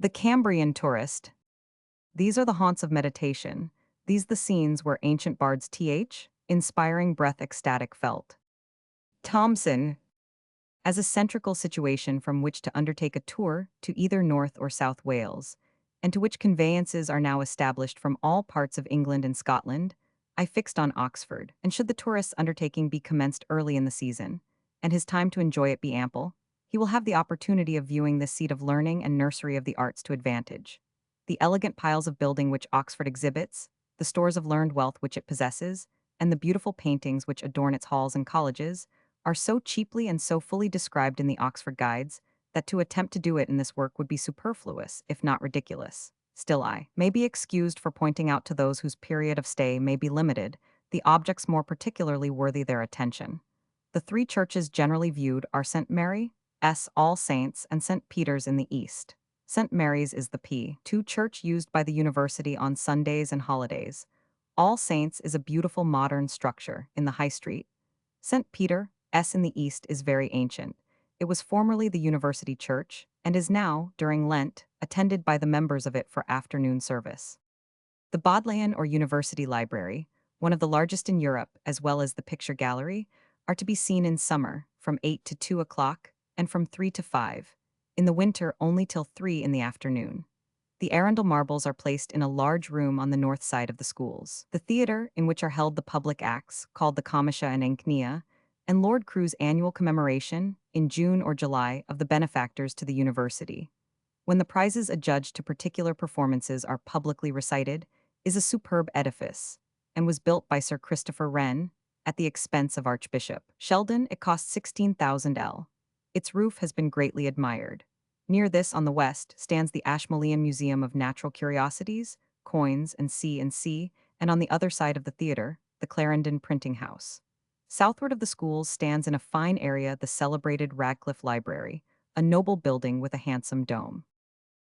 The Cambrian tourist. These are the haunts of meditation. These the scenes where ancient bards inspiring breath ecstatic felt. Thomson, as a centrical situation from which to undertake a tour to either North or South Wales, and to which conveyances are now established from all parts of England and Scotland, I fixed on Oxford, and should the tourist's undertaking be commenced early in the season, and his time to enjoy it be ample, he will have the opportunity of viewing this seat of learning and nursery of the arts to advantage. The elegant piles of building which Oxford exhibits, the stores of learned wealth which it possesses, and the beautiful paintings which adorn its halls and colleges, are so cheaply and so fully described in the Oxford Guides that to attempt to do it in this work would be superfluous, if not ridiculous. Still I may be excused for pointing out to those whose period of stay may be limited the objects more particularly worthy their attention. The three churches generally viewed are St. Mary, All Saints, and St. Peter's in the east. St. Mary's is the P2 church used by the university on Sundays and holidays. All Saints is a beautiful modern structure in the High Street. St. Peter, in the east is very ancient. It was formerly the university church, and is now, during Lent, attended by the members of it for afternoon service. The Bodleian or University Library, one of the largest in Europe, as well as the picture gallery, are to be seen in summer, from 8 to 2 o'clock, and from 3 to 5. In the winter, only till 3 in the afternoon. The Arundel marbles are placed in a large room on the north side of the schools. The theatre, in which are held the public acts, called the Comitia and Encnia, and Lord Crewe's annual commemoration, in June or July, of the benefactors to the university, when the prizes adjudged to particular performances are publicly recited, is a superb edifice, and was built by Sir Christopher Wren, at the expense of Archbishop Sheldon. It cost 16,000 L. Its roof has been greatly admired. Near this, on the west, stands the Ashmolean Museum of Natural Curiosities, Coins, and C, and on the other side of the theatre, the Clarendon Printing House. Southward of the schools stands in a fine area the celebrated Radcliffe Library, a noble building with a handsome dome.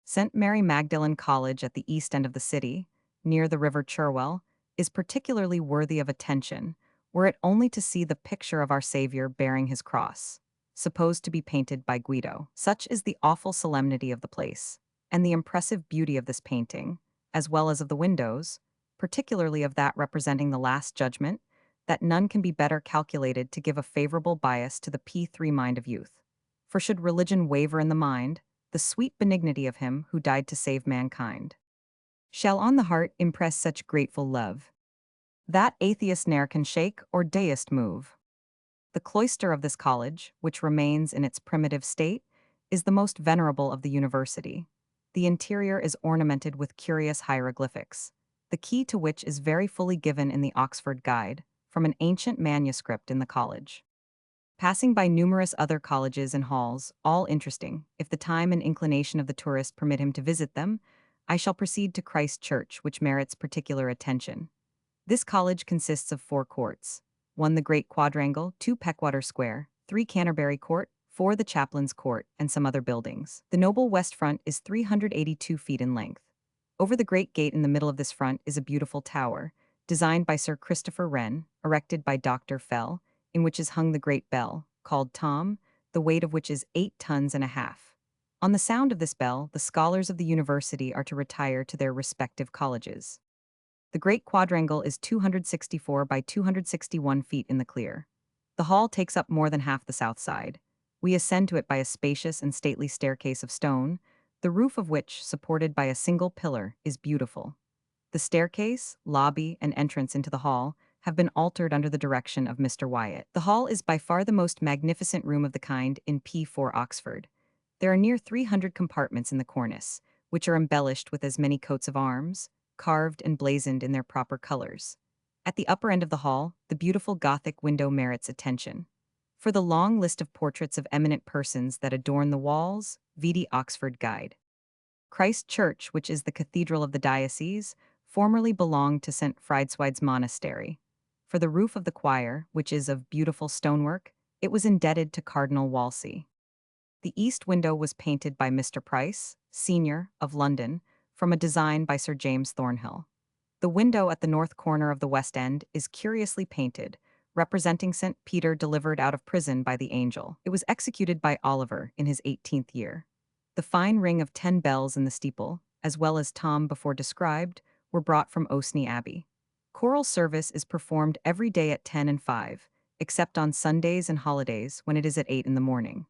St. Mary Magdalene College at the east end of the city, near the River Cherwell, is particularly worthy of attention, were it only to see the picture of our Saviour bearing his cross, supposed to be painted by Guido. Such is the awful solemnity of the place, and the impressive beauty of this painting, as well as of the windows, particularly of that representing the Last Judgment, that none can be better calculated to give a favorable bias to the P3 mind of youth. For should religion waver in the mind, the sweet benignity of him who died to save mankind shall on the heart impress such grateful love, that atheist ne'er can shake or deist move. The cloister of this college, which remains in its primitive state, is the most venerable of the university. The interior is ornamented with curious hieroglyphics, the key to which is very fully given in the Oxford Guide, from an ancient manuscript in the college. Passing by numerous other colleges and halls, all interesting, if the time and inclination of the tourist permit him to visit them, I shall proceed to Christ Church, which merits particular attention. This college consists of 4 courts: 1 the Great Quadrangle, 2 Peckwater Square, 3 Canterbury Court, 4 the Chaplain's Court, and some other buildings. The noble west front is 382 feet in length. Over the great gate in the middle of this front is a beautiful tower, designed by Sir Christopher Wren, erected by Dr. Fell, in which is hung the great bell, called Tom, the weight of which is 8 tons and a half. On the sound of this bell, the scholars of the university are to retire to their respective colleges. The Great Quadrangle is 264 by 261 feet in the clear. The hall takes up more than half the south side. We ascend to it by a spacious and stately staircase of stone, the roof of which, supported by a single pillar, is beautiful. The staircase, lobby, and entrance into the hall have been altered under the direction of Mr. Wyatt. The hall is by far the most magnificent room of the kind in P4 Oxford. There are near 300 compartments in the cornice, which are embellished with as many coats of arms, carved and blazoned in their proper colors. At the upper end of the hall, the beautiful Gothic window merits attention. For the long list of portraits of eminent persons that adorn the walls, vide Oxford Guide. Christ Church, which is the cathedral of the diocese, formerly belonged to St. Friedeswide's monastery. For the roof of the choir, which is of beautiful stonework, it was indebted to Cardinal Wolsey. The east window was painted by Mr. Price, Senior, of London, from a design by Sir James Thornhill. The window at the north corner of the west end is curiously painted, representing St. Peter delivered out of prison by the angel. It was executed by Oliver in his 18th year. The fine ring of 10 bells in the steeple, as well as tom before described, were brought from Osney Abbey. Choral service is performed every day at 10 and 5, except on Sundays and holidays when it is at 8 in the morning.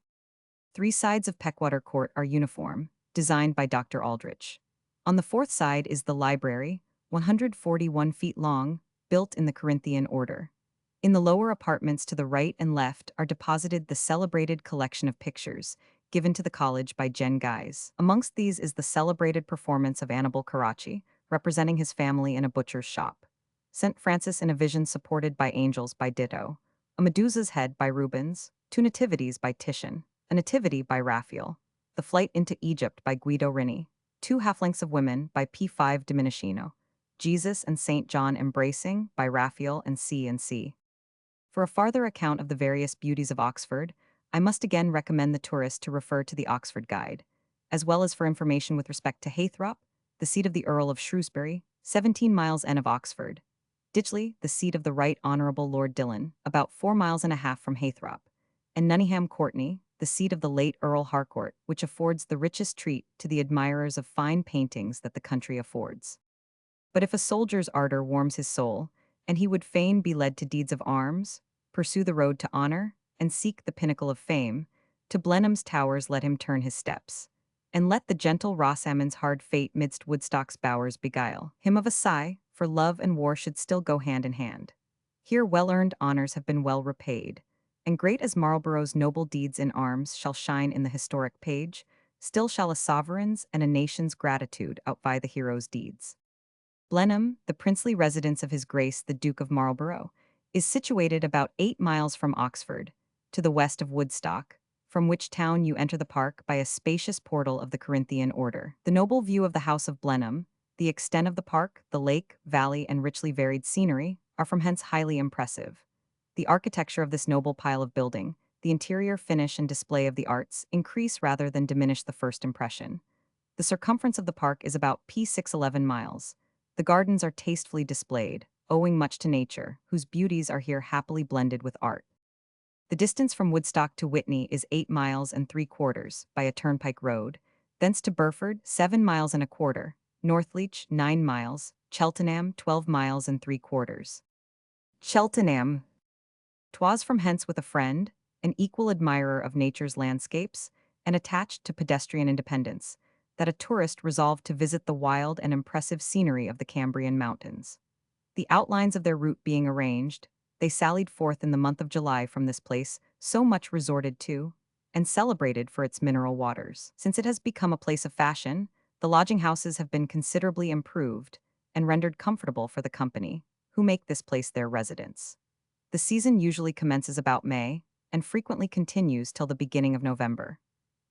3 sides of Peckwater Court are uniform, designed by Dr. Aldrich. On the fourth side is the library, 141 feet long, built in the Corinthian order. In the lower apartments to the right and left are deposited the celebrated collection of pictures, given to the college by Jen Guise. Amongst these is the celebrated performance of Annibal Carracci, representing his family in a butcher's shop. St. Francis in a Vision supported by angels by Ditto. A Medusa's Head by Rubens. 2 Nativities by Titian. A Nativity by Raphael. The Flight into Egypt by Guido Rini. 2 Half-Lengths of Women by P5 Domenichino. Jesus and St. John Embracing by Raphael and C. For a farther account of the various beauties of Oxford, I must again recommend the tourist to refer to the Oxford Guide, as well as for information with respect to Haythrop, the seat of the Earl of Shrewsbury, 17 miles N of Oxford; Ditchley, the seat of the Right Honourable Lord Dillon, about 4.5 miles from Haythrop; and Nunningham Courtney, the seat of the late Earl Harcourt, which affords the richest treat to the admirers of fine paintings that the country affords. But if a soldier's ardor warms his soul, and he would fain be led to deeds of arms, pursue the road to honor, and seek the pinnacle of fame, to Blenheim's towers let him turn his steps, and let the gentle Rossalmon's hard fate midst Woodstock's bowers beguile him of a sigh, for love and war should still go hand in hand. Here well-earned honors have been well repaid, and great as Marlborough's noble deeds in arms shall shine in the historic page, still shall a sovereign's and a nation's gratitude outvie the hero's deeds. Blenheim, the princely residence of His Grace the Duke of Marlborough, is situated about 8 miles from Oxford, to the west of Woodstock, from which town you enter the park by a spacious portal of the Corinthian order. The noble view of the house of Blenheim, the extent of the park, the lake, valley, and richly varied scenery are from hence highly impressive. The architecture of this noble pile of building, the interior finish and display of the arts increase rather than diminish the first impression. The circumference of the park is about p611 miles. The gardens are tastefully displayed, owing much to nature, whose beauties are here happily blended with art. The distance from Woodstock to Whitney is 8 miles and 3/4 by a turnpike road, thence to Burford 7 miles and a quarter, Northleach 9 miles, Cheltenham 12 miles and 3/4. Cheltenham. 'Twas from hence with a friend, an equal admirer of nature's landscapes, and attached to pedestrian independence, that a tourist resolved to visit the wild and impressive scenery of the Cambrian mountains. The outlines of their route being arranged, they sallied forth in the month of July from this place, so much resorted to, and celebrated for its mineral waters. Since it has become a place of fashion, the lodging houses have been considerably improved, and rendered comfortable for the company, who make this place their residence. The season usually commences about May, and frequently continues till the beginning of November.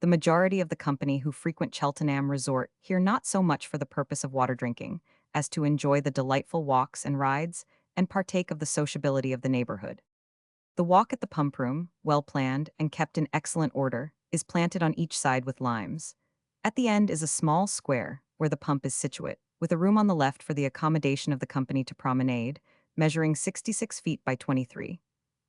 The majority of the company who frequent Cheltenham resort here not so much for the purpose of water drinking, as to enjoy the delightful walks and rides, and partake of the sociability of the neighborhood. The walk at the pump room, well planned and kept in excellent order, is planted on each side with limes. At the end is a small square, where the pump is situate, with a room on the left for the accommodation of the company to promenade, measuring 66 feet by 23.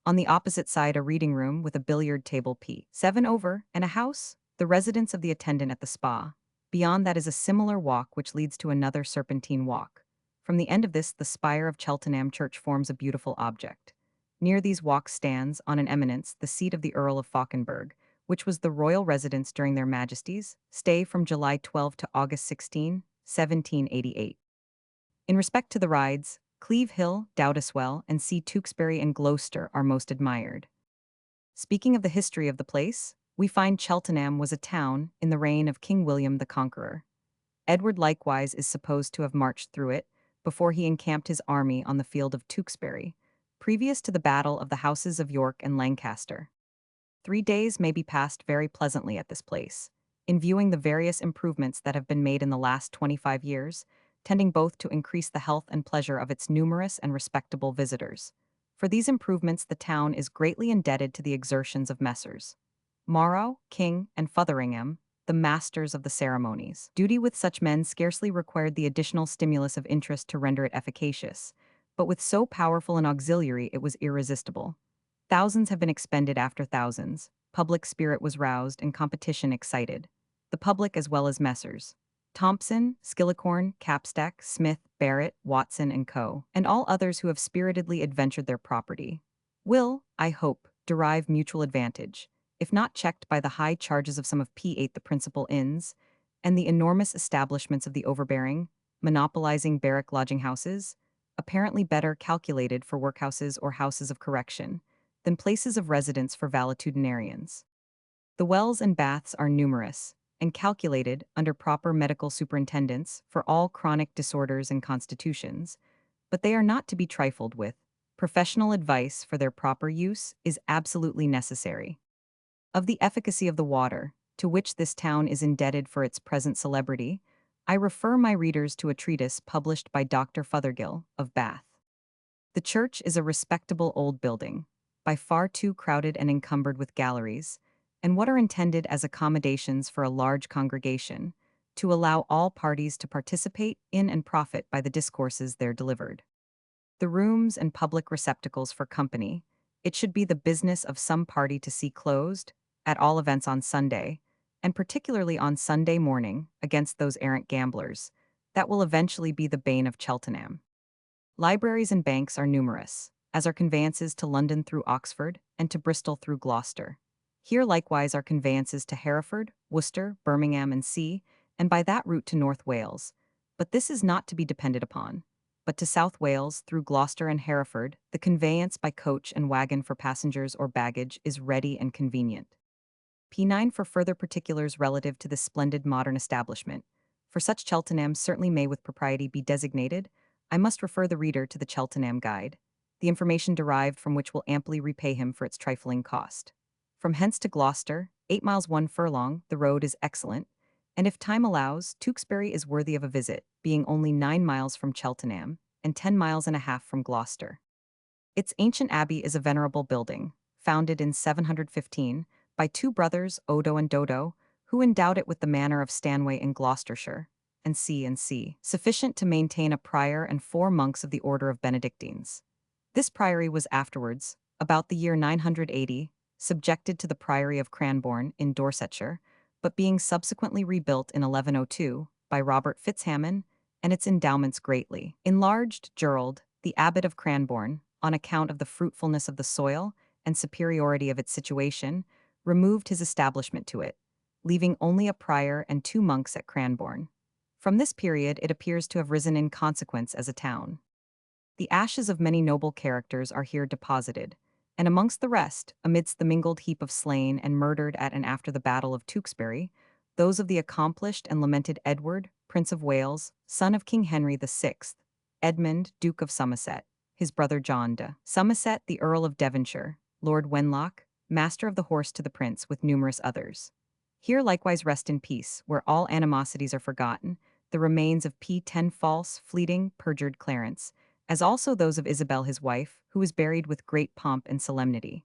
On the opposite side a reading room with a billiard table p7 over, and a house, the residence of the attendant at the spa. Beyond that is a similar walk which leads to another serpentine walk. From the end of this the spire of Cheltenham Church forms a beautiful object. Near these walks stands, on an eminence, the seat of the Earl of Fauconberg, which was the royal residence during their Majesties' stay from July 12 to August 16, 1788. In respect to the rides, Cleve Hill, Dowdeswell, and C. Tewkesbury and Gloucester are most admired. Speaking of the history of the place, we find Cheltenham was a town in the reign of King William the Conqueror. Edward likewise is supposed to have marched through it before he encamped his army on the field of Tewkesbury, previous to the battle of the houses of York and Lancaster. 3 days may be passed very pleasantly at this place, in viewing the various improvements that have been made in the last 25 years, tending both to increase the health and pleasure of its numerous and respectable visitors. For these improvements the town is greatly indebted to the exertions of Messrs. Morrow, King, and Fotheringham, the masters of the ceremonies. Duty with such men scarcely required the additional stimulus of interest to render it efficacious, but with so powerful an auxiliary it was irresistible. Thousands have been expended after thousands, public spirit was roused and competition excited. the public as well as Messrs. Thompson, Skillicorn, Capstack, Smith, Barrett, Watson, and Co., and all others who have spiritedly adventured their property, will, I hope, derive mutual advantage, if not checked by the high charges of some of P8 the principal inns, and the enormous establishments of the overbearing, monopolizing barrack lodging houses, apparently better calculated for workhouses or houses of correction, than places of residence for valetudinarians. The wells and baths are numerous, and calculated, under proper medical superintendence, for all chronic disorders and constitutions, but they are not to be trifled with. Professional advice for their proper use is absolutely necessary. Of the efficacy of the water, to which this town is indebted for its present celebrity, I refer my readers to a treatise published by Dr. Fothergill, of Bath. The church is a respectable old building, by far too crowded and encumbered with galleries, and what are intended as accommodations for a large congregation, to allow all parties to participate in and profit by the discourses there delivered. The rooms and public receptacles for company, it should be the business of some party to see closed, at all events on Sunday, and particularly on Sunday morning, against those errant gamblers, that will eventually be the bane of Cheltenham. Libraries and banks are numerous, as are conveyances to London through Oxford, and to Bristol through Gloucester. Here likewise are conveyances to Hereford, Worcester, Birmingham, and C, and by that route to North Wales. But this is not to be depended upon. But to South Wales, through Gloucester and Hereford, the conveyance by coach and wagon for passengers or baggage is ready and convenient. P9 for further particulars relative to this splendid modern establishment. For such Cheltenham certainly may with propriety be designated, I must refer the reader to the Cheltenham Guide, the information derived from which will amply repay him for its trifling cost. From hence to Gloucester, 8 miles 1 furlong, the road is excellent, and if time allows, Tewkesbury is worthy of a visit, being only 9 miles from Cheltenham, and 10 miles and a half from Gloucester. Its ancient abbey is a venerable building, founded in 715, by two brothers, Odo and Dodo, who endowed it with the manor of Stanway in Gloucestershire, and C, sufficient to maintain a prior and 4 monks of the order of Benedictines. This priory was afterwards, about the year 980, subjected to the priory of Cranbourne in Dorsetshire, but being subsequently rebuilt in 1102 by Robert Fitzhamon, and its endowments greatly enlarged, Gerald, the abbot of Cranbourne, on account of the fruitfulness of the soil and superiority of its situation, removed his establishment to it, leaving only a prior and 2 monks at Cranbourne. From this period it appears to have risen in consequence as a town. The ashes of many noble characters are here deposited, and amongst the rest, amidst the mingled heap of slain and murdered at and after the battle of Tewkesbury, those of the accomplished and lamented Edward, Prince of Wales, son of King Henry VI, Edmund, Duke of Somerset, his brother John de Somerset, the Earl of Devonshire, Lord Wenlock, Master of the Horse to the Prince, with numerous others. Here likewise rest in peace, where all animosities are forgotten, the remains of P10 false, fleeting, perjured Clarence, as also those of Isabel his wife, who was buried with great pomp and solemnity.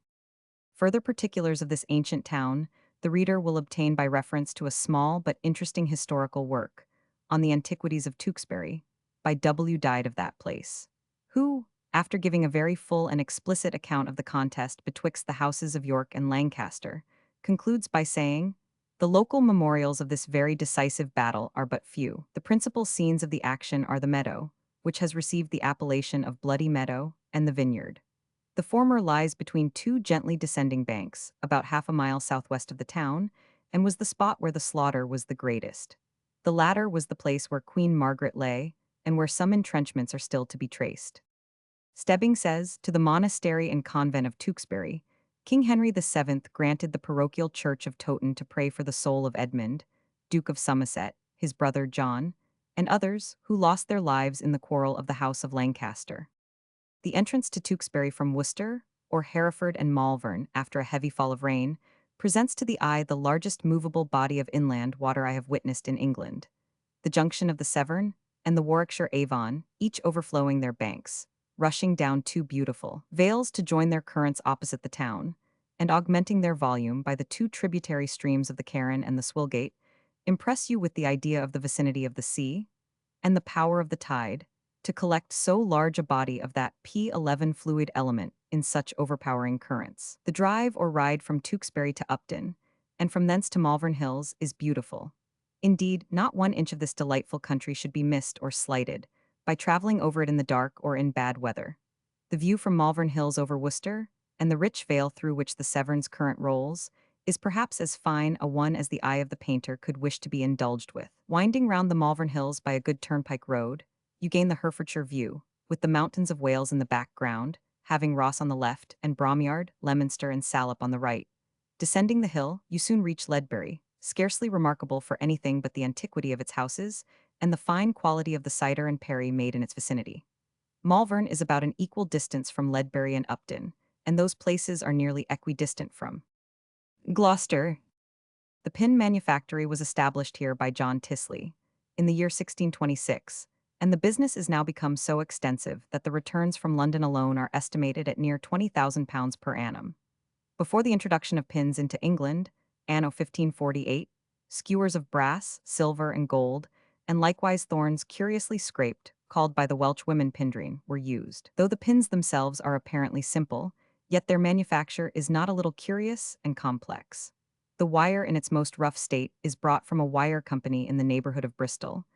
Further particulars of this ancient town the reader will obtain by reference to a small but interesting historical work, on the Antiquities of Tewkesbury, by W. Died of that place, who, after giving a very full and explicit account of the contest betwixt the houses of York and Lancaster, concludes by saying, "The local memorials of this very decisive battle are but few. The principal scenes of the action are the meadow, which has received the appellation of Bloody Meadow, and the vineyard. The former lies between 2 gently descending banks, about half a mile southwest of the town, and was the spot where the slaughter was the greatest. The latter was the place where Queen Margaret lay, and where some entrenchments are still to be traced." Stebbing says, to the monastery and convent of Tewkesbury, King Henry VII granted the parochial church of Towton to pray for the soul of Edmund, Duke of Somerset, his brother John, and others who lost their lives in the quarrel of the House of Lancaster. The entrance to Tewkesbury from Worcester, or Hereford and Malvern after a heavy fall of rain, presents to the eye the largest movable body of inland water I have witnessed in England. The junction of the Severn and the Warwickshire Avon, each overflowing their banks, rushing down 2 beautiful vales to join their currents opposite the town, and augmenting their volume by the 2 tributary streams of the Carron and the Swilgate, impress you with the idea of the vicinity of the sea, and the power of the tide, to collect so large a body of that P11 fluid element in such overpowering currents. The drive or ride from Tewkesbury to Upton, and from thence to Malvern Hills is beautiful. Indeed, not 1 inch of this delightful country should be missed or slighted by traveling over it in the dark or in bad weather. The view from Malvern Hills over Worcester, and the rich vale through which the Severn's current rolls, is perhaps as fine a one as the eye of the painter could wish to be indulged with. Winding round the Malvern Hills by a good turnpike road, you gain the Herefordshire view, with the mountains of Wales in the background, having Ross on the left and Bromyard, Leominster and Salop on the right. Descending the hill, you soon reach Ledbury, scarcely remarkable for anything but the antiquity of its houses and the fine quality of the cider and perry made in its vicinity. Malvern is about an equal distance from Ledbury and Upton, and those places are nearly equidistant from Gloucester. The pin manufactory was established here by John Tisley in the year 1626, and the business is now become so extensive that the returns from London alone are estimated at near £20,000 per annum. Before the introduction of pins into England, anno 1548, skewers of brass, silver, and gold, and likewise thorns curiously scraped, called by the Welsh women pindring, were used. Though the pins themselves are apparently simple, yet their manufacture is not a little curious and complex. The wire in its most rough state is brought from a wire company in the neighborhood of Bristol.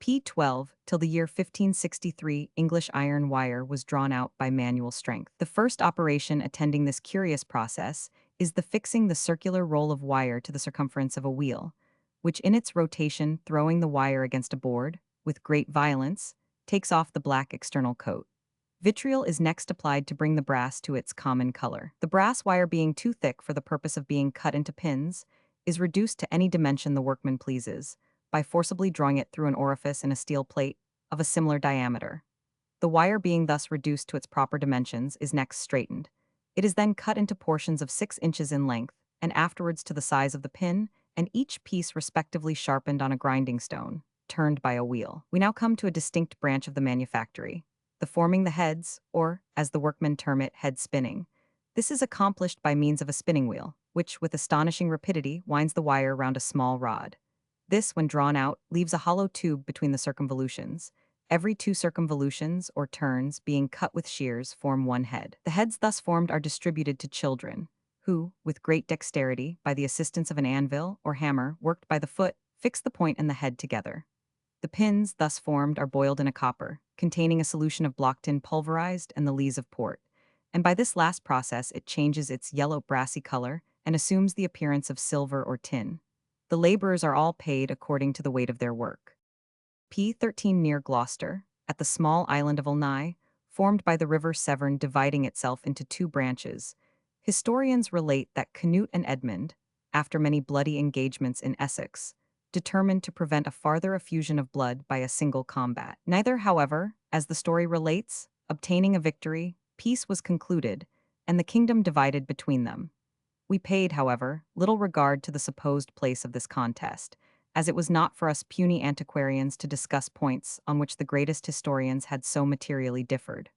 P12 till the year 1563 English iron wire was drawn out by manual strength. The first operation attending this curious process is the fixing the circular roll of wire to the circumference of a wheel, which in its rotation throwing the wire against a board, with great violence, takes off the black external coat. Vitriol is next applied to bring the brass to its common color. The brass wire being too thick for the purpose of being cut into pins, is reduced to any dimension the workman pleases, by forcibly drawing it through an orifice in a steel plate of a similar diameter. The wire being thus reduced to its proper dimensions is next straightened. It is then cut into portions of 6 inches in length, and afterwards to the size of the pin, and each piece respectively sharpened on a grinding stone, turned by a wheel. We now come to a distinct branch of the manufactory, the forming the heads, or, as the workmen term it, head spinning. This is accomplished by means of a spinning wheel, which, with astonishing rapidity, winds the wire round a small rod. This, when drawn out, leaves a hollow tube between the circumvolutions. Every 2 circumvolutions, or turns, being cut with shears, form one head. The heads thus formed are distributed to children, who, with great dexterity, by the assistance of an anvil or hammer worked by the foot, fix the point and the head together. The pins, thus formed, are boiled in a copper, containing a solution of block tin pulverized and the lees of port, and by this last process it changes its yellow brassy color and assumes the appearance of silver or tin. The laborers are all paid according to the weight of their work. P13 near Gloucester, at the small island of Ulnay, formed by the river Severn dividing itself into 2 branches. Historians relate that Canute and Edmund, after many bloody engagements in Essex, determined to prevent a farther effusion of blood by a single combat. Neither, however, as the story relates, obtaining a victory, peace was concluded, and the kingdom divided between them. We paid, however, little regard to the supposed place of this contest, as it was not for us puny antiquarians to discuss points on which the greatest historians had so materially differed.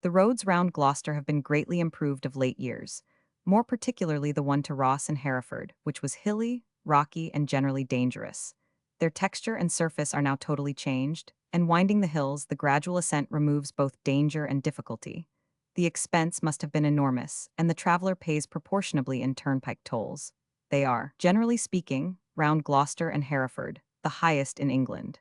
The roads round Gloucester have been greatly improved of late years, more particularly the one to Ross and Hereford, which was hilly, rocky, and generally dangerous. Their texture and surface are now totally changed, and winding the hills, the gradual ascent removes both danger and difficulty. The expense must have been enormous, and the traveler pays proportionably in turnpike tolls. They are, generally speaking, round Gloucester and Hereford, the highest in England.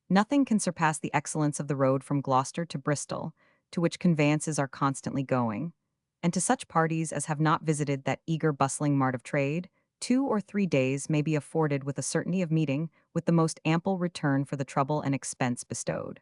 Nothing can surpass the excellence of the road from Gloucester to Bristol, to which conveyances are constantly going, and to such parties as have not visited that eager bustling mart of trade, 2 or 3 days may be afforded with a certainty of meeting with the most ample return for the trouble and expense bestowed.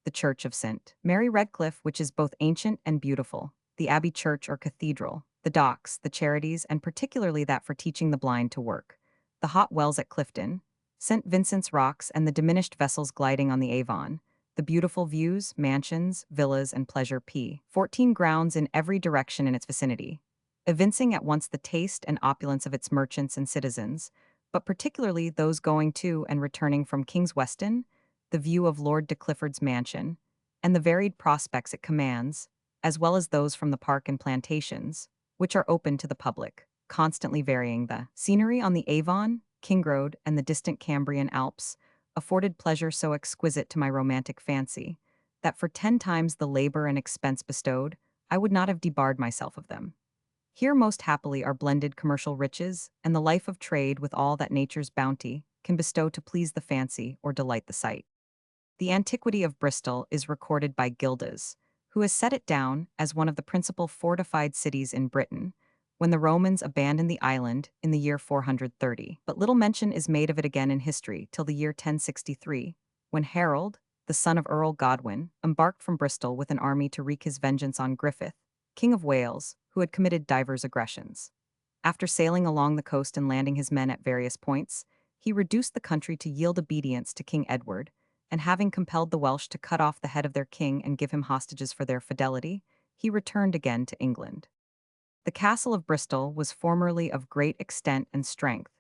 The Church of St. Mary Redcliffe, which is both ancient and beautiful, the Abbey Church or Cathedral, the docks, the charities, and particularly that for teaching the blind to work, the hot wells at Clifton, St. Vincent's Rocks and the diminished vessels gliding on the Avon, the beautiful views, mansions, villas, and pleasure 14 grounds in every direction in its vicinity, evincing at once the taste and opulence of its merchants and citizens, but particularly those going to and returning from King's Weston, the view of Lord de Clifford's mansion, and the varied prospects it commands, as well as those from the park and plantations, which are open to the public, constantly varying the scenery on the Avon, Kingroad, and the distant Cambrian Alps, afforded pleasure so exquisite to my romantic fancy, that for 10 times the labor and expense bestowed, I would not have debarred myself of them. Here most happily are blended commercial riches, and the life of trade with all that nature's bounty can bestow to please the fancy or delight the sight. The antiquity of Bristol is recorded by Gildas, who has set it down as one of the principal fortified cities in Britain, when the Romans abandoned the island in the year 430. But little mention is made of it again in history till the year 1063, when Harold, the son of Earl Godwin, embarked from Bristol with an army to wreak his vengeance on Griffith, King of Wales, who had committed divers aggressions. After sailing along the coast and landing his men at various points, he reduced the country to yield obedience to King Edward, and having compelled the Welsh to cut off the head of their king and give him hostages for their fidelity, he returned again to England. The castle of Bristol was formerly of great extent and strength,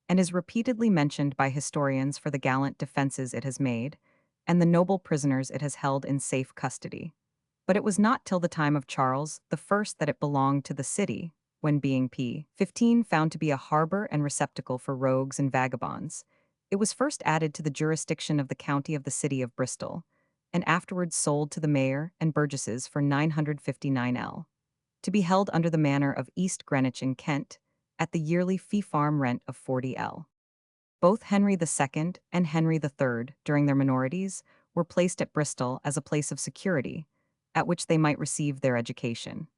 and is repeatedly mentioned by historians for the gallant defenses it has made, and the noble prisoners it has held in safe custody. But it was not till the time of Charles I that it belonged to the city, when being p. 15 found to be a harbor and receptacle for rogues and vagabonds. It was first added to the jurisdiction of the county of the city of Bristol, and afterwards sold to the mayor and burgesses for 959 to be held under the manor of East Greenwich in Kent, at the yearly fee-farm rent of 40 Both Henry II and Henry III, during their minorities, were placed at Bristol as a place of security, at which they might receive their education.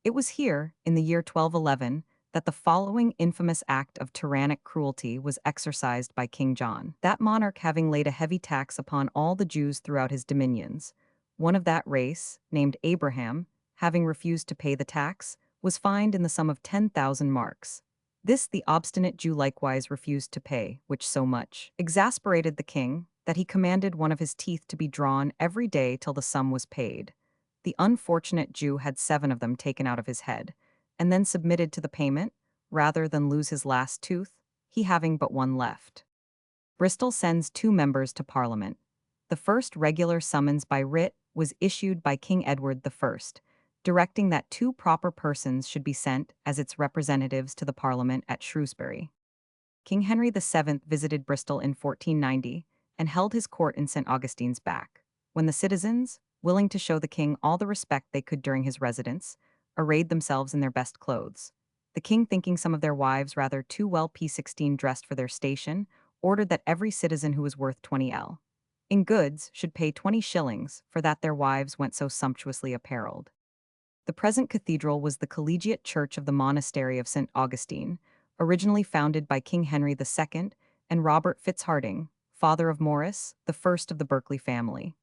It was here, in the year 1211, that the following infamous act of tyrannic cruelty was exercised by King John, that monarch having laid a heavy tax upon all the Jews throughout his dominions. One of that race, named Abraham, having refused to pay the tax, was fined in the sum of 10,000 marks. This the obstinate Jew likewise refused to pay, which so much exasperated the king, that he commanded one of his teeth to be drawn every day till the sum was paid. The unfortunate Jew had 7 of them taken out of his head, and then submitted to the payment, rather than lose his last tooth, he having but one left. Bristol sends 2 members to Parliament. The first regular summons by writ was issued by King Edward I, directing that 2 proper persons should be sent as its representatives to the Parliament at Shrewsbury. King Henry VII visited Bristol in 1490 and held his court in St. Augustine's Back, when the citizens, willing to show the king all the respect they could during his residence, arrayed themselves in their best clothes. The king, thinking some of their wives rather too well p16 dressed for their station, ordered that every citizen who was worth 20 in goods should pay 20 shillings for that their wives went so sumptuously apparelled. The present cathedral was the collegiate church of the monastery of St. Augustine, originally founded by King Henry II and Robert Fitzharding, father of Maurice, the first of the Berkeley family.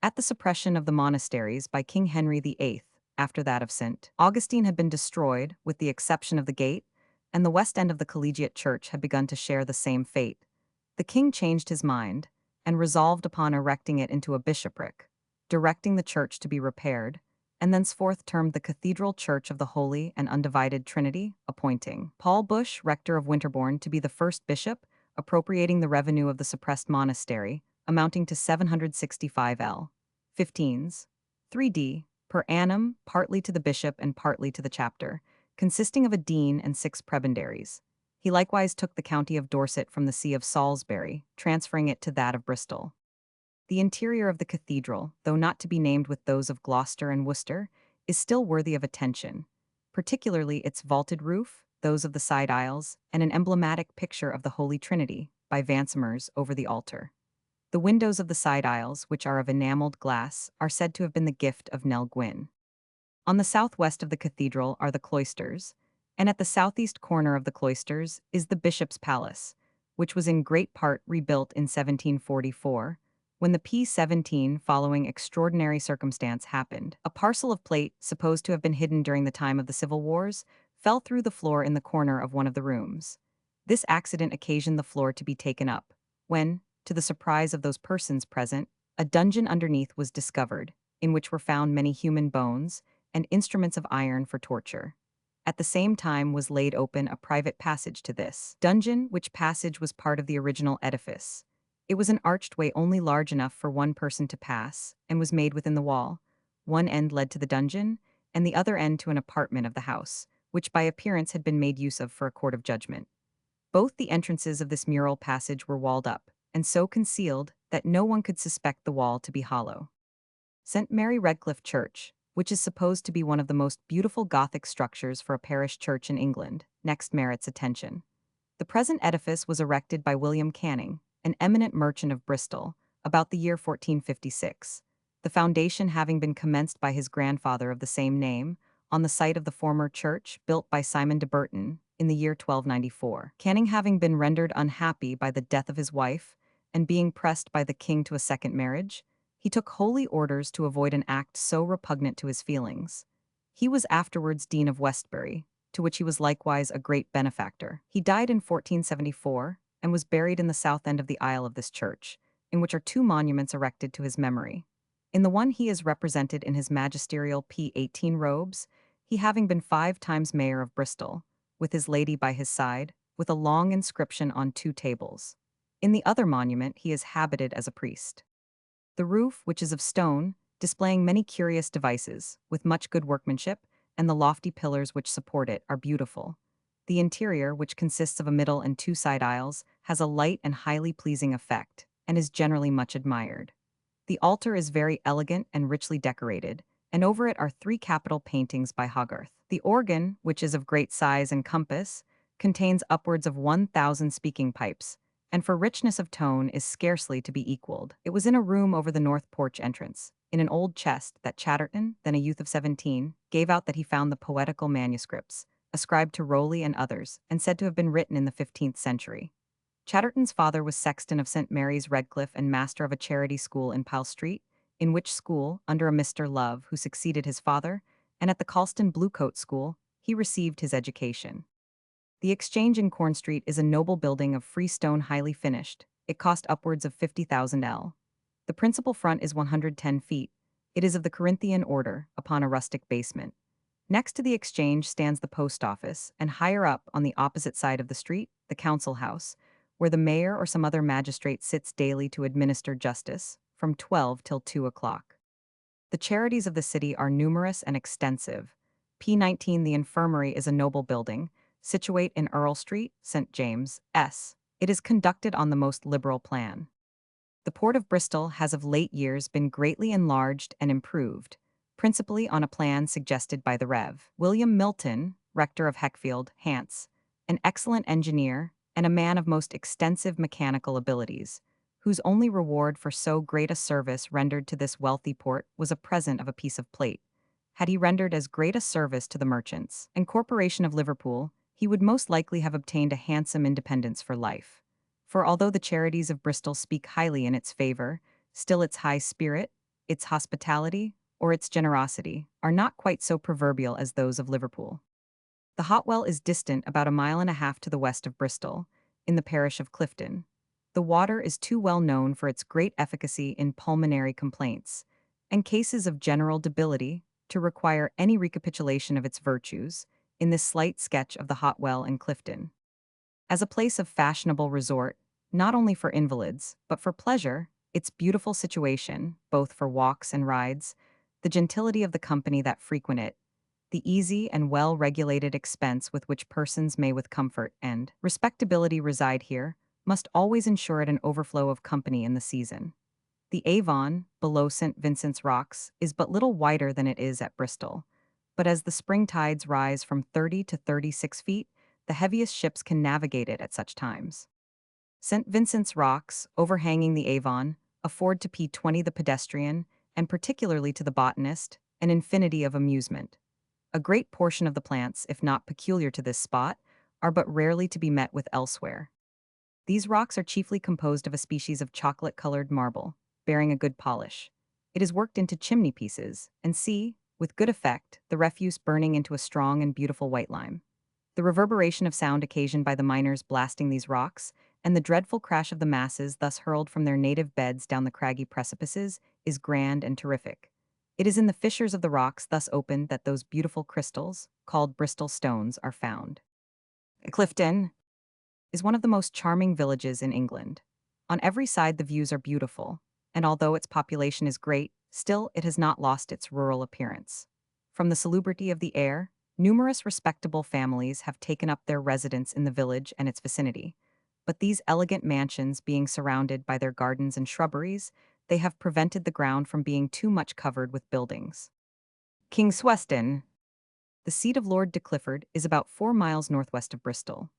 At the suppression of the monasteries by King Henry VIII, after that of St. Augustine had been destroyed, with the exception of the gate, and the west end of the collegiate church had begun to share the same fate, the king changed his mind, and resolved upon erecting it into a bishopric, directing the church to be repaired, and thenceforth termed the Cathedral Church of the Holy and Undivided Trinity, appointing Paul Bush, rector of Winterbourne, to be the first bishop, appropriating the revenue of the suppressed monastery, amounting to 765 15s, 3d, per annum, partly to the bishop and partly to the chapter, consisting of a dean and 6 prebendaries. He likewise took the county of Dorset from the see of Salisbury, transferring it to that of Bristol. The interior of the cathedral, though not to be named with those of Gloucester and Worcester, is still worthy of attention, particularly its vaulted roof, those of the side aisles, and an emblematic picture of the Holy Trinity, by Vansomer's, over the altar. The windows of the side aisles, which are of enameled glass, are said to have been the gift of Nell Gwyn. On the southwest of the cathedral are the cloisters, and at the southeast corner of the cloisters is the bishop's palace, which was in great part rebuilt in 1744, when the P17 following extraordinary circumstance happened. A parcel of plate, supposed to have been hidden during the time of the civil wars, fell through the floor in the corner of one of the rooms. This accident occasioned the floor to be taken up, when, to the surprise of those persons present, a dungeon underneath was discovered, in which were found many human bones and instruments of iron for torture. At the same time was laid open a private passage to this dungeon, which passage was part of the original edifice. It was an arched way only large enough for one person to pass, and was made within the wall. One end led to the dungeon, and the other end to an apartment of the house, which by appearance had been made use of for a court of judgment. Both the entrances of this mural passage were walled up, and so concealed that no one could suspect the wall to be hollow. St. Mary Redcliffe Church, which is supposed to be one of the most beautiful Gothic structures for a parish church in England, next merits attention. The present edifice was erected by William Canning, an eminent merchant of Bristol, about the year 1456, the foundation having been commenced by his grandfather of the same name, on the site of the former church built by Simon de Burton in the year 1294. Canning having been rendered unhappy by the death of his wife, and being pressed by the king to a second marriage, he took holy orders to avoid an act so repugnant to his feelings. He was afterwards Dean of Westbury, to which he was likewise a great benefactor. He died in 1474, and was buried in the south end of the aisle of this church, in which are two monuments erected to his memory. In the one he is represented in his magisterial P18 robes, he having been 5 times mayor of Bristol, with his lady by his side, with a long inscription on 2 tables. In the other monument he is habited as a priest. The roof, which is of stone, displaying many curious devices, with much good workmanship, and the lofty pillars which support it are beautiful. The interior, which consists of a middle and 2 side aisles, has a light and highly pleasing effect, and is generally much admired. The altar is very elegant and richly decorated, and over it are 3 capital paintings by Hogarth. The organ, which is of great size and compass, contains upwards of 1,000 speaking pipes, and for richness of tone is scarcely to be equaled. It was in a room over the north porch entrance, in an old chest that Chatterton, then a youth of 17, gave out that he found the poetical manuscripts, ascribed to Rowley and others, and said to have been written in the 15th century. Chatterton's father was sexton of St. Mary's, Redcliffe, and master of a charity school in Pyle Street, in which school, under a Mr. Love, who succeeded his father, and at the Colston Bluecoat School, he received his education. The Exchange in Corn Street is a noble building of freestone highly finished. It cost upwards of 50,000 L. The principal front is 110 feet. It is of the Corinthian order, upon a rustic basement. Next to the Exchange stands the post office, and higher up, on the opposite side of the street, the council house, where the mayor or some other magistrate sits daily to administer justice, from 12 till 2 o'clock. The charities of the city are numerous and extensive. P19 The Infirmary is a noble building, situate in Earl Street, St. James, S. It is conducted on the most liberal plan. The port of Bristol has of late years been greatly enlarged and improved, principally on a plan suggested by the Rev. William Milton, rector of Heckfield, Hants, an excellent engineer, and a man of most extensive mechanical abilities, whose only reward for so great a service rendered to this wealthy port was a present of a piece of plate. Had he rendered as great a service to the merchants and corporation of Liverpool, he would most likely have obtained a handsome independence for life. For although the charities of Bristol speak highly in its favor, still its high spirit, its hospitality, or its generosity are not quite so proverbial as those of Liverpool. The Hotwell is distant about 1.5 miles to the west of Bristol, in the parish of Clifton. The water is too well known for its great efficacy in pulmonary complaints, and cases of general debility, to require any recapitulation of its virtues, in this slight sketch of the Hotwell in Clifton. As a place of fashionable resort, not only for invalids, but for pleasure, its beautiful situation, both for walks and rides, the gentility of the company that frequent it, the easy and well-regulated expense with which persons may with comfort and respectability reside here, must always ensure it an overflow of company in the season. The Avon, below St. Vincent's Rocks, is but little wider than it is at Bristol, but as the spring tides rise from 30 to 36 feet, the heaviest ships can navigate it at such times. St. Vincent's Rocks, overhanging the Avon, afford to P20 the pedestrian, and particularly to the botanist, an infinity of amusement. A great portion of the plants, if not peculiar to this spot, are but rarely to be met with elsewhere. These rocks are chiefly composed of a species of chocolate-colored marble, bearing a good polish. It is worked into chimney pieces, and see, with good effect, the refuse burning into a strong and beautiful white lime. The reverberation of sound occasioned by the miners blasting these rocks, and the dreadful crash of the masses thus hurled from their native beds down the craggy precipices, is grand and terrific. It is in the fissures of the rocks thus opened that those beautiful crystals, called Bristol stones, are found. Clifton is one of the most charming villages in England. On every side the views are beautiful, and although its population is great, still it has not lost its rural appearance. From the salubrity of the air, numerous respectable families have taken up their residence in the village and its vicinity, but these elegant mansions being surrounded by their gardens and shrubberies, they have prevented the ground from being too much covered with buildings. Kingsweston. The seat of Lord de Clifford is about 4 miles northwest of Bristol.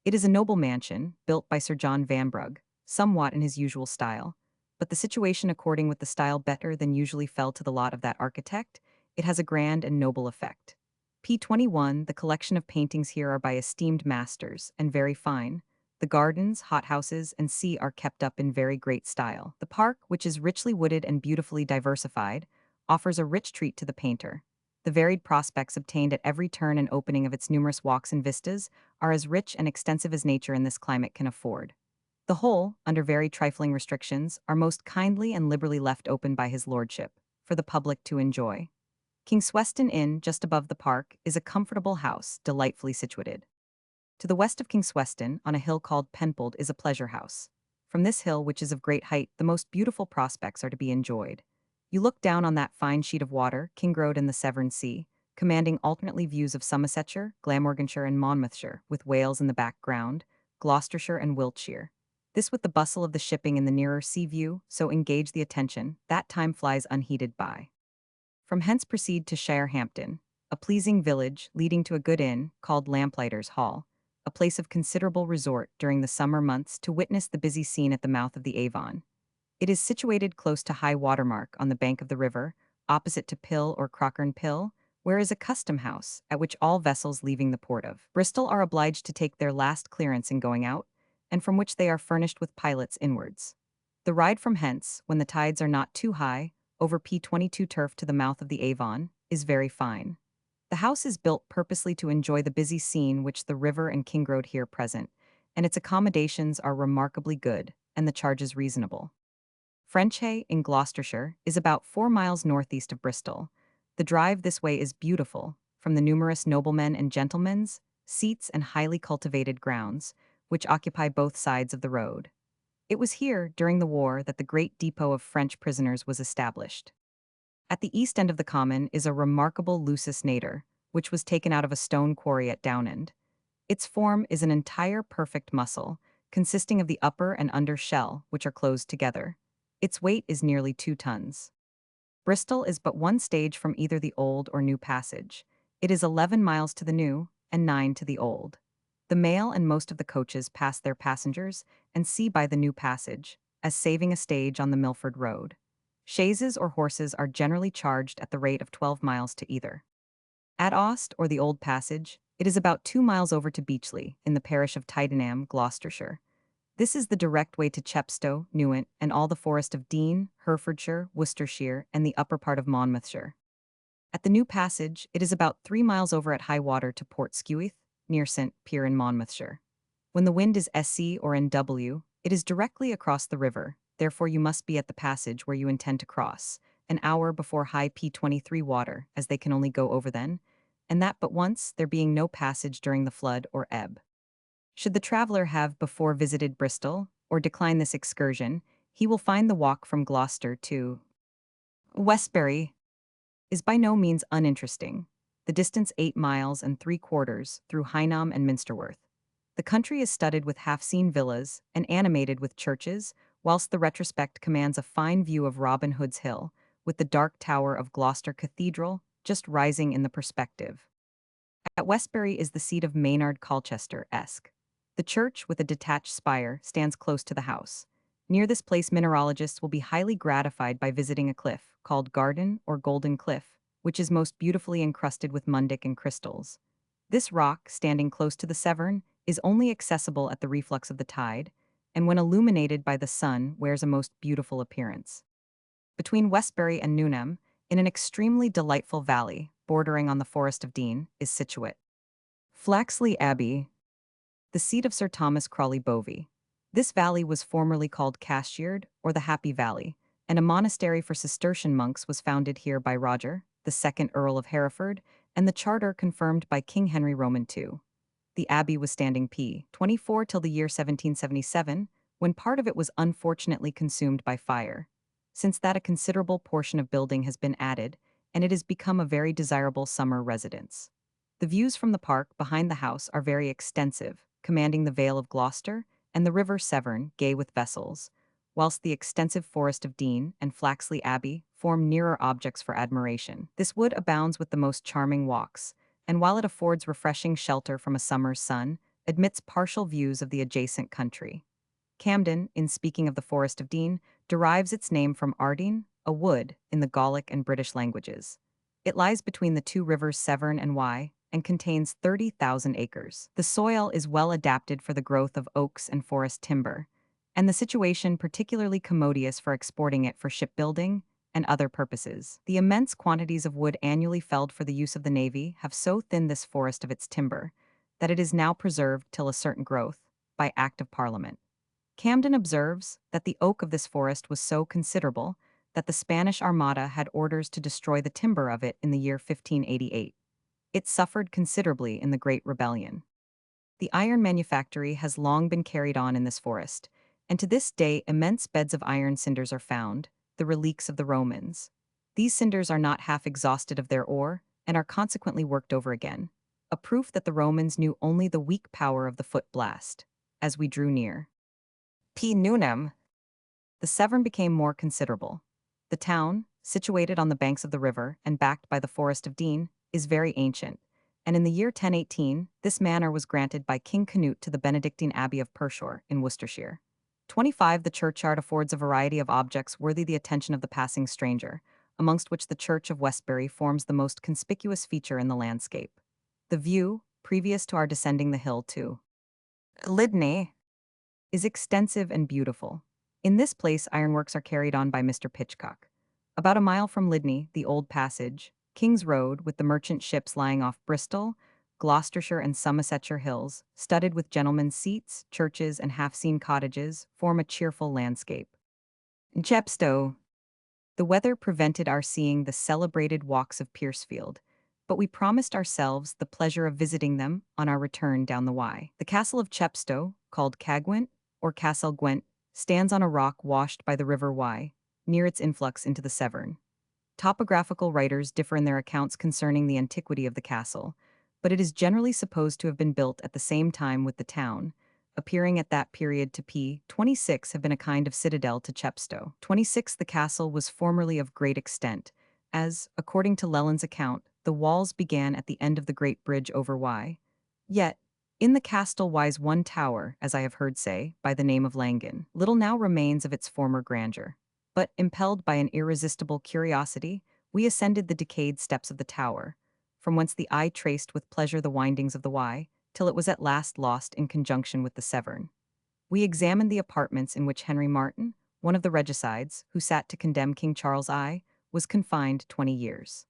It is a noble mansion, built by Sir John Vanbrugh, somewhat in his usual style, but the situation according with the style better than usually fell to the lot of that architect, it has a grand and noble effect. P21, the collection of paintings here are by esteemed masters, and very fine. The gardens, hothouses, and sea are kept up in very great style. The park, which is richly wooded and beautifully diversified, offers a rich treat to the painter. The varied prospects obtained at every turn and opening of its numerous walks and vistas are as rich and extensive as nature in this climate can afford. The whole, under very trifling restrictions, are most kindly and liberally left open by his lordship, for the public to enjoy. Kingsweston Inn, just above the park, is a comfortable house, delightfully situated. To the west of Kingsweston, on a hill called Penfold, is a pleasure house. From this hill, which is of great height, the most beautiful prospects are to be enjoyed. You look down on that fine sheet of water, Kingroad and the Severn Sea, commanding alternately views of Somersetshire, Glamorganshire, and Monmouthshire, with Wales in the background, Gloucestershire and Wiltshire. This with the bustle of the shipping in the nearer sea view, so engage the attention, that time flies unheeded by. From hence proceed to Shirehampton, a pleasing village leading to a good inn, called Lamplighters Hall, a place of considerable resort during the summer months to witness the busy scene at the mouth of the Avon. It is situated close to high water mark on the bank of the river, opposite to Pill or Crockern Pill, where is a custom house, at which all vessels leaving the port of Bristol are obliged to take their last clearance in going out, and from which they are furnished with pilots inwards. The ride from hence, when the tides are not too high, over P22 turf to the mouth of the Avon, is very fine. The house is built purposely to enjoy the busy scene which the river and Kingroad here present, and its accommodations are remarkably good, and the charges reasonable. Frenchhay, in Gloucestershire, is about 4 miles northeast of Bristol. The drive this way is beautiful, from the numerous noblemen and gentlemen's seats and highly cultivated grounds, which occupy both sides of the road. It was here, during the war, that the great depot of French prisoners was established. At the east end of the common is a remarkable lusus nater, which was taken out of a stone quarry at Downend. Its form is an entire perfect mussel, consisting of the upper and under shell, which are closed together. Its weight is nearly 2 tons. Bristol is but one stage from either the old or new passage. It is 11 miles to the new, and 9 to the old. The mail and most of the coaches pass their passengers and see by the new passage, as saving a stage on the Milford Road. Chaises or horses are generally charged at the rate of 12 miles to either. At Aust, or the Old Passage, it is about 2 miles over to Beechley, in the parish of Tydenham, Gloucestershire. This is the direct way to Chepstow, Newent, and all the forest of Dean, Herefordshire, Worcestershire, and the upper part of Monmouthshire. At the New Passage, it is about 3 miles over at high water to Port Skewith, near St. Pier in Monmouthshire. When the wind is SC or NW, it is directly across the river, therefore you must be at the passage where you intend to cross, an hour before high P23 water, as they can only go over then, and that but once, there being no passage during the flood or ebb. Should the traveller have before visited Bristol, or decline this excursion, he will find the walk from Gloucester to Westbury is by no means uninteresting, the distance 8 miles and 3/4 through Hynam and Minsterworth. The country is studded with half-seen villas and animated with churches, whilst the retrospect commands a fine view of Robin Hood's Hill, with the dark tower of Gloucester Cathedral just rising in the perspective. At Westbury is the seat of Maynard Colchester-esque. The church, with a detached spire, stands close to the house. Near this place mineralogists will be highly gratified by visiting a cliff, called Garden or Golden Cliff, which is most beautifully encrusted with mundic and crystals. This rock, standing close to the Severn, is only accessible at the reflux of the tide, and when illuminated by the sun wears a most beautiful appearance. Between Westbury and Newnham, in an extremely delightful valley, bordering on the Forest of Dean, is situate Flaxley Abbey, the seat of Sir Thomas Crawley Bovey. This valley was formerly called Cashiard, or the Happy Valley, and a monastery for Cistercian monks was founded here by Roger, the second Earl of Hereford, and the charter confirmed by King Henry Roman II. The abbey was standing p. 24 till the year 1777, when part of it was unfortunately consumed by fire. Since that a considerable portion of building has been added, and it has become a very desirable summer residence. The views from the park behind the house are very extensive, commanding the Vale of Gloucester and the river Severn, gay with vessels, whilst the extensive forest of Dean and Flaxley Abbey form nearer objects for admiration. This wood abounds with the most charming walks, and while it affords refreshing shelter from a summer's sun, admits partial views of the adjacent country. Camden, in speaking of the Forest of Dean, derives its name from Ardeen, a wood, in the Gallic and British languages. It lies between the two rivers Severn and Wye and contains 30,000 acres. The soil is well adapted for the growth of oaks and forest timber, and the situation particularly commodious for exporting it for shipbuilding and other purposes. The immense quantities of wood annually felled for the use of the Navy have so thinned this forest of its timber that it is now preserved till a certain growth, by Act of Parliament. Camden observes that the oak of this forest was so considerable that the Spanish Armada had orders to destroy the timber of it in the year 1588. It suffered considerably in the Great Rebellion. The iron manufactory has long been carried on in this forest, and to this day immense beds of iron cinders are found, the relics of the Romans. These cinders are not half exhausted of their ore and are consequently worked over again, a proof that the Romans knew only the weak power of the foot blast. As we drew near P. Newnham, the Severn became more considerable. The town, situated on the banks of the river and backed by the Forest of Dean, is very ancient, and in the year 1018, this manor was granted by King Canute to the Benedictine Abbey of Pershore in Worcestershire. 25. The churchyard affords a variety of objects worthy the attention of the passing stranger, amongst which the Church of Westbury forms the most conspicuous feature in the landscape. The view, previous to our descending the hill to Lydney, is extensive and beautiful. In this place ironworks are carried on by Mr. Pitchcock. About a mile from Lydney, the Old Passage, King's Road, with the merchant ships lying off Bristol, Gloucestershire and Somersetshire hills, studded with gentlemen's seats, churches, and half-seen cottages, form a cheerful landscape. In Chepstow, the weather prevented our seeing the celebrated walks of Piercefield, but we promised ourselves the pleasure of visiting them on our return down the Wye. The castle of Chepstow, called Cagwent, or Castle Gwent, stands on a rock washed by the River Wye, near its influx into the Severn. Topographical writers differ in their accounts concerning the antiquity of the castle, but it is generally supposed to have been built at the same time with the town, appearing at that period to p. 26 have been a kind of citadel to Chepstow. 26. The castle was formerly of great extent, as, according to Leland's account, the walls began at the end of the great bridge over Wye. Yet, in the castle lies one tower, as I have heard say, by the name of Langan. Little now remains of its former grandeur. But, impelled by an irresistible curiosity, we ascended the decayed steps of the tower, from whence the eye traced with pleasure the windings of the Wye, till it was at last lost in conjunction with the Severn. We examined the apartments in which Henry Martin, one of the regicides, who sat to condemn King Charles I, was confined 20 years.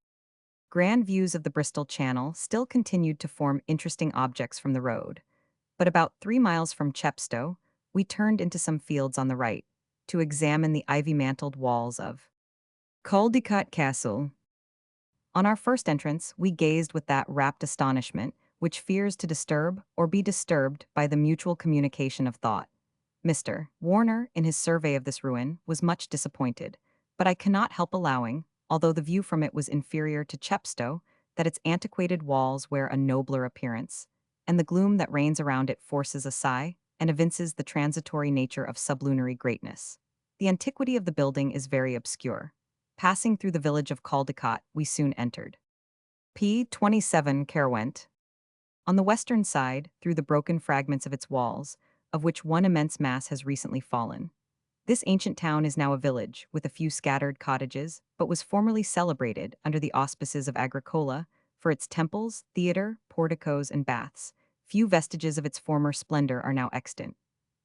Grand views of the Bristol Channel still continued to form interesting objects from the road, but about 3 miles from Chepstow, we turned into some fields on the right, to examine the ivy-mantled walls of Caldecott Castle. On our first entrance, we gazed with that rapt astonishment which fears to disturb or be disturbed by the mutual communication of thought. Mr. Warner, in his survey of this ruin, was much disappointed, but I cannot help allowing, although the view from it was inferior to Chepstow, that its antiquated walls wear a nobler appearance, and the gloom that reigns around it forces a sigh and evinces the transitory nature of sublunary greatness. The antiquity of the building is very obscure. Passing through the village of Caldecott, we soon entered p. 27 Caerwent. On the western side, through the broken fragments of its walls, of which one immense mass has recently fallen. This ancient town is now a village, with a few scattered cottages, but was formerly celebrated, under the auspices of Agricola, for its temples, theatre, porticos, and baths. Few vestiges of its former splendor are now extant.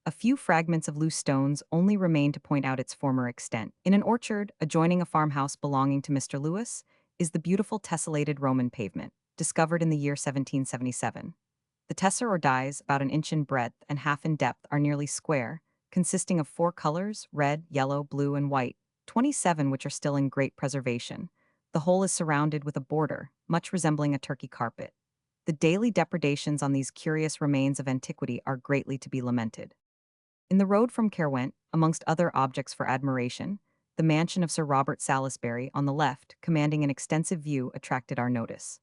A few fragments of loose stones only remain to point out its former extent. In an orchard, adjoining a farmhouse belonging to Mr. Lewis, is the beautiful tessellated Roman pavement, discovered in the year 1777. The tesser or dies, about an inch in breadth and half in depth, are nearly square, consisting of 4 colors, red, yellow, blue, and white, 27 which are still in great preservation. The whole is surrounded with a border, much resembling a Turkey carpet. The daily depredations on these curious remains of antiquity are greatly to be lamented. In the road from Caerwent, amongst other objects for admiration, the mansion of Sir Robert Salisbury on the left, commanding an extensive view, attracted our notice.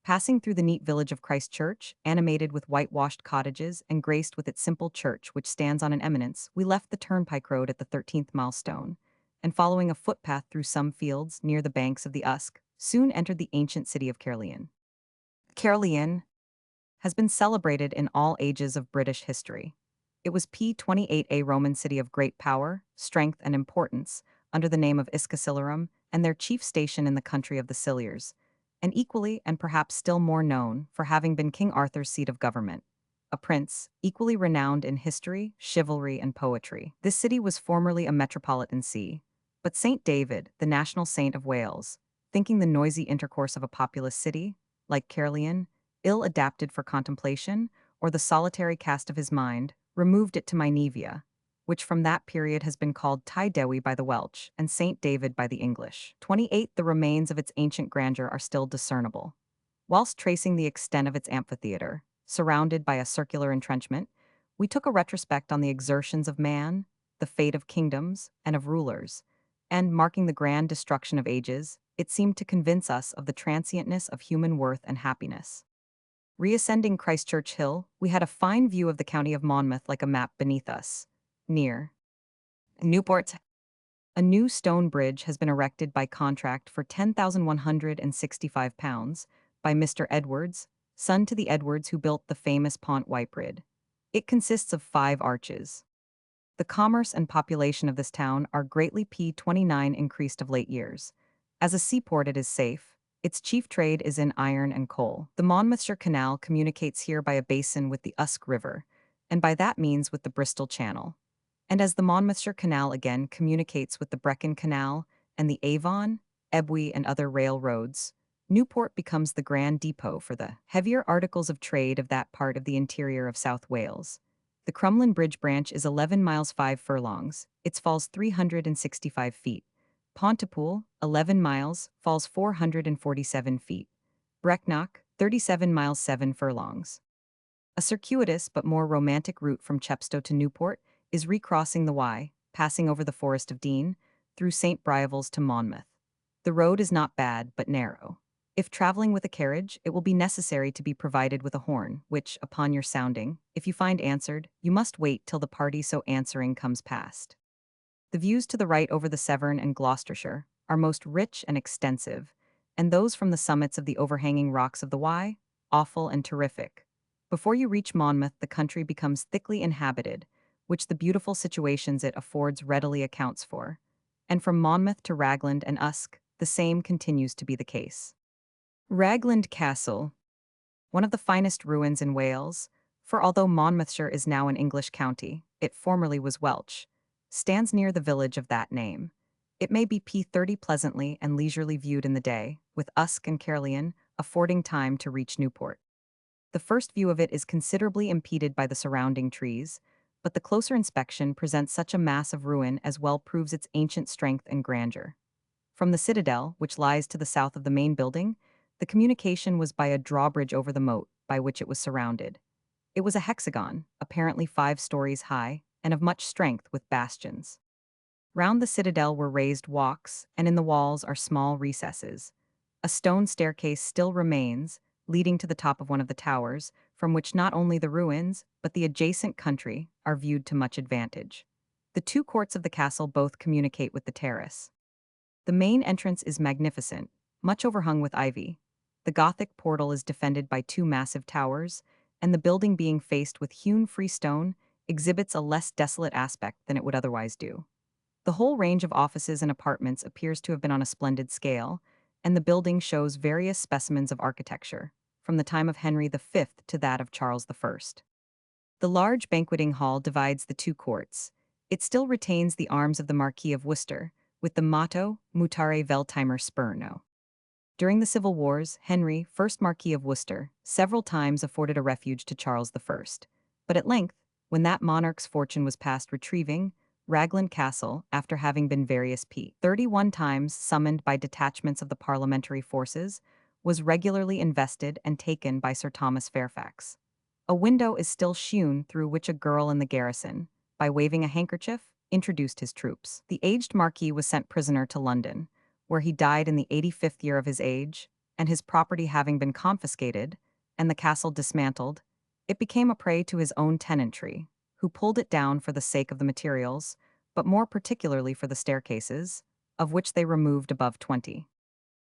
Passing through the neat village of Christchurch, animated with whitewashed cottages and graced with its simple church which stands on an eminence, we left the turnpike road at the 13th milestone, and following a footpath through some fields near the banks of the Usk, soon entered the ancient city of Caerleon. Caerleon has been celebrated in all ages of British history. It was p28 a Roman city of great power, strength, and importance, under the name of Iscasilarum, and their chief station in the country of the Silures, and equally and perhaps still more known for having been King Arthur's seat of government. A prince, equally renowned in history, chivalry, and poetry. This city was formerly a metropolitan see, but Saint David, the national saint of Wales, thinking the noisy intercourse of a populous city, like Caerleon, ill-adapted for contemplation, or the solitary cast of his mind, removed it to Nineveh, which from that period has been called Tai Dewi by the Welsh and Saint David by the English. 28. The remains of its ancient grandeur are still discernible. Whilst tracing the extent of its amphitheatre, surrounded by a circular entrenchment, we took a retrospect on the exertions of man, the fate of kingdoms and of rulers, and, marking the grand destruction of ages, it seemed to convince us of the transientness of human worth and happiness. Reascending Christchurch Hill, we had a fine view of the county of Monmouth like a map beneath us. Near Newport, a new stone bridge has been erected by contract for £10,165 by Mr. Edwards, son to the Edwards who built the famous Pont Whitebread. It consists of 5 arches. The commerce and population of this town are greatly p29 increased of late years. As a seaport it is safe. Its chief trade is in iron and coal. The Monmouthshire Canal communicates here by a basin with the Usk River, and by that means with the Bristol Channel. And as the Monmouthshire Canal again communicates with the Brecon Canal and the Avon, Ebwy, and other railroads, Newport becomes the grand depot for the heavier articles of trade of that part of the interior of South Wales. The Crumlin Bridge branch is 11 miles 5 furlongs, its falls 365 feet. Pontypool, 11 miles, falls 447 feet. Brecknock, 37 miles 7 furlongs. A circuitous but more romantic route from Chepstow to Newport is recrossing the Wye, passing over the Forest of Dean, through St. Briavels to Monmouth. The road is not bad, but narrow. If traveling with a carriage, it will be necessary to be provided with a horn, which, upon your sounding, if you find answered, you must wait till the party so answering comes past. The views to the right over the Severn and Gloucestershire are most rich and extensive, and those from the summits of the overhanging rocks of the Wye, awful and terrific. Before you reach Monmouth, the country becomes thickly inhabited, which the beautiful situations it affords readily accounts for, and from Monmouth to Ragland and Usk, the same continues to be the case. Ragland Castle, one of the finest ruins in Wales, for although Monmouthshire is now an English county, it formerly was Welsh, stands near the village of that name. It may be p30 pleasantly and leisurely viewed in the day, with Usk and Caerleon affording time to reach Newport. The first view of it is considerably impeded by the surrounding trees, but the closer inspection presents such a mass of ruin as well proves its ancient strength and grandeur. From the citadel, which lies to the south of the main building, the communication was by a drawbridge over the moat by which it was surrounded. It was a hexagon, apparently 5 stories high, and of much strength with bastions. Round the citadel were raised walks, and in the walls are small recesses. A stone staircase still remains, leading to the top of one of the towers, from which not only the ruins, but the adjacent country, are viewed to much advantage. The 2 courts of the castle both communicate with the terrace. The main entrance is magnificent, much overhung with ivy. The Gothic portal is defended by 2 massive towers, and the building being faced with hewn freestone, exhibits a less desolate aspect than it would otherwise do. The whole range of offices and apartments appears to have been on a splendid scale, and the building shows various specimens of architecture, from the time of Henry V to that of Charles I. The large banqueting hall divides the 2 courts. It still retains the arms of the Marquis of Worcester, with the motto, Mutare Veltimer Spurno. During the Civil Wars, Henry, first Marquis of Worcester, several times afforded a refuge to Charles I. But at length, when that monarch's fortune was past retrieving, Ragland Castle, after having been various p31 times summoned by detachments of the parliamentary forces, was regularly invested and taken by Sir Thomas Fairfax. A window is still shewn through which a girl in the garrison, by waving a handkerchief, introduced his troops. The aged Marquis was sent prisoner to London, where he died in the 85th year of his age, and his property having been confiscated, and the castle dismantled, it became a prey to his own tenantry, who pulled it down for the sake of the materials, but more particularly for the staircases, of which they removed above 20.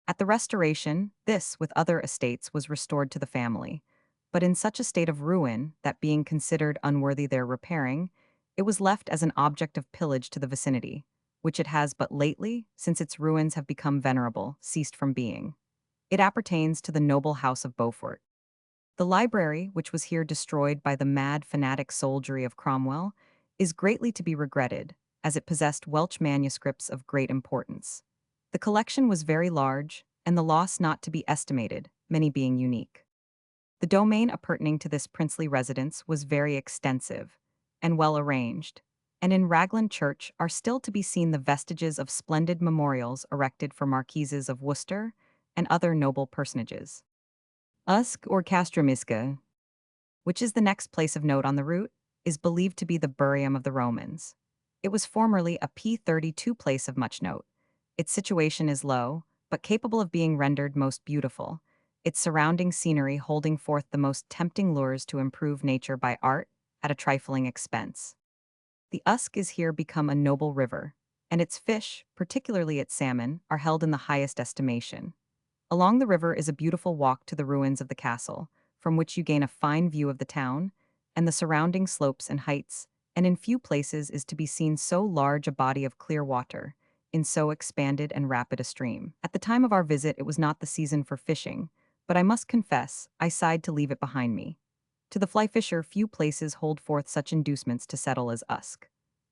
At the Restoration, this, with other estates, was restored to the family, but in such a state of ruin that, being considered unworthy their repairing, it was left as an object of pillage to the vicinity, which it has but lately, since its ruins have become venerable, ceased from being. It appertains to the noble house of Beaufort. The library, which was here destroyed by the mad fanatic soldiery of Cromwell, is greatly to be regretted, as it possessed Welsh manuscripts of great importance. The collection was very large, and the loss not to be estimated, many being unique. The domain appertaining to this princely residence was very extensive and well arranged, and in Raglan Church are still to be seen the vestiges of splendid memorials erected for marquises of Worcester and other noble personages. Usk or Castramisca, which is the next place of note on the route, is believed to be the burium of the Romans. It was formerly a P32 place of much note. Its situation is low, but capable of being rendered most beautiful, its surrounding scenery holding forth the most tempting lures to improve nature by art at a trifling expense. The Usk is here become a noble river, and its fish, particularly its salmon, are held in the highest estimation. Along the river is a beautiful walk to the ruins of the castle, from which you gain a fine view of the town, and the surrounding slopes and heights, and in few places is to be seen so large a body of clear water, in so expanded and rapid a stream. At the time of our visit it was not the season for fishing, but I must confess, I sighed to leave it behind me. To the fly fisher few places hold forth such inducements to settle as Usk.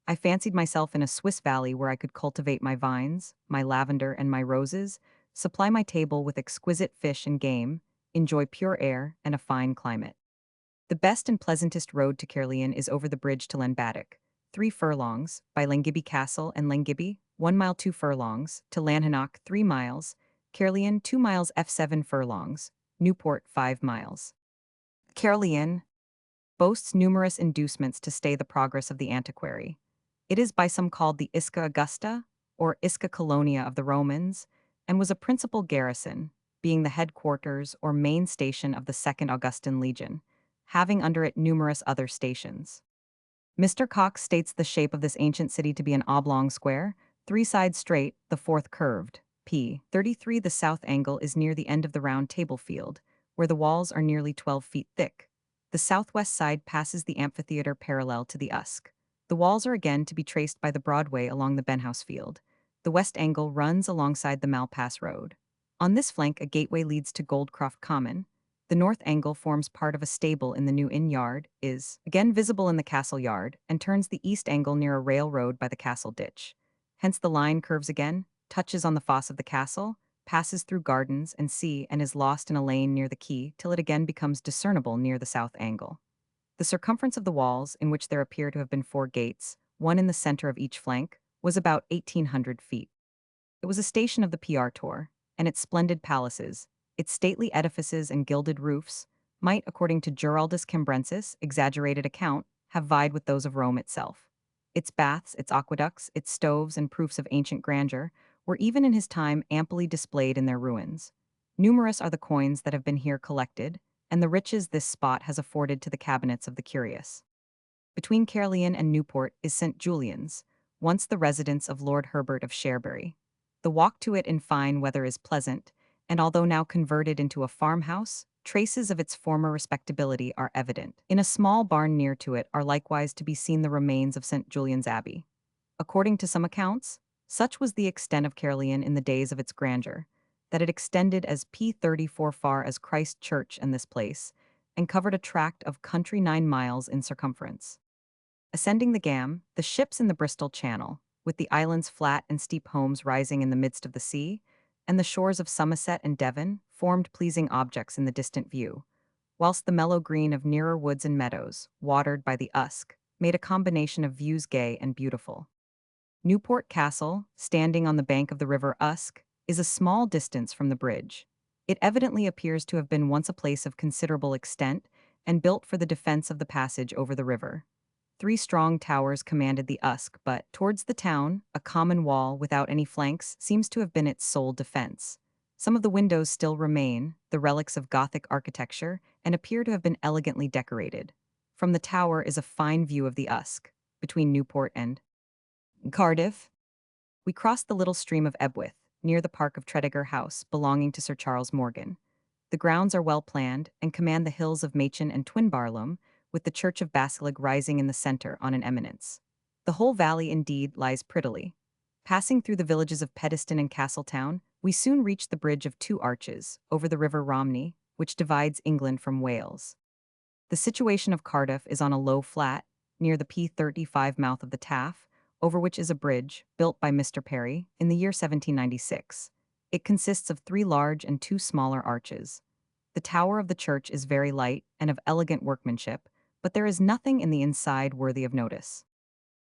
I fancied myself in a Swiss valley where I could cultivate my vines, my lavender and my roses, supply my table with exquisite fish and game, enjoy pure air and a fine climate. The best and pleasantest road to Caerleon is over the bridge to Llanbaddock, 3 furlongs, by Llangibby Castle and Llangibby, 1 mile 2 furlongs, to Llanhanock 3 miles, Caerleon 2 miles f7 furlongs, Newport 5 miles. Caerleon boasts numerous inducements to stay the progress of the antiquary. It is by some called the Isca Augusta, or Isca Colonia of the Romans, and was a principal garrison, being the headquarters or main station of the Second Augustan Legion, having under it numerous other stations. Mr. Cox states the shape of this ancient city to be an oblong square, 3 sides straight, the fourth curved. P33. The south angle is near the end of the round table field, where the walls are nearly 12 feet thick. The southwest side passes the amphitheater parallel to the Usk. The walls are again to be traced by the Broadway along the Benhouse Field. The west angle runs alongside the Malpass Road. On this flank a gateway leads to Goldcroft Common. The north angle forms part of a stable in the New Inn Yard, is again visible in the Castle Yard, and turns the east angle near a railroad by the Castle Ditch. Hence the line curves again, touches on the fosse of the castle, passes through gardens and sea, and is lost in a lane near the quay till it again becomes discernible near the south angle. The circumference of the walls, in which there appear to have been 4 gates, one in the center of each flank, was about 1,800 feet. It was a station of the PR tour, and its splendid palaces, its stately edifices and gilded roofs, might, according to Giraldus Cambrensis' exaggerated account, have vied with those of Rome itself. Its baths, its aqueducts, its stoves, and proofs of ancient grandeur were even in his time amply displayed in their ruins. Numerous are the coins that have been here collected, and the riches this spot has afforded to the cabinets of the curious. Between Caerleon and Newport is St. Julian's, once the residence of Lord Herbert of Cherbury. The walk to it in fine weather is pleasant, and although now converted into a farmhouse, traces of its former respectability are evident. In a small barn near to it are likewise to be seen the remains of St. Julian's Abbey. According to some accounts, such was the extent of Caerleon in the days of its grandeur, that it extended as P34 far as Christ Church and this place, and covered a tract of country 9 miles in circumference. Ascending the Gam, the ships in the Bristol Channel, with the island's flat and steep homes rising in the midst of the sea, and the shores of Somerset and Devon, formed pleasing objects in the distant view, whilst the mellow green of nearer woods and meadows, watered by the Usk, made a combination of views gay and beautiful. Newport Castle, standing on the bank of the river Usk, is a small distance from the bridge. It evidently appears to have been once a place of considerable extent and built for the defense of the passage over the river. 3 strong towers commanded the Usk, but, towards the town, a common wall without any flanks seems to have been its sole defense. Some of the windows still remain, the relics of Gothic architecture, and appear to have been elegantly decorated. From the tower is a fine view of the Usk, between Newport and Cardiff. We crossed the little stream of Ebwyth, near the park of Tredegar House, belonging to Sir Charles Morgan. The grounds are well planned and command the hills of Machen and Twinbarlum, with the church of Basilig rising in the center on an eminence. The whole valley indeed lies prettily. Passing through the villages of Pedeston and Castletown, we soon reached the bridge of two arches over the river Romney, which divides England from Wales. The situation of Cardiff is on a low flat, near the P35 mouth of the Taff, over which is a bridge, built by Mr. Perry, in the year 1796. It consists of three large and two smaller arches. The tower of the church is very light and of elegant workmanship, but there is nothing in the inside worthy of notice.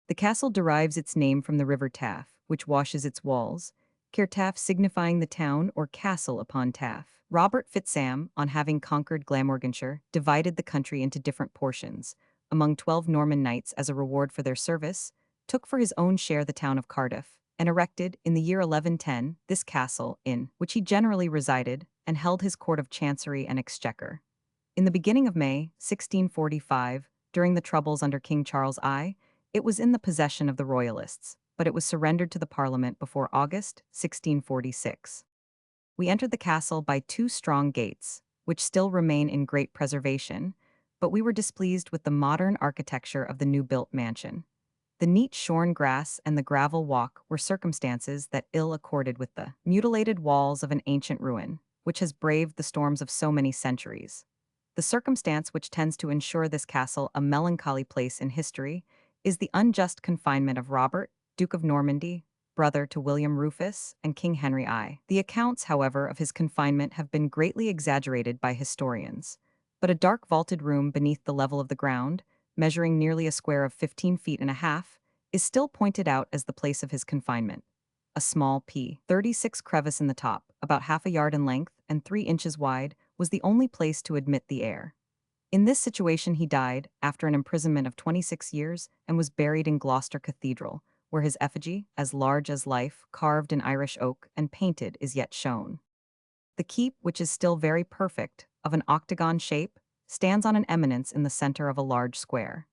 The castle derives its name from the river Taff, which washes its walls, Cairtaff signifying the town or castle upon Taff. Robert Fitzam, on having conquered Glamorganshire, divided the country into different portions, among 12 Norman knights as a reward for their service, took for his own share the town of Cardiff, and erected, in the year 1110, this castle, in which he generally resided, and held his court of chancery and exchequer. In the beginning of May, 1645, during the troubles under King Charles I, it was in the possession of the Royalists, but it was surrendered to the Parliament before August 1646. We entered the castle by two strong gates, which still remain in great preservation, but we were displeased with the modern architecture of the new-built mansion. The neat shorn grass and the gravel walk were circumstances that ill accorded with the mutilated walls of an ancient ruin, which has braved the storms of so many centuries. The circumstance which tends to ensure this castle a melancholy place in history is the unjust confinement of Robert, Duke of Normandy, brother to William Rufus and King Henry I. The accounts, however, of his confinement have been greatly exaggerated by historians, but a dark vaulted room beneath the level of the ground, measuring nearly a square of 15 feet and a half, is still pointed out as the place of his confinement. A small P36 crevice in the top, about half a yard in length and 3 inches wide, was the only place to admit the air. In this situation he died, after an imprisonment of 26 years, and was buried in Gloucester Cathedral, where his effigy, as large as life, carved in Irish oak and painted, is yet shown. The keep, which is still very perfect, of an octagon shape, stands on an eminence in the center of a large square.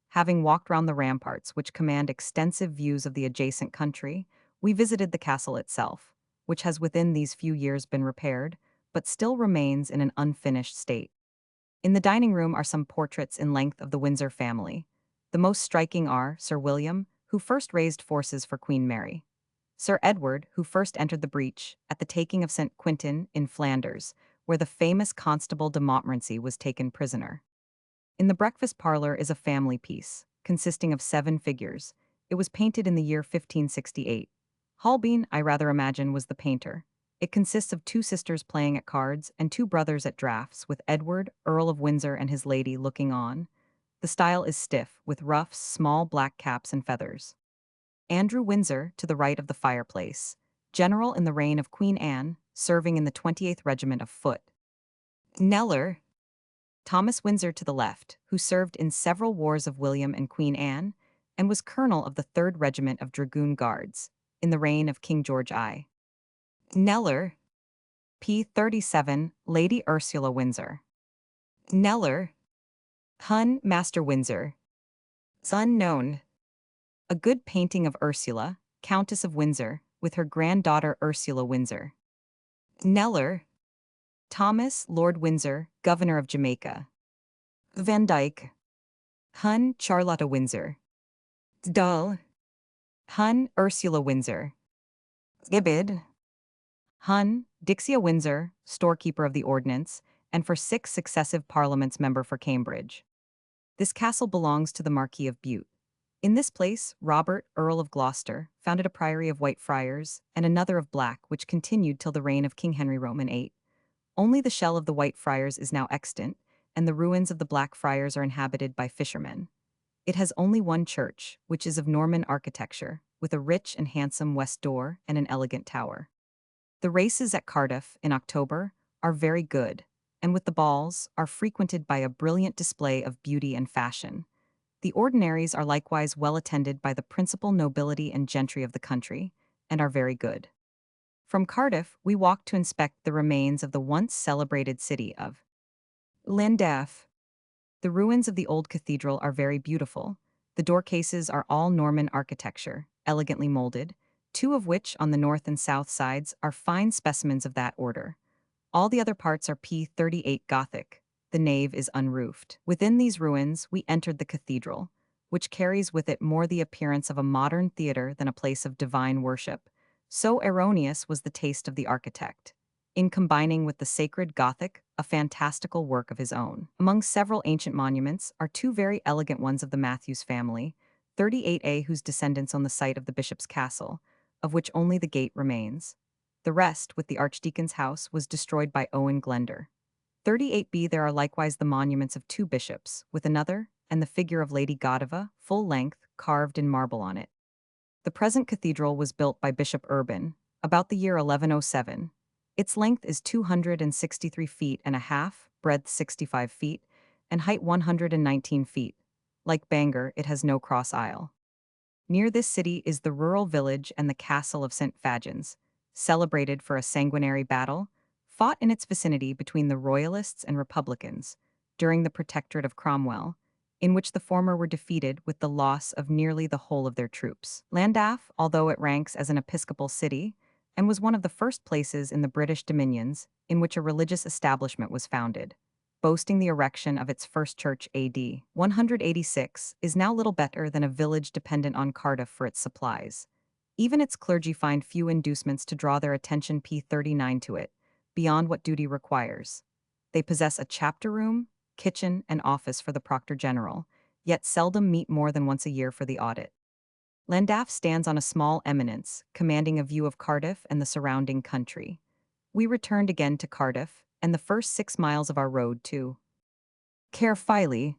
Having walked round the ramparts, which command extensive views of the adjacent country, we visited the castle itself, which has within these few years been repaired, but still remains in an unfinished state. In the dining room are some portraits in length of the Windsor family. The most striking are Sir William, who first raised forces for Queen Mary; Sir Edward, who first entered the breach at the taking of St. Quintin in Flanders, where the famous Constable de Montmorency was taken prisoner. In the breakfast parlor is a family piece, consisting of 7 figures. It was painted in the year 1568. Holbein, I rather imagine, was the painter. It consists of 2 sisters playing at cards and 2 brothers at draughts, with Edward, Earl of Windsor, and his lady looking on. The style is stiff, with ruffs, small black caps, and feathers. Andrew Windsor, to the right of the fireplace, general in the reign of Queen Anne, serving in the 28th Regiment of Foot. Kneller, Thomas Windsor to the left, who served in several wars of William and Queen Anne, and was colonel of the 3rd Regiment of Dragoon Guards, in the reign of King George I. Kneller, P37, Lady Ursula Windsor. Kneller, Hun Master Windsor. Unknown. A good painting of Ursula, Countess of Windsor, with her granddaughter Ursula Windsor. Kneller, Thomas Lord Windsor, Governor of Jamaica. Van Dyke, Hun Charlotta Windsor. Dull, Hun Ursula Windsor. Gibbid, Hun Dixia Windsor, storekeeper of the ordnance, and for 6 successive parliaments member for Cambridge. This castle belongs to the Marquis of Bute. In this place, Robert, Earl of Gloucester, founded a priory of White Friars and another of Black, which continued till the reign of King Henry Roman VIII. Only the shell of the White Friars is now extant, and the ruins of the Black Friars are inhabited by fishermen. It has only one church, which is of Norman architecture, with a rich and handsome west door and an elegant tower. The races at Cardiff, in October, are very good, and with the balls, are frequented by a brilliant display of beauty and fashion. The ordinaries are likewise well attended by the principal nobility and gentry of the country, and are very good. From Cardiff, we walked to inspect the remains of the once celebrated city of Llandaff. The ruins of the old cathedral are very beautiful. The door cases are all Norman architecture, elegantly molded, two of which on the north and south sides are fine specimens of that order. All the other parts are P38 Gothic. The nave is unroofed. Within these ruins, we entered the cathedral, which carries with it more the appearance of a modern theater than a place of divine worship. So erroneous was the taste of the architect, in combining with the sacred Gothic a fantastical work of his own. Among several ancient monuments are two very elegant ones of the Matthews family, 38A, whose descendants own the site of the bishop's castle, of which only the gate remains. The rest, with the archdeacon's house, was destroyed by Owen Glender. 38B, there are likewise the monuments of two bishops, with another, and the figure of Lady Godiva, full length, carved in marble on it. The present cathedral was built by Bishop Urban, about the year 1107. Its length is 263 feet and a half, breadth 65 feet, and height 119 feet. Like Bangor, it has no cross aisle. Near this city is the rural village and the castle of St. Fagans, celebrated for a sanguinary battle, fought in its vicinity between the Royalists and Republicans during the Protectorate of Cromwell, in which the former were defeated with the loss of nearly the whole of their troops. Llandaff, although it ranks as an episcopal city, and was one of the first places in the British dominions in which a religious establishment was founded, boasting the erection of its first church AD 186, is now little better than a village dependent on Cardiff for its supplies. Even its clergy find few inducements to draw their attention P39 to it, beyond what duty requires. They possess a chapter room, kitchen, and office for the Proctor General, yet seldom meet more than once a year for the audit. Llandaff stands on a small eminence, commanding a view of Cardiff and the surrounding country. We returned again to Cardiff, and the first 6 miles of our road to Caerphilly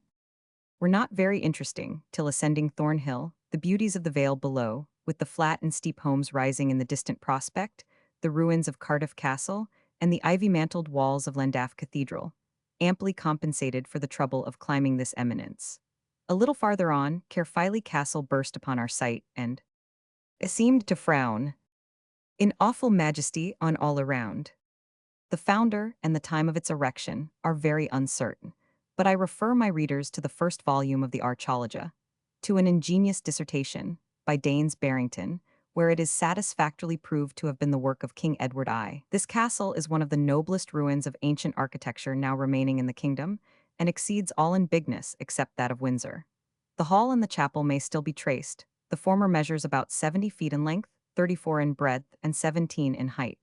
were not very interesting till ascending Thornhill, the beauties of the vale below, with the flat and steep homes rising in the distant prospect, the ruins of Cardiff Castle, and the ivy-mantled walls of Llandaff Cathedral, amply compensated for the trouble of climbing this eminence. A little farther on, Caerphilly Castle burst upon our sight, and it seemed to frown in awful majesty on all around. The founder and the time of its erection are very uncertain, but I refer my readers to the first volume of the Archaeologia, to an ingenious dissertation by Daines Barrington, where it is satisfactorily proved to have been the work of King Edward I. This castle is one of the noblest ruins of ancient architecture now remaining in the kingdom, and exceeds all in bigness except that of Windsor. The hall and the chapel may still be traced. The former measures about 70 feet in length, 34 in breadth, and 17 in height.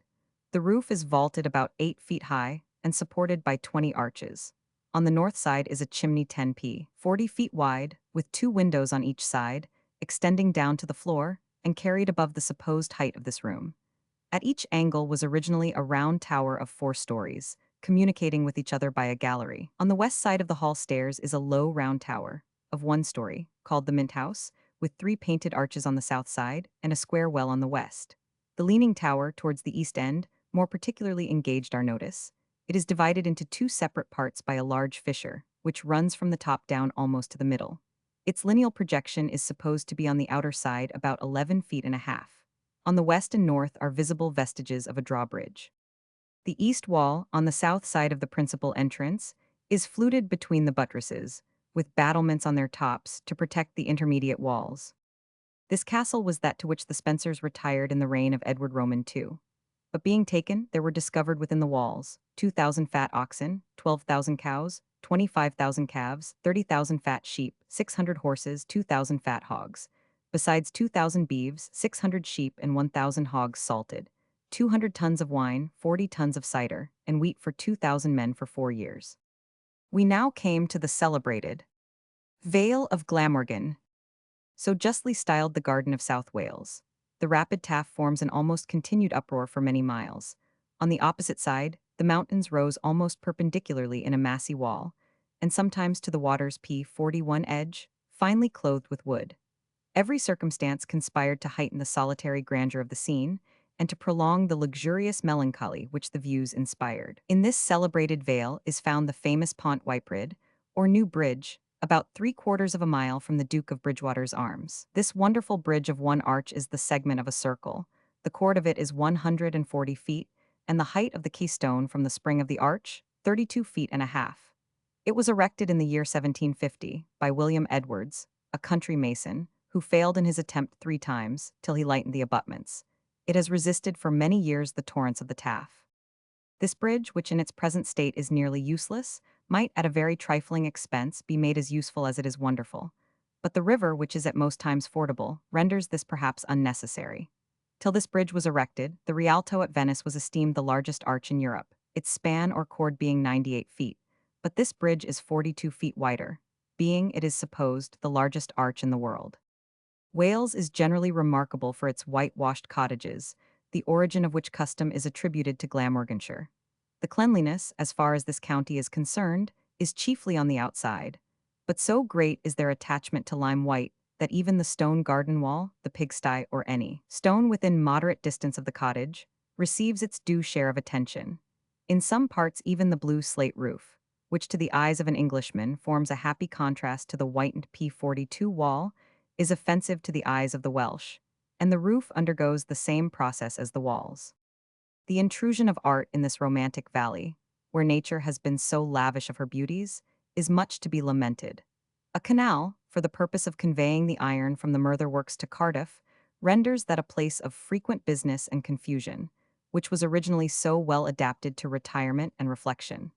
The roof is vaulted about 8 feet high and supported by 20 arches. On the north side is a chimney 10 40 feet wide, with 2 windows on each side, extending down to the floor, and carried above the supposed height of this room. At each angle was originally a round tower of 4 stories, communicating with each other by a gallery. On the west side of the hall stairs is a low round tower, of 1 story, called the Mint House, with 3 painted arches on the south side and a square well on the west. The leaning tower, towards the east end, more particularly engaged our notice. It is divided into 2 separate parts by a large fissure, which runs from the top down almost to the middle. Its lineal projection is supposed to be on the outer side about 11 feet and a half. On the west and north are visible vestiges of a drawbridge. The east wall, on the south side of the principal entrance, is fluted between the buttresses, with battlements on their tops to protect the intermediate walls. This castle was that to which the Spencers retired in the reign of Edward Roman II. But being taken, there were discovered within the walls 2,000 fat oxen, 12,000 cows, 25,000 calves, 30,000 fat sheep, 600 horses, 2,000 fat hogs, besides 2,000 beeves, 600 sheep, and 1,000 hogs salted, 200 tons of wine, 40 tons of cider, and wheat for 2,000 men for 4 years. We now came to the celebrated Vale of Glamorgan, so justly styled the Garden of South Wales. The rapid Taff forms an almost continued uproar for many miles. On the opposite side, the mountains rose almost perpendicularly in a massy wall, and sometimes to the water's P41 edge, finely clothed with wood. Every circumstance conspired to heighten the solitary grandeur of the scene, and to prolong the luxurious melancholy which the views inspired. In this celebrated vale is found the famous Pont Whiterid, or New Bridge, about 3/4 of a mile from the Duke of Bridgewater's arms. This wonderful bridge of 1 arch is the segment of a circle, The chord of it is 140 feet, and the height of the keystone from the spring of the arch, 32 feet and a half. It was erected in the year 1750 by William Edwards, a country mason, who failed in his attempt 3 times till he lightened the abutments. It has resisted for many years the torrents of the Taff. This bridge, which in its present state is nearly useless, might at a very trifling expense be made as useful as it is wonderful. But the river, which is at most times fordable, renders this perhaps unnecessary. Till this bridge was erected, the Rialto at Venice was esteemed the largest arch in Europe, its span or chord being 98 feet. But this bridge is 42 feet wider, being, it is supposed, the largest arch in the world. Wales is generally remarkable for its whitewashed cottages, the origin of which custom is attributed to Glamorganshire. The cleanliness, as far as this county is concerned, is chiefly on the outside, but so great is their attachment to lime white that even the stone garden wall, the pigsty, or any stone within moderate distance of the cottage, receives its due share of attention. In some parts even the blue slate roof, which to the eyes of an Englishman forms a happy contrast to the whitened P42 wall, is offensive to the eyes of the Welsh, and the roof undergoes the same process as the walls. The intrusion of art in this romantic valley, where nature has been so lavish of her beauties, is much to be lamented. A canal, for the purpose of conveying the iron from the Merthyr works to Cardiff, renders that a place of frequent business and confusion, which was originally so well adapted to retirement and reflection.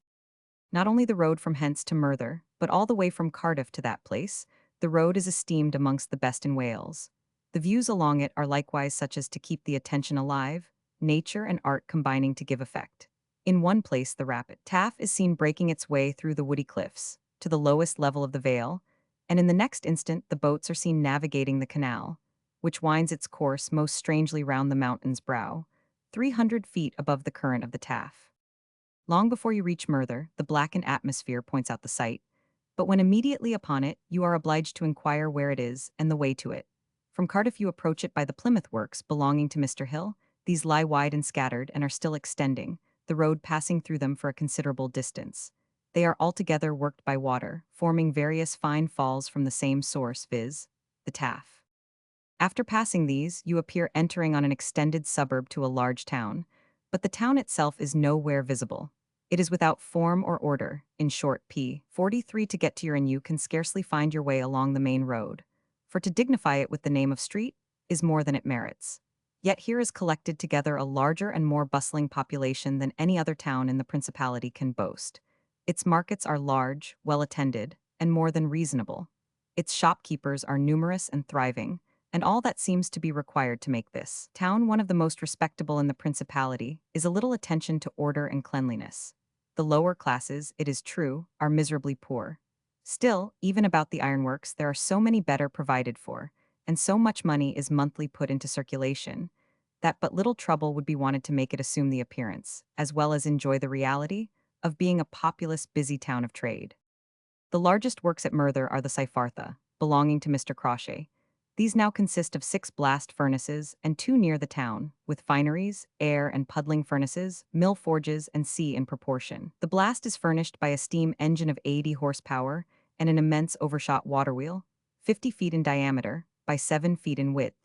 Not only the road from hence to Merthyr, but all the way from Cardiff to that place, the road is esteemed amongst the best in Wales. The views along it are likewise such as to keep the attention alive, nature and art combining to give effect. In one place the rapid Taff is seen breaking its way through the woody cliffs, to the lowest level of the vale, and in the next instant the boats are seen navigating the canal, which winds its course most strangely round the mountain's brow, 300 feet above the current of the Taff. Long before you reach Merthyr, the blackened atmosphere points out the site, but when immediately upon it, you are obliged to inquire where it is and the way to it. From Cardiff you approach it by the Plymouth works belonging to Mr. Hill. These lie wide and scattered and are still extending, the road passing through them for a considerable distance. They are altogether worked by water, forming various fine falls from the same source, viz., the Taff. After passing these, you appear entering on an extended suburb to a large town, but the town itself is nowhere visible. It is without form or order. In short, P43 to get to your inn you can scarcely find your way along the main road, for to dignify it with the name of street is more than it merits. Yet here is collected together a larger and more bustling population than any other town in the principality can boast. Its markets are large, well attended, and more than reasonable. Its shopkeepers are numerous and thriving, and all that seems to be required to make this town one of the most respectable in the principality is a little attention to order and cleanliness. The lower classes, it is true, are miserably poor. Still, even about the ironworks there are so many better provided for, and so much money is monthly put into circulation, that but little trouble would be wanted to make it assume the appearance, as well as enjoy the reality, of being a populous, busy town of trade. The largest works at Merthyr are the Cyfartha, belonging to Mr. Crawshay. These now consist of 6 blast furnaces and 2 near the town, with fineries, air and puddling furnaces, mill forges, and sea in proportion. The blast is furnished by a steam engine of 80 horsepower and an immense overshot water wheel, 50 feet in diameter by 7 feet in width.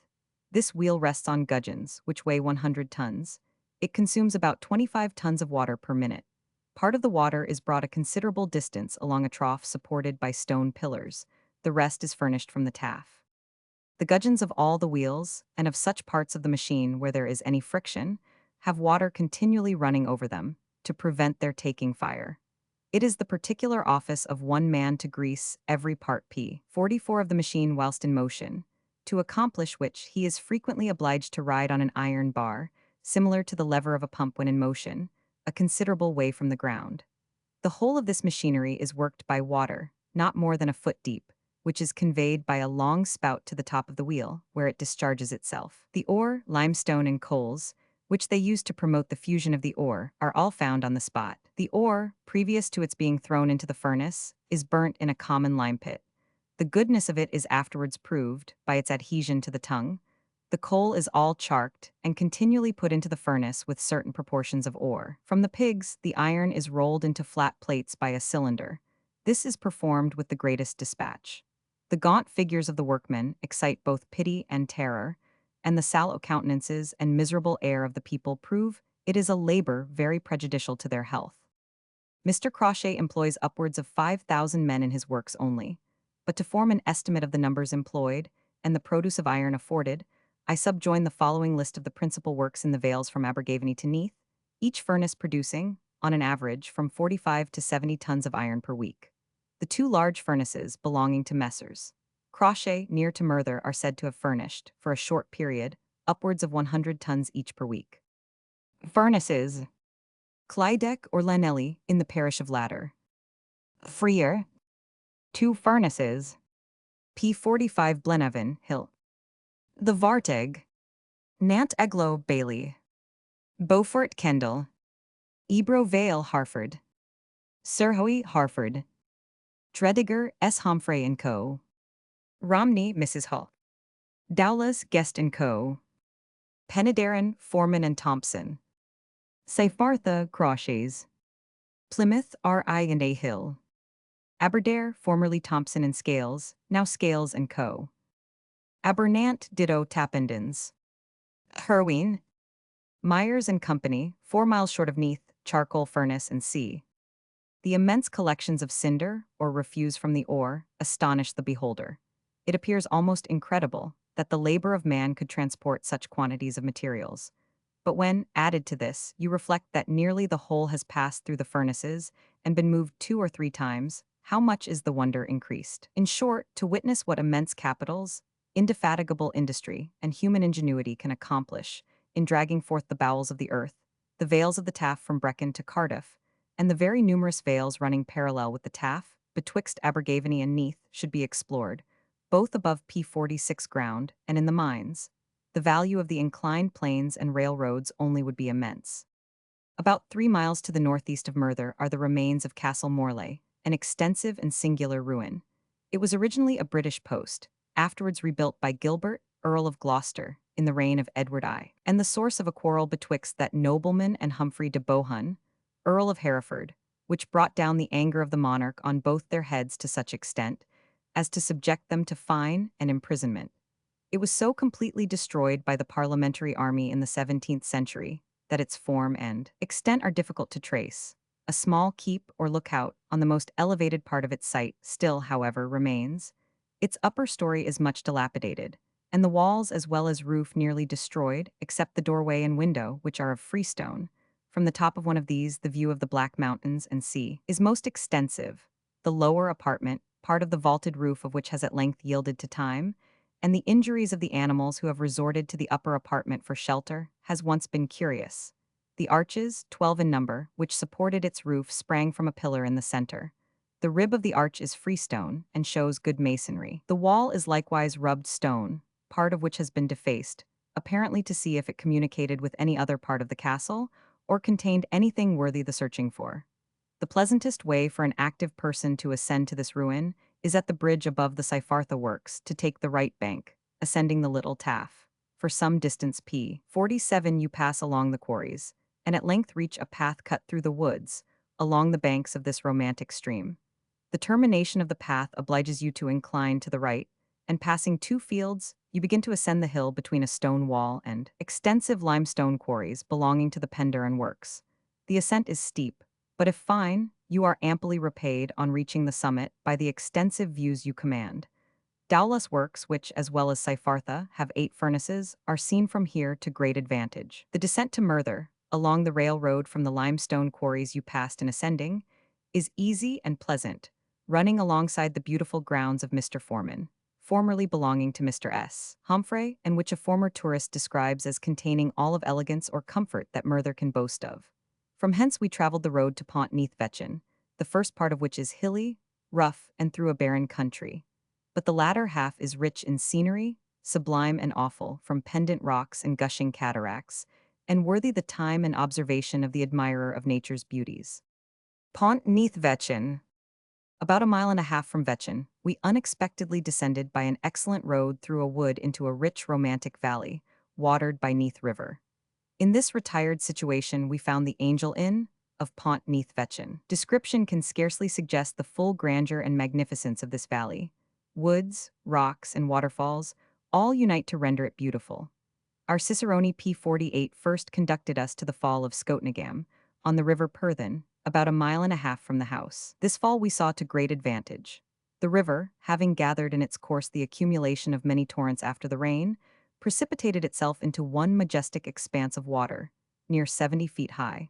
This wheel rests on gudgeons, which weigh 100 tons. It consumes about 25 tons of water per minute. Part of the water is brought a considerable distance along a trough supported by stone pillars. The rest is furnished from the Taff. The gudgeons of all the wheels, and of such parts of the machine where there is any friction, have water continually running over them, to prevent their taking fire. It is the particular office of one man to grease every part P44 of the machine whilst in motion, to accomplish which he is frequently obliged to ride on an iron bar, similar to the lever of a pump when in motion, a considerable way from the ground. The whole of this machinery is worked by water, not more than a foot deep, which is conveyed by a long spout to the top of the wheel, where it discharges itself. The ore, limestone, and coals, which they use to promote the fusion of the ore, are all found on the spot. The ore, previous to its being thrown into the furnace, is burnt in a common lime pit. The goodness of it is afterwards proved by its adhesion to the tongue. The coal is all charked and continually put into the furnace with certain proportions of ore. From the pigs, the iron is rolled into flat plates by a cylinder. This is performed with the greatest dispatch. The gaunt figures of the workmen excite both pity and terror. and the sallow countenances and miserable air of the people prove it is a labor very prejudicial to their health. Mr. Crochet employs upwards of 5,000 men in his works only, but to form an estimate of the numbers employed and the produce of iron afforded, I subjoin the following list of the principal works in the vales from Abergavenny to Neath, each furnace producing, on an average, from 45 to 70 tons of iron per week. The two large furnaces belonging to Messrs. Crochet near to Merthyr are said to have furnished, for a short period, upwards of 100 tons each per week. Furnaces Clydech or Llanelly in the parish of Ladder. Freer, 2 furnaces. P45 Blenavon, Hill. The Varteg, Nant Eglo, Bailey. Beaufort, Kendal. Ebro Vale, Harford. Sirhoe, Harford. Tredegar, S. Humphrey & Co. Romney, Mrs. Hull. Dowlas, Guest & Co. Penydarren, Foreman and Thompson. Seyfartha, Crauchetes. Plymouth, R.I.&A. Hill. Aberdare, formerly Thompson and Scales, now Scales & Co. Abernant, ditto Tappendens. Herween, Myers & Company, 4 miles short of Neath, charcoal furnace and C. The immense collections of cinder, or refuse from the ore, astonish the beholder. It appears almost incredible that the labor of man could transport such quantities of materials. But when, added to this, you reflect that nearly the whole has passed through the furnaces and been moved 2 or 3 times, how much is the wonder increased? In short, to witness what immense capitals, indefatigable industry, and human ingenuity can accomplish in dragging forth the bowels of the earth, the vales of the Taff from Brecon to Cardiff, and the very numerous vales running parallel with the Taff, betwixt Abergavenny and Neath, should be explored, both above P46 ground and in the mines. The value of the inclined planes and railroads only would be immense. About 3 miles to the northeast of Merthyr are the remains of Castle Morley, an extensive and singular ruin. It was originally a British post, afterwards rebuilt by Gilbert, Earl of Gloucester, in the reign of Edward I, and the source of a quarrel betwixt that nobleman and Humphrey de Bohun, Earl of Hereford, which brought down the anger of the monarch on both their heads to such extent as to subject them to fine and imprisonment. It was so completely destroyed by the parliamentary army in the 17th century that its form and extent are difficult to trace. A small keep or lookout on the most elevated part of its site still, however, remains. Its upper story is much dilapidated, and the walls as well as roof nearly destroyed, except the doorway and window, which are of freestone. From the top of one of these, the view of the Black Mountains and sea is most extensive. The lower apartment, part of the vaulted roof of which has at length yielded to time, and the injuries of the animals who have resorted to the upper apartment for shelter, has once been curious. The arches, 12 in number, which supported its roof sprang from a pillar in the center. The rib of the arch is freestone and shows good masonry. The wall is likewise rubbed stone, part of which has been defaced, apparently to see if it communicated with any other part of the castle, or contained anything worthy the searching for. The pleasantest way for an active person to ascend to this ruin is at the bridge above the Seyfartha works to take the right bank, ascending the little Taff. For some distance P47 you pass along the quarries, and at length reach a path cut through the woods, along the banks of this romantic stream. The termination of the path obliges you to incline to the right, and passing 2 fields, you begin to ascend the hill between a stone wall and extensive limestone quarries belonging to the Penderyn works. The ascent is steep, but if fine, you are amply repaid on reaching the summit by the extensive views you command. Dowlas works, which, as well as Seyfartha, have 8 furnaces, are seen from here to great advantage. The descent to Merthyr, along the railroad from the limestone quarries you passed in ascending, is easy and pleasant, running alongside the beautiful grounds of Mr. Foreman, formerly belonging to Mr. S. Humphrey, and which a former tourist describes as containing all of elegance or comfort that Merthyr can boast of. From hence we travelled the road to Pont Neath-Vetchin, the first part of which is hilly, rough, and through a barren country. But the latter half is rich in scenery, sublime and awful, from pendant rocks and gushing cataracts, and worthy the time and observation of the admirer of nature's beauties. Pont Neath-Vetchin. About 1.5 miles from Vetchin, we unexpectedly descended by an excellent road through a wood into a rich romantic valley, watered by Neath River. In this retired situation we found the Angel Inn of Pont Neath-Vetchin. Description can scarcely suggest the full grandeur and magnificence of this valley. Woods, rocks, and waterfalls all unite to render it beautiful. Our Cicerone P48 first conducted us to the fall of Scotnagam, on the river Perthyn, about a mile and a half from the house. This fall we saw to great advantage. The river, having gathered in its course the accumulation of many torrents after the rain, precipitated itself into one majestic expanse of water, near 70 feet high,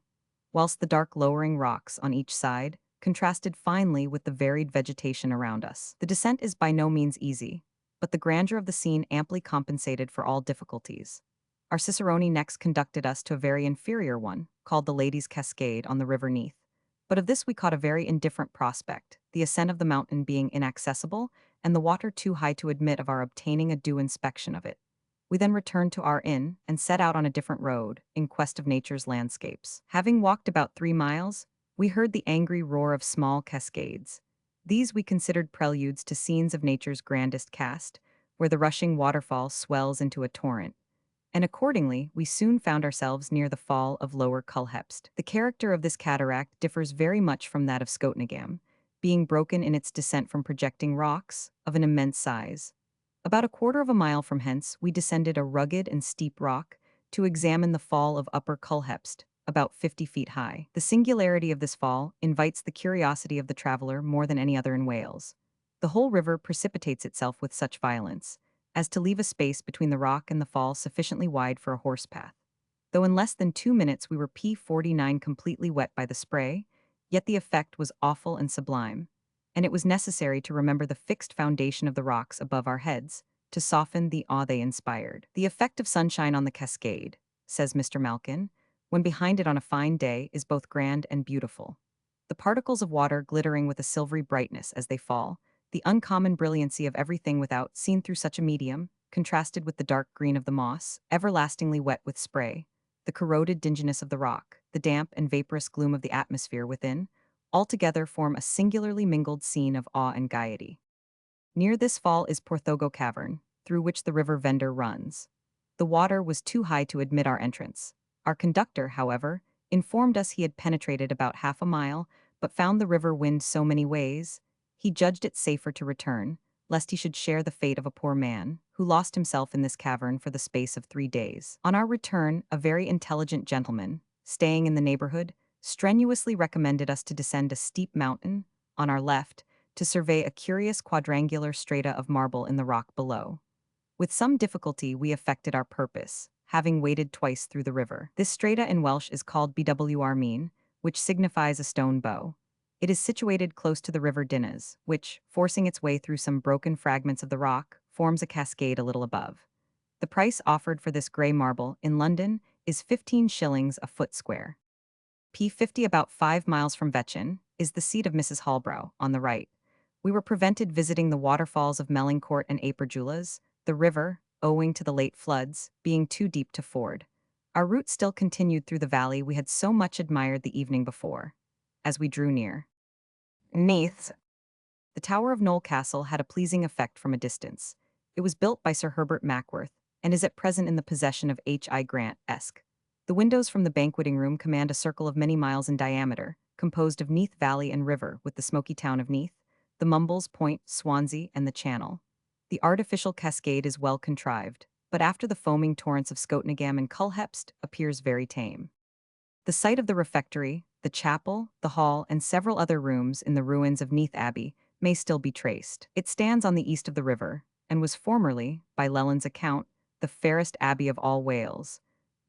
whilst the dark lowering rocks on each side contrasted finely with the varied vegetation around us. The descent is by no means easy, but the grandeur of the scene amply compensated for all difficulties. Our Cicerone next conducted us to a very inferior one, called the Ladies' Cascade on the river Neath. But of this we caught a very indifferent prospect, the ascent of the mountain being inaccessible, and the water too high to admit of our obtaining a due inspection of it. We then returned to our inn, and set out on a different road, in quest of nature's landscapes. Having walked about 3 miles, we heard the angry roar of small cascades. These we considered preludes to scenes of nature's grandest cast, where the rushing waterfall swells into a torrent, and accordingly we soon found ourselves near the fall of Lower Culhepst. The character of this cataract differs very much from that of Scotnagam, being broken in its descent from projecting rocks of an immense size. About a quarter of a mile from hence we descended a rugged and steep rock to examine the fall of Upper Culhepst, about 50 feet high. The singularity of this fall invites the curiosity of the traveler more than any other in Wales. The whole river precipitates itself with such violence as to leave a space between the rock and the fall sufficiently wide for a horse path. Though in less than 2 minutes we were P49 completely wet by the spray, yet the effect was awful and sublime, and it was necessary to remember the fixed foundation of the rocks above our heads to soften the awe they inspired. The effect of sunshine on the cascade, says Mr. Malkin, when behind it on a fine day, is both grand and beautiful. The particles of water glittering with a silvery brightness as they fall, the uncommon brilliancy of everything without seen through such a medium, contrasted with the dark green of the moss, everlastingly wet with spray, the corroded dinginess of the rock, the damp and vaporous gloom of the atmosphere within, altogether form a singularly mingled scene of awe and gaiety. Near this fall is Porthogo Cavern, through which the river Vender runs. The water was too high to admit our entrance. Our conductor, however, informed us he had penetrated about half a mile, but found the river wind so many ways, he judged it safer to return, lest he should share the fate of a poor man, who lost himself in this cavern for the space of 3 days. On our return, a very intelligent gentleman, staying in the neighborhood, strenuously recommended us to descend a steep mountain, on our left, to survey a curious quadrangular strata of marble in the rock below. With some difficulty we effected our purpose, having waded twice through the river. This strata in Welsh is called Bwr mean, which signifies a stone bow. It is situated close to the river Dinas, which, forcing its way through some broken fragments of the rock, forms a cascade a little above. The price offered for this grey marble, in London, is 15 shillings a foot square. P50 about 5 miles from Vetchin, is the seat of Mrs. Hallbrow, on the right. We were prevented visiting the waterfalls of Mellingcourt and Aperjulas, the river, owing to the late floods, being too deep to ford. Our route still continued through the valley we had so much admired the evening before. As we drew near Neath, the tower of Knoll Castle had a pleasing effect from a distance. It was built by Sir Herbert Mackworth, and is at present in the possession of H.I. Grant, Esq. The windows from the banqueting room command a circle of many miles in diameter, composed of Neath Valley and river with the smoky town of Neath, the Mumbles, Point, Swansea, and the Channel. The artificial cascade is well contrived, but after the foaming torrents of Scotnagam and Culhepst appears very tame. The site of the refectory, the chapel, the hall, and several other rooms in the ruins of Neath Abbey may still be traced. It stands on the east of the river, and was formerly, by Leland's account, the fairest abbey of all Wales.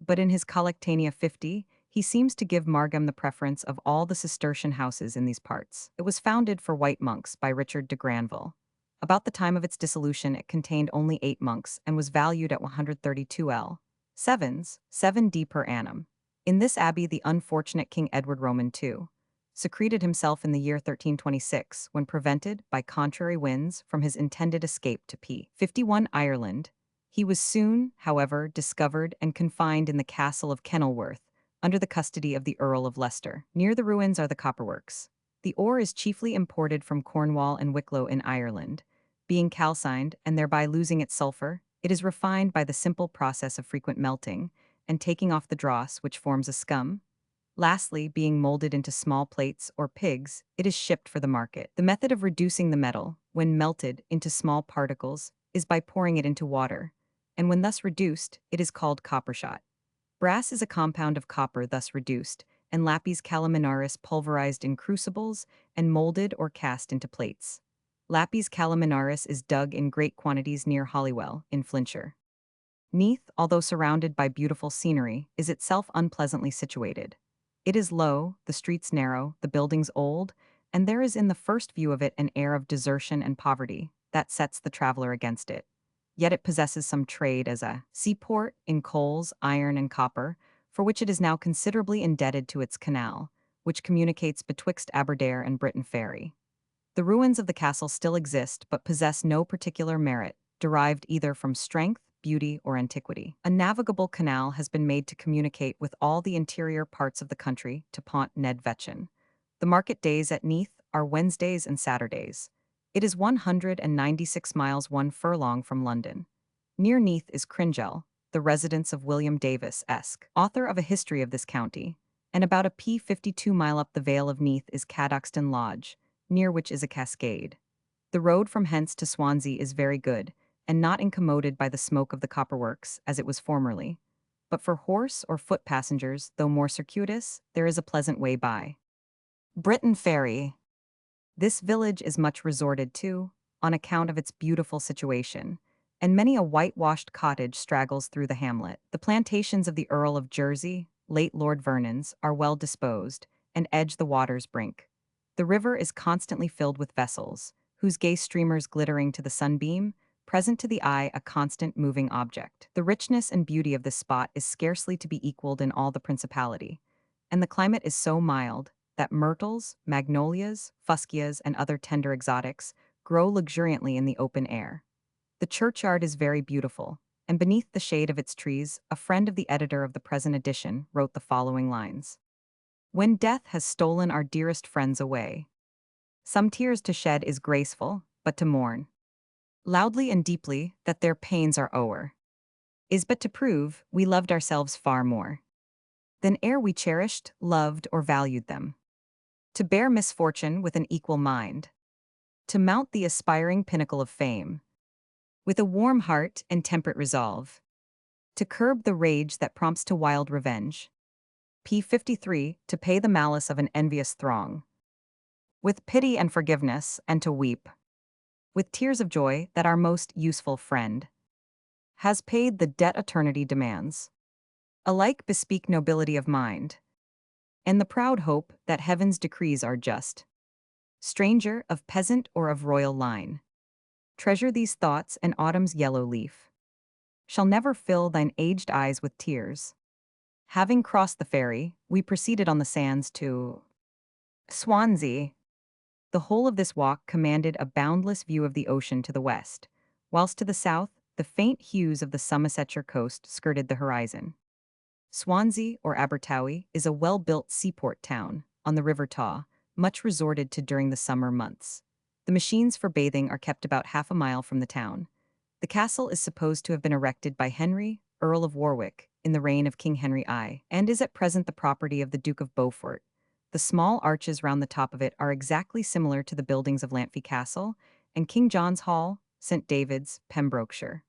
But in his Collectania 50, he seems to give Margam the preference of all the Cistercian houses in these parts. It was founded for white monks by Richard de Granville. About the time of its dissolution it contained only 8 monks and was valued at 132 7d per annum. In this abbey the unfortunate King Edward Roman II secreted himself in the year 1326 when prevented, by contrary winds, from his intended escape to P51 Ireland. He was soon, however, discovered and confined in the castle of Kenilworth, under the custody of the Earl of Leicester. Near the ruins are the copperworks. The ore is chiefly imported from Cornwall and Wicklow in Ireland. Being calcined, and thereby losing its sulfur, it is refined by the simple process of frequent melting, and taking off the dross which forms a scum. Lastly, being molded into small plates or pigs, it is shipped for the market. The method of reducing the metal, when melted into small particles, is by pouring it into water, and when thus reduced, it is called coppershot. Brass is a compound of copper thus reduced, and lapis calaminaris pulverized in crucibles and molded or cast into plates. Lapis calaminaris is dug in great quantities near Holywell, in Flintshire. Neath, although surrounded by beautiful scenery, is itself unpleasantly situated. It is low, the streets narrow, the buildings old, and there is in the first view of it an air of desertion and poverty that sets the traveler against it. Yet it possesses some trade as a seaport in coals, iron, and copper, for which it is now considerably indebted to its canal, which communicates betwixt Aberdare and Britain Ferry. The ruins of the castle still exist, but possess no particular merit, derived either from strength, beauty, or antiquity. A navigable canal has been made to communicate with all the interior parts of the country to Pont Ned Vetchin. The market days at Neath are Wednesdays and Saturdays. It is 196 miles 1 furlong from London. Near Neath is Cringell, the residence of William Davis, Esq., author of a history of this county, and about a p. 52 mile up the Vale of Neath is Cadoxton Lodge, near which is a cascade. The road from hence to Swansea is very good, and not incommoded by the smoke of the copperworks, as it was formerly. But for horse or foot passengers, though more circuitous, there is a pleasant way by. Britain Ferry. This village is much resorted to, on account of its beautiful situation, and many a whitewashed cottage straggles through the hamlet. The plantations of the Earl of Jersey, late Lord Vernon's, are well disposed, and edge the water's brink. The river is constantly filled with vessels, whose gay streamers glittering to the sunbeam, present to the eye a constant moving object. The richness and beauty of this spot is scarcely to be equaled in all the principality, and the climate is so mild that myrtles, magnolias, fuskias, and other tender exotics grow luxuriantly in the open air. The churchyard is very beautiful, and beneath the shade of its trees, a friend of the editor of the present edition wrote the following lines. When death has stolen our dearest friends away, some tears to shed is graceful, but to mourn loudly and deeply that their pains are o'er, is but to prove we loved ourselves far more than ere we cherished, loved, or valued them. To bear misfortune with an equal mind, to mount the aspiring pinnacle of fame, with a warm heart and temperate resolve, to curb the rage that prompts to wild revenge. P. 53, to pay the malice of an envious throng, with pity and forgiveness, and to weep, with tears of joy that our most useful friend has paid the debt eternity demands. Alike bespeak nobility of mind, and the proud hope that heaven's decrees are just. Stranger, of peasant or of royal line, treasure these thoughts, and autumn's yellow leaf shall never fill thine aged eyes with tears. Having crossed the ferry, we proceeded on the sands to Swansea. The whole of this walk commanded a boundless view of the ocean to the west, whilst to the south, the faint hues of the Somersetshire coast skirted the horizon. Swansea, or Abertowie, is a well-built seaport town, on the River Tawe, much resorted to during the summer months. The machines for bathing are kept about half a mile from the town. The castle is supposed to have been erected by Henry, Earl of Warwick, in the reign of King Henry I, and is at present the property of the Duke of Beaufort. The small arches round the top of it are exactly similar to the buildings of Lantfee Castle and King John's Hall, St. David's, Pembrokeshire.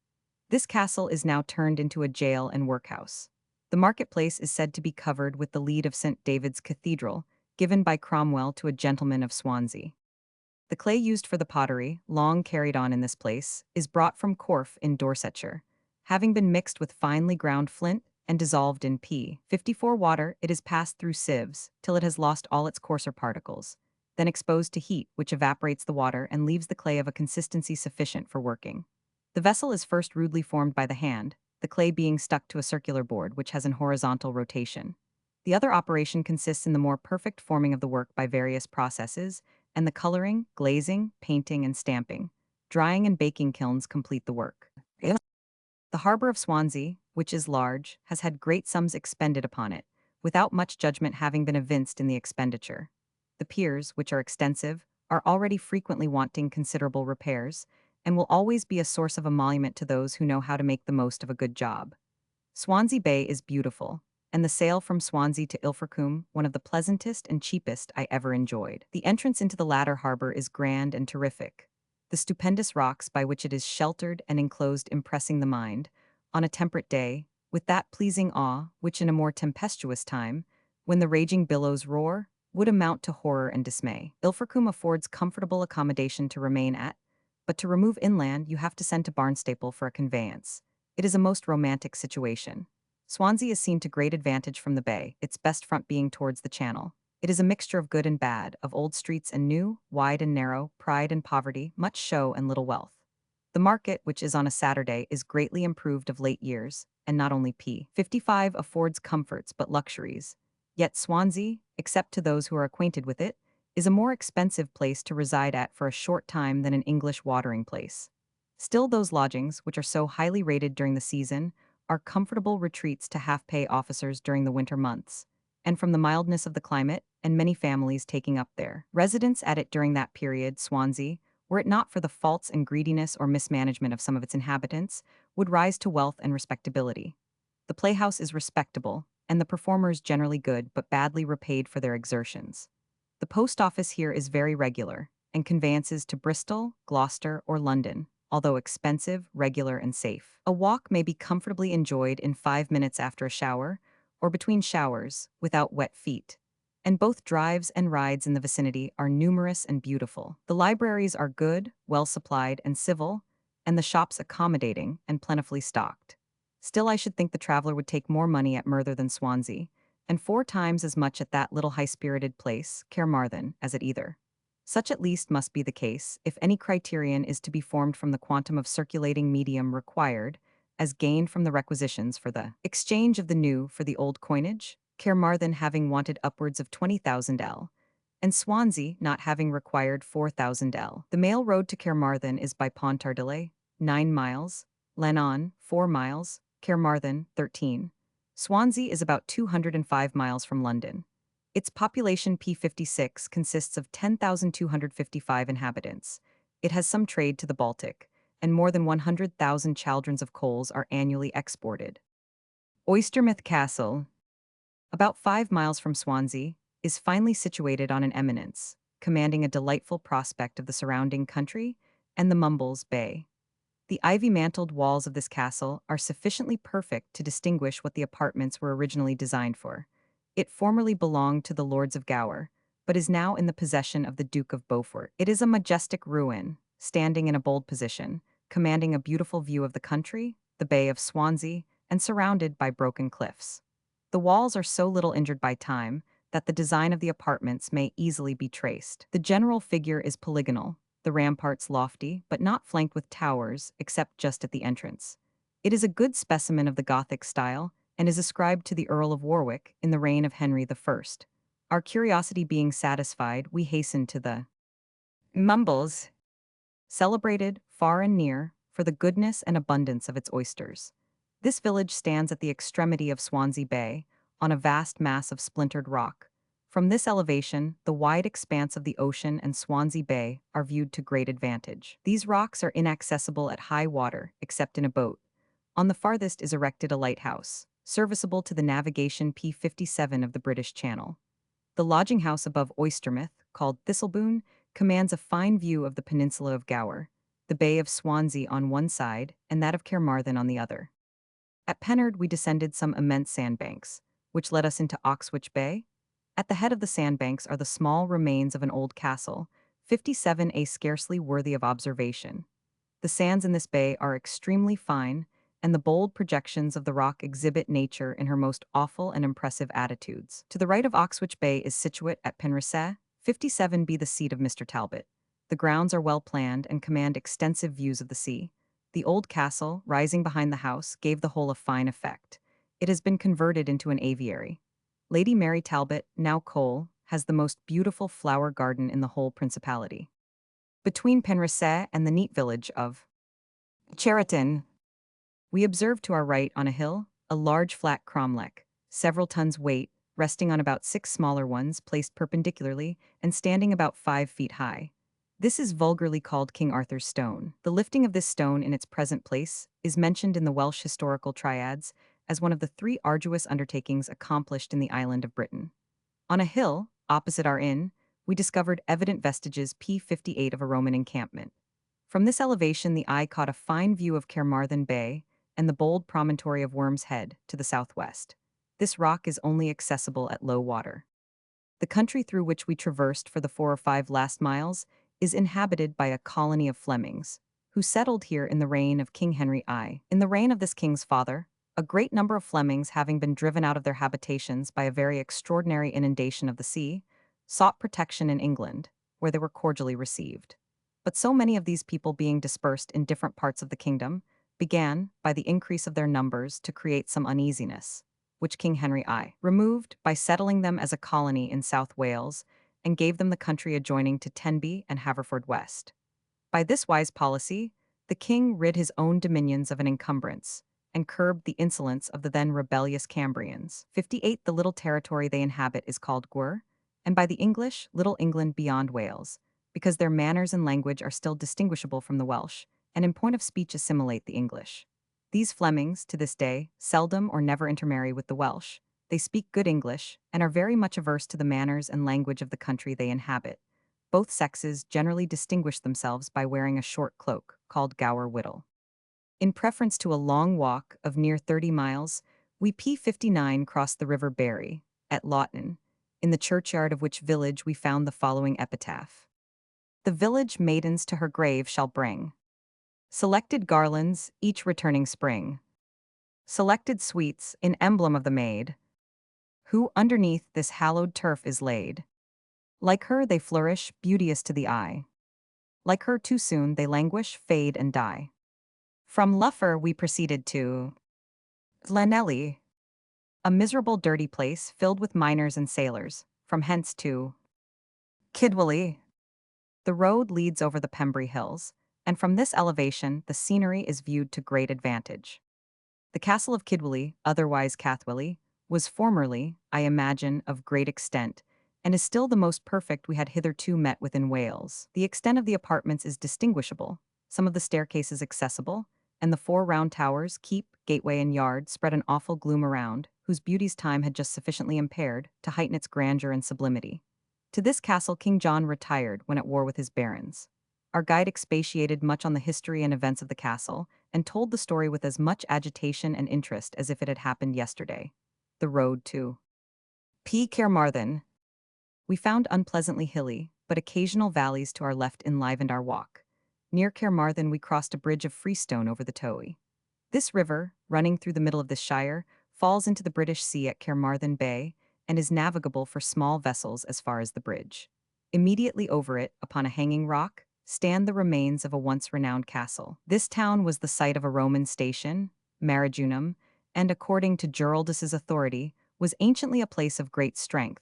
This castle is now turned into a jail and workhouse. The marketplace is said to be covered with the lead of St. David's Cathedral, given by Cromwell to a gentleman of Swansea. The clay used for the pottery, long carried on in this place, is brought from Corfe in Dorsetshire. Having been mixed with finely ground flint and dissolved in p. 54 water, it is passed through sieves till it has lost all its coarser particles, then exposed to heat, which evaporates the water and leaves the clay of a consistency sufficient for working. The vessel is first rudely formed by the hand, the clay being stuck to a circular board which has an horizontal rotation. The other operation consists in the more perfect forming of the work by various processes, and the coloring, glazing, painting, and stamping. Drying and baking kilns complete the work. The harbour of Swansea, which is large, has had great sums expended upon it, without much judgment having been evinced in the expenditure. The piers, which are extensive, are already frequently wanting considerable repairs, and will always be a source of emolument to those who know how to make the most of a good job. Swansea Bay is beautiful, and the sail from Swansea to Ilfracombe one of the pleasantest and cheapest I ever enjoyed. The entrance into the latter harbour is grand and terrific, the stupendous rocks by which it is sheltered and enclosed impressing the mind, on a temperate day, with that pleasing awe which in a more tempestuous time, when the raging billows roar, would amount to horror and dismay. Ilfracombe affords comfortable accommodation to remain at, but to remove inland you have to send to Barnstaple for a conveyance. It is a most romantic situation. Swansea is seen to great advantage from the bay, its best front being towards the channel. It is a mixture of good and bad, of old streets and new, wide and narrow, pride and poverty, much show and little wealth. The market, which is on a Saturday, is greatly improved of late years, and not only p. 55 affords comforts but luxuries. Yet Swansea, except to those who are acquainted with it, is a more expensive place to reside at for a short time than an English watering place. Still, those lodgings, which are so highly rated during the season, are comfortable retreats to half-pay officers during the winter months, and from the mildness of the climate, and many families taking up their residence at it during that period, Swansea, were it not for the faults and greediness or mismanagement of some of its inhabitants, would rise to wealth and respectability. The playhouse is respectable, and the performers generally good but badly repaid for their exertions. The post office here is very regular, and conveyances to Bristol, Gloucester, or London, although expensive, regular, and safe. A walk may be comfortably enjoyed in 5 minutes after a shower, or between showers, without wet feet. And both drives and rides in the vicinity are numerous and beautiful. The libraries are good, well supplied, and civil, and the shops accommodating and plentifully stocked. Still, I should think the traveler would take more money at Merthyr than Swansea, and 4 times as much at that little high-spirited place, Carmarthen, as at either. Such at least must be the case, if any criterion is to be formed from the quantum of circulating medium required, as gained from the requisitions for the exchange of the new for the old coinage, Carmarthen having wanted upwards of 20,000 L, and Swansea not having required 4,000 L. The mail road to Carmarthen is by Pontarddulais, 9 miles, Lennon, 4 miles, Carmarthen, 13. Swansea is about 205 miles from London. Its population p56 consists of 10,255 inhabitants. It has some trade to the Baltic, and more than 100,000 chaldrons of coals are annually exported. Oystermouth Castle, about 5 miles from Swansea, is finely situated on an eminence, commanding a delightful prospect of the surrounding country and the Mumbles Bay. The ivy-mantled walls of this castle are sufficiently perfect to distinguish what the apartments were originally designed for. It formerly belonged to the Lords of Gower, but is now in the possession of the Duke of Beaufort. It is a majestic ruin, standing in a bold position, commanding a beautiful view of the country, the Bay of Swansea, and surrounded by broken cliffs. The walls are so little injured by time that the design of the apartments may easily be traced. The general figure is polygonal, the ramparts lofty, but not flanked with towers, except just at the entrance. It is a good specimen of the Gothic style, and is ascribed to the Earl of Warwick in the reign of Henry I. Our curiosity being satisfied, we hastened to the Mumbles, celebrated, far and near, for the goodness and abundance of its oysters. This village stands at the extremity of Swansea Bay, on a vast mass of splintered rock. From this elevation, the wide expanse of the ocean and Swansea Bay are viewed to great advantage. These rocks are inaccessible at high water, except in a boat. On the farthest is erected a lighthouse, serviceable to the navigation p57 of the British Channel. The lodging house above Oystermouth, called Thistlebourne, commands a fine view of the peninsula of Gower, the Bay of Swansea on one side, and that of Carmarthen on the other. At Pennard we descended some immense sandbanks, which led us into Oxwich Bay. At the head of the sandbanks are the small remains of an old castle, 57A scarcely worthy of observation. The sands in this bay are extremely fine, and the bold projections of the rock exhibit nature in her most awful and impressive attitudes. To the right of Oxwich Bay is situate at Penrhysau, 57B the seat of Mr. Talbot. The grounds are well planned and command extensive views of the sea. The old castle, rising behind the house, gave the whole a fine effect. It has been converted into an aviary. Lady Mary Talbot, now Cole, has the most beautiful flower garden in the whole principality. Between Penrhysau and the neat village of Cheriton, we observed to our right on a hill a large flat cromlech, several tons weight, resting on about 6 smaller ones placed perpendicularly and standing about 5 feet high. This is vulgarly called King Arthur's stone. The lifting of this stone in its present place is mentioned in the Welsh historical triads as one of the 3 arduous undertakings accomplished in the island of Britain. On a hill, opposite our inn, we discovered evident vestiges p58 of a Roman encampment. From this elevation the eye caught a fine view of Carmarthen Bay and the bold promontory of Worm's Head to the southwest. This rock is only accessible at low water. The country through which we traversed for the 4 or 5 last miles is inhabited by a colony of Flemings, who settled here in the reign of King Henry I. In the reign of this king's father, a great number of Flemings, having been driven out of their habitations by a very extraordinary inundation of the sea, sought protection in England, where they were cordially received. But so many of these people being dispersed in different parts of the kingdom, began, by the increase of their numbers, to create some uneasiness, which King Henry I removed by settling them as a colony in South Wales and gave them the country adjoining to Tenby and Haverfordwest. By this wise policy, the king rid his own dominions of an encumbrance and curbed the insolence of the then rebellious Cambrians. 58 The little territory they inhabit is called Gwr, and by the English, Little England beyond Wales, because their manners and language are still distinguishable from the Welsh, and in point of speech assimilate the English. These Flemings, to this day, seldom or never intermarry with the Welsh. They speak good English, and are very much averse to the manners and language of the country they inhabit. Both sexes generally distinguish themselves by wearing a short cloak, called gower whittle. In preference to a long walk of near 30 miles, we P59 crossed the River Barry, at Lawton, in the churchyard of which village we found the following epitaph. The village maidens to her grave shall bring selected garlands, each returning spring. Selected sweets, in emblem of the maid, who underneath this hallowed turf is laid. Like her they flourish, beauteous to the eye. Like her too soon they languish, fade, and die. From Luffer we proceeded to Llanelli, a miserable dirty place filled with miners and sailors. From hence to Kidwelly. The road leads over the Pembry Hills, and from this elevation the scenery is viewed to great advantage. The castle of Kidwelly, otherwise Cathwelly, was formerly, I imagine, of great extent, and is still the most perfect we had hitherto met with in Wales. The extent of the apartments is distinguishable, some of the staircases accessible, and the 4 round towers, keep, gateway, and yard spread an awful gloom around, whose beauties time had just sufficiently impaired to heighten its grandeur and sublimity. To this castle King John retired when at war with his barons. Our guide expatiated much on the history and events of the castle, and told the story with as much agitation and interest as if it had happened yesterday. The road to Carmarthen. We found unpleasantly hilly, but occasional valleys to our left enlivened our walk. Near Carmarthen we crossed a bridge of freestone over the Towy. This river, running through the middle of this shire, falls into the British Sea at Carmarthen Bay, and is navigable for small vessels as far as the bridge. Immediately over it, upon a hanging rock, stand the remains of a once renowned castle. This town was the site of a Roman station, Marijunum, and according to Giraldus's authority, was anciently a place of great strength,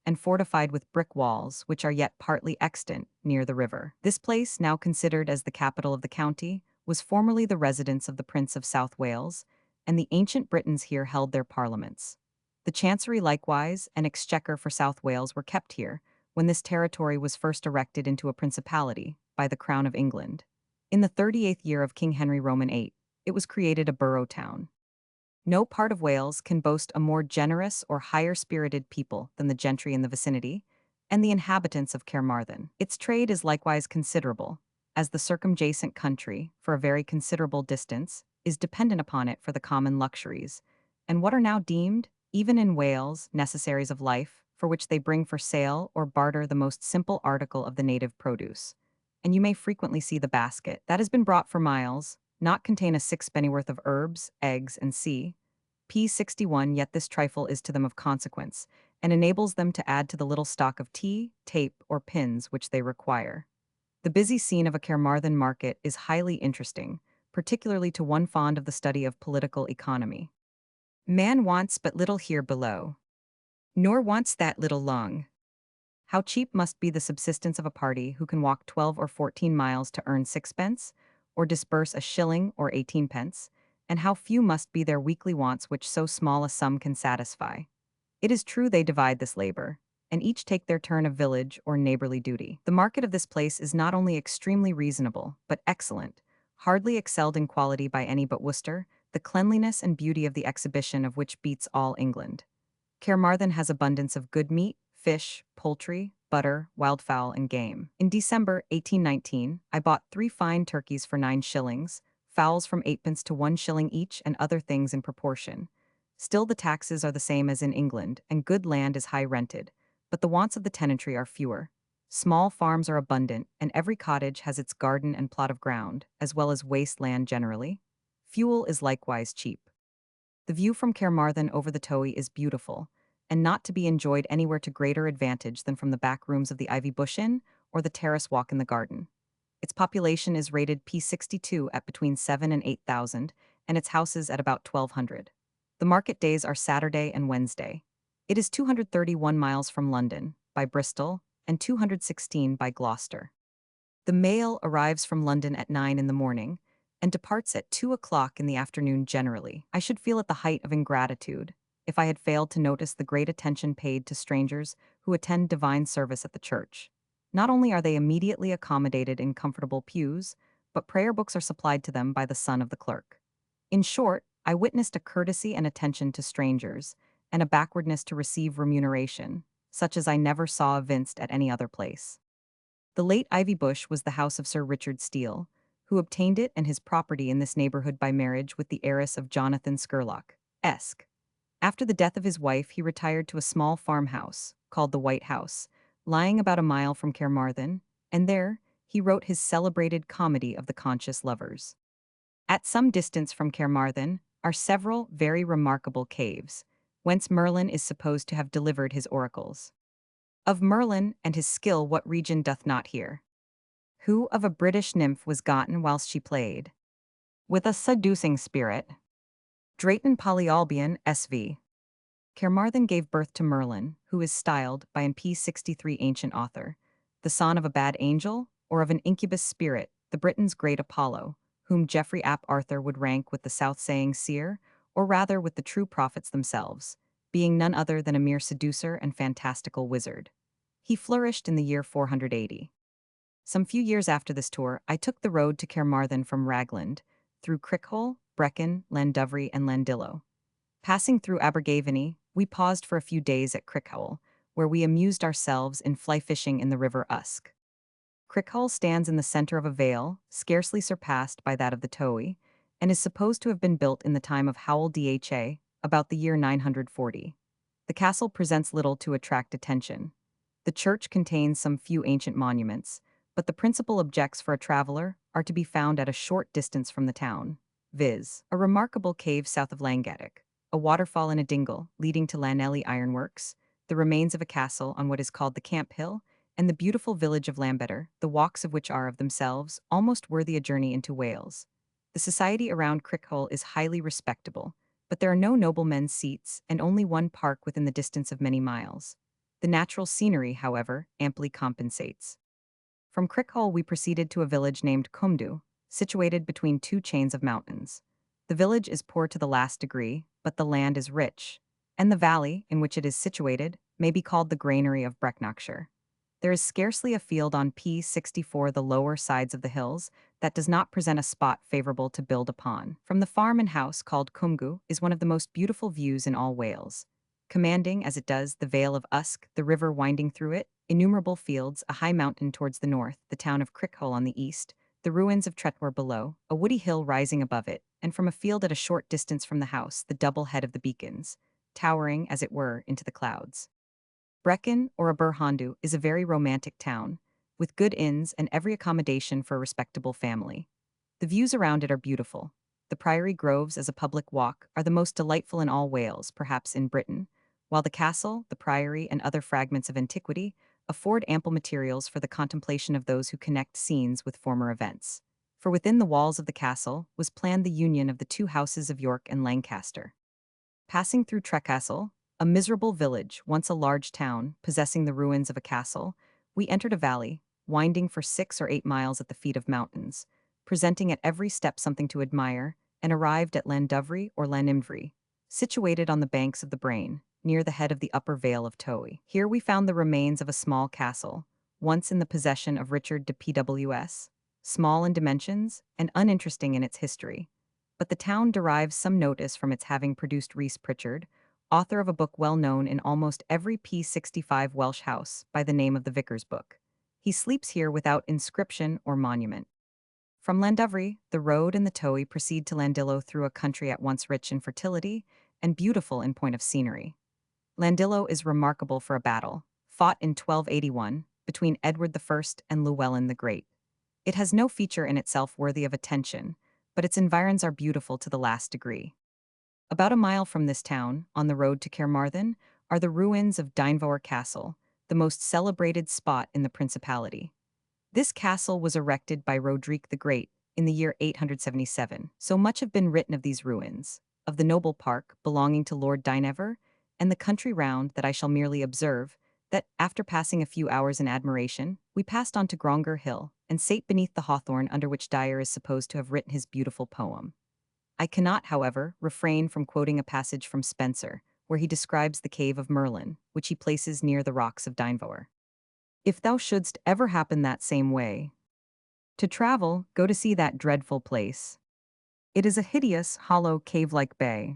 and fortified with brick walls, which are yet partly extant near the river. This place, now considered as the capital of the county, was formerly the residence of the Prince of South Wales, and the ancient Britons here held their parliaments. The chancery likewise and exchequer for South Wales were kept here, when this territory was first erected into a principality by the Crown of England. In the 38th year of King Henry Roman VIII, it was created a borough town. No part of Wales can boast a more generous or higher-spirited people than the gentry in the vicinity, and the inhabitants of Carmarthen. Its trade is likewise considerable, as the circumjacent country, for a very considerable distance, is dependent upon it for the common luxuries, and what are now deemed, even in Wales, necessaries of life, for which they bring for sale or barter the most simple article of the native produce. And you may frequently see the basket that has been brought for miles, not contain a sixpennyworth of herbs, eggs, and P61, yet this trifle is to them of consequence, and enables them to add to the little stock of tea, tape, or pins which they require. The busy scene of a Carmarthen market is highly interesting, particularly to one fond of the study of political economy. Man wants but little here below, nor wants that little long. How cheap must be the subsistence of a party who can walk 12 or 14 miles to earn sixpence, or disburse a shilling or 18 pence, and how few must be their weekly wants which so small a sum can satisfy. It is true they divide this labor, and each take their turn of village or neighborly duty. The market of this place is not only extremely reasonable, but excellent, hardly excelled in quality by any but Worcester, the cleanliness and beauty of the exhibition of which beats all England. Carmarthen has abundance of good meat, fish, poultry, butter, wildfowl, and game. In December 1819, I bought 3 fine turkeys for 9 shillings, fowls from eightpence to 1 shilling each, and other things in proportion. Still, the taxes are the same as in England, and good land is high rented, but the wants of the tenantry are fewer. Small farms are abundant, and every cottage has its garden and plot of ground, as well as waste land generally. Fuel is likewise cheap. The view from Carmarthen over the Towy is beautiful, and not to be enjoyed anywhere to greater advantage than from the back rooms of the Ivy Bush Inn or the terrace walk in the garden. Its population is rated P62 at between 7 and 8,000, and its houses at about 1,200. The market days are Saturday and Wednesday. It is 231 miles from London, by Bristol, and 216 by Gloucester. The mail arrives from London at 9 in the morning and departs at 2 o'clock in the afternoon generally. I should feel at the height of ingratitude if I had failed to notice the great attention paid to strangers who attend divine service at the church. Not only are they immediately accommodated in comfortable pews, but prayer books are supplied to them by the son of the clerk. In short, I witnessed a courtesy and attention to strangers, and a backwardness to receive remuneration, such as I never saw evinced at any other place. The late Ivy Bush was the house of Sir Richard Steele, who obtained it and his property in this neighborhood by marriage with the heiress of Jonathan Scurlock, Esq. After the death of his wife, he retired to a small farmhouse, called the White House, lying about a mile from Carmarthen, and there he wrote his celebrated Comedy of the Conscious Lovers. At some distance from Carmarthen are several very remarkable caves, whence Merlin is supposed to have delivered his oracles. Of Merlin and his skill what region doth not hear? Who of a British nymph was gotten whilst she played with a seducing spirit? Drayton Polyalbion S.V. Carmarthen gave birth to Merlin, who is styled, by an P63 ancient author, the son of a bad angel, or of an incubus spirit, the Britons' great Apollo, whom Geoffrey ap Arthur would rank with the South-saying seer, or rather with the true prophets themselves, being none other than a mere seducer and fantastical wizard. He flourished in the year 480. Some few years after this tour, I took the road to Carmarthen from Ragland, through Crickhole, Brecon, Llandovery, and Llandillo. Passing through Abergavenny, we paused for a few days at Crickhole, where we amused ourselves in fly fishing in the River Usk. Crickhole stands in the center of a vale, scarcely surpassed by that of the Towy, and is supposed to have been built in the time of Howell Dha, about the year 940. The castle presents little to attract attention. The church contains some few ancient monuments, but the principal objects for a traveler are to be found at a short distance from the town, viz., a remarkable cave south of Langaddock, a waterfall in a dingle leading to Llanelly Ironworks, the remains of a castle on what is called the Camp Hill, and the beautiful village of Lambetter, the walks of which are of themselves almost worthy a journey into Wales. The society around Crickhole is highly respectable, but there are no noblemen's seats and only one park within the distance of many miles. The natural scenery, however, amply compensates. From Crickhole we proceeded to a village named Cumdu, situated between two chains of mountains. The village is poor to the last degree, but the land is rich, and the valley, in which it is situated, may be called the granary of Brecknockshire. There is scarcely a field on P64, the lower sides of the hills, that does not present a spot favorable to build upon. From the farm and house called Cumgu is one of the most beautiful views in all Wales. Commanding, as it does, the Vale of Usk, the river winding through it, innumerable fields, a high mountain towards the north, the town of Crickhole on the east, the ruins of Tretwar below, a woody hill rising above it, and from a field at a short distance from the house, the double head of the beacons, towering, as it were, into the clouds. Brecon, or Aberhondu, is a very romantic town, with good inns and every accommodation for a respectable family. The views around it are beautiful. The Priory groves as a public walk are the most delightful in all Wales, perhaps in Britain, while the castle, the Priory, and other fragments of antiquity afford ample materials for the contemplation of those who connect scenes with former events. For within the walls of the castle was planned the union of the two houses of York and Lancaster. Passing through Trecastle, a miserable village, once a large town, possessing the ruins of a castle, we entered a valley, winding for 6 or 8 miles at the feet of mountains, presenting at every step something to admire, and arrived at Llandovery or Llanimdry, situated on the banks of the Brain, near the head of the upper vale of Towy. Here we found the remains of a small castle, once in the possession of Richard de Pws, small in dimensions and uninteresting in its history. But the town derives some notice from its having produced Rhys Pritchard, author of a book well known in almost every P65 Welsh house by the name of the Vicar's Book. He sleeps here without inscription or monument. From Llandovery, the road and the Towy proceed to Llandillo through a country at once rich in fertility and beautiful in point of scenery. Llandillo is remarkable for a battle, fought in 1281, between Edward I and Llewellyn the Great. It has no feature in itself worthy of attention, but its environs are beautiful to the last degree. About a mile from this town, on the road to Carmarthen, are the ruins of Dynevor Castle, the most celebrated spot in the Principality. This castle was erected by Roderick the Great in the year 877, so much have been written of these ruins, of the noble park belonging to Lord Dynevor, and the country round that I shall merely observe, that, after passing a few hours in admiration, we passed on to Grongar Hill, and sate beneath the hawthorn under which Dyer is supposed to have written his beautiful poem. I cannot, however, refrain from quoting a passage from Spenser, where he describes the cave of Merlin, which he places near the rocks of Dynevor. If thou shouldst ever happen that same way to travel, go to see that dreadful place. It is a hideous, hollow, cave-like bay,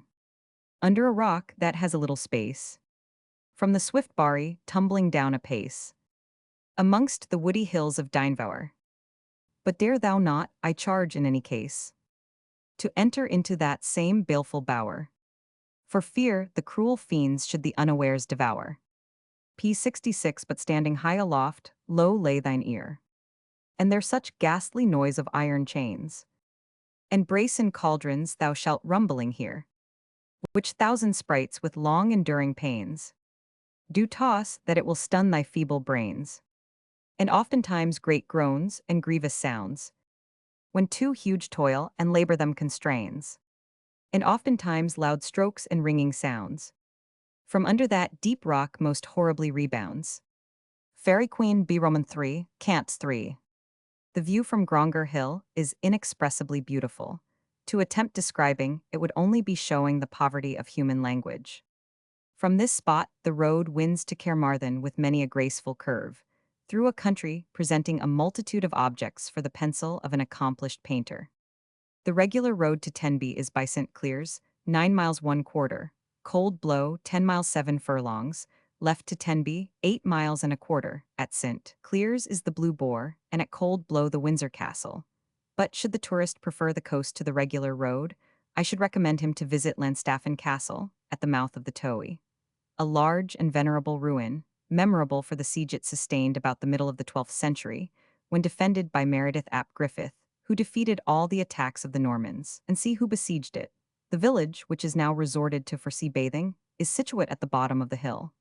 under a rock that has a little space, from the swift Barry tumbling down apace, amongst the woody hills of Dynevor. But dare thou not, I charge in any case, to enter into that same baleful bower, for fear the cruel fiends should thee unawares devour. P66. But standing high aloft, low lay thine ear, and there such ghastly noise of iron chains, and brazen cauldrons thou shalt rumbling hear, which thousand sprites with long enduring pains do toss that it will stun thy feeble brains, and oftentimes great groans and grievous sounds, when too huge toil and labor them constrains, and oftentimes loud strokes and ringing sounds, from under that deep rock most horribly rebounds. Fairy Queen B. Roman 3, Cants 3. The view from Grongar Hill is inexpressibly beautiful. To attempt describing it would only be showing the poverty of human language. From this spot, the road winds to Carmarthen with many a graceful curve, through a country presenting a multitude of objects for the pencil of an accomplished painter. The regular road to Tenby is by St. Clears, 9 miles 1/4, Cold Blow 10 miles 7 furlongs, left to Tenby 8 miles and a quarter, at St. Clears is the Blue Boar, and at Cold Blow the Windsor Castle. But should the tourist prefer the coast to the regular road, I should recommend him to visit Llanstaffin Castle, at the mouth of the Towy, a large and venerable ruin, memorable for the siege it sustained about the middle of the 12th century, when defended by Meredith ap Griffith, who defeated all the attacks of the Normans, and see who besieged it. The village, which is now resorted to for sea bathing, is situate at the bottom of the hill.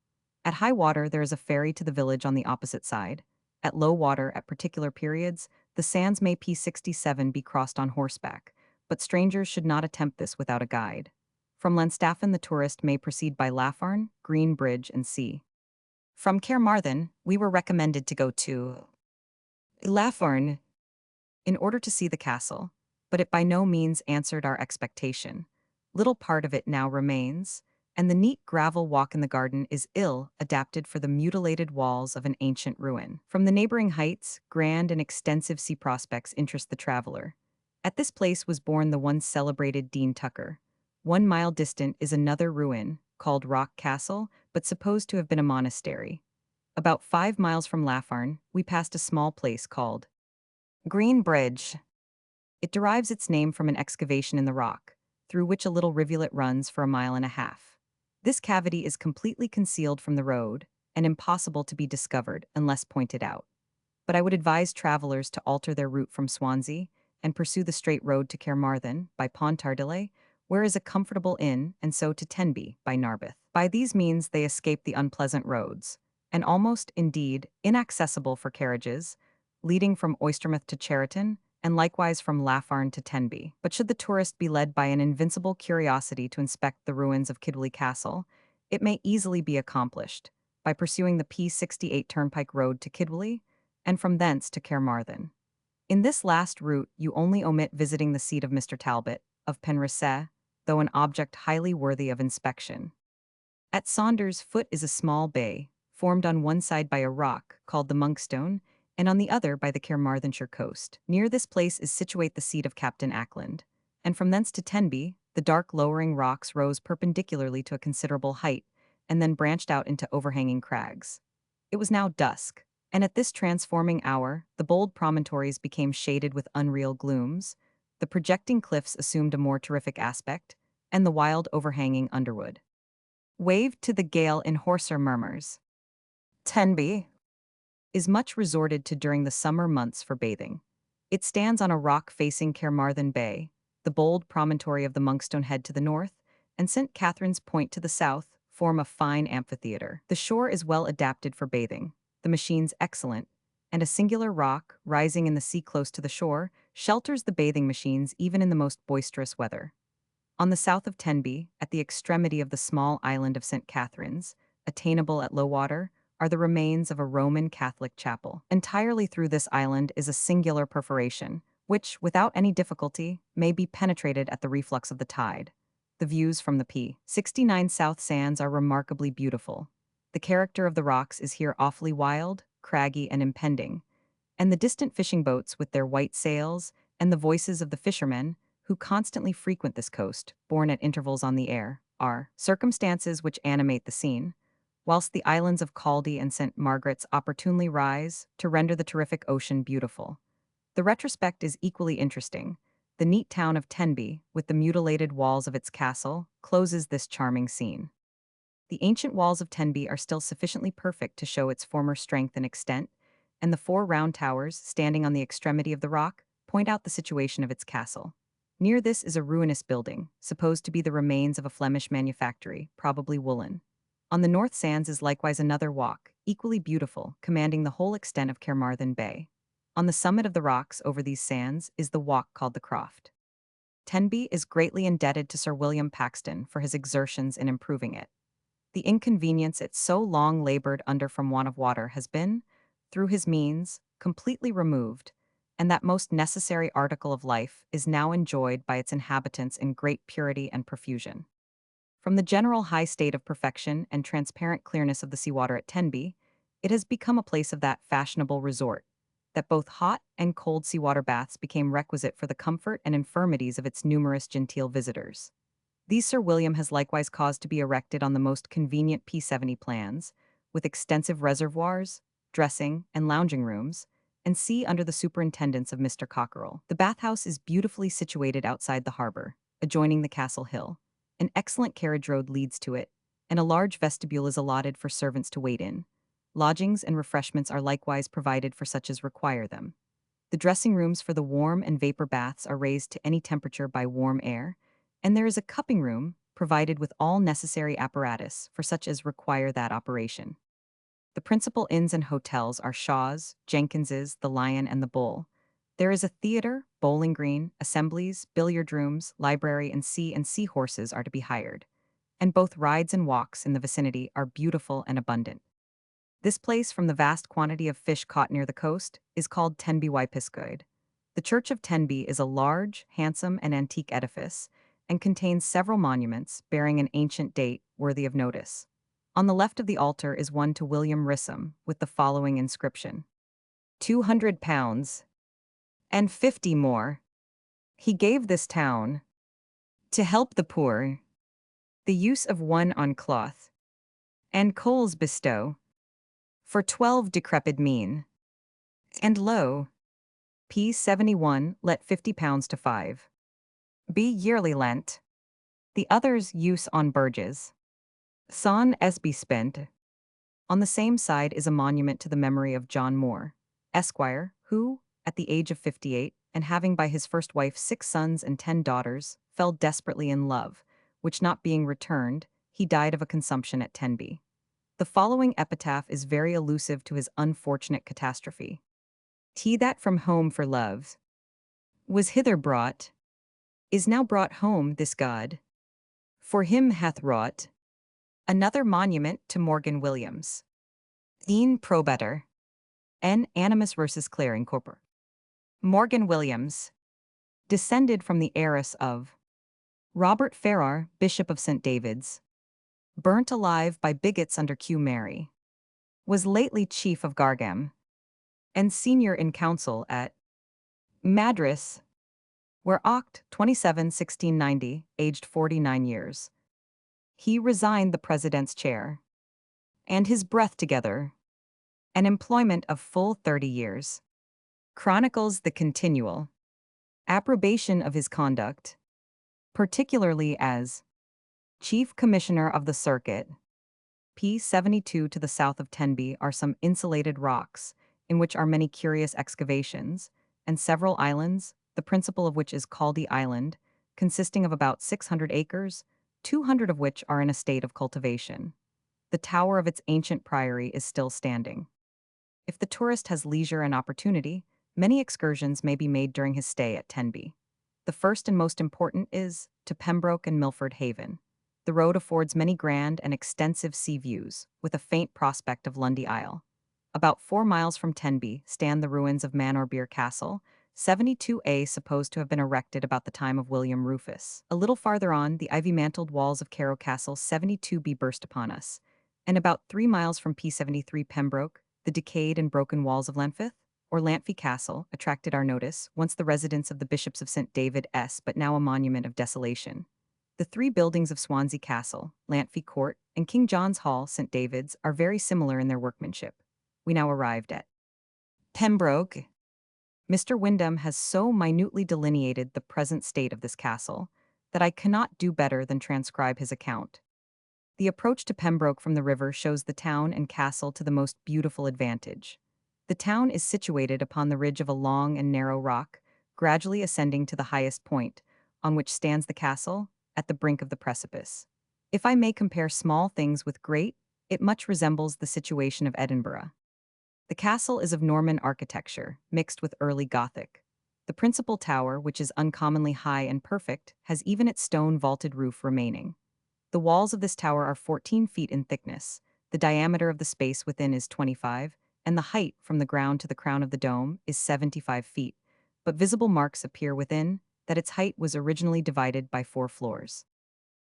At high water there is a ferry to the village on the opposite side. At low water, at particular periods, the sands may P67 be crossed on horseback, but strangers should not attempt this without a guide. From Llanstaffin the tourist may proceed by Lafarn, Green Bridge, and C. From Carmarthen, we were recommended to go to Lafarn in order to see the castle, but it by no means answered our expectation. Little part of it now remains, and the neat gravel walk in the garden is ill adapted for the mutilated walls of an ancient ruin. From the neighboring heights, grand and extensive sea prospects interest the traveler. At this place was born the once celebrated Dean Tucker. 1 mile distant is another ruin, called Rock Castle, but supposed to have been a monastery. About 5 miles from Lafarn, we passed a small place called Green Bridge. It derives its name from an excavation in the rock, through which a little rivulet runs for a mile and a half. This cavity is completely concealed from the road and impossible to be discovered unless pointed out. But I would advise travelers to alter their route from Swansea and pursue the straight road to Carmarthen by Pontardile, where is a comfortable inn, and so to Tenby by Narberth. By these means they escape the unpleasant roads, and almost, indeed, inaccessible for carriages, leading from Oystermouth to Cheriton, and likewise from Lafarn to Tenby. But should the tourist be led by an invincible curiosity to inspect the ruins of Kidwelly Castle, it may easily be accomplished by pursuing the P68 Turnpike Road to Kidwelly, and from thence to Carmarthen. In this last route you only omit visiting the seat of Mr. Talbot, of Penrhysau, though an object highly worthy of inspection. At Saunders Foot is a small bay, formed on one side by a rock, called the Monkstone, and on the other by the Carmarthenshire coast. Near this place is situate the seat of Captain Ackland, and from thence to Tenby, the dark lowering rocks rose perpendicularly to a considerable height, and then branched out into overhanging crags. It was now dusk, And at this transforming hour, the bold promontories became shaded with unreal glooms, the projecting cliffs assumed a more terrific aspect, and the wild overhanging underwood waved to the gale in hoarser murmurs. Tenby is much resorted to during the summer months for bathing. It stands on a rock facing Carmarthen Bay, the bold promontory of the Monkstone Head to the north, and St. Catherine's Point to the south form a fine amphitheater. The shore is well adapted for bathing, the machines excellent, and a singular rock, rising in the sea close to the shore, shelters the bathing machines even in the most boisterous weather. On the south of Tenby, at the extremity of the small island of St. Catherine's, attainable at low water, are the remains of a Roman Catholic chapel. Entirely through this island is a singular perforation, which, without any difficulty, may be penetrated at the reflux of the tide. The views from the P69 South Sands are remarkably beautiful. The character of the rocks is here awfully wild, craggy, and impending, and the distant fishing boats with their white sails, and the voices of the fishermen, who constantly frequent this coast, borne at intervals on the air, are circumstances which animate the scene, whilst the islands of Caldy and St. Margaret's opportunely rise to render the terrific ocean beautiful. The retrospect is equally interesting. The neat town of Tenby, with the mutilated walls of its castle, closes this charming scene. The ancient walls of Tenby are still sufficiently perfect to show its former strength and extent, and the four round towers, standing on the extremity of the rock, point out the situation of its castle. Near this is a ruinous building, supposed to be the remains of a Flemish manufactory, probably woolen. On the north sands is likewise another walk, equally beautiful, commanding the whole extent of Carmarthen Bay. On the summit of the rocks over these sands is the walk called the Croft. Tenby is greatly indebted to Sir William Paxton for his exertions in improving it. The inconvenience it so long labored under from want of water has been, through his means, completely removed, and that most necessary article of life is now enjoyed by its inhabitants in great purity and profusion. From the general high state of perfection and transparent clearness of the seawater at Tenby, it has become a place of that fashionable resort, that both hot and cold seawater baths became requisite for the comfort and infirmities of its numerous genteel visitors. These Sir William has likewise caused to be erected on the most convenient P70 plans, with extensive reservoirs, dressing, and lounging rooms, and sea under the superintendence of Mr. Cockerell. The bathhouse is beautifully situated outside the harbor, adjoining the Castle Hill. An excellent carriage road leads to it, and a large vestibule is allotted for servants to wait in. Lodgings and refreshments are likewise provided for such as require them. The dressing rooms for the warm and vapor baths are raised to any temperature by warm air, and there is a cupping room provided with all necessary apparatus for such as require that operation. The principal inns and hotels are Shaw's, Jenkins's, the Lion, and the Bull. There is a theater, bowling green, assemblies, billiard rooms, library, and seahorses are to be hired, and both rides and walks in the vicinity are beautiful and abundant. This place, from the vast quantity of fish caught near the coast, is called Tenby Wypiscoed. The Church of Tenby is a large, handsome, and antique edifice, and contains several monuments bearing an ancient date worthy of notice. On the left of the altar is one to William Rissom, with the following inscription: £200 and 50 more. He gave this town to help the poor, the use of one on cloth, and coals bestow, for 12 decrepit mean. And lo, P71 let £50 to 5. Be yearly lent. The others use on burges. Son be spent. On the same side is a monument to the memory of John Moore, Esquire, who, at the age of 58, and having by his first wife 6 sons and 10 daughters, fell desperately in love, which not being returned, he died of a consumption at Tenby. The following epitaph is very allusive to his unfortunate catastrophe. He that from home for love was hither brought, is now brought home this God, for him hath wrought. Another monument to Morgan Williams. In probeter. N. Animus versus Claring Corpor. Morgan Williams, descended from the heiress of Robert Ferrar, Bishop of St. David's, burnt alive by bigots under Q. Mary, was lately chief of Gargam, and senior in council at Madras, where Oct. 27, 1690, aged 49 years. He resigned the president's chair, and his breath together an employment of full 30 years. Chronicles the continual approbation of his conduct, particularly as Chief Commissioner of the Circuit. P72 to the south of Tenby are some insulated rocks, in which are many curious excavations, and several islands, the principal of which is Caldy Island, consisting of about 600 acres, 200 of which are in a state of cultivation. The tower of its ancient priory is still standing. If the tourist has leisure and opportunity, many excursions may be made during his stay at Tenby. The first and most important is to Pembroke and Milford Haven. The road affords many grand and extensive sea views, with a faint prospect of Lundy Isle. About 4 miles from Tenby stand the ruins of Manorbier Castle, 72A supposed to have been erected about the time of William Rufus. A little farther on, the ivy-mantled walls of Carrow Castle 72B burst upon us, and about 3 miles from P73 Pembroke, the decayed and broken walls of Llanfydd, or Llanfy Castle, attracted our notice, once the residence of the bishops of St. David S., but now a monument of desolation. The 3 buildings of Swansea Castle, Llanfy Court, and King John's Hall, St. David's, are very similar in their workmanship. We now arrived at Pembroke. Mr. Wyndham has so minutely delineated the present state of this castle that I cannot do better than transcribe his account. The approach to Pembroke from the river shows the town and castle to the most beautiful advantage. The town is situated upon the ridge of a long and narrow rock, gradually ascending to the highest point, on which stands the castle, at the brink of the precipice. If I may compare small things with great, it much resembles the situation of Edinburgh. The castle is of Norman architecture, mixed with early Gothic. The principal tower, which is uncommonly high and perfect, has even its stone vaulted roof remaining. The walls of this tower are 14 feet in thickness, the diameter of the space within is 25, and the height from the ground to the crown of the dome is 75 feet, but visible marks appear within that its height was originally divided by 4 floors.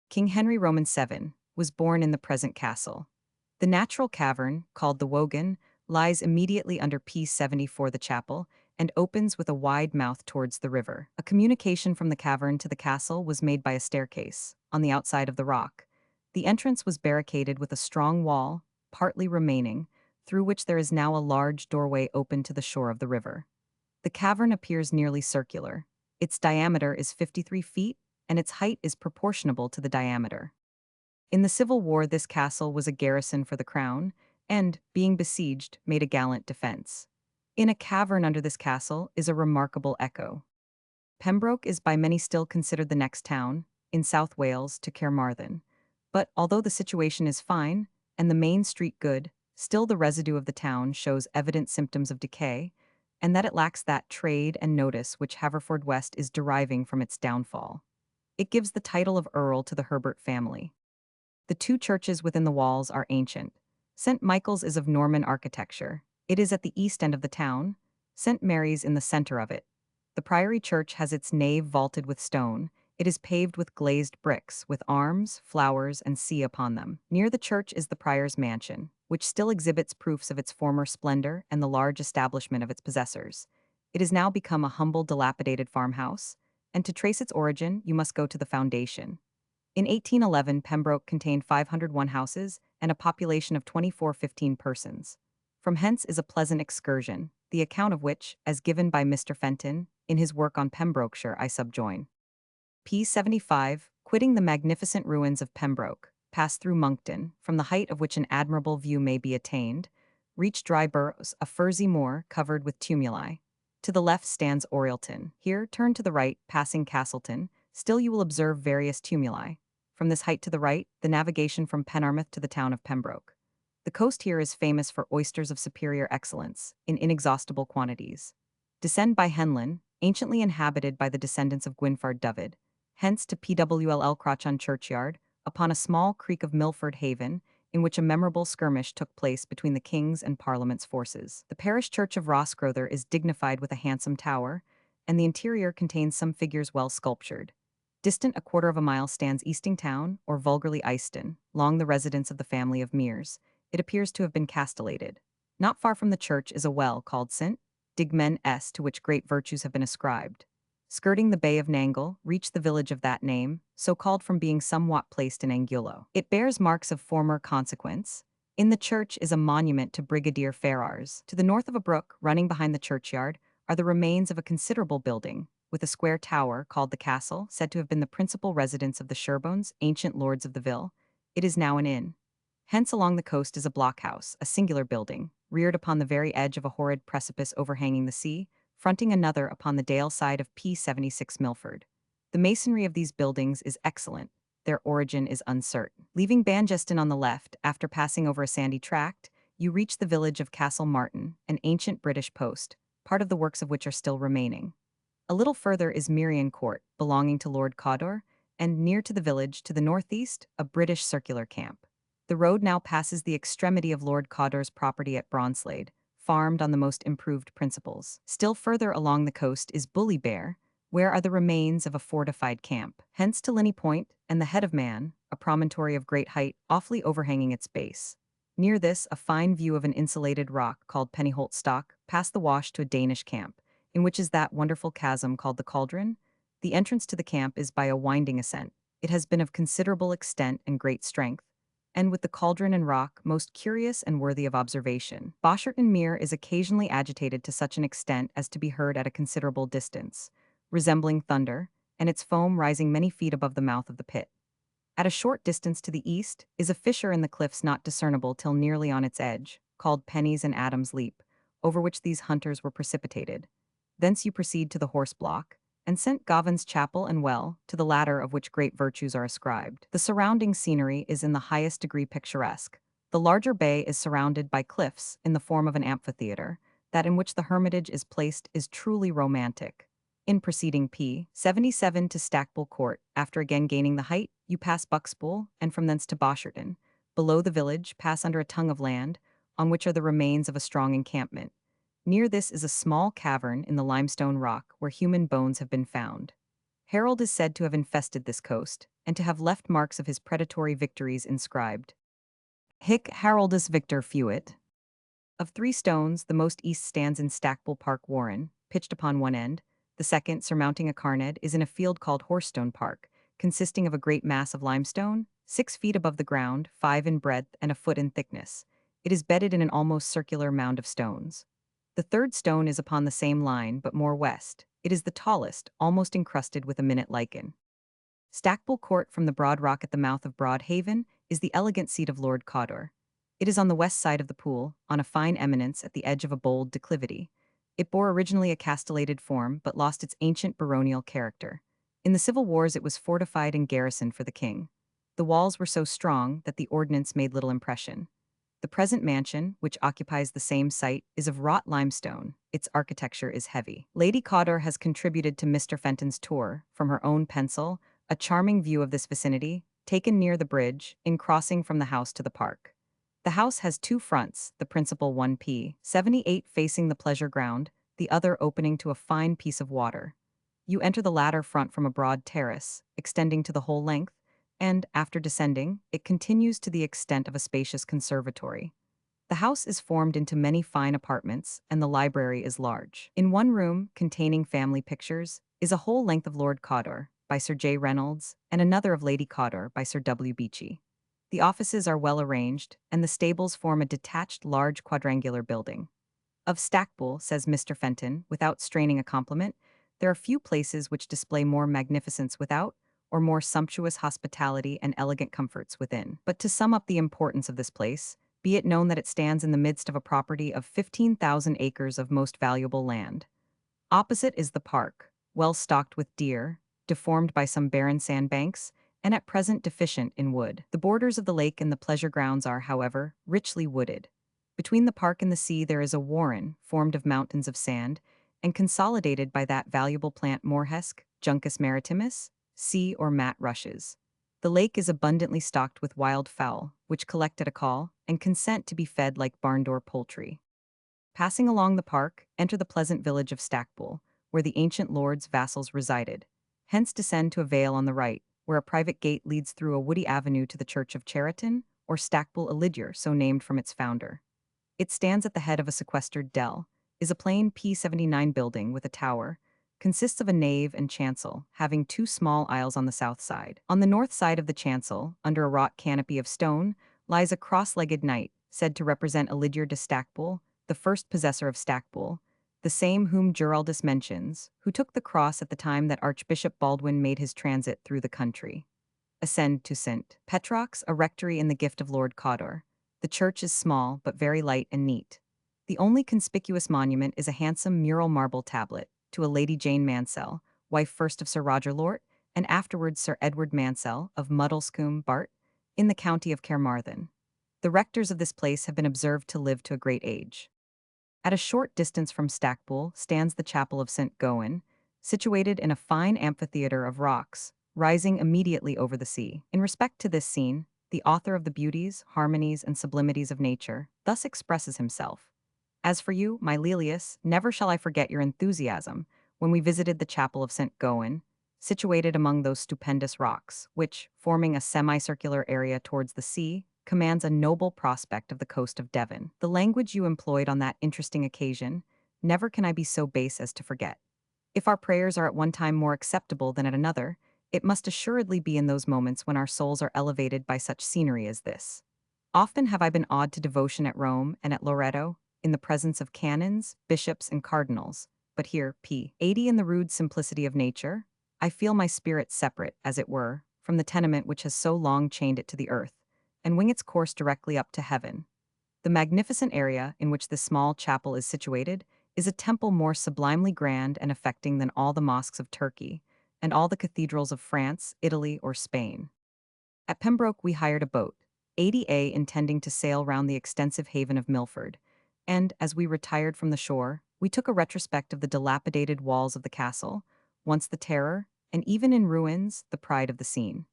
King Henry Roman VII was born in the present castle. The natural cavern, called the Wogan, lies immediately under P74 the chapel, and opens with a wide mouth towards the river. A communication from the cavern to the castle was made by a staircase, on the outside of the rock. The entrance was barricaded with a strong wall, partly remaining, through which there is now a large doorway open to the shore of the river. The cavern appears nearly circular. Its diameter is 53 feet, and its height is proportionable to the diameter. In the Civil War, this castle was a garrison for the crown, and, being besieged, made a gallant defense. In a cavern under this castle is a remarkable echo. Pembroke is by many still considered the next town, in South Wales, to Caermarthen. But although the situation is fine, and the main street good, still the residue of the town shows evident symptoms of decay, and that it lacks that trade and notice which Haverfordwest is deriving from its downfall. It gives the title of Earl to the Herbert family. The 2 churches within the walls are ancient. St. Michael's is of Norman architecture. It is at the east end of the town, St. Mary's in the center of it. The Priory Church has its nave vaulted with stone. It is paved with glazed bricks, with arms, flowers, and sea upon them. Near the church is the Prior's mansion, which still exhibits proofs of its former splendor and the large establishment of its possessors. It has now become a humble, dilapidated farmhouse, and to trace its origin, you must go to the foundation. In 1811, Pembroke contained 501 houses and a population of 2415 persons. From hence is a pleasant excursion, the account of which, as given by Mr. Fenton, in his work on Pembrokeshire, I subjoin. P75, quitting the magnificent ruins of Pembroke, passed through Monkton, from the height of which an admirable view may be attained, reached Dry Burrows, a furzy moor covered with tumuli. To the left stands Orielton. Here, turn to the right, passing Castleton. Still you will observe various tumuli. From this height to the right, the navigation from Penarmouth to the town of Pembroke. The coast here is famous for oysters of superior excellence, in inexhaustible quantities. Descend by Henlon, anciently inhabited by the descendants of Gwynfard Dyfed, hence to Pwll Crauchon Churchyard, upon a small creek of Milford Haven, in which a memorable skirmish took place between the King's and Parliament's forces. The parish church of Roscrother is dignified with a handsome tower, and the interior contains some figures well sculptured. Distant a quarter of a mile stands Easting Town, or vulgarly Eyston, long the residence of the family of Mears. It appears to have been castellated. Not far from the church is a well called St. Digmen S, to which great virtues have been ascribed. Skirting the Bay of Nangle, reach the village of that name, so called from being somewhat placed in Angulo. It bears marks of former consequence, In the church is a monument to Brigadier Ferrars. To the north of a brook running behind the churchyard are the remains of a considerable building, with a square tower called the castle, said to have been the principal residence of the Sherbones, ancient lords of the Ville. It is now an inn. Hence along the coast is a blockhouse, a singular building, reared upon the very edge of a horrid precipice overhanging the sea, fronting another upon the Dale side of P76 Milford. The masonry of these buildings is excellent. Their origin is uncertain. Leaving Bangeston on the left, after passing over a sandy tract, you reach the village of Castle Martin, an ancient British post, part of the works of which are still remaining. A little further is Merion Court, belonging to Lord Cawdor, and near to the village, to the northeast, a British circular camp. The road now passes the extremity of Lord Cawdor's property at Bronslade, farmed on the most improved principles. Still further along the coast is Bully Bear, where are the remains of a fortified camp. Hence to Linney Point and the Head of Man, a promontory of great height, awfully overhanging its base. Near this, a fine view of an insulated rock called Pennyholt Stock, past the wash to a Danish camp, in which is that wonderful chasm called the Cauldron. The entrance to the camp is by a winding ascent. It has been of considerable extent and great strength, and with the cauldron and rock, most curious and worthy of observation. Bosherton Mere is occasionally agitated to such an extent as to be heard at a considerable distance, resembling thunder, and its foam rising many feet above the mouth of the pit. At a short distance to the east is a fissure in the cliffs not discernible till nearly on its edge, called Penny's and Adam's Leap, over which these hunters were precipitated. Thence you proceed to the Horse Block, and St. Govan's Chapel and Well, to the latter of which great virtues are ascribed. The surrounding scenery is in the highest degree picturesque. The larger bay is surrounded by cliffs in the form of an amphitheater. That in which the hermitage is placed is truly romantic. In proceeding P77 to Stackpole Court, after again gaining the height, you pass Buckspool, and from thence to Bosherton. Below the village, pass under a tongue of land, on which are the remains of a strong encampment. Near this is a small cavern in the limestone rock where human bones have been found. Harold is said to have infested this coast, and to have left marks of his predatory victories inscribed. Hic Haroldus Victor Fuit. Of 3 stones, the most east stands in Stackpole Park Warren, pitched upon one end. The second, surmounting a carned, is in a field called Horsestone Park, consisting of a great mass of limestone, 6 feet above the ground, 5 in breadth, and a foot in thickness. It is bedded in an almost circular mound of stones. The third stone is upon the same line, but more west. It is the tallest, almost encrusted with a minute lichen. Stackpole Court, from the broad rock at the mouth of Broad Haven, is the elegant seat of Lord Cawdor. It is on the west side of the pool, on a fine eminence at the edge of a bold declivity. It bore originally a castellated form, but lost its ancient baronial character. In the civil wars it was fortified and garrisoned for the king. The walls were so strong that the ordnance made little impression. The present mansion, which occupies the same site, is of wrought limestone. Its architecture is heavy. Lady Cawdor has contributed to Mr. Fenton's tour, from her own pencil, a charming view of this vicinity, taken near the bridge, in crossing from the house to the park. The house has 2 fronts, the principal one P78 facing the pleasure ground, the other opening to a fine piece of water. You enter the latter front from a broad terrace, extending to the whole length, and, after descending, it continues to the extent of a spacious conservatory. The house is formed into many fine apartments, and the library is large. In one room, containing family pictures, is a whole length of Lord Cawdor, by Sir J. Reynolds, and another of Lady Cawdor, by Sir W. Beechey. The offices are well arranged, and the stables form a detached large quadrangular building. Of Stackpole, says Mr. Fenton, without straining a compliment, there are few places which display more magnificence without, or more sumptuous hospitality and elegant comforts within. But to sum up the importance of this place, be it known that it stands in the midst of a property of 15,000 acres of most valuable land. Opposite is the park, well stocked with deer, deformed by some barren sandbanks, and at present deficient in wood. The borders of the lake and the pleasure grounds are, however, richly wooded. Between the park and the sea there is a warren, formed of mountains of sand, and consolidated by that valuable plant Moorhesk, Juncus maritimus, sea or mat rushes. The lake is abundantly stocked with wild fowl, which collect at a call, and consent to be fed like barn-door poultry. Passing along the park, enter the pleasant village of Stackpole, where the ancient lord's vassals resided. Hence descend to a vale on the right, where a private gate leads through a woody avenue to the church of Cheriton, or Stackpole Elidur, so named from its founder. It stands at the head of a sequestered dell, is a plain P79 building with a tower, consists of a nave and chancel, having 2 small aisles on the south side. On the north side of the chancel, under a wrought canopy of stone, lies a cross-legged knight, said to represent Elidur de Stackpoole, the first possessor of Stackpoole, the same whom Giraldus mentions, who took the cross at the time that Archbishop Baldwin made his transit through the country. Ascend to St. Petrox, a rectory in the gift of Lord Cawdor. The church is small, but very light and neat. The only conspicuous monument is a handsome mural marble tablet to a Lady Jane Mansell, wife first of Sir Roger Lort, and afterwards Sir Edward Mansell of Muddlescombe, Bart, in the county of Carmarthen. The rectors of this place have been observed to live to a great age. At a short distance from Stackpoole stands the chapel of St. Gowan, situated in a fine amphitheatre of rocks, rising immediately over the sea. In respect to this scene, the author of the beauties, harmonies, and sublimities of nature thus expresses himself. As for you, my Lelius, never shall I forget your enthusiasm when we visited the chapel of St. Gowan, situated among those stupendous rocks, which, forming a semicircular area towards the sea, commands a noble prospect of the coast of Devon. The language you employed on that interesting occasion, never can I be so base as to forget. If our prayers are at one time more acceptable than at another, it must assuredly be in those moments when our souls are elevated by such scenery as this. Often have I been awed to devotion at Rome and at Loreto, in the presence of canons, bishops, and cardinals, but here, p. 80 in the rude simplicity of nature, I feel my spirit separate, as it were, from the tenement which has so long chained it to the earth, and wing its course directly up to heaven. The magnificent area in which this small chapel is situated is a temple more sublimely grand and affecting than all the mosques of Turkey, and all the cathedrals of France, Italy, or Spain. At Pembroke we hired a boat, 80A intending to sail round the extensive haven of Milford, and, as we retired from the shore, we took a retrospect of the dilapidated walls of the castle, once the terror, and even in ruins, the pride of the scene.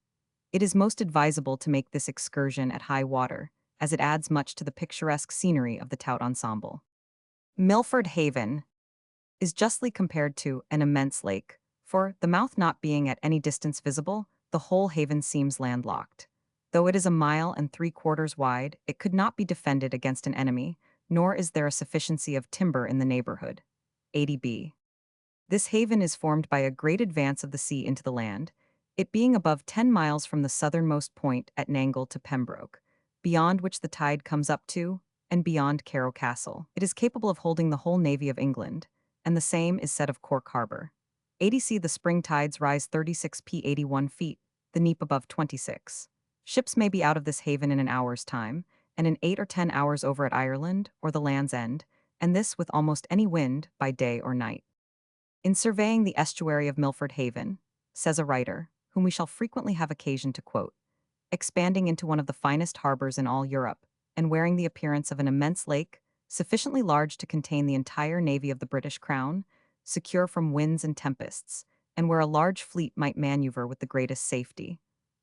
It is most advisable to make this excursion at high water, as it adds much to the picturesque scenery of the tout ensemble. Milford Haven is justly compared to an immense lake, for, the mouth not being at any distance visible, the whole haven seems landlocked. Though it is a mile and 3/4 wide, it could not be defended against an enemy, nor is there a sufficiency of timber in the neighborhood. 80b. This haven is formed by a great advance of the sea into the land, it being above 10 miles from the southernmost point at Nangle to Pembroke, beyond which the tide comes up to, and beyond Carrow Castle. It is capable of holding the whole navy of England, and the same is said of Cork Harbour. 80c the spring tides rise 36 p 81 feet, the neap above 26. Ships may be out of this haven in an hour's time, and in 8 or 10 hours over at Ireland, or the Land's End, and this with almost any wind, by day or night. In surveying the estuary of Milford Haven, says a writer, whom we shall frequently have occasion to quote, expanding into one of the finest harbors in all Europe, and wearing the appearance of an immense lake, sufficiently large to contain the entire navy of the British Crown, secure from winds and tempests, and where a large fleet might maneuver with the greatest safety.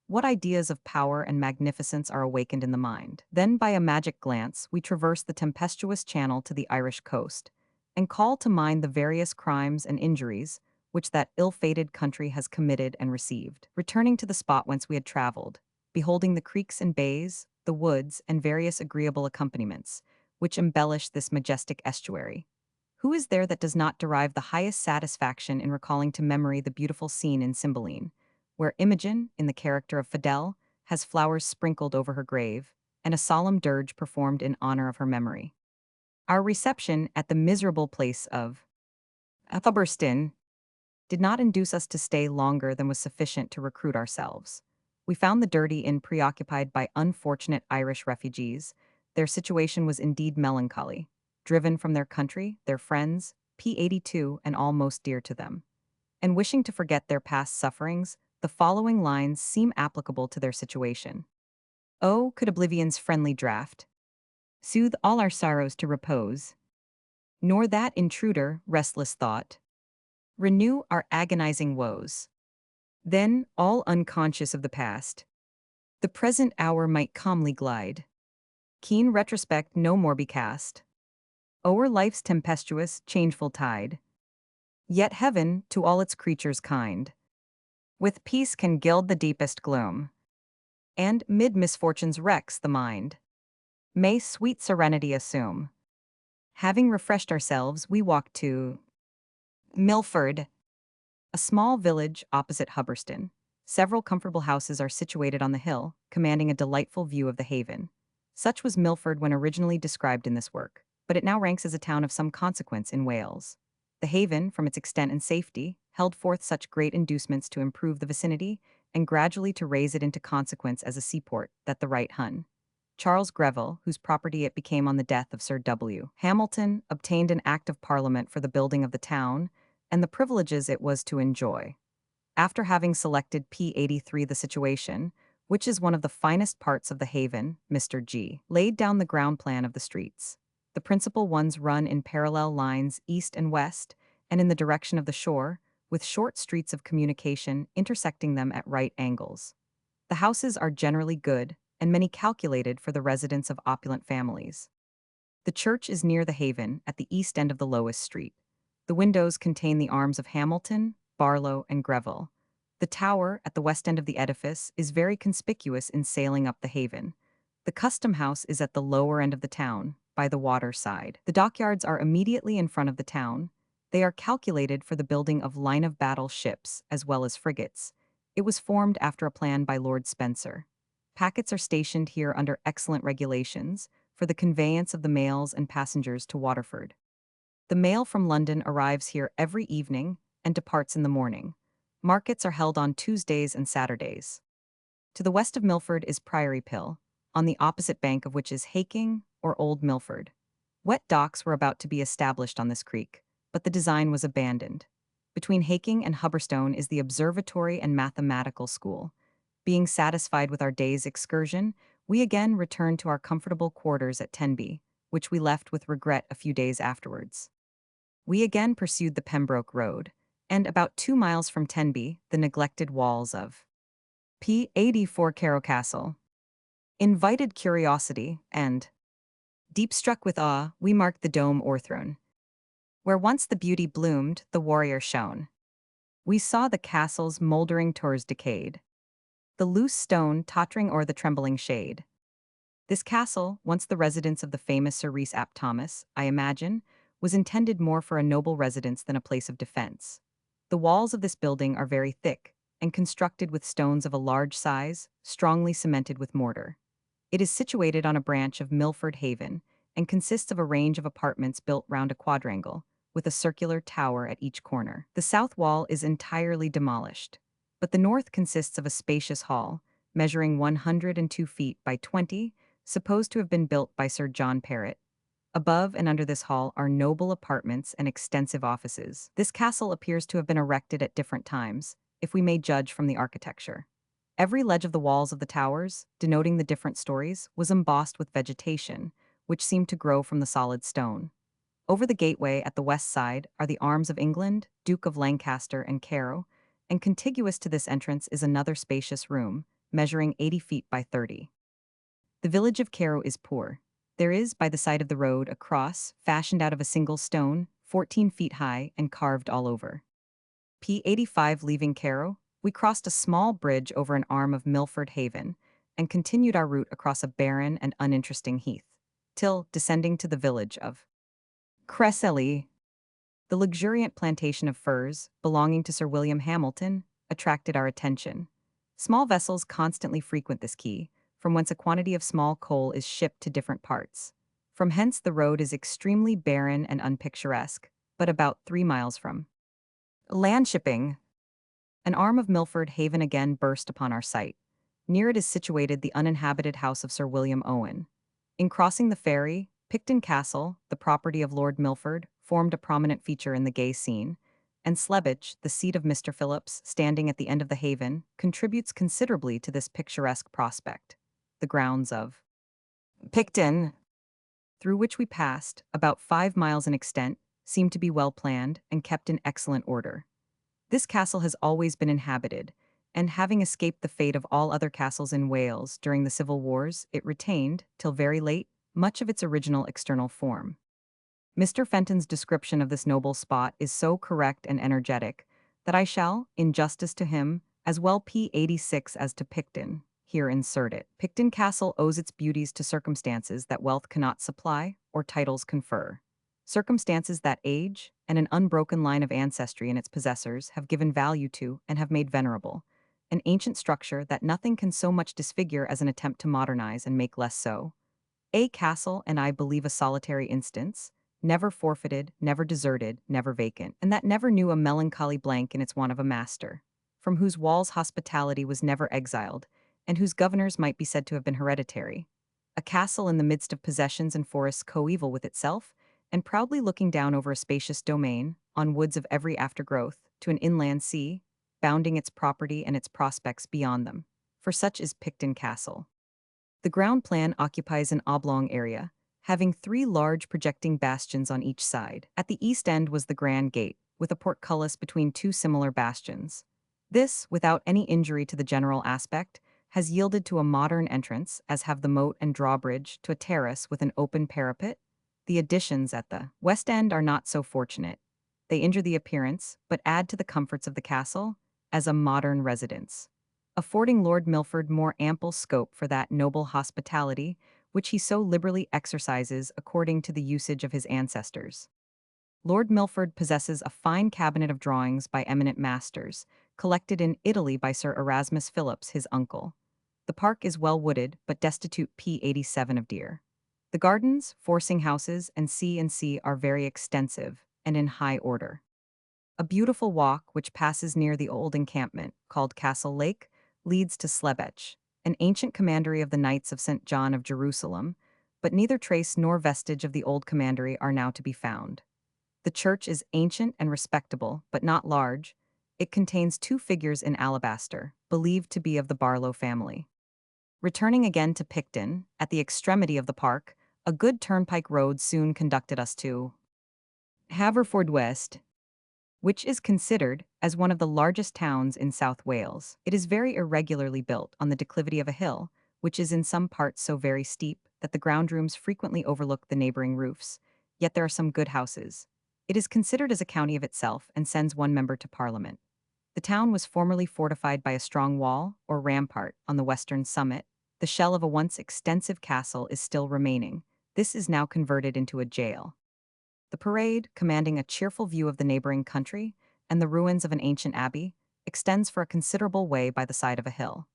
What ideas of power and magnificence are awakened in the mind? Then by a magic glance we traverse the tempestuous channel to the Irish coast, and call to mind the various crimes and injuries which that ill-fated country has committed and received. Returning to the spot whence we had traveled, beholding the creeks and bays, the woods, and various agreeable accompaniments, which embellish this majestic estuary. Who is there that does not derive the highest satisfaction in recalling to memory the beautiful scene in Cymbeline, where Imogen, in the character of Fidel, has flowers sprinkled over her grave, and a solemn dirge performed in honor of her memory? Our reception at the miserable place of Athaburston did not induce us to stay longer than was sufficient to recruit ourselves. We found the dirty inn preoccupied by unfortunate Irish refugees. Their situation was indeed melancholy, driven from their country, their friends, P82, and all most dear to them. And wishing to forget their past sufferings, the following lines seem applicable to their situation. Oh, could oblivion's friendly draught soothe all our sorrows to repose, nor that intruder, restless thought, renew our agonizing woes. Then, all unconscious of the past, the present hour might calmly glide, keen retrospect no more be cast o'er life's tempestuous, changeful tide. Yet heaven, to all its creatures kind, with peace can gild the deepest gloom, and, mid misfortune's wrecks the mind, may sweet serenity assume. Having refreshed ourselves, we walked to Milford, a small village opposite Hubberston. Several comfortable houses are situated on the hill, commanding a delightful view of the haven. Such was Milford when originally described in this work, but it now ranks as a town of some consequence in Wales. The haven, from its extent and safety, held forth such great inducements to improve the vicinity and gradually to raise it into consequence as a seaport that the right Hun, Charles Greville, whose property it became on the death of Sir W. Hamilton, obtained an Act of Parliament for the building of the town and the privileges it was to enjoy. After having selected P83 the situation, which is one of the finest parts of the haven, Mr. G. laid down the ground plan of the streets. The principal ones run in parallel lines east and west, and in the direction of the shore, with short streets of communication intersecting them at right angles. The houses are generally good, and many calculated for the residence of opulent families. The church is near the haven, at the east end of the lowest street. The windows contain the arms of Hamilton, Barlow, and Greville. The tower, at the west end of the edifice, is very conspicuous in sailing up the haven. The custom house is at the lower end of the town, by the water side. The dockyards are immediately in front of the town. They are calculated for the building of line-of-battle ships, as well as frigates. It was formed after a plan by Lord Spencer. Packets are stationed here under excellent regulations for the conveyance of the mails and passengers to Waterford. The mail from London arrives here every evening and departs in the morning. Markets are held on Tuesdays and Saturdays. To the west of Milford is Priory Pill, on the opposite bank of which is Haking or Old Milford. Wet docks were about to be established on this creek, but the design was abandoned. Between Haking and Hubberstone is the Observatory and Mathematical School. Being satisfied with our day's excursion, we again returned to our comfortable quarters at Tenby, which we left with regret a few days afterwards. We again pursued the Pembroke Road, and about 2 miles from Tenby, the neglected walls of P84 Carrow Castle invited curiosity, and, deep struck with awe, we marked the dome Orthrone. Where once the beauty bloomed, the warrior shone. We saw the castle's mouldering towers decayed, the loose stone tottering o'er the trembling shade. This castle, once the residence of the famous Sir Rees ap Thomas, I imagine, was intended more for a noble residence than a place of defense. The walls of this building are very thick, and constructed with stones of a large size, strongly cemented with mortar. It is situated on a branch of Milford Haven, and consists of a range of apartments built round a quadrangle, with a circular tower at each corner. The south wall is entirely demolished, but the north consists of a spacious hall, measuring 102 feet by 20, supposed to have been built by Sir John Perrott. Above and under this hall are noble apartments and extensive offices. This castle appears to have been erected at different times, if we may judge from the architecture. Every ledge of the walls of the towers, denoting the different stories, was embossed with vegetation, which seemed to grow from the solid stone. Over the gateway at the west side are the arms of England, Duke of Lancaster and Carrow, and contiguous to this entrance is another spacious room, measuring 80 feet by 30. The village of Carrow is poor. There is, by the side of the road, a cross, fashioned out of a single stone, 14 feet high and carved all over. P85 leaving Carrow, we crossed a small bridge over an arm of Milford Haven, and continued our route across a barren and uninteresting heath, till, descending to the village of Cresselly, the luxuriant plantation of firs, belonging to Sir William Hamilton, attracted our attention. Small vessels constantly frequent this quay, from whence a quantity of small coal is shipped to different parts. From hence the road is extremely barren and unpicturesque, but about 3 miles from land shipping. An arm of Milford Haven again burst upon our sight. Near it is situated the uninhabited house of Sir William Owen. In crossing the ferry, Picton Castle, the property of Lord Milford, formed a prominent feature in the gay scene, and Slebech, the seat of Mr. Phillips, standing at the end of the haven, contributes considerably to this picturesque prospect. The grounds of Picton, through which we passed, about 5 miles in extent, seem to be well planned and kept in excellent order. This castle has always been inhabited, and having escaped the fate of all other castles in Wales during the civil wars, it retained, till very late, much of its original external form. Mr. Fenton's description of this noble spot is so correct and energetic that I shall, in justice to him, as well P86 as to Picton, here insert it. Picton Castle owes its beauties to circumstances that wealth cannot supply or titles confer. Circumstances that age and an unbroken line of ancestry in its possessors have given value to and have made venerable. An ancient structure that nothing can so much disfigure as an attempt to modernize and make less so. A castle, and I believe a solitary instance, never forfeited, never deserted, never vacant, and that never knew a melancholy blank in its want of a master, from whose walls hospitality was never exiled, and whose governors might be said to have been hereditary. A castle in the midst of possessions and forests coeval with itself, and proudly looking down over a spacious domain, on woods of every aftergrowth, to an inland sea, bounding its property and its prospects beyond them. For such is Picton Castle. The ground plan occupies an oblong area, having three large projecting bastions on each side. At the east end was the Grand Gate, with a portcullis between two similar bastions. This, without any injury to the general aspect, has yielded to a modern entrance, as have the moat and drawbridge, to a terrace with an open parapet. The additions at the west end are not so fortunate. They injure the appearance, but add to the comforts of the castle, as a modern residence, affording Lord Milford more ample scope for that noble hospitality which he so liberally exercises according to the usage of his ancestors. Lord Milford possesses a fine cabinet of drawings by eminent masters, collected in Italy by Sir Erasmus Phillips, his uncle. The park is well wooded, but destitute p87 of deer. The gardens, forcing houses, and C are very extensive and in high order. A beautiful walk which passes near the old encampment, called Castle Lake, leads to Slebech, an ancient commandery of the Knights of St. John of Jerusalem, but neither trace nor vestige of the old commandery are now to be found. The church is ancient and respectable, but not large. It contains two figures in alabaster, believed to be of the Barlow family. Returning again to Picton, at the extremity of the park, a good turnpike road soon conducted us to Haverfordwest, which is considered as one of the largest towns in South Wales. It is very irregularly built on the declivity of a hill, which is in some parts so very steep that the ground rooms frequently overlook the neighboring roofs, yet there are some good houses. It is considered as a county of itself and sends one member to Parliament. The town was formerly fortified by a strong wall, or rampart, on the western summit. The shell of a once extensive castle is still remaining. This is now converted into a jail. The parade, commanding a cheerful view of the neighboring country and the ruins of an ancient abbey, extends for a considerable way by the side of a hill.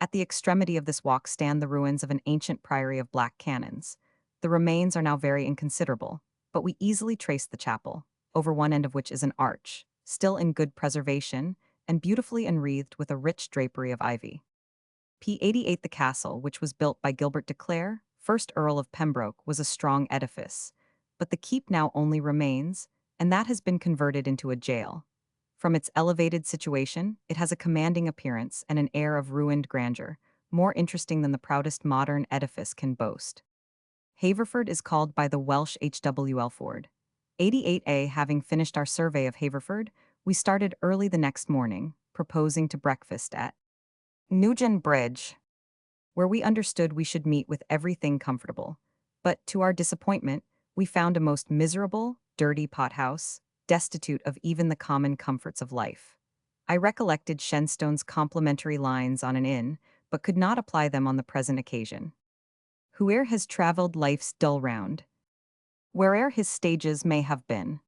At the extremity of this walk stand the ruins of an ancient priory of black cannons. The remains are now very inconsiderable, but we easily trace the chapel, over one end of which is an arch, still in good preservation and beautifully enwreathed with a rich drapery of ivy. P88 The castle, which was built by Gilbert de Clare, 1st Earl of Pembroke, was a strong edifice, but the keep now only remains, and that has been converted into a jail. From its elevated situation, it has a commanding appearance and an air of ruined grandeur, more interesting than the proudest modern edifice can boast. Haverford is called by the Welsh Hwlford. 88A. Having finished our survey of Haverford, we started early the next morning, proposing to breakfast at Nugent Bridge, where we understood we should meet with everything comfortable. But, to our disappointment, we found a most miserable, dirty pothouse, destitute of even the common comforts of life. I recollected Shenstone's complimentary lines on an inn, but could not apply them on the present occasion. Whoe'er has travelled life's dull round, where'er his stages may have been,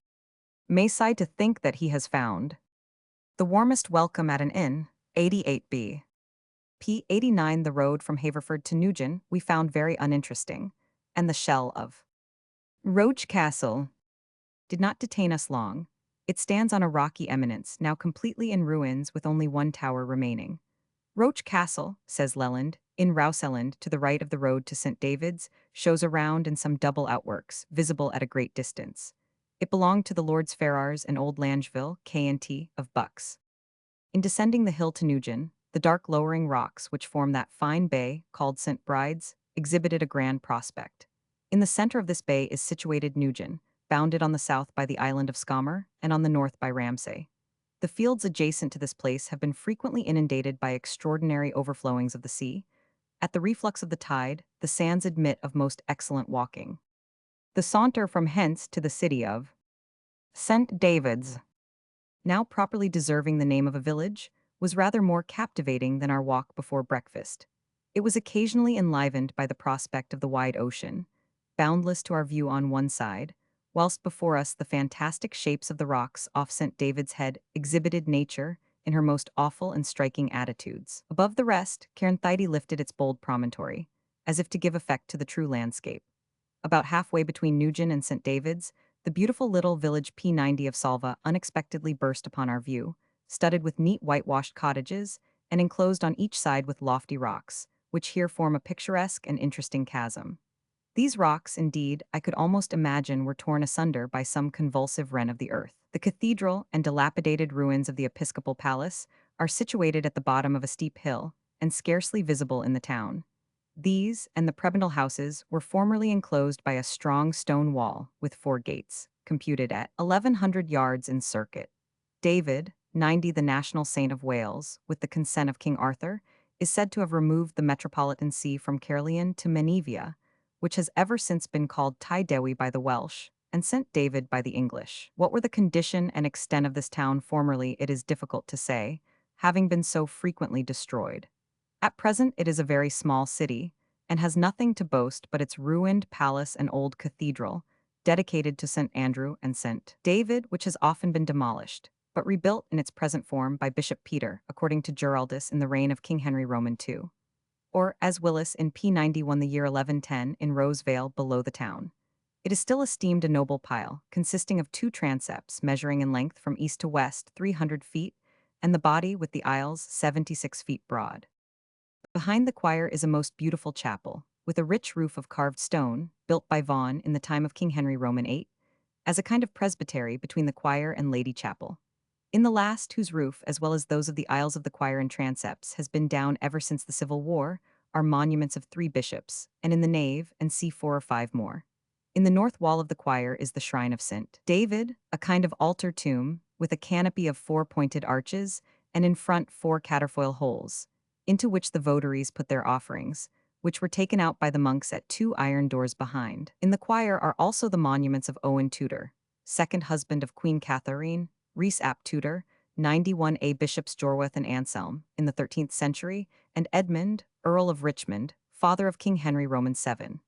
may sigh to think that he has found the warmest welcome at an inn. 88B. P89. The road from Haverford to Nugent we found very uninteresting, and the shell of Roach Castle did not detain us long. It stands on a rocky eminence, now completely in ruins with only one tower remaining. Roach Castle, says Leland, in Rowselland, to the right of the road to St. David's, shows a round and some double outworks, visible at a great distance. It belonged to the Lords Ferrars and Old Langeville, K&T, of Bucks. In descending the hill to Nugent, the dark lowering rocks which form that fine bay, called St. Bride's, exhibited a grand prospect. In the center of this bay is situated Nugent, bounded on the south by the island of Scomer and on the north by Ramsay. The fields adjacent to this place have been frequently inundated by extraordinary overflowings of the sea. At the reflux of the tide, the sands admit of most excellent walking. The saunter from hence to the city of St. David's, now properly deserving the name of a village, was rather more captivating than our walk before breakfast. It was occasionally enlivened by the prospect of the wide ocean, boundless to our view on one side, whilst before us the fantastic shapes of the rocks off St. David's Head exhibited nature in her most awful and striking attitudes. Above the rest, Cairnthide lifted its bold promontory, as if to give effect to the true landscape. About halfway between Nugent and St. David's, the beautiful little village P90 of Salva unexpectedly burst upon our view, studded with neat whitewashed cottages and enclosed on each side with lofty rocks, which here form a picturesque and interesting chasm. These rocks, indeed, I could almost imagine were torn asunder by some convulsive rent of the earth. The cathedral and dilapidated ruins of the episcopal palace are situated at the bottom of a steep hill and scarcely visible in the town. These and the prebendal houses were formerly enclosed by a strong stone wall with 4 gates, computed at 1,100 yards in circuit. David, 90 the national saint of Wales, with the consent of King Arthur, is said to have removed the metropolitan see from Caerleon to Menevia, which has ever since been called Tai Dewi by the Welsh and St. David by the English. What were the condition and extent of this town formerly it is difficult to say, having been so frequently destroyed. At present it is a very small city, and has nothing to boast but its ruined palace and old cathedral, dedicated to St. Andrew and St. David, which has often been demolished, but rebuilt in its present form by Bishop Peter, according to Giraldus in the reign of King Henry Roman II. Or, as Willis in P91 the year 1110 in Rosevale below the town. It is still esteemed a noble pile, consisting of 2 transepts measuring in length from east to west 300 feet, and the body with the aisles 76 feet broad. Behind the choir is a most beautiful chapel, with a rich roof of carved stone, built by Vaughan in the time of King Henry Roman VIII, as a kind of presbytery between the choir and Lady Chapel. In the last, whose roof, as well as those of the aisles of the choir and transepts, has been down ever since the Civil War, are monuments of 3 bishops, and in the nave and see 4 or 5 more. In the north wall of the choir is the shrine of St. David, a kind of altar tomb, with a canopy of 4 pointed arches, and in front 4 catafalque holes, into which the votaries put their offerings, which were taken out by the monks at 2 iron doors behind. In the choir are also the monuments of Owen Tudor, second husband of Queen Catherine, Rhys ap Tudor, 91a Bishops Jorwath and Anselm, in the 13th century, and Edmund, Earl of Richmond, father of King Henry Roman VII.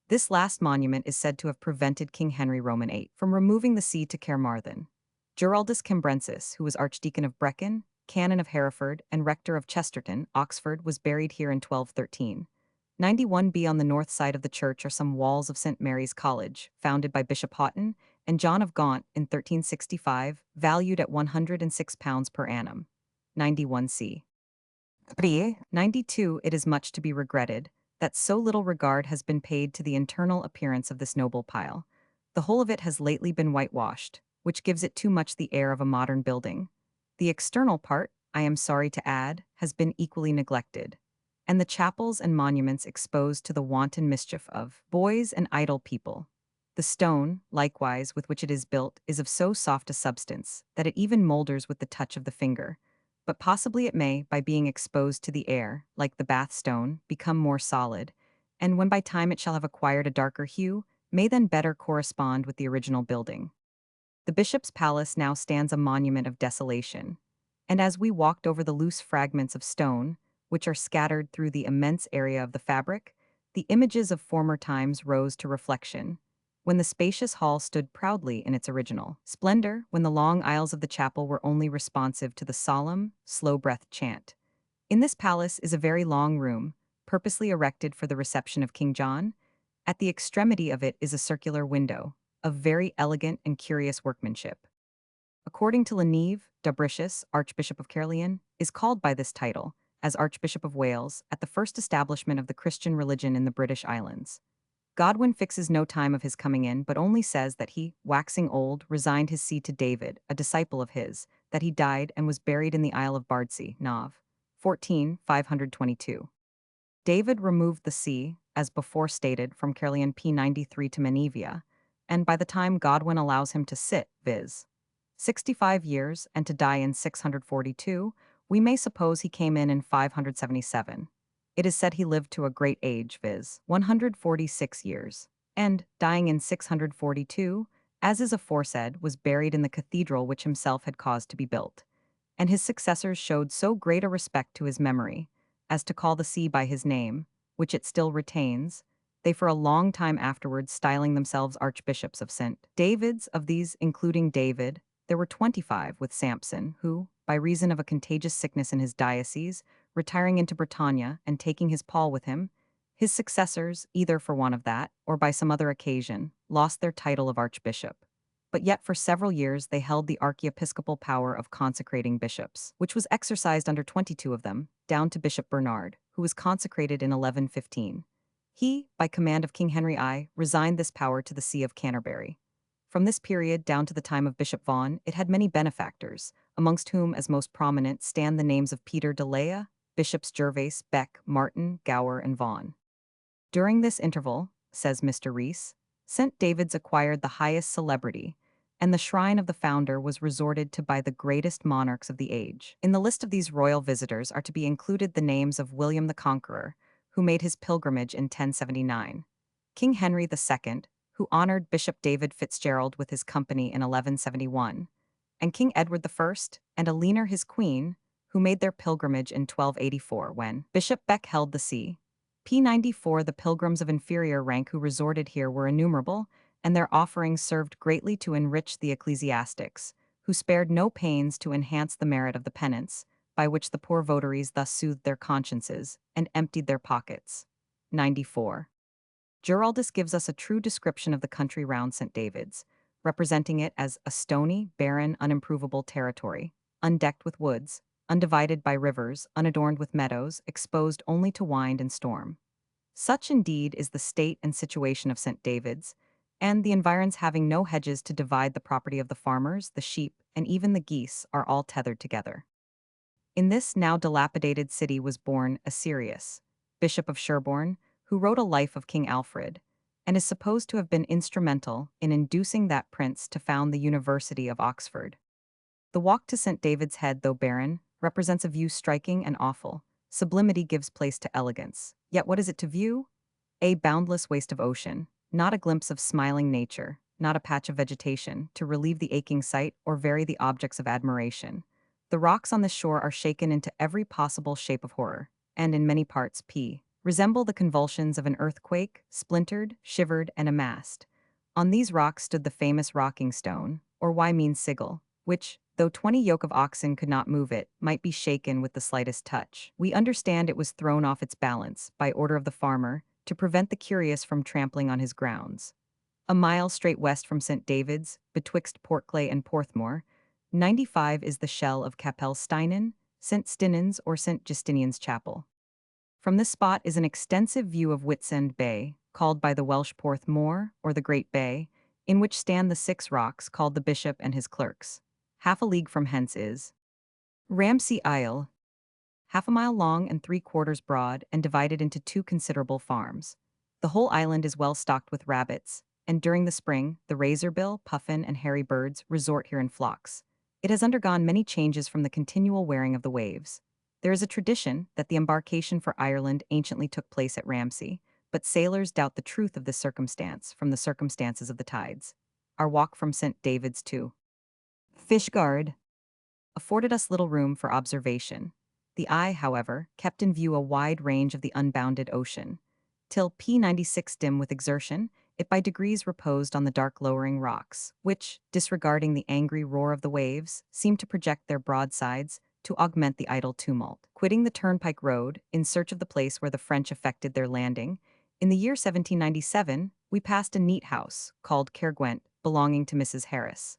This last monument is said to have prevented King Henry Roman VIII from removing the see to Caermarthen. Giraldus Cambrensis, who was Archdeacon of Brecon, Canon of Hereford, and Rector of Chesterton, Oxford, was buried here in 1213. 91b on the north side of the church are some walls of St. Mary's College, founded by Bishop Houghton and John of Gaunt in 1365, valued at £106 per annum. 91c. 92 It is much to be regretted that so little regard has been paid to the internal appearance of this noble pile. The whole of it has lately been whitewashed, which gives it too much the air of a modern building. The external part, I am sorry to add, has been equally neglected, and the chapels and monuments exposed to the wanton mischief of boys and idle people. The stone, likewise, with which it is built, is of so soft a substance that it even moulders with the touch of the finger, but possibly it may, by being exposed to the air, like the Bath stone, become more solid, and when by time it shall have acquired a darker hue, may then better correspond with the original building. The bishop's palace now stands a monument of desolation, and as we walked over the loose fragments of stone, which are scattered through the immense area of the fabric, the images of former times rose to reflection, when the spacious hall stood proudly in its original splendor, when the long aisles of the chapel were only responsive to the solemn, slow-breathed chant. In this palace is a very long room, purposely erected for the reception of King John. At the extremity of it is a circular window, of very elegant and curious workmanship. According to Leneve, Dubricius, Archbishop of Caerleon, is called by this title, as Archbishop of Wales, at the first establishment of the Christian religion in the British Islands. Godwin fixes no time of his coming in, but only says that he, waxing old, resigned his see to David, a disciple of his, that he died and was buried in the Isle of Bardsey, Nov. 522. David removed the see, as before stated, from Caerleon P93 to Menevia, and by the time Godwin allows him to sit, viz. 65 years, and to die in 642, we may suppose he came in 577. It is said he lived to a great age, viz. 146 years, and, dying in 642, as is aforesaid, was buried in the cathedral which himself had caused to be built. And his successors showed so great a respect to his memory, as to call the see by his name, which it still retains, they for a long time afterwards styling themselves archbishops of St. David's. Of these, including David, there were 25 with Sampson, who, by reason of a contagious sickness in his diocese, retiring into Bretagne and taking his pall with him, His successors, either for want of that or by some other occasion, lost their title of archbishop. But yet for several years they held the archiepiscopal power of consecrating bishops, which was exercised under 22 of them, down to Bishop Bernard, who was consecrated in 1115. He, by command of King Henry I, resigned this power to the See of Canterbury. From this period down to the time of Bishop Vaughan, it had many benefactors, amongst whom as most prominent stand the names of Peter de Lea, Bishops Gervase, Beck, Martin, Gower, and Vaughan. During this interval, says Mr. Rees, St. David's acquired the highest celebrity, and the shrine of the founder was resorted to by the greatest monarchs of the age. In the list of these royal visitors are to be included the names of William the Conqueror, who made his pilgrimage in 1079, King Henry II, who honored Bishop David Fitzgerald with his company in 1171, and King Edward I and Eleanor his queen, who made their pilgrimage in 1284 when Bishop Beck held the see. P94 The pilgrims of inferior rank who resorted here were innumerable, and their offerings served greatly to enrich the ecclesiastics, who spared no pains to enhance the merit of the penance, by which the poor votaries thus soothed their consciences and emptied their pockets. 94. Giraldus gives us a true description of the country round St. David's, representing it as a stony, barren, unimprovable territory, undecked with woods, undivided by rivers, unadorned with meadows, exposed only to wind and storm. Such indeed is the state and situation of St. David's, and the environs having no hedges to divide the property of the farmers, the sheep, and even the geese are all tethered together. In this now dilapidated city was born Aserius, Bishop of Sherborne, who wrote a life of King Alfred, and is supposed to have been instrumental in inducing that prince to found the University of Oxford. The walk to St. David's Head, though barren, represents a view striking and awful. Sublimity gives place to elegance. Yet what is it to view? A boundless waste of ocean, not a glimpse of smiling nature, not a patch of vegetation, to relieve the aching sight or vary the objects of admiration. The rocks on this shore are shaken into every possible shape of horror, and in many parts resemble the convulsions of an earthquake, splintered, shivered, and amassed. On these rocks stood the famous rocking stone, or Wymean sigil, which, though 20 yoke of oxen could not move it, might be shaken with the slightest touch. We understand it was thrown off its balance, by order of the farmer, to prevent the curious from trampling on his grounds. A mile straight west from St. David's, betwixt Portclay and Porthmore, 95 is the shell of Capel Steinen, St. Stinens or St. Justinian's Chapel. From this spot is an extensive view of Whitsand Bay, called by the Welsh Porthmore, or the Great Bay, in which stand the 6 rocks called the Bishop and his clerks. Half a league from hence is Ramsey Isle, half a mile long and 3/4 broad and divided into 2 considerable farms. The whole island is well stocked with rabbits, and during the spring, the razorbill, puffin, and hairy birds resort here in flocks. It has undergone many changes from the continual wearing of the waves. There is a tradition that the embarkation for Ireland anciently took place at Ramsey, but sailors doubt the truth of this circumstance from the circumstances of the tides. Our walk from St. David's to Fishguard afforded us little room for observation. The eye, however, kept in view a wide range of the unbounded ocean. Till P96 dim with exertion, it by degrees reposed on the dark lowering rocks, which, disregarding the angry roar of the waves, seemed to project their broadsides to augment the idle tumult. Quitting the turnpike road, in search of the place where the French effected their landing, in the year 1797, we passed a neat house, called Cairgwent, belonging to Mrs. Harris.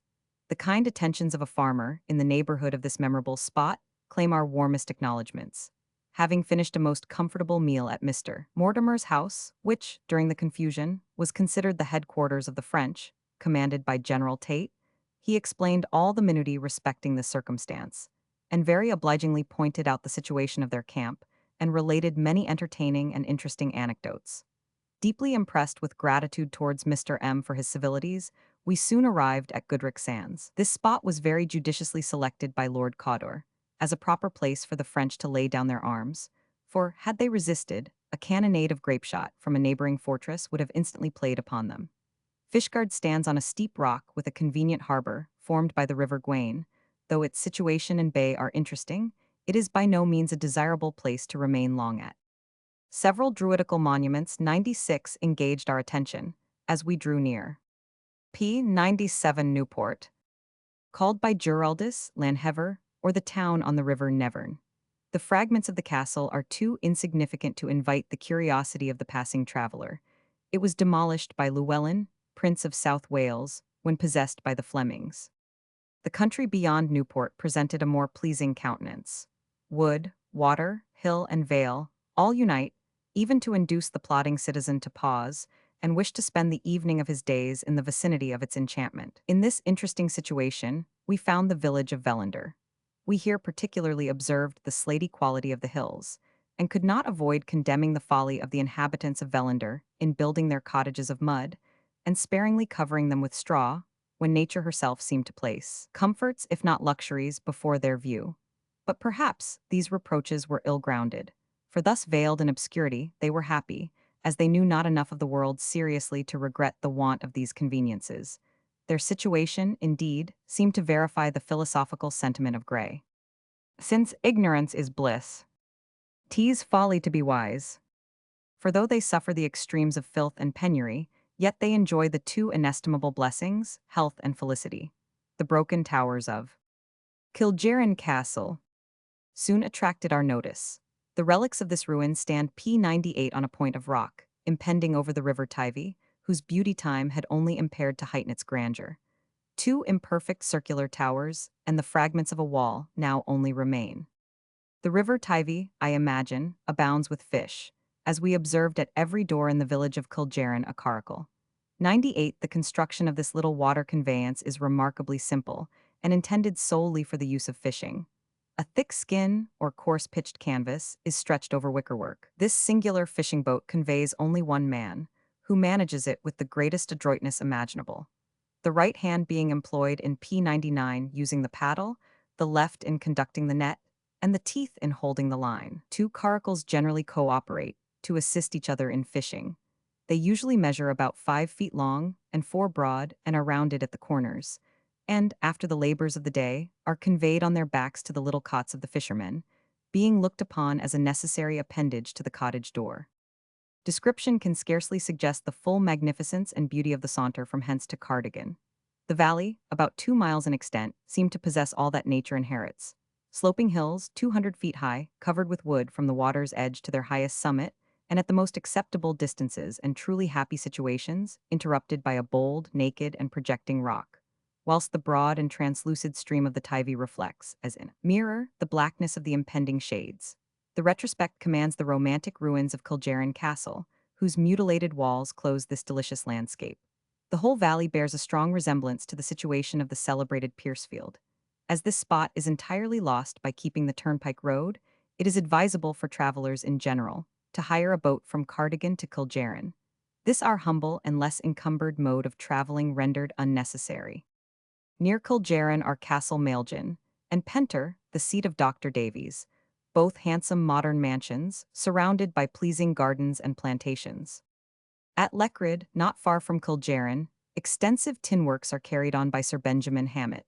The kind attentions of a farmer, in the neighborhood of this memorable spot, claim our warmest acknowledgments. Having finished a most comfortable meal at Mr. Mortimer's house, which, during the confusion, was considered the headquarters of the French, commanded by General Tate, he explained all the minutiae respecting this circumstance, and very obligingly pointed out the situation of their camp, and related many entertaining and interesting anecdotes. Deeply impressed with gratitude towards Mr. M for his civilities, we soon arrived at Goodricke Sands. This spot was very judiciously selected by Lord Cawdor, as a proper place for the French to lay down their arms, for, had they resisted, a cannonade of grapeshot from a neighboring fortress would have instantly played upon them. Fishguard stands on a steep rock with a convenient harbor, formed by the River Gwaine. Though its situation and bay are interesting, it is by no means a desirable place to remain long at. Several druidical monuments 96 engaged our attention, as we drew near. P97 Newport, called by Giraldus, Lanhever, or the town on the River Nevern. The fragments of the castle are too insignificant to invite the curiosity of the passing traveler. It was demolished by Llewellyn, Prince of South Wales, when possessed by the Flemings. The country beyond Newport presented a more pleasing countenance. Wood, water, hill, and vale all unite, even to induce the plodding citizen to pause and wish to spend the evening of his days in the vicinity of its enchantment. In this interesting situation, we found the village of Vellender. We here particularly observed the slaty quality of the hills, and could not avoid condemning the folly of the inhabitants of Vellender in building their cottages of mud, and sparingly covering them with straw, when nature herself seemed to place comforts, if not luxuries, before their view. But perhaps these reproaches were ill-grounded, for thus veiled in obscurity they were happy, as they knew not enough of the world seriously to regret the want of these conveniences. Their situation, indeed, seemed to verify the philosophical sentiment of Gray. Since ignorance is bliss, 'tis folly to be wise. For though they suffer the extremes of filth and penury, yet they enjoy the two inestimable blessings, health and felicity. The broken towers of Kilgerran Castle soon attracted our notice. The relics of this ruin stand p98 on a point of rock, impending over the river Tivy, whose beauty time had only impaired to heighten its grandeur. Two imperfect circular towers and the fragments of a wall now only remain. The river Tivy, I imagine, abounds with fish, as we observed at every door in the village of Kilgerran a caracal. 98. The construction of this little water conveyance is remarkably simple, and intended solely for the use of fishing. A thick skin, or coarse pitched canvas, is stretched over wickerwork. This singular fishing boat conveys only one man, who manages it with the greatest adroitness imaginable. The right hand being employed in P99 using the paddle, the left in conducting the net, and the teeth in holding the line. Two caracals generally cooperate to assist each other in fishing. They usually measure about 5 feet long and 4 broad and are rounded at the corners, and, after the labors of the day, are conveyed on their backs to the little cots of the fishermen, being looked upon as a necessary appendage to the cottage door. Description can scarcely suggest the full magnificence and beauty of the saunter from hence to Cardigan. The valley, about 2 miles in extent, seemed to possess all that nature inherits. Sloping hills, 200 feet high, covered with wood from the water's edge to their highest summit, and at the most acceptable distances and truly happy situations, interrupted by a bold, naked, and projecting rock, whilst the broad and translucid stream of the Tivy reflects, as in a mirror, the blackness of the impending shades. The retrospect commands the romantic ruins of Kilgerran Castle, whose mutilated walls close this delicious landscape. The whole valley bears a strong resemblance to the situation of the celebrated Piercefield. As this spot is entirely lost by keeping the turnpike road, it is advisable for travelers in general to hire a boat from Cardigan to Kilgerran. This our humble and less encumbered mode of traveling rendered unnecessary. Near Kilgerran are Castle Mailgin and Penter, the seat of Dr. Davies, both handsome modern mansions, surrounded by pleasing gardens and plantations. At Leckryd, not far from Kilgerran, extensive tin works are carried on by Sir Benjamin Hammett.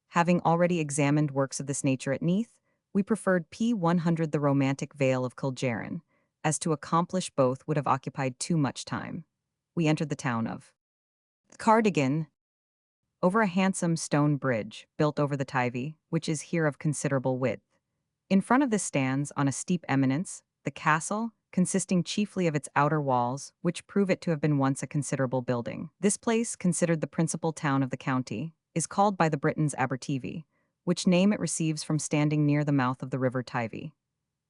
Having already examined works of this nature at Neath, we preferred P100 the romantic vale of Kilgerran, as to accomplish both would have occupied too much time. We entered the town of Cardigan over a handsome stone bridge built over the Tivy, which is here of considerable width. In front of this stands, on a steep eminence, the castle, consisting chiefly of its outer walls, which prove it to have been once a considerable building. This place, considered the principal town of the county, is called by the Britons Aberteifi, which name it receives from standing near the mouth of the river Tivy.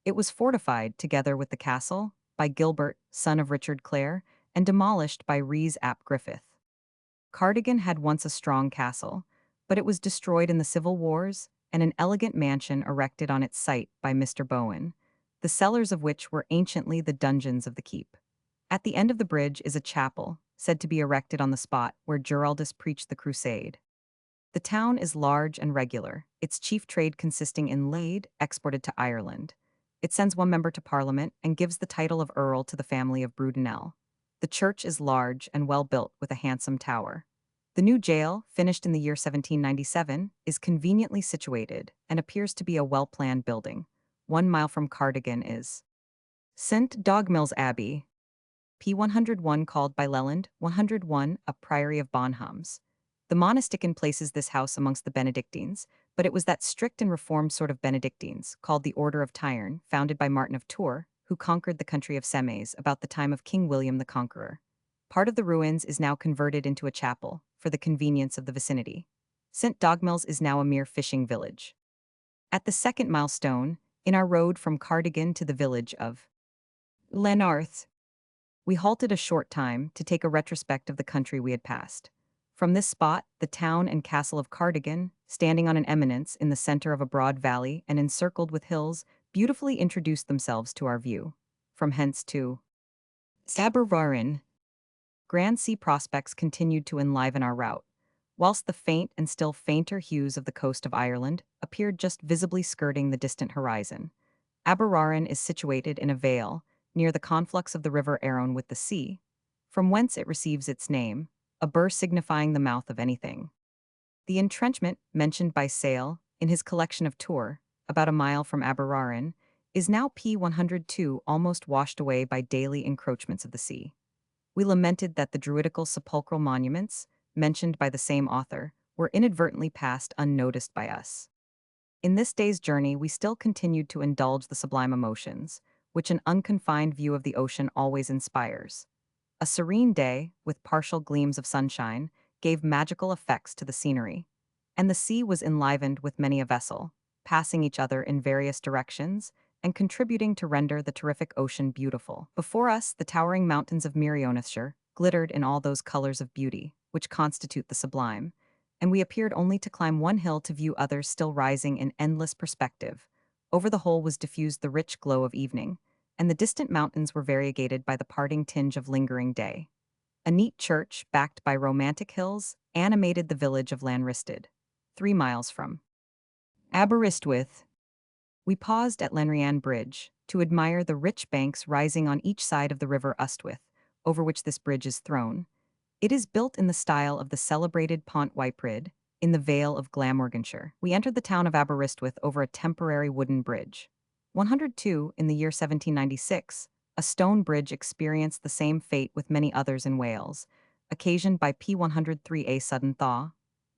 It was fortified, together with the castle, by Gilbert, son of Richard Clare, and demolished by Rhys ap Griffith. Cardigan had once a strong castle, but it was destroyed in the Civil Wars, and an elegant mansion erected on its site by Mr. Bowen, the cellars of which were anciently the dungeons of the keep. At the end of the bridge is a chapel, said to be erected on the spot where Giraldus preached the crusade. The town is large and regular, its chief trade consisting in lade, exported to Ireland. It sends one member to Parliament and gives the title of Earl to the family of Brudenell. The church is large and well built with a handsome tower. The new jail, finished in the year 1797, is conveniently situated and appears to be a well-planned building. 1 mile from Cardigan is St. Dogmill's Abbey, P101 called by Leland 101 a priory of Bonhams. The Monastican places this house amongst the Benedictines, but it was that strict and reformed sort of Benedictines, called the Order of Tyre, founded by Martin of Tours, who conquered the country of Semmes about the time of King William the Conqueror. Part of the ruins is now converted into a chapel, for the convenience of the vicinity. St. Dogmell's is now a mere fishing village. At the second milestone, in our road from Cardigan to the village of Lenarth, we halted a short time to take a retrospect of the country we had passed. From this spot, the town and castle of Cardigan, standing on an eminence in the center of a broad valley and encircled with hills, beautifully introduced themselves to our view. From hence to Abervarin, grand sea prospects continued to enliven our route, whilst the faint and still fainter hues of the coast of Ireland appeared just visibly skirting the distant horizon. Abervarin is situated in a vale, near the conflux of the river Arun with the sea, from whence it receives its name, a burr signifying the mouth of anything. The entrenchment, mentioned by Sale in his collection of Tours, about a mile from Abervarin, is now P102 almost washed away by daily encroachments of the sea. We lamented that the druidical sepulchral monuments, mentioned by the same author, were inadvertently passed unnoticed by us. In this day's journey we still continued to indulge the sublime emotions, which an unconfined view of the ocean always inspires. A serene day, with partial gleams of sunshine, gave magical effects to the scenery, and the sea was enlivened with many a vessel, passing each other in various directions, and contributing to render the terrific ocean beautiful. Before us, the towering mountains of Merionethshire glittered in all those colors of beauty, which constitute the sublime, and we appeared only to climb one hill to view others still rising in endless perspective. Over the whole was diffused the rich glow of evening, and the distant mountains were variegated by the parting tinge of lingering day. A neat church, backed by romantic hills, animated the village of Llanrhystyd, 3 miles from Aberystwyth. We paused at Llanrhian Bridge to admire the rich banks rising on each side of the river Ystwyth, over which this bridge is thrown. It is built in the style of the celebrated Pont Wypryd, in the Vale of Glamorganshire. We entered the town of Aberystwyth over a temporary wooden bridge. 102, in the year 1796, a stone bridge experienced the same fate with many others in Wales, occasioned by P103A sudden thaw.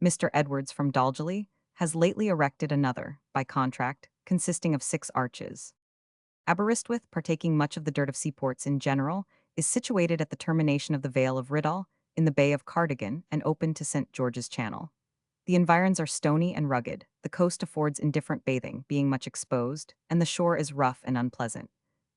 Mr. Edwards from Dalgeley has lately erected another, by contract, consisting of 6 arches. Aberystwyth, partaking much of the dirt of seaports in general, is situated at the termination of the Vale of Rheidol, in the Bay of Cardigan, and open to St. George's Channel. The environs are stony and rugged, the coast affords indifferent bathing, being much exposed, and the shore is rough and unpleasant.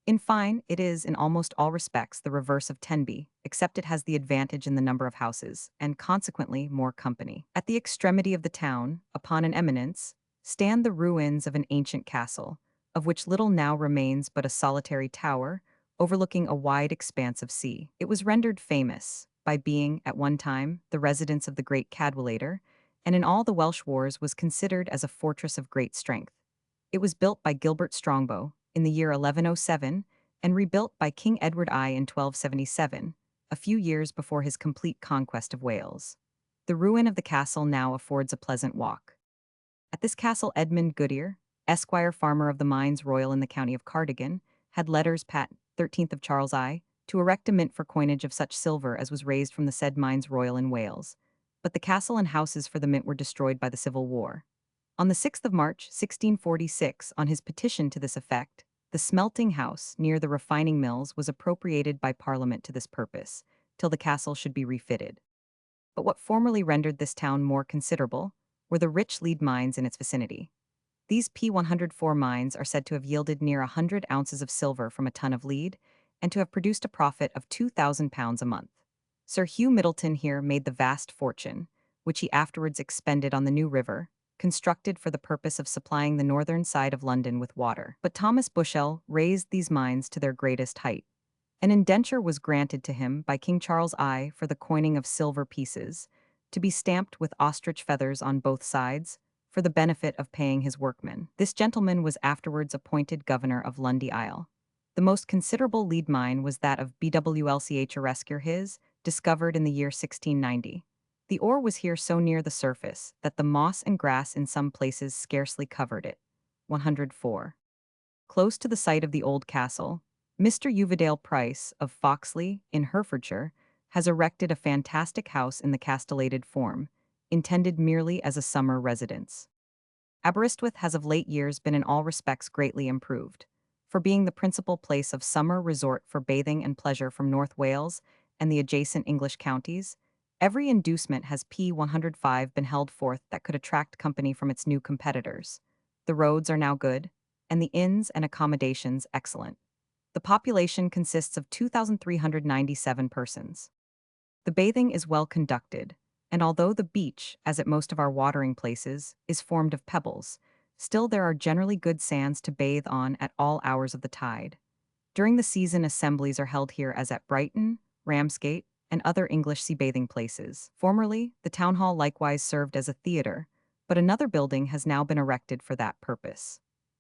In fine, it is, in almost all respects, the reverse of Tenby, except it has the advantage in the number of houses, and consequently more company. At the extremity of the town, upon an eminence, stand the ruins of an ancient castle, of which little now remains but a solitary tower, overlooking a wide expanse of sea. It was rendered famous by being, at one time, the residence of the great Cadwallader, and in all the Welsh wars was considered as a fortress of great strength. It was built by Gilbert Strongbow in the year 1107 and rebuilt by King Edward I in 1277, a few years before his complete conquest of Wales. The ruin of the castle now affords a pleasant walk. At this castle Edmund Goodyear, Esquire Farmer of the Mines Royal in the county of Cardigan, had letters patent 13th of Charles I to erect a mint for coinage of such silver as was raised from the said Mines Royal in Wales, but the castle and houses for the mint were destroyed by the Civil War. On the 6th of March, 1646, on his petition to this effect, the smelting house near the refining mills was appropriated by Parliament to this purpose, till the castle should be refitted. But what formerly rendered this town more considerable were the rich lead mines in its vicinity. These P104 mines are said to have yielded near 100 ounces of silver from a ton of lead, and to have produced a profit of £2,000 a month. Sir Hugh Middleton here made the vast fortune, which he afterwards expended on the new river, constructed for the purpose of supplying the northern side of London with water. But Thomas Bushell raised these mines to their greatest height. An indenture was granted to him by King Charles I for the coining of silver pieces, to be stamped with ostrich feathers on both sides, for the benefit of paying his workmen. This gentleman was afterwards appointed governor of Lundy Isle. The most considerable lead mine was that of BWLCH his, discovered in the year 1690. The ore was here so near the surface that the moss and grass in some places scarcely covered it. 104. Close to the site of the old castle, Mr. Uvedale Price of Foxley, in Herefordshire, has erected a fantastic house in the castellated form, intended merely as a summer residence. Aberystwyth has of late years been in all respects greatly improved, for being the principal place of summer resort for bathing and pleasure from North Wales and the adjacent English counties. Every inducement has P105 been held forth that could attract company from its new competitors. The roads are now good, and the inns and accommodations excellent. The population consists of 2,397 persons. The bathing is well conducted, and although the beach, as at most of our watering places, is formed of pebbles, still there are generally good sands to bathe on at all hours of the tide. During the season, assemblies are held here as at Brighton, Ramsgate, and other English sea bathing places. Formerly, the town hall likewise served as a theatre, but another building has now been erected for that purpose.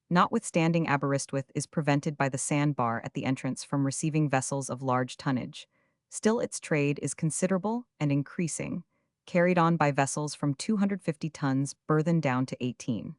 Notwithstanding Aberystwyth is prevented by the sandbar at the entrance from receiving vessels of large tonnage, still its trade is considerable and increasing, carried on by vessels from 250 tons burthen down to 18.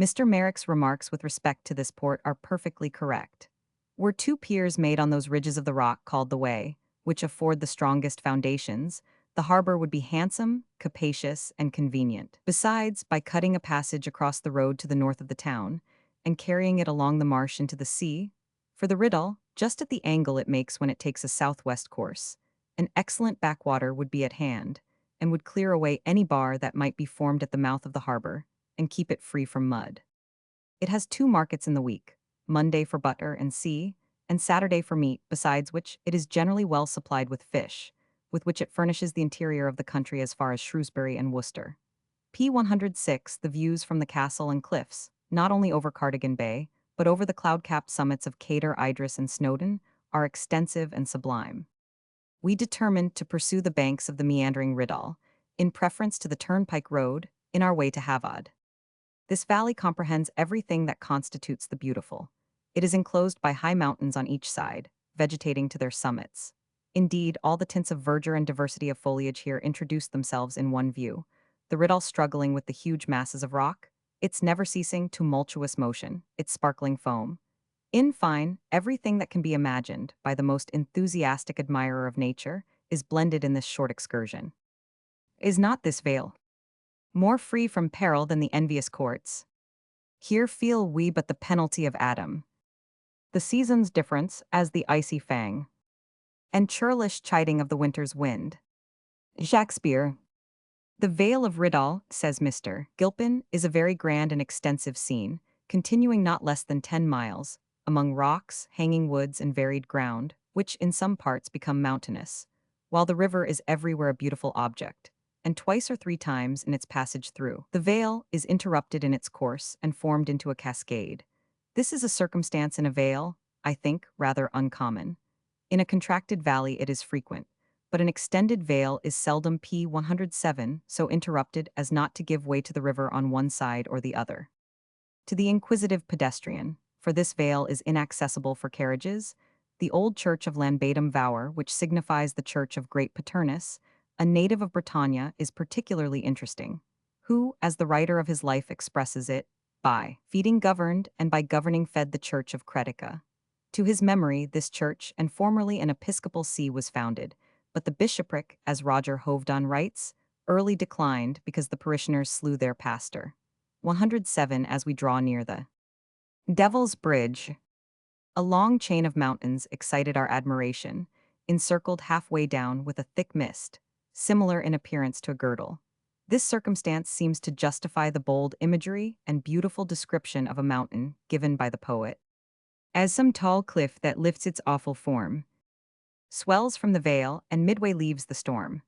Mr. Merrick's remarks with respect to this port are perfectly correct. Were two piers made on those ridges of the rock called the Way, which afford the strongest foundations, the harbor would be handsome, capacious, and convenient. Besides, by cutting a passage across the road to the north of the town, and carrying it along the marsh into the sea, for the Riddle, just at the angle it makes when it takes a southwest course, an excellent backwater would be at hand, and would clear away any bar that might be formed at the mouth of the harbor, and keep it free from mud. It has 2 markets in the week, Monday for butter and sea, and Saturday for meat, besides which it is generally well supplied with fish, with which it furnishes the interior of the country as far as Shrewsbury and Worcester. P106, the views from the castle and cliffs, not only over Cardigan Bay, but over the cloud-capped summits of Cader, Idris, and Snowdon, are extensive and sublime. We determined to pursue the banks of the meandering Riddle, in preference to the turnpike road, in our way to Havad. This valley comprehends everything that constitutes the beautiful. It is enclosed by high mountains on each side, vegetating to their summits. Indeed, all the tints of verdure and diversity of foliage here introduce themselves in one view, the Riddle struggling with the huge masses of rock, its never-ceasing tumultuous motion, its sparkling foam. In fine, everything that can be imagined by the most enthusiastic admirer of nature is blended in this short excursion. Is not this vale more free from peril than the envious courts? Here feel we but the penalty of Adam, the season's difference as the icy fang, and churlish chiding of the winter's wind. Shakespeare. The Vale of Riddal, says Mr. Gilpin, is a very grand and extensive scene, continuing not less than 10 miles, among rocks, hanging woods, and varied ground, which in some parts become mountainous, while the river is everywhere a beautiful object, and twice or 3 times in its passage through. The vale is interrupted in its course and formed into a cascade. This is a circumstance in a vale, I think, rather uncommon. In a contracted valley it is frequent, but an extended vale is seldom P107 so interrupted as not to give way to the river on one side or the other. To the inquisitive pedestrian, for this vale is inaccessible for carriages, the old church of Llanbaedom Fawr, which signifies the church of Great Paternus, a native of Bretagne, is particularly interesting, who, as the writer of his life expresses it, by feeding governed and by governing fed the church of Cretica. To his memory, this church, and formerly an episcopal see, was founded, but the bishopric, as Roger Hoveden writes, early declined because the parishioners slew their pastor. 107. As we draw near the Devil's Bridge, a long chain of mountains excited our admiration, encircled halfway down with a thick mist, similar in appearance to a girdle. This circumstance seems to justify the bold imagery and beautiful description of a mountain given by the poet. As some tall cliff that lifts its awful form, swells from the vale and midway leaves the storm.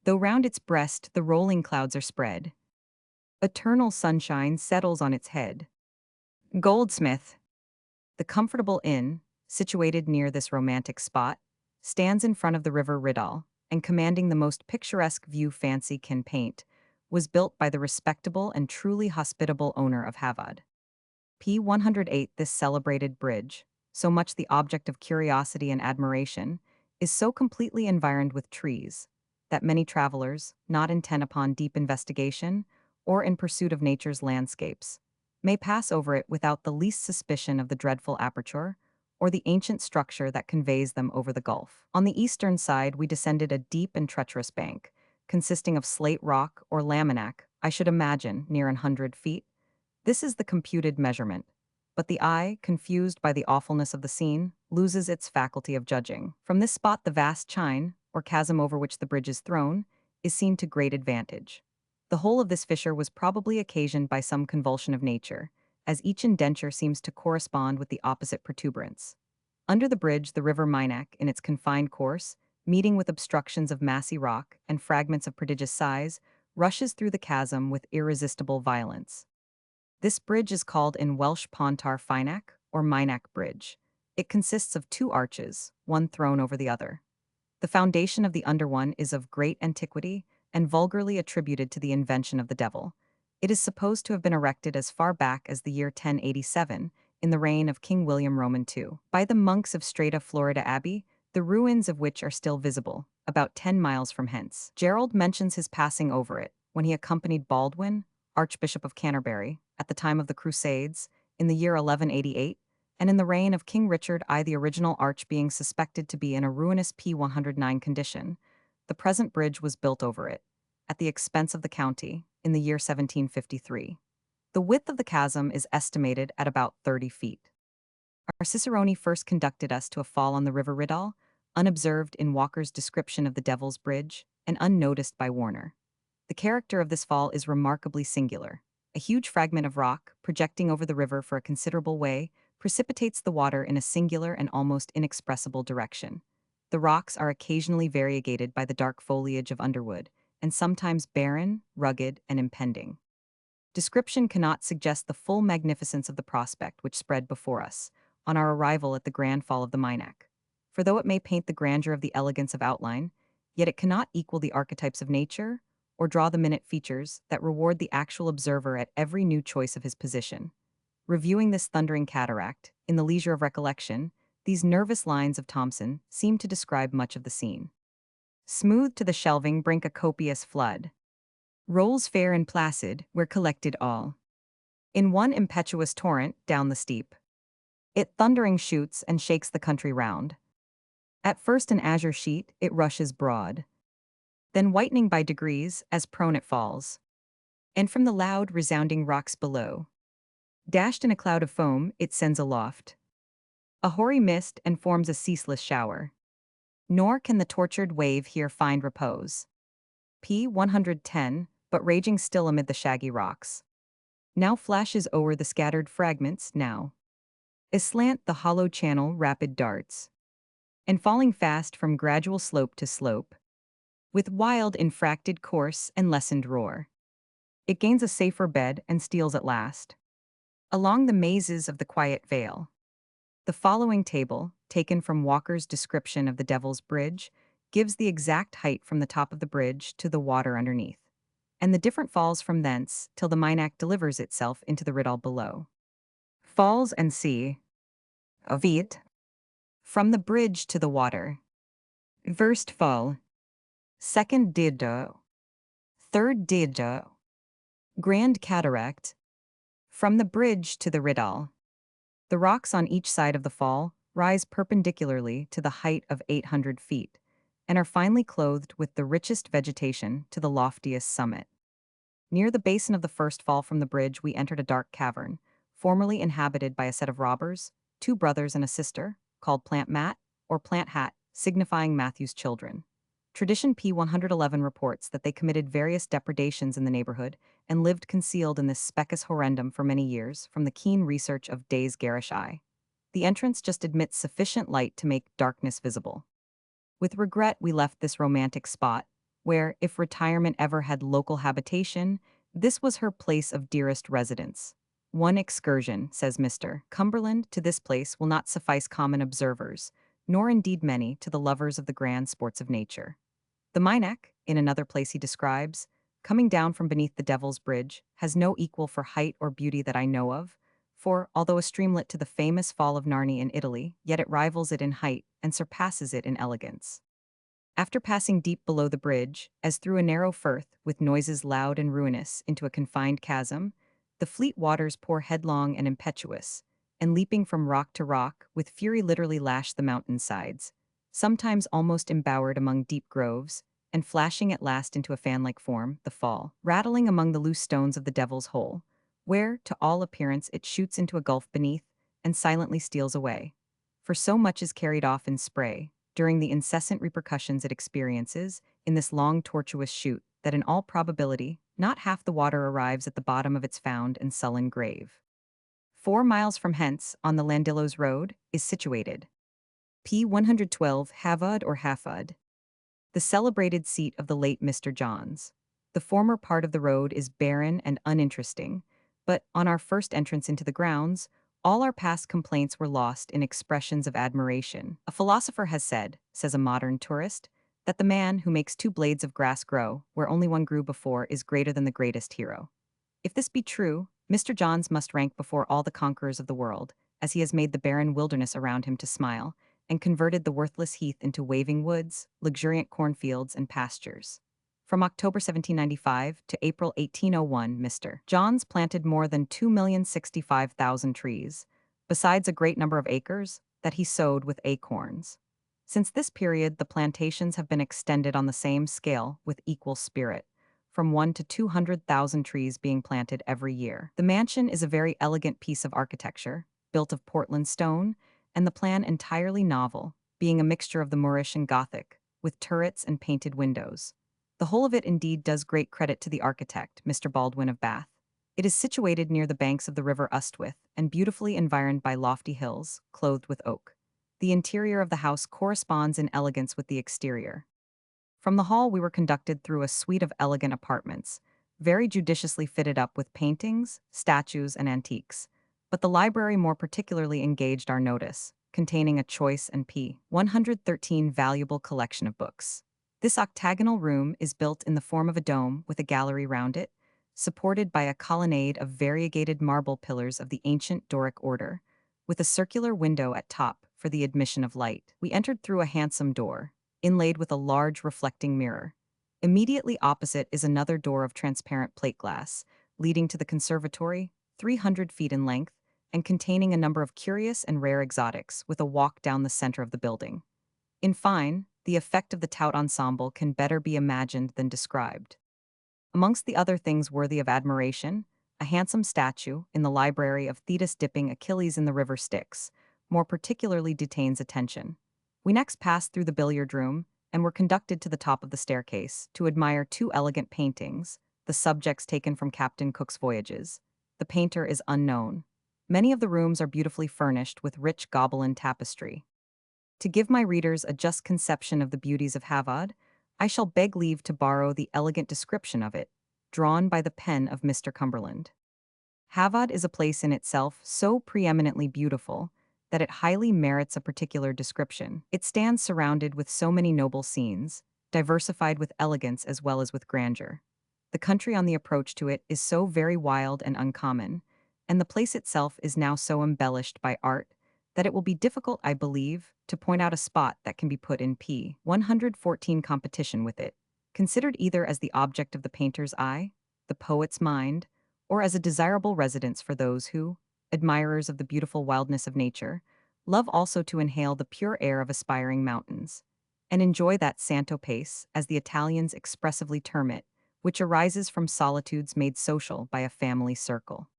Though round its breast the rolling clouds are spread, eternal sunshine settles on its head. Goldsmith. The comfortable inn, situated near this romantic spot, stands in front of the river Riddal, and commanding the most picturesque view fancy can paint, was built by the respectable and truly hospitable owner of Havad. P108. This celebrated bridge, so much the object of curiosity and admiration, is so completely environed with trees, that many travelers, not intent upon deep investigation, or in pursuit of nature's landscapes, may pass over it without the least suspicion of the dreadful aperture, or the ancient structure that conveys them over the gulf. On the eastern side we descended a deep and treacherous bank, consisting of slate rock or laminac, I should imagine, near 100 feet. This is the computed measurement. But the eye, confused by the awfulness of the scene, loses its faculty of judging. From this spot the vast chine, or chasm over which the bridge is thrown, is seen to great advantage. The whole of this fissure was probably occasioned by some convulsion of nature, as each indenture seems to correspond with the opposite protuberance. Under the bridge, the river Minack, in its confined course, meeting with obstructions of massy rock and fragments of prodigious size, rushes through the chasm with irresistible violence. This bridge is called in Welsh Pontar Ffynac, or Minack Bridge. It consists of two arches, one thrown over the other. The foundation of the under one is of great antiquity and vulgarly attributed to the invention of the devil. It is supposed to have been erected as far back as the year 1087, in the reign of King William Roman II, by the monks of Strata Florida Abbey, the ruins of which are still visible, about 10 miles from hence. Gerald mentions his passing over it, when he accompanied Baldwin, Archbishop of Canterbury, at the time of the Crusades, in the year 1188, and in the reign of King Richard I, the original arch being suspected to be in a ruinous P109 condition. The present bridge was built over it, at the expense of the county, in the year 1753. The width of the chasm is estimated at about 30 feet. Our cicerone first conducted us to a fall on the river Riddal, unobserved in Walker's description of the Devil's Bridge, and unnoticed by Warner. The character of this fall is remarkably singular. A huge fragment of rock, projecting over the river for a considerable way, precipitates the water in a singular and almost inexpressible direction. The rocks are occasionally variegated by the dark foliage of underwood, and sometimes barren, rugged, and impending. Description cannot suggest the full magnificence of the prospect which spread before us, on our arrival at the grand fall of the Minack. For though it may paint the grandeur of the elegance of outline, yet it cannot equal the archetypes of nature, or draw the minute features that reward the actual observer at every new choice of his position. Reviewing this thundering cataract, in the leisure of recollection, these nervous lines of Thomson seem to describe much of the scene. Smooth to the shelving brink a copious flood. Rolls fair and placid, where collected all. In one impetuous torrent, down the steep. It thundering shoots and shakes the country round. At first an azure sheet, it rushes broad. Then whitening by degrees, as prone it falls. And from the loud, resounding rocks below, dashed in a cloud of foam, it sends aloft a hoary mist and forms a ceaseless shower. Nor can the tortured wave here find repose. P. 110, but raging still amid the shaggy rocks. Now flashes o'er the scattered fragments, now aslant the hollow channel rapid darts, and falling fast from gradual slope to slope, with wild infracted course and lessened roar, it gains a safer bed and steals at last along the mazes of the quiet vale. The following table, taken from Walker's description of the Devil's Bridge, gives the exact height from the top of the bridge to the water underneath, and the different falls from thence till the Minack delivers itself into the Riddal below. Falls and sea. Albeit. From the bridge to the water. First fall. Second dido. Third dido. Grand cataract. From the bridge to the Riddal. The rocks on each side of the fall rise perpendicularly to the height of 800 feet, and are finely clothed with the richest vegetation to the loftiest summit. Near the basin of the first fall from the bridge we entered a dark cavern, formerly inhabited by a set of robbers, two brothers and a sister, called Plant Mat, or Plant Hat, signifying Matthew's children. Tradition P. 111 reports that they committed various depredations in the neighborhood and lived concealed in this specus horrendum for many years from the keen research of Day's garish eye. The entrance just admits sufficient light to make darkness visible. With regret we left this romantic spot, where, if retirement ever had local habitation, this was her place of dearest residence. One excursion, says Mr. Cumberland, to this place will not suffice common observers, nor indeed many to the lovers of the grand sports of nature. The Minack, in another place he describes, coming down from beneath the Devil's Bridge, has no equal for height or beauty that I know of, for, although a streamlet to the famous Fall of Narni in Italy, yet it rivals it in height and surpasses it in elegance. After passing deep below the bridge, as through a narrow firth, with noises loud and ruinous, into a confined chasm, the fleet waters pour headlong and impetuous, and leaping from rock to rock, with fury literally lash the mountain sides, sometimes almost embowered among deep groves, and flashing at last into a fan-like form, the fall, rattling among the loose stones of the Devil's Hole, where, to all appearance, it shoots into a gulf beneath and silently steals away. For so much is carried off in spray, during the incessant repercussions it experiences, in this long tortuous chute, that in all probability, not half the water arrives at the bottom of its found and sullen grave. 4 miles from hence, on the Landillos Road, is situated P. 112 Havod or Hafod, the celebrated seat of the late Mr. Johns. The former part of the road is barren and uninteresting, but on our first entrance into the grounds, all our past complaints were lost in expressions of admiration. A philosopher has said, says a modern tourist, that the man who makes two blades of grass grow where only one grew before is greater than the greatest hero. If this be true, Mr. Johns must rank before all the conquerors of the world, as he has made the barren wilderness around him to smile, and converted the worthless heath into waving woods, luxuriant cornfields, and pastures. From October 1795 to April 1801, Mr. Johns planted more than 2,065,000 trees, besides a great number of acres that he sowed with acorns. Since this period, the plantations have been extended on the same scale with equal spirit, from 1 to 200,000 trees being planted every year. The mansion is a very elegant piece of architecture, built of Portland stone, and the plan entirely novel, being a mixture of the Moorish and Gothic, with turrets and painted windows. The whole of it indeed does great credit to the architect, Mr. Baldwin of Bath. It is situated near the banks of the river Ustwith, and beautifully environed by lofty hills, clothed with oak. The interior of the house corresponds in elegance with the exterior. From the hall we were conducted through a suite of elegant apartments, very judiciously fitted up with paintings, statues, and antiques, but the library more particularly engaged our notice, containing a choice and p. 113 valuable collection of books. This octagonal room is built in the form of a dome with a gallery round it, supported by a colonnade of variegated marble pillars of the ancient Doric order, with a circular window at top for the admission of light. We entered through a handsome door, inlaid with a large reflecting mirror. Immediately opposite is another door of transparent plate glass, leading to the conservatory, 300 feet in length, and containing a number of curious and rare exotics, with a walk down the center of the building. In fine, the effect of the tout ensemble can better be imagined than described. Amongst the other things worthy of admiration, a handsome statue, in the library of Thetis dipping Achilles in the river Styx, more particularly detains attention. We next passed through the billiard room, and were conducted to the top of the staircase, to admire two elegant paintings, the subjects taken from Captain Cook's voyages. The painter is unknown. Many of the rooms are beautifully furnished with rich Gobelin tapestry. To give my readers a just conception of the beauties of Havod, I shall beg leave to borrow the elegant description of it, drawn by the pen of Mr. Cumberland. Havod is a place in itself so preeminently beautiful that it highly merits a particular description. It stands surrounded with so many noble scenes, diversified with elegance as well as with grandeur. The country on the approach to it is so very wild and uncommon, and the place itself is now so embellished by art, that it will be difficult, I believe, to point out a spot that can be put in p. 114 competition with it, considered either as the object of the painter's eye, the poet's mind, or as a desirable residence for those who, admirers of the beautiful wildness of nature, love also to inhale the pure air of aspiring mountains, and enjoy that santo pace, as the Italians expressively term it, which arises from solitudes made social by a family circle.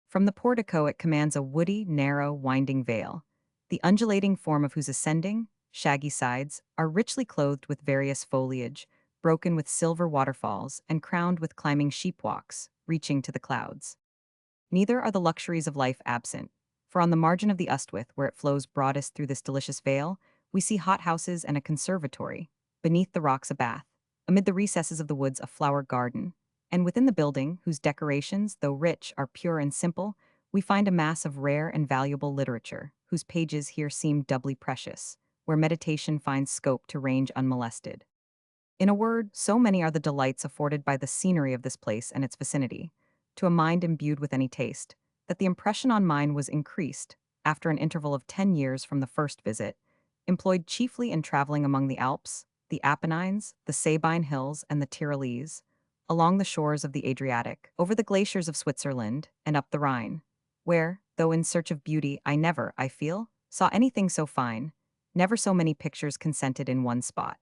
From the portico it commands a woody, narrow, winding vale, the undulating form of whose ascending, shaggy sides are richly clothed with various foliage, broken with silver waterfalls and crowned with climbing sheepwalks, reaching to the clouds. Neither are the luxuries of life absent, for on the margin of the Ustwith, where it flows broadest through this delicious vale, we see hothouses and a conservatory, beneath the rocks a bath, amid the recesses of the woods a flower garden, and within the building, whose decorations, though rich, are pure and simple, we find a mass of rare and valuable literature, whose pages here seem doubly precious, where meditation finds scope to range unmolested. In a word, so many are the delights afforded by the scenery of this place and its vicinity, to a mind imbued with any taste, that the impression on mine was increased, after an interval of 10 years from the first visit, employed chiefly in traveling among the Alps, the Apennines, the Sabine Hills, and the Tyrolese, along the shores of the Adriatic, over the glaciers of Switzerland, and up the Rhine, where, though in search of beauty, I never, I feel, saw anything so fine, never so many pictures consented in one spot.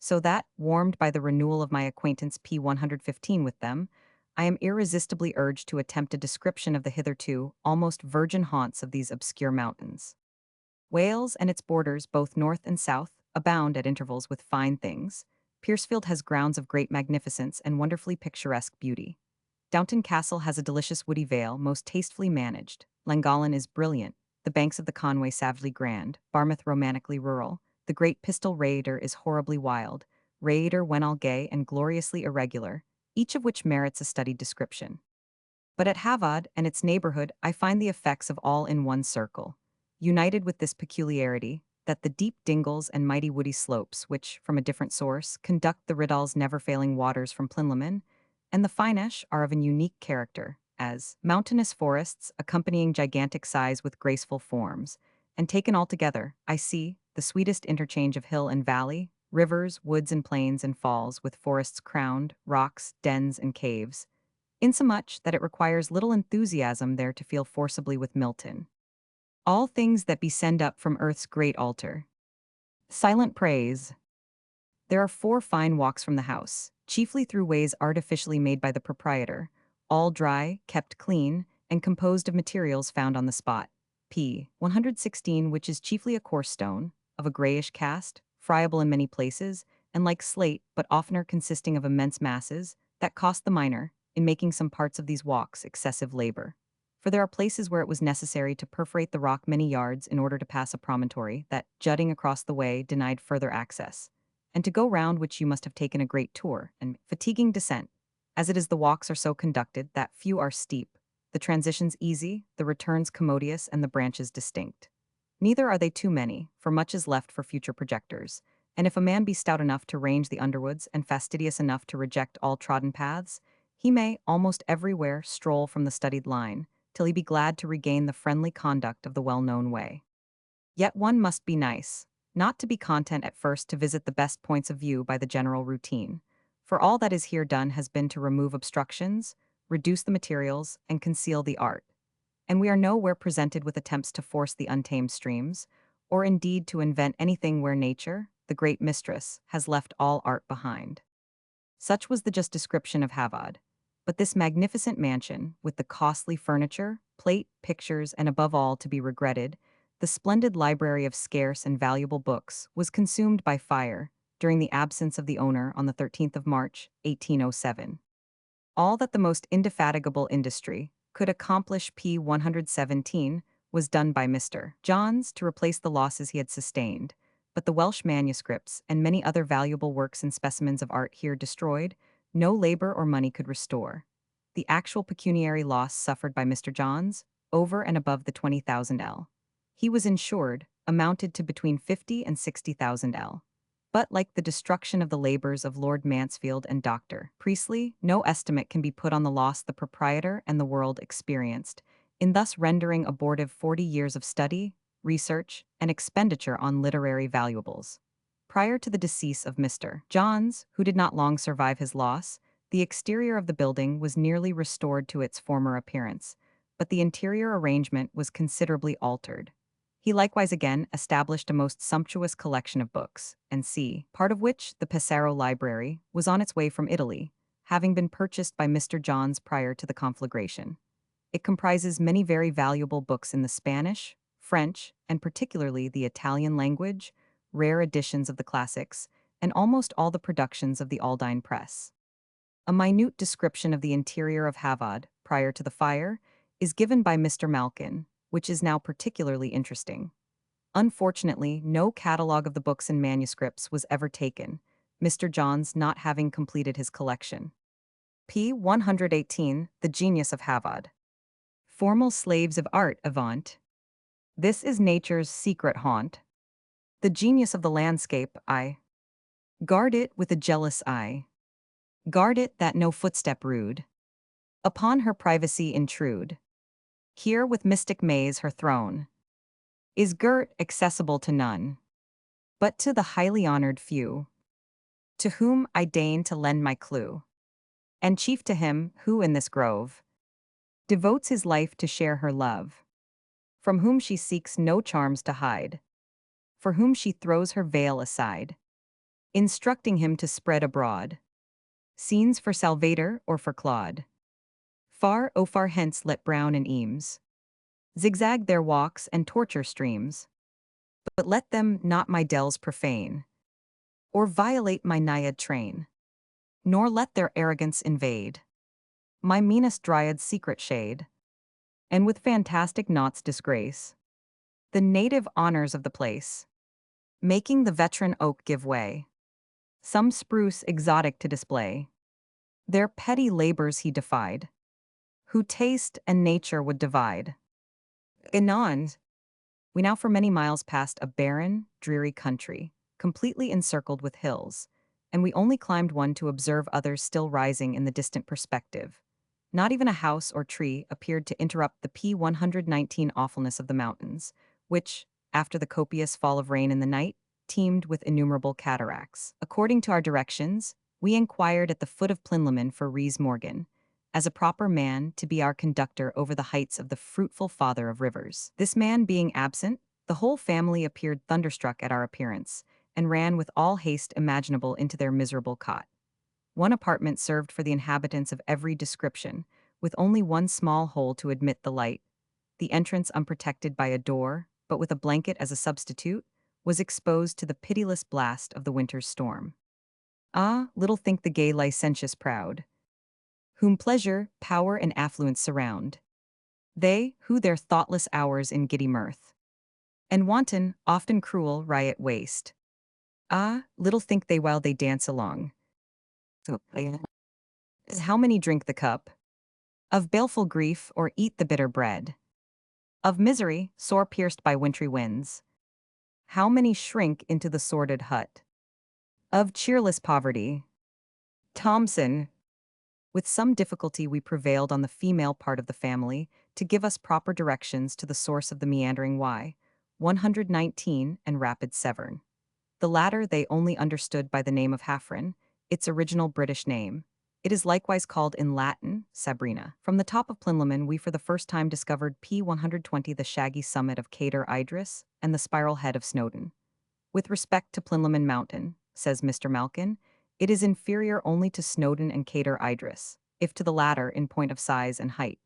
so that, warmed by the renewal of my acquaintance P115 with them, I am irresistibly urged to attempt a description of the hitherto almost virgin haunts of these obscure mountains. Wales and its borders, both north and south, abound at intervals with fine things. Piercefield has grounds of great magnificence and wonderfully picturesque beauty. Downton Castle has a delicious woody vale, most tastefully managed. Llangollen is brilliant, the banks of the Conway savagely grand, Barmouth romantically rural, the great Pistol Raider is horribly wild, Raider Wenall gay and gloriously irregular, each of which merits a studied description. But at Havad and its neighborhood I find the effects of all in one circle, united with this peculiarity, that the deep dingles and mighty woody slopes which, from a different source, conduct the Riddal's never-failing waters from Plinlimmon, and the Finesh are of an unique character, as mountainous forests accompanying gigantic size with graceful forms, and taken altogether, I see, the sweetest interchange of hill and valley, rivers, woods and plains and falls with forests crowned, rocks, dens and caves, insomuch that it requires little enthusiasm there to feel forcibly with Milton. All things that be send up from earth's great altar. Silent praise. There are 4 fine walks from the house, chiefly through ways artificially made by the proprietor, all dry, kept clean, and composed of materials found on the spot. P. 116, which is chiefly a coarse stone, of a grayish cast, friable in many places, and like slate, but oftener consisting of immense masses, that cost the miner, in making some parts of these walks, excessive labor. For there are places where it was necessary to perforate the rock many yards in order to pass a promontory that, jutting across the way, denied further access, and to go round which you must have taken a great tour and fatiguing descent. As it is, the walks are so conducted that few are steep, the transitions easy, the returns commodious, and the branches distinct. Neither are they too many, for much is left for future projectors, and if a man be stout enough to range the underwoods and fastidious enough to reject all trodden paths, he may, almost everywhere, stroll from the studied line, till he be glad to regain the friendly conduct of the well-known way. Yet one must be nice, not to be content at first to visit the best points of view by the general routine, for all that is here done has been to remove obstructions, reduce the materials, and conceal the art. And we are nowhere presented with attempts to force the untamed streams, or indeed to invent anything where nature, the great mistress, has left all art behind. Such was the just description of Havad. But this magnificent mansion, with the costly furniture, plate, pictures, and above all to be regretted, the splendid library of scarce and valuable books, was consumed by fire during the absence of the owner on the 13th of March, 1807. All that the most indefatigable industry could accomplish P. 117 was done by Mr. Johns to replace the losses he had sustained, but the Welsh manuscripts and many other valuable works and specimens of art here destroyed, no labor or money could restore. The actual pecuniary loss suffered by Mr. Johns, over and above the 20,000 L. He was insured, amounted to between 50 and 60,000 L. But like the destruction of the labors of Lord Mansfield and Dr. Priestley, no estimate can be put on the loss the proprietor and the world experienced, in thus rendering abortive 40 years of study, research, and expenditure on literary valuables. Prior to the decease of Mr. Johns, who did not long survive his loss, the exterior of the building was nearly restored to its former appearance, but the interior arrangement was considerably altered. He likewise again established a most sumptuous collection of books, and c. part of which, the Pesaro Library, was on its way from Italy, having been purchased by Mr. Johns prior to the conflagration. It comprises many very valuable books in the Spanish, French, and particularly the Italian language, rare editions of the classics, and almost all the productions of the Aldine Press. A minute description of the interior of Havad, prior to the fire, is given by Mr. Malkin, which is now particularly interesting. Unfortunately, no catalogue of the books and manuscripts was ever taken, Mr. Johns not having completed his collection. P. 118, The Genius of Havad. Formal slaves of art avant. This is nature's secret haunt. The genius of the landscape, I guard it with a jealous eye. Guard it that no footstep rude upon her privacy intrude. Here with mystic maze her throne is girt accessible to none, but to the highly honored few, to whom I deign to lend my clue, and chief to him who in this grove devotes his life to share her love, from whom she seeks no charms to hide, for whom she throws her veil aside, instructing him to spread abroad. Scenes for Salvator or for Claude. Far, O far hence let Brown and Eames zigzag their walks and torture streams. But let them not my dells profane, or violate my naiad train, nor let their arrogance invade my meanest dryad's secret shade, and with fantastic knots disgrace the native honors of the place, making the veteran oak give way, some spruce exotic to display. Their petty labors he defied, who taste and nature would divide. Anon, we now for many miles passed a barren, dreary country, completely encircled with hills, and we only climbed one to observe others still rising in the distant perspective. Not even a house or tree appeared to interrupt the P-119 awfulness of the mountains, which, after the copious fall of rain in the night, teemed with innumerable cataracts. According to our directions, we inquired at the foot of Plinlimmon for Rhys Morgan, as a proper man to be our conductor over the heights of the fruitful father of rivers. This man being absent, the whole family appeared thunderstruck at our appearance, and ran with all haste imaginable into their miserable cot. One apartment served for the inhabitants of every description, with only one small hole to admit the light. The entrance unprotected by a door, but with a blanket as a substitute, was exposed to the pitiless blast of the winter's storm. Ah, little think the gay licentious proud, whom pleasure, power, and affluence surround. They, who their thoughtless hours in giddy mirth, and wanton, often cruel, riot waste. Ah, little think they while they dance along. So, how many drink the cup of baleful grief or eat the bitter bread of misery, sore pierced by wintry winds? How many shrink into the sordid hut of cheerless poverty? Thomson. With some difficulty we prevailed on the female part of the family to give us proper directions to the source of the meandering Y, 119 and rapid Severn. The latter they only understood by the name of Hafren, its original British name. It is likewise called in Latin, Sabrina. From the top of Plinlimmon we for the first time discovered P120, the shaggy summit of Cader Idris, and the spiral head of Snowdon. With respect to Plinlimmon Mountain, says Mr. Malkin, it is inferior only to Snowdon and Cader Idris, if to the latter in point of size and height.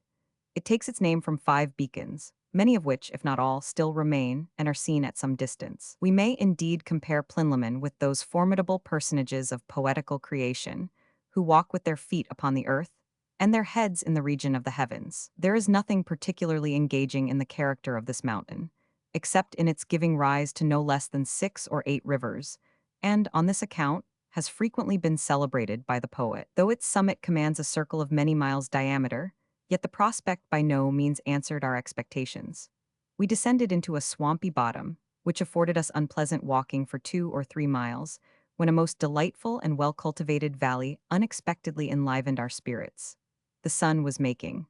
It takes its name from 5 beacons, many of which, if not all, still remain and are seen at some distance. We may indeed compare Plinlimmon with those formidable personages of poetical creation, who walk with their feet upon the earth, and their heads in the region of the heavens. There is nothing particularly engaging in the character of this mountain, except in its giving rise to no less than 6 or 8 rivers, and, on this account, has frequently been celebrated by the poet. Though its summit commands a circle of many miles diameter, yet the prospect by no means answered our expectations. We descended into a swampy bottom, which afforded us unpleasant walking for 2 or 3 miles, when a most delightful and well-cultivated valley unexpectedly enlivened our spirits. The sun was making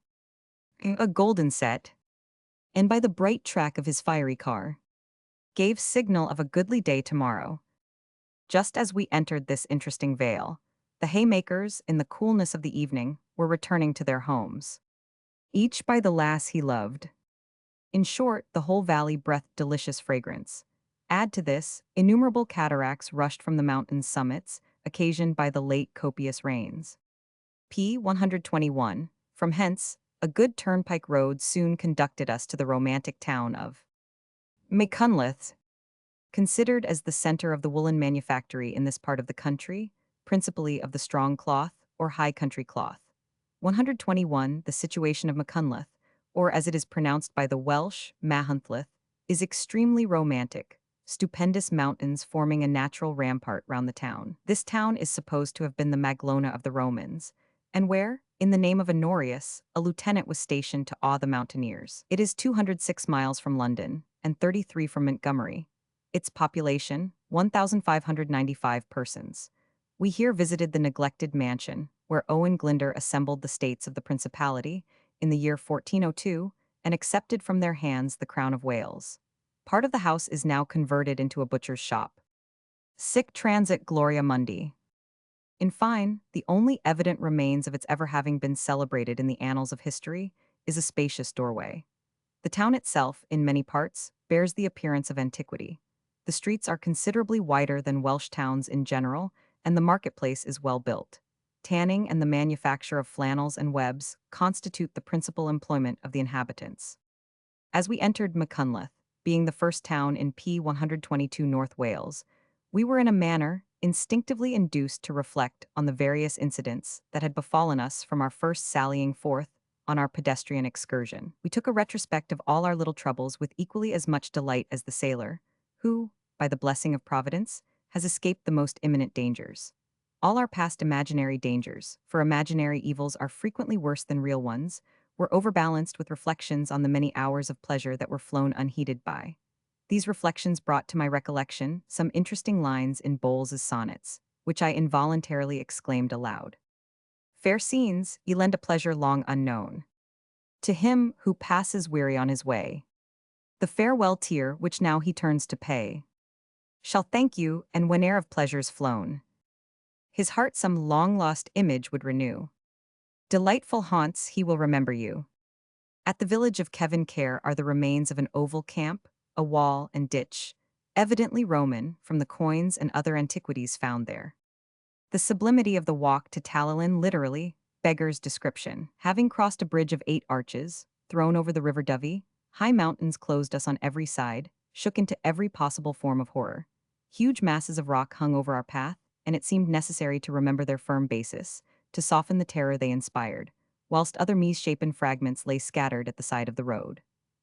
a golden set, and by the bright track of his fiery car, gave signal of a goodly day tomorrow. Just as we entered this interesting vale, the haymakers, in the coolness of the evening, were returning to their homes, each by the lass he loved. In short, the whole valley breathed delicious fragrance. Add to this, innumerable cataracts rushed from the mountain's summits, occasioned by the late copious rains. P. 121. From hence, a good turnpike road soon conducted us to the romantic town of Machynlleth, considered as the center of the woolen manufactory in this part of the country, principally of the strong cloth or high country cloth. 121. The situation of Machynlleth, or as it is pronounced by the Welsh, Machynlleth, is extremely romantic, stupendous mountains forming a natural rampart round the town. This town is supposed to have been the Maglona of the Romans, and where, in the name of Honorius, a lieutenant was stationed to awe the mountaineers. It is 206 miles from London, and 33 from Montgomery. Its population, 1,595 persons. We here visited the neglected mansion, where Owen Glyndwr assembled the states of the Principality in the year 1402 and accepted from their hands the crown of Wales. Part of the house is now converted into a butcher's shop. Sic transit gloria mundi. In fine, the only evident remains of its ever having been celebrated in the annals of history is a spacious doorway. The town itself, in many parts, bears the appearance of antiquity. The streets are considerably wider than Welsh towns in general, and the marketplace is well built. Tanning and the manufacture of flannels and webs constitute the principal employment of the inhabitants. As we entered Machynlleth, being the first town in P122 North Wales, we were in a manner instinctively induced to reflect on the various incidents that had befallen us from our first sallying forth on our pedestrian excursion. We took a retrospect of all our little troubles with equally as much delight as the sailor, who, by the blessing of Providence, has escaped the most imminent dangers. All our past imaginary dangers, for imaginary evils are frequently worse than real ones, were overbalanced with reflections on the many hours of pleasure that were flown unheeded by. These reflections brought to my recollection some interesting lines in Bowles's sonnets, which I involuntarily exclaimed aloud. Fair scenes, ye lend a pleasure long unknown. To him who passes weary on his way, the farewell tear which now he turns to pay, shall thank you, and whene'er of pleasures flown, his heart some long-lost image would renew. Delightful haunts he will remember you. At the village of Kevin Care are the remains of an oval camp, a wall and ditch, evidently Roman from the coins and other antiquities found there. The sublimity of the walk to Talalyn literally beggars description. Having crossed a bridge of 8 arches, thrown over the river Dovey, high mountains closed us on every side, shook into every possible form of horror. Huge masses of rock hung over our path, and it seemed necessary to remember their firm basis, to soften the terror they inspired, whilst other misshapen fragments lay scattered at the side of the road.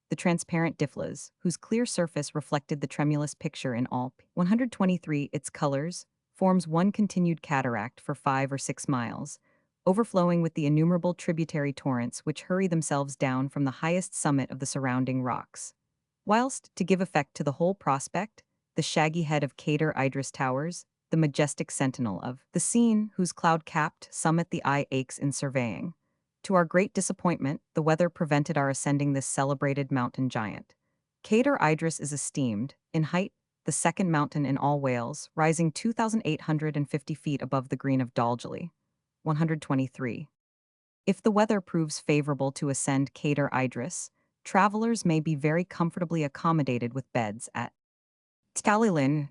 The transparent difflas, whose clear surface reflected the tremulous picture in all 123 its colors, forms one continued cataract for 5 or 6 miles, overflowing with the innumerable tributary torrents which hurry themselves down from the highest summit of the surrounding rocks. Whilst, to give effect to the whole prospect, the shaggy head of Cader Idris towers, the majestic sentinel of the scene whose cloud-capped summit the eye aches in surveying. To our great disappointment, the weather prevented our ascending this celebrated mountain giant. Cader Idris is esteemed, in height, the second mountain in all Wales, rising 2,850 feet above the green of Dalgeley, 123. If the weather proves favorable to ascend Cader Idris, travelers may be very comfortably accommodated with beds at Talalyn,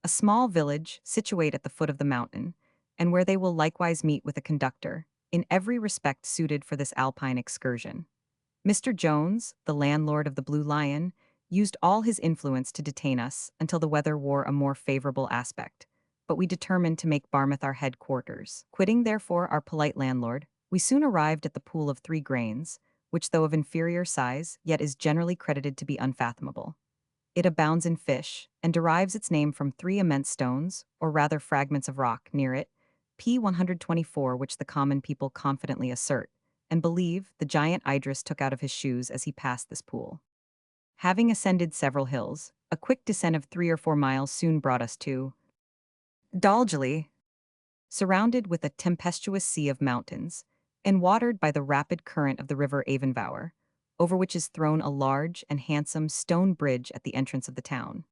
a small village situate at the foot of the mountain, and where they will likewise meet with a conductor, in every respect suited for this alpine excursion. Mr. Jones, the landlord of the Blue Lion, used all his influence to detain us until the weather wore a more favorable aspect, but we determined to make Barmouth our headquarters. Quitting, therefore, our polite landlord, we soon arrived at the Pool of 3 Grains, which, though of inferior size, yet is generally credited to be unfathomable. It abounds in fish, and derives its name from 3 immense stones, or rather fragments of rock, near it, P124, which the common people confidently assert, and believe the giant Idris took out of his shoes as he passed this pool. Having ascended several hills, a quick descent of 3 or 4 miles soon brought us to Dalgeley, surrounded with a tempestuous sea of mountains, and watered by the rapid current of the river Avonvour, over which is thrown a large and handsome stone bridge at the entrance of the town.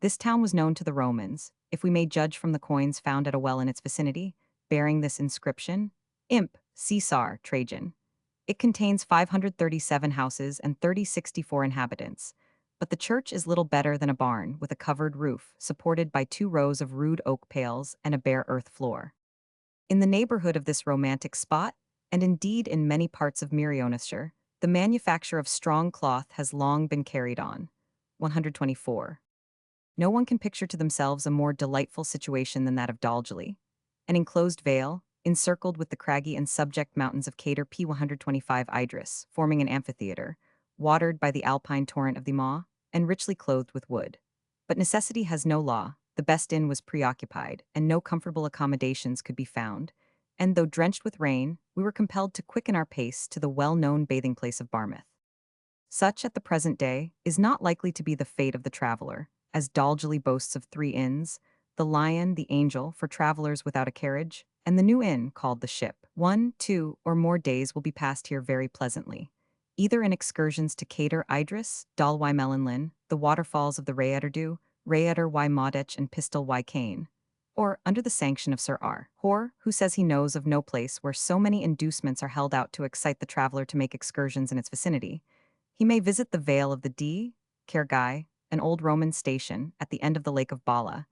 This town was known to the Romans, if we may judge from the coins found at a well in its vicinity, bearing this inscription, Imp, Caesar, Trajan. It contains 537 houses and 3064 inhabitants, but the church is little better than a barn with a covered roof, supported by 2 rows of rude oak pales and a bare earth floor. In the neighborhood of this romantic spot, and indeed in many parts of Merionethshire, the manufacture of strong cloth has long been carried on. 124. No one can picture to themselves a more delightful situation than that of Dalgeley, an enclosed vale, encircled with the craggy and subject mountains of Cader P125 Idris, forming an amphitheater, watered by the alpine torrent of the Maw, and richly clothed with wood. But necessity has no law, the best inn was preoccupied, and no comfortable accommodations could be found, and though drenched with rain, we were compelled to quicken our pace to the well-known bathing place of Barmouth. Such, at the present day, is not likely to be the fate of the traveler, as Dalgeley boasts of 3 inns, the Lion, the Angel, for travelers without a carriage, and the new inn called the Ship. 1, 2, or more days will be passed here very pleasantly, either in excursions to Cader Idris, Dal y Melynlyn, the waterfalls of the Rhaeadr, Rhaeadr y Maudech and Pistol y Cane, or under the sanction of Sir R. Hoare, who says he knows of no place where so many inducements are held out to excite the traveler to make excursions in its vicinity. He may visit the Vale of the Dee, Cairgwy, an old Roman station at the end of the Lake of Bala,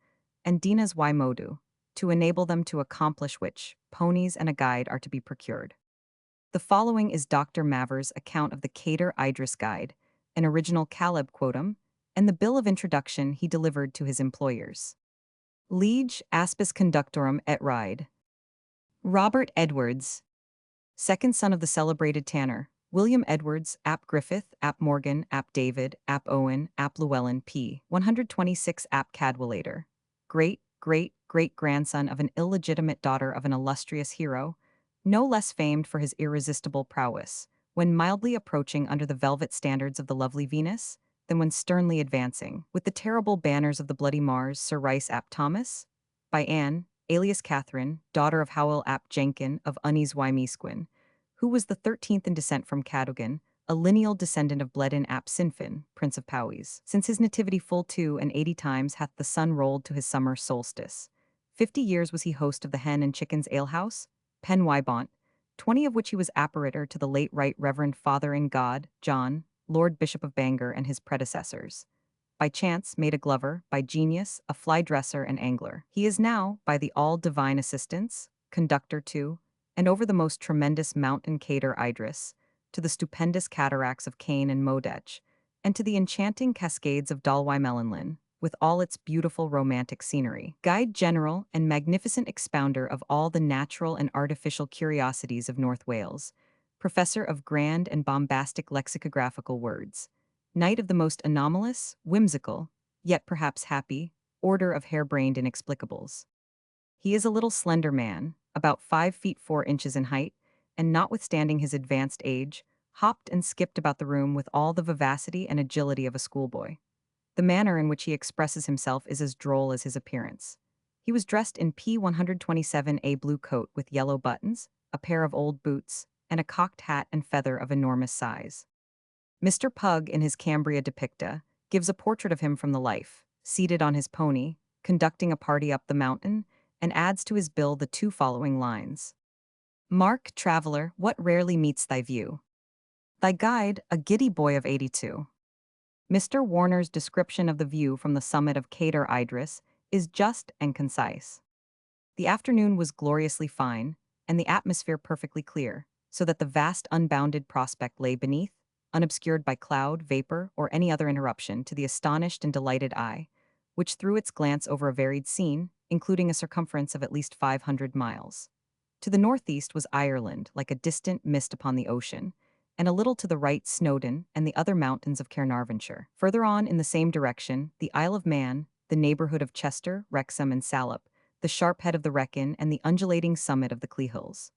and Dinas y Modu, to enable them to accomplish which, ponies and a guide are to be procured. The following is Dr. Maver's account of the Cater Idris Guide, an original Caleb quotum, and the bill of introduction he delivered to his employers. Liege aspis conductorum et ride. Robert Edwards, second son of the celebrated tanner, William Edwards, ap Griffith, ap Morgan, ap David, ap Owen, ap Llewellyn p. 126 ap Cadwallader, great-great-great-grandson of an illegitimate daughter of an illustrious hero, no less famed for his irresistible prowess, when mildly approaching under the velvet standards of the lovely Venus, than when sternly advancing, with the terrible banners of the bloody Mars, Sir Rice ap Thomas, by Anne, alias Catherine, daughter of Howell ap Jenkin of Unnys y Misquin, who was the 13th in descent from Cadogan, a lineal descendant of Bledin ap Sinfin, Prince of Powys. Since his nativity full 280 times hath the sun rolled to his summer solstice. 50 years was he host of the Hen and Chickens alehouse, Pen Wybont, 20 of which he was apparitor to the late Right Reverend Father in God, John, Lord Bishop of Bangor and his predecessors. By chance made a glover, by genius a fly dresser and angler. He is now, by the all-divine assistance, conductor to, and over the most tremendous mountain Cater Idris, to the stupendous cataracts of Cain and Modech, and to the enchanting cascades of Dalwy Melonlin, with all its beautiful romantic scenery. Guide general and magnificent expounder of all the natural and artificial curiosities of North Wales, professor of grand and bombastic lexicographical words, knight of the most anomalous, whimsical, yet perhaps happy, order of harebrained inexplicables. He is a little slender man, about 5 feet 4 inches in height, and notwithstanding his advanced age, hopped and skipped about the room with all the vivacity and agility of a schoolboy. The manner in which he expresses himself is as droll as his appearance. He was dressed in P127A blue coat with yellow buttons, a pair of old boots, and a cocked hat and feather of enormous size. Mr. Pugg, in his Cambria depicta, gives a portrait of him from the life, seated on his pony, conducting a party up the mountain, and adds to his bill the 2 following lines. Mark, traveller, what rarely meets thy view. Thy guide, a giddy boy of 82. Mr. Warner's description of the view from the summit of Cater Idris is just and concise. The afternoon was gloriously fine, and the atmosphere perfectly clear, so that the vast unbounded prospect lay beneath, unobscured by cloud, vapor, or any other interruption to the astonished and delighted eye, which threw its glance over a varied scene, including a circumference of at least 500 miles. To the northeast was Ireland, like a distant mist upon the ocean, and a little to the right Snowdon and the other mountains of Caernarvonshire. Further on in the same direction, the Isle of Man, the neighbourhood of Chester, Wrexham and Salop, the sharp head of the Wrekin and the undulating summit of the Clee Hills.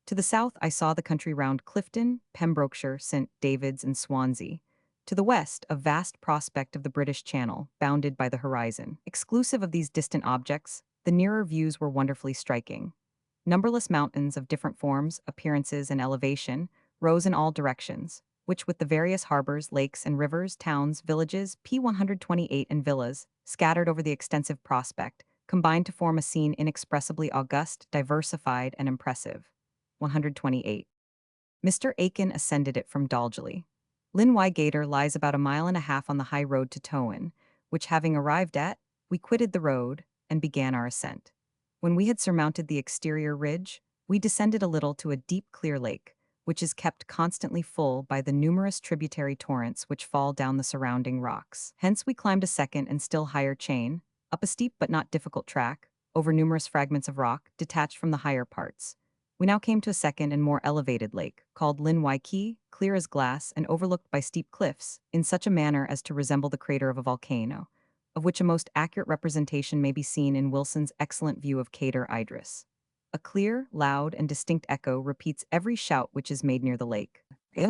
To the south I saw the country round Clifton, Pembrokeshire, St. David's and Swansea. To the west, a vast prospect of the British Channel, bounded by the horizon. Exclusive of these distant objects, the nearer views were wonderfully striking. Numberless mountains of different forms, appearances, and elevation rose in all directions, which with the various harbors, lakes, and rivers, towns, villages, P128 and villas, scattered over the extensive prospect, combined to form a scene inexpressibly august, diversified, and impressive. 128. Mr. Aiken ascended it from Dalgeley. Linwy Gator lies about a mile and a half on the high road to Towin, which having arrived at, we quitted the road and began our ascent. When we had surmounted the exterior ridge, we descended a little to a deep clear lake, which is kept constantly full by the numerous tributary torrents which fall down the surrounding rocks. Hence we climbed a second and still higher chain, up a steep but not difficult track, over numerous fragments of rock detached from the higher parts. We now came to a second and more elevated lake, called Linwy Key, clear as glass and overlooked by steep cliffs, in such a manner as to resemble the crater of a volcano, of which a most accurate representation may be seen in Wilson's excellent view of Cater Idris. A clear, loud, and distinct echo repeats every shout which is made near the lake.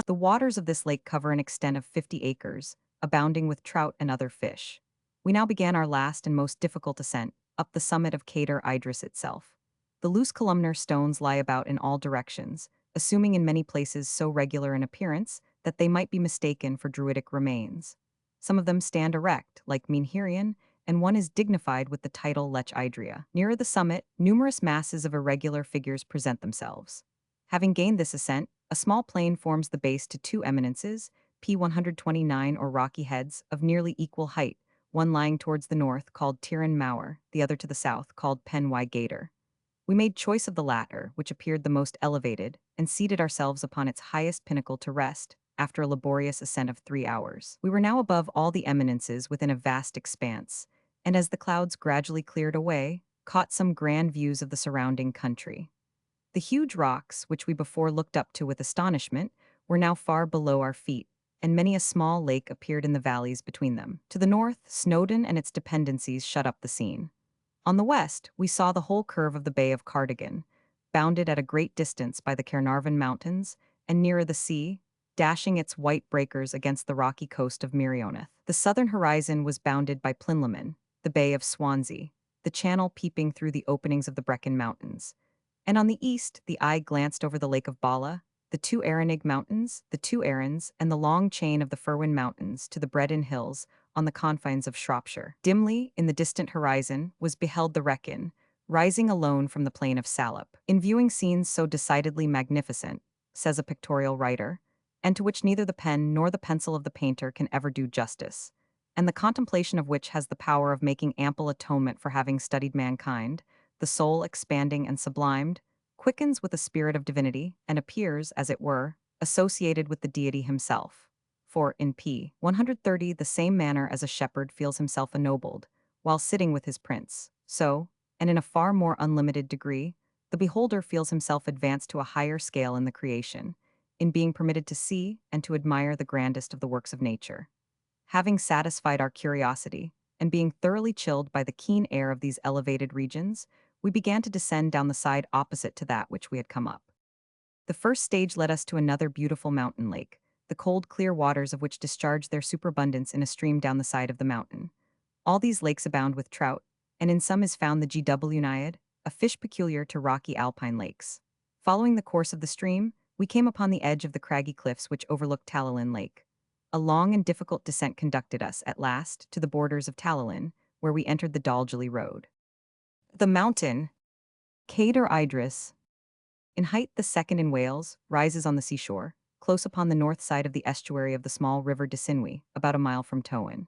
The waters of this lake cover an extent of 50 acres, abounding with trout and other fish. We now began our last and most difficult ascent, up the summit of Cater Idris itself. The loose columnar stones lie about in all directions, assuming in many places so regular an appearance that they might be mistaken for druidic remains. Some of them stand erect, like Minhirion, and one is dignified with the title Lech Idria. Nearer the summit, numerous masses of irregular figures present themselves. Having gained this ascent, a small plain forms the base to 2 eminences, p. 129, or rocky heads, of nearly equal height, one lying towards the north called Tiryn Mawr, the other to the south called Pen y Gator. We made choice of the latter, which appeared the most elevated, and seated ourselves upon its highest pinnacle to rest, after a laborious ascent of 3 hours. We were now above all the eminences within a vast expanse, and as the clouds gradually cleared away, caught some grand views of the surrounding country. The huge rocks, which we before looked up to with astonishment, were now far below our feet, and many a small lake appeared in the valleys between them. To the north, Snowdon and its dependencies shut up the scene. On the west, we saw the whole curve of the Bay of Cardigan, bounded at a great distance by the Caernarvon Mountains, and nearer the sea, dashing its white breakers against the rocky coast of Meirioneth. The southern horizon was bounded by Plinlimmon, the Bay of Swansea, the channel peeping through the openings of the Brecon Mountains. And on the east, the eye glanced over the Lake of Bala, the two Aranig Mountains, the two Arons, and the long chain of the Firwin Mountains to the Bredon Hills on the confines of Shropshire. Dimly, in the distant horizon, was beheld the Wrekin, rising alone from the plain of Salop. In viewing scenes so decidedly magnificent, says a pictorial writer, and to which neither the pen nor the pencil of the painter can ever do justice, and the contemplation of which has the power of making ample atonement for having studied mankind, the soul expanding and sublimed, quickens with a spirit of divinity, and appears, as it were, associated with the deity himself. For, in p. 130, the same manner as a shepherd feels himself ennobled, while sitting with his prince, so, and in a far more unlimited degree, the beholder feels himself advanced to a higher scale in the creation, in being permitted to see and to admire the grandest of the works of nature. Having satisfied our curiosity, and being thoroughly chilled by the keen air of these elevated regions, we began to descend down the side opposite to that which we had come up. The first stage led us to another beautiful mountain lake, the cold, clear waters of which discharged their superabundance in a stream down the side of the mountain. All these lakes abound with trout, and in some is found the GW naiad, a fish peculiar to rocky alpine lakes. Following the course of the stream, we came upon the edge of the craggy cliffs which overlooked Talyllyn Lake. A long and difficult descent conducted us, at last, to the borders of Talyllyn, where we entered the Dalgelly Road. The mountain, Cadair Idris, in height the second in Wales, rises on the seashore, close upon the north side of the estuary of the small river Disynwi, about a mile from Towyn.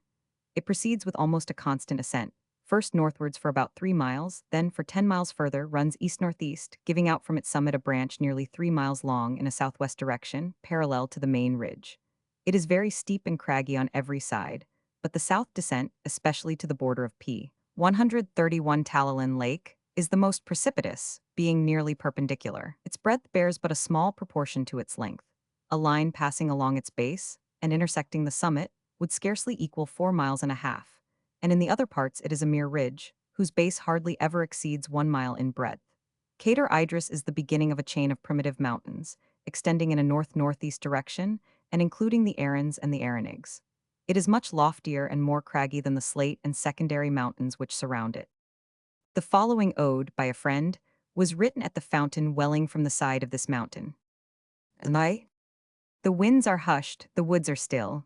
It proceeds with almost a constant ascent, first northwards for about 3 miles, then for 10 miles further runs east-northeast, giving out from its summit a branch nearly 3 miles long in a southwest direction, parallel to the main ridge. It is very steep and craggy on every side, but the south descent, especially to the border of p. 131 Talyllyn Lake, is the most precipitous, being nearly perpendicular. Its breadth bears but a small proportion to its length. A line passing along its base, and intersecting the summit, would scarcely equal 4.5 miles, and in the other parts it is a mere ridge, whose base hardly ever exceeds 1 mile in breadth. Cadair Idris is the beginning of a chain of primitive mountains, extending in a north-northeast direction, and including the Arons and the Aronigs. It is much loftier and more craggy than the Slate and secondary mountains which surround it. The following ode, by a friend, was written at the fountain welling from the side of this mountain. The winds are hushed, the woods are still,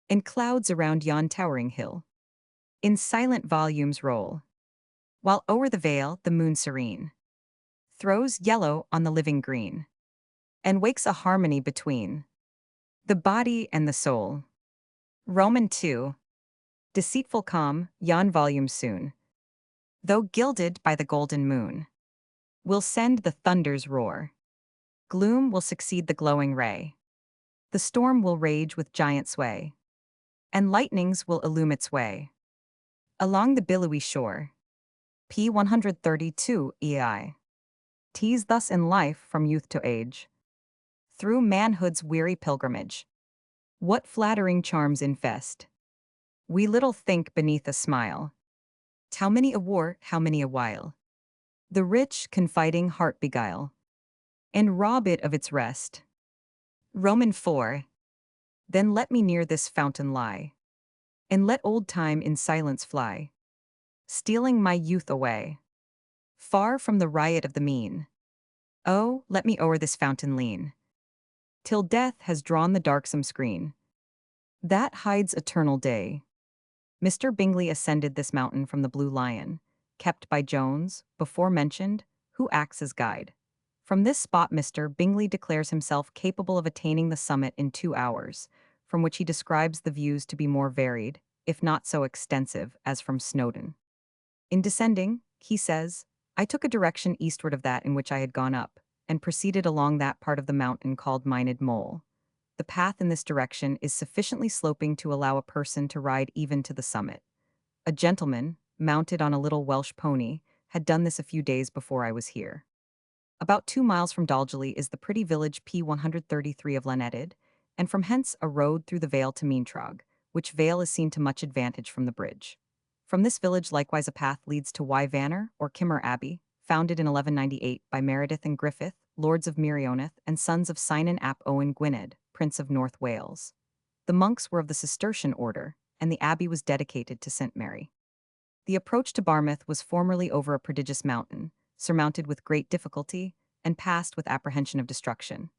and clouds around yon towering hill in silent volumes roll, while o'er the vale the moon serene throws yellow on the living green, and wakes a harmony between the body and the soul. Roman 2. Deceitful calm, yon volume soon, though gilded by the golden moon, will send the thunder's roar. Gloom will succeed the glowing ray. The storm will rage with giant sway, and lightnings will illume its way along the billowy shore. p. 132 EI. 'Tis thus in life from youth to age, through manhood's weary pilgrimage. What flattering charms infest, we little think beneath a smile. How many a war, how many a while, the rich, confiding heart beguile, and rob it of its rest. Roman 4. Then let me near this fountain lie, and let old time in silence fly, stealing my youth away, far from the riot of the mean. Oh, let me o'er this fountain lean, till death has drawn the darksome screen that hides eternal day. Mr. Bingley ascended this mountain from the Blue Lion, kept by Jones, before mentioned, who acts as guide. From this spot Mr. Bingley declares himself capable of attaining the summit in 2 hours, from which he describes the views to be more varied, if not so extensive, as from Snowdon. In descending, he says, I took a direction eastward of that in which I had gone up, and proceeded along that part of the mountain called Mined Mole. The path in this direction is sufficiently sloping to allow a person to ride even to the summit. A gentleman, mounted on a little Welsh pony, had done this a few days before I was here. About 2 miles from Dalgeley is the pretty village P133 of Lanetted, and from hence a road through the vale to Meintrog, which vale is seen to much advantage from the bridge. From this village likewise a path leads to Vanner or Kimmer Abbey, founded in 1198 by Meredith and Griffith, lords of Meirioneth and sons of Cynan ap Owen Gwynedd, Prince of North Wales. The monks were of the Cistercian order, and the abbey was dedicated to St. Mary. The approach to Barmouth was formerly over a prodigious mountain, surmounted with great difficulty, and passed with apprehension of destruction.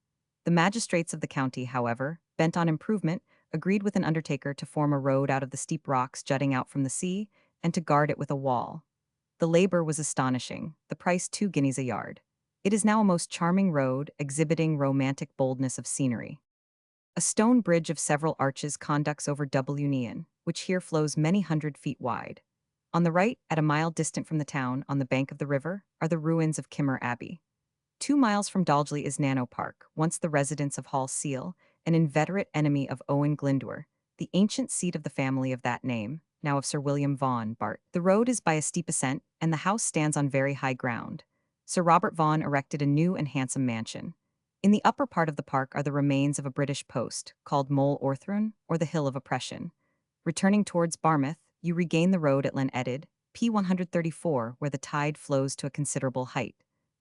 The magistrates of the county, however, bent on improvement, agreed with an undertaker to form a road out of the steep rocks jutting out from the sea, and to guard it with a wall. The labor was astonishing, the price 2 guineas a yard. It is now a most charming road, exhibiting romantic boldness of scenery. A stone bridge of several arches conducts over Nean, which here flows many 100 feet wide. On the right, at a mile distant from the town, on the bank of the river, are the ruins of Kimmer Abbey. 2 miles from Dalgeley is Nano Park, once the residence of Hall Seal, an inveterate enemy of Owen Glyndwr, the ancient seat of the family of that name, now of Sir William Vaughan, Bart. The road is by a steep ascent, and the house stands on very high ground. Sir Robert Vaughan erected a new and handsome mansion. In the upper part of the park are the remains of a British post, called Mole Orthrun, or the Hill of Oppression. Returning towards Barmouth, you regain the road at Lanetted, P134, where the tide flows to a considerable height.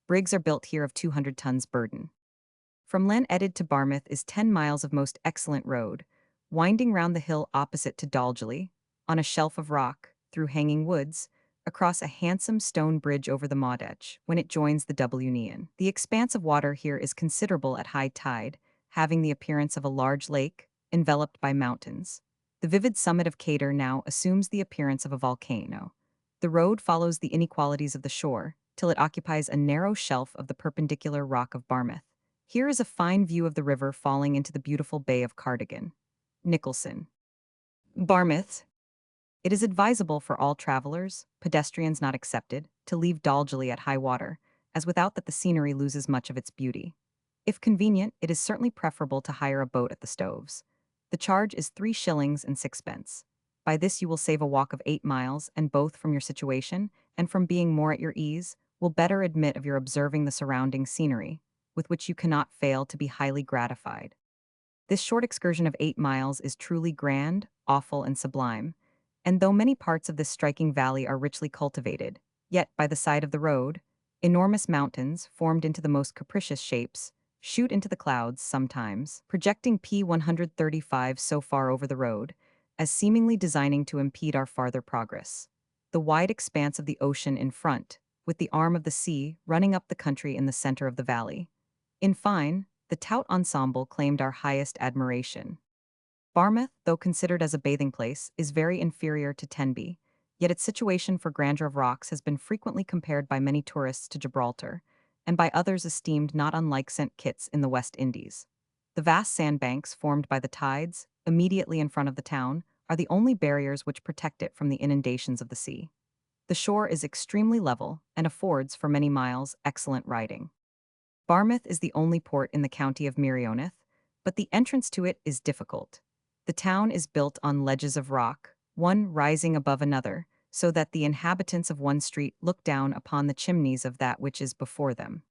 Brigs are built here of 200 tons burden. From Lanetted to Barmouth is 10 miles of most excellent road, winding round the hill opposite to Dalgeley, on a shelf of rock, through hanging woods, across a handsome stone bridge over the Maudetch, when it joins the Nean. The expanse of water here is considerable at high tide, having the appearance of a large lake, enveloped by mountains. The vivid summit of Cader now assumes the appearance of a volcano. The road follows the inequalities of the shore, till it occupies a narrow shelf of the perpendicular rock of Barmouth. Here is a fine view of the river falling into the beautiful Bay of Cardigan. Nicholson. Barmouth. It is advisable for all travelers, pedestrians not excepted, to leave Dalgeley at high water, as without that the scenery loses much of its beauty. If convenient, it is certainly preferable to hire a boat at the Stoves. The charge is 3 shillings and 6 pence. By this you will save a walk of 8 miles, and both from your situation, and from being more at your ease, will better admit of your observing the surrounding scenery, with which you cannot fail to be highly gratified. This short excursion of 8 miles is truly grand, awful, and sublime, and though many parts of this striking valley are richly cultivated, yet, by the side of the road, enormous mountains, formed into the most capricious shapes, shoot into the clouds sometimes, projecting P135 so far over the road, as seemingly designing to impede our farther progress. The wide expanse of the ocean in front, with the arm of the sea running up the country in the center of the valley. In fine, the tout ensemble claimed our highest admiration. Barmouth, though considered as a bathing place, is very inferior to Tenby, yet its situation for grandeur of rocks has been frequently compared by many tourists to Gibraltar, and by others esteemed not unlike St. Kitts in the West Indies. The vast sandbanks formed by the tides, immediately in front of the town, are the only barriers which protect it from the inundations of the sea. The shore is extremely level, and affords, for many miles, excellent riding. Barmouth is the only port in the county of Meirioneth, but the entrance to it is difficult. The town is built on ledges of rock, one rising above another, so that the inhabitants of one street look down upon the chimneys of that which is before them.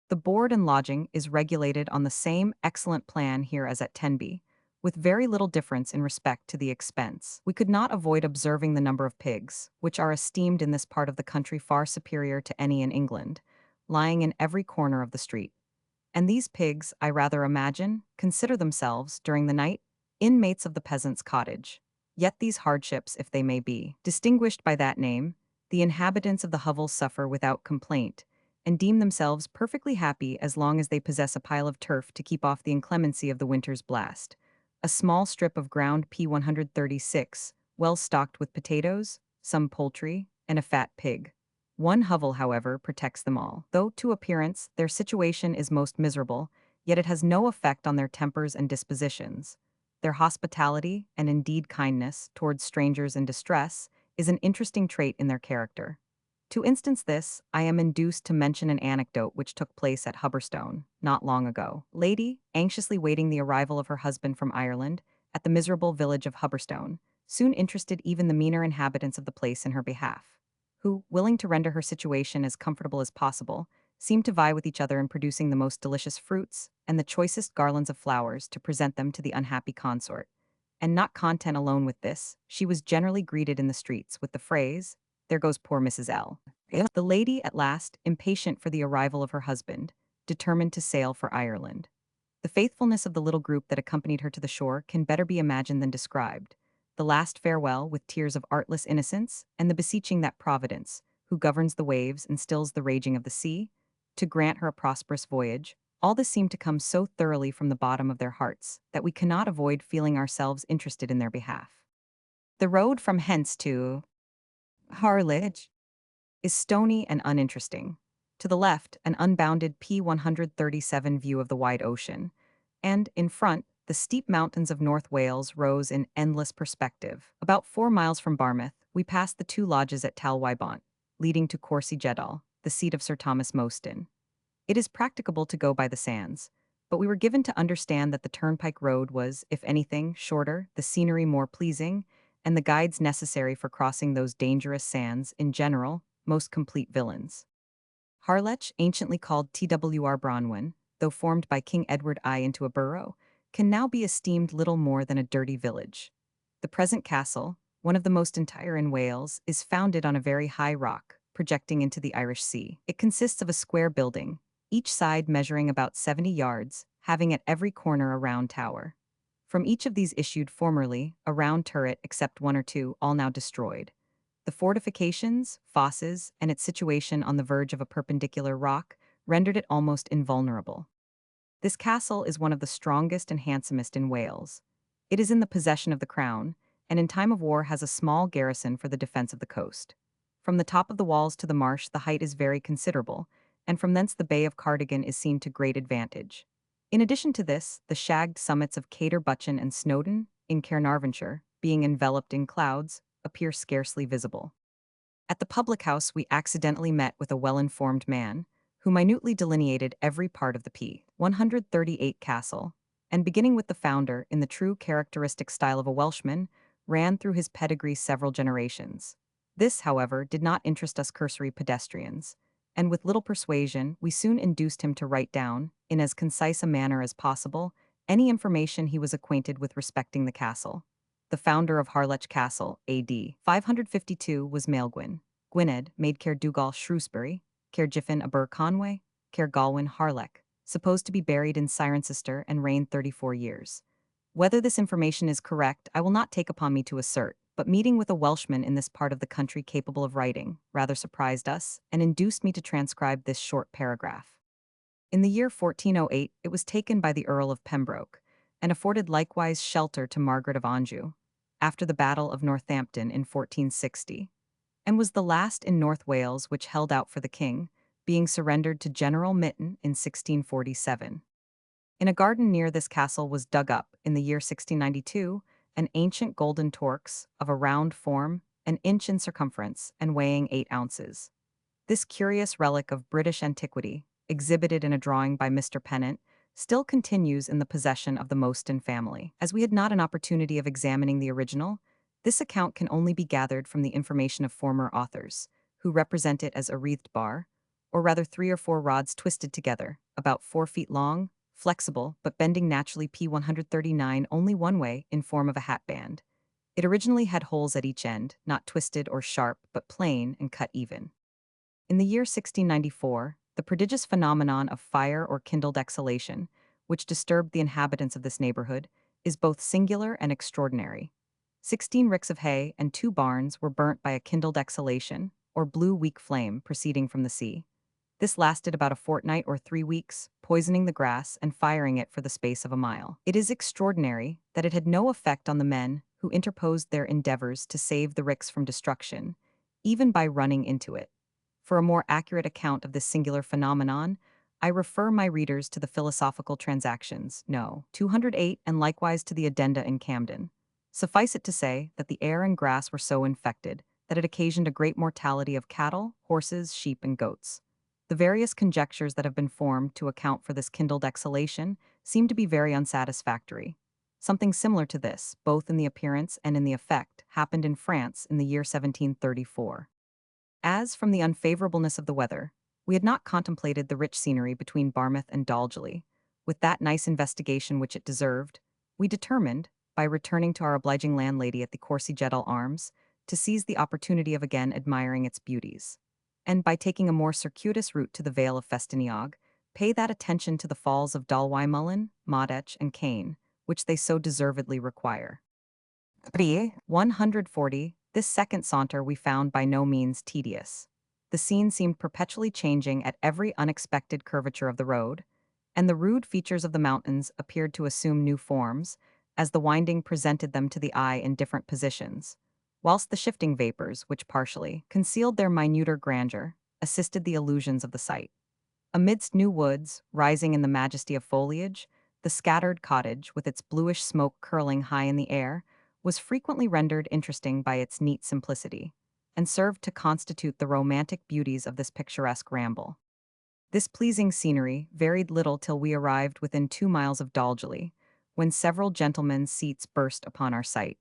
The board and lodging is regulated on the same excellent plan here as at Tenby, with very little difference in respect to the expense. We could not avoid observing the number of pigs, which are esteemed in this part of the country far superior to any in England, lying in every corner of the street. And these pigs, I rather imagine, consider themselves, during the night, inmates of the peasant's cottage. Yet these hardships, if they may be distinguished by that name, the inhabitants of the hovels suffer without complaint, and deem themselves perfectly happy as long as they possess a pile of turf to keep off the inclemency of the winter's blast, a small strip of ground P136, well stocked with potatoes, some poultry, and a fat pig. One hovel, however, protects them all. Though, to appearance, their situation is most miserable, yet it has no effect on their tempers and dispositions. Their hospitality, and indeed kindness towards strangers in distress, is an interesting trait in their character. To instance this, I am induced to mention an anecdote which took place at Hubberstone, not long ago. Lady, anxiously waiting the arrival of her husband from Ireland, at the miserable village of Hubberstone, soon interested even the meaner inhabitants of the place in her behalf, who, willing to render her situation as comfortable as possible, seemed to vie with each other in producing the most delicious fruits and the choicest garlands of flowers to present them to the unhappy consort. And not content alone with this, she was generally greeted in the streets with the phrase, "There goes poor Mrs. L." The lady, at last, impatient for the arrival of her husband, determined to sail for Ireland. The faithfulness of the little group that accompanied her to the shore can better be imagined than described. The last farewell with tears of artless innocence, and the beseeching that Providence, who governs the waves and stills the raging of the sea, to grant her a prosperous voyage, all this seemed to come so thoroughly from the bottom of their hearts that we cannot avoid feeling ourselves interested in their behalf. The road from hence to Harlech is stony and uninteresting. To the left, an unbounded P-137 view of the wide ocean, and, in front, the steep mountains of North Wales rose in endless perspective. About 4 miles from Barmouth, we passed the 2 lodges at Talwybont, leading to Corsey Jedal, the seat of Sir Thomas Mostyn. It is practicable to go by the sands, but we were given to understand that the turnpike road was, if anything, shorter, the scenery more pleasing, and the guides necessary for crossing those dangerous sands, in general, most complete villains. Harlech, anciently called Twr Bronwyn, though formed by King Edward I into a borough, can now be esteemed little more than a dirty village. The present castle, one of the most entire in Wales, is founded on a very high rock, projecting into the Irish Sea. It consists of a square building, each side measuring about 70 yards, having at every corner a round tower. From each of these issued formerly a round turret except one or two, all now destroyed. The fortifications, fosses, and its situation on the verge of a perpendicular rock rendered it almost invulnerable. This castle is one of the strongest and handsomest in Wales. It is in the possession of the Crown, and in time of war has a small garrison for the defense of the coast. From the top of the walls to the marsh the height is very considerable, and from thence the Bay of Cardigan is seen to great advantage. In addition to this, the shagged summits of Caterbutchan and Snowdon, in Caernarvonshire, being enveloped in clouds, appear scarcely visible. At the public house we accidentally met with a well-informed man, who minutely delineated every part of the P-138 castle, and beginning with the founder in the true characteristic style of a Welshman, ran through his pedigree several generations. This, however, did not interest us cursory pedestrians, and with little persuasion we soon induced him to write down, in as concise a manner as possible, any information he was acquainted with respecting the castle. The founder of Harlech Castle, A.D. 552, was Maelgwyn. Gwynedd made Cair Dougal Shrewsbury, Cair Giffin Aber Conway, Cair Galwyn Harlech, supposed to be buried in Cirencester and reigned 34 years. Whether this information is correct, I will not take upon me to assert, but meeting with a Welshman in this part of the country capable of writing rather surprised us and induced me to transcribe this short paragraph. In the year 1408, it was taken by the Earl of Pembroke, and afforded likewise shelter to Margaret of Anjou, after the Battle of Northampton in 1460, and was the last in North Wales which held out for the king, being surrendered to General Mytton in 1647. In a garden near this castle was dug up, in the year 1692, an ancient golden torx of a round form, an inch in circumference, and weighing 8 ounces. This curious relic of British antiquity, exhibited in a drawing by Mr. Pennant, still continues in the possession of the Mostyn family. As we had not an opportunity of examining the original, this account can only be gathered from the information of former authors, who represent it as a wreathed bar, or rather 3 or 4 rods twisted together, about 4 feet long, flexible, but bending naturally P-139 only one way, in form of a hat band. It originally had holes at each end, not twisted or sharp, but plain and cut even. In the year 1694, the prodigious phenomenon of fire or kindled exhalation, which disturbed the inhabitants of this neighborhood, is both singular and extraordinary. 16 ricks of hay and 2 barns were burnt by a kindled exhalation, or blue weak flame proceeding from the sea. This lasted about a fortnight or 3 weeks, poisoning the grass and firing it for the space of a mile. It is extraordinary that it had no effect on the men who interposed their endeavors to save the ricks from destruction, even by running into it. For a more accurate account of this singular phenomenon, I refer my readers to the Philosophical Transactions, no. 208, and likewise to the addenda in Camden. Suffice it to say that the air and grass were so infected that it occasioned a great mortality of cattle, horses, sheep, and goats. The various conjectures that have been formed to account for this kindled exhalation seem to be very unsatisfactory. Something similar to this, both in the appearance and in the effect, happened in France in the year 1734. As, from the unfavorableness of the weather, we had not contemplated the rich scenery between Barmouth and Dalgeley, with that nice investigation which it deserved, we determined, by returning to our obliging landlady at the Courcy-Jeddal Arms, to seize the opportunity of again admiring its beauties, and by taking a more circuitous route to the Vale of Festiniog, pay that attention to the falls of Dalwymullen, Modetch, and Cane, which they so deservedly require. 140. This second saunter we found by no means tedious. The scene seemed perpetually changing at every unexpected curvature of the road, and the rude features of the mountains appeared to assume new forms, as the winding presented them to the eye in different positions, whilst the shifting vapors, which partially concealed their minuter grandeur, assisted the illusions of the sight. Amidst new woods, rising in the majesty of foliage, the scattered cottage, with its bluish smoke curling high in the air, was frequently rendered interesting by its neat simplicity, and served to constitute the romantic beauties of this picturesque ramble. This pleasing scenery varied little till we arrived within 2 miles of Dalgeley, when several gentlemen's seats burst upon our sight,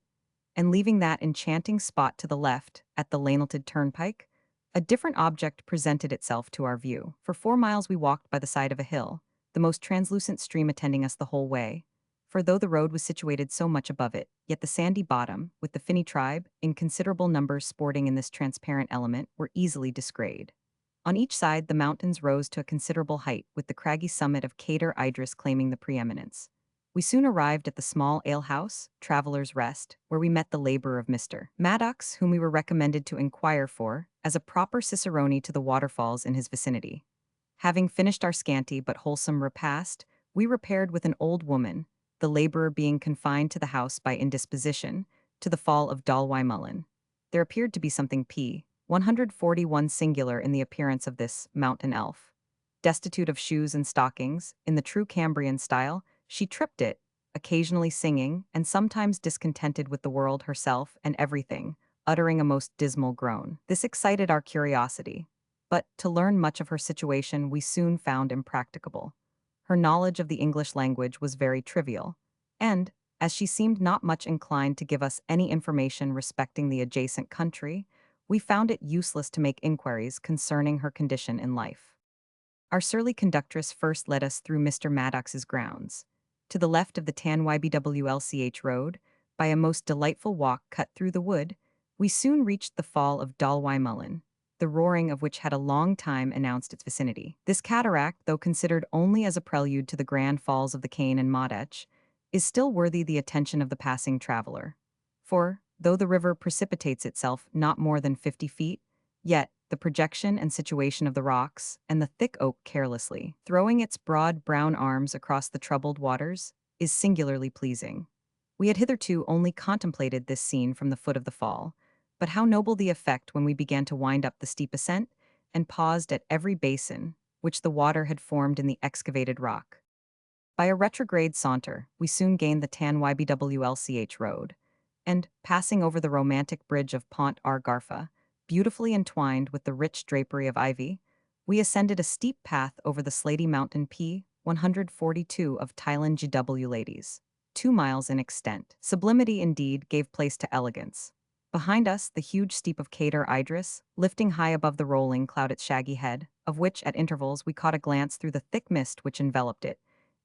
and leaving that enchanting spot to the left, at the Lanelted Turnpike, a different object presented itself to our view. For 4 miles we walked by the side of a hill, the most translucent stream attending us the whole way, for though the road was situated so much above it, yet the sandy bottom, with the finny tribe, in considerable numbers sporting in this transparent element, were easily disgrayed. On each side the mountains rose to a considerable height, with the craggy summit of Cader Idris claiming the preeminence. We soon arrived at the small ale-house, Traveller's Rest, where we met the labourer of Mr. Maddox, whom we were recommended to inquire for, as a proper cicerone to the waterfalls in his vicinity. Having finished our scanty but wholesome repast, we repaired with an old woman, the labourer being confined to the house by indisposition, to the fall of Dalwymullen. There appeared to be something 141 singular in the appearance of this mountain elf. Destitute of shoes and stockings, in the true Cambrian style, she tripped it, occasionally singing, and sometimes discontented with the world herself and everything, uttering a most dismal groan. This excited our curiosity, but to learn much of her situation we soon found impracticable. Her knowledge of the English language was very trivial, and, as she seemed not much inclined to give us any information respecting the adjacent country, we found it useless to make inquiries concerning her condition in life. Our surly conductress first led us through Mr. Maddox's grounds, to the left of the Tanwybwlch road, by a most delightful walk cut through the wood, we soon reached the fall of Dalwymullen, the roaring of which had a long time announced its vicinity. This cataract, though considered only as a prelude to the grand falls of the Cane and Modetch, is still worthy the attention of the passing traveler. For, though the river precipitates itself not more than 50 feet, yet the projection and situation of the rocks, and the thick oak carelessly throwing its broad brown arms across the troubled waters, is singularly pleasing. We had hitherto only contemplated this scene from the foot of the fall, but how noble the effect when we began to wind up the steep ascent, and paused at every basin which the water had formed in the excavated rock. By a retrograde saunter, we soon gained the Tanwybwlch road, and, passing over the romantic bridge of Pont ar Garfa, beautifully entwined with the rich drapery of ivy, we ascended a steep path over the slaty mountain 142 of Tylan GW Ladies, 2 miles in extent. Sublimity, indeed, gave place to elegance. Behind us, the huge steep of Cader Idris, lifting high above the rolling cloud its shaggy head, of which, at intervals, we caught a glance through the thick mist which enveloped it.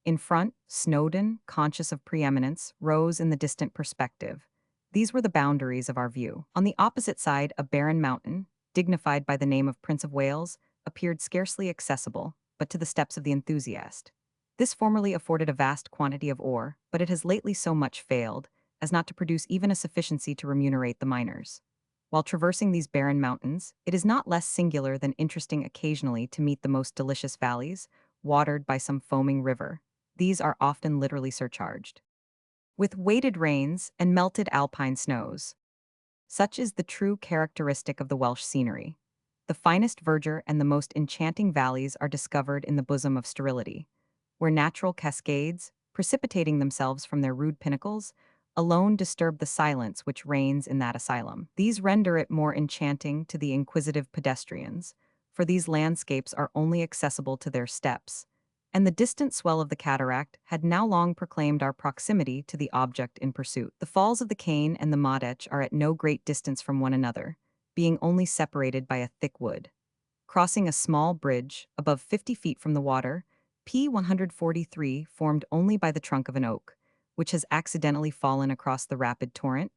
In front, Snowdon, conscious of preeminence, rose in the distant perspective. These were the boundaries of our view. On the opposite side, a barren mountain, dignified by the name of Prince of Wales, appeared scarcely accessible, but to the steps of the enthusiast. This formerly afforded a vast quantity of ore, but it has lately so much failed, as not to produce even a sufficiency to remunerate the miners. While traversing these barren mountains, it is not less singular than interesting occasionally to meet the most delicious valleys, watered by some foaming river. These are often literally surcharged with weighted rains and melted alpine snows. Such is the true characteristic of the Welsh scenery. The finest verdure and the most enchanting valleys are discovered in the bosom of sterility, where natural cascades, precipitating themselves from their rude pinnacles, alone disturb the silence which reigns in that asylum. These render it more enchanting to the inquisitive pedestrians, for these landscapes are only accessible to their steps, and the distant swell of the cataract had now long proclaimed our proximity to the object in pursuit. The falls of the Cane and the Modetch are at no great distance from one another, being only separated by a thick wood. Crossing a small bridge, above 50 feet from the water, P-143, formed only by the trunk of an oak, which has accidentally fallen across the rapid torrent,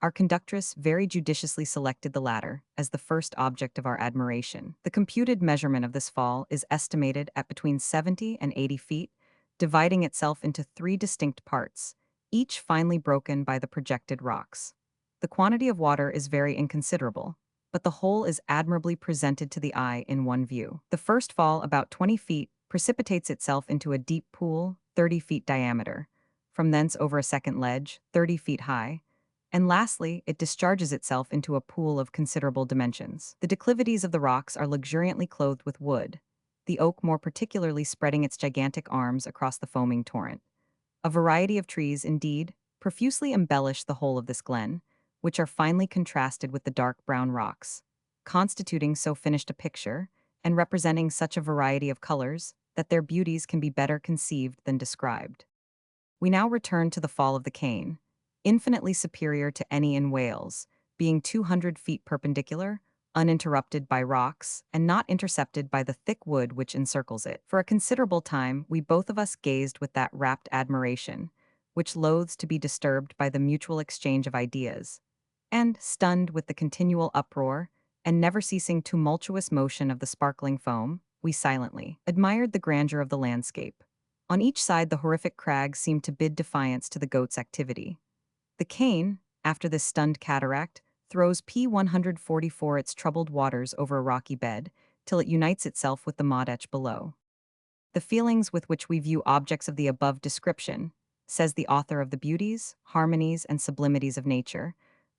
our conductress very judiciously selected the latter as the first object of our admiration. The computed measurement of this fall is estimated at between 70 and 80 feet, dividing itself into three distinct parts, each finely broken by the projected rocks. The quantity of water is very inconsiderable, but the whole is admirably presented to the eye in one view. The first fall, about 20 feet, precipitates itself into a deep pool, 30 feet diameter, from thence over a second ledge, 30 feet high, and lastly, it discharges itself into a pool of considerable dimensions. The declivities of the rocks are luxuriantly clothed with wood, the oak more particularly spreading its gigantic arms across the foaming torrent. A variety of trees, indeed, profusely embellish the whole of this glen, which are finely contrasted with the dark brown rocks, constituting so finished a picture, and representing such a variety of colors, that their beauties can be better conceived than described. We now return to the fall of the Cane, infinitely superior to any in Wales, being 200 feet perpendicular, uninterrupted by rocks, and not intercepted by the thick wood which encircles it. For a considerable time we both of us gazed with that rapt admiration, which loathes to be disturbed by the mutual exchange of ideas, and, stunned with the continual uproar, and never-ceasing tumultuous motion of the sparkling foam, we silently admired the grandeur of the landscape. On each side the horrific crags seemed to bid defiance to the goat's activity. The Cane, after this stunned cataract, throws P-144 its troubled waters over a rocky bed, till it unites itself with the Modetch below. The feelings with which we view objects of the above description, says the author of the Beauties, Harmonies, and Sublimities of Nature,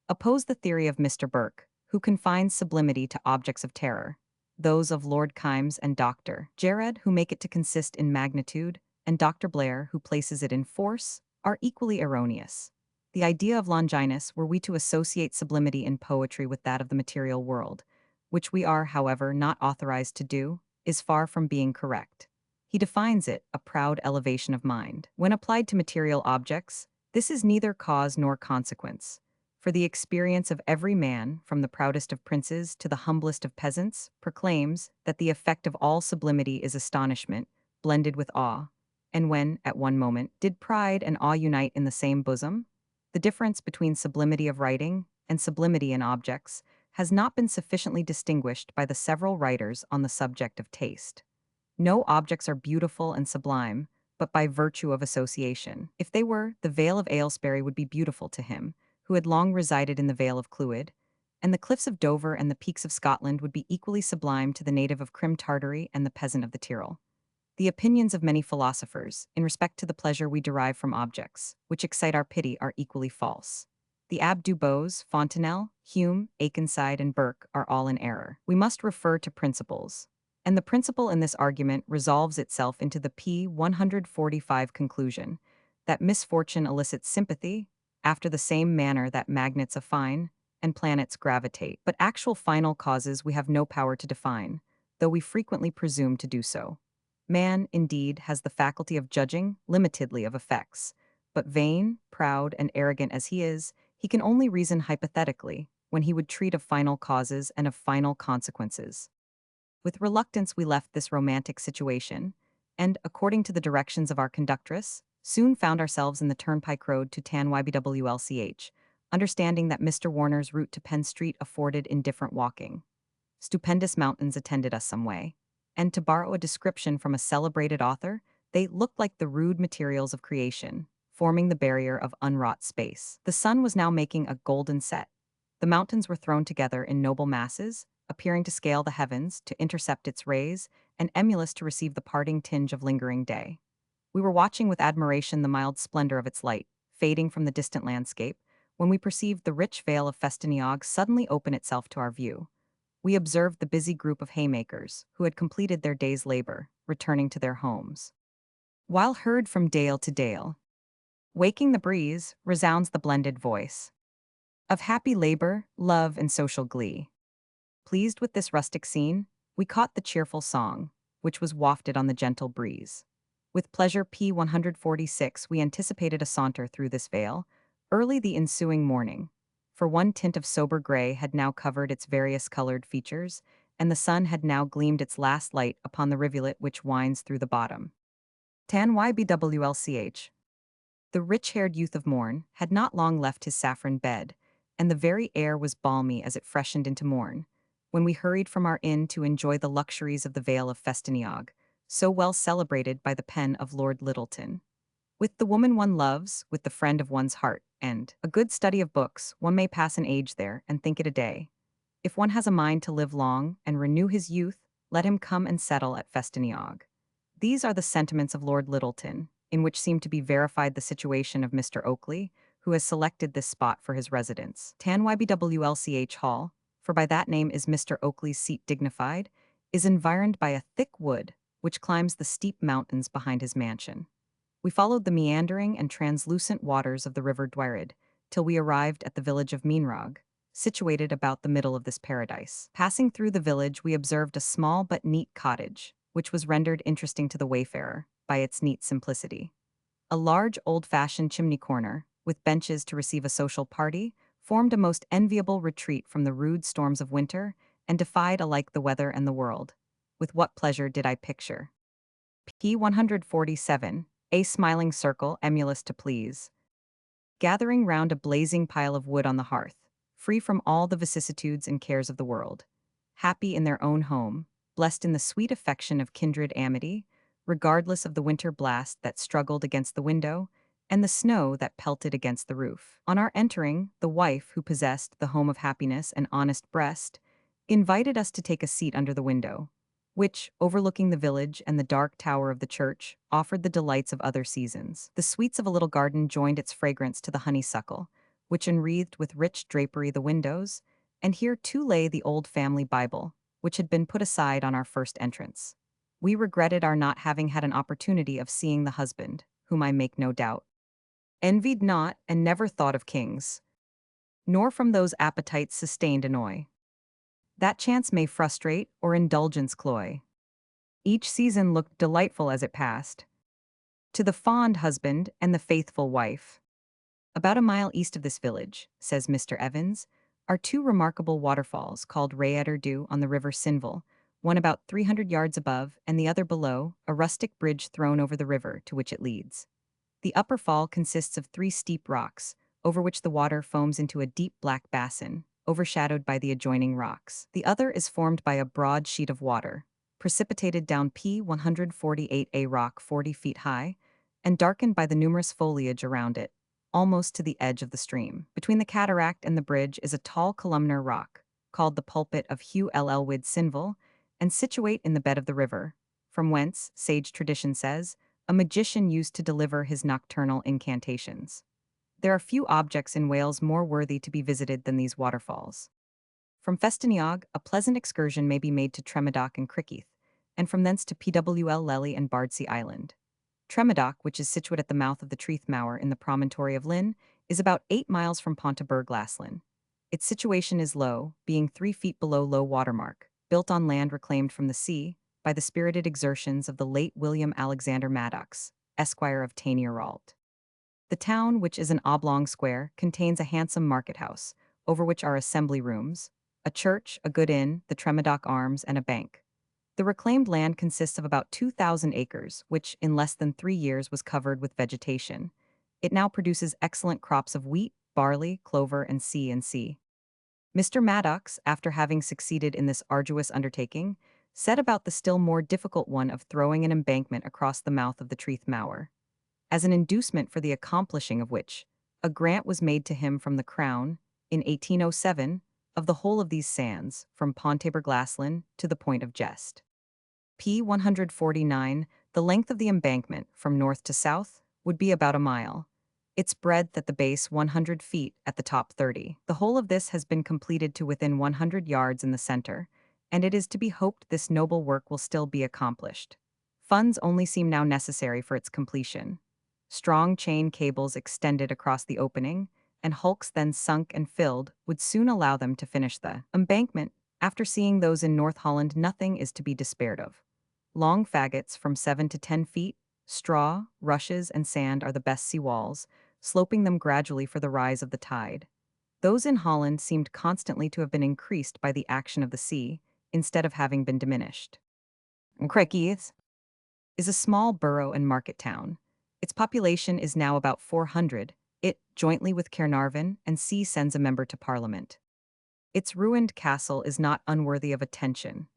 oppose the theory of Mr. Burke, who confines sublimity to objects of terror, those of Lord Kaimes and Dr. Jared, who make it to consist in magnitude, and Dr. Blair, who places it in force, are equally erroneous. The idea of Longinus, were we to associate sublimity in poetry with that of the material world, which we are, however, not authorized to do, is far from being correct. He defines it a proud elevation of mind. When applied to material objects, this is neither cause nor consequence, for the experience of every man, from the proudest of princes to the humblest of peasants, proclaims that the effect of all sublimity is astonishment, blended with awe. And when, at one moment, did pride and awe unite in the same bosom? The difference between sublimity of writing and sublimity in objects has not been sufficiently distinguished by the several writers on the subject of taste. No objects are beautiful and sublime, but by virtue of association. If they were, the Vale of Aylesbury would be beautiful to him, who had long resided in the Vale of Clwyd, and the cliffs of Dover and the peaks of Scotland would be equally sublime to the native of Crim Tartary and the peasant of the Tyrol. The opinions of many philosophers, in respect to the pleasure we derive from objects, which excite our pity, are equally false. The Abbé du Bos, Fontenelle, Hume, Akenside, and Burke are all in error. We must refer to principles, and the principle in this argument resolves itself into the P-145 conclusion, that misfortune elicits sympathy, after the same manner that magnets affine, and planets gravitate. But actual final causes we have no power to define, though we frequently presume to do so. Man, indeed, has the faculty of judging limitedly of effects, but vain, proud, and arrogant as he is, he can only reason hypothetically when he would treat of final causes and of final consequences. With reluctance we left this romantic situation, and, according to the directions of our conductress, soon found ourselves in the turnpike road to Tanywbwlch, understanding that Mr. Warner's route to Penn Street afforded indifferent walking. Stupendous mountains attended us some way, and to borrow a description from a celebrated author, they looked like the rude materials of creation, forming the barrier of unwrought space. The sun was now making a golden set. The mountains were thrown together in noble masses, appearing to scale the heavens, to intercept its rays, and emulous to receive the parting tinge of lingering day. We were watching with admiration the mild splendor of its light, fading from the distant landscape, when we perceived the rich vale of Festiniog suddenly open itself to our view. we observed the busy group of haymakers who had completed their day's labor, returning to their homes. While heard from dale to dale, waking the breeze, resounds the blended voice of happy labor, love, and social glee. Pleased with this rustic scene, we caught the cheerful song, which was wafted on the gentle breeze. With pleasure P146 we anticipated a saunter through this vale, early the ensuing morning, for one tint of sober gray had now covered its various colored features, and the sun had now gleamed its last light upon the rivulet which winds through the bottom. Tan ybwlch. The rich-haired youth of morn had not long left his saffron bed, and the very air was balmy as it freshened into morn, when we hurried from our inn to enjoy the luxuries of the Vale of Festiniog, so well celebrated by the pen of Lord Lyttelton. With the woman one loves, with the friend of one's heart, and a good study of books, one may pass an age there and think it a day. If one has a mind to live long and renew his youth, let him come and settle at Festiniog. These are the sentiments of Lord Lyttelton, in which seem to be verified the situation of Mr. Oakley, who has selected this spot for his residence. Tan ybwlch Hall, for by that name is Mr. Oakley's seat dignified, is environed by a thick wood, which climbs the steep mountains behind his mansion. We followed the meandering and translucent waters of the river Dwyrid, till we arrived at the village of Meanrog, situated about the middle of this paradise. Passing through the village, we observed a small but neat cottage, which was rendered interesting to the wayfarer by its neat simplicity. A large old-fashioned chimney corner, with benches to receive a social party, formed a most enviable retreat from the rude storms of winter, and defied alike the weather and the world. With what pleasure did I picture P147, a smiling circle emulous to please, gathering round a blazing pile of wood on the hearth, free from all the vicissitudes and cares of the world, happy in their own home, blessed in the sweet affection of kindred amity, regardless of the winter blast that struggled against the window, and the snow that pelted against the roof. On our entering, the wife who possessed the home of happiness and honest breast invited us to take a seat under the window, which, overlooking the village and the dark tower of the church, offered the delights of other seasons. The sweets of a little garden joined its fragrance to the honeysuckle, which enwreathed with rich drapery the windows, and here too lay the old family Bible, which had been put aside on our first entrance. We regretted our not having had an opportunity of seeing the husband, whom I make no doubt envied not and never thought of kings, nor from those appetites sustained annoy. That chance may frustrate or indulgence cloy. Each season looked delightful as it passed. To the fond husband and the faithful wife. About a mile east of this village, says Mr. Evans, are two remarkable waterfalls called Rhaeadr on the river Sinval, one about 300 yards above and the other below, a rustic bridge thrown over the river to which it leads. The upper fall consists of three steep rocks, over which the water foams into a deep black basin, overshadowed by the adjoining rocks. The other is formed by a broad sheet of water, precipitated down P148A rock 40 feet high, and darkened by the numerous foliage around it, almost to the edge of the stream. Between the cataract and the bridge is a tall columnar rock, called the pulpit of Hugh Llwyd Sinval, and situate in the bed of the river, from whence, sage tradition says, a magician used to deliver his nocturnal incantations. There are few objects in Wales more worthy to be visited than these waterfalls. From Festiniog, a pleasant excursion may be made to Tremedock and Crickeath, and from thence to Pwl Lely and Bardsey Island. Tremedock, which is situate at the mouth of the Treath Mower in the promontory of Lynn, is about 8 miles from Pontyberg Laslan. Its situation is low, being 3 feet below low water mark, built on land reclaimed from the sea, by the spirited exertions of the late William Alexander Maddox, Esquire of Tainieralt. The town, which is an oblong square, contains a handsome market house, over which are assembly rooms, a church, a good inn, the Tremedock Arms, and a bank. The reclaimed land consists of about 2,000 acres, which, in less than 3 years, was covered with vegetation. It now produces excellent crops of wheat, barley, clover, and C&C. Mr. Maddox, after having succeeded in this arduous undertaking, set about the still more difficult one of throwing an embankment across the mouth of the Treath Mower. As an inducement for the accomplishing of which, a grant was made to him from the Crown, in 1807, of the whole of these sands, from Pontyberg Laslan to the Point of Jest. P149, the length of the embankment, from north to south, would be about a mile. Its breadth at the base 100 feet, at the top 30. The whole of this has been completed to within 100 yards in the center, and it is to be hoped this noble work will still be accomplished. Funds only seem now necessary for its completion. Strong chain cables extended across the opening, and hulks then sunk and filled would soon allow them to finish the embankment. After seeing those in North Holland, nothing is to be despaired of. Long faggots from 7 to 10 feet, straw, rushes, and sand are the best sea walls, sloping them gradually for the rise of the tide. Those in Holland seemed constantly to have been increased by the action of the sea, instead of having been diminished. Craigies is a small borough and market town. Its population is now about 400. It, jointly with Caernarvon and C, sends a member to Parliament. Its ruined castle is not unworthy of attention.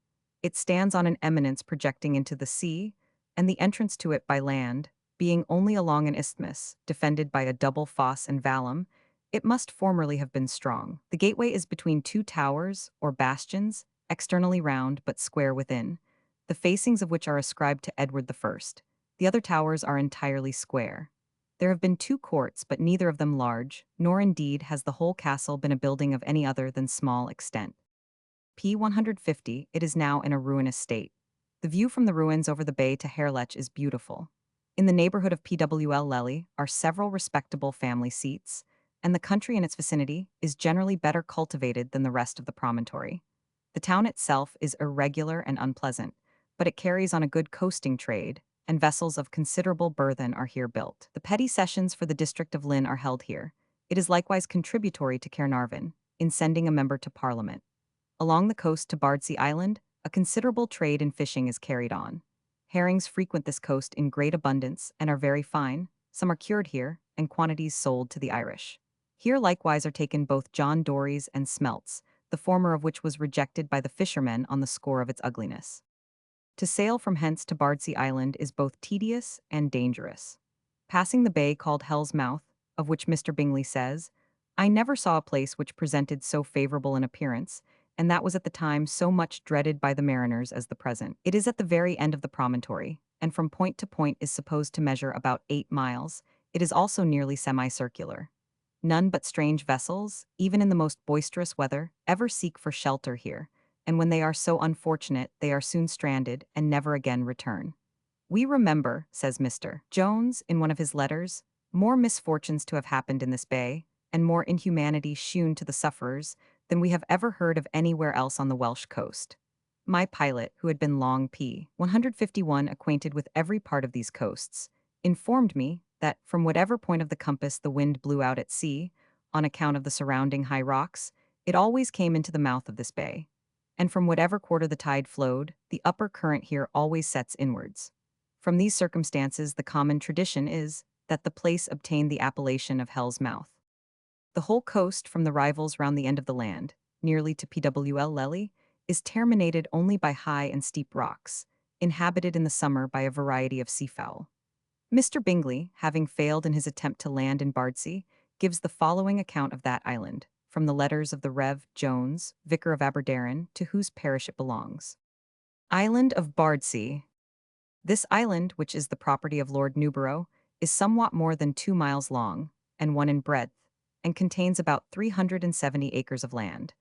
It stands on an eminence projecting into the sea, and the entrance to it by land, being only along an isthmus, defended by a double fosse and vallum, it must formerly have been strong. The gateway is between two towers, or bastions, externally round but square within, the facings of which are ascribed to Edward I. The other towers are entirely square. There have been two courts, but neither of them large, nor indeed has the whole castle been a building of any other than small extent. P. 150, it is now in a ruinous state. The view from the ruins over the bay to Harlech is beautiful. In the neighborhood of Pwl Lely are several respectable family seats, and the country in its vicinity is generally better cultivated than the rest of the promontory. The town itself is irregular and unpleasant, but it carries on a good coasting trade, and vessels of considerable burthen are here built. The petty sessions for the district of Lynn are held here. It is likewise contributory to Caernarvon, in sending a member to Parliament. Along the coast to Bardsey Island, a considerable trade in fishing is carried on. Herrings frequent this coast in great abundance and are very fine. Some are cured here, and quantities sold to the Irish. Here likewise are taken both John Dories and smelts, the former of which was rejected by the fishermen on the score of its ugliness. To sail from hence to Bardsey Island is both tedious and dangerous. Passing the bay called Hell's Mouth, of which Mr. Bingley says, "I never saw a place which presented so favorable an appearance, and that was at the time so much dreaded by the mariners as the present. It is at the very end of the promontory, and from point to point is supposed to measure about 8 miles. It is also nearly semicircular. None but strange vessels, even in the most boisterous weather, ever seek for shelter here, and when they are so unfortunate, they are soon stranded and never again return. We remember," says Mr. Jones in one of his letters, "more misfortunes to have happened in this bay, and more inhumanity shewn to the sufferers, than we have ever heard of anywhere else on the Welsh coast." My pilot, who had been long P. 151 acquainted with every part of these coasts, informed me that, from whatever point of the compass the wind blew out at sea, on account of the surrounding high rocks, it always came into the mouth of this bay. And from whatever quarter the tide flowed, the upper current here always sets inwards. From these circumstances, the common tradition is that the place obtained the appellation of Hell's Mouth. The whole coast, from the rivals round the end of the land, nearly to Pwl Lely, is terminated only by high and steep rocks, inhabited in the summer by a variety of seafowl. Mr. Bingley, having failed in his attempt to land in Bardsey, gives the following account of that island, from the letters of the Rev. Jones, Vicar of Aberdaren, to whose parish it belongs. Island of Bardsey. This island, which is the property of Lord Newborough, is somewhat more than 2 miles long, and 1 in breadth, and contains about 370 acres of land,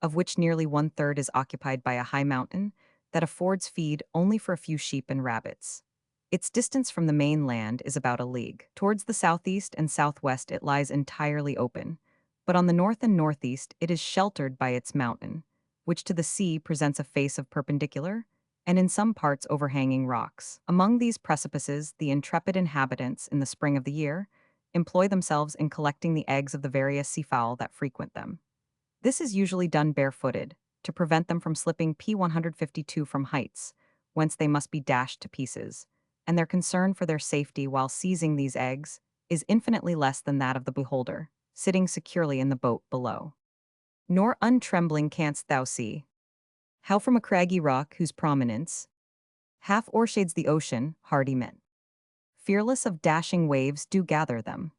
of which nearly 1/3 is occupied by a high mountain that affords feed only for a few sheep and rabbits. Its distance from the main land is about a league. Towards the southeast and southwest it lies entirely open, but on the north and northeast it is sheltered by its mountain, which to the sea presents a face of perpendicular, and in some parts overhanging rocks. Among these precipices the intrepid inhabitants, in the spring of the year, employ themselves in collecting the eggs of the various seafowl that frequent them. This is usually done barefooted, to prevent them from slipping P. 152 from heights, whence they must be dashed to pieces, and their concern for their safety while seizing these eggs is infinitely less than that of the beholder, sitting securely in the boat below. Nor untrembling canst thou see how from a craggy rock whose prominence half o'ershades the ocean, hardy men, fearless of dashing waves, do gather them.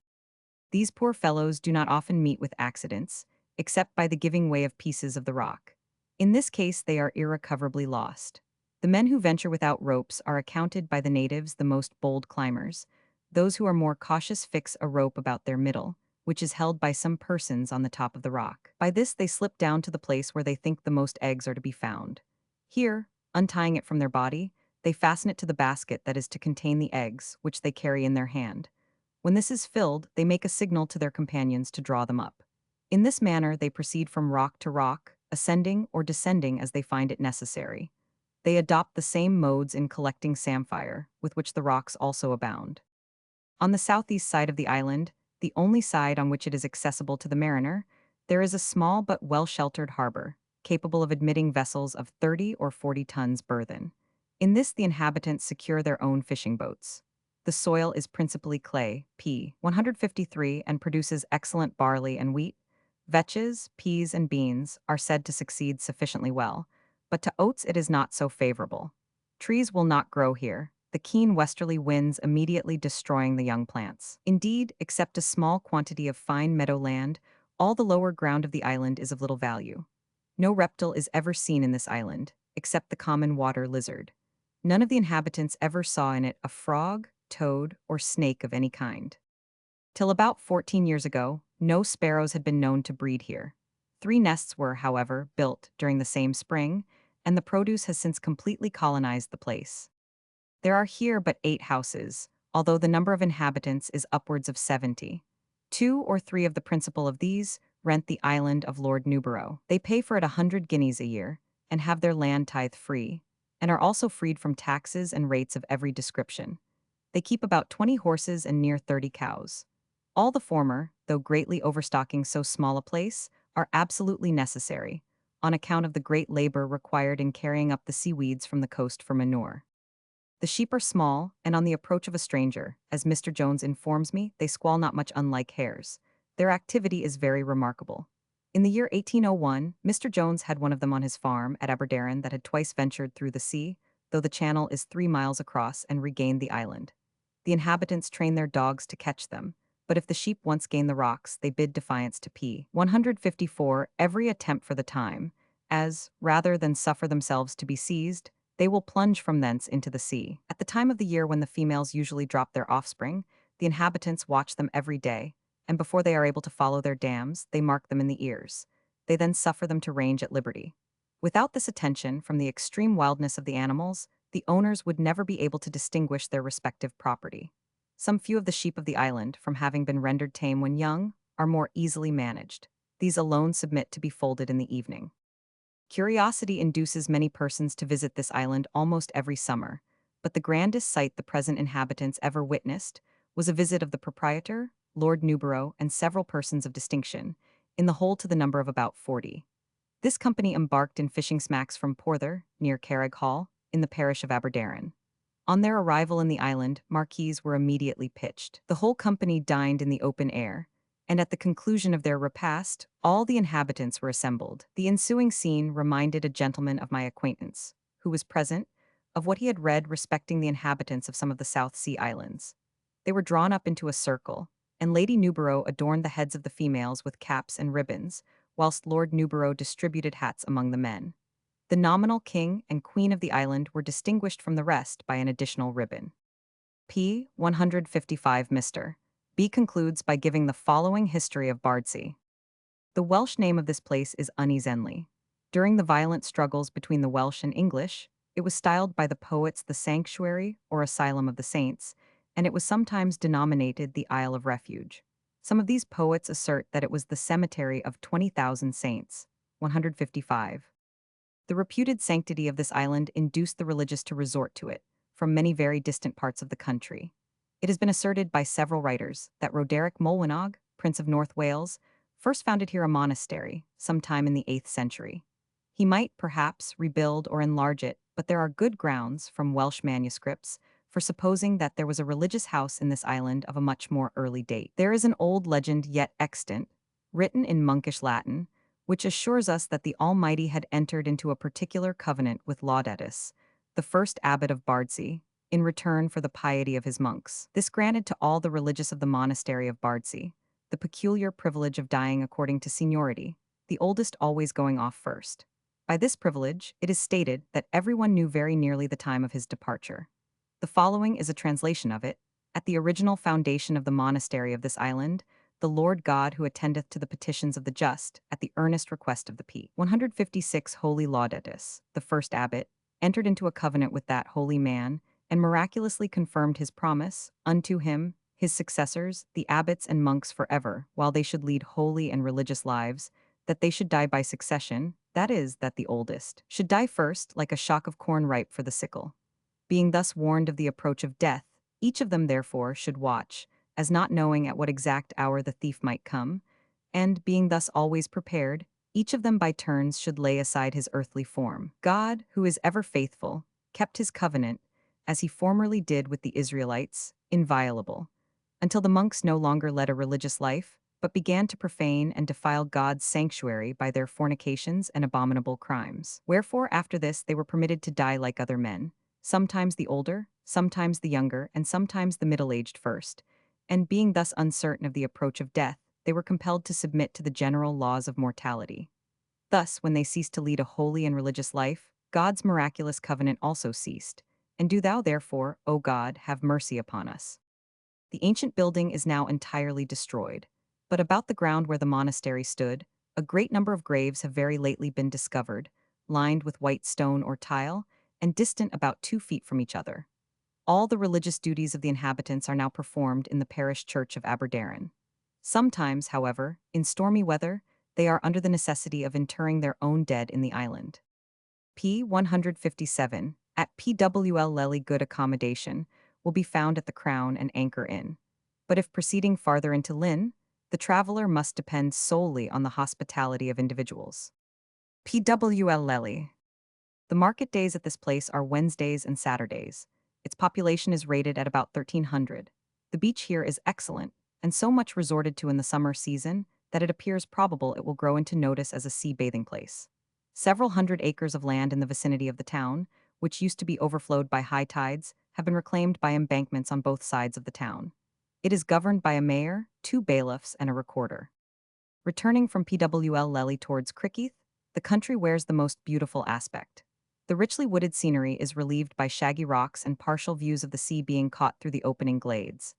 These poor fellows do not often meet with accidents, except by the giving way of pieces of the rock. In this case they are irrecoverably lost. The men who venture without ropes are accounted by the natives the most bold climbers. Those who are more cautious fix a rope about their middle, which is held by some persons on the top of the rock. By this they slip down to the place where they think the most eggs are to be found. Here, untying it from their body, they fasten it to the basket that is to contain the eggs, which they carry in their hand. When this is filled, they make a signal to their companions to draw them up. In this manner, they proceed from rock to rock, ascending or descending as they find it necessary. They adopt the same modes in collecting samphire, with which the rocks also abound. On the southeast side of the island, the only side on which it is accessible to the mariner, there is a small but well-sheltered harbor, capable of admitting vessels of 30 or 40 tons burthen. In this, the inhabitants secure their own fishing boats. The soil is principally clay, P. 153, and produces excellent barley and wheat. Vetches, peas, and beans are said to succeed sufficiently well, but to oats it is not so favorable. Trees will not grow here, the keen westerly winds immediately destroying the young plants. Indeed, except a small quantity of fine meadow land, all the lower ground of the island is of little value. No reptile is ever seen in this island, except the common water lizard. None of the inhabitants ever saw in it a frog, toad, or snake of any kind. Till about 14 years ago, no sparrows had been known to breed here. 3 nests were, however, built during the same spring, and the produce has since completely colonized the place. There are here but 8 houses, although the number of inhabitants is upwards of 70. 2 or 3 of the principal of these rent the island of Lord Newborough. They pay for it 100 guineas a year, and have their land tithe free, and are also freed from taxes and rates of every description. They keep about 20 horses and near 30 cows. All the former, though greatly overstocking so small a place, are absolutely necessary, on account of the great labor required in carrying up the seaweeds from the coast for manure. The sheep are small, and on the approach of a stranger, as Mr. Jones informs me, they squall not much unlike hares. Their activity is very remarkable. In the year 1801, Mr. Jones had one of them on his farm at Aberdaren that had twice ventured through the sea, though the channel is 3 miles across, and regained the island. The inhabitants train their dogs to catch them, but if the sheep once gain the rocks, they bid defiance to P. 154 every attempt for the time, as, rather than suffer themselves to be seized, they will plunge from thence into the sea. At the time of the year when the females usually drop their offspring, the inhabitants watch them every day, and before they are able to follow their dams, they mark them in the ears. They then suffer them to range at liberty. Without this attention, from the extreme wildness of the animals, the owners would never be able to distinguish their respective property. Some few of the sheep of the island, from having been rendered tame when young, are more easily managed. These alone submit to be folded in the evening. Curiosity induces many persons to visit this island almost every summer, but the grandest sight the present inhabitants ever witnessed was a visit of the proprietor, Lord Newborough, and several persons of distinction, in the whole to the number of about 40. This company embarked in fishing smacks from Porther, near Carriage Hall, in the parish of Aberdaren. On their arrival in the island, marquees were immediately pitched. The whole company dined in the open air, and at the conclusion of their repast, all the inhabitants were assembled. The ensuing scene reminded a gentleman of my acquaintance, who was present, of what he had read respecting the inhabitants of some of the South Sea islands. They were drawn up into a circle, and Lady Newborough adorned the heads of the females with caps and ribbons, whilst Lord Newborough distributed hats among the men. The nominal king and queen of the island were distinguished from the rest by an additional ribbon. P. 155 Mr. B concludes by giving the following history of Bardsey. The Welsh name of this place is Uneasenly. During the violent struggles between the Welsh and English, it was styled by the poets the Sanctuary or Asylum of the Saints, and it was sometimes denominated the Isle of Refuge. Some of these poets assert that it was the cemetery of 20,000 saints. 155. The reputed sanctity of this island induced the religious to resort to it, from many very distant parts of the country. It has been asserted by several writers that Roderick Molwenog, Prince of North Wales, first founded here a monastery, sometime in the 8th century. He might, perhaps, rebuild or enlarge it, but there are good grounds, from Welsh manuscripts, for supposing that there was a religious house in this island of a much more early date. There is an old legend yet extant, written in monkish Latin, which assures us that the Almighty had entered into a particular covenant with Laudatus, the first abbot of Bardsey, in return for the piety of his monks. This granted to all the religious of the monastery of Bardsey the peculiar privilege of dying according to seniority, the oldest always going off first. By this privilege, it is stated that everyone knew very nearly the time of his departure. The following is a translation of it. At the original foundation of the monastery of this island, the Lord God who attendeth to the petitions of the just, at the earnest request of the P. 156 Holy Laudatus, the first abbot, entered into a covenant with that holy man, and miraculously confirmed his promise unto him, his successors, the abbots and monks forever, while they should lead holy and religious lives, that they should die by succession, that is, that the oldest should die first, like a shock of corn ripe for the sickle. Being thus warned of the approach of death, each of them therefore should watch, as not knowing at what exact hour the thief might come, and, being thus always prepared, each of them by turns should lay aside his earthly form. God, who is ever faithful, kept his covenant, as he formerly did with the Israelites, inviolable, until the monks no longer led a religious life, but began to profane and defile God's sanctuary by their fornications and abominable crimes. Wherefore after this they were permitted to die like other men, sometimes the older, sometimes the younger, and sometimes the middle-aged first, and being thus uncertain of the approach of death, they were compelled to submit to the general laws of mortality. Thus, when they ceased to lead a holy and religious life, God's miraculous covenant also ceased. And do thou therefore, O God, have mercy upon us. The ancient building is now entirely destroyed, but about the ground where the monastery stood, a great number of graves have very lately been discovered, lined with white stone or tile, and distant about 2 feet from each other. All the religious duties of the inhabitants are now performed in the parish church of Aberdaron. Sometimes, however, in stormy weather, they are under the necessity of interring their own dead in the island. P. 157, at PWL Lely good accommodation, will be found at the Crown and Anchor Inn. But if proceeding farther into Lynn, the traveler must depend solely on the hospitality of individuals. PWL Lely. The market days at this place are Wednesdays and Saturdays. Its population is rated at about 1,300. The beach here is excellent, and so much resorted to in the summer season that it appears probable it will grow into notice as a sea bathing place. Several hundred acres of land in the vicinity of the town, which used to be overflowed by high tides, have been reclaimed by embankments on both sides of the town. It is governed by a mayor, 2 bailiffs, and a recorder. Returning from PWL Lely towards Crickeath, the country wears the most beautiful aspect. The richly wooded scenery is relieved by shaggy rocks and partial views of the sea being caught through the opening glades.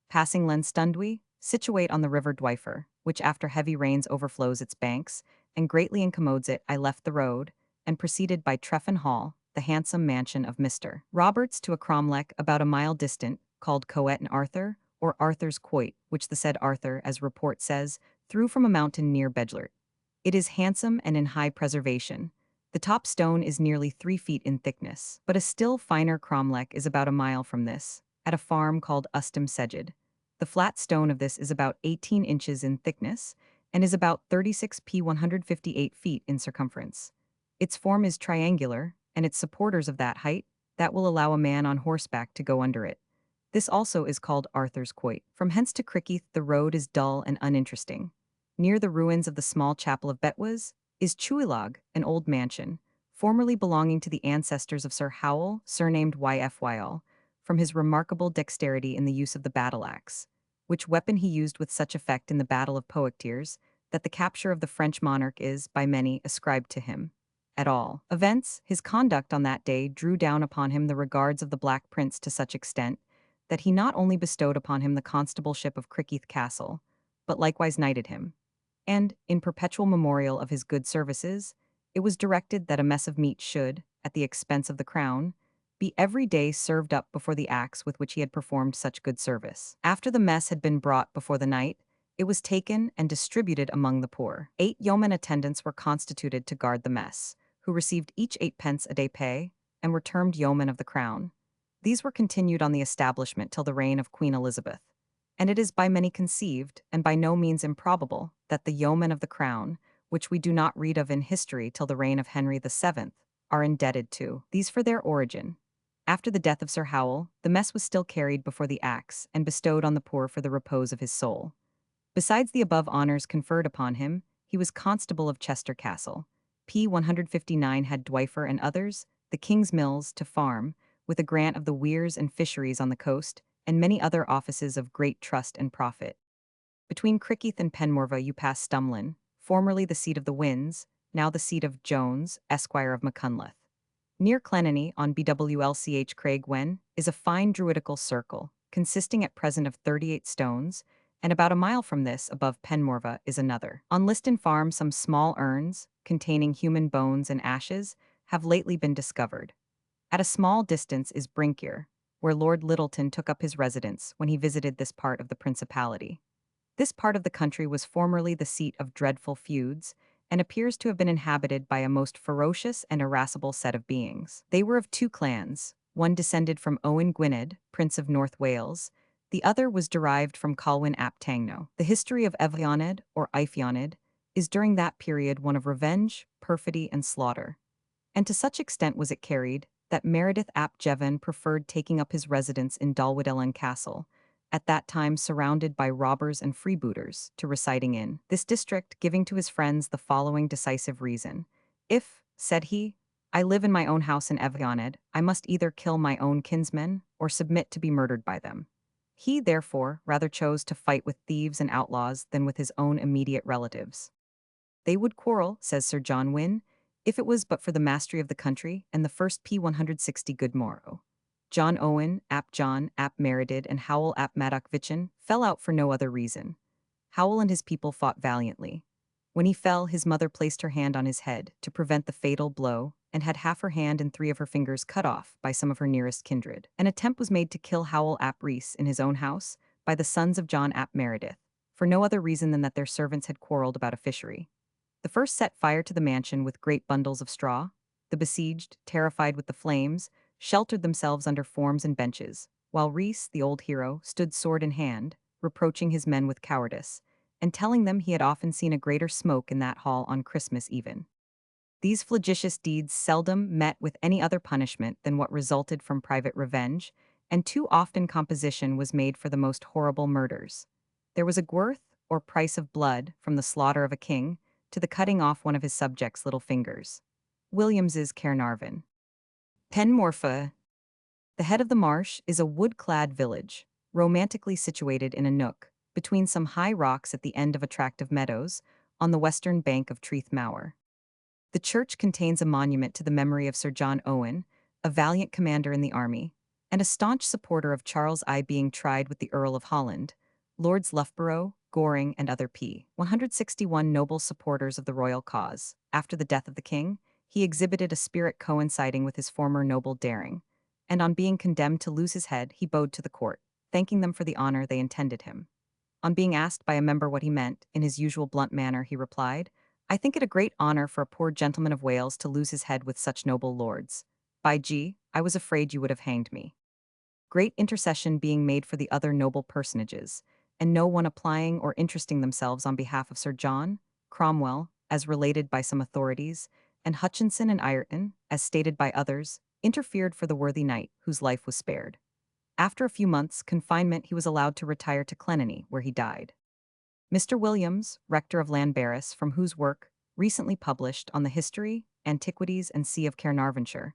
Passing Len Stundwy, situate on the river Dwifer, which after heavy rains overflows its banks, and greatly incommodes it, I left the road, and proceeded by Treffin Hall, the handsome mansion of Mr. Roberts, to a cromlech about a mile distant, called Coet and Arthur, or Arthur's Quoit, which the said Arthur, as report says, threw from a mountain near Bedlert. It is handsome and in high preservation. The top stone is nearly 3 feet in thickness, but a still finer cromlech is about a mile from this, at a farm called Ustum Seged. The flat stone of this is about 18 inches in thickness, and is about 36 p 158 feet in circumference. Its form is triangular, and its supporters of that height, that will allow a man on horseback to go under it. This also is called Arthur's Quoit. From hence to Crickeath the road is dull and uninteresting. Near the ruins of the small chapel of Betwas is Chuilog, an old mansion, formerly belonging to the ancestors of Sir Howell, surnamed Yfyall, from his remarkable dexterity in the use of the battle-axe, which weapon he used with such effect in the Battle of Poictiers, that the capture of the French monarch is, by many, ascribed to him. At all events, his conduct on that day drew down upon him the regards of the Black Prince to such extent, that he not only bestowed upon him the constableship of Crickeath Castle, but likewise knighted him. And, in perpetual memorial of his good services, it was directed that a mess of meat should, at the expense of the crown, be every day served up before the axe with which he had performed such good service. After the mess had been brought before the knight, it was taken and distributed among the poor. 8 yeomen attendants were constituted to guard the mess, who received each 8 pence a day pay, and were termed yeomen of the crown. These were continued on the establishment till the reign of Queen Elizabeth. And it is by many conceived, and by no means improbable, that the yeomen of the crown, which we do not read of in history till the reign of Henry VII, are indebted to these for their origin. After the death of Sir Howell, the mess was still carried before the axe and bestowed on the poor for the repose of his soul. Besides the above honors conferred upon him, he was constable of Chester Castle. P. 159 had Dwifer and others, the King's Mills, to farm, with a grant of the weirs and fisheries on the coast, and many other offices of great trust and profit. Between Crickeath and Penmorva you pass Stumlin, formerly the seat of the Winds, now the seat of Jones, Esquire of Macunleth. Near Clenany, on Bwlch Craig Wen, is a fine druidical circle, consisting at present of 38 stones, And about a mile from this, above Penmorva, is another. On Liston Farm, some small urns, containing human bones and ashes, have lately been discovered. At a small distance is Brinkier, where Lord Lyttelton took up his residence when he visited this part of the principality. This part of the country was formerly the seat of dreadful feuds, and appears to have been inhabited by a most ferocious and irascible set of beings. They were of two clans, one descended from Owen Gwynedd, Prince of North Wales, the other was derived from Colwyn ap Tangno. The history of Evionid, or Ifionid, is during that period one of revenge, perfidy, and slaughter. And to such extent was it carried, that Meredith ap Jevon preferred taking up his residence in Dalwyddelan Castle, at that time surrounded by robbers and freebooters, to residing in this district, giving to his friends the following decisive reason. If, said he, I live in my own house in Evionid, I must either kill my own kinsmen, or submit to be murdered by them. He, therefore, rather chose to fight with thieves and outlaws than with his own immediate relatives. They would quarrel, says Sir John Wynne, if it was but for the mastery of the country and the first P160 good morrow. John Owen, ap John, ap Meredith, and Howell ap Madoc Vichin fell out for no other reason. Howell and his people fought valiantly. When he fell, his mother placed her hand on his head to prevent the fatal blow, and had half her hand and 3 of her fingers cut off by some of her nearest kindred. An attempt was made to kill Howell ap Rhys in his own house by the sons of John ap Meredith, for no other reason than that their servants had quarreled about a fishery. The first set fire to the mansion with great bundles of straw. The besieged, terrified with the flames, sheltered themselves under forms and benches, while Rhys, the old hero, stood sword in hand, reproaching his men with cowardice, and telling them he had often seen a greater smoke in that hall on Christmas even. These flagitious deeds seldom met with any other punishment than what resulted from private revenge, and too often composition was made for the most horrible murders. There was a gwerth, or price of blood, from the slaughter of a king, to the cutting off one of his subjects' little fingers. Williams's Caernarvon. Penmorfa. The head of the marsh is a wood-clad village, romantically situated in a nook, between some high rocks at the end of attractive meadows, on the western bank of Treath Mower. The church contains a monument to the memory of Sir John Owen, a valiant commander in the army, and a staunch supporter of Charles I being tried with the Earl of Holland, Lords Loughborough, Goring, and other p. 161 noble supporters of the royal cause. After the death of the king, he exhibited a spirit coinciding with his former noble daring, and on being condemned to lose his head, he bowed to the court, thanking them for the honor they intended him. On being asked by a member what he meant, in his usual blunt manner, he replied, I think it a great honor for a poor gentleman of Wales to lose his head with such noble lords. By G, I was afraid you would have hanged me. Great intercession being made for the other noble personages, and no one applying or interesting themselves on behalf of Sir John, Cromwell, as related by some authorities, and Hutchinson and Ireton, as stated by others, interfered for the worthy knight, whose life was spared. After a few months' confinement he was allowed to retire to Clenany, where he died. Mr. Williams, rector of Llanberis, from whose work, recently published on the history, antiquities, and sea of Caernarvonshire,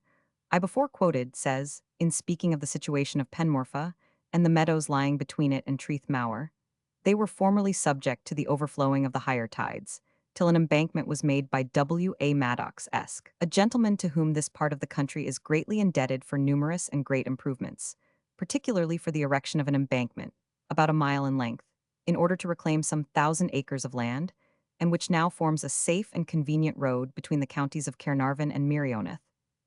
I before quoted, says, in speaking of the situation of Penmorfa and the meadows lying between it and Treath Mower, they were formerly subject to the overflowing of the higher tides, till an embankment was made by W. A. Maddox-esque, a gentleman to whom this part of the country is greatly indebted for numerous and great improvements, particularly for the erection of an embankment, about a mile in length, in order to reclaim some 1,000 acres of land, and which now forms a safe and convenient road between the counties of Caernarvon and Meirioneth,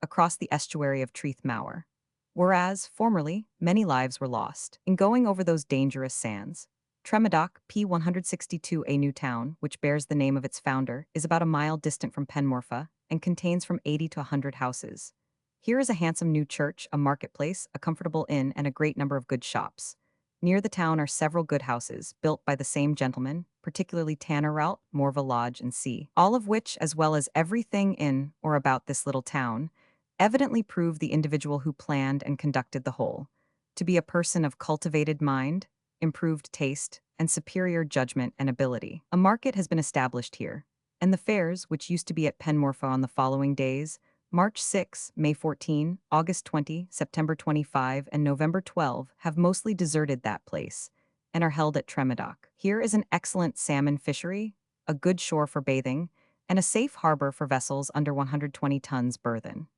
across the estuary of Treath Mower. Whereas, formerly, many lives were lost in going over those dangerous sands. Tremedoc, P162, a new town, which bears the name of its founder, is about a mile distant from Penmorfa, and contains from 80 to 100 houses. Here is a handsome new church, a marketplace, a comfortable inn, and a great number of good shops. Near the town are several good houses, built by the same gentleman, particularly Tannerelt, Morva Lodge, and C, all of which, as well as everything in or about this little town, evidently prove the individual who planned and conducted the whole to be a person of cultivated mind, improved taste, and superior judgment and ability. A market has been established here, and the fairs, which used to be at Penmorfa on the following days, March 6, May 14, August 20, September 25, and November 12, have mostly deserted that place, and are held at Tremedoc. Here is an excellent salmon fishery, a good shore for bathing, and a safe harbor for vessels under 120 tons burthen.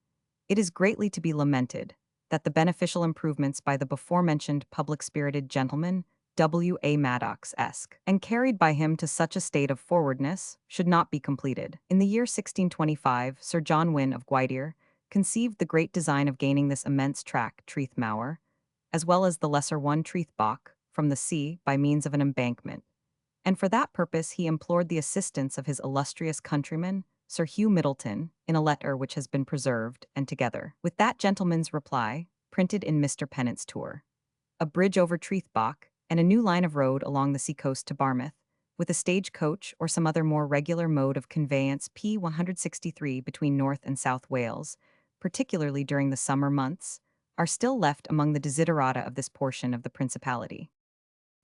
It is greatly to be lamented that the beneficial improvements by the before-mentioned public-spirited gentleman W.A. Maddox-esque, and carried by him to such a state of forwardness, should not be completed. In the year 1625, Sir John Wynne of Gwydir conceived the great design of gaining this immense tract, Treath Mower, as well as the lesser one, Treath Bach, from the sea by means of an embankment. And for that purpose he implored the assistance of his illustrious countryman, Sir Hugh Middleton, in a letter which has been preserved, and together with that gentleman's reply, printed in Mr. Pennant's tour, a bridge over Treath Bach, and a new line of road along the sea-coast to Barmouth, with a stage coach or some other more regular mode of conveyance P 163 between North and South Wales, particularly during the summer months, are still left among the desiderata of this portion of the Principality.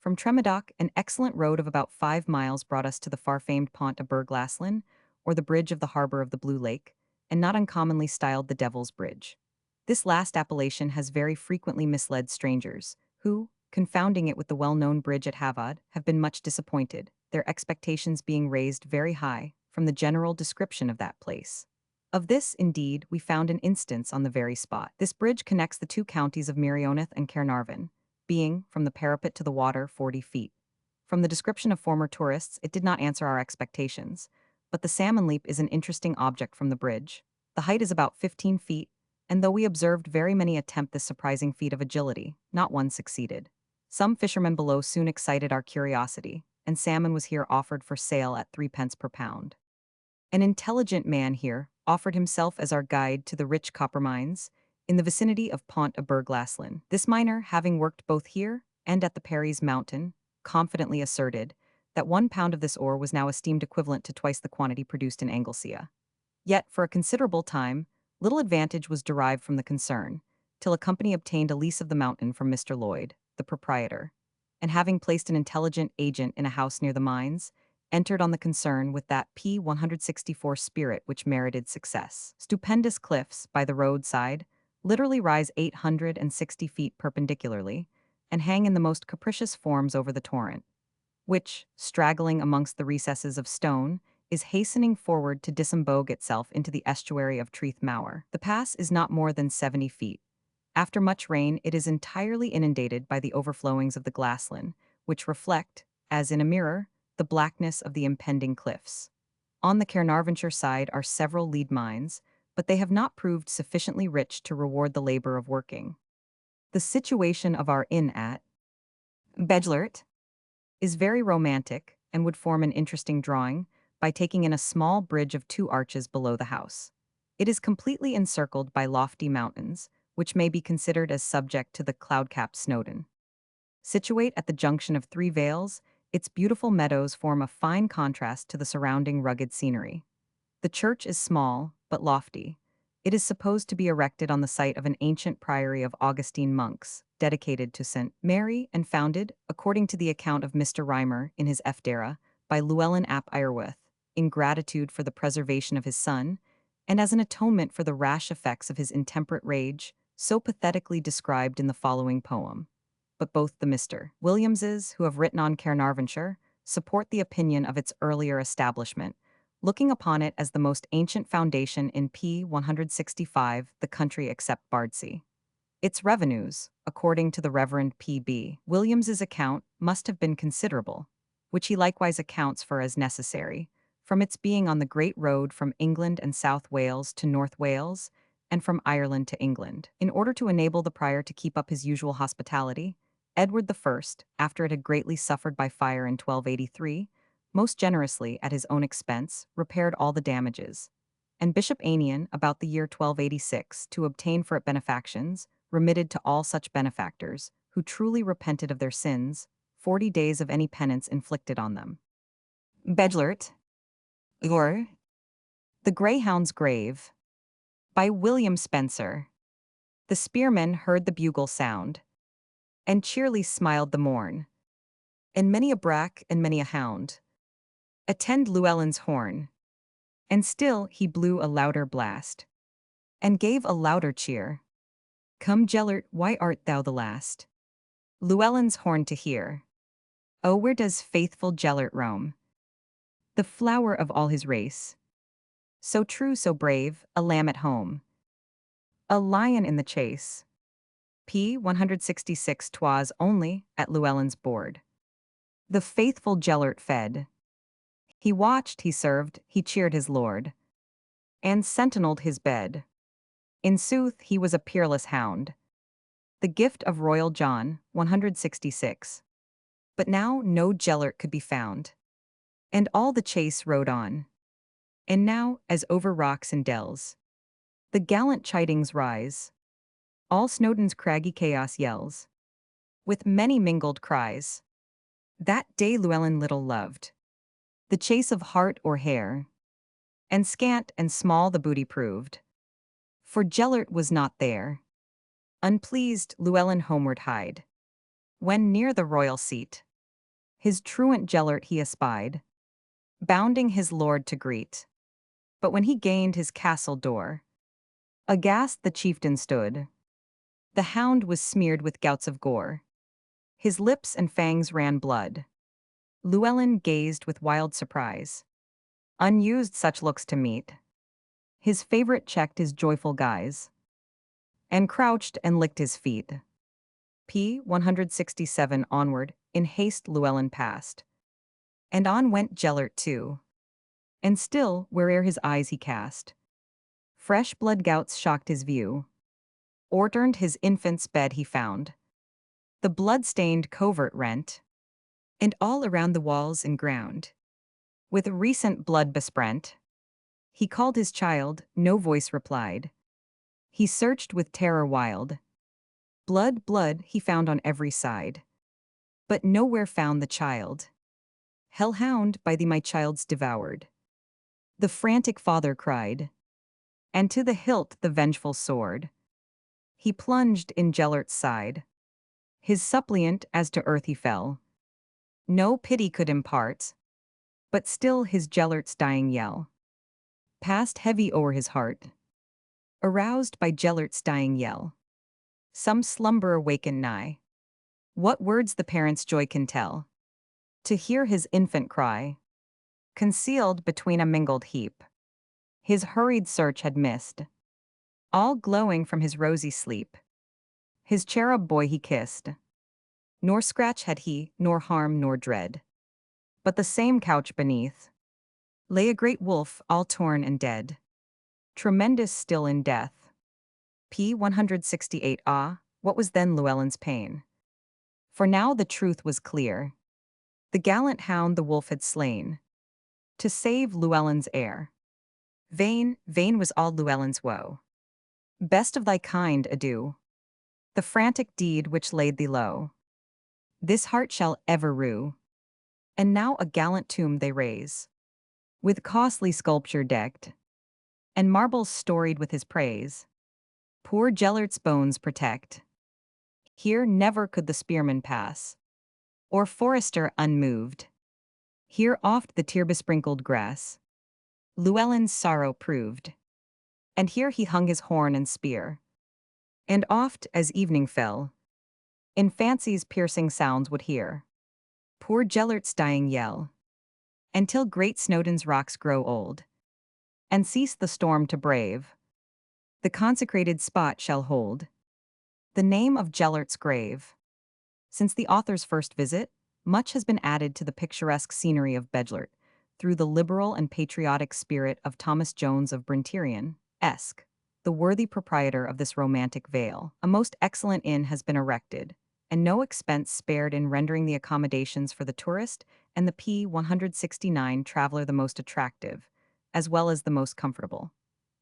From Tremedoc, an excellent road of about 5 miles brought us to the far-famed Pont à Berglaslin, or the bridge of the harbour of the Blue Lake, and not uncommonly styled the Devil's Bridge. This last appellation has very frequently misled strangers, who, confounding it with the well-known bridge at Havad, have been much disappointed, their expectations being raised very high from the general description of that place. Of this, indeed, we found an instance on the very spot. This bridge connects the two counties of Merioneth and Caernarvon, being, from the parapet to the water, 40 feet. From the description of former tourists, it did not answer our expectations, but the salmon leap is an interesting object from the bridge. The height is about 15 feet, and though we observed very many attempt this surprising feat of agility, not one succeeded. Some fishermen below soon excited our curiosity, and salmon was here offered for sale at 3 pence per pound. An intelligent man here offered himself as our guide to the rich copper mines in the vicinity of Pont à Berglaslin. This miner, having worked both here and at the Parry's Mountain, confidently asserted that 1 pound of this ore was now esteemed equivalent to twice the quantity produced in Anglesea. Yet, for a considerable time, little advantage was derived from the concern, till a company obtained a lease of the mountain from Mr. Lloyd, the proprietor, and having placed an intelligent agent in a house near the mines, entered on the concern with that P 164 spirit which merited success. Stupendous cliffs by the roadside literally rise 860 feet perpendicularly, and hang in the most capricious forms over the torrent, which, straggling amongst the recesses of stone, is hastening forward to disembogue itself into the estuary of Treath Mower. The pass is not more than 70 feet. After much rain, it is entirely inundated by the overflowings of the Glaslin, which reflect, as in a mirror, the blackness of the impending cliffs. On the Caernarvonshire side are several lead mines, but they have not proved sufficiently rich to reward the labor of working. The situation of our inn at Bedlert is very romantic and would form an interesting drawing by taking in a small bridge of 2 arches below the house. It is completely encircled by lofty mountains, which may be considered as subject to the cloud-capped Snowdon. Situate at the junction of 3 vales, its beautiful meadows form a fine contrast to the surrounding rugged scenery. The church is small, but lofty. It is supposed to be erected on the site of an ancient priory of Augustine monks, dedicated to St. Mary and founded, according to the account of Mr. Rymer in his Efdera, by Llewellyn ap Iorwerth, in gratitude for the preservation of his son, and as an atonement for the rash effects of his intemperate rage, so pathetically described in the following poem. But both the Mr. Williamses, who have written on Caernarvonshire, support the opinion of its earlier establishment, looking upon it as the most ancient foundation in P 165, the country except Bardsey. Its revenues, according to the Reverend P.B. Williams's account, must have been considerable, which he likewise accounts for as necessary, from its being on the great road from England and South Wales to North Wales, and from Ireland to England. In order to enable the prior to keep up his usual hospitality, Edward I, after it had greatly suffered by fire in 1283, most generously, at his own expense, repaired all the damages, and Bishop Anian, about the year 1286, to obtain for it benefactions, remitted to all such benefactors, who truly repented of their sins, 40 days of any penance inflicted on them. Bedlert, or The Greyhound's Grave, by William Spencer. The spearmen heard the bugle sound, and cheerly smiled the morn, and many a brack and many a hound attend Llewellyn's horn, and still he blew a louder blast, and gave a louder cheer. Come, Gellert, why art thou the last Llewellyn's horn to hear? Oh, where does faithful Gellert roam, the flower of all his race? So true, so brave, a lamb at home, a lion in the chase. p. 166 'Twas only at Llewellyn's board. The faithful Gellert fed. He watched, he served, he cheered his lord, and sentineled his bed. In sooth, he was a peerless hound, the gift of royal John, 166. But now no Gellert could be found, and all the chase rode on. And now, as over rocks and dells, the gallant chidings rise, all Snowdon's craggy chaos yells, with many mingled cries. That day Llewellyn little loved the chase of hart or hare, and scant and small the booty proved, for Gellert was not there. Unpleased, Llewellyn homeward hied. When near the royal seat, his truant Gellert he espied, bounding his lord to greet. But when he gained his castle door, aghast the chieftain stood. The hound was smeared with gouts of gore. His lips and fangs ran blood. Llewellyn gazed with wild surprise, unused such looks to meet. His favorite checked his joyful guise, and crouched and licked his feet. p. 167 Onward, in haste Llewellyn passed, and on went Gellert too. And still, where'er his eyes he cast, fresh blood gouts shocked his view. O'erturned his infant's bed he found, the blood-stained covert rent, and all around the walls and ground, with recent blood besprent. He called his child, no voice replied. He searched with terror wild. Blood, blood, he found on every side, but nowhere found the child. Hellhound, by thee my child's devoured, the frantic father cried, and to the hilt the vengeful sword he plunged in Gellert's side. His suppliant as to earth he fell, no pity could impart, but still his Gellert's dying yell passed heavy o'er his heart. Aroused by Gellert's dying yell, some slumber awakened nigh. What words the parent's joy can tell, to hear his infant cry, concealed between a mingled heap. His hurried search had missed, all glowing from his rosy sleep. His cherub boy he kissed, nor scratch had he, nor harm, nor dread. But the same couch beneath lay a great wolf, all torn and dead, tremendous still in death. p. 168 Ah, what was then Llewellyn's pain? For now the truth was clear. The gallant hound the wolf had slain, to save Llewellyn's heir. Vain, vain was all Llewellyn's woe. Best of thy kind, adieu. The frantic deed which laid thee low, this heart shall ever rue. And now a gallant tomb they raise, with costly sculpture decked, and marbles storied with his praise. Poor Gellert's bones protect. Here never could the spearman pass, or forester unmoved. Here oft the tear-besprinkled grass Llewellyn's sorrow proved. And here he hung his horn and spear, and oft, as evening fell, in fancy's piercing sounds would hear poor Gellert's dying yell, until great Snowdon's rocks grow old, and cease the storm to brave. The consecrated spot shall hold the name of Gellert's grave. Since the author's first visit, much has been added to the picturesque scenery of Bedlert through the liberal and patriotic spirit of Thomas Jones of Brinterian, Esq, the worthy proprietor of this romantic vale. A most excellent inn has been erected, and no expense spared in rendering the accommodations for the tourist and the p. 169 traveler the most attractive, as well as the most comfortable.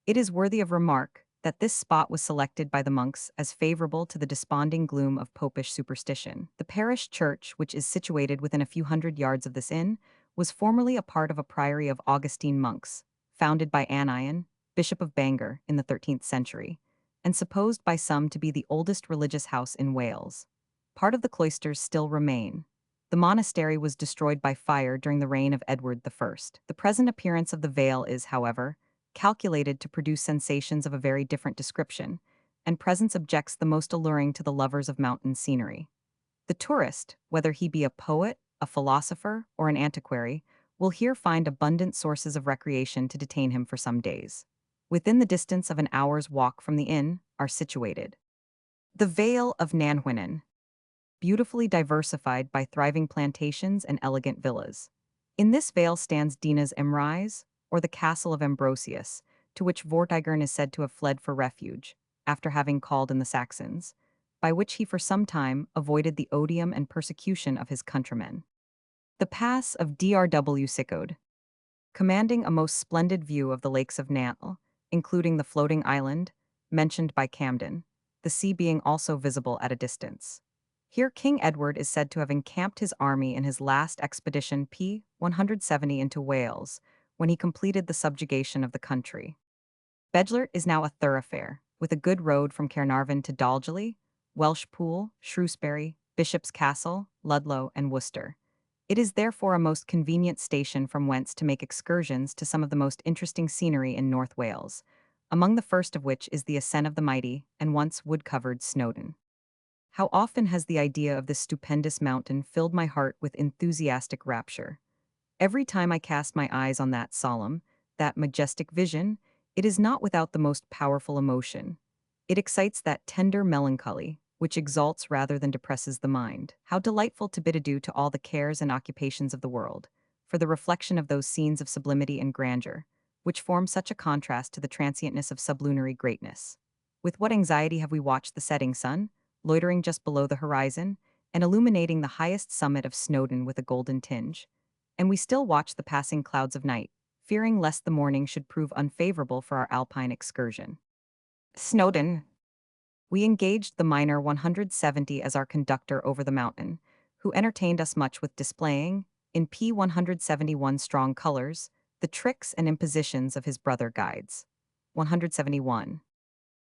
It is worthy of remark that this spot was selected by the monks as favorable to the desponding gloom of popish superstition. The parish church, which is situated within a few hundred yards of this inn, was formerly a part of a priory of Augustine monks, founded by Antiquarian, Bishop of Bangor, in the 13th century, and supposed by some to be the oldest religious house in Wales. Part of the cloisters still remain. The monastery was destroyed by fire during the reign of Edward I. The present appearance of the vale is, however, calculated to produce sensations of a very different description, and presents objects the most alluring to the lovers of mountain scenery. The tourist, whether he be a poet, a philosopher, or an antiquary, will here find abundant sources of recreation to detain him for some days. Within the distance of an hour's walk from the inn are situated The Vale of Nanhuinan, beautifully diversified by thriving plantations and elegant villas. In this vale stands Dina's Emrise, or the Castle of Ambrosius, to which Vortigern is said to have fled for refuge, after having called in the Saxons, by which he for some time avoided the odium and persecution of his countrymen. The pass of Drw Sickode, commanding a most splendid view of the lakes of Nantle, including the floating island, mentioned by Camden, the sea being also visible at a distance. Here King Edward is said to have encamped his army in his last expedition p. 170 into Wales, when he completed the subjugation of the country. Bedlert is now a thoroughfare, with a good road from Caernarvon to Dalgeley, Welsh Pool, Shrewsbury, Bishop's Castle, Ludlow, and Worcester. It is therefore a most convenient station from whence to make excursions to some of the most interesting scenery in North Wales, among the first of which is the ascent of the mighty, and once wood-covered Snowdon. How often has the idea of this stupendous mountain filled my heart with enthusiastic rapture. Every time I cast my eyes on that solemn, that majestic vision, it is not without the most powerful emotion. It excites that tender melancholy, which exalts rather than depresses the mind. How delightful to bid adieu to all the cares and occupations of the world, for the reflection of those scenes of sublimity and grandeur, which form such a contrast to the transientness of sublunary greatness. With what anxiety have we watched the setting sun, loitering just below the horizon, and illuminating the highest summit of Snowdon with a golden tinge. And we still watch the passing clouds of night, fearing lest the morning should prove unfavorable for our alpine excursion. Snowdon. We engaged the miner 170 as our conductor over the mountain, who entertained us much with displaying, in P 171 strong colors, the tricks and impositions of his brother guides. 171.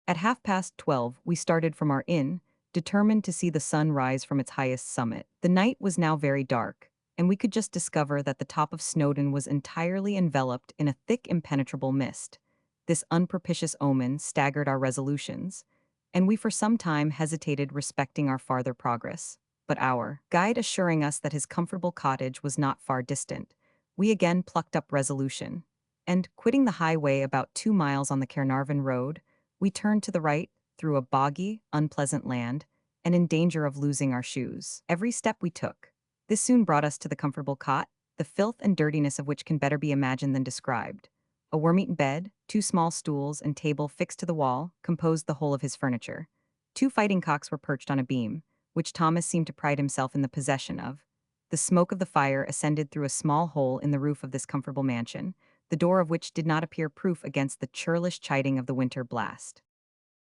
At 12:30 we started from our inn, determined to see the sun rise from its highest summit. The night was now very dark, and we could just discover that the top of Snowdon was entirely enveloped in a thick impenetrable mist. This unpropitious omen staggered our resolutions, and we for some time hesitated respecting our farther progress. But our guide assuring us that his comfortable cottage was not far distant, we again plucked up resolution, and, quitting the highway about 2 miles on the Caernarvon road, we turned to the right, through a boggy, unpleasant land, and in danger of losing our shoes. Every step we took. This soon brought us to the comfortable cot, the filth and dirtiness of which can better be imagined than described. A worm-eaten bed, 2 small stools, and table fixed to the wall composed the whole of his furniture. 2 fighting cocks were perched on a beam, which Thomas seemed to pride himself in the possession of. The smoke of the fire ascended through a small hole in the roof of this comfortable mansion, the door of which did not appear proof against the churlish chiding of the winter blast.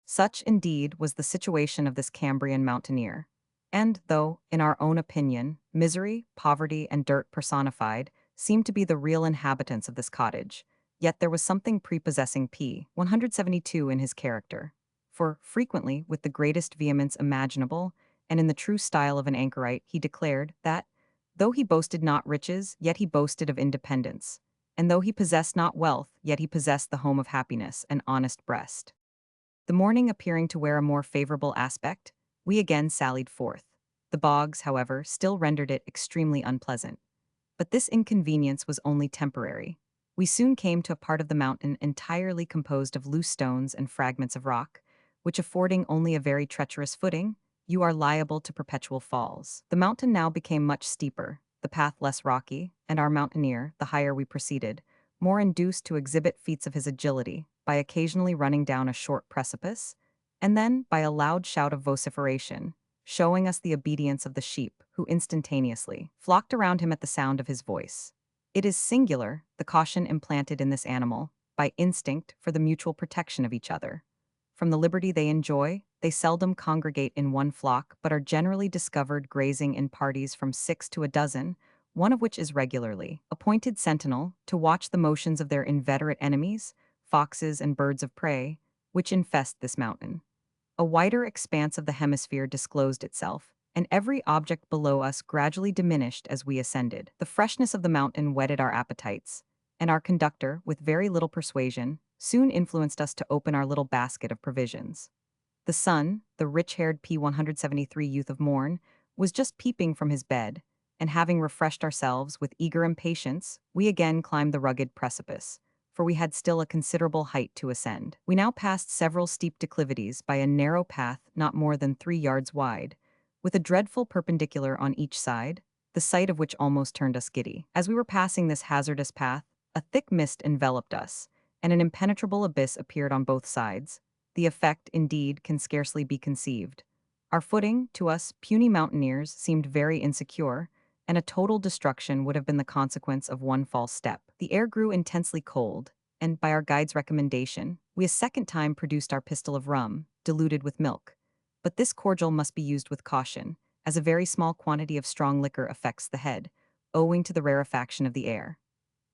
Such, indeed, was the situation of this Cambrian mountaineer. And though, in our own opinion, misery, poverty, and dirt personified seemed to be the real inhabitants of this cottage, yet there was something prepossessing p. 172 in his character. For, frequently, with the greatest vehemence imaginable, and in the true style of an anchorite, he declared that, though he boasted not riches, yet he boasted of independence, and though he possessed not wealth, yet he possessed the home of happiness, an honest breast. The morning appearing to wear a more favorable aspect, we again sallied forth. The bogs, however, still rendered it extremely unpleasant. But this inconvenience was only temporary. We soon came to a part of the mountain entirely composed of loose stones and fragments of rock, which affording only a very treacherous footing, you are liable to perpetual falls. The mountain now became much steeper, the path less rocky, and our mountaineer, the higher we proceeded, more induced to exhibit feats of his agility, by occasionally running down a short precipice, and then by a loud shout of vociferation, showing us the obedience of the sheep, who instantaneously flocked around him at the sound of his voice. It is singular, the caution implanted in this animal, by instinct for the mutual protection of each other. From the liberty they enjoy, they seldom congregate in one flock, but are generally discovered grazing in parties from 6 to a dozen, one of which is regularly appointed sentinel to watch the motions of their inveterate enemies, foxes and birds of prey, which infest this mountain. A wider expanse of the hemisphere disclosed itself, and every object below us gradually diminished as we ascended. The freshness of the mountain whetted our appetites, and our conductor, with very little persuasion, soon influenced us to open our little basket of provisions. The sun, the rich-haired P 173 youth of morn, was just peeping from his bed, and having refreshed ourselves with eager impatience, we again climbed the rugged precipice, for we had still a considerable height to ascend. We now passed several steep declivities by a narrow path not more than 3 yards wide, with a dreadful perpendicular on each side, the sight of which almost turned us giddy. As we were passing this hazardous path, a thick mist enveloped us, and an impenetrable abyss appeared on both sides. The effect, indeed, can scarcely be conceived. Our footing, to us puny mountaineers, seemed very insecure, and a total destruction would have been the consequence of one false step. The air grew intensely cold, and, by our guide's recommendation, we a second time produced our pistol of rum, diluted with milk. But this cordial must be used with caution, as a very small quantity of strong liquor affects the head, owing to the rarefaction of the air.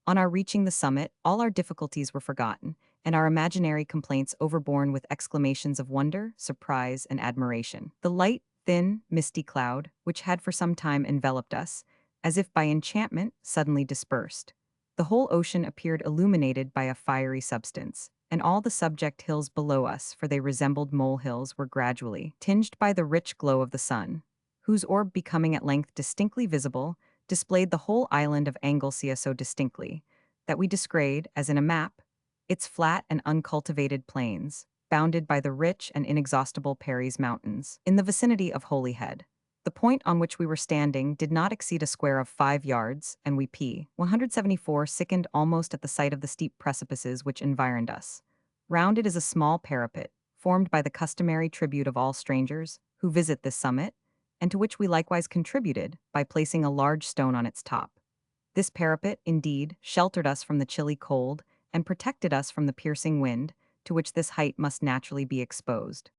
On our reaching the summit, all our difficulties were forgotten, and our imaginary complaints overborne with exclamations of wonder, surprise, and admiration. The light, thin, misty cloud, which had for some time enveloped us, as if by enchantment, suddenly dispersed. The whole ocean appeared illuminated by a fiery substance, and all the subject hills below us, for they resembled molehills, were gradually tinged by the rich glow of the sun, whose orb becoming at length distinctly visible, displayed the whole island of Anglesea so distinctly, that we descried, as in a map, its flat and uncultivated plains, bounded by the rich and inexhaustible Parry's Mountains, in the vicinity of Holyhead. The point on which we were standing did not exceed a square of 5 yards, and we 174 sickened almost at the sight of the steep precipices which environed us. Round it is a small parapet, formed by the customary tribute of all strangers who visit this summit, and to which we likewise contributed by placing a large stone on its top. This parapet, indeed, sheltered us from the chilly cold and protected us from the piercing wind, to which this height must naturally be exposed.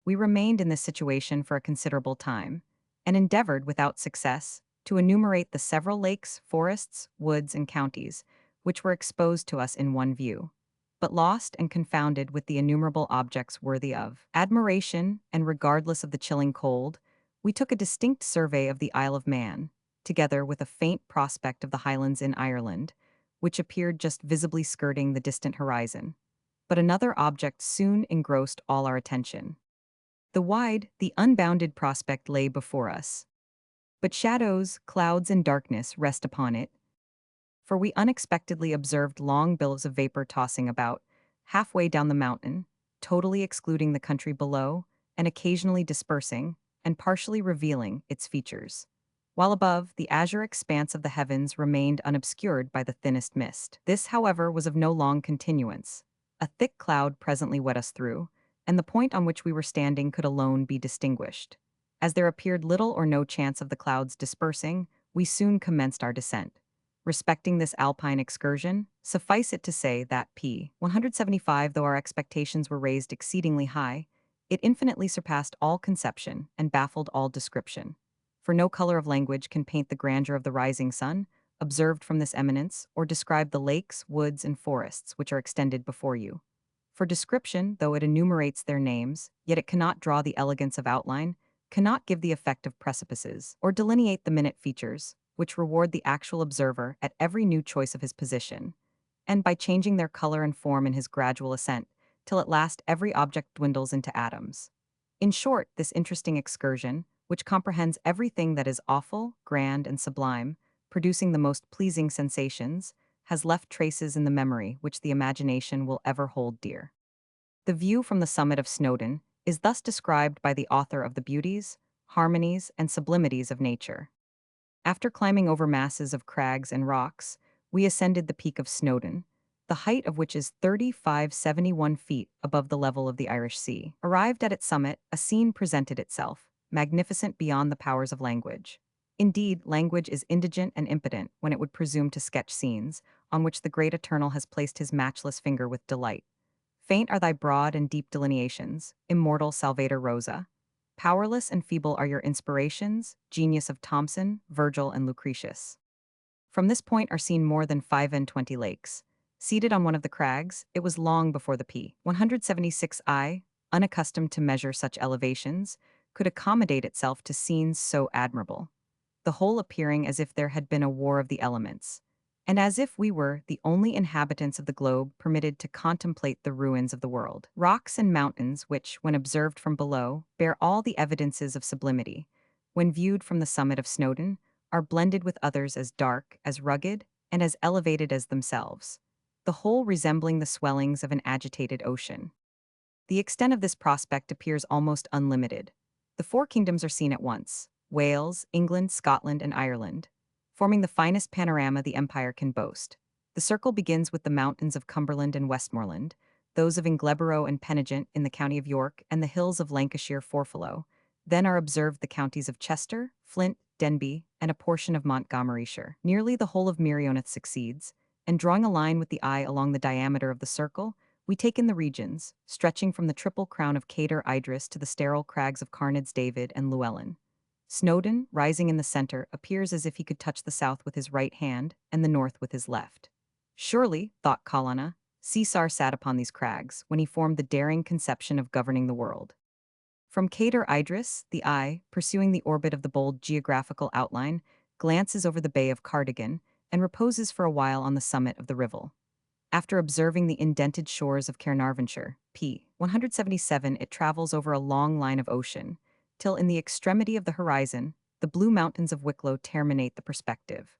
We remained in this situation for a considerable time, and endeavored, without success, to enumerate the several lakes, forests, woods, and counties, which were exposed to us in one view, but lost and confounded with the innumerable objects worthy of admiration, and regardless of the chilling cold, we took a distinct survey of the Isle of Man, together with a faint prospect of the Highlands in Ireland, which appeared just visibly skirting the distant horizon. But another object soon engrossed all our attention. The wide, the unbounded prospect lay before us. But shadows, clouds, and darkness rest upon it, for we unexpectedly observed long billows of vapor tossing about, halfway down the mountain, totally excluding the country below, and occasionally dispersing, and partially revealing, its features. While above, the azure expanse of the heavens remained unobscured by the thinnest mist. This, however, was of no long continuance. A thick cloud presently wet us through, and the point on which we were standing could alone be distinguished. As there appeared little or no chance of the clouds dispersing, we soon commenced our descent. Respecting this alpine excursion, suffice it to say that 175, though our expectations were raised exceedingly high, it infinitely surpassed all conception and baffled all description. For no color of language can paint the grandeur of the rising sun, observed from this eminence, or describe the lakes, woods, and forests which are extended before you. For description, though it enumerates their names, yet it cannot draw the elegance of outline, cannot give the effect of precipices, or delineate the minute features, which reward the actual observer at every new choice of his position, and by changing their color and form in his gradual ascent, till at last every object dwindles into atoms. In short, this interesting excursion, which comprehends everything that is awful, grand, and sublime, producing the most pleasing sensations, has left traces in the memory which the imagination will ever hold dear. The view from the summit of Snowdon is thus described by the author of the beauties, harmonies, and sublimities of nature. After climbing over masses of crags and rocks, we ascended the peak of Snowdon, the height of which is 3,571 feet above the level of the Irish Sea. Arrived at its summit, a scene presented itself, magnificent beyond the powers of language. Indeed, language is indigent and impotent when it would presume to sketch scenes on which the great Eternal has placed his matchless finger with delight. Faint are thy broad and deep delineations, immortal Salvator Rosa. Powerless and feeble are your inspirations, genius of Thomson, Virgil, and Lucretius. From this point are seen more than 25 lakes. Seated on one of the crags, it was long before the 176I, unaccustomed to measure such elevations, could accommodate itself to scenes so admirable, the whole appearing as if there had been a war of the elements, and as if we were the only inhabitants of the globe permitted to contemplate the ruins of the world. Rocks and mountains which, when observed from below, bear all the evidences of sublimity, when viewed from the summit of Snowdon, are blended with others as dark, as rugged, and as elevated as themselves. the whole resembling the swellings of an agitated ocean. The extent of this prospect appears almost unlimited. The four kingdoms are seen at once: Wales, England, Scotland, and Ireland, forming the finest panorama the empire can boast. The circle begins with the mountains of Cumberland and Westmoreland, those of Ingleborough and Penigent in the county of York, and the hills of Lancashire Forfallow. Then are observed the counties of Chester, Flint, Denbigh, and a portion of Montgomeryshire. Nearly the whole of Merioneth succeeds, and drawing a line with the eye along the diameter of the circle, we take in the regions, stretching from the triple crown of Cader Idris to the sterile crags of Carned's David and Llewellyn. Snowdon, rising in the center, appears as if he could touch the south with his right hand and the north with his left. Surely, thought Colonna, Caesar sat upon these crags when he formed the daring conception of governing the world. From Cader Idris, the eye, pursuing the orbit of the bold geographical outline, glances over the Bay of Cardigan and reposes for a while on the summit of the Ribble. After observing the indented shores of Caernarvonshire, p. 177, it travels over a long line of ocean, till in the extremity of the horizon, the blue mountains of Wicklow terminate the perspective.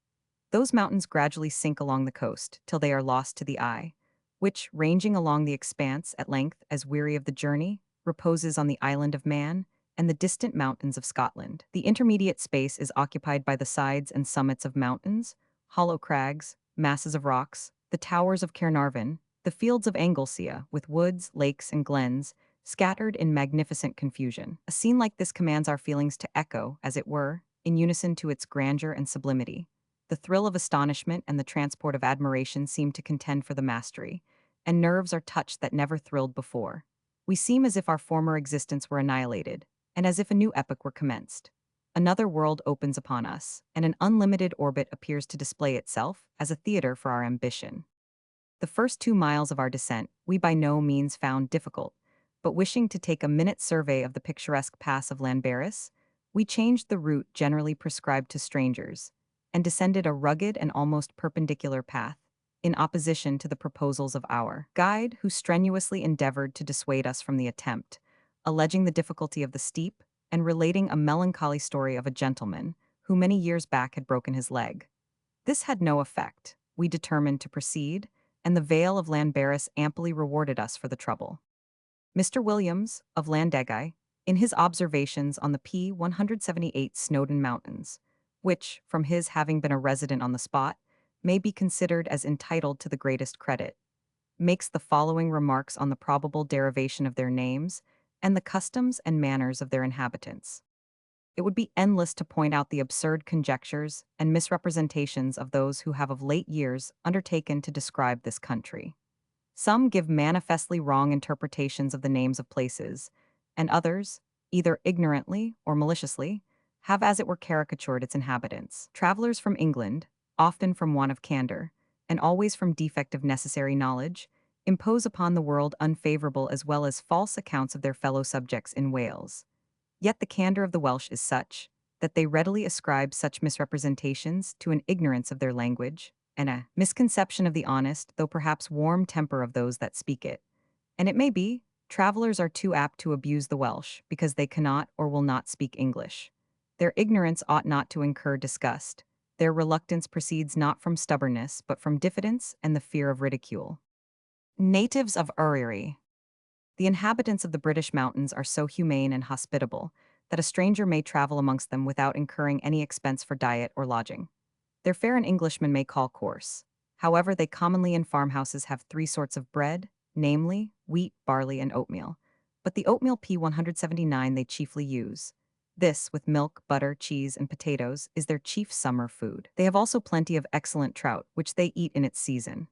Those mountains gradually sink along the coast till they are lost to the eye, which, ranging along the expanse at length as weary of the journey, reposes on the island of Man and the distant mountains of Scotland. The intermediate space is occupied by the sides and summits of mountains, hollow crags, masses of rocks, the towers of Caernarvon, the fields of Anglesea, with woods, lakes, and glens, scattered in magnificent confusion. A scene like this commands our feelings to echo, as it were, in unison to its grandeur and sublimity. The thrill of astonishment and the transport of admiration seem to contend for the mastery, and nerves are touched that never thrilled before. We seem as if our former existence were annihilated, and as if a new epoch were commenced. Another world opens upon us, and an unlimited orbit appears to display itself as a theater for our ambition. The first 2 miles of our descent we by no means found difficult, but wishing to take a minute survey of the picturesque pass of Llanberis, we changed the route generally prescribed to strangers, and descended a rugged and almost perpendicular path, in opposition to the proposals of our guide, who strenuously endeavored to dissuade us from the attempt, alleging the difficulty of the steep, and relating a melancholy story of a gentleman who many years back had broken his leg. This had no effect. We determined to proceed, and the Vale of Llanberis amply rewarded us for the trouble. Mr. Williams, of Llandegau, in his observations on the p. 178 Snowdon Mountains, which, from his having been a resident on the spot, may be considered as entitled to the greatest credit, makes the following remarks on the probable derivation of their names and the customs and manners of their inhabitants. It would be endless to point out the absurd conjectures and misrepresentations of those who have of late years undertaken to describe this country. Some give manifestly wrong interpretations of the names of places, and others, either ignorantly or maliciously, have as it were caricatured its inhabitants. Travelers from England, often from want of candor, and always from defect of necessary knowledge, impose upon the world unfavorable as well as false accounts of their fellow subjects in Wales. Yet the candor of the Welsh is such that they readily ascribe such misrepresentations to an ignorance of their language and a misconception of the honest, though perhaps warm temper of those that speak it. And it may be, travelers are too apt to abuse the Welsh because they cannot or will not speak English. Their ignorance ought not to incur disgust. Their reluctance proceeds not from stubbornness, but from diffidence and the fear of ridicule. Natives of Uriri. The inhabitants of the British mountains are so humane and hospitable that a stranger may travel amongst them without incurring any expense for diet or lodging. Their fare an Englishman may call coarse. However, they commonly in farmhouses have 3 sorts of bread, namely, wheat, barley, and oatmeal. But the oatmeal p. 179 they chiefly use. This, with milk, butter, cheese, and potatoes, is their chief summer food. They have also plenty of excellent trout, which they eat in its season.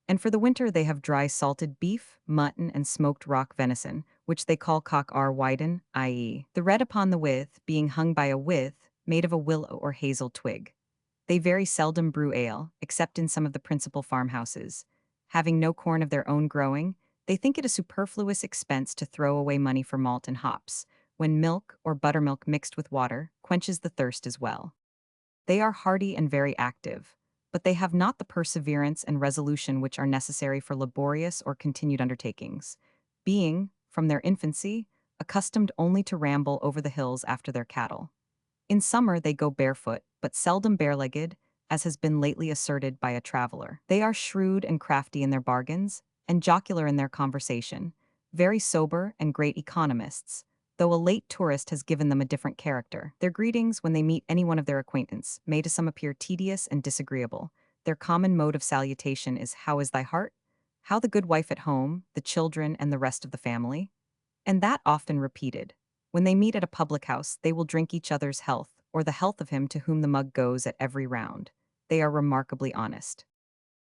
And for the winter they have dry salted beef, mutton, and smoked rock venison, which they call cock ar wyden, i.e., the red upon the withe being hung by a withe made of a willow or hazel twig. They very seldom brew ale, except in some of the principal farmhouses. Having no corn of their own growing, they think it a superfluous expense to throw away money for malt and hops, when milk or buttermilk mixed with water quenches the thirst as well. They are hardy and very active, but they have not the perseverance and resolution which are necessary for laborious or continued undertakings, being, from their infancy, accustomed only to ramble over the hills after their cattle. In summer they go barefoot, but seldom barelegged, as has been lately asserted by a traveler. They are shrewd and crafty in their bargains, and jocular in their conversation, very sober and great economists, though a late tourist has given them a different character. Their greetings when they meet any one of their acquaintance may to some appear tedious and disagreeable. Their common mode of salutation is "How is thy heart? How the good wife at home, the children, and the rest of the family?" And that often repeated. When they meet at a public house, they will drink each other's health, or the health of him to whom the mug goes at every round. They are remarkably honest.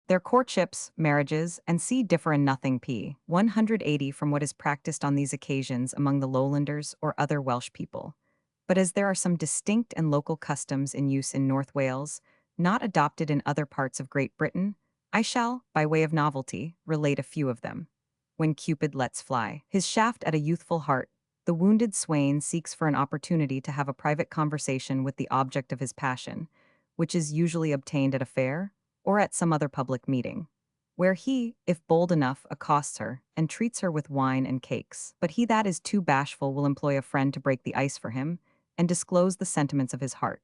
Their courtships, marriages, and sea differ in nothing p. 180 from what is practiced on these occasions among the Lowlanders or other Welsh people. But as there are some distinct and local customs in use in North Wales, not adopted in other parts of Great Britain, I shall, by way of novelty, relate a few of them. When Cupid lets fly his shaft at a youthful heart, the wounded swain seeks for an opportunity to have a private conversation with the object of his passion, which is usually obtained at a fair, or at some other public meeting, where he, if bold enough, accosts her, and treats her with wine and cakes. But he that is too bashful will employ a friend to break the ice for him, and disclose the sentiments of his heart.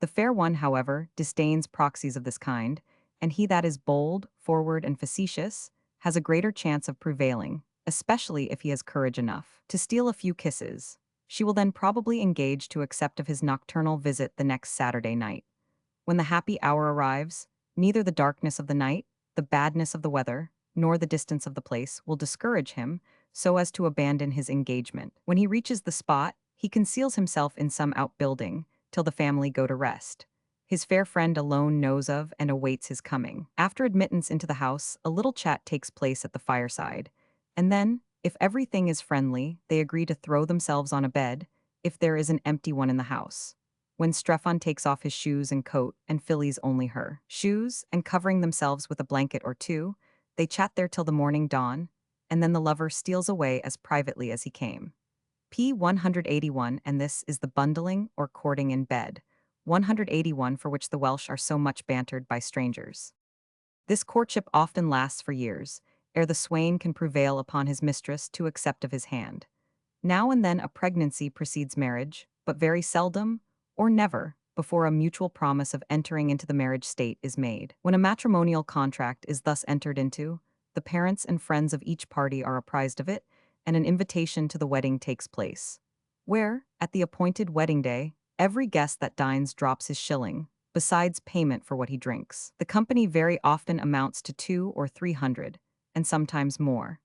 The fair one, however, disdains proxies of this kind, and he that is bold, forward, and facetious has a greater chance of prevailing, especially if he has courage enough to steal a few kisses. She will then probably engage to accept of his nocturnal visit the next Saturday night. When the happy hour arrives, neither the darkness of the night, the badness of the weather, nor the distance of the place will discourage him so as to abandon his engagement. When he reaches the spot, he conceals himself in some outbuilding till the family go to rest. His fair friend alone knows of and awaits his coming. After admittance into the house, a little chat takes place at the fireside, and then, if everything is friendly, they agree to throw themselves on a bed, if there is an empty one in the house. When Strephon takes off his shoes and coat and fillies only her shoes, and covering themselves with a blanket or two, they chat there till the morning dawn, and then the lover steals away as privately as he came. P. 181, and this is the bundling or courting in bed. 181, for which the Welsh are so much bantered by strangers. This courtship often lasts for years, ere the swain can prevail upon his mistress to accept of his hand. Now and then a pregnancy precedes marriage, but very seldom, or never, before a mutual promise of entering into the marriage state is made. When a matrimonial contract is thus entered into, the parents and friends of each party are apprised of it, and an invitation to the wedding takes place, where, at the appointed wedding day, every guest that dines drops his shilling, besides payment for what he drinks. The company very often amounts to 200 or 300, and sometimes more.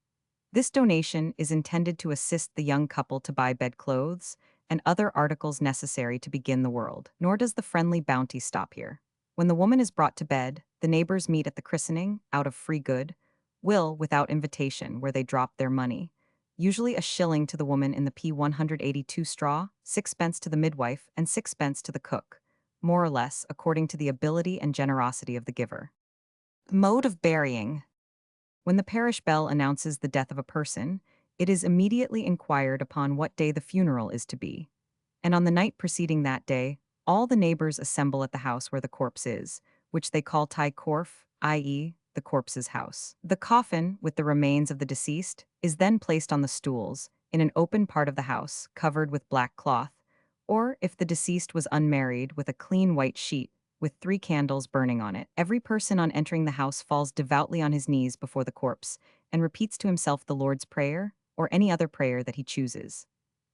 This donation is intended to assist the young couple to buy bedclothes and other articles necessary to begin the world. Nor does the friendly bounty stop here. When the woman is brought to bed, the neighbors meet at the christening, out of free good, will, without invitation, where they drop their money, usually a shilling to the woman in the P. 182 straw, 6 pence to the midwife, and 6 pence to the cook, more or less according to the ability and generosity of the giver. Mode of burying. When the parish bell announces the death of a person, it is immediately inquired upon what day the funeral is to be, and on the night preceding that day, all the neighbors assemble at the house where the corpse is, which they call tai corf, i.e., the corpse's house. The coffin, with the remains of the deceased, is then placed on the stools, in an open part of the house, covered with black cloth, or, if the deceased was unmarried, with a clean white sheet, with 3 candles burning on it. Every person on entering the house falls devoutly on his knees before the corpse, and repeats to himself the Lord's Prayer, or any other prayer that he chooses.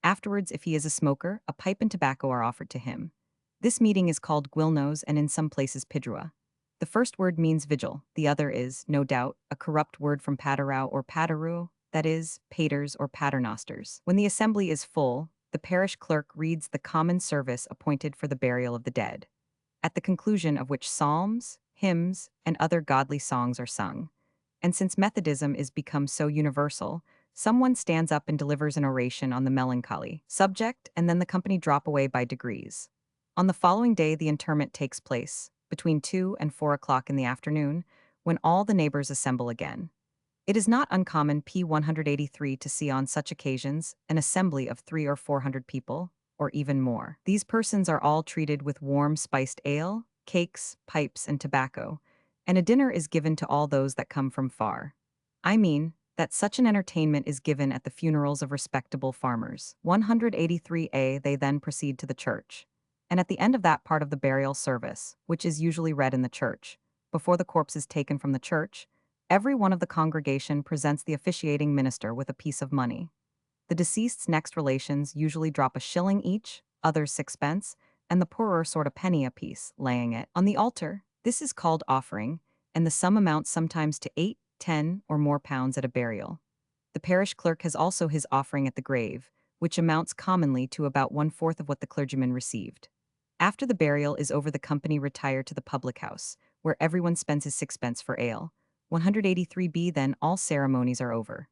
Afterwards, if he is a smoker, a pipe and tobacco are offered to him. This meeting is called gwilnos and in some places pidrua. The first word means vigil, the other is, no doubt, a corrupt word from paterau or pateru, that is, paters or paternosters. When the assembly is full, the parish clerk reads the common service appointed for the burial of the dead, at the conclusion of which psalms, hymns, and other godly songs are sung. And since Methodism is become so universal, someone stands up and delivers an oration on the melancholy subject, and then the company drop away by degrees. On the following day the interment takes place, between 2 and 4 o'clock in the afternoon, when all the neighbors assemble again. It is not uncommon P. 183 to see on such occasions an assembly of 300 or 400 people, or even more. These persons are all treated with warm spiced ale, cakes, pipes, and tobacco, and a dinner is given to all those that come from far. I mean, that such an entertainment is given at the funerals of respectable farmers. 183a. They then proceed to the church. And at the end of that part of the burial service, which is usually read in the church, before the corpse is taken from the church, every one of the congregation presents the officiating minister with a piece of money. The deceased's next relations usually drop a shilling each, others sixpence, and the poorer sort a penny apiece, laying it on the altar. This is called offering, and the sum amounts sometimes to 8, 10, or more pounds at a burial. The parish clerk has also his offering at the grave, which amounts commonly to about one-fourth of what the clergyman received. After the burial is over, the company retire to the public house, where everyone spends his sixpence for ale. 183b. Then all ceremonies are over.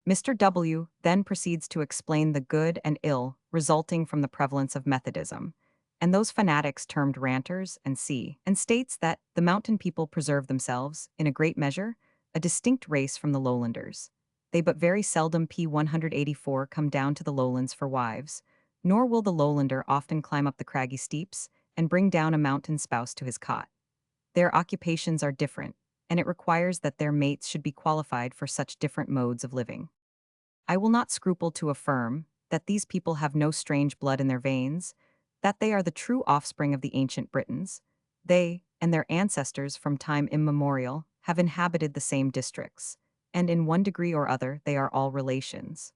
Mr. W. then proceeds to explain the good and ill resulting from the prevalence of Methodism, and those fanatics termed ranters and states that the mountain people preserve themselves, in a great measure, a distinct race from the lowlanders. They but very seldom p. 184 come down to the lowlands for wives, nor will the lowlander often climb up the craggy steeps and bring down a mountain spouse to his cot. Their occupations are different, and it requires that their mates should be qualified for such different modes of living. I will not scruple to affirm that these people have no strange blood in their veins, that they are the true offspring of the ancient Britons. They, and their ancestors from time immemorial, have inhabited the same districts, and in one degree or other they are all relations.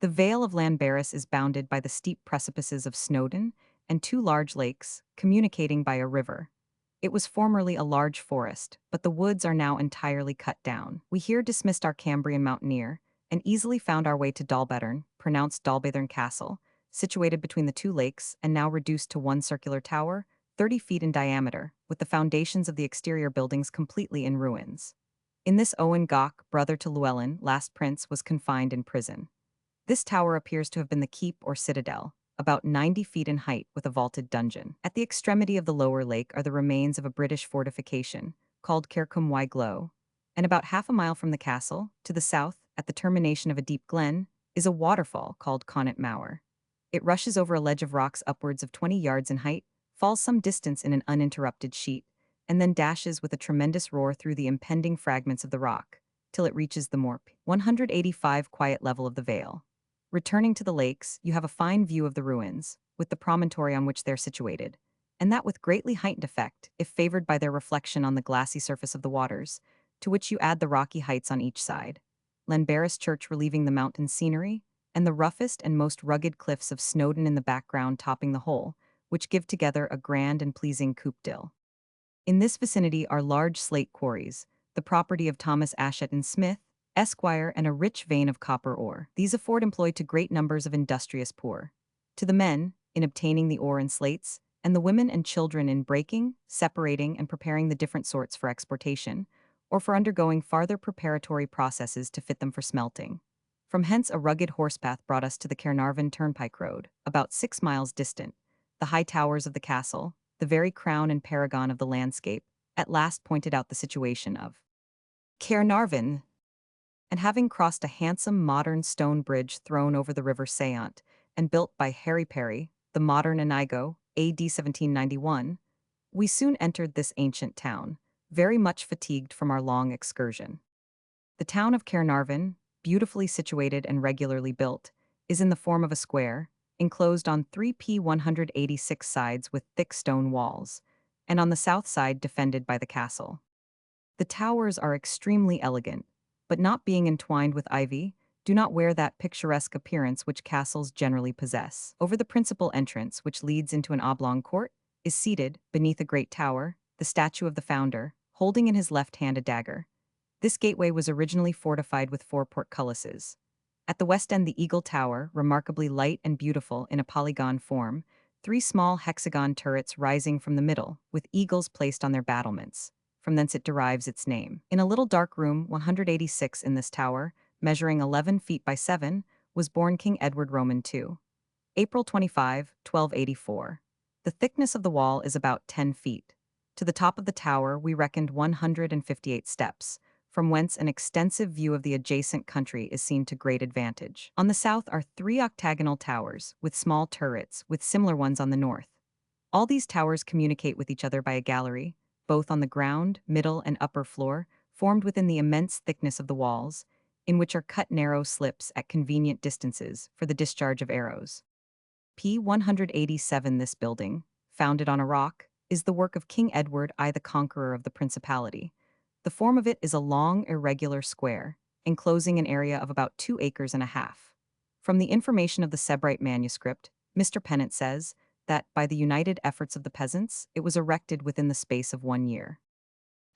The Vale of Llanberis is bounded by the steep precipices of Snowdon and two large lakes, communicating by a river. It was formerly a large forest, but the woods are now entirely cut down. We here dismissed our Cambrian mountaineer, and easily found our way to Dalbethern, pronounced Dalbethern Castle, situated between the two lakes and now reduced to one circular tower, 30 feet in diameter, with the foundations of the exterior buildings completely in ruins. In this Owen Gach, brother to Llewellyn, last prince, was confined in prison. This tower appears to have been the keep or citadel, about 90 feet in height with a vaulted dungeon. At the extremity of the lower lake are the remains of a British fortification, called Caircumn y Glo, and about half a mile from the castle, to the south, at the termination of a deep glen, is a waterfall called Connaught Mower. It rushes over a ledge of rocks upwards of 20 yards in height, falls some distance in an uninterrupted sheet, and then dashes with a tremendous roar through the impending fragments of the rock, till it reaches the more 185 quiet level of the vale. Returning to the lakes, you have a fine view of the ruins, with the promontory on which they're situated, and that with greatly heightened effect, if favored by their reflection on the glassy surface of the waters, to which you add the rocky heights on each side. Llanberis Church relieving the mountain scenery, and the roughest and most rugged cliffs of Snowdon in the background topping the whole, which give together a grand and pleasing coupedale. In this vicinity are large slate quarries, the property of Thomas Asheton Smith, Esquire, and a rich vein of copper ore. These afford employ to great numbers of industrious poor. To the men, in obtaining the ore and slates, and the women and children in breaking, separating, and preparing the different sorts for exportation, or for undergoing farther preparatory processes to fit them for smelting. From hence a rugged horsepath brought us to the Caernarvon turnpike road, about 6 miles distant. The high towers of the castle, the very crown and paragon of the landscape, at last pointed out the situation of Caernarvon, and having crossed a handsome modern stone bridge thrown over the river Sayant, and built by Harry Perry, the modern Inigo, A.D. 1791, we soon entered this ancient town, very much fatigued from our long excursion. The town of Caernarvon, beautifully situated and regularly built, is in the form of a square, enclosed on 3p 186 sides with thick stone walls, and on the south side defended by the castle. The towers are extremely elegant, but not being entwined with ivy, do not wear that picturesque appearance which castles generally possess. Over the principal entrance, which leads into an oblong court, is seated, beneath a great tower, the statue of the founder, holding in his left hand a dagger. This gateway was originally fortified with 4 portcullises. At the west end the Eagle Tower, remarkably light and beautiful in a polygon form, 3 small hexagon turrets rising from the middle, with eagles placed on their battlements. From thence it derives its name. In a little dark room, 186 in this tower, measuring 11 feet by 7, was born King Edward Roman II. April 25, 1284. The thickness of the wall is about 10 feet. To the top of the tower we reckoned 158 steps, from whence an extensive view of the adjacent country is seen to great advantage. On the south are 3 octagonal towers, with small turrets, with similar ones on the north. All these towers communicate with each other by a gallery, both on the ground, middle, and upper floor, formed within the immense thickness of the walls, in which are cut narrow slips at convenient distances for the discharge of arrows. p. 187. This building, founded on a rock, is the work of King Edward I the Conqueror of the Principality. The form of it is a long, irregular square, enclosing an area of about 2 acres and a half. From the information of the Sebright manuscript, Mr. Pennant says that, by the united efforts of the peasants, it was erected within the space of 1 year.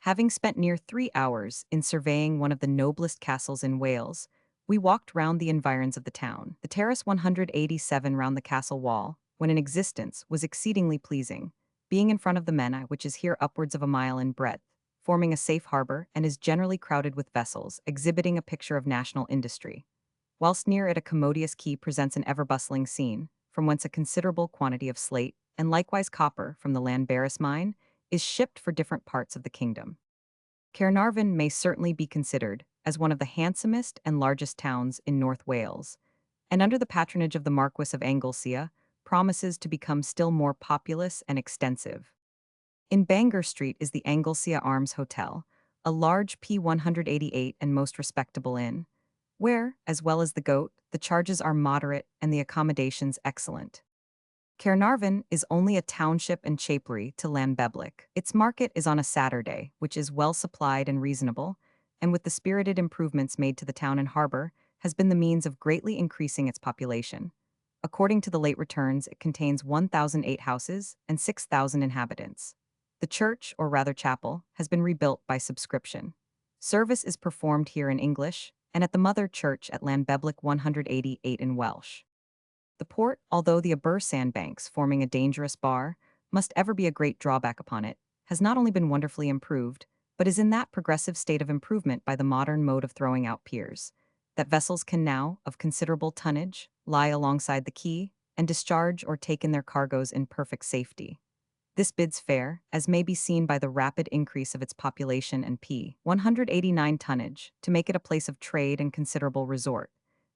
Having spent near 3 hours in surveying one of the noblest castles in Wales, we walked round the environs of the town. The terrace 187 round the castle wall, when in existence, was exceedingly pleasing, being in front of the Menai, which is here upwards of a mile in breadth, forming a safe harbor and is generally crowded with vessels, exhibiting a picture of national industry. Whilst near it a commodious quay presents an ever-bustling scene, from whence a considerable quantity of slate, and likewise copper from the Llanberis mine, is shipped for different parts of the kingdom. Caernarvon may certainly be considered as one of the handsomest and largest towns in North Wales, and under the patronage of the Marquess of Anglesea, promises to become still more populous and extensive. In Bangor Street is the Anglesea Arms Hotel, a large P 188 and most respectable inn, where, as well as the Goat, the charges are moderate and the accommodations excellent. Caernarvon is only a township and chapelry to Llanbeblic. Its market is on a Saturday, which is well supplied and reasonable, and with the spirited improvements made to the town and harbour, has been the means of greatly increasing its population. According to the late returns, it contains 1,008 houses and 6,000 inhabitants. The church, or rather chapel, has been rebuilt by subscription. Service is performed here in English, and at the mother church at Llanbeblic 188 in Welsh. The port, although the Aber sandbanks forming a dangerous bar must ever be a great drawback upon it, has not only been wonderfully improved, but is in that progressive state of improvement by the modern mode of throwing out piers, that vessels can now, of considerable tonnage, lie alongside the quay and discharge or take in their cargoes in perfect safety. This bids fair, as may be seen by the rapid increase of its population and p. 189 tonnage, to make it a place of trade and considerable resort.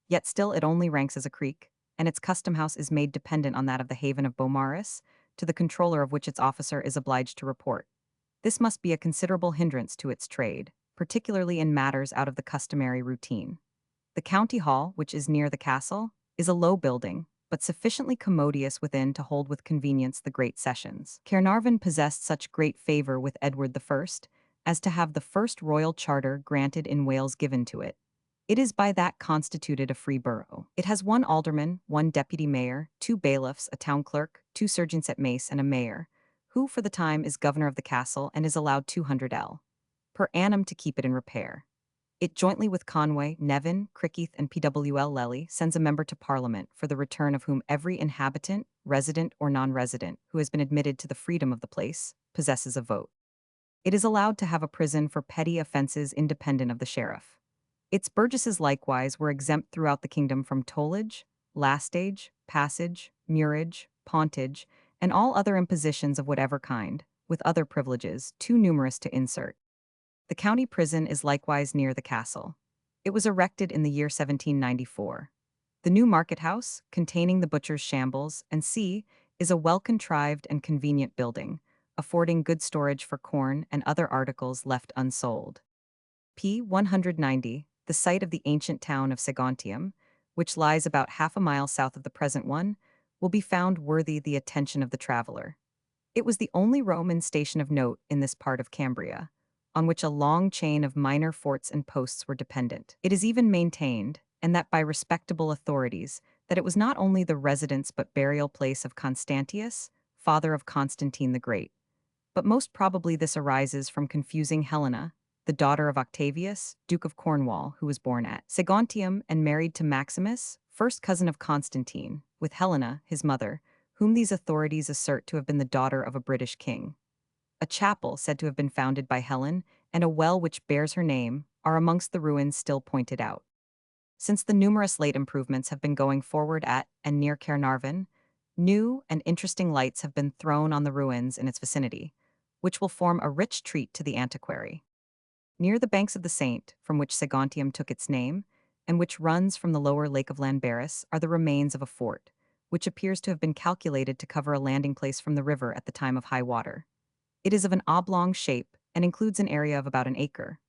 Yet still it only ranks as a creek, and its custom house is made dependent on that of the haven of Beaumaris, to the controller of which its officer is obliged to report. This must be a considerable hindrance to its trade, particularly in matters out of the customary routine. The county hall, which is near the castle, is a low building, but sufficiently commodious within to hold with convenience the great sessions. Caernarvon possessed such great favour with Edward I as to have the first royal charter granted in Wales given to it. It is by that constituted a free borough. It has 1 alderman, 1 deputy mayor, 2 bailiffs, a town clerk, 2 sergeants at mace, and a mayor, who for the time is governor of the castle and is allowed 200 per annum to keep it in repair. It jointly with Conway, Nevin, Cricketh, and Pwl Lely sends a member to Parliament, for the return of whom every inhabitant, resident or non-resident, who has been admitted to the freedom of the place, possesses a vote. It is allowed to have a prison for petty offences independent of the sheriff. Its burgesses likewise were exempt throughout the kingdom from tollage, lastage, passage, murage, pontage, and all other impositions of whatever kind, with other privileges too numerous to insert. The county prison is likewise near the castle. It was erected in the year 1794. The new market house, containing the butcher's shambles and sea, is a well-contrived and convenient building, affording good storage for corn and other articles left unsold. P. 190, the site of the ancient town of Segontium, which lies about half a mile south of the present one, will be found worthy the attention of the traveler. It was the only Roman station of note in this part of Cambria, on which a long chain of minor forts and posts were dependent. It is even maintained, and that by respectable authorities, that it was not only the residence but burial place of Constantius, father of Constantine the Great. But most probably this arises from confusing Helena, the daughter of Octavius, Duke of Cornwall, who was born at Segontium and married to Maximus, first cousin of Constantine, with Helena, his mother, whom these authorities assert to have been the daughter of a British king. A chapel, said to have been founded by Helen, and a well which bears her name, are amongst the ruins still pointed out. Since the numerous late improvements have been going forward at and near Caernarvon, new and interesting lights have been thrown on the ruins in its vicinity, which will form a rich treat to the antiquary. Near the banks of the Saint, from which Segontium took its name, and which runs from the lower lake of Llanberis, are the remains of a fort, which appears to have been calculated to cover a landing place from the river at the time of high water. It is of an oblong shape and includes an area of about an acre.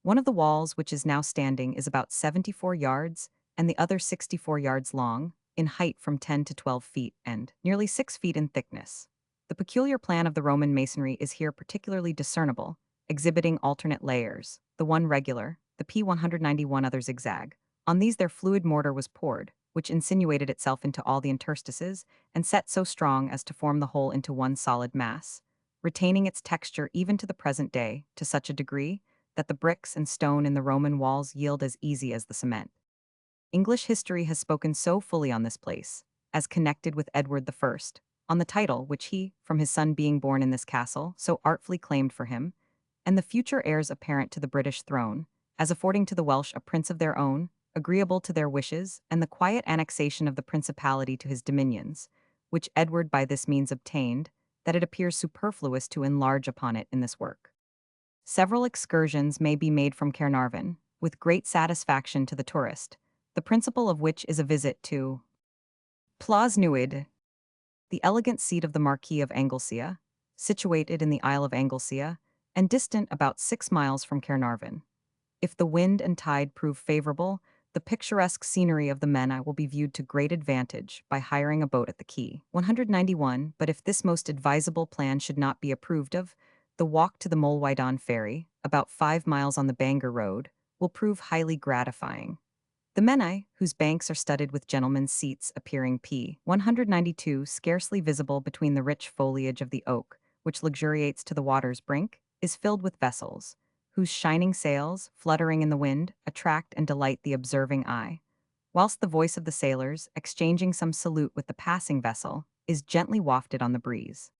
One of the walls, which is now standing, is about 74 yards, and the other 64 yards long, in height from 10 to 12 feet and nearly 6 feet in thickness. The peculiar plan of the Roman masonry is here particularly discernible, exhibiting alternate layers, the one regular, the P191 other zigzag. On these their fluid mortar was poured, which insinuated itself into all the interstices and set so strong as to form the whole into one solid mass, retaining its texture even to the present day to such a degree that the bricks and stone in the Roman walls yield as easy as the cement. English history has spoken so fully on this place, as connected with Edward the First, on the title which he, from his son being born in this castle, so artfully claimed for him, and the future heirs apparent to the British throne, as affording to the Welsh a prince of their own, agreeable to their wishes, and the quiet annexation of the principality to his dominions, which Edward by this means obtained, that it appears superfluous to enlarge upon it in this work. Several excursions may be made from Caernarvon, with great satisfaction to the tourist, the principal of which is a visit to Plasnewid, the elegant seat of the Marquis of Anglesea, situated in the Isle of Anglesea, and distant about 6 miles from Caernarvon. If the wind and tide prove favorable, the picturesque scenery of the Menai will be viewed to great advantage by hiring a boat at the quay. 191. But if this most advisable plan should not be approved of, the walk to the Molwydon ferry, about 5 miles on the Bangor road, will prove highly gratifying. The Menai, whose banks are studded with gentlemen's seats appearing p. 192 scarcely visible between the rich foliage of the oak, which luxuriates to the water's brink, is filled with vessels, whose shining sails, fluttering in the wind, attract and delight the observing eye, whilst the voice of the sailors, exchanging some salute with the passing vessel, is gently wafted on the breeze.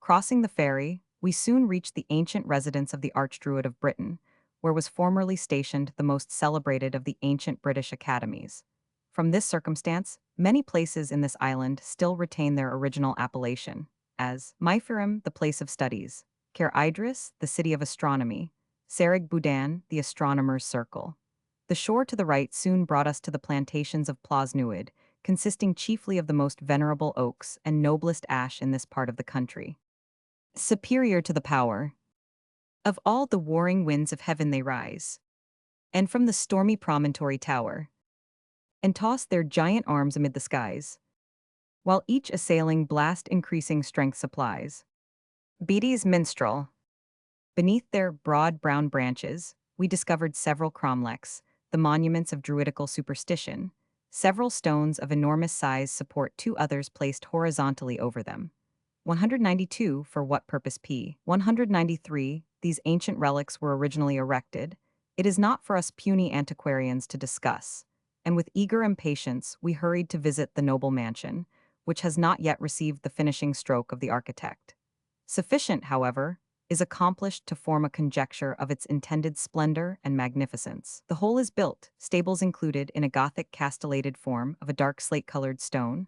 Crossing the ferry, we soon reach the ancient residence of the Archdruid of Britain, where was formerly stationed the most celebrated of the ancient British academies. From this circumstance, many places in this island still retain their original appellation, as Myferim, the place of studies, Cair Idris, the city of astronomy, Serig Budan, the astronomer's circle. The shore to the right soon brought us to the plantations of Plasnewid, consisting chiefly of the most venerable oaks and noblest ash in this part of the country. Superior to the power of all the warring winds of heaven they rise, and from the stormy promontory tower, and toss their giant arms amid the skies, while each assailing blast increasing strength supplies. Beattie's Minstrel. Beneath their broad brown branches, we discovered several cromlechs, the monuments of druidical superstition. Several stones of enormous size support 2 others placed horizontally over them. 192. For what purpose p. 193. These ancient relics were originally erected, it is not for us puny antiquarians to discuss, and with eager impatience we hurried to visit the noble mansion, which has not yet received the finishing stroke of the architect. Sufficient, however, is accomplished to form a conjecture of its intended splendor and magnificence. The whole is built, stables included, in a Gothic castellated form of a dark slate-colored stone.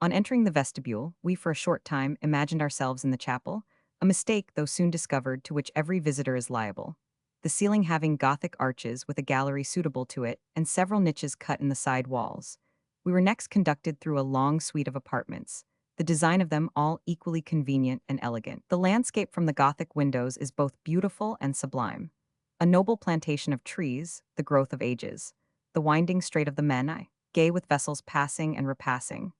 On entering the vestibule, we for a short time imagined ourselves in the chapel, a mistake though soon discovered to which every visitor is liable. The ceiling having Gothic arches with a gallery suitable to it and several niches cut in the side walls. We were next conducted through a long suite of apartments, the design of them all equally convenient and elegant. The landscape from the Gothic windows is both beautiful and sublime. A noble plantation of trees, the growth of ages, the winding strait of the Menai, gay with vessels passing and repassing,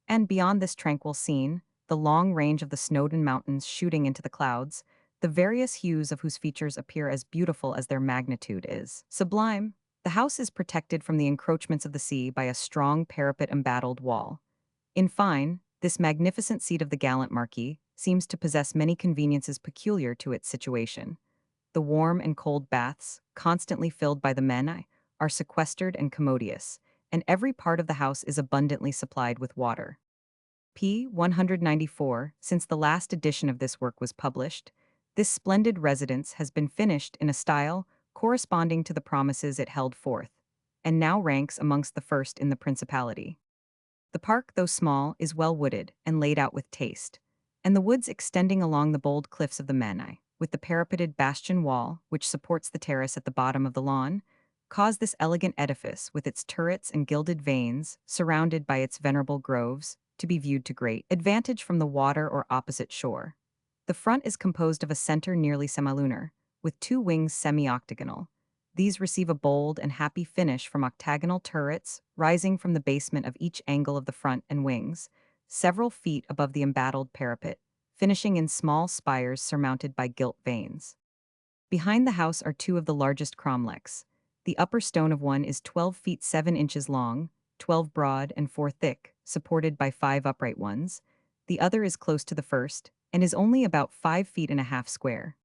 and beyond this tranquil scene, the long range of the Snowdon Mountains shooting into the clouds, the various hues of whose features appear as beautiful as their magnitude is sublime. The house is protected from the encroachments of the sea by a strong parapet-embattled wall. In fine, this magnificent seat of the gallant Marquis seems to possess many conveniences peculiar to its situation. The warm and cold baths, constantly filled by the Menai, are sequestered and commodious, and every part of the house is abundantly supplied with water. p. 194. Since the last edition of this work was published, this splendid residence has been finished in a style corresponding to the promises it held forth, and now ranks amongst the first in the principality. The park, though small, is well wooded and laid out with taste, and the woods extending along the bold cliffs of the Menai, with the parapeted bastion wall, which supports the terrace at the bottom of the lawn, cause this elegant edifice, with its turrets and gilded vanes, surrounded by its venerable groves, to be viewed to great advantage from the water or opposite shore. The front is composed of a center nearly semilunar, with 2 wings semi-octagonal. These receive a bold and happy finish from octagonal turrets rising from the basement of each angle of the front and wings, several feet above the embattled parapet, finishing in small spires surmounted by gilt vanes. Behind the house are two of the largest cromlechs. The upper stone of one is 12 feet 7 inches long, 12 broad and 4 thick, supported by 5 upright ones. The other is close to the first, and is only about 5 feet and a half square.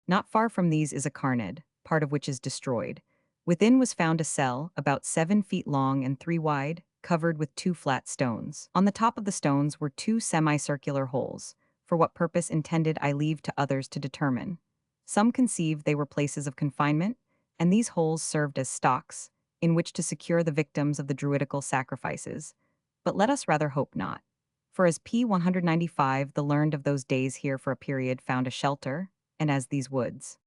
Not far from these is a carned, part of which is destroyed. Within was found a cell, about 7 feet long and 3 wide, covered with 2 flat stones. On the top of the stones were 2 semicircular holes. For what purpose intended I leave to others to determine. Some conceived they were places of confinement, and these holes served as stocks, in which to secure the victims of the druidical sacrifices. But let us rather hope not. For as p. 195 the learned of those days here for a period found a shelter, and as these woods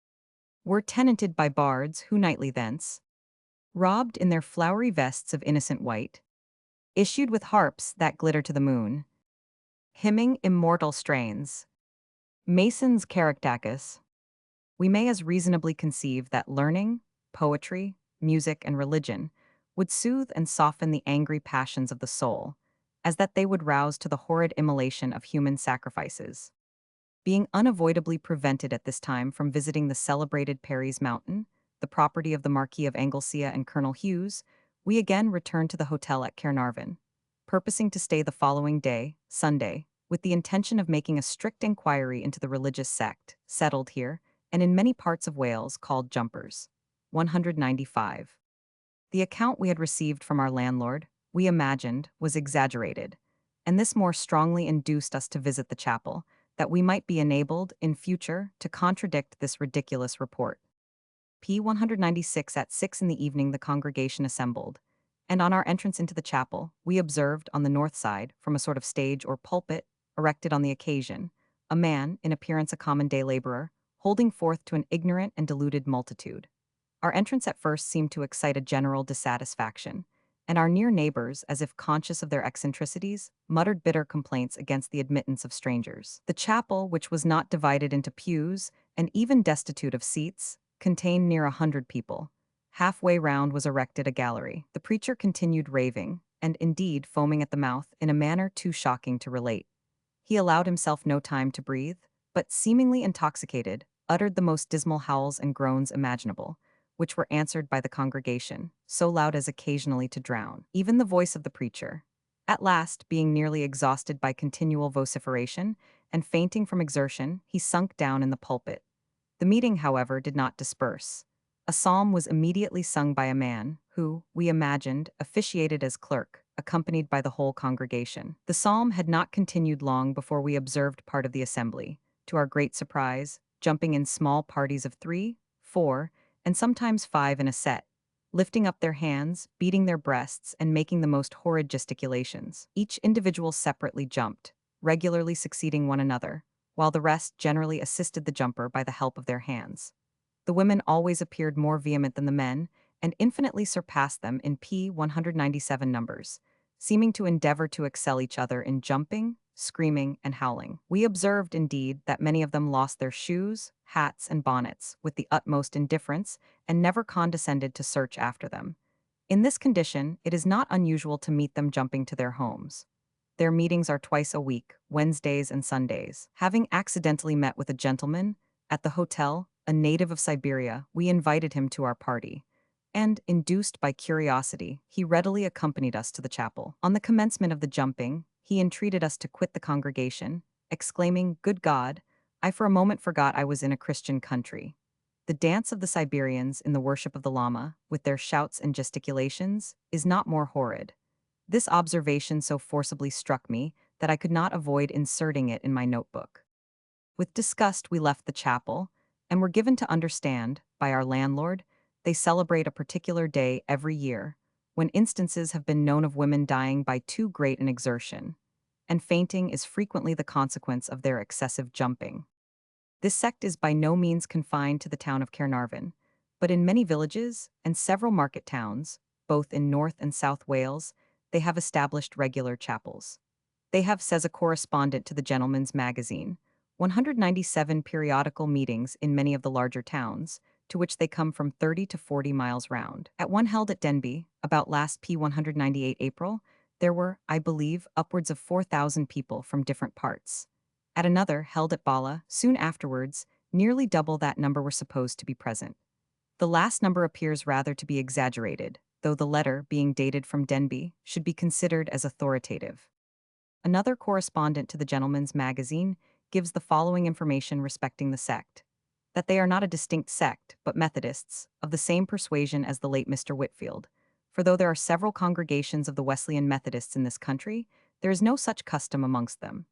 were tenanted by bards who nightly thence, robbed in their flowery vests of innocent white, issued with harps that glitter to the moon, hymning immortal strains, masons caractacus, we may as reasonably conceive that learning, poetry, music, and religion would soothe and soften the angry passions of the soul, as that they would rouse to the horrid immolation of human sacrifices. Being unavoidably prevented at this time from visiting the celebrated Perry's Mountain, the property of the Marquis of Anglesea and Colonel Hughes, we again returned to the hotel at Caernarvon, purposing to stay the following day, Sunday, with the intention of making a strict inquiry into the religious sect, settled here, and in many parts of Wales called jumpers. 195. The account we had received from our landlord, we imagined, was exaggerated, and this more strongly induced us to visit the chapel, that we might be enabled, in future, to contradict this ridiculous report. P. 196 At 6 in the evening the congregation assembled, and on our entrance into the chapel, we observed on the north side, from a sort of stage or pulpit, erected on the occasion, a man, in appearance a common day laborer, holding forth to an ignorant and deluded multitude. Our entrance at first seemed to excite a general dissatisfaction, and our near neighbors, as if conscious of their eccentricities, muttered bitter complaints against the admittance of strangers. The chapel, which was not divided into pews, and even destitute of seats, contained near 100 people. Halfway round was erected a gallery. The preacher continued raving, and indeed foaming at the mouth, in a manner too shocking to relate. He allowed himself no time to breathe, but, seemingly intoxicated, uttered the most dismal howls and groans imaginable, which were answered by the congregation, so loud as occasionally to drown even the voice of the preacher. At last, being nearly exhausted by continual vociferation, and fainting from exertion, he sunk down in the pulpit. The meeting, however, did not disperse. A psalm was immediately sung by a man, who, we imagined, officiated as clerk, accompanied by the whole congregation. The psalm had not continued long before we observed part of the assembly, to our great surprise, jumping in small parties of 3, 4, and sometimes 5 in a set, lifting up their hands, beating their breasts, and making the most horrid gesticulations. Each individual separately jumped, regularly succeeding one another, while the rest generally assisted the jumper by the help of their hands. The women always appeared more vehement than the men, and infinitely surpassed them in p. 197 numbers, seeming to endeavor to excel each other in jumping, screaming, and howling. We observed, indeed, that many of them lost their shoes, hats, and bonnets with the utmost indifference, and never condescended to search after them. In this condition, it is not unusual to meet them jumping to their homes. Their meetings are twice a week, Wednesdays and Sundays. Having accidentally met with a gentleman at the hotel, a native of Siberia, we invited him to our party, and, induced by curiosity, he readily accompanied us to the chapel. On the commencement of the jumping, he entreated us to quit the congregation, exclaiming, "Good God, I for a moment forgot I was in a Christian country." The dance of the Siberians in the worship of the Lama, with their shouts and gesticulations, is not more horrid. This observation so forcibly struck me that I could not avoid inserting it in my notebook. With disgust we left the chapel, and were given to understand, by our landlord, they celebrate a particular day every year, when instances have been known of women dying by too great an exertion, and fainting is frequently the consequence of their excessive jumping. This sect is by no means confined to the town of Caernarvon, but in many villages and several market towns, both in North and South Wales, they have established regular chapels. They have, says a correspondent to the Gentleman's Magazine, 197 periodical meetings in many of the larger towns, to which they come from 30 to 40 miles round. At one held at Denbigh, about last P198 April, there were, I believe, upwards of 4,000 people from different parts. At another, held at Bala, soon afterwards, nearly double that number were supposed to be present. The last number appears rather to be exaggerated, though the letter, being dated from Denbigh, should be considered as authoritative. Another correspondent to the Gentleman's Magazine gives the following information respecting the sect: that they are not a distinct sect, but Methodists, of the same persuasion as the late Mr. Whitfield. For though there are several congregations of the Wesleyan Methodists in this country, there is no such custom amongst them.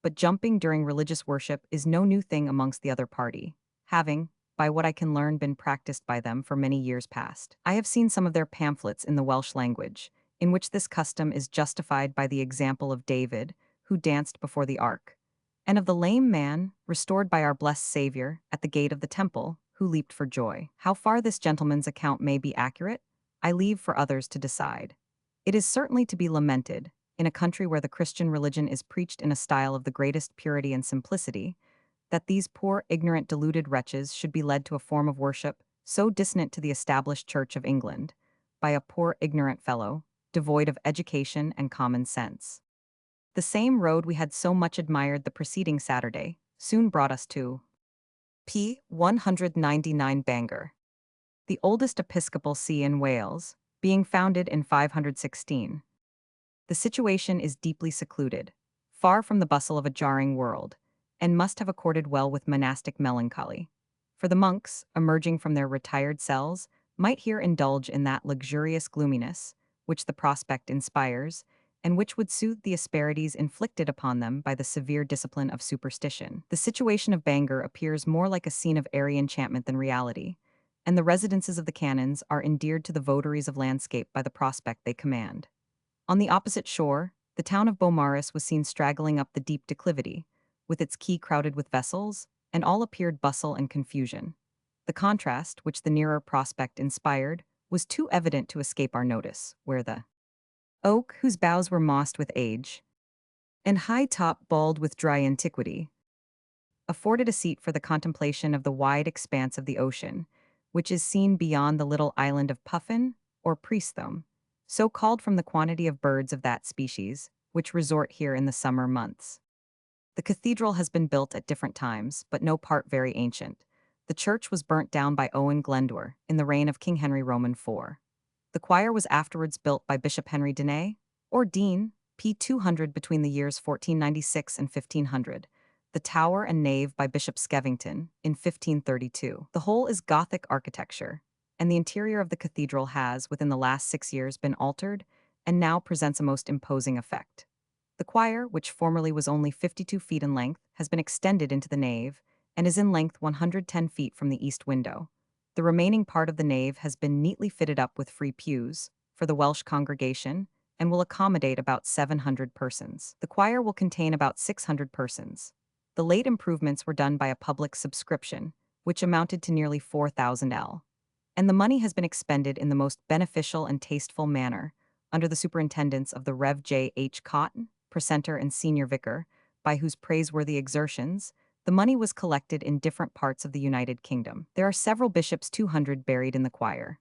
But jumping during religious worship is no new thing amongst the other party, having, by what I can learn, been practiced by them for many years past. I have seen some of their pamphlets in the Welsh language, in which this custom is justified by the example of David, who danced before the ark, and of the lame man, restored by our blessed Saviour, at the gate of the temple, who leaped for joy. How far this gentleman's account may be accurate, I leave for others to decide. It is certainly to be lamented, in a country where the Christian religion is preached in a style of the greatest purity and simplicity, that these poor, ignorant, deluded wretches should be led to a form of worship so dissonant to the established Church of England, by a poor, ignorant fellow, devoid of education and common sense. The same road we had so much admired the preceding Saturday soon brought us to P. 199 Bangor, the oldest episcopal see in Wales, being founded in 516. The situation is deeply secluded, far from the bustle of a jarring world, and must have accorded well with monastic melancholy. For the monks, emerging from their retired cells, might here indulge in that luxurious gloominess which the prospect inspires, and which would soothe the asperities inflicted upon them by the severe discipline of superstition. The situation of Bangor appears more like a scene of airy enchantment than reality, and the residences of the canons are endeared to the votaries of landscape by the prospect they command. On the opposite shore, the town of Beaumaris was seen straggling up the deep declivity, with its quay crowded with vessels, and all appeared bustle and confusion. The contrast which the nearer prospect inspired was too evident to escape our notice, where the oak, whose boughs were mossed with age, and high top bald with dry antiquity, afforded a seat for the contemplation of the wide expanse of the ocean, which is seen beyond the little island of Puffin, or Priesthome, so called from the quantity of birds of that species, which resort here in the summer months. The cathedral has been built at different times, but no part very ancient. The church was burnt down by Owen Glendower in the reign of King Henry Roman IV. The choir was afterwards built by Bishop Henry Denay, or Dean, p. 200 between the years 1496 and 1500. The tower and nave by Bishop Skevington in 1532. The whole is Gothic architecture, and the interior of the cathedral has, within the last 6 years, been altered, and now presents a most imposing effect. The choir, which formerly was only 52 feet in length, has been extended into the nave, and is in length 110 feet from the east window. The remaining part of the nave has been neatly fitted up with free pews for the Welsh congregation and will accommodate about 700 persons. The choir will contain about 600 persons. The late improvements were done by a public subscription, which amounted to nearly 4,000 L. And the money has been expended in the most beneficial and tasteful manner, under the superintendence of the Rev. J. H. Cotton, precentor and senior vicar, by whose praiseworthy exertions the money was collected in different parts of the United Kingdom. There are several bishops 200 buried in the choir.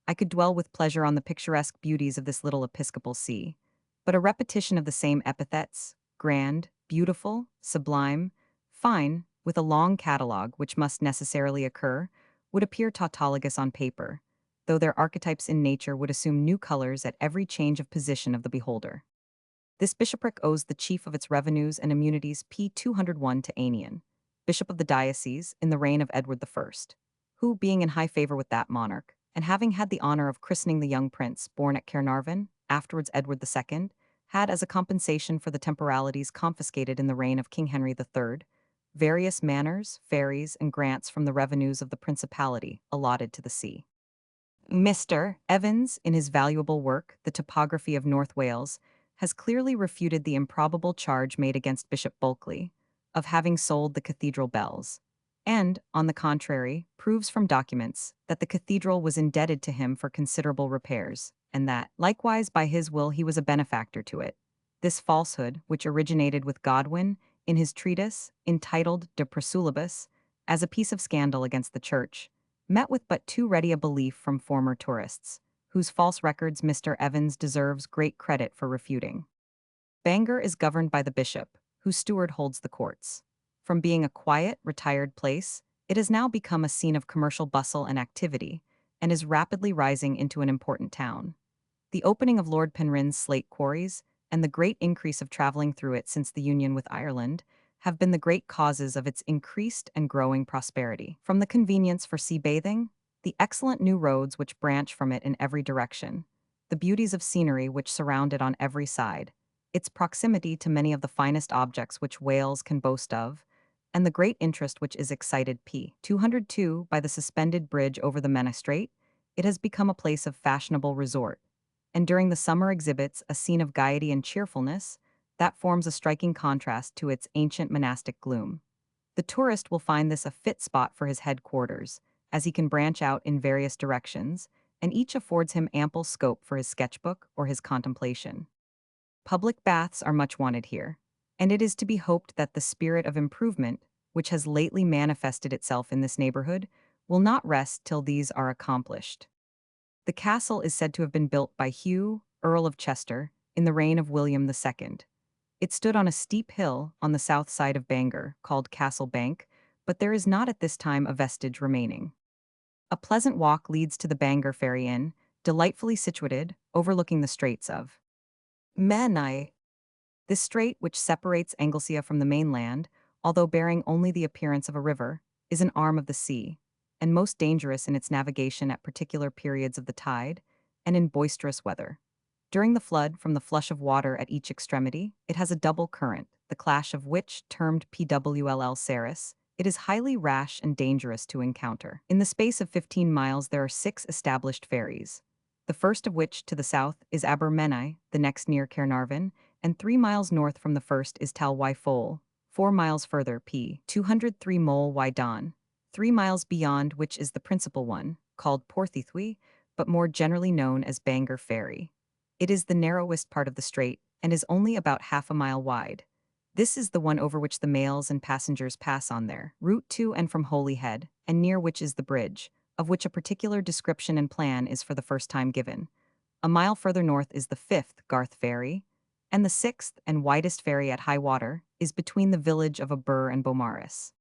I could dwell with pleasure on the picturesque beauties of this little episcopal see, but a repetition of the same epithets, grand, beautiful, sublime, fine, with a long catalogue which must necessarily occur, would appear tautologous on paper, though their archetypes in nature would assume new colors at every change of position of the beholder. This bishopric owes the chief of its revenues and immunities p. 201 to Anian, bishop of the diocese in the reign of Edward I, who, being in high favor with that monarch, and having had the honor of christening the young prince born at Caernarvon, afterwards Edward II, had, as a compensation for the temporalities confiscated in the reign of King Henry III, various manors, ferries, and grants from the revenues of the principality allotted to the see. Mr. Evans, in his valuable work, The Topography of North Wales, has clearly refuted the improbable charge made against Bishop Bulkeley of having sold the cathedral bells, and, on the contrary, proves from documents that the cathedral was indebted to him for considerable repairs, and that, likewise by his will, he was a benefactor to it. This falsehood, which originated with Godwin in his treatise entitled De Prosulibus, as a piece of scandal against the Church, met with but too ready a belief from former tourists, whose false records Mr. Evans deserves great credit for refuting. Bangor is governed by the bishop, whose steward holds the courts. From being a quiet, retired place, it has now become a scene of commercial bustle and activity, and is rapidly rising into an important town. The opening of Lord Penrhyn's slate quarries, and the great increase of travelling through it since the union with Ireland, have been the great causes of its increased and growing prosperity. From the convenience for sea bathing, the excellent new roads which branch from it in every direction, the beauties of scenery which surround it on every side, its proximity to many of the finest objects which Wales can boast of, and the great interest which is excited p. 202 by the suspended bridge over the Menai Strait, it has become a place of fashionable resort, and during the summer exhibits a scene of gaiety and cheerfulness that forms a striking contrast to its ancient monastic gloom. The tourist will find this a fit spot for his headquarters, as he can branch out in various directions, and each affords him ample scope for his sketchbook or his contemplation. Public baths are much wanted here, and it is to be hoped that the spirit of improvement, which has lately manifested itself in this neighborhood, will not rest till these are accomplished. The castle is said to have been built by Hugh, Earl of Chester, in the reign of William II. It stood on a steep hill on the south side of Bangor, called Castle Bank, but there is not at this time a vestige remaining. A pleasant walk leads to the Bangor Ferry Inn, delightfully situated, overlooking the Straits of Menai. This strait, which separates Anglesea from the mainland, although bearing only the appearance of a river, is an arm of the sea, and most dangerous in its navigation at particular periods of the tide, and in boisterous weather. During the flood, from the flush of water at each extremity, it has a double current, the clash of which, termed pwll Ceres, it is highly rash and dangerous to encounter. In the space of 15 miles there are 6 established ferries, the first of which, to the south, is Abermenai, the next near Caernarvon, and 3 miles north from the first is Talwai Foal, 4 miles further p. 203 Mole Wydon, 3 miles beyond which is the principal one, called Porthithwy, but more generally known as Bangor Ferry. It is the narrowest part of the strait, and is only about half a mile wide. This is the one over which the mails and passengers pass on their route to and from Holyhead, and near which is the bridge, of which a particular description and plan is for the first time given. A mile further north is the 5th Garth Ferry, and the 6th and widest ferry at high water is between the village of Aber and Beaumaris.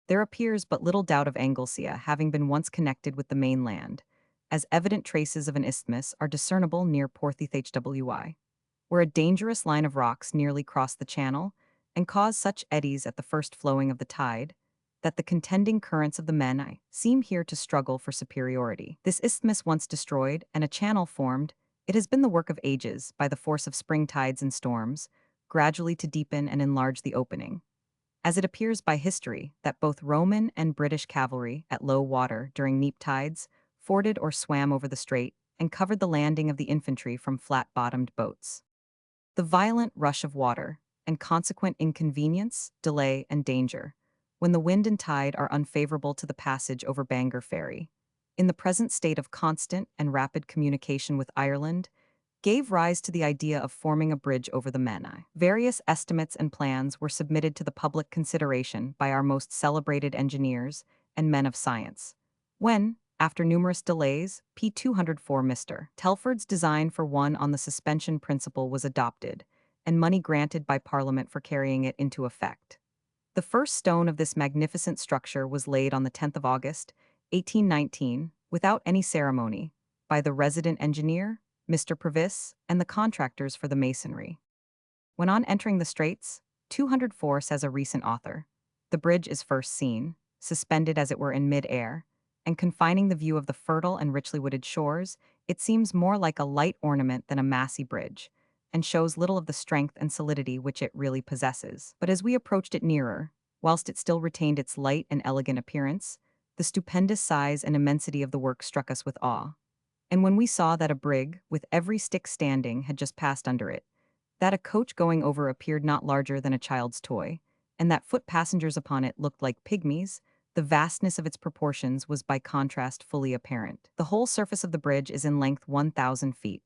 There appears but little doubt of Anglesea having been once connected with the mainland, as evident traces of an isthmus are discernible near Porthithwy, where a dangerous line of rocks nearly cross the channel and cause such eddies at the first flowing of the tide that the contending currents of the Menai seem here to struggle for superiority. This isthmus once destroyed and a channel formed, it has been the work of ages, by the force of spring tides and storms, gradually to deepen and enlarge the opening. As it appears by history that both Roman and British cavalry, at low water during neap tides, forded or swam over the strait and covered the landing of the infantry from flat-bottomed boats. The violent rush of water, and consequent inconvenience, delay, and danger, when the wind and tide are unfavorable to the passage over Bangor Ferry, in the present state of constant and rapid communication with Ireland, gave rise to the idea of forming a bridge over the Menai. Various estimates and plans were submitted to the public consideration by our most celebrated engineers and men of science, when, after numerous delays, P. 204 Mr. Telford's design for one on the suspension principle was adopted, and money granted by Parliament for carrying it into effect. The first stone of this magnificent structure was laid on the 10th of August, 1819, without any ceremony, by the resident engineer, Mr. Previs, and the contractors for the masonry. When on entering the straits, 204 says a recent author, the bridge is first seen, suspended as it were in mid-air, and confining the view of the fertile and richly wooded shores, it seems more like a light ornament than a massy bridge, and shows little of the strength and solidity which it really possesses. But as we approached it nearer, whilst it still retained its light and elegant appearance, the stupendous size and immensity of the work struck us with awe. And when we saw that a brig, with every stick standing, had just passed under it, that a coach going over appeared not larger than a child's toy, and that foot passengers upon it looked like pygmies, the vastness of its proportions was by contrast fully apparent. The whole surface of the bridge is in length 1,000 feet,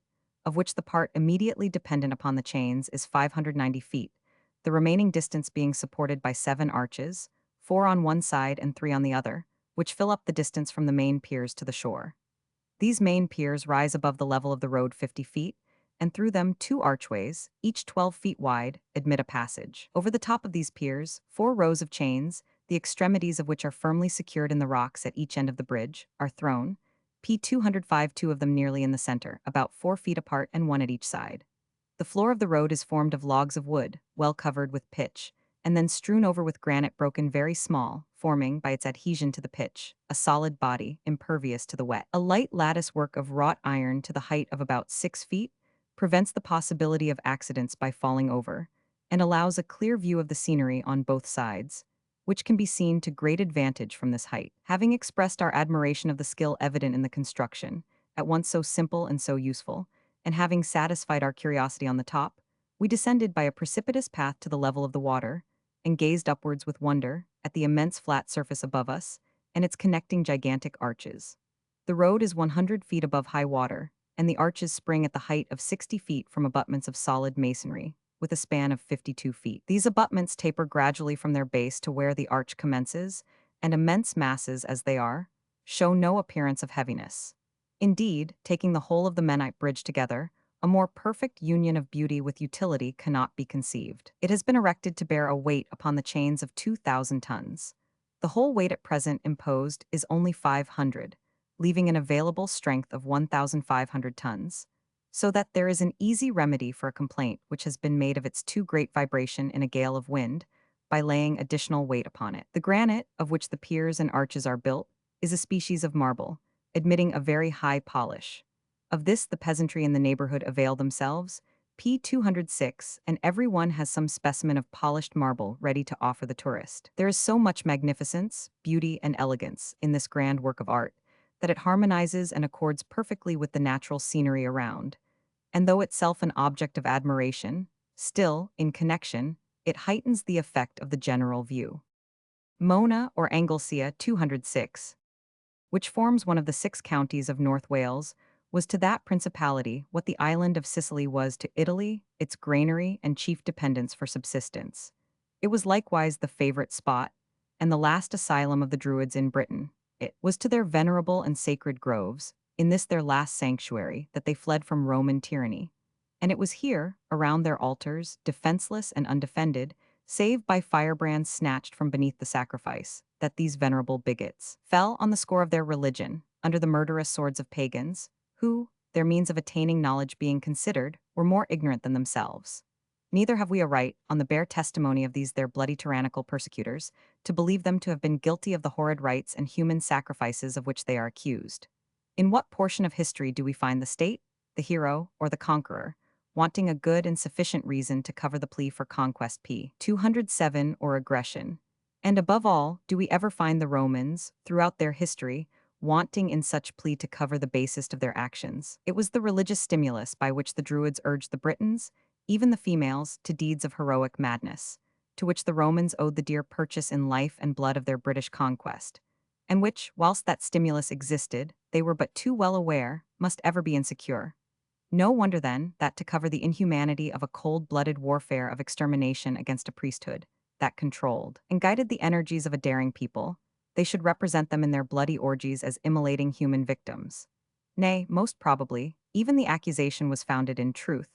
of which the part immediately dependent upon the chains is 590 feet, the remaining distance being supported by 7 arches, 4 on one side and 3 on the other, which fill up the distance from the main piers to the shore. These main piers rise above the level of the road 50 feet, and through them two archways, each 12 feet wide, admit a passage. Over the top of these piers, four rows of chains, the extremities of which are firmly secured in the rocks at each end of the bridge, are thrown, P205 two of them nearly in the center, about 4 feet apart and one at each side. The floor of the road is formed of logs of wood, well covered with pitch, and then strewn over with granite broken very small, forming, by its adhesion to the pitch, a solid body, impervious to the wet. A light lattice work of wrought iron to the height of about 6 feet prevents the possibility of accidents by falling over, and allows a clear view of the scenery on both sides, which can be seen to great advantage from this height. Having expressed our admiration of the skill evident in the construction, at once so simple and so useful, and having satisfied our curiosity on the top, we descended by a precipitous path to the level of the water, and gazed upwards with wonder at the immense flat surface above us and its connecting gigantic arches. The road is 100 feet above high water, and the arches spring at the height of 60 feet from abutments of solid masonry, with a span of 52 feet. These abutments taper gradually from their base to where the arch commences, and immense masses as they are, show no appearance of heaviness. Indeed, taking the whole of the Menite Bridge together, a more perfect union of beauty with utility cannot be conceived. It has been erected to bear a weight upon the chains of 2,000 tons. The whole weight at present imposed is only 500, leaving an available strength of 1,500 tons, so that there is an easy remedy for a complaint which has been made of its too great vibration in a gale of wind, by laying additional weight upon it. The granite, of which the piers and arches are built, is a species of marble, admitting a very high polish. Of this the peasantry in the neighborhood avail themselves, P206, and every one has some specimen of polished marble ready to offer the tourist. There is so much magnificence, beauty, and elegance in this grand work of art, that it harmonizes and accords perfectly with the natural scenery around, and though itself an object of admiration, still, in connection, it heightens the effect of the general view. Mona or Anglesea 206, which forms one of the 6 counties of North Wales, was to that principality what the island of Sicily was to Italy, its granary and chief dependence for subsistence. It was likewise the favorite spot, and the last asylum of the Druids in Britain. It was to their venerable and sacred groves, in this their last sanctuary, that they fled from Roman tyranny. And it was here, around their altars, defenseless and undefended, save by firebrands snatched from beneath the sacrifice, that these venerable bigots fell on the score of their religion, under the murderous swords of pagans, who, their means of attaining knowledge being considered, were more ignorant than themselves. Neither have we a right, on the bare testimony of these their bloody tyrannical persecutors, to believe them to have been guilty of the horrid rites and human sacrifices of which they are accused. In what portion of history do we find the state, the hero, or the conqueror, wanting a good and sufficient reason to cover the plea for conquest p. 207 or aggression? And above all, do we ever find the Romans, throughout their history, wanting in such plea to cover the basest of their actions? It was the religious stimulus by which the Druids urged the Britons, even the females, to deeds of heroic madness, to which the Romans owed the dear purchase in life and blood of their British conquest, and which, whilst that stimulus existed, they were but too well aware, must ever be insecure. No wonder, then, that to cover the inhumanity of a cold-blooded warfare of extermination against a priesthood, that controlled and guided the energies of a daring people, they should represent them in their bloody orgies as immolating human victims. Nay, most probably, even the accusation was founded in truth,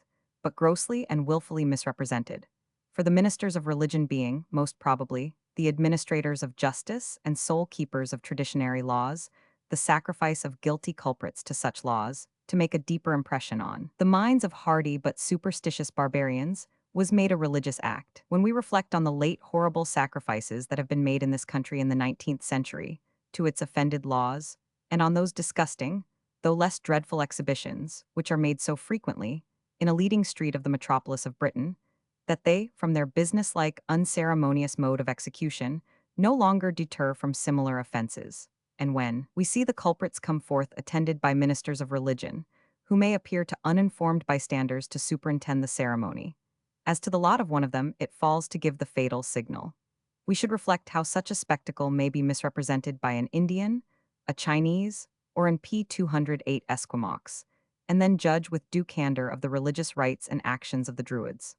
but grossly and wilfully misrepresented. For the ministers of religion being, most probably, the administrators of justice and sole keepers of traditionary laws, the sacrifice of guilty culprits to such laws, to make a deeper impression on the minds of hardy but superstitious barbarians, was made a religious act. When we reflect on the late horrible sacrifices that have been made in this country in the 19th century, to its offended laws, and on those disgusting, though less dreadful exhibitions, which are made so frequently, in a leading street of the metropolis of Britain, that they, from their businesslike, unceremonious mode of execution, no longer deter from similar offenses. And when we see the culprits come forth attended by ministers of religion, who may appear to uninformed bystanders to superintend the ceremony, as to the lot of one of them it falls to give the fatal signal, we should reflect how such a spectacle may be misrepresented by an Indian, a Chinese, or an P208 Esquimaux, and then judge with due candor of the religious rites and actions of the Druids.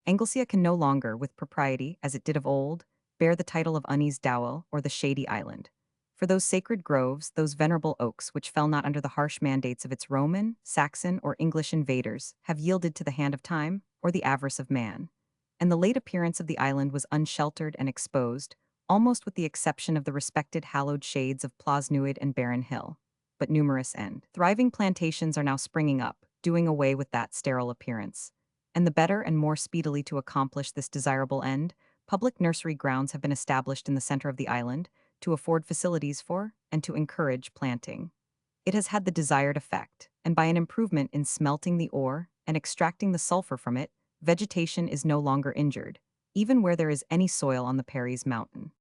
Anglesea can no longer, with propriety, as it did of old, bear the title of Unease Dowell or the Shady Island, For those sacred groves, those venerable oaks which fell not under the harsh mandates of its Roman, Saxon, or English invaders, have yielded to the hand of time or the avarice of man. And the late appearance of the island was unsheltered and exposed, almost with the exception of the respected hallowed shades of Plasnuid and Barren Hill. But numerous and thriving plantations are now springing up, doing away with that sterile appearance. And the better and more speedily to accomplish this desirable end, public nursery grounds have been established in the center of the island to afford facilities for and to encourage planting. It has had the desired effect, and by an improvement in smelting the ore and extracting the sulfur from it, vegetation is no longer injured, even where there is any soil on the Perry's mountain.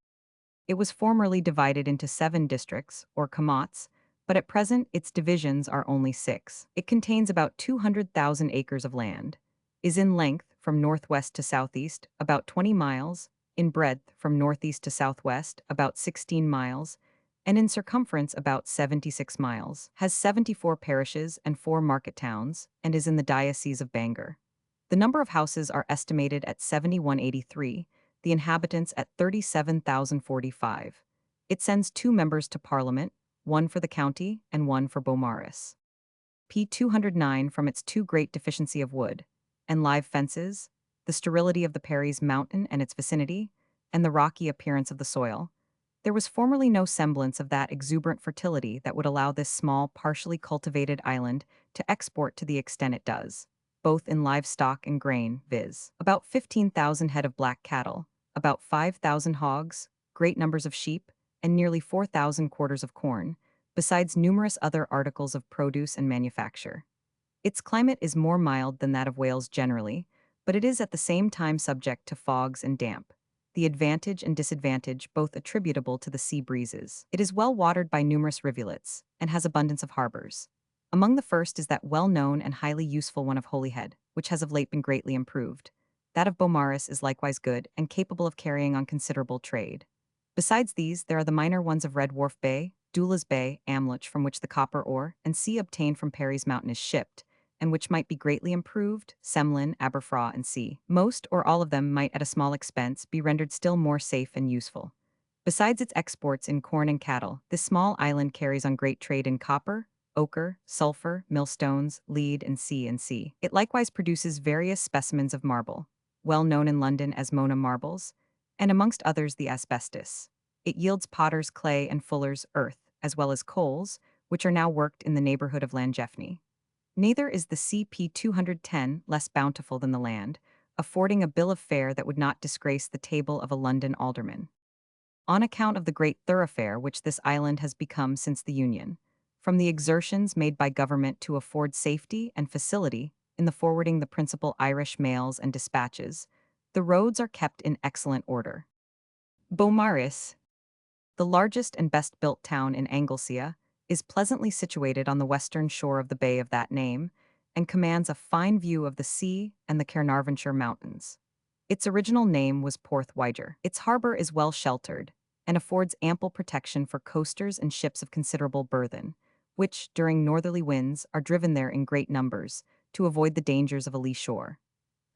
It was formerly divided into 7 districts, or kamats, but at present its divisions are only 6. It contains about 200,000 acres of land, is in length from northwest to southeast about 20 miles, in breadth from northeast to southwest about 16 miles, and in circumference about 76 miles, has 74 parishes and 4 market towns, and is in the Diocese of Bangor. The number of houses are estimated at 7,183, the inhabitants at 37,045. It sends 2 members to Parliament, one for the county and one for Beaumaris. P. 209 from its too great deficiency of wood and live fences, the sterility of the Perry's mountain and its vicinity, and the rocky appearance of the soil, there was formerly no semblance of that exuberant fertility that would allow this small, partially cultivated island to export to the extent it does, both in livestock and grain, viz., about 15,000 head of black cattle, about 5,000 hogs, great numbers of sheep, and nearly 4,000 quarters of corn, besides numerous other articles of produce and manufacture. Its climate is more mild than that of Wales generally, but it is at the same time subject to fogs and damp, the advantage and disadvantage both attributable to the sea breezes. It is well watered by numerous rivulets, and has abundance of harbors. Among the first is that well-known and highly useful one of Holyhead, which has of late been greatly improved. That of Beaumaris is likewise good and capable of carrying on considerable trade. Besides these, there are the minor ones of Red Wharf Bay, Doula's Bay, Amlwch, from which the copper ore and sea obtained from Perry's Mountain is shipped, and which might be greatly improved, Semlin, Aberfraw, and C. Most or all of them might at a small expense be rendered still more safe and useful. Besides its exports in corn and cattle, this small island carries on great trade in copper, ochre, sulfur, millstones, lead, and C&C. It likewise produces various specimens of marble, well known in London as Mona marbles, and amongst others the asbestos. It yields potter's clay and fuller's earth, as well as coals, which are now worked in the neighborhood of Llangefni. Neither is the CP 210 less bountiful than the land, affording a bill of fare that would not disgrace the table of a London alderman. On account of the great thoroughfare which this island has become since the Union, from the exertions made by government to afford safety and facility in the forwarding the principal Irish mails and dispatches, the roads are kept in excellent order. Beaumaris, the largest and best-built town in Anglesea, is pleasantly situated on the western shore of the bay of that name, and commands a fine view of the sea and the Caernarvonshire mountains. Its original name was Porth Wiger. Its harbor is well sheltered, and affords ample protection for coasters and ships of considerable burthen, which, during northerly winds, are driven there in great numbers, to avoid the dangers of a lee shore.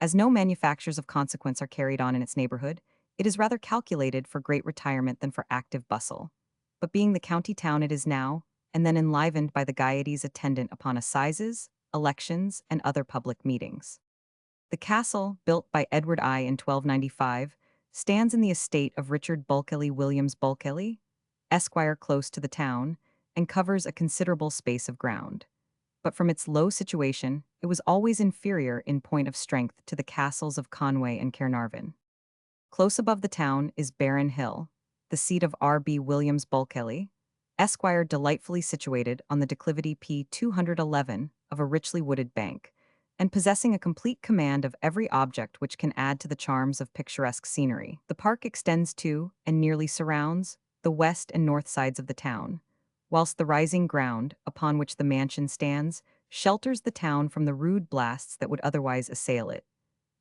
As no manufactures of consequence are carried on in its neighborhood, it is rather calculated for great retirement than for active bustle. But being the county town it is now, and then enlivened by the gaieties attendant upon assizes, elections, and other public meetings. The castle, built by Edward I in 1295, stands in the estate of Richard Bulkeley Williams Bulkeley, Esquire, close to the town, and covers a considerable space of ground. But from its low situation, it was always inferior in point of strength to the castles of Conway and Caernarvon. Close above the town is Barren Hill, the seat of R.B. Williams Bulkeley, Esquire, delightfully situated on the declivity P. 211 of a richly wooded bank, and possessing a complete command of every object which can add to the charms of picturesque scenery. The park extends to, and nearly surrounds, the west and north sides of the town, whilst the rising ground, upon which the mansion stands, shelters the town from the rude blasts that would otherwise assail it,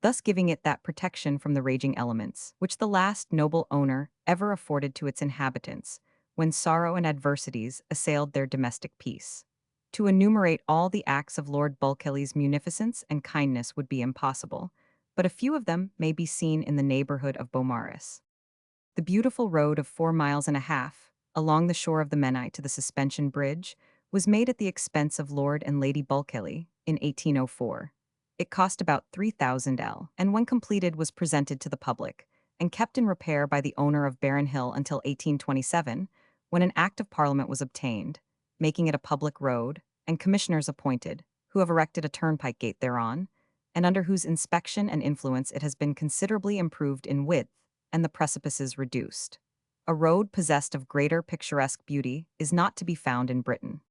thus giving it that protection from the raging elements, which the last noble owner ever afforded to its inhabitants, when sorrow and adversities assailed their domestic peace. To enumerate all the acts of Lord Bulkeley's munificence and kindness would be impossible, but a few of them may be seen in the neighborhood of Beaumaris. The beautiful road of 4 miles and a half, along the shore of the Menai to the Suspension Bridge, was made at the expense of Lord and Lady Bulkeley in 1804. It cost about 3,000 L, and when completed was presented to the public, and kept in repair by the owner of Baron Hill until 1827, when an Act of Parliament was obtained, making it a public road, and commissioners appointed, who have erected a turnpike gate thereon, and under whose inspection and influence it has been considerably improved in width, and the precipices reduced. A road possessed of greater picturesque beauty is not to be found in Britain.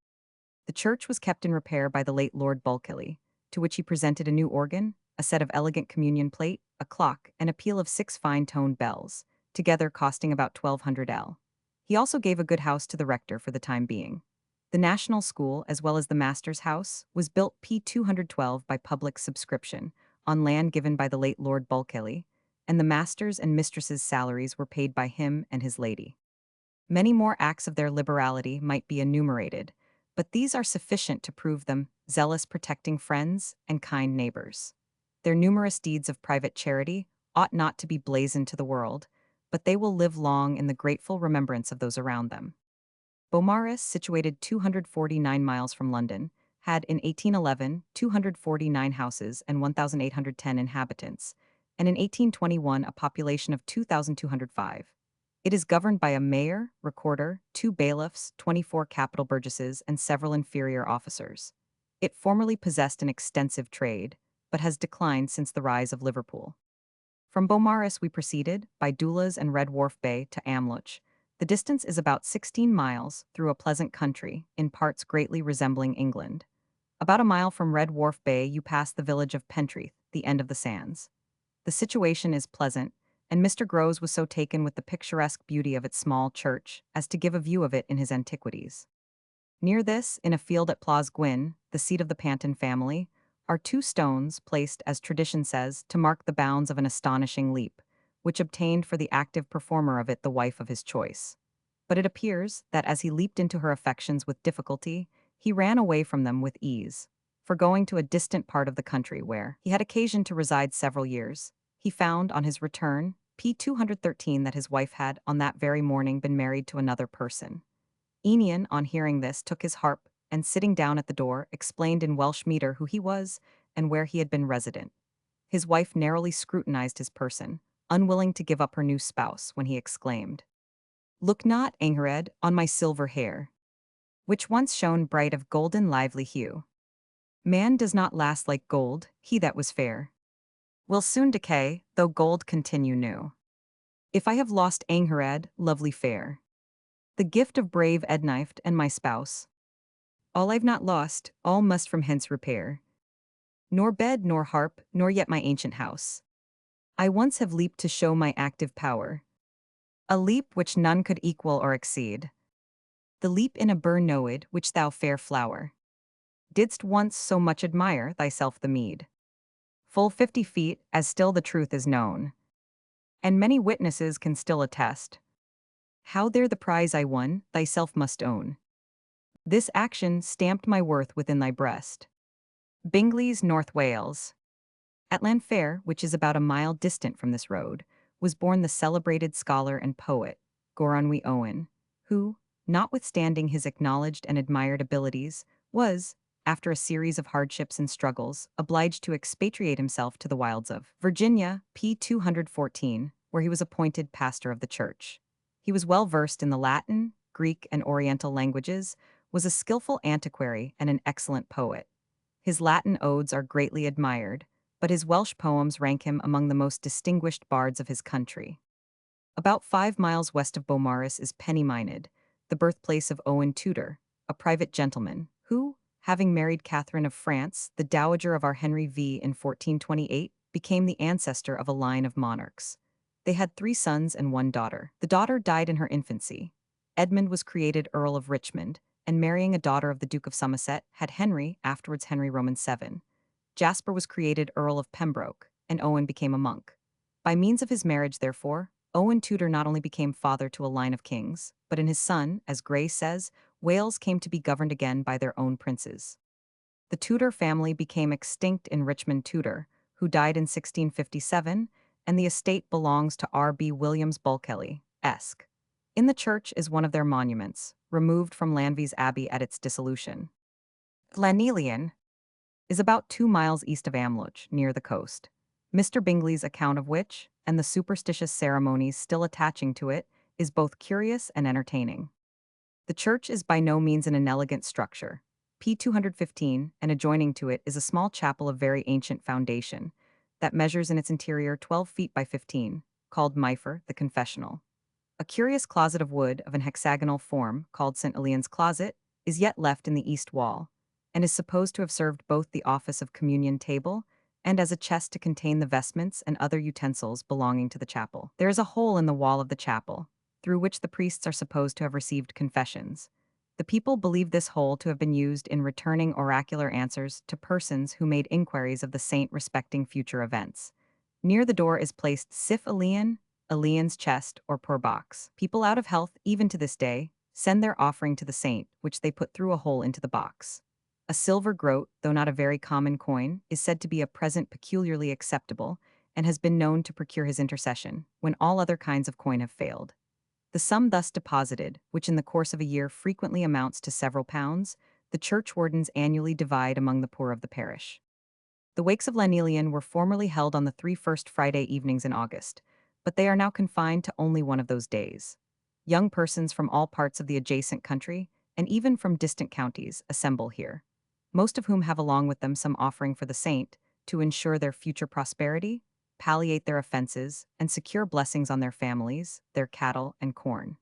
The church was kept in repair by the late Lord Bulkeley, to which he presented a new organ, a set of elegant communion plate, a clock, and a peal of 6 fine-toned bells, together costing about 1,200 L. He also gave a good house to the rector for the time being. The National School, as well as the Master's House, was built p. 212 by public subscription, on land given by the late Lord Bulkeley, and the master's and mistress's salaries were paid by him and his lady. Many more acts of their liberality might be enumerated, but these are sufficient to prove them zealous protecting friends and kind neighbors. Their numerous deeds of private charity ought not to be blazoned to the world, but they will live long in the grateful remembrance of those around them. Beaumaris, situated 249 miles from London, had in 1811 249 houses and 1,810 inhabitants, and in 1821 a population of 2,205. It is governed by a mayor, recorder, 2 bailiffs, 24 capital burgesses, and several inferior officers. It formerly possessed an extensive trade, but has declined since the rise of Liverpool. From Beaumaris we proceeded, by Doulas and Red Wharf Bay, to Amloch. The distance is about 16 miles, through a pleasant country, in parts greatly resembling England. About a mile from Red Wharf Bay you pass the village of Pentreath, the end of the sands. The situation is pleasant, and Mr. Grose was so taken with the picturesque beauty of its small church as to give a view of it in his Antiquities. Near this, in a field at Plas Gwyn, the seat of the Panton family, are 2 stones placed, as tradition says, to mark the bounds of an astonishing leap, which obtained for the active performer of it the wife of his choice. But it appears that as he leaped into her affections with difficulty, he ran away from them with ease, for going to a distant part of the country where he had occasion to reside several years. He found, on his return, p. 213, that his wife had, on that very morning, been married to another person. Enion, on hearing this, took his harp, and sitting down at the door, explained in Welsh metre who he was, and where he had been resident. His wife narrowly scrutinized his person, unwilling to give up her new spouse, when he exclaimed, "Look not, Anghared, on my silver hair, which once shone bright of golden lively hue. Man does not last like gold, he that was fair will soon decay, though gold continue new. If I have lost Anghared, lovely fair, the gift of brave Ednift and my spouse, all I've not lost, all must from hence repair. Nor bed, nor harp, nor yet my ancient house. I once have leaped to show my active power, a leap which none could equal or exceed. The leap in a burn noed, which thou, fair flower, didst once so much admire thyself the mead. Full 50 feet, as still the truth is known, and many witnesses can still attest. How there the prize I won, thyself must own. This action stamped my worth within thy breast. Bingley's, North Wales. At Llanfair, which is about a mile distant from this road, was born the celebrated scholar and poet, Goronwy Owen, who, notwithstanding his acknowledged and admired abilities, was, after a series of hardships and struggles, obliged to expatriate himself to the wilds of Virginia, p. 214, where he was appointed pastor of the church. He was well versed in the Latin, Greek, and Oriental languages, was a skillful antiquary and an excellent poet. His Latin odes are greatly admired, but his Welsh poems rank him among the most distinguished bards of his country. About 5 miles west of Beaumaris is Pennymyned, the birthplace of Owen Tudor, a private gentleman, who, having married Catherine of France, the dowager of our Henry V in 1428, became the ancestor of a line of monarchs. They had 3 sons and 1 daughter. The daughter died in her infancy. Edmund was created Earl of Richmond, and marrying a daughter of the Duke of Somerset, had Henry, afterwards Henry Roman VII. Jasper was created Earl of Pembroke, and Owen became a monk. By means of his marriage, therefore, Owen Tudor not only became father to a line of kings, but in his son, as Gray says, Wales came to be governed again by their own princes. The Tudor family became extinct in Richmond Tudor, who died in 1657, and the estate belongs to R. B. Williams Bulkeley, Esq. In the church is one of their monuments, removed from Lanvey's Abbey at its dissolution. Llanelian is about 2 miles east of Amlwch, near the coast. Mr. Bingley's account of which, and the superstitious ceremonies still attaching to it, is both curious and entertaining. The church is by no means an inelegant structure. P 215, and adjoining to it is a small chapel of very ancient foundation that measures in its interior 12 feet by 15, called Mifer, the confessional. A curious closet of wood of an hexagonal form, called St. Elian's Closet, is yet left in the east wall, and is supposed to have served both the office of communion table and as a chest to contain the vestments and other utensils belonging to the chapel. There is a hole in the wall of the chapel, through which the priests are supposed to have received confessions. The people believe this hole to have been used in returning oracular answers to persons who made inquiries of the saint respecting future events. Near the door is placed Sif Elian, Elian's chest, or poor box. People out of health, even to this day, send their offering to the saint, which they put through a hole into the box. A silver groat, though not a very common coin, is said to be a present peculiarly acceptable, and has been known to procure his intercession, when all other kinds of coin have failed. The sum thus deposited, which in the course of a year frequently amounts to several pounds, the churchwardens annually divide among the poor of the parish. The wakes of Llanelian were formerly held on the 3 first Friday evenings in August, but they are now confined to only one of those days. Young persons from all parts of the adjacent country, and even from distant counties, assemble here, most of whom have along with them some offering for the saint, to ensure their future prosperity, palliate their offenses, and secure blessings on their families, their cattle, and corn.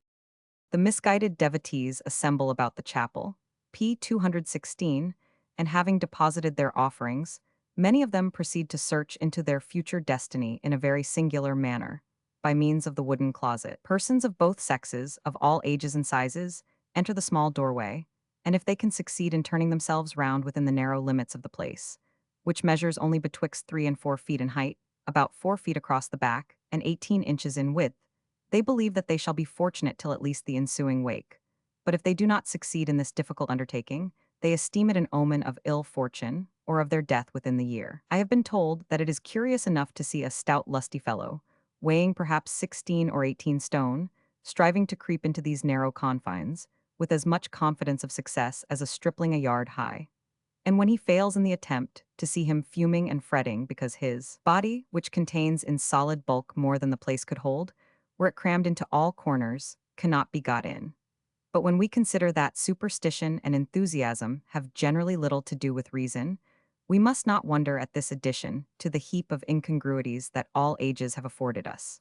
The misguided devotees assemble about the chapel, p. 216, and having deposited their offerings, many of them proceed to search into their future destiny in a very singular manner, by means of the wooden closet. Persons of both sexes, of all ages and sizes, enter the small doorway, and if they can succeed in turning themselves round within the narrow limits of the place, which measures only betwixt 3 and 4 feet in height, about 4 feet across the back, and 18 inches in width, they believe that they shall be fortunate till at least the ensuing wake. But if they do not succeed in this difficult undertaking, they esteem it an omen of ill fortune, or of their death within the year. I have been told that it is curious enough to see a stout lusty fellow, weighing perhaps 16 or 18 stone, striving to creep into these narrow confines, with as much confidence of success as a stripling a yard high. And when he fails in the attempt, to see him fuming and fretting because his body, which contains in solid bulk more than the place could hold, were it crammed into all corners, cannot be got in. But when we consider that superstition and enthusiasm have generally little to do with reason, we must not wonder at this addition to the heap of incongruities that all ages have afforded us.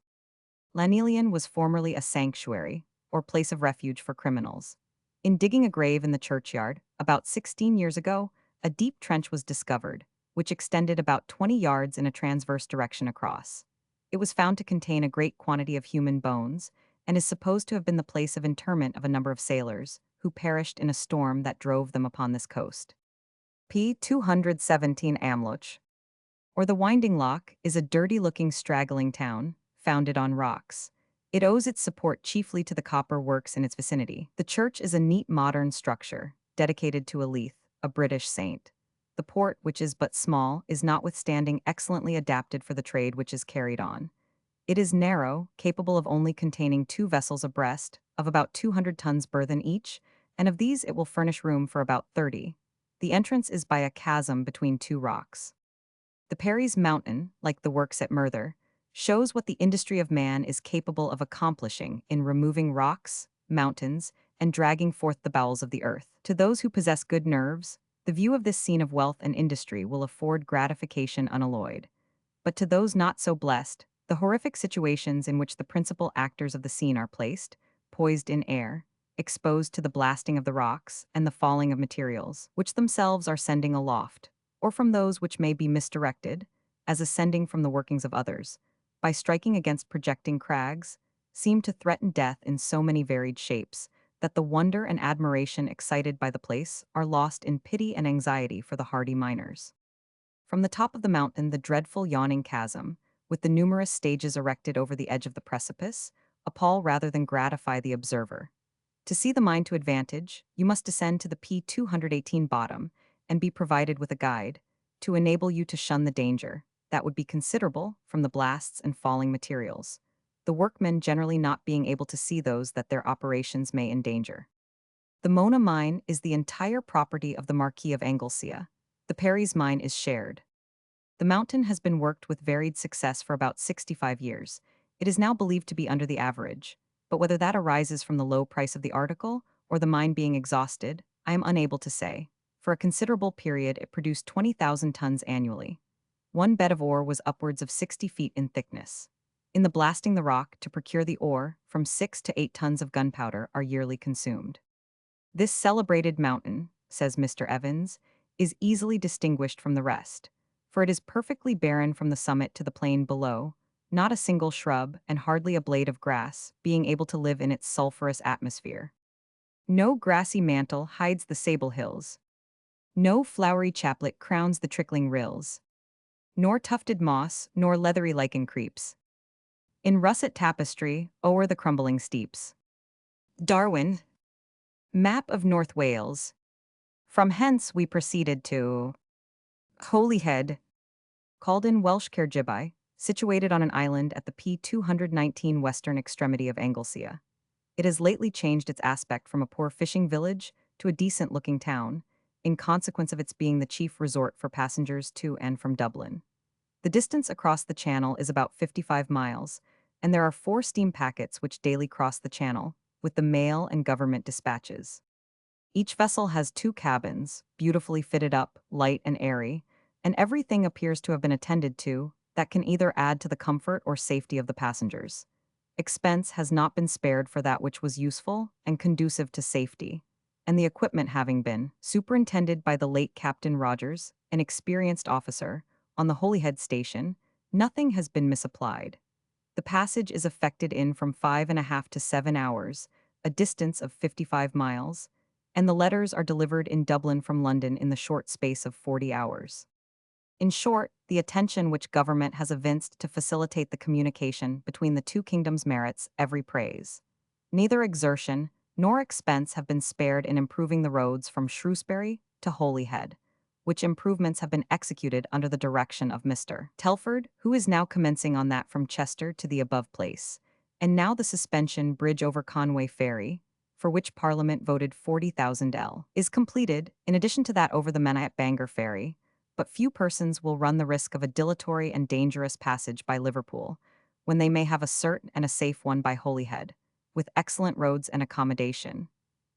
Llanelian was formerly a sanctuary, or place of refuge for criminals. In digging a grave in the churchyard, about 16 years ago, a deep trench was discovered, which extended about 20 yards in a transverse direction across. It was found to contain a great quantity of human bones, and is supposed to have been the place of interment of a number of sailors, who perished in a storm that drove them upon this coast. P. 217 Amlwch, or the Winding Lock, is a dirty-looking straggling town, founded on rocks. It owes its support chiefly to the copper works in its vicinity. The church is a neat modern structure, dedicated to Eleath, a British saint. The port, which is but small, is notwithstanding excellently adapted for the trade which is carried on. It is narrow, capable of only containing 2 vessels abreast, of about 200 tons burthen each, and of these it will furnish room for about 30. The entrance is by a chasm between 2 rocks. The Parry's Mountain, like the works at Merthyr, shows what the industry of man is capable of accomplishing in removing rocks, mountains, and dragging forth the bowels of the earth. To those who possess good nerves, the view of this scene of wealth and industry will afford gratification unalloyed. But to those not so blessed, the horrific situations in which the principal actors of the scene are placed, poised in air, exposed to the blasting of the rocks and the falling of materials, which themselves are sending aloft, or from those which may be misdirected, as ascending from the workings of others, by striking against projecting crags, seem to threaten death in so many varied shapes, that the wonder and admiration excited by the place are lost in pity and anxiety for the hardy miners. From the top of the mountain, the dreadful yawning chasm, with the numerous stages erected over the edge of the precipice, appall rather than gratify the observer. To see the mine to advantage, you must descend to the P 218 bottom, and be provided with a guide, to enable you to shun the danger, that would be considerable, from the blasts and falling materials. the workmen generally not being able to see those that their operations may endanger. The Mona mine is the entire property of the Marquis of Anglesea. The Perry's mine is shared. The mountain has been worked with varied success for about 65 years. It is now believed to be under the average, but whether that arises from the low price of the article or the mine being exhausted, I am unable to say. For a considerable period, it produced 20,000 tons annually. One bed of ore was upwards of 60 feet in thickness. In the blasting the rock to procure the ore, from 6 to 8 tons of gunpowder are yearly consumed. This celebrated mountain, says Mr. Evans, is easily distinguished from the rest, for it is perfectly barren from the summit to the plain below, not a single shrub and hardly a blade of grass being able to live in its sulphurous atmosphere. No grassy mantle hides the sable hills. No flowery chaplet crowns the trickling rills. Nor tufted moss, nor leathery lichen creeps. In russet tapestry, o'er the crumbling steeps. Darwin, Map of North Wales. From hence we proceeded to Holyhead, called in Welsh Caergybi, situated on an island at the P219 western extremity of Anglesea. It has lately changed its aspect from a poor fishing village to a decent-looking town, in consequence of its being the chief resort for passengers to and from Dublin. The distance across the channel is about 55 miles, and there are 4 steam packets which daily cross the channel, with the mail and government dispatches. Each vessel has 2 cabins, beautifully fitted up, light and airy, and everything appears to have been attended to that can either add to the comfort or safety of the passengers. Expense has not been spared for that which was useful and conducive to safety, and the equipment having been superintended by the late Captain Rogers, an experienced officer, on the Holyhead station, nothing has been misapplied. The passage is effected in from 5.5 to 7 hours, a distance of 55 miles, and the letters are delivered in Dublin from London in the short space of 40 hours. In short, the attention which government has evinced to facilitate the communication between the 2 kingdoms merits every praise. Neither exertion nor expense have been spared in improving the roads from Shrewsbury to Holyhead, which improvements have been executed under the direction of Mr. Telford, who is now commencing on that from Chester to the above place, and now the suspension bridge over Conway Ferry, for which Parliament voted 40,000 L, is completed, in addition to that over the Menai at Bangor Ferry, but few persons will run the risk of a dilatory and dangerous passage by Liverpool, when they may have a certain and a safe one by Holyhead, with excellent roads and accommodation.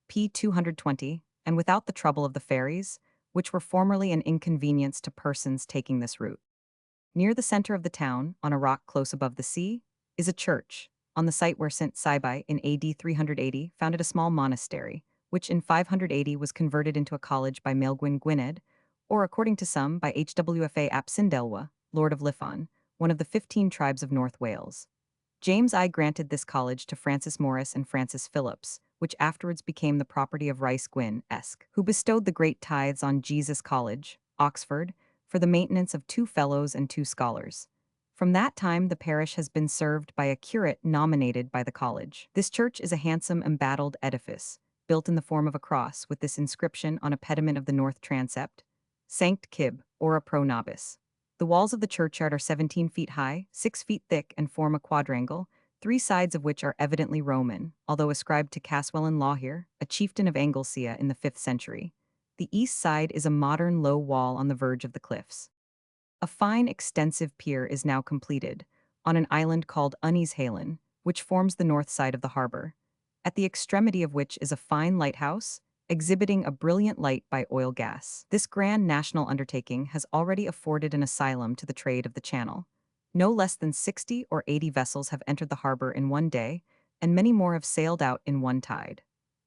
P. 220, and without the trouble of the ferries, which were formerly an inconvenience to persons taking this route. Near the center of the town, on a rock close above the sea, is a church, on the site where St. Sybai in AD 380 founded a small monastery, which in 580 was converted into a college by Maelgwn Gwynedd, or according to some, by Hwfa ap Sindelwa, Lord of Liffon, one of the 15 tribes of North Wales. James I granted this college to Francis Morris and Francis Phillips, which afterwards became the property of Rice Gwyn-esque, who bestowed the great tithes on Jesus College, Oxford, for the maintenance of 2 fellows and 2 scholars. From that time the parish has been served by a curate nominated by the college. This church is a handsome embattled edifice, built in the form of a cross with this inscription on a pediment of the north transept, Sanct Kib, ora pro nobis. The walls of the churchyard are 17 feet high, 6 feet thick, and form a quadrangle, 3 sides of which are evidently Roman, although ascribed to Caswellyn Lawhere, a chieftain of Anglesea in the 5th century. The east side is a modern low wall on the verge of the cliffs. A fine, extensive pier is now completed, on an island called Unnyshallen, which forms the north side of the harbor, at the extremity of which is a fine lighthouse, exhibiting a brilliant light by oil gas. This grand national undertaking has already afforded an asylum to the trade of the Channel. No less than 60 or 80 vessels have entered the harbor in one day, and many more have sailed out in one tide.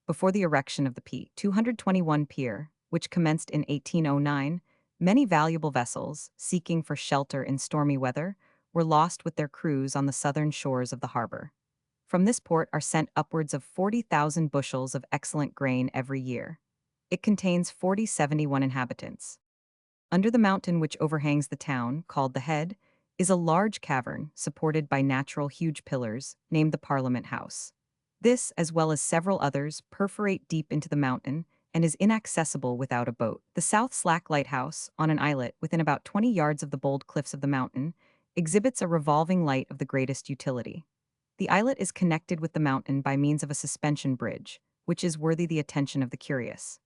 Before the erection of the P. 221 pier, which commenced in 1809, many valuable vessels, seeking for shelter in stormy weather, were lost with their crews on the southern shores of the harbor. From this port are sent upwards of 40,000 bushels of excellent grain every year. It contains 71 inhabitants. Under the mountain which overhangs the town, called the Head, is a large cavern supported by natural huge pillars, named the Parliament House. This, as well as several others, perforate deep into the mountain and is inaccessible without a boat. The South Slack Lighthouse, on an islet within about 20 yards of the bold cliffs of the mountain, exhibits a revolving light of the greatest utility. The islet is connected with the mountain by means of a suspension bridge, which is worthy the attention of the curious.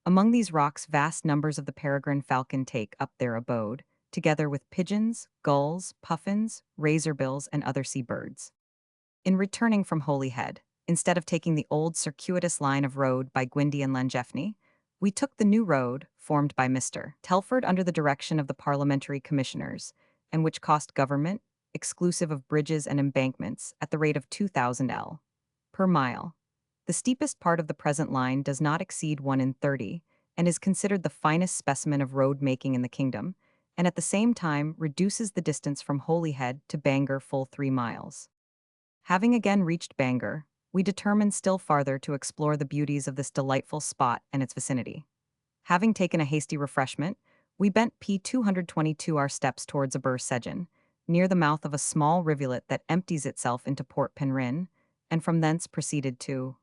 Among these rocks, vast numbers of the peregrine falcon take up their abode, together with pigeons, gulls, puffins, razorbills, and other seabirds. In returning from Holyhead, instead of taking the old circuitous line of road by Gwyndy and Llangefni, we took the new road, formed by Mr. Telford under the direction of the parliamentary commissioners, and which cost government, exclusive of bridges and embankments, at the rate of 2,000 L per mile. The steepest part of the present line does not exceed 1 in 30, and is considered the finest specimen of road making in the kingdom, and at the same time reduces the distance from Holyhead to Bangor full 3 miles. Having again reached Bangor, we determined still farther to explore the beauties of this delightful spot and its vicinity. Having taken a hasty refreshment, we bent P222 our steps towards Aber Sedgin, near the mouth of a small rivulet that empties itself into Port Penrhyn, and from thence proceeded to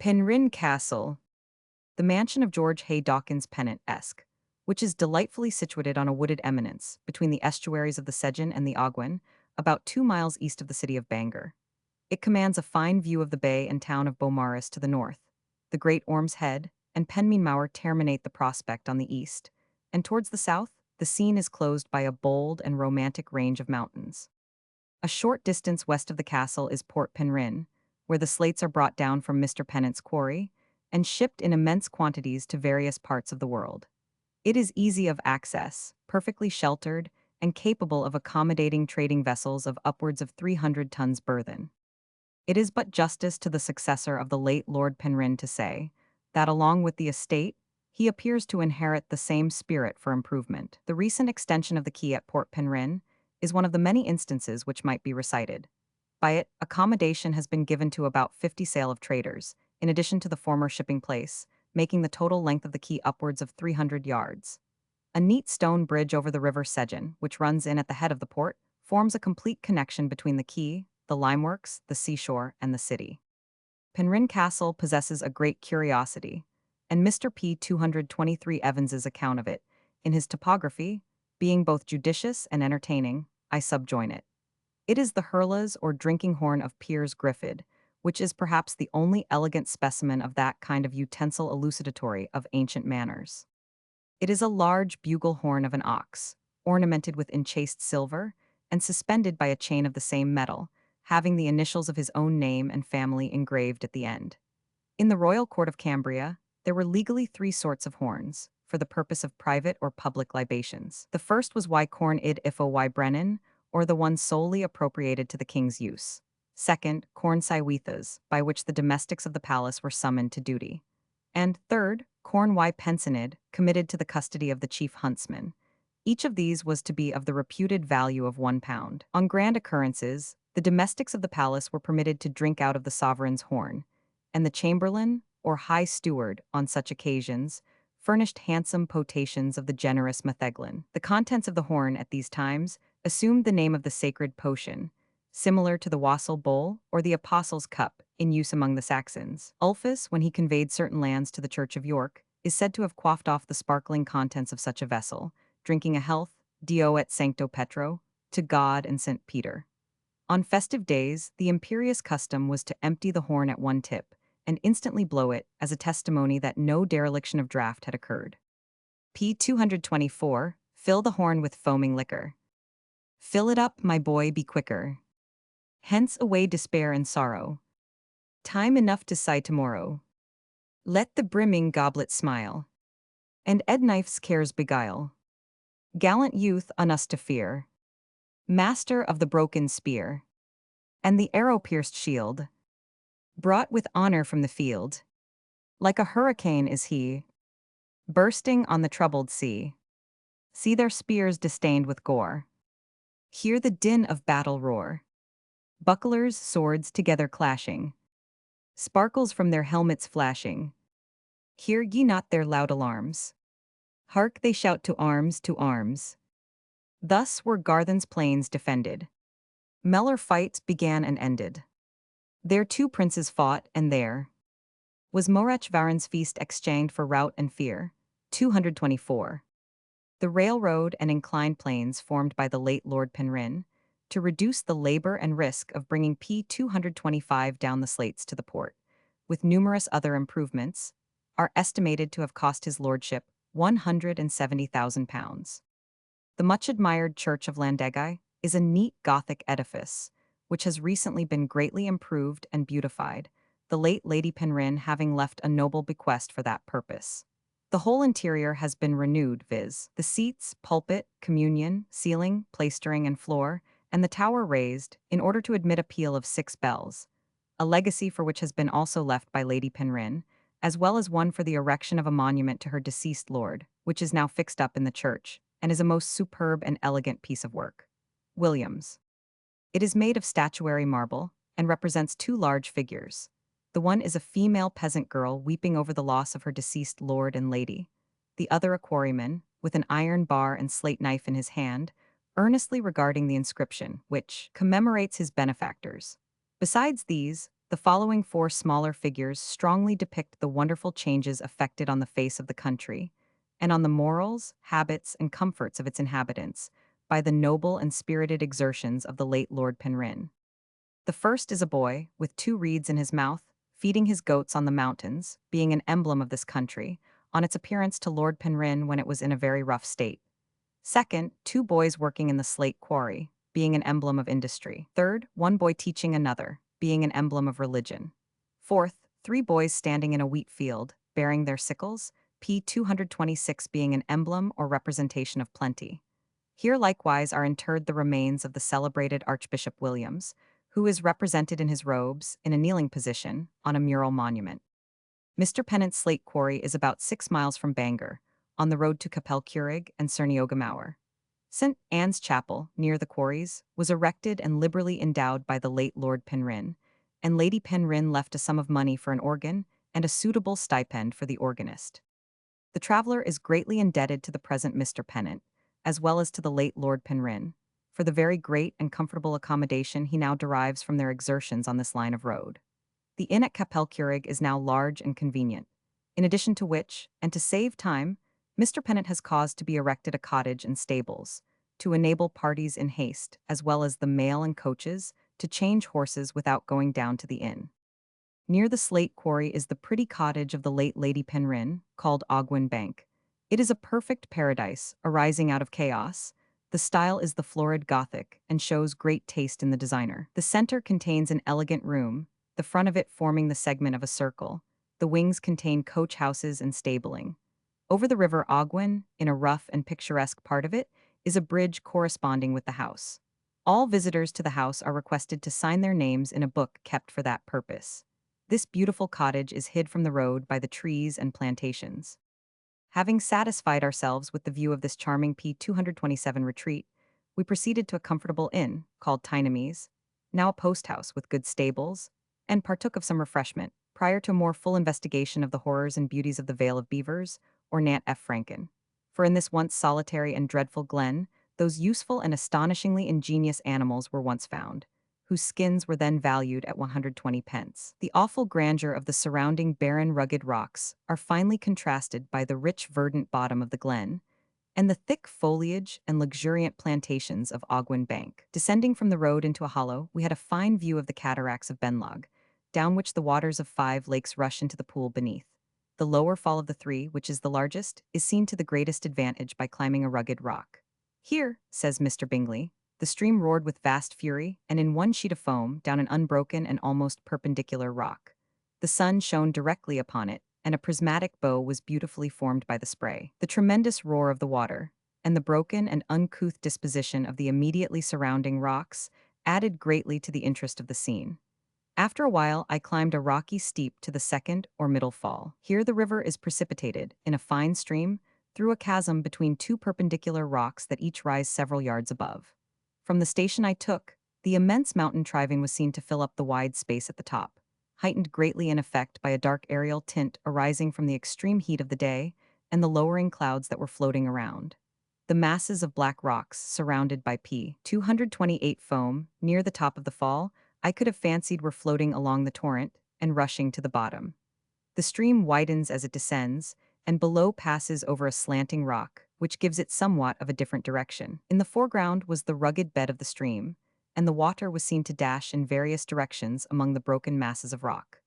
Penrhyn Castle, the mansion of George Hay Dawkins Pennant-esque, which is delightfully situated on a wooded eminence between the estuaries of the Sedgin and the Ogwen, about 2 miles east of the city of Bangor. It commands a fine view of the bay and town of Beaumaris to the north. The great Orm's Head and Penmean Mawr terminate the prospect on the east, and towards the south, the scene is closed by a bold and romantic range of mountains. A short distance west of the castle is Port Penrhyn, where the slates are brought down from Mr. Pennant's quarry and shipped in immense quantities to various parts of the world. It is easy of access, perfectly sheltered, and capable of accommodating trading vessels of upwards of 300 tons burthen. It is but justice to the successor of the late Lord Penrhyn to say that, along with the estate, he appears to inherit the same spirit for improvement. The recent extension of the quay at Port Penrhyn is one of the many instances which might be recited. By it, accommodation has been given to about 50 sail of traders, in addition to the former shipping place, making the total length of the quay upwards of 300 yards. A neat stone bridge over the river Sedgin, which runs in at the head of the port, forms a complete connection between the quay, the limeworks, the seashore, and the city. Penrhyn Castle possesses a great curiosity, and Mr. P. 223 Evans's account of it, in his topography, being both judicious and entertaining, I subjoin it. It is the hurlas or drinking horn of Piers Griffith, which is perhaps the only elegant specimen of that kind of utensil elucidatory of ancient manners. It is a large bugle horn of an ox, ornamented with enchased silver, and suspended by a chain of the same metal, having the initials of his own name and family engraved at the end. In the royal court of Cambria, there were legally 3 sorts of horns, for the purpose of private or public libations. The first was y corn id ifo y brennan, or the one solely appropriated to the king's use. Second, corn sywethas, by which the domestics of the palace were summoned to duty. And third, corn y pensionid, committed to the custody of the chief huntsman. Each of these was to be of the reputed value of £1. On grand occurrences, the domestics of the palace were permitted to drink out of the sovereign's horn, and the chamberlain, or high steward, on such occasions, furnished handsome potations of the generous metheglin. The contents of the horn at these times assumed the name of the sacred potion, similar to the wassail bowl or the apostles' cup in use among the Saxons. Ulfius, when he conveyed certain lands to the Church of York, is said to have quaffed off the sparkling contents of such a vessel, drinking a health, Dio et Sancto Petro, to God and St. Peter. On festive days, the imperious custom was to empty the horn at one tip and instantly blow it as a testimony that no dereliction of draught had occurred. P. 224, fill the horn with foaming liquor. Fill it up, my boy, be quicker. Hence away despair and sorrow. Time enough to sigh tomorrow. Let the brimming goblet smile, and Ednife's cares beguile. Gallant youth on us to fear, master of the broken spear, and the arrow-pierced shield, brought with honor from the field. Like a hurricane is he, bursting on the troubled sea. See their spears disdained with gore. Hear the din of battle roar. Bucklers, swords together clashing, sparkles from their helmets flashing. Hear ye not their loud alarms? Hark, they shout to arms, to arms. Thus were Garthen's plains defended. Mellor fights began and ended. There 2 princes fought, and there was Morech Varen's feast exchanged for rout and fear. 224. The railroad and inclined plains formed by the late Lord Penrhyn to reduce the labor and risk of bringing P-225 down the slates to the port, with numerous other improvements, are estimated to have cost his lordship £170,000. The much-admired Church of Llandegau is a neat Gothic edifice, which has recently been greatly improved and beautified, the late Lady Penrhyn having left a noble bequest for that purpose. The whole interior has been renewed, viz. the seats, pulpit, communion, ceiling, plaistering, and floor, and the tower raised, in order to admit a peal of 6 bells, a legacy for which has been also left by Lady Penrhyn, as well as one for the erection of a monument to her deceased lord, which is now fixed up in the church, and is a most superb and elegant piece of work. Williams. It is made of statuary marble, and represents 2 large figures. The one is a female peasant girl weeping over the loss of her deceased lord and lady, the other a quarryman, with an iron bar and slate knife in his hand, earnestly regarding the inscription, which commemorates his benefactors. Besides these, the following 4 smaller figures strongly depict the wonderful changes effected on the face of the country, and on the morals, habits, and comforts of its inhabitants, by the noble and spirited exertions of the late Lord Penrhyn. The first is a boy, with 2 reeds in his mouth, feeding his goats on the mountains, being an emblem of this country, on its appearance to Lord Penrhyn when it was in a very rough state. Second, 2 boys working in the slate quarry, being an emblem of industry. Third, 1 boy teaching another, being an emblem of religion. Fourth, 3 boys standing in a wheat field, bearing their sickles, P-226 being an emblem or representation of plenty. Here likewise are interred the remains of the celebrated Archbishop Williams, who is represented in his robes, in a kneeling position, on a mural monument. Mr. Pennant's slate quarry is about 6 miles from Bangor, on the road to Capel Curig and Cerniogamauer. St. Anne's Chapel, near the quarries, was erected and liberally endowed by the late Lord Penrhyn, and Lady Penrhyn left a sum of money for an organ and a suitable stipend for the organist. The traveller is greatly indebted to the present Mr. Pennant, as well as to the late Lord Penrhyn, for the very great and comfortable accommodation he now derives from their exertions on this line of road. The inn at Capel Curig is now large and convenient, in addition to which, and to save time, Mr. Pennant has caused to be erected a cottage and stables, to enable parties in haste, as well as the mail and coaches, to change horses without going down to the inn. Near the slate quarry is the pretty cottage of the late Lady Penrhyn, called Ogwen Bank. It is a perfect paradise, arising out of chaos. The style is the florid Gothic, and shows great taste in the designer. The center contains an elegant room, the front of it forming the segment of a circle. The wings contain coach houses and stabling. Over the river Ogwen, in a rough and picturesque part of it, is a bridge corresponding with the house. All visitors to the house are requested to sign their names in a book kept for that purpose. This beautiful cottage is hid from the road by the trees and plantations. Having satisfied ourselves with the view of this charming P-227 retreat, we proceeded to a comfortable inn, called Tynemy's, now a post-house with good stables, and partook of some refreshment, prior to a more full investigation of the horrors and beauties of the Vale of Beavers, or Nant F. Franken. For in this once solitary and dreadful glen, those useful and astonishingly ingenious animals were once found, whose skins were then valued at 120 pence. The awful grandeur of the surrounding barren rugged rocks are finely contrasted by the rich verdant bottom of the glen, and the thick foliage and luxuriant plantations of Ogwen Bank. Descending from the road into a hollow, we had a fine view of the cataracts of Benlog, down which the waters of 5 lakes rush into the pool beneath. The lower fall of the 3, which is the largest, is seen to the greatest advantage by climbing a rugged rock. Here, says Mr. Bingley, the stream roared with vast fury, and in one sheet of foam, down an unbroken and almost perpendicular rock. The sun shone directly upon it, and a prismatic bow was beautifully formed by the spray. The tremendous roar of the water, and the broken and uncouth disposition of the immediately surrounding rocks, added greatly to the interest of the scene. After a while, I climbed a rocky steep to the second or middle fall. Here the river is precipitated, in a fine stream, through a chasm between 2 perpendicular rocks that each rise several yards above. From the station I took, the immense mountain triving was seen to fill up the wide space at the top, heightened greatly in effect by a dark aerial tint arising from the extreme heat of the day and the lowering clouds that were floating around. The masses of black rocks, surrounded by P-228 foam, near the top of the fall, I could have fancied were floating along the torrent and rushing to the bottom. The stream widens as it descends, and below passes over a slanting rock, which gives it somewhat of a different direction. In the foreground was the rugged bed of the stream, and the water was seen to dash in various directions among the broken masses of rock.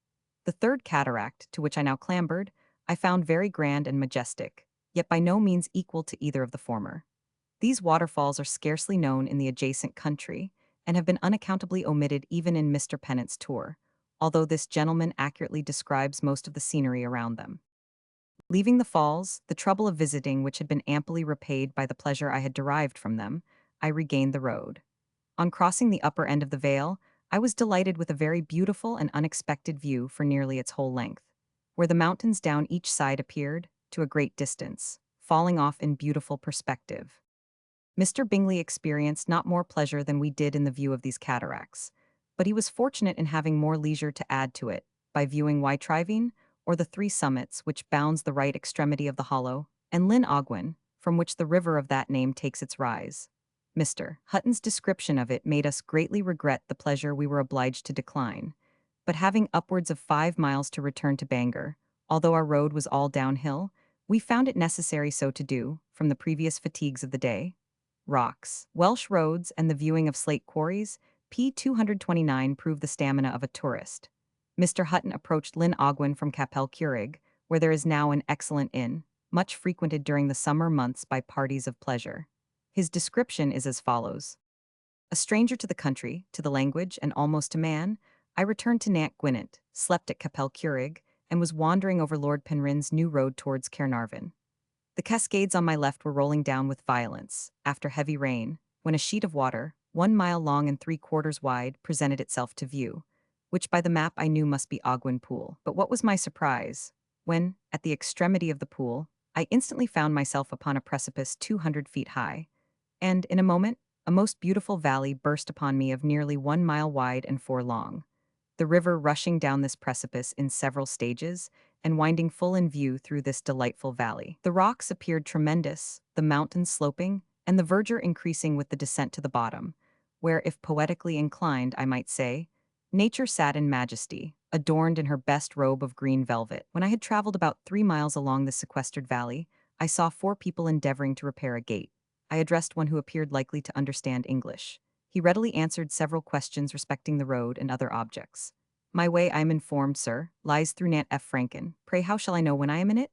The third cataract, to which I now clambered, I found very grand and majestic, yet by no means equal to either of the former. These waterfalls are scarcely known in the adjacent country, and have been unaccountably omitted even in Mr. Pennant's tour, although this gentleman accurately describes most of the scenery around them. Leaving the falls, the trouble of visiting which had been amply repaid by the pleasure I had derived from them, I regained the road. On crossing the upper end of the vale, I was delighted with a very beautiful and unexpected view for nearly its whole length, where the mountains down each side appeared, to a great distance, falling off in beautiful perspective. Mr. Bingley experienced not more pleasure than we did in the view of these cataracts, but he was fortunate in having more leisure to add to it, by viewing Wytriven, or the three summits which bounds the right extremity of the hollow, and Llyn Ogwen, from which the river of that name takes its rise. Mr. Hutton's description of it made us greatly regret the pleasure we were obliged to decline, but having upwards of 5 miles to return to Bangor, although our road was all downhill, we found it necessary so to do, from the previous fatigues of the day. Rocks, Welsh roads, and the viewing of slate quarries, p. 229 prove the stamina of a tourist. Mr. Hutton approached Llyn Ogwen from Capel Curig, where there is now an excellent inn, much frequented during the summer months by parties of pleasure. His description is as follows. A stranger to the country, to the language, and almost to man, I returned to Nant Gwynant, slept at Capel Curig, and was wandering over Lord Penrhyn's new road towards Caernarvon. The cascades on my left were rolling down with violence, after heavy rain, when a sheet of water, 1 mile long and 3/4 wide, presented itself to view, which by the map I knew must be Ogwen Pool. But what was my surprise, when, at the extremity of the pool, I instantly found myself upon a precipice 200 feet high, and, in a moment, a most beautiful valley burst upon me of nearly 1 mile wide and 4 long, the river rushing down this precipice in several stages, and winding full in view through this delightful valley. The rocks appeared tremendous, the mountains sloping, and the verdure increasing with the descent to the bottom, where, if poetically inclined, I might say, nature sat in majesty, adorned in her best robe of green velvet. When I had traveled about 3 miles along this sequestered valley, I saw 4 people endeavoring to repair a gate. I addressed one who appeared likely to understand English. He readily answered several questions respecting the road and other objects. My way, I am informed, sir, lies through Nant F. Franken. Pray, how shall I know when I am in it?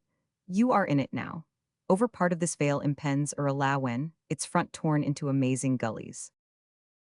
You are in it now. Over part of this vale impends Lawen, its front torn into amazing gullies.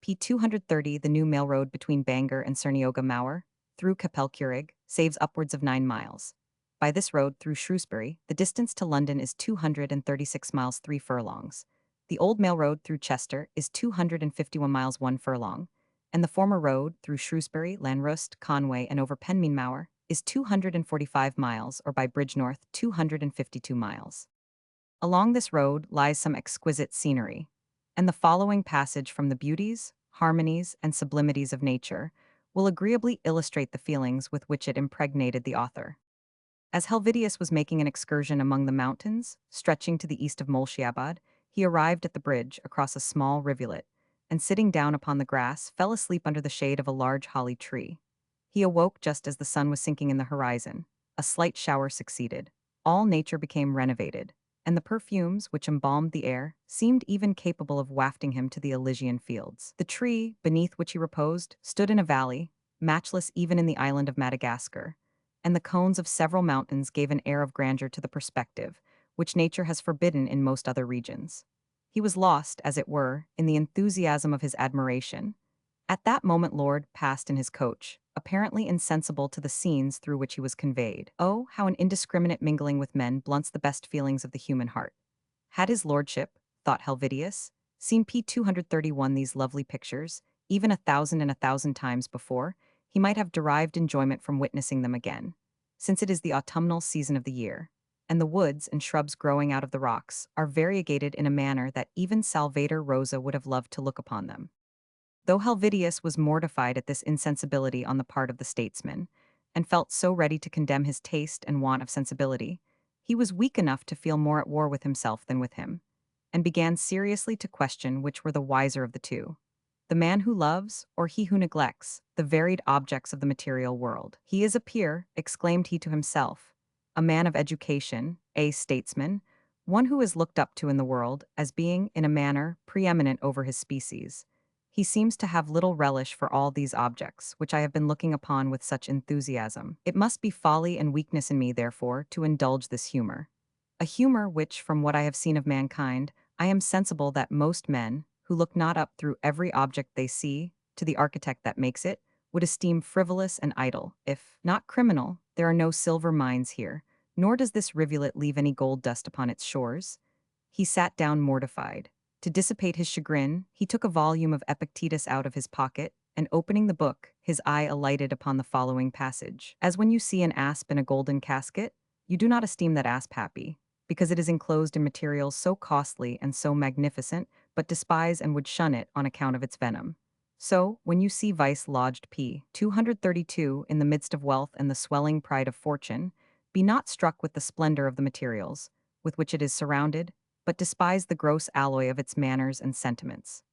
P. 230, the new mail road between Bangor and Cernioga Mawr, through Capel Curig, saves upwards of 9 miles. By this road, through Shrewsbury, the distance to London is 236 miles 3 furlongs. The old mail road through Chester is 251 miles 1 furlong, and the former road through Shrewsbury, Llanrwst, Conway, and over Penmyn Mawr is 245 miles, or by Bridgenorth, 252 miles. Along this road lies some exquisite scenery, and the following passage from the beauties, harmonies, and sublimities of nature will agreeably illustrate the feelings with which it impregnated the author. As Helvidius was making an excursion among the mountains, stretching to the east of Molsheabad, he arrived at the bridge across a small rivulet, and sitting down upon the grass, fell asleep under the shade of a large holly tree. He awoke just as the sun was sinking in the horizon. A slight shower succeeded. All nature became renovated, and the perfumes which embalmed the air seemed even capable of wafting him to the Elysian fields. The tree, beneath which he reposed, stood in a valley, matchless even in the island of Madagascar, and the cones of several mountains gave an air of grandeur to the perspective, which nature has forbidden in most other regions. He was lost, as it were, in the enthusiasm of his admiration. At that moment Lord passed in his coach, apparently insensible to the scenes through which he was conveyed. Oh, how an indiscriminate mingling with men blunts the best feelings of the human heart. Had his lordship, thought Helvidius, seen p. 231 these lovely pictures, even 1,000 times before, he might have derived enjoyment from witnessing them again, since it is the autumnal season of the year, and the woods and shrubs growing out of the rocks are variegated in a manner that even Salvator Rosa would have loved to look upon them. Though Helvidius was mortified at this insensibility on the part of the statesman, and felt so ready to condemn his taste and want of sensibility, he was weak enough to feel more at war with himself than with him, and began seriously to question which were the wiser of the two, the man who loves, or he who neglects, the varied objects of the material world. He is a peer, exclaimed he to himself, a man of education, a statesman, one who is looked up to in the world as being, in a manner, preeminent over his species, He seems to have little relish for all these objects, which I have been looking upon with such enthusiasm. It must be folly and weakness in me, therefore, to indulge this humor. A humor which, from what I have seen of mankind, I am sensible that most men, who look not up through every object they see, to the architect that makes it, would esteem frivolous and idle. If not criminal, there are no silver mines here, nor does this rivulet leave any gold dust upon its shores. He sat down mortified. To dissipate his chagrin, he took a volume of Epictetus out of his pocket, and opening the book, his eye alighted upon the following passage. As when you see an asp in a golden casket, you do not esteem that asp happy, because it is enclosed in materials so costly and so magnificent, but despise and would shun it on account of its venom. So, when you see vice lodged p. 232 in the midst of wealth and the swelling pride of fortune, be not struck with the splendor of the materials, with which it is surrounded, but despise the gross alloy of its manners and sentiments.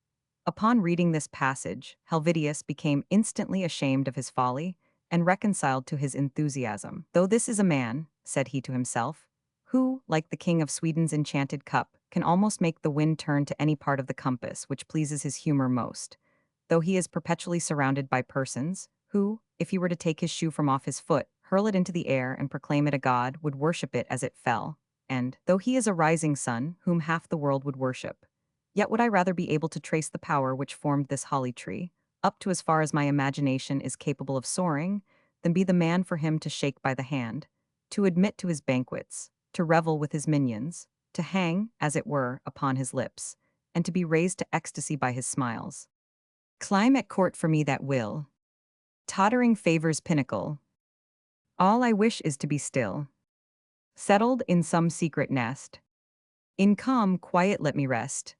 Upon reading this passage, Helvidius became instantly ashamed of his folly, and reconciled to his enthusiasm. Though this is a man, said he to himself, who, like the king of Sweden's enchanted cup, can almost make the wind turn to any part of the compass which pleases his humor most, though he is perpetually surrounded by persons, who, if he were to take his shoe from off his foot, hurl it into the air and proclaim it a god, would worship it as it fell, and, though he is a rising sun, whom half the world would worship, yet would I rather be able to trace the power which formed this holly tree, up to as far as my imagination is capable of soaring, than be the man for him to shake by the hand, to admit to his banquets, to revel with his minions, to hang, as it were, upon his lips, and to be raised to ecstasy by his smiles. Climb at court for me that will. Tottering favor's pinnacle. All I wish is to be still. Settled in some secret nest. In calm quiet let me rest.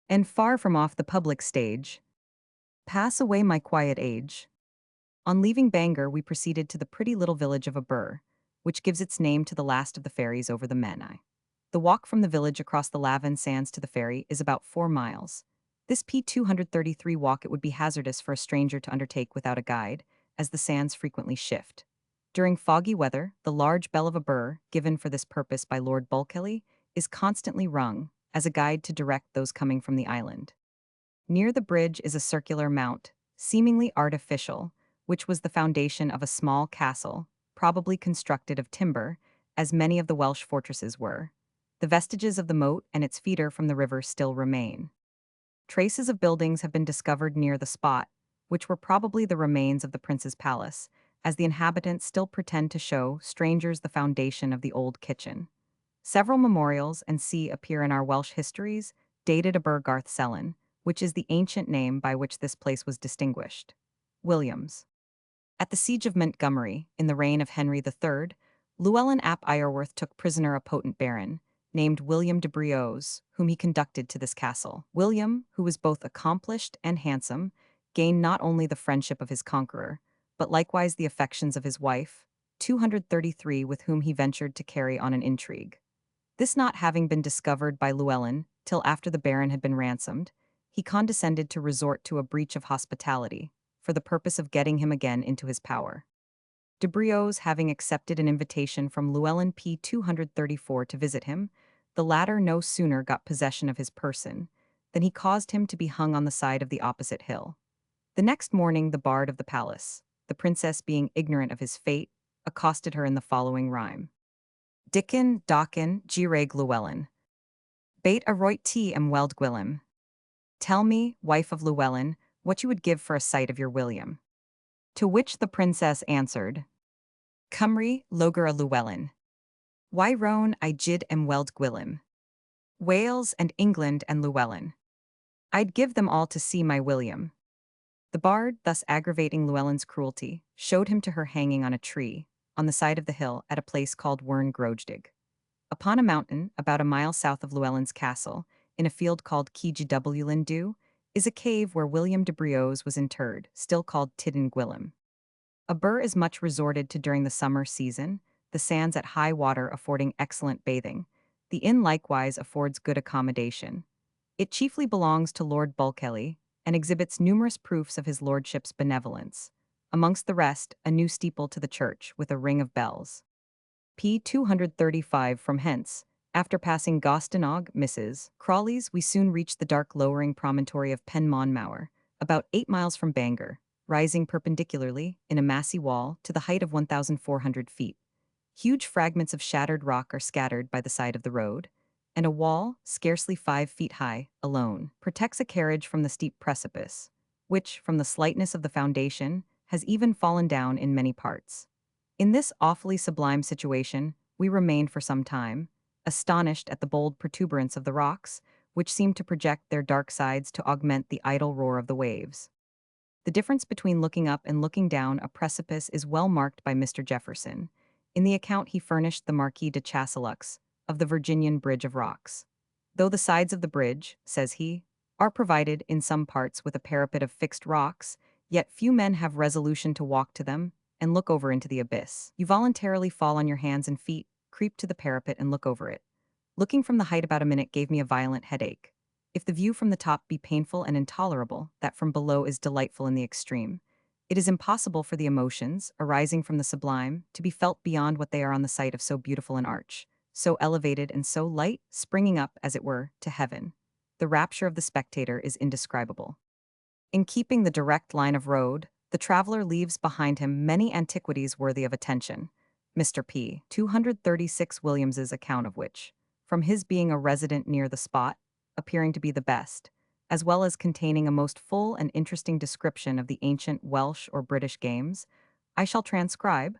And far from off the public stage. Pass away my quiet age. On leaving Bangor we proceeded to the pretty little village of Aber, which gives its name to the last of the ferries over the Menai. The walk from the village across the Lavan sands to the ferry is about 4 miles. This P233 walk it would be hazardous for a stranger to undertake without a guide, as the sands frequently shift. During foggy weather, the large bell of a burr, given for this purpose by Lord Bulkeley, is constantly rung, as a guide to direct those coming from the island. Near the bridge is a circular mount, seemingly artificial, which was the foundation of a small castle, probably constructed of timber, as many of the Welsh fortresses were. The vestiges of the moat and its feeder from the river still remain. Traces of buildings have been discovered near the spot, which were probably the remains of the prince's palace, as the inhabitants still pretend to show strangers the foundation of the old kitchen. Several memorials and appear in our Welsh histories, dated Aber Garth Selyn, which is the ancient name by which this place was distinguished. Williams. At the siege of Montgomery, in the reign of Henry III, Llewellyn ap Iorwerth took prisoner a potent baron, named William de Briouse, whom he conducted to this castle. William, who was both accomplished and handsome, gained not only the friendship of his conqueror, but likewise the affections of his wife, 233, with whom he ventured to carry on an intrigue. This not having been discovered by Llewellyn till after the baron had been ransomed, he condescended to resort to a breach of hospitality, for the purpose of getting him again into his power. De Briouse having accepted an invitation from Llewellyn P. 234 to visit him, the latter no sooner got possession of his person than he caused him to be hung on the side of the opposite hill. The next morning the bard of the palace, the princess being ignorant of his fate, accosted her in the following rhyme. Dickon, Dockin, Gireg Llewellyn. Bait a roit tea am weld Gwillem. Tell me, wife of Llewellyn, what you would give for a sight of your William. To which the princess answered, Cymru, loger a Llewellyn. Why roan I jid am weld Gwillem. Wales and England and Llewellyn. I'd give them all to see my William. The bard, thus aggravating Llewellyn's cruelty, showed him to her hanging on a tree, on the side of the hill at a place called Wern Grojdig. Upon a mountain, about a mile south of Llewellyn's castle, in a field called Cgw Lindu, is a cave where William de Briouse was interred, still called Tidden Gwillem. Aber is much resorted to during the summer season, the sands at high water affording excellent bathing. The inn likewise affords good accommodation. It chiefly belongs to Lord Bulkeley, and exhibits numerous proofs of his lordship's benevolence. Amongst the rest, a new steeple to the church, with a ring of bells. P. 235 from hence, after passing Gostanog, Mrs. Crawley's, we soon reached the dark lowering promontory of Penmaenmawr, about 8 miles from Bangor, rising perpendicularly in a massy wall to the height of 1,400 feet. Huge fragments of shattered rock are scattered by the side of the road, and a wall, scarcely 5 feet high, alone, protects a carriage from the steep precipice, which, from the slightness of the foundation, has even fallen down in many parts. In this awfully sublime situation, we remained for some time, astonished at the bold protuberance of the rocks, which seemed to project their dark sides to augment the idle roar of the waves. The difference between looking up and looking down a precipice is well marked by Mr. Jefferson, in the account he furnished the Marquis de Chastellux of the Virginian Bridge of Rocks. Though the sides of the bridge, says he, are provided in some parts with a parapet of fixed rocks, yet few men have resolution to walk to them and look over into the abyss. You voluntarily fall on your hands and feet, creep to the parapet and look over it. Looking from the height about a minute gave me a violent headache. If the view from the top be painful and intolerable, that from below is delightful in the extreme. It is impossible for the emotions, arising from the sublime, to be felt beyond what they are on the sight of so beautiful an arch, so elevated and so light, springing up, as it were, to heaven. The rapture of the spectator is indescribable. In keeping the direct line of road, the traveler leaves behind him many antiquities worthy of attention. Mr. P. 236 Williams's account of which, from his being a resident near the spot, appearing to be the best, as well as containing a most full and interesting description of the ancient Welsh or British games, I shall transcribe,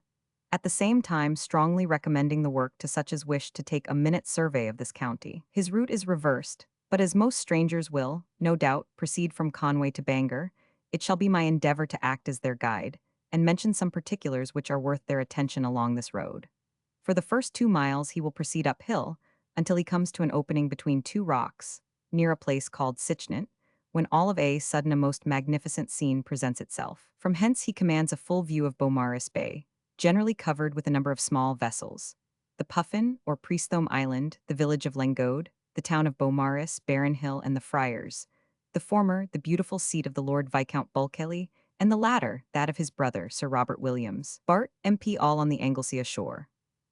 at the same time strongly recommending the work to such as wish to take a minute survey of this county. His route is reversed, but as most strangers will, no doubt, proceed from Conway to Bangor, it shall be my endeavor to act as their guide, and mention some particulars which are worth their attention along this road. For the first 2 miles he will proceed uphill, until he comes to an opening between two rocks, near a place called Succinct, when all of a sudden a most magnificent scene presents itself. From hence he commands a full view of Beaumaris Bay, generally covered with a number of small vessels. The Puffin, or Priesthome Island, the village of Lengode, the town of Beaumaris, Barron Hill, and the Friars. The former, the beautiful seat of the Lord Viscount Bulkeley, and the latter, that of his brother, Sir Robert Williams, Bart, MP, all on the Anglesea shore.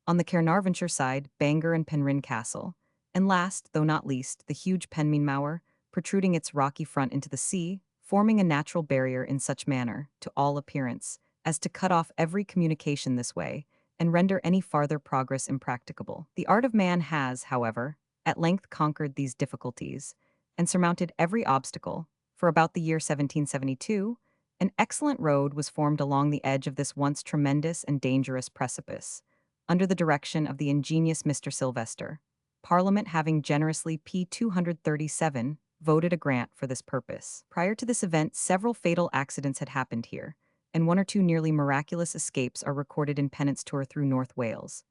On the Caernarvonshire side, Bangor and Penrhyn Castle, and last, though not least, the huge Penmaenmawr, protruding its rocky front into the sea, forming a natural barrier in such manner, to all appearance, as to cut off every communication this way, and render any farther progress impracticable. The art of man has, however, at length conquered these difficulties, and surmounted every obstacle, for about the year 1772, an excellent road was formed along the edge of this once tremendous and dangerous precipice, under the direction of the ingenious Mr. Sylvester. Parliament having generously P. 237 voted a grant for this purpose. Prior to this event, several fatal accidents had happened here, and 1 or 2 nearly miraculous escapes are recorded in Pennant's tour through North Wales.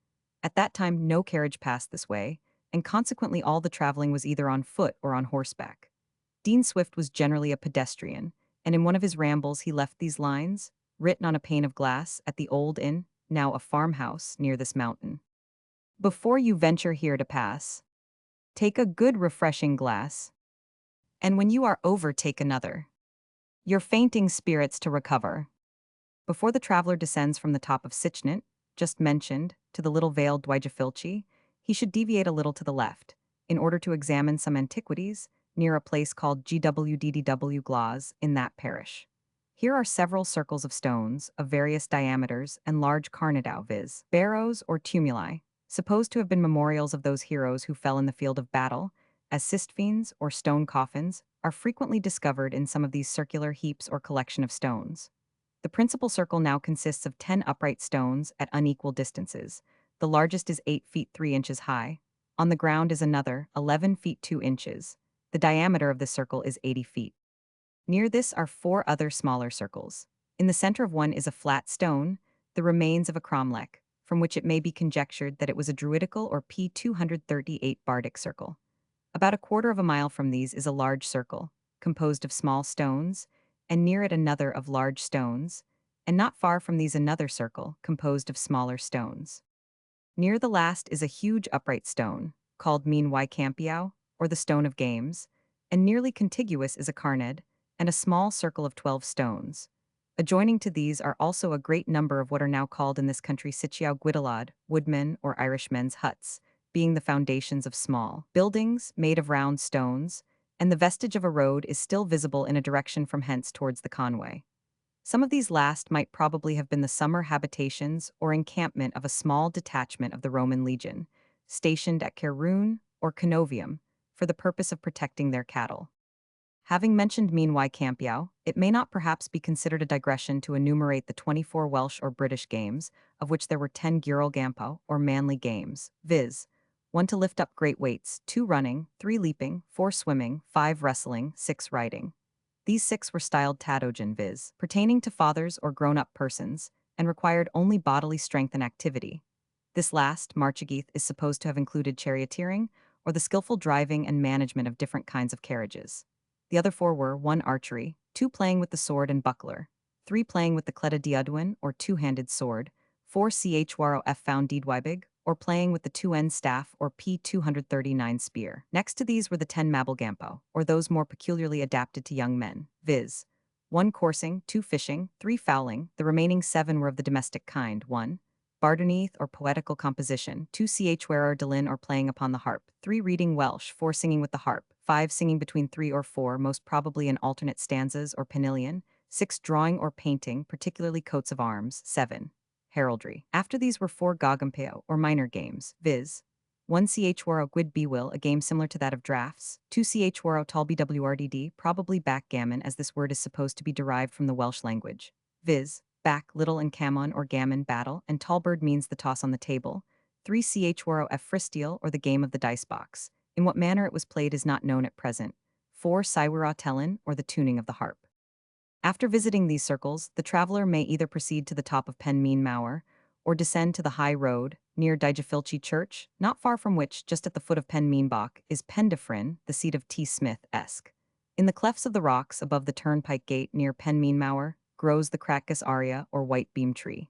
At that time, no carriage passed this way, and consequently all the traveling was either on foot or on horseback. Dean Swift was generally a pedestrian, and in one of his rambles he left these lines, written on a pane of glass, at the old inn, now a farmhouse, near this mountain. Before you venture here to pass, take a good refreshing glass, and when you are over take another, your fainting spirits to recover. Before the traveler descends from the top of Succinct, just mentioned, to the little vale Dwigefilchi, he should deviate a little to the left, in order to examine some antiquities, near a place called Gwddw Glas in that parish. Here are several circles of stones, of various diameters, and large carnadau, viz., barrows or tumuli, supposed to have been memorials of those heroes who fell in the field of battle, as cistfines or stone coffins, are frequently discovered in some of these circular heaps or collection of stones. The principal circle now consists of 10 upright stones at unequal distances. The largest is 8 feet 3 inches high. On the ground is another, 11 feet 2 inches. The diameter of this circle is 80 feet. Near this are 4 other smaller circles. In the center of one is a flat stone, the remains of a cromlech, from which it may be conjectured that it was a druidical or P. 238 bardic circle. About a quarter of a mile from these is a large circle, composed of small stones, and near it another of large stones, and not far from these another circle, composed of smaller stones. Near the last is a huge upright stone, called Mean Campiau, or the Stone of Games, and nearly contiguous is a carned, and a small circle of 12 stones. Adjoining to these are also a great number of what are now called in this country sitiau gwydalad, woodmen or Irishmen's huts, being the foundations of small buildings made of round stones, and the vestige of a road is still visible in a direction from hence towards the Conway. Some of these last might probably have been the summer habitations or encampment of a small detachment of the Roman legion, stationed at Caerune or Canovium, for the purpose of protecting their cattle. Having mentioned meanwhile Campiau, it may not perhaps be considered a digression to enumerate the 24 Welsh or British games, of which there were 10 Gyril Gampo, or manly games, viz. 1 to lift up great weights, 2 running, 3 leaping, 4 swimming, 5 wrestling, 6 riding. These 6 were styled tatogen, viz. Pertaining to fathers or grown-up persons, and required only bodily strength and activity. This last, Marchigith, is supposed to have included charioteering, or the skillful driving and management of different kinds of carriages. The other 4 were 1 archery, 2 playing with the sword and buckler, 3 playing with the cleta diadwin or two-handed sword, 4 chwaro f found didwybig, or playing with the two-end staff or P239 spear. Next to these were the 10 mabalgampo, or those more peculiarly adapted to young men, viz. 1 coursing, 2 fishing, 3 fowling, the remaining 7 were of the domestic kind, 1 barderneath or poetical composition, 2 chwaro delin or playing upon the harp, 3 reading Welsh, 4 singing with the harp, 5 singing between 3 or 4, most probably in alternate stanzas or penillion, 6 drawing or painting, particularly coats of arms, 7 heraldry. After these were 4 gogampeo, or minor games, viz. 1 chwaro gwyd biwyl, a game similar to that of draughts, 2 chwaro tal bwrdd, probably backgammon, as this word is supposed to be derived from the Welsh language, viz. Back, little, and gammon or gammon, battle, and talbird means the toss on the table, 3 chwaro f fristiel, or the game of the dice box. In what manner it was played is not known at present. 4 siwira tellin, or the tuning of the harp. After visiting these circles, the traveler may either proceed to the top of Penmeen Mawr, or descend to the high road, near Digefilchi Church, not far from which, just at the foot of Penmeenbach, is Pendyffryn, the seat of T. Smith-esque. In the clefts of the rocks above the turnpike gate near Penmeen Mawr grows the Cracus aria, or white beam tree.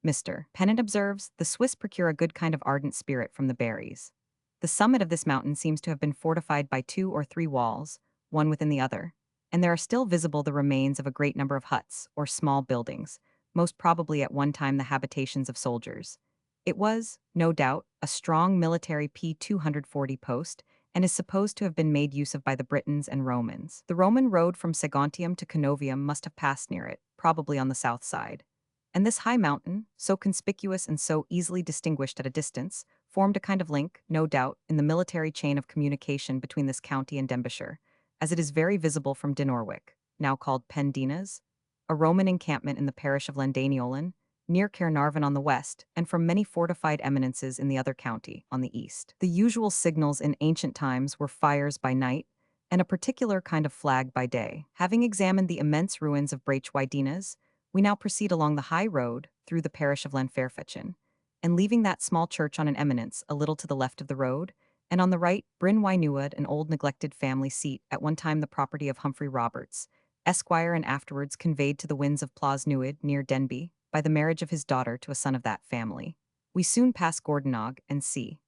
Mr. Pennant observes, the Swiss procure a good kind of ardent spirit from the berries. The summit of this mountain seems to have been fortified by 2 or 3 walls, one within the other, and there are still visible the remains of a great number of huts, or small buildings, most probably at one time the habitations of soldiers. It was, no doubt, a strong military P240 post, and is supposed to have been made use of by the Britons and Romans. The Roman road from Saguntium to Canovium must have passed near it, probably on the south side. And this high mountain, so conspicuous and so easily distinguished at a distance, formed a kind of link, no doubt, in the military chain of communication between this county and Denbighshire, as it is very visible from Dinorwick, now called Pendinas, a Roman encampment in the parish of Llandainiolan, near Caernarvon on the west, and from many fortified eminences in the other county, on the east. The usual signals in ancient times were fires by night, and a particular kind of flag by day. Having examined the immense ruins of Brachwydinas, we now proceed along the high road through the parish of Llanfairfetchin, and leaving that small church on an eminence a little to the left of the road, and on the right, Bryn Wynewad, an old neglected family seat, at one time the property of Humphrey Roberts, Esquire, and afterwards conveyed to the winds of Plasnewid, near Denbigh, by the marriage of his daughter to a son of that family. We soon pass Gordonog and C.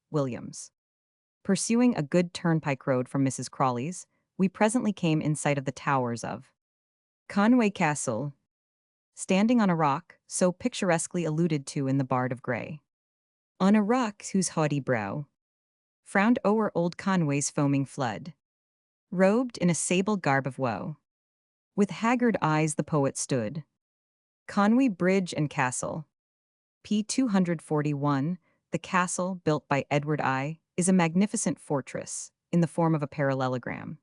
Williams. Pursuing a good turnpike road from Mrs. Crawley's, we presently came in sight of the towers of Conway Castle, standing on a rock, so picturesquely alluded to in the Bard of Grey. On a rock whose haughty brow frowned o'er old Conway's foaming flood, robed in a sable garb of woe, with haggard eyes the poet stood. Conway Bridge and Castle. P241, the castle, built by Edward I, is a magnificent fortress, in the form of a parallelogram.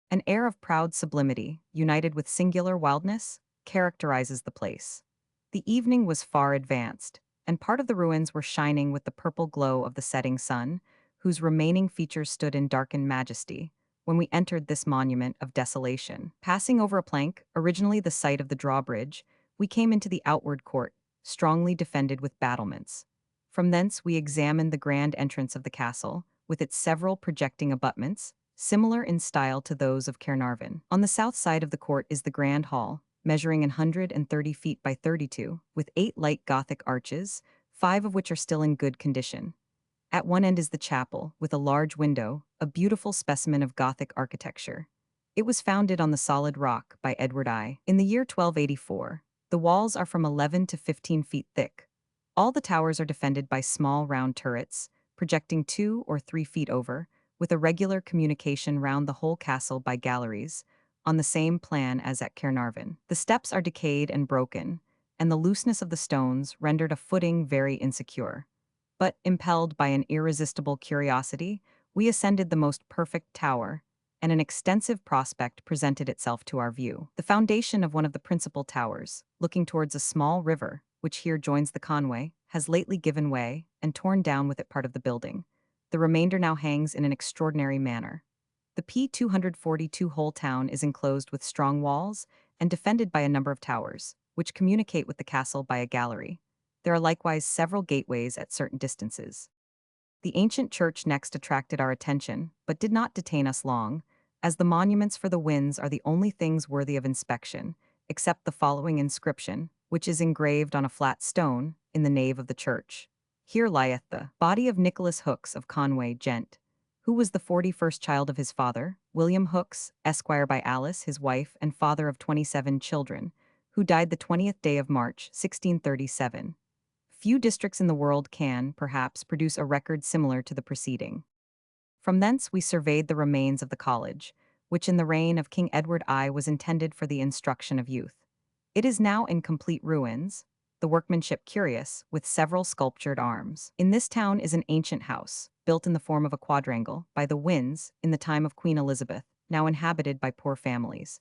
An air of proud sublimity, united with singular wildness, characterizes the place. The evening was far advanced, and part of the ruins were shining with the purple glow of the setting sun, whose remaining features stood in darkened majesty, when we entered this monument of desolation. Passing over a plank, originally the site of the drawbridge, we came into the outward court, strongly defended with battlements. From thence we examined the grand entrance of the castle, with its several projecting abutments, similar in style to those of Caernarvon. On the south side of the court is the grand hall, measuring 130 feet by 32, with 8 light Gothic arches, 5 of which are still in good condition. At one end is the chapel, with a large window, a beautiful specimen of Gothic architecture. It was founded on the solid rock by Edward I. In the year 1284, the walls are from 11 to 15 feet thick. All the towers are defended by small round turrets, projecting 2 or 3 feet over, with a regular communication round the whole castle by galleries, on the same plan as at Caernarvon. The steps are decayed and broken, and the looseness of the stones rendered a footing very insecure. But, impelled by an irresistible curiosity, we ascended the most perfect tower, and an extensive prospect presented itself to our view. The foundation of one of the principal towers, looking towards a small river, which here joins the Conway, has lately given way and torn down with it part of the building. The remainder now hangs in an extraordinary manner. The P-242 whole town is enclosed with strong walls and defended by a number of towers, which communicate with the castle by a gallery. There are likewise several gateways at certain distances. The ancient church next attracted our attention, but did not detain us long, as the monuments for the winds are the only things worthy of inspection, except the following inscription, which is engraved on a flat stone, in the nave of the church. Here lieth the body of Nicholas Hooks of Conway, Gent, who was the 41st child of his father, William Hooks, Esquire by Alice, his wife, and father of 27 children, who died the 20th day of March, 1637. Few districts in the world can, perhaps, produce a record similar to the preceding. From thence we surveyed the remains of the college, which in the reign of King Edward I was intended for the instruction of youth. It is now in complete ruins, the workmanship curious, with several sculptured arms. In this town is an ancient house, built in the form of a quadrangle, by the Winds, in the time of Queen Elizabeth, now inhabited by poor families.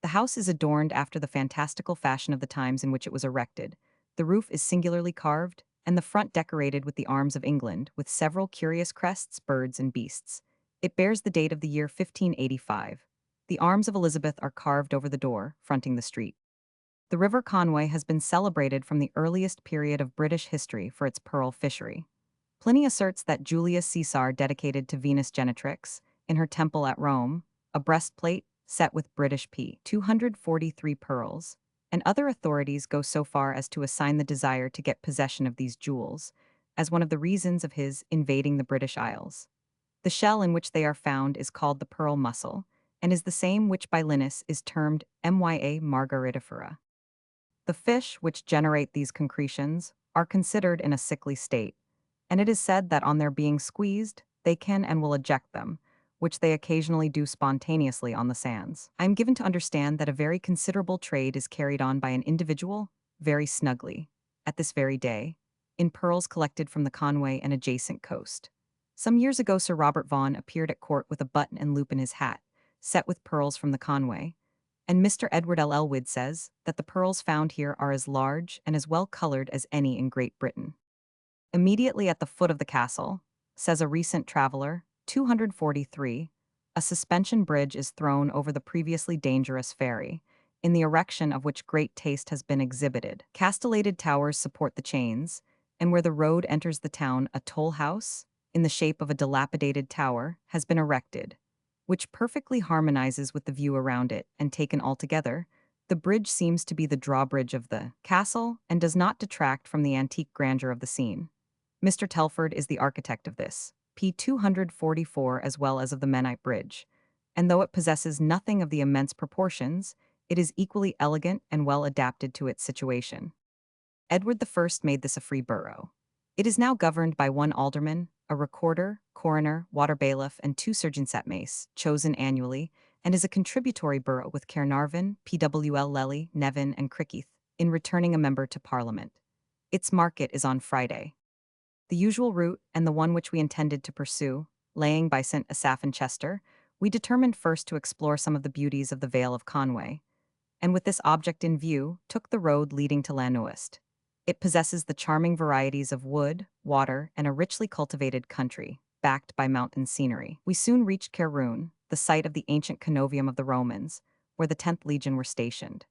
The house is adorned after the fantastical fashion of the times in which it was erected. The roof is singularly carved, and the front decorated with the arms of England, with several curious crests, birds, and beasts. It bears the date of the year 1585. The arms of Elizabeth are carved over the door, fronting the street. The River Conway has been celebrated from the earliest period of British history for its pearl fishery. Pliny asserts that Julius Caesar dedicated to Venus Genetrix, in her temple at Rome, a breastplate set with British p. 243 pearls, and other authorities go so far as to assign the desire to get possession of these jewels as one of the reasons of his invading the British Isles. The shell in which they are found is called the pearl mussel, and is the same which by Linnaeus is termed Mya margaritifera. The fish which generate these concretions are considered in a sickly state, and it is said that on their being squeezed, they can and will eject them, which they occasionally do spontaneously on the sands. I am given to understand that a very considerable trade is carried on by an individual, very snugly, at this very day, in pearls collected from the Conway and adjacent coast. Some years ago Sir Robert Vaughan appeared at court with a button and loop in his hat, set with pearls from the Conway, and Mr. Edward L. Elwood says that the pearls found here are as large and as well colored as any in Great Britain. Immediately at the foot of the castle, says a recent traveler, 243, a suspension bridge is thrown over the previously dangerous ferry, in the erection of which great taste has been exhibited. Castellated towers support the chains, and where the road enters the town a toll house, in the shape of a dilapidated tower, has been erected, which perfectly harmonizes with the view around it, and taken altogether, the bridge seems to be the drawbridge of the castle and does not detract from the antique grandeur of the scene. Mr. Telford is the architect of this, P-244 as well as of the Menite Bridge, and though it possesses nothing of the immense proportions, it is equally elegant and well adapted to its situation. Edward I made this a free borough. It is now governed by one alderman, a recorder, coroner, water bailiff, and 2 sergeants at mace, chosen annually, and is a contributory borough with Caernarvon, Pwl Lely, Nevin, and Crickeith, in returning a member to Parliament. Its market is on Friday. The usual route, and the one which we intended to pursue, laying by St. Asaph and Chester, we determined first to explore some of the beauties of the Vale of Conway, and with this object in view, took the road leading to Lanouist. It possesses the charming varieties of wood, water, and a richly cultivated country, backed by mountain scenery. We soon reached Caerhun, the site of the ancient Canovium of the Romans, where the 10th Legion were stationed.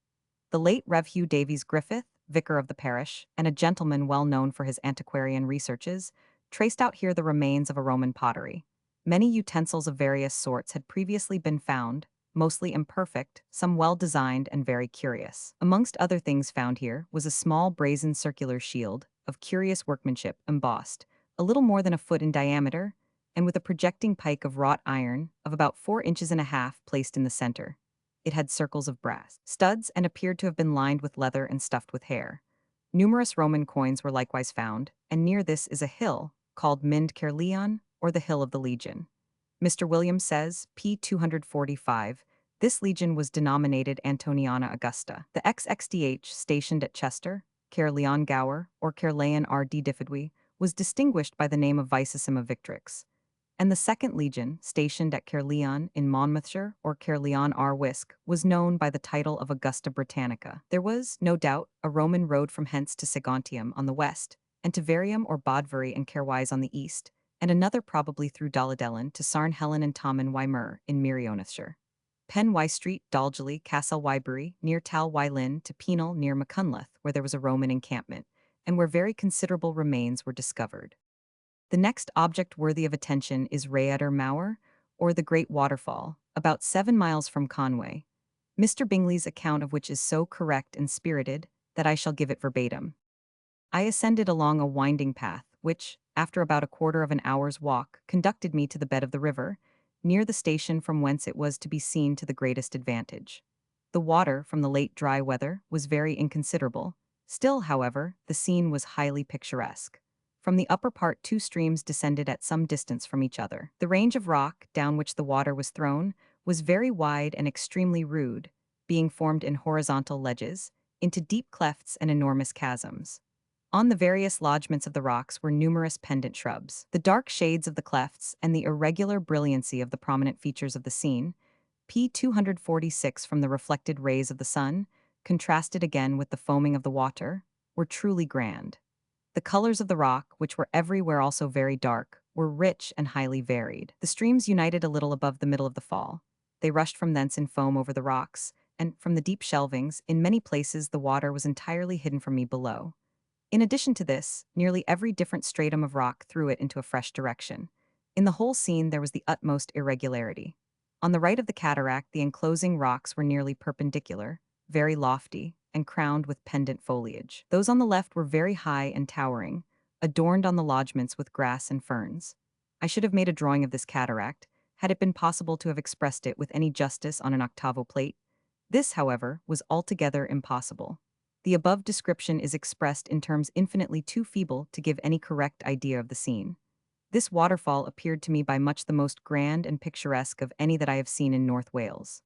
The late Rev. Hugh Davies Griffith, vicar of the parish, and a gentleman well known for his antiquarian researches, traced out here the remains of a Roman pottery. Many utensils of various sorts had previously been found, mostly imperfect, some well-designed and very curious. Amongst other things found here was a small brazen circular shield, of curious workmanship, embossed, a little more than a foot in diameter, and with a projecting pike of wrought iron, of about 4.5 inches placed in the center. It had circles of brass studs and appeared to have been lined with leather and stuffed with hair. Numerous Roman coins were likewise found, and near this is a hill, called Mynd Caerleon, or the Hill of the Legion. Mr. Williams says, p. 245, this legion was denominated Antoniana Augusta. The XXDH stationed at Chester, Caerleon Gower, or Caerleon R.D. Diffidwy, was distinguished by the name of Vicissima Victrix, and the Second Legion, stationed at Caerleon in Monmouthshire or Caerleon R. Wisk, was known by the title of Augusta Britannica. There was, no doubt, a Roman road from hence to Saguntium on the west, and to Varium or Bodvery and Caerwise on the east, and another probably through Dolladellen to Sarn Helen and Tommen Wymer in Merionethshire. Pen Y Street, Dalgeley, Castle Wybury, near Tal Wylyn to Penal near Machynlleth, where there was a Roman encampment, and where very considerable remains were discovered. The next object worthy of attention is Rhaeadr Mawr, or the Great Waterfall, about 7 miles from Conway, Mr. Bingley's account of which is so correct and spirited that I shall give it verbatim. I ascended along a winding path, which, after about a quarter of an hour's walk, conducted me to the bed of the river, near the station from whence it was to be seen to the greatest advantage. The water, from the late dry weather, was very inconsiderable. Still, however, the scene was highly picturesque. From the upper part 2 streams descended at some distance from each other. The range of rock, down which the water was thrown, was very wide and extremely rude, being formed in horizontal ledges, into deep clefts and enormous chasms. On the various lodgements of the rocks were numerous pendant shrubs. The dark shades of the clefts and the irregular brilliancy of the prominent features of the scene, p. 246 from the reflected rays of the sun, contrasted again with the foaming of the water, were truly grand. The colors of the rock, which were everywhere also very dark, were rich and highly varied. The streams united a little above the middle of the fall. They rushed from thence in foam over the rocks, and, from the deep shelvings, in many places the water was entirely hidden from me below. In addition to this, nearly every different stratum of rock threw it into a fresh direction. In the whole scene there was the utmost irregularity. On the right of the cataract the enclosing rocks were nearly perpendicular, very lofty, and crowned with pendant foliage. Those on the left were very high and towering, adorned on the lodgements with grass and ferns. I should have made a drawing of this cataract, had it been possible to have expressed it with any justice on an octavo plate. This, however, was altogether impossible. The above description is expressed in terms infinitely too feeble to give any correct idea of the scene. This waterfall appeared to me by much the most grand and picturesque of any that I have seen in North Wales.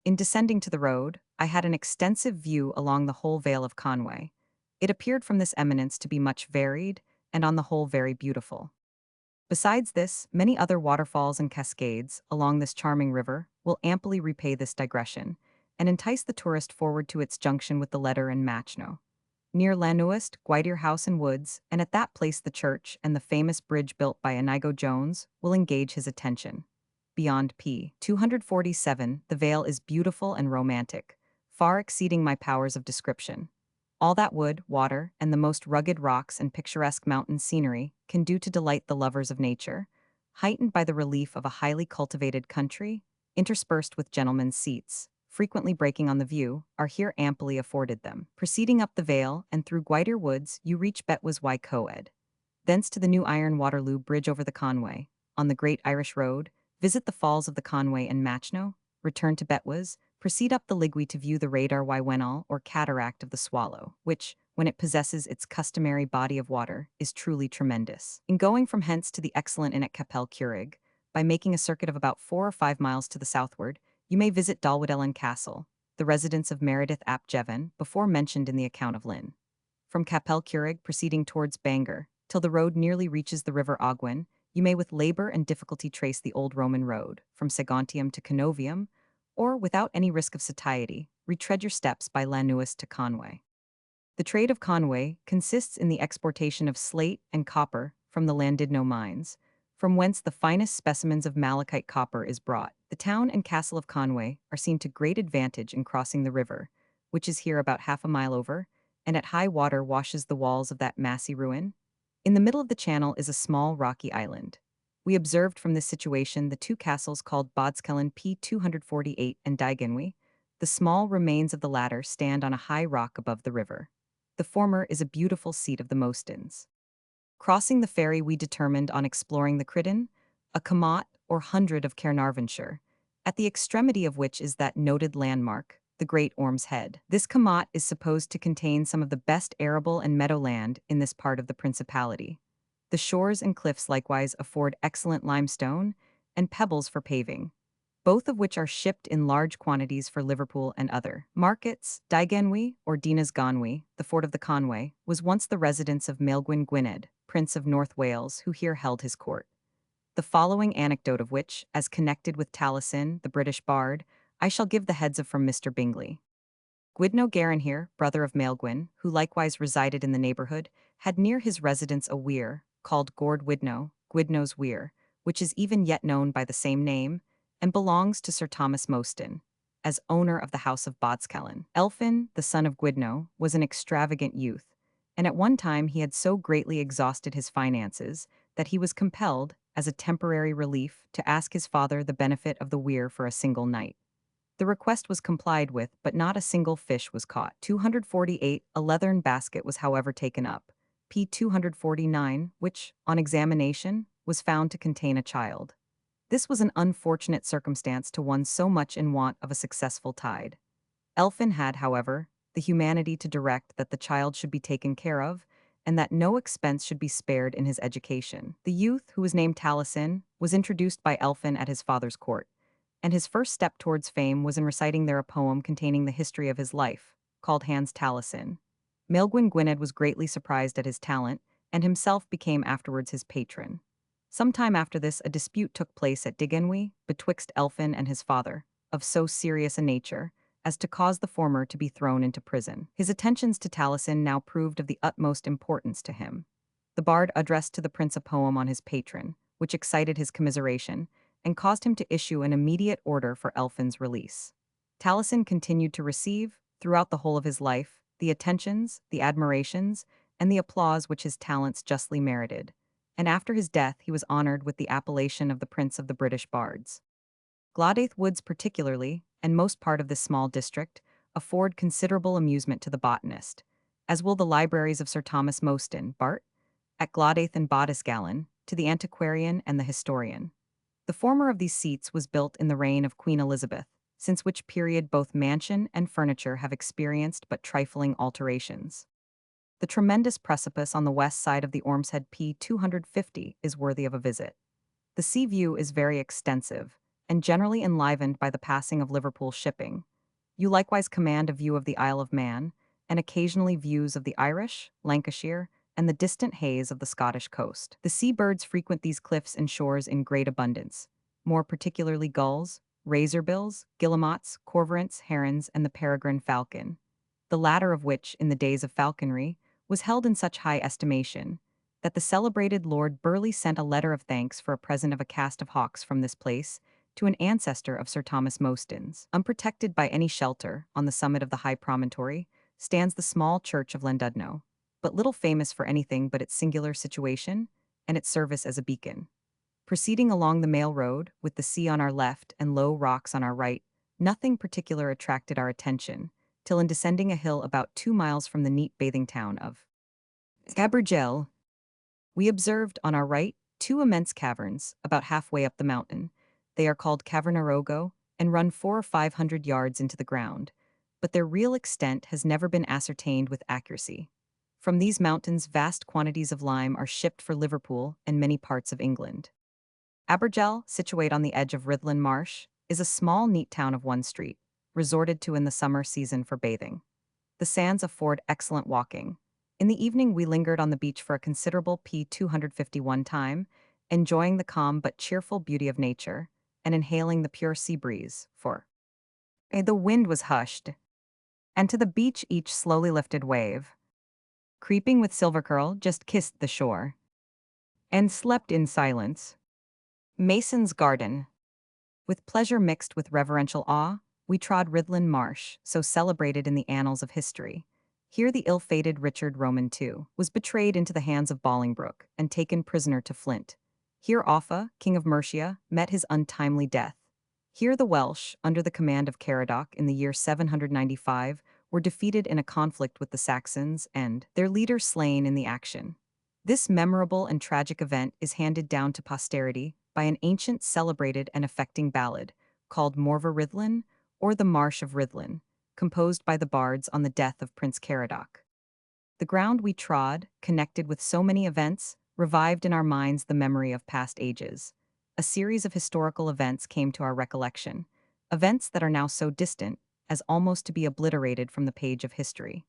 In descending to the road, I had an extensive view along the whole vale of Conway. It appeared from this eminence to be much varied, and on the whole very beautiful. Besides this, many other waterfalls and cascades, along this charming river, will amply repay this digression, and entice the tourist forward to its junction with the Letter and Machno. Near Llanwst, Gwydir House and Woods, and at that place the church and the famous bridge built by Inigo Jones, will engage his attention. Beyond p. 247, the vale is beautiful and romantic, far exceeding my powers of description. All that wood, water, and the most rugged rocks and picturesque mountain scenery can do to delight the lovers of nature, heightened by the relief of a highly cultivated country, interspersed with gentlemen's seats, frequently breaking on the view, are here amply afforded them. Proceeding up the vale and through Gwydir Woods, you reach Betws y Coed. Thence to the new iron Waterloo Bridge over the Conway, on the Great Irish Road, visit the falls of the Conway and Machno, return to Betws, proceed up the Ligwy to view the Rhaeadr y Wennol or cataract of the Swallow, which, when it possesses its customary body of water, is truly tremendous. In going from hence to the excellent inn at Capel Curig, by making a circuit of about 4 or 5 miles to the southward, you may visit Dalwydellen Castle, the residence of Meredith ap Jevon, before mentioned in the account of Lynn. From Capel Curig, proceeding towards Bangor, till the road nearly reaches the river Ogwen, you may with labor and difficulty trace the old Roman road, from Saguntium to Canovium, or, without any risk of satiety, retread your steps by Llanwst to Conway. The trade of Conway consists in the exportation of slate and copper from the Llandudno mines, from whence the finest specimens of malachite copper is brought. The town and castle of Conway are seen to great advantage in crossing the river, which is here about half a mile over, and at high water washes the walls of that massy ruin. In the middle of the channel is a small rocky island. We observed from this situation the 2 castles called Bodskellen p. 248 and Digenwy. The small remains of the latter stand on a high rock above the river. The former is a beautiful seat of the Mostins. Crossing the ferry we determined on exploring the Crydyn, a commot or hundred of Caernarvonshire, at the extremity of which is that noted landmark, the Great Orm's Head. This commot is supposed to contain some of the best arable and meadow land in this part of the Principality. The shores and cliffs likewise afford excellent limestone, and pebbles for paving, both of which are shipped in large quantities for Liverpool and other markets. Digenwy, or Dinas Gonwy, the fort of the Conway, was once the residence of Maelgwn Gwynedd, Prince of North Wales, who here held his court. The following anecdote of which, as connected with Taliesin, the British bard, I shall give the heads of from Mr. Bingley. Gwydno Garanhir, brother of Maelgwn, who likewise resided in the neighborhood, had near his residence a weir, called Gord Widno, Gwydno's weir, which is even yet known by the same name, and belongs to Sir Thomas Mostyn, as owner of the house of Bodskellen. Elphin, the son of Gwydno, was an extravagant youth, and at one time he had so greatly exhausted his finances that he was compelled, as a temporary relief, to ask his father the benefit of the weir for a single night. The request was complied with, but not a single fish was caught. 248, a leathern basket was however taken up, p. 249, which, on examination, was found to contain a child. This was an unfortunate circumstance to one so much in want of a successful tide. Elphin had, however, the humanity to direct that the child should be taken care of, and that no expense should be spared in his education. The youth, who was named Taliesin, was introduced by Elphin at his father's court, and his first step towards fame was in reciting there a poem containing the history of his life, called Hans Taliesin. Maelgwn Gwynedd was greatly surprised at his talent, and himself became afterwards his patron. Some time after this, a dispute took place at Digenwy betwixt Elphin and his father, of so serious a nature as to cause the former to be thrown into prison. His attentions to Taliesin now proved of the utmost importance to him. The bard addressed to the prince a poem on his patron, which excited his commiseration, and caused him to issue an immediate order for Elphin's release. Taliesin continued to receive, throughout the whole of his life, the attentions, the admirations, and the applause which his talents justly merited, and after his death he was honored with the appellation of the Prince of the British Bards. Gladaith Woods particularly, and most part of this small district, afford considerable amusement to the botanist, as will the libraries of Sir Thomas Mostyn, Bart, at Gladaith and Bodisgallen, to the Antiquarian and the Historian. The former of these seats was built in the reign of Queen Elizabeth, since which period both mansion and furniture have experienced but trifling alterations. The tremendous precipice on the west side of the Ormshead p. 250 is worthy of a visit. The sea view is very extensive, and generally enlivened by the passing of Liverpool shipping. You likewise command a view of the Isle of Man, and occasionally views of the Irish, Lancashire, and the distant haze of the Scottish coast. The sea-birds frequent these cliffs and shores in great abundance, more particularly gulls, razorbills, guillemots, cormorants, herons, and the peregrine falcon, the latter of which, in the days of falconry, was held in such high estimation, that the celebrated Lord Burleigh sent a letter of thanks for a present of a cast of hawks from this place to an ancestor of Sir Thomas Mostyn's. Unprotected by any shelter, on the summit of the high promontory, stands the small church of Llandudno, but little famous for anything but its singular situation and its service as a beacon. Proceeding along the mail road, with the sea on our left and low rocks on our right, nothing particular attracted our attention, till in descending a hill about 2 miles from the neat bathing town of Abergele, we observed on our right 2 immense caverns, about halfway up the mountain. They are called Cavernarogo, and run 400 or 500 yards into the ground, but their real extent has never been ascertained with accuracy. From these mountains vast quantities of lime are shipped for Liverpool and many parts of England. Abergele, situate on the edge of Rhuddlan Marsh, is a small neat town of one street, resorted to in the summer season for bathing. The sands afford excellent walking. In the evening we lingered on the beach for a considerable p. 251 time, enjoying the calm but cheerful beauty of nature, and inhaling the pure sea breeze, for the wind was hushed, and to the beach each slowly lifted wave, creeping with silver curl, just kissed the shore, and slept in silence. Mason's Garden. With pleasure mixed with reverential awe, we trod Rhuddlan Marsh, so celebrated in the annals of history. Here the ill-fated Richard Roman II was betrayed into the hands of Bolingbroke and taken prisoner to Flint. Here Offa, king of Mercia, met his untimely death. Here the Welsh, under the command of Caradoc in the year 795, were defeated in a conflict with the Saxons and their leader slain in the action. This memorable and tragic event is handed down to posterity by an ancient, celebrated, and affecting ballad called Morva Rhuddlan, or the Marsh of Rhuddlan, composed by the bards on the death of Prince Caradoc. The ground we trod, connected with so many events, revived in our minds the memory of past ages. a series of historical events came to our recollection, events that are now so distant as almost to be obliterated from the page of history.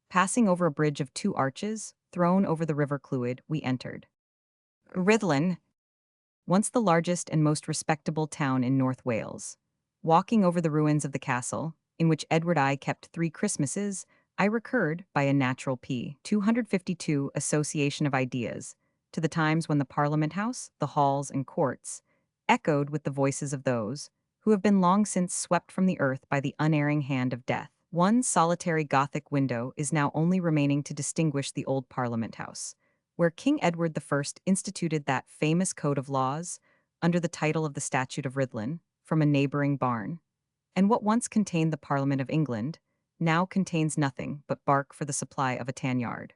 Passing over a bridge of two arches, thrown over the River Clwyd, we entered Rhuddlan, once the largest and most respectable town in North Wales. Walking over the ruins of the castle, in which Edward I kept 3 Christmases, I recurred, by a natural p. 252 association of ideas, to the times when the Parliament House, the halls and courts, echoed with the voices of those who have been long since swept from the earth by the unerring hand of death. One solitary Gothic window is now only remaining to distinguish the old Parliament House, where King Edward I instituted that famous code of laws, under the title of the Statute of Rhuddlan, from a neighbouring barn, and what once contained the Parliament of England, now contains nothing but bark for the supply of a tan yard.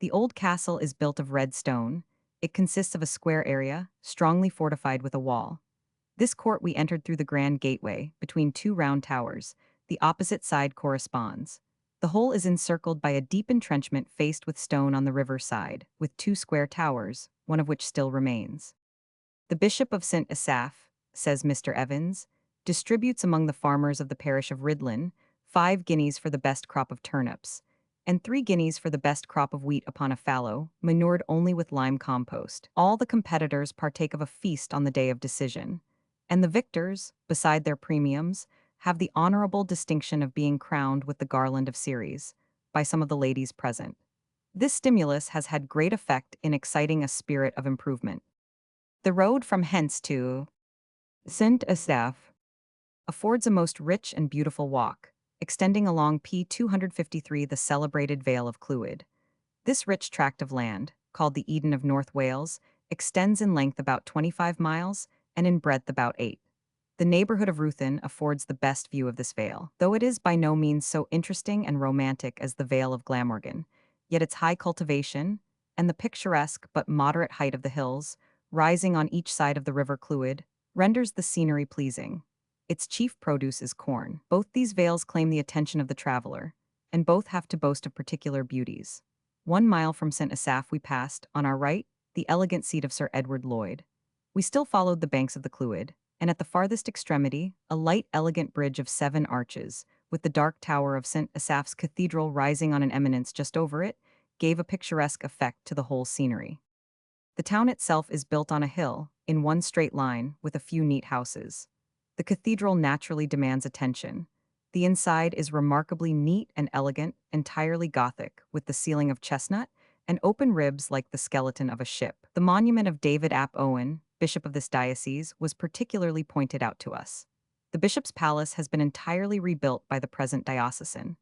The old castle is built of red stone. It consists of a square area, strongly fortified with a wall. This court we entered through the grand gateway, between two round towers. The opposite side corresponds. The whole is encircled by a deep entrenchment faced with stone on the river side, with 2 square towers, one of which still remains. The Bishop of St. Asaph, says Mr. Evans, distributes among the farmers of the parish of Rhuddlan 5 guineas for the best crop of turnips, and 3 guineas for the best crop of wheat upon a fallow, manured only with lime compost. All the competitors partake of a feast on the day of decision, and the victors, beside their premiums, have the honorable distinction of being crowned with the garland of Ceres by some of the ladies present. This stimulus has had great effect in exciting a spirit of improvement. The road from hence to St. Asaph affords a most rich and beautiful walk, extending along P 253, the celebrated Vale of Clwyd. This rich tract of land, called the Eden of North Wales, extends in length about 25 miles and in breadth about 8. The neighborhood of Rhuddlan affords the best view of this vale, though it is by no means so interesting and romantic as the Vale of Glamorgan, yet its high cultivation, and the picturesque but moderate height of the hills, rising on each side of the River Clwyd, renders the scenery pleasing. Its chief produce is corn. Both these vales claim the attention of the traveler, and both have to boast of particular beauties. 1 mile from St. Asaph we passed, on our right, the elegant seat of Sir Edward Lloyd. We still followed the banks of the Clwyd, and at the farthest extremity, a light, elegant bridge of 7 arches, with the dark tower of St. Asaph's Cathedral rising on an eminence just over it, gave a picturesque effect to the whole scenery. The town itself is built on a hill, in one straight line, with a few neat houses. The cathedral naturally demands attention. The inside is remarkably neat and elegant, entirely Gothic, with the ceiling of chestnut, and open ribs like the skeleton of a ship. The monument of David ap Owen, bishop of this diocese, was particularly pointed out to us. The bishop's palace has been entirely rebuilt by the present diocesan.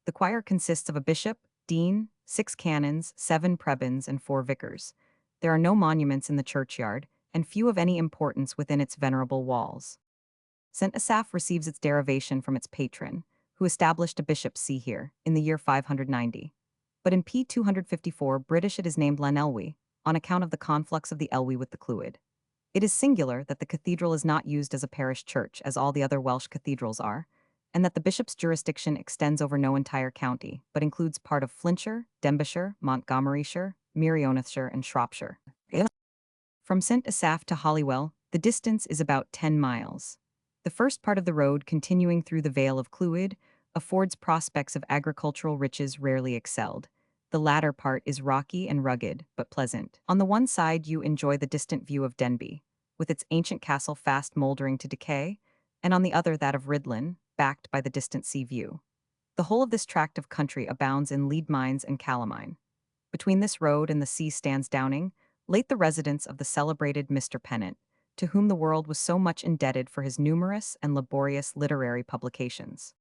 The choir consists of a bishop, dean, 6 canons, 7 prebends, and 4 vicars. There are no monuments in the churchyard, and few of any importance within its venerable walls. St. Asaph receives its derivation from its patron, who established a bishop's see here, in the year 590. But in P 254 British it is named Llanelwy, on account of the conflux of the Elwy with the Clwyd. It is singular that the cathedral is not used as a parish church as all the other Welsh cathedrals are, and that the bishop's jurisdiction extends over no entire county, but includes part of Flintshire, Denbighshire, Montgomeryshire, Merionethshire, and Shropshire. From St. Asaph to Holywell, the distance is about 10 miles. The first part of the road, continuing through the Vale of Clwyd, affords prospects of agricultural riches rarely excelled. The latter part is rocky and rugged, but pleasant. On the one side you enjoy the distant view of Denbigh, with its ancient castle fast mouldering to decay, and on the other that of Rhuddlan, backed by the distant sea view. The whole of this tract of country abounds in lead mines and calamine. Between this road and the sea stands Downing, late the residence of the celebrated Mr. Pennant, to whom the world was so much indebted for his numerous and laborious literary publications.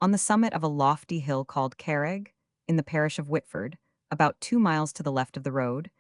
On the summit of a lofty hill called Carriage, in the parish of Whitford, about 2 miles to the left of the road,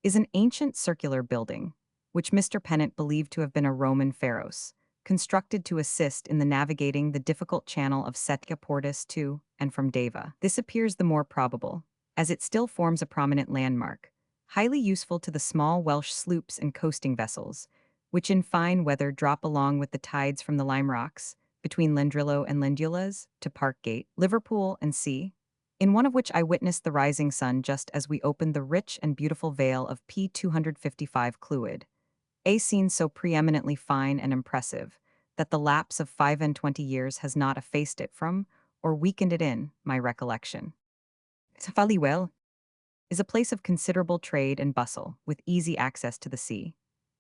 is an ancient circular building, which Mr. Pennant believed to have been a Roman ferrous, constructed to assist in the navigating the difficult channel of Setia Portus to and from Deva. This appears the more probable, as it still forms a prominent landmark, highly useful to the small Welsh sloops and coasting vessels, which in fine weather drop along with the tides from the Lime Rocks, between Llandrillo and Llandiulas, to Parkgate, Liverpool, and C, in one of which I witnessed the rising sun just as we opened the rich and beautiful vale of P 255 Clwyd. A scene so preeminently fine and impressive that the lapse of 5 and 20 years has not effaced it from, or weakened it in, my recollection. Faliwell is a place of considerable trade and bustle, with easy access to the sea.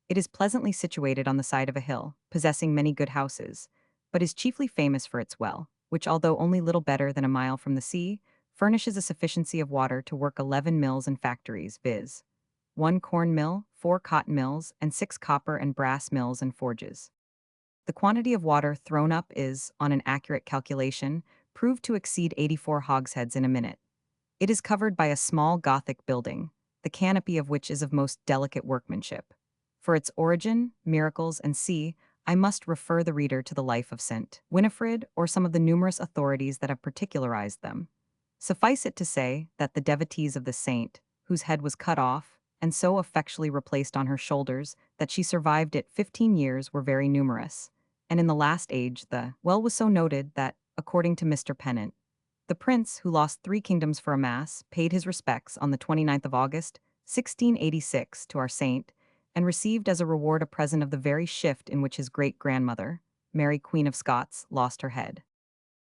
It is pleasantly situated on the side of a hill, possessing many good houses, but is chiefly famous for its well, which, although only little better than a mile from the sea, furnishes a sufficiency of water to work 11 mills and factories, viz. 1 corn mill, 4 cotton mills, and 6 copper and brass mills and forges. The quantity of water thrown up is, on an accurate calculation, proved to exceed 84 hogsheads in a minute. It is covered by a small Gothic building, the canopy of which is of most delicate workmanship. For its origin, miracles, and see, I must refer the reader to the life of St. Winifred or some of the numerous authorities that have particularized them. Suffice it to say that the devotees of the saint, whose head was cut off, and so effectually replaced on her shoulders that she survived it 15 years, were very numerous, and in the last age the well was so noted that, according to Mr. Pennant, the prince, who lost 3 kingdoms for a mass, paid his respects on the 29th of August, 1686, to our saint, and received as a reward a present of the very shift in which his great-grandmother, Mary Queen of Scots, lost her head.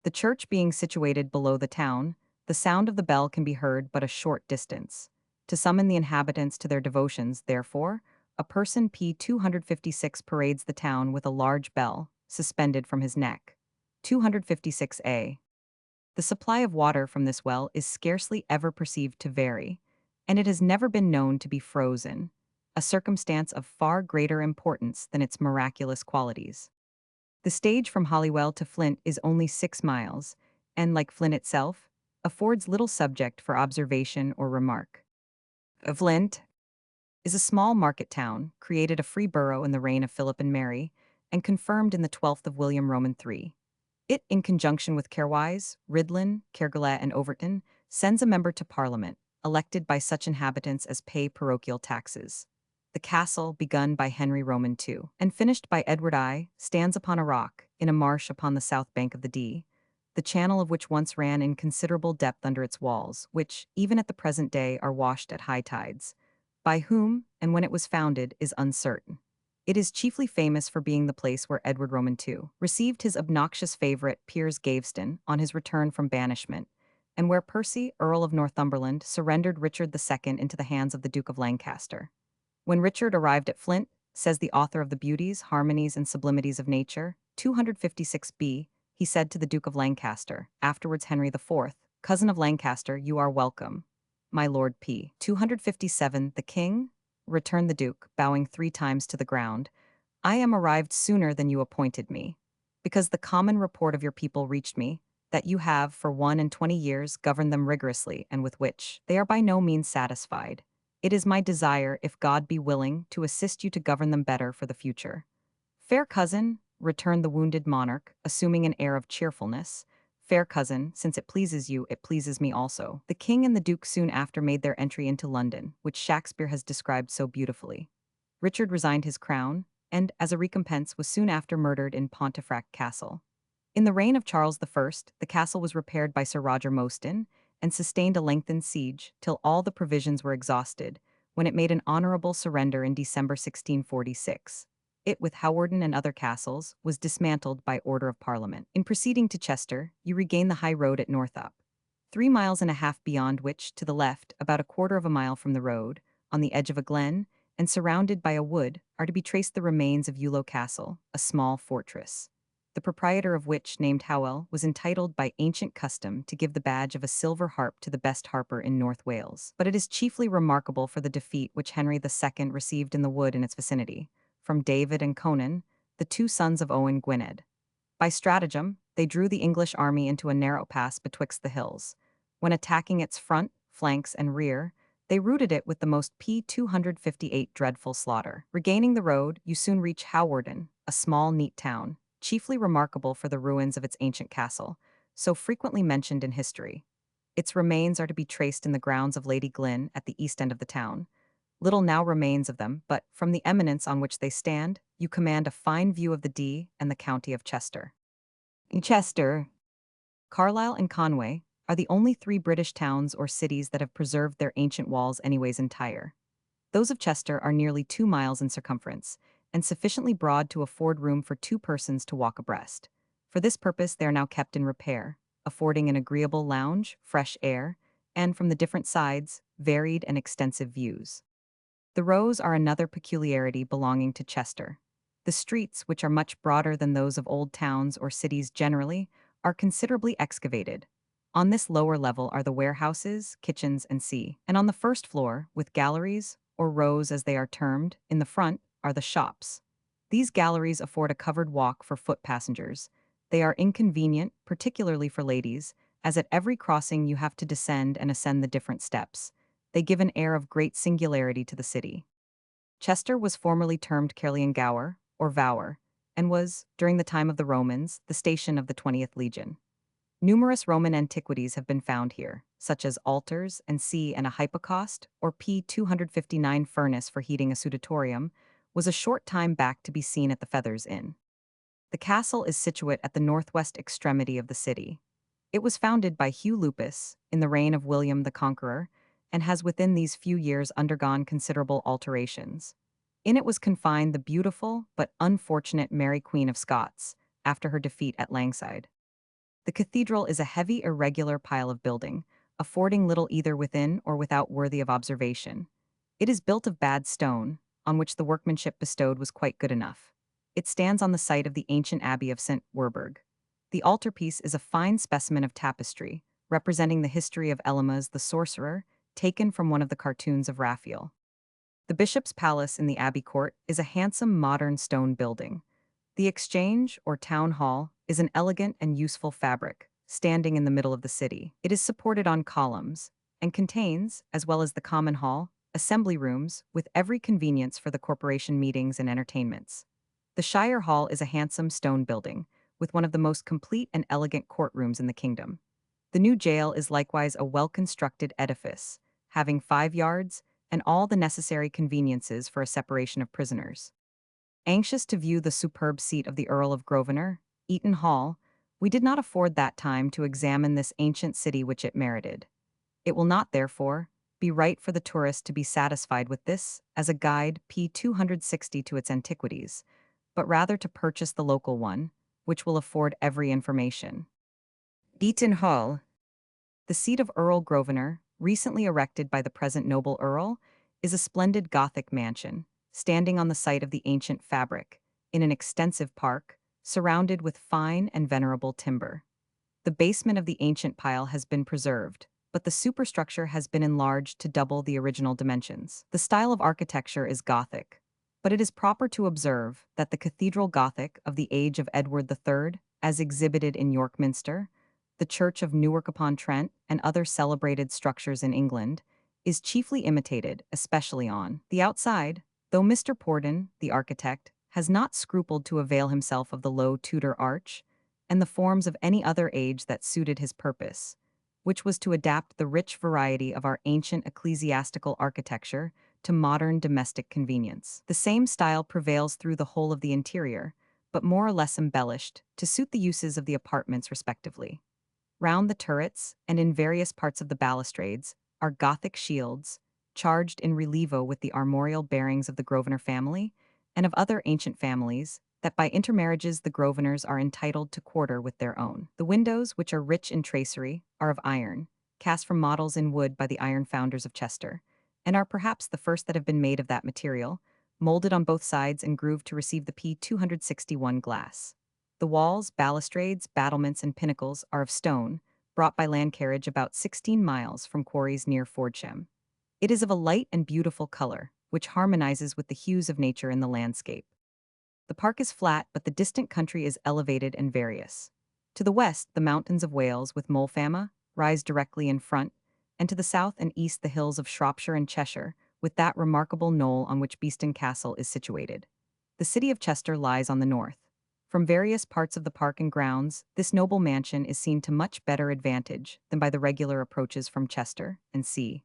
The church being situated below the town, the sound of the bell can be heard but a short distance. To summon the inhabitants to their devotions, therefore, a person P. 256 parades the town with a large bell, suspended from his neck. 256a. The supply of water from this well is scarcely ever perceived to vary, and it has never been known to be frozen, a circumstance of far greater importance than its miraculous qualities. The stage from Holywell to Flint is only 6 miles, and, like Flint itself, affords little subject for observation or remark. Flint is a small market town, created a free borough in the reign of Philip and Mary, and confirmed in the 12th of William Roman III. It, in conjunction with Caerwise, Ridlin, Caergillette, and Overton, sends a member to Parliament, elected by such inhabitants as pay parochial taxes. The castle, begun by Henry Roman II, and finished by Edward I, stands upon a rock, in a marsh upon the south bank of the Dee, the channel of which once ran in considerable depth under its walls, which, even at the present day, are washed at high tides. By whom, and when it was founded, is uncertain. It is chiefly famous for being the place where Edward Roman II received his obnoxious favorite Piers Gaveston on his return from banishment, and where Percy, Earl of Northumberland, surrendered Richard II into the hands of the Duke of Lancaster. When Richard arrived at Flint, says the author of the Beauties, Harmonies, and Sublimities of Nature, 256b, he said to the Duke of Lancaster, afterwards Henry IV, cousin of Lancaster, you are welcome. My Lord P. 257, the King, returned the Duke, bowing 3 times to the ground, I am arrived sooner than you appointed me, because the common report of your people reached me, that you have for 21 years governed them rigorously, and with which they are by no means satisfied. It is my desire, if God be willing, to assist you to govern them better for the future. Fair cousin, returned the wounded monarch, assuming an air of cheerfulness, fair cousin, since it pleases you, it pleases me also. The king and the duke soon after made their entry into London, which Shakespeare has described so beautifully. Richard resigned his crown, and, as a recompense, was soon after murdered in Pontefract Castle. In the reign of Charles I, the castle was repaired by Sir Roger Mostyn, and sustained a lengthened siege till all the provisions were exhausted, when it made an honorable surrender in December 1646. It, with Hawarden and other castles, was dismantled by order of Parliament. In proceeding to Chester, you regain the high road at Northup, 3.5 miles beyond which, to the left, about a quarter of a mile from the road, on the edge of a glen, and surrounded by a wood, are to be traced the remains of Eulo Castle, a small fortress, the proprietor of which, named Howell, was entitled by ancient custom to give the badge of a silver harp to the best harper in North Wales. But it is chiefly remarkable for the defeat which Henry II received in the wood in its vicinity, from David and Conan, the 2 sons of Owen Gwynedd. By stratagem, they drew the English army into a narrow pass betwixt the hills. When attacking its front, flanks, and rear, they routed it with the most P-258 dreadful slaughter. Regaining the road, you soon reach Hawarden, a small, neat town, chiefly remarkable for the ruins of its ancient castle, so frequently mentioned in history. Its remains are to be traced in the grounds of Lady Glynn at the east end of the town. Little now remains of them, but, from the eminence on which they stand, you command a fine view of the Dee and the county of Chester. In Chester, Carlisle and Conway are the only 3 British towns or cities that have preserved their ancient walls anyways entire. Those of Chester are nearly 2 miles in circumference, and sufficiently broad to afford room for 2 persons to walk abreast. For this purpose, they are now kept in repair, affording an agreeable lounge, fresh air, and, from the different sides, varied and extensive views. The rows are another peculiarity belonging to Chester. The streets, which are much broader than those of old towns or cities generally, are considerably excavated. On this lower level are the warehouses, kitchens, and sea, and on the first floor, with galleries, or rows as they are termed, in the front, are the shops. These galleries afford a covered walk for foot passengers. They are inconvenient, particularly for ladies, as at every crossing you have to descend and ascend the different steps. They give an air of great singularity to the city. Chester was formerly termed Caerleon or Vower, and was, during the time of the Romans, the station of the 20th Legion. Numerous Roman antiquities have been found here, such as altars and and a hypocaust, or P259 furnace for heating a sudatorium, was a short time back to be seen at the Feathers Inn. The castle is situate at the northwest extremity of the city. It was founded by Hugh Lupus in the reign of William the Conqueror, and has within these few years undergone considerable alterations. In it was confined the beautiful but unfortunate Mary Queen of Scots, after her defeat at Langside. The cathedral is a heavy, irregular pile of building, affording little either within or without worthy of observation. It is built of bad stone, on which the workmanship bestowed was quite good enough. It stands on the site of the ancient abbey of St. Werburgh. The altarpiece is a fine specimen of tapestry, representing the history of Elymas the sorcerer, taken from one of the cartoons of Raphael. The bishop's palace in the abbey court is a handsome modern stone building. The exchange, or town hall, is an elegant and useful fabric, standing in the middle of the city. It is supported on columns, and contains, as well as the common hall, assembly rooms, with every convenience for the corporation meetings and entertainments. The Shire Hall is a handsome stone building, with one of the most complete and elegant courtrooms in the kingdom. The new jail is likewise a well-constructed edifice, having 5 yards and all the necessary conveniences for a separation of prisoners. Anxious to view the superb seat of the Earl of Grosvenor, Eaton Hall, we did not afford that time to examine this ancient city which it merited. It will not, therefore, be right for the tourist to be satisfied with this as a guide P260 to its antiquities, but rather to purchase the local one, which will afford every information. Eaton Hall, the seat of Earl Grosvenor, recently erected by the present noble Earl, is a splendid Gothic mansion, standing on the site of the ancient fabric, in an extensive park, surrounded with fine and venerable timber. The basement of the ancient pile has been preserved, but the superstructure has been enlarged to double the original dimensions. The style of architecture is Gothic, but it is proper to observe that the cathedral Gothic of the age of Edward III, as exhibited in York Minster, the Church of Newark-upon-Trent, and other celebrated structures in England, is chiefly imitated, especially on the outside, though Mr. Porden, the architect, has not scrupled to avail himself of the low Tudor arch and the forms of any other age that suited his purpose, which was to adapt the rich variety of our ancient ecclesiastical architecture to modern domestic convenience. The same style prevails through the whole of the interior, but more or less embellished, to suit the uses of the apartments respectively. Round the turrets, and in various parts of the balustrades, are Gothic shields, charged in relievo with the armorial bearings of the Grosvenor family, and of other ancient families, that by intermarriages the Grosvenors are entitled to quarter with their own. The windows, which are rich in tracery, are of iron, cast from models in wood by the iron founders of Chester, and are perhaps the first that have been made of that material, molded on both sides and grooved to receive the P261 glass. The walls, balustrades, battlements, and pinnacles are of stone, brought by land carriage about 16 miles from quarries near Fordsham. It is of a light and beautiful color, which harmonizes with the hues of nature in the landscape. The park is flat, but the distant country is elevated and various. To the west, the mountains of Wales with Molfama rise directly in front, and to the south and east the hills of Shropshire and Cheshire, with that remarkable knoll on which Beeston Castle is situated. The city of Chester lies on the north. From various parts of the park and grounds, this noble mansion is seen to much better advantage than by the regular approaches from Chester and sea.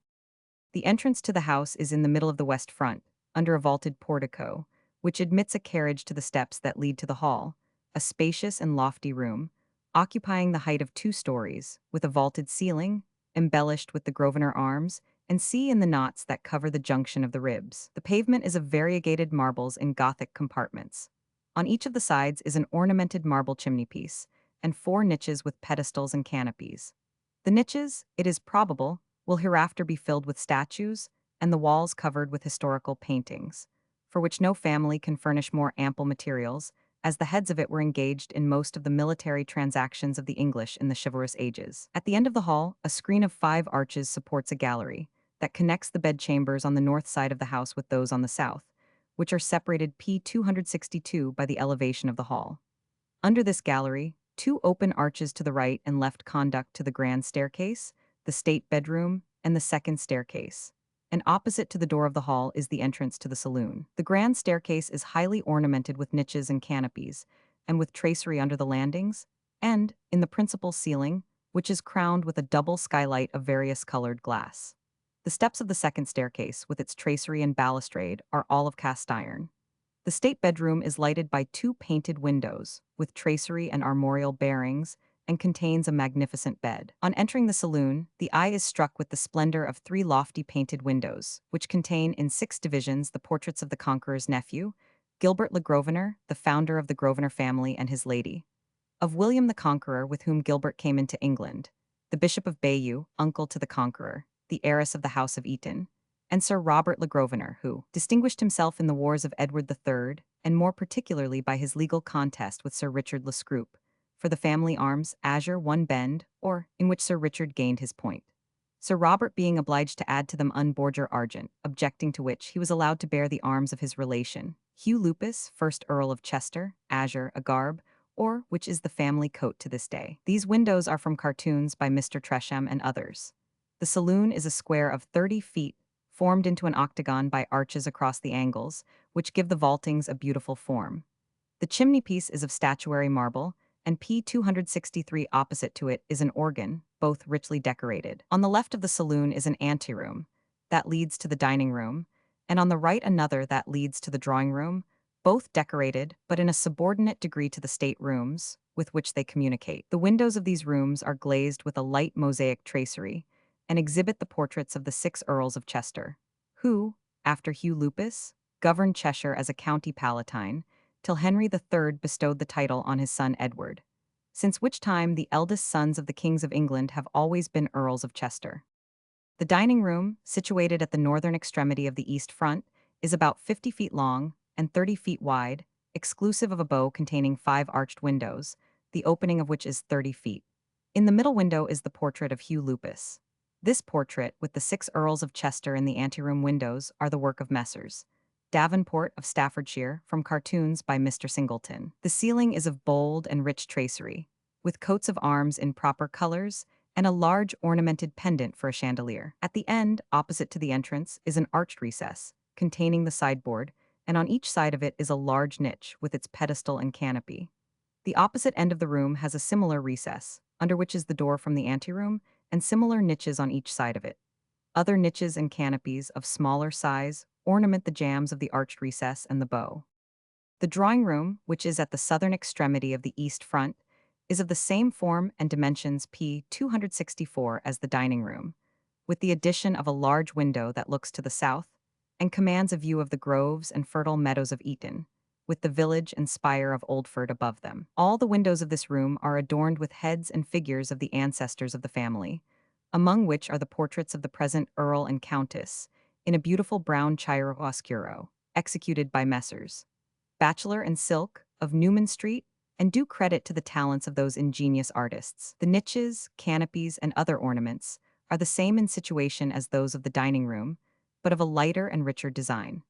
The entrance to the house is in the middle of the west front, under a vaulted portico, which admits a carriage to the steps that lead to the hall, a spacious and lofty room, occupying the height of 2 stories, with a vaulted ceiling, embellished with the Grosvenor arms, and C in the knots that cover the junction of the ribs. The pavement is of variegated marbles in Gothic compartments. On each of the sides is an ornamented marble chimneypiece, and 4 niches with pedestals and canopies. The niches, it is probable, will hereafter be filled with statues, and the walls covered with historical paintings, for which no family can furnish more ample materials, as the heads of it were engaged in most of the military transactions of the English in the chivalrous ages. At the end of the hall, a screen of 5 arches supports a gallery that connects the bedchambers on the north side of the house with those on the south, which are separated p. 262 by the elevation of the hall. Under this gallery, 2 open arches to the right and left conduct to the grand staircase, the state bedroom, and the second staircase. And opposite to the door of the hall is the entrance to the saloon. The grand staircase is highly ornamented with niches and canopies, and with tracery under the landings, and, in the principal ceiling, which is crowned with a double skylight of various colored glass. The steps of the second staircase, with its tracery and balustrade, are all of cast iron. The state bedroom is lighted by 2 painted windows, with tracery and armorial bearings, and contains a magnificent bed. On entering the saloon, the eye is struck with the splendor of 3 lofty painted windows, which contain in 6 divisions the portraits of the Conqueror's nephew, Gilbert le Grosvenor, the founder of the Grosvenor family and his lady, of William the Conqueror, with whom Gilbert came into England, the Bishop of Bayeux, uncle to the Conqueror, the heiress of the House of Eaton, and Sir Robert le Grosvenor, who distinguished himself in the wars of Edward III, and more particularly by his legal contest with Sir Richard le Scroop, for the family arms azure one bend, or in which Sir Richard gained his point. Sir Robert being obliged to add to them unborger argent, objecting to which he was allowed to bear the arms of his relation, Hugh Lupus, 1st Earl of Chester, azure, a garb, or which is the family coat to this day. These windows are from cartoons by Mr. Tresham and others. The saloon is a square of 30 feet, formed into an octagon by arches across the angles, which give the vaultings a beautiful form. The chimney-piece is of statuary marble, and p. 263 opposite to it is an organ, both richly decorated. On the left of the saloon is an anteroom, that leads to the dining room, and on the right another that leads to the drawing room, both decorated, but in a subordinate degree to the state rooms, with which they communicate. The windows of these rooms are glazed with a light mosaic tracery, and exhibit the portraits of the 6 Earls of Chester, who, after Hugh Lupus, governed Cheshire as a county palatine, till Henry III bestowed the title on his son Edward, since which time the eldest sons of the kings of England have always been Earls of Chester. The dining room, situated at the northern extremity of the east front, is about 50 feet long and 30 feet wide, exclusive of a bow containing 5 arched windows, the opening of which is 30 feet. In the middle window is the portrait of Hugh Lupus. This portrait, with the 6 Earls of Chester in the anteroom windows, are the work of Messrs. Davenport of Staffordshire, from cartoons by Mr. Singleton. The ceiling is of bold and rich tracery, with coats of arms in proper colors, and a large ornamented pendant for a chandelier. At the end, opposite to the entrance, is an arched recess, containing the sideboard, and on each side of it is a large niche with its pedestal and canopy. The opposite end of the room has a similar recess, under which is the door from the anteroom, and similar niches on each side of it. Other niches and canopies of smaller size ornament the jambs of the arched recess and the bow. The drawing room, which is at the southern extremity of the east front, is of the same form and dimensions p. 264 as the dining room, with the addition of a large window that looks to the south and commands a view of the groves and fertile meadows of Eton, with the village and spire of Oldford above them. All the windows of this room are adorned with heads and figures of the ancestors of the family, among which are the portraits of the present Earl and Countess, in a beautiful brown chiaroscuro, executed by Messrs. Bachelor and Silk, of Newman Street, and due credit to the talents of those ingenious artists. The niches, canopies, and other ornaments are the same in situation as those of the dining room, but of a lighter and richer design.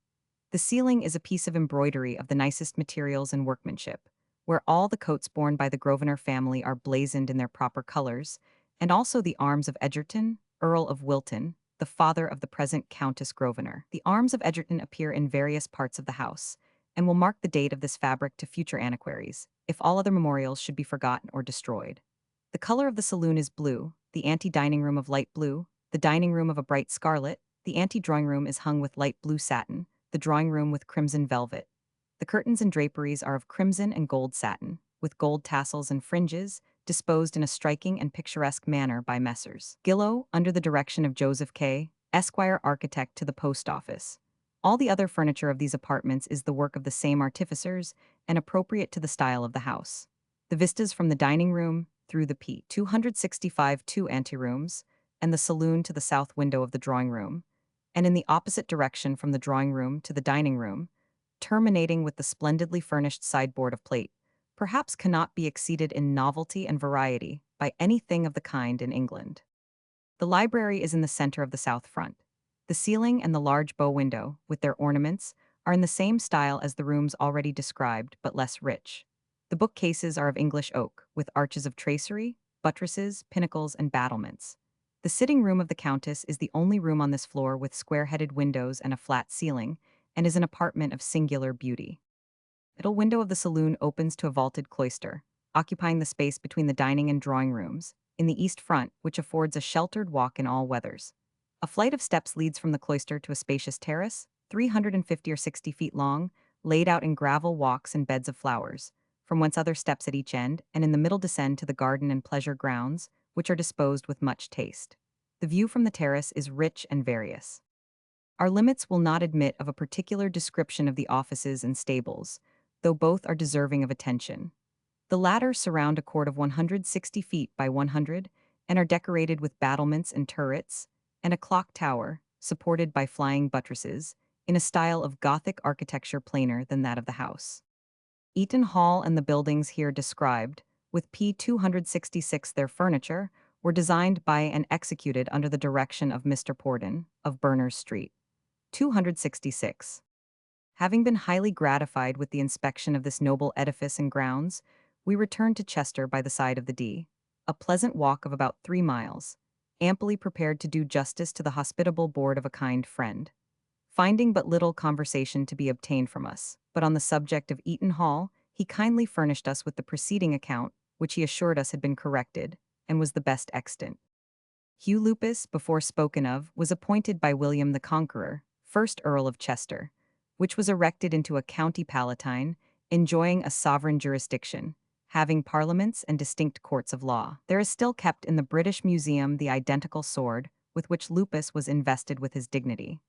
The ceiling is a piece of embroidery of the nicest materials and workmanship, where all the coats borne by the Grosvenor family are blazoned in their proper colors, and also the arms of Egerton, Earl of Wilton, the father of the present Countess Grosvenor. The arms of Egerton appear in various parts of the house, and will mark the date of this fabric to future antiquaries, if all other memorials should be forgotten or destroyed. The color of the saloon is blue, the ante-dining room of light blue, the dining room of a bright scarlet, the ante-drawing room is hung with light blue satin, the drawing room with crimson velvet. The curtains and draperies are of crimson and gold satin, with gold tassels and fringes, disposed in a striking and picturesque manner by Messrs. Gillow, under the direction of Joseph K. Esquire architect to the post office. All the other furniture of these apartments is the work of the same artificers and appropriate to the style of the house. The vistas from the dining room through the p. 265 two anterooms and the saloon to the south window of the drawing room, and in the opposite direction from the drawing room to the dining room, terminating with the splendidly furnished sideboard of plate, perhaps cannot be exceeded in novelty and variety by anything of the kind in England. The library is in the center of the south front. The ceiling and the large bow window, with their ornaments, are in the same style as the rooms already described, but less rich. The bookcases are of English oak, with arches of tracery, buttresses, pinnacles, and battlements. The sitting room of the Countess is the only room on this floor with square-headed windows and a flat ceiling, and is an apartment of singular beauty. The middle window of the saloon opens to a vaulted cloister, occupying the space between the dining and drawing rooms, in the east front, which affords a sheltered walk in all weathers. A flight of steps leads from the cloister to a spacious terrace, 350 or 60 feet long, laid out in gravel walks and beds of flowers, from whence other steps at each end and in the middle descend to the garden and pleasure grounds, which are disposed with much taste. The view from the terrace is rich and various. Our limits will not admit of a particular description of the offices and stables, though both are deserving of attention. The latter surround a court of 160 feet by 100 and are decorated with battlements and turrets, and a clock tower, supported by flying buttresses, in a style of Gothic architecture plainer than that of the house. Eaton Hall and the buildings here described, with p. 266 their furniture, were designed by and executed under the direction of Mr. Porden, of Berners Street. 266. Having been highly gratified with the inspection of this noble edifice and grounds, we returned to Chester by the side of the Dee, a pleasant walk of about 3 miles, amply prepared to do justice to the hospitable board of a kind friend. Finding but little conversation to be obtained from us, but on the subject of Eaton Hall, he kindly furnished us with the preceding account, which he assured us had been corrected, and was the best extant. Hugh Lupus, before spoken of, was appointed by William the Conqueror, first Earl of Chester, which was erected into a county palatine, enjoying a sovereign jurisdiction, having parliaments and distinct courts of law. There is still kept in the British Museum the identical sword with which Lupus was invested with his dignity,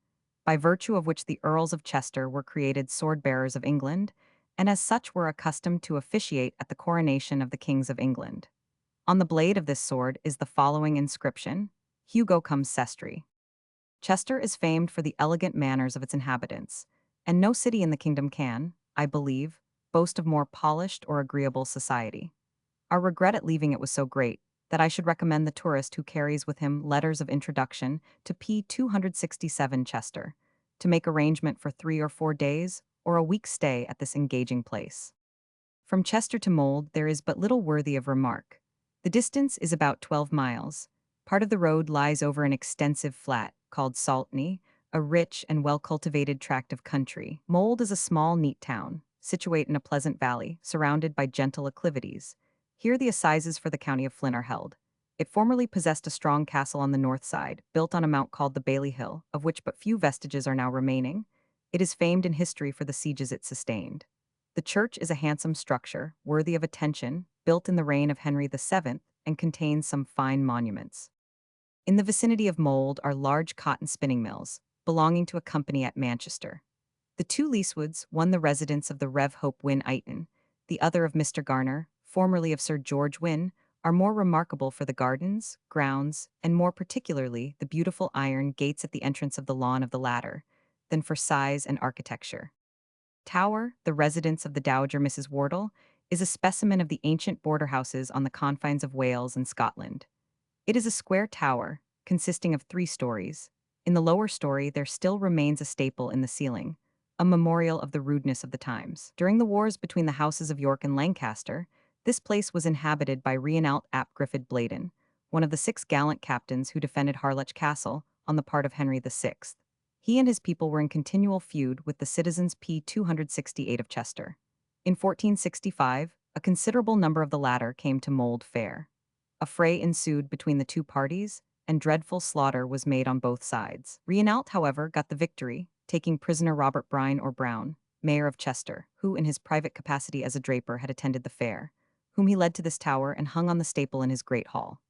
by virtue of which the Earls of Chester were created sword-bearers of England, and as such were accustomed to officiate at the coronation of the kings of England. On the blade of this sword is the following inscription: Hugo cum sestri. Chester is famed for the elegant manners of its inhabitants, and no city in the kingdom can, I believe, boast of more polished or agreeable society. Our regret at leaving it was so great that I should recommend the tourist who carries with him letters of introduction to p. 267 Chester, to make arrangement for 3 or 4 days or a week's stay at this engaging place. From Chester to Mold there is but little worthy of remark. The distance is about 12 miles. Part of the road lies over an extensive flat, called Saltney, a rich and well-cultivated tract of country. Mold is a small, neat town, situate in a pleasant valley, surrounded by gentle acclivities. Here the assizes for the county of Flint are held. It formerly possessed a strong castle on the north side, built on a mount called the Bailey Hill, of which but few vestiges are now remaining. It is famed in history for the sieges it sustained. The church is a handsome structure, worthy of attention, built in the reign of Henry VII, and contains some fine monuments. In the vicinity of Mold are large cotton spinning mills, belonging to a company at Manchester. The 2 Leasewoods, one the residence of the Rev. Hope Wynne Iton, the other of Mr. Garner, formerly of Sir George Wynne, are more remarkable for the gardens, grounds, and more particularly the beautiful iron gates at the entrance of the lawn of the latter, than for size and architecture. Tower, the residence of the Dowager Mrs. Wardle, is a specimen of the ancient border houses on the confines of Wales and Scotland. It is a square tower, consisting of 3 stories. In the lower story there still remains a staple in the ceiling, a memorial of the rudeness of the times. During the wars between the houses of York and Lancaster, this place was inhabited by Reinalt ap Griffith Bladen, one of the 6 gallant captains who defended Harlech Castle on the part of Henry VI. He and his people were in continual feud with the citizens p. 268 of Chester. In 1465, a considerable number of the latter came to Mold Fair. A fray ensued between the 2 parties, and dreadful slaughter was made on both sides. Reinalt, however, got the victory, taking prisoner Robert Brine or Brown, mayor of Chester, who in his private capacity as a draper had attended the fair, whom he led to this tower and hung on the staple in his great hall.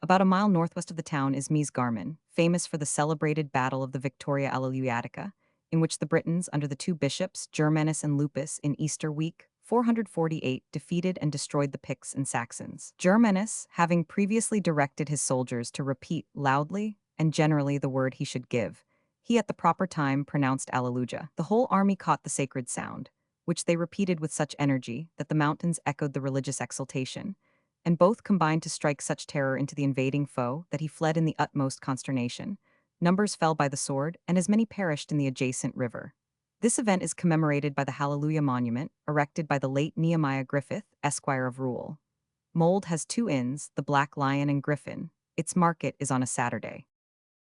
About a mile northwest of the town is Mies Garman, famous for the celebrated Battle of the Victoria Aleuatica, in which the Britons, under the two bishops, Germanus and Lupus, in Easter week 448, defeated and destroyed the Picts and Saxons. Germanus, having previously directed his soldiers to repeat loudly and generally the word he should give, he at the proper time pronounced Alleluia. The whole army caught the sacred sound, which they repeated with such energy that the mountains echoed the religious exultation, and both combined to strike such terror into the invading foe that he fled in the utmost consternation. Numbers fell by the sword, and as many perished in the adjacent river. This event is commemorated by the Hallelujah Monument, erected by the late Nehemiah Griffith, Esquire of Rule. Mold has two inns, the Black Lion and Griffin. Its market is on a Saturday.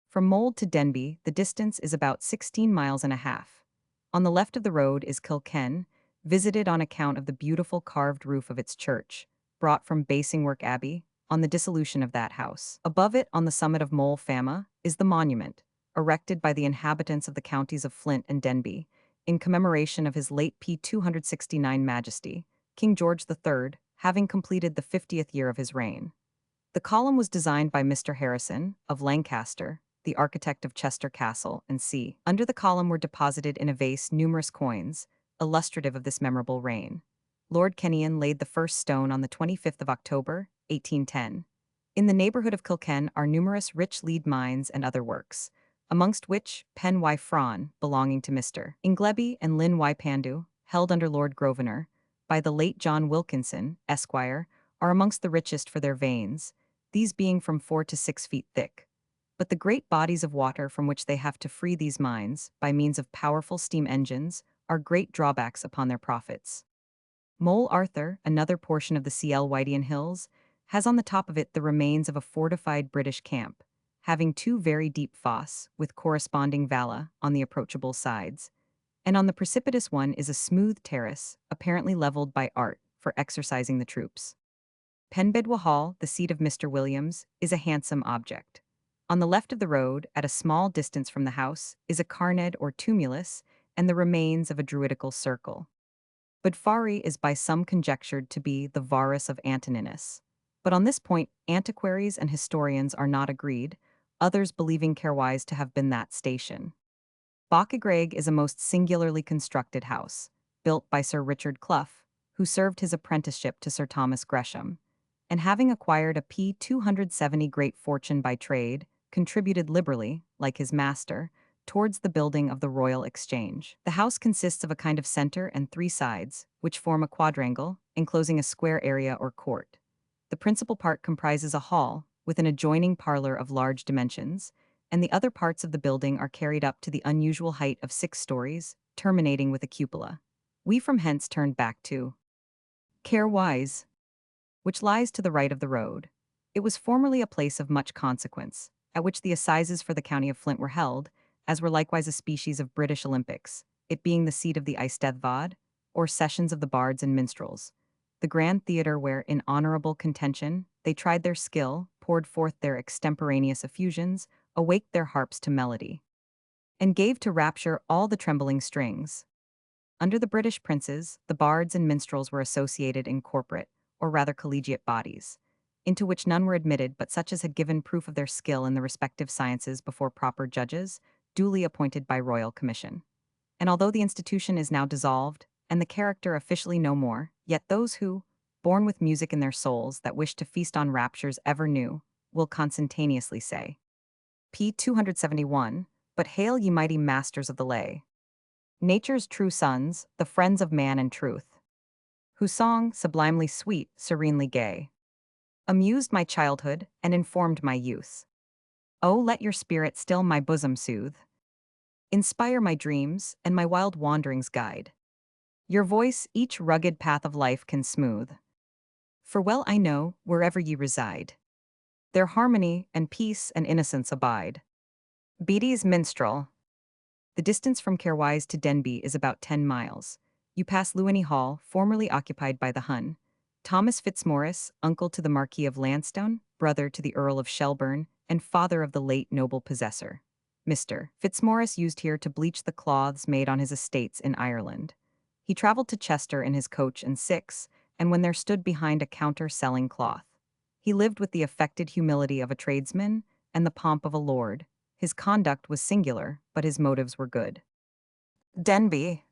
From Mold to Denbigh, the distance is about 16 miles and a half. On the left of the road is Kilkenny, visited on account of the beautiful carved roof of its church, brought from Basingwark Abbey, on the dissolution of that house. Above it, on the summit of Moel Fama, is the monument, erected by the inhabitants of the counties of Flint and Denbigh, in commemoration of his late P269 Majesty, King George III, having completed the 50th year of his reign. The column was designed by Mr. Harrison, of Lancaster, the architect of Chester Castle and C. Under the column were deposited in a vase numerous coins, illustrative of this memorable reign. Lord Kenyon laid the first stone on the 25th of October, 1810. In the neighborhood of Kilkenny are numerous rich lead mines and other works, amongst which Pen y Fron, belonging to Mr. Ingleby and Lyn y Pandu, held under Lord Grosvenor, by the late John Wilkinson, Esquire, are amongst the richest for their veins, these being from 4 to 6 feet thick. But the great bodies of water from which they have to free these mines, by means of powerful steam engines, are great drawbacks upon their profits. Mole Arthur, another portion of the CL Whitian Hills, has on the top of it the remains of a fortified British camp, having two very deep fosse, with corresponding valla, on the approachable sides, and on the precipitous one is a smooth terrace, apparently leveled by art, for exercising the troops. Penbedwa Hall, the seat of Mr. Williams, is a handsome object. On the left of the road, at a small distance from the house, is a carned or tumulus, and the remains of a druidical circle. Budfari is by some conjectured to be the Varus of Antoninus. But on this point, antiquaries and historians are not agreed, others believing Carriage to have been that station. Bockagreg is a most singularly constructed house, built by Sir Richard Clough, who served his apprenticeship to Sir Thomas Gresham, and having acquired a P270 great fortune by trade, contributed liberally, like his master, towards the building of the Royal Exchange. The house consists of a kind of center and 3 sides, which form a quadrangle, enclosing a square area or court. The principal part comprises a hall, with an adjoining parlor of large dimensions, and the other parts of the building are carried up to the unusual height of 6 stories, terminating with a cupola. We from hence turned back to Carriage, which lies to the right of the road. It was formerly a place of much consequence, at which the assizes for the county of Flint were held, as were likewise a species of British Olympics, it being the seat of the Eisteddfod, or sessions of the bards and minstrels, the grand theatre where, in honorable contention, they tried their skill, poured forth their extemporaneous effusions, awaked their harps to melody, and gave to rapture all the trembling strings. Under the British princes, the bards and minstrels were associated in corporate, or rather collegiate bodies, into which none were admitted but such as had given proof of their skill in the respective sciences before proper judges, duly appointed by royal commission. And although the institution is now dissolved, and the character officially no more, yet those who, born with music in their souls that wish to feast on raptures ever new, will consentaneously say, P271, but hail ye mighty masters of the lay, nature's true sons, the friends of man and truth, whose song, sublimely sweet, serenely gay, amused my childhood and informed my youth. Oh, let your spirit still my bosom soothe, inspire my dreams and my wild wanderings guide. Your voice each rugged path of life can smooth. For well I know, wherever ye reside, their harmony and peace and innocence abide. Beattie's Minstrel. The distance from Carriage to Denbigh is about 10 miles. You pass Luany Hall, formerly occupied by the Hun. Thomas Fitzmaurice, uncle to the Marquis of Lansdowne, brother to the Earl of Shelburne, and father of the late noble possessor. Mr. Fitzmaurice used here to bleach the cloths made on his estates in Ireland. He travelled to Chester in his coach and 6, and when there stood behind a counter selling cloth, He lived with the affected humility of a tradesman and the pomp of a lord. His conduct was singular, but his motives were good. Denbigh,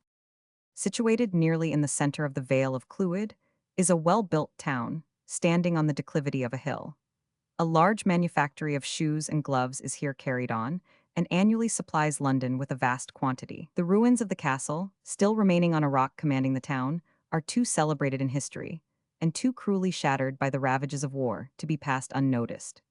situated nearly in the center of the Vale of Clwyd, is a well-built town, standing on the declivity of a hill. A large manufactory of shoes and gloves is here carried on, and annually supplies London with a vast quantity. The ruins of the castle, still remaining on a rock commanding the town, are too celebrated in history, and too cruelly shattered by the ravages of war, to be passed unnoticed.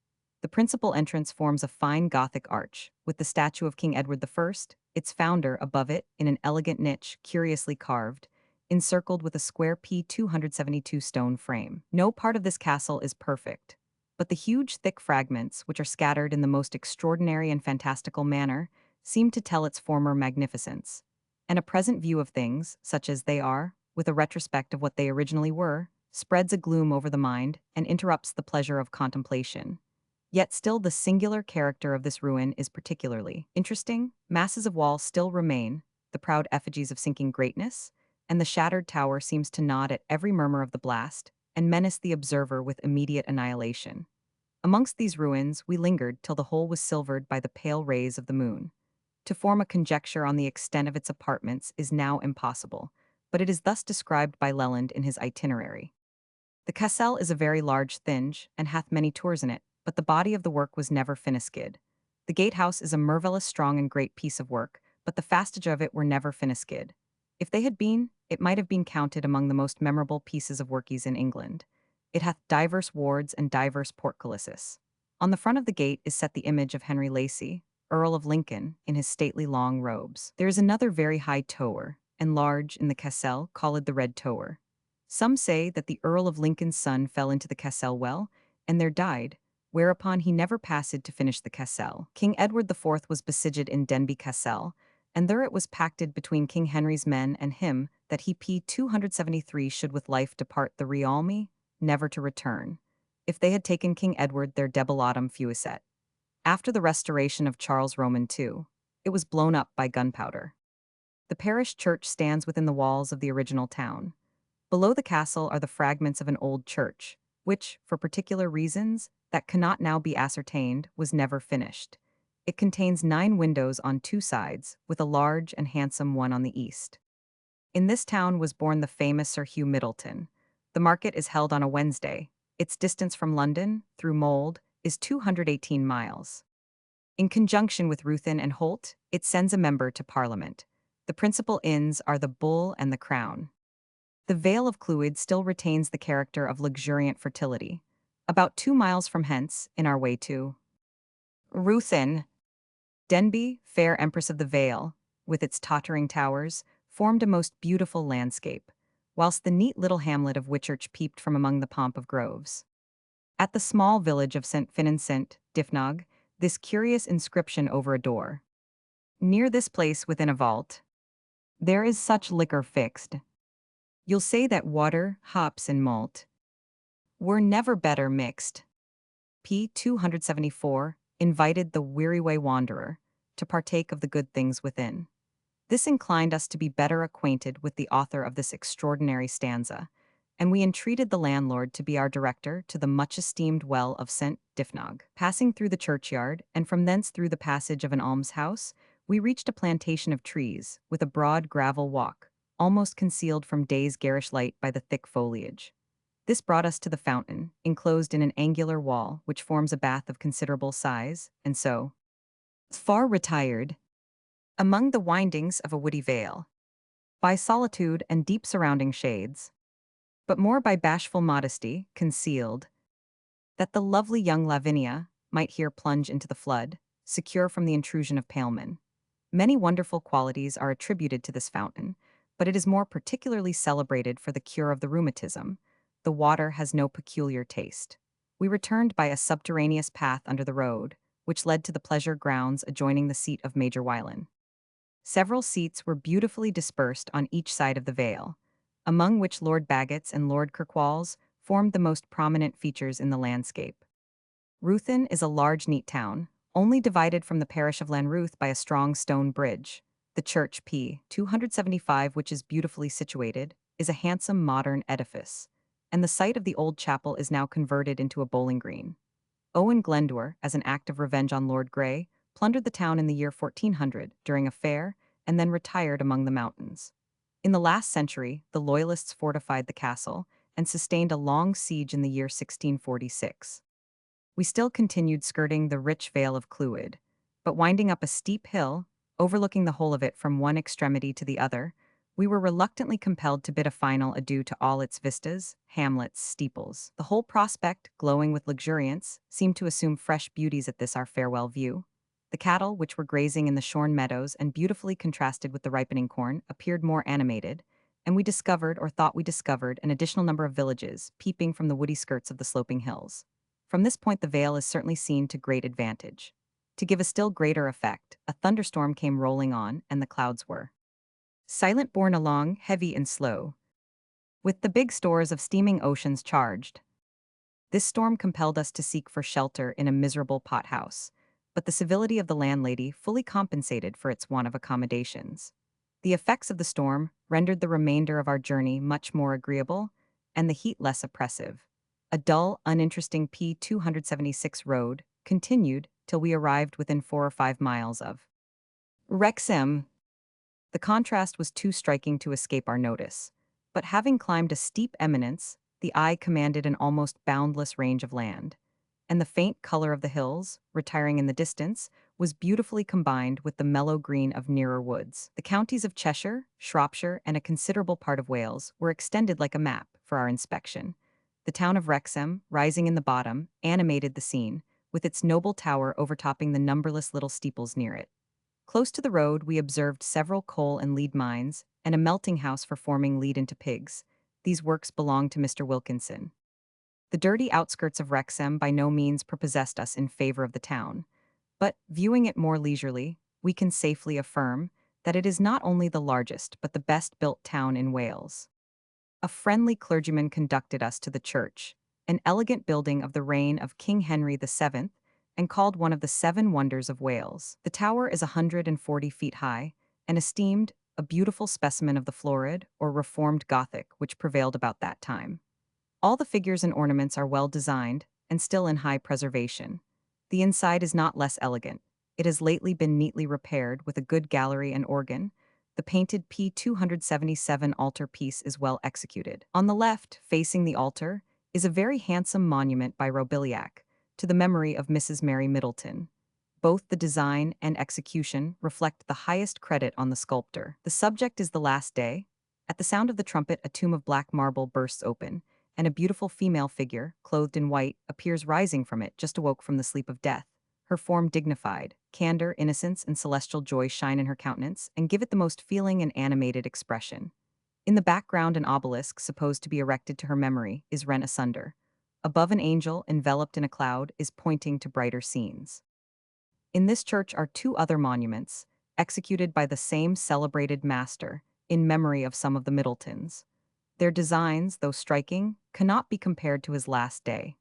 The principal entrance forms a fine Gothic arch, with the statue of King Edward I, its founder, above it, in an elegant niche curiously carved, encircled with a square P272 stone frame. No part of this castle is perfect, but the huge, thick fragments, which are scattered in the most extraordinary and fantastical manner, seem to tell its former magnificence. And a present view of things, such as they are, with a retrospect of what they originally were, spreads a gloom over the mind and interrupts the pleasure of contemplation. Yet still the singular character of this ruin is particularly interesting. Masses of wall still remain, the proud effigies of sinking greatness, and the shattered tower seems to nod at every murmur of the blast and menace the observer with immediate annihilation. Amongst these ruins we lingered till the whole was silvered by the pale rays of the moon. To form a conjecture on the extent of its apartments is now impossible, but it is thus described by Leland in his itinerary. The castle is a very large thinge, and hath many tours in it, but the body of the work was never finished. The gatehouse is a marvellous strong and great piece of work, but the fastage of it were never finished. If they had been, it might have been counted among the most memorable pieces of workies in England. It hath divers wards and divers portcullises. On the front of the gate is set the image of Henry Lacy, Earl of Lincoln, in his stately long robes. There is another very high tower, and large in the castle, called the Red Tower. Some say that the Earl of Lincoln's son fell into the castle well, and there died, whereupon he never passed to finish the castle. King Edward IV was besieged in Denbigh Castle, and there it was pacted between King Henry's men and him that he P273 should with life depart the realme, never to return, if they had taken King Edward their debulatum fuiset. After the restoration of Charles Roman II, it was blown up by gunpowder. The parish church stands within the walls of the original town. Below the castle are the fragments of an old church, which, for particular reasons that cannot now be ascertained, was never finished. It contains 9 windows on 2 sides, with a large and handsome one on the east. In this town was born the famous Sir Hugh Middleton. The market is held on a Wednesday. Its distance from London, through Mold, is 218 miles. In conjunction with Ruthin and Holt, it sends a member to Parliament. The principal inns are the Bull and the Crown. The Vale of Clwyd still retains the character of luxuriant fertility. About 2 miles from hence, in our way to Ruthin, Denbigh, fair empress of the Vale, with its tottering towers, formed a most beautiful landscape, whilst the neat little hamlet of Whitchurch peeped from among the pomp of groves. At the small village of St. Finan Dyfnog, this curious inscription over a door. Near this place within a vault, there is such liquor fixed. You'll say that water, hops, and malt were never better mixed. P274 invited the weary-way wanderer to partake of the good things within. This inclined us to be better acquainted with the author of this extraordinary stanza, and we entreated the landlord to be our director to the much-esteemed well of St. Dyfnog. Passing through the churchyard, and from thence through the passage of an almshouse, we reached a plantation of trees, with a broad gravel walk, almost concealed from day's garish light by the thick foliage. This brought us to the fountain, enclosed in an angular wall which forms a bath of considerable size, and so far retired among the windings of a woody vale, by solitude and deep surrounding shades, but more by bashful modesty, concealed, that the lovely young Lavinia might here plunge into the flood, secure from the intrusion of palemen. Many wonderful qualities are attributed to this fountain, but it is more particularly celebrated for the cure of the rheumatism. The water has no peculiar taste. We returned by a subterraneous path under the road, which led to the pleasure grounds adjoining the seat of Major Wylan. Several seats were beautifully dispersed on each side of the vale, among which Lord Bagot's and Lord Kirkwall's formed the most prominent features in the landscape. Ruthin is a large, neat town, only divided from the parish of Lanruth by a strong stone bridge. The church P. 275, which is beautifully situated, is a handsome modern edifice. and the site of the old chapel is now converted into a bowling green. Owen Glendower, as an act of revenge on Lord Grey, plundered the town in the year 1400 during a fair and then retired among the mountains. In the last century, the Loyalists fortified the castle and sustained a long siege in the year 1646. We still continued skirting the rich Vale of Clwyd, but winding up a steep hill, overlooking the whole of it from one extremity to the other, we were reluctantly compelled to bid a final adieu to all its vistas, hamlets, steeples. The whole prospect, glowing with luxuriance, seemed to assume fresh beauties at this our farewell view. The cattle, which were grazing in the shorn meadows and beautifully contrasted with the ripening corn, appeared more animated, and we discovered, or thought we discovered, an additional number of villages, peeping from the woody skirts of the sloping hills. From this point the vale is certainly seen to great advantage. To give a still greater effect, a thunderstorm came rolling on, and the clouds were silent, borne along, heavy and slow, with the big stores of steaming oceans charged. This storm compelled us to seek for shelter in a miserable pothouse, but the civility of the landlady fully compensated for its want of accommodations. The effects of the storm rendered the remainder of our journey much more agreeable, and the heat less oppressive. A dull, uninteresting P-276 road continued till we arrived within 4 or 5 miles of Wrexham. The contrast was too striking to escape our notice, but having climbed a steep eminence, the eye commanded an almost boundless range of land, and the faint color of the hills, retiring in the distance, was beautifully combined with the mellow green of nearer woods. The counties of Cheshire, Shropshire, and a considerable part of Wales were extended like a map for our inspection. The town of Wrexham, rising in the bottom, animated the scene, with its noble tower overtopping the numberless little steeples near it. Close to the road, we observed several coal and lead mines, and a melting house for forming lead into pigs. These works belonged to Mr. Wilkinson. The dirty outskirts of Wrexham by no means prepossessed us in favor of the town, but, viewing it more leisurely, we can safely affirm that it is not only the largest but the best-built town in Wales. A friendly clergyman conducted us to the church, an elegant building of the reign of King Henry VII, and called one of the 7 wonders of Wales. The tower is 140 feet high, and esteemed a beautiful specimen of the florid or reformed Gothic which prevailed about that time. All the figures and ornaments are well designed, and still in high preservation. The inside is not less elegant. It has lately been neatly repaired with a good gallery and organ. The painted P-277 altar piece is well executed. On the left, facing the altar, is a very handsome monument by Robiliac, to the memory of Mrs. Mary Middleton. Both the design and execution reflect the highest credit on the sculptor. The subject is the last day. At the sound of the trumpet, a tomb of black marble bursts open, and a beautiful female figure, clothed in white, appears rising from it, just awoke from the sleep of death. Her form dignified, candor, innocence, and celestial joy shine in her countenance and give it the most feeling and animated expression. In the background, an obelisk, supposed to be erected to her memory, is rent asunder. Above, an angel, enveloped in a cloud, is pointing to brighter scenes. In this church are 2 other monuments, executed by the same celebrated master, in memory of some of the Middletons. Their designs, though striking, cannot be compared to his last day.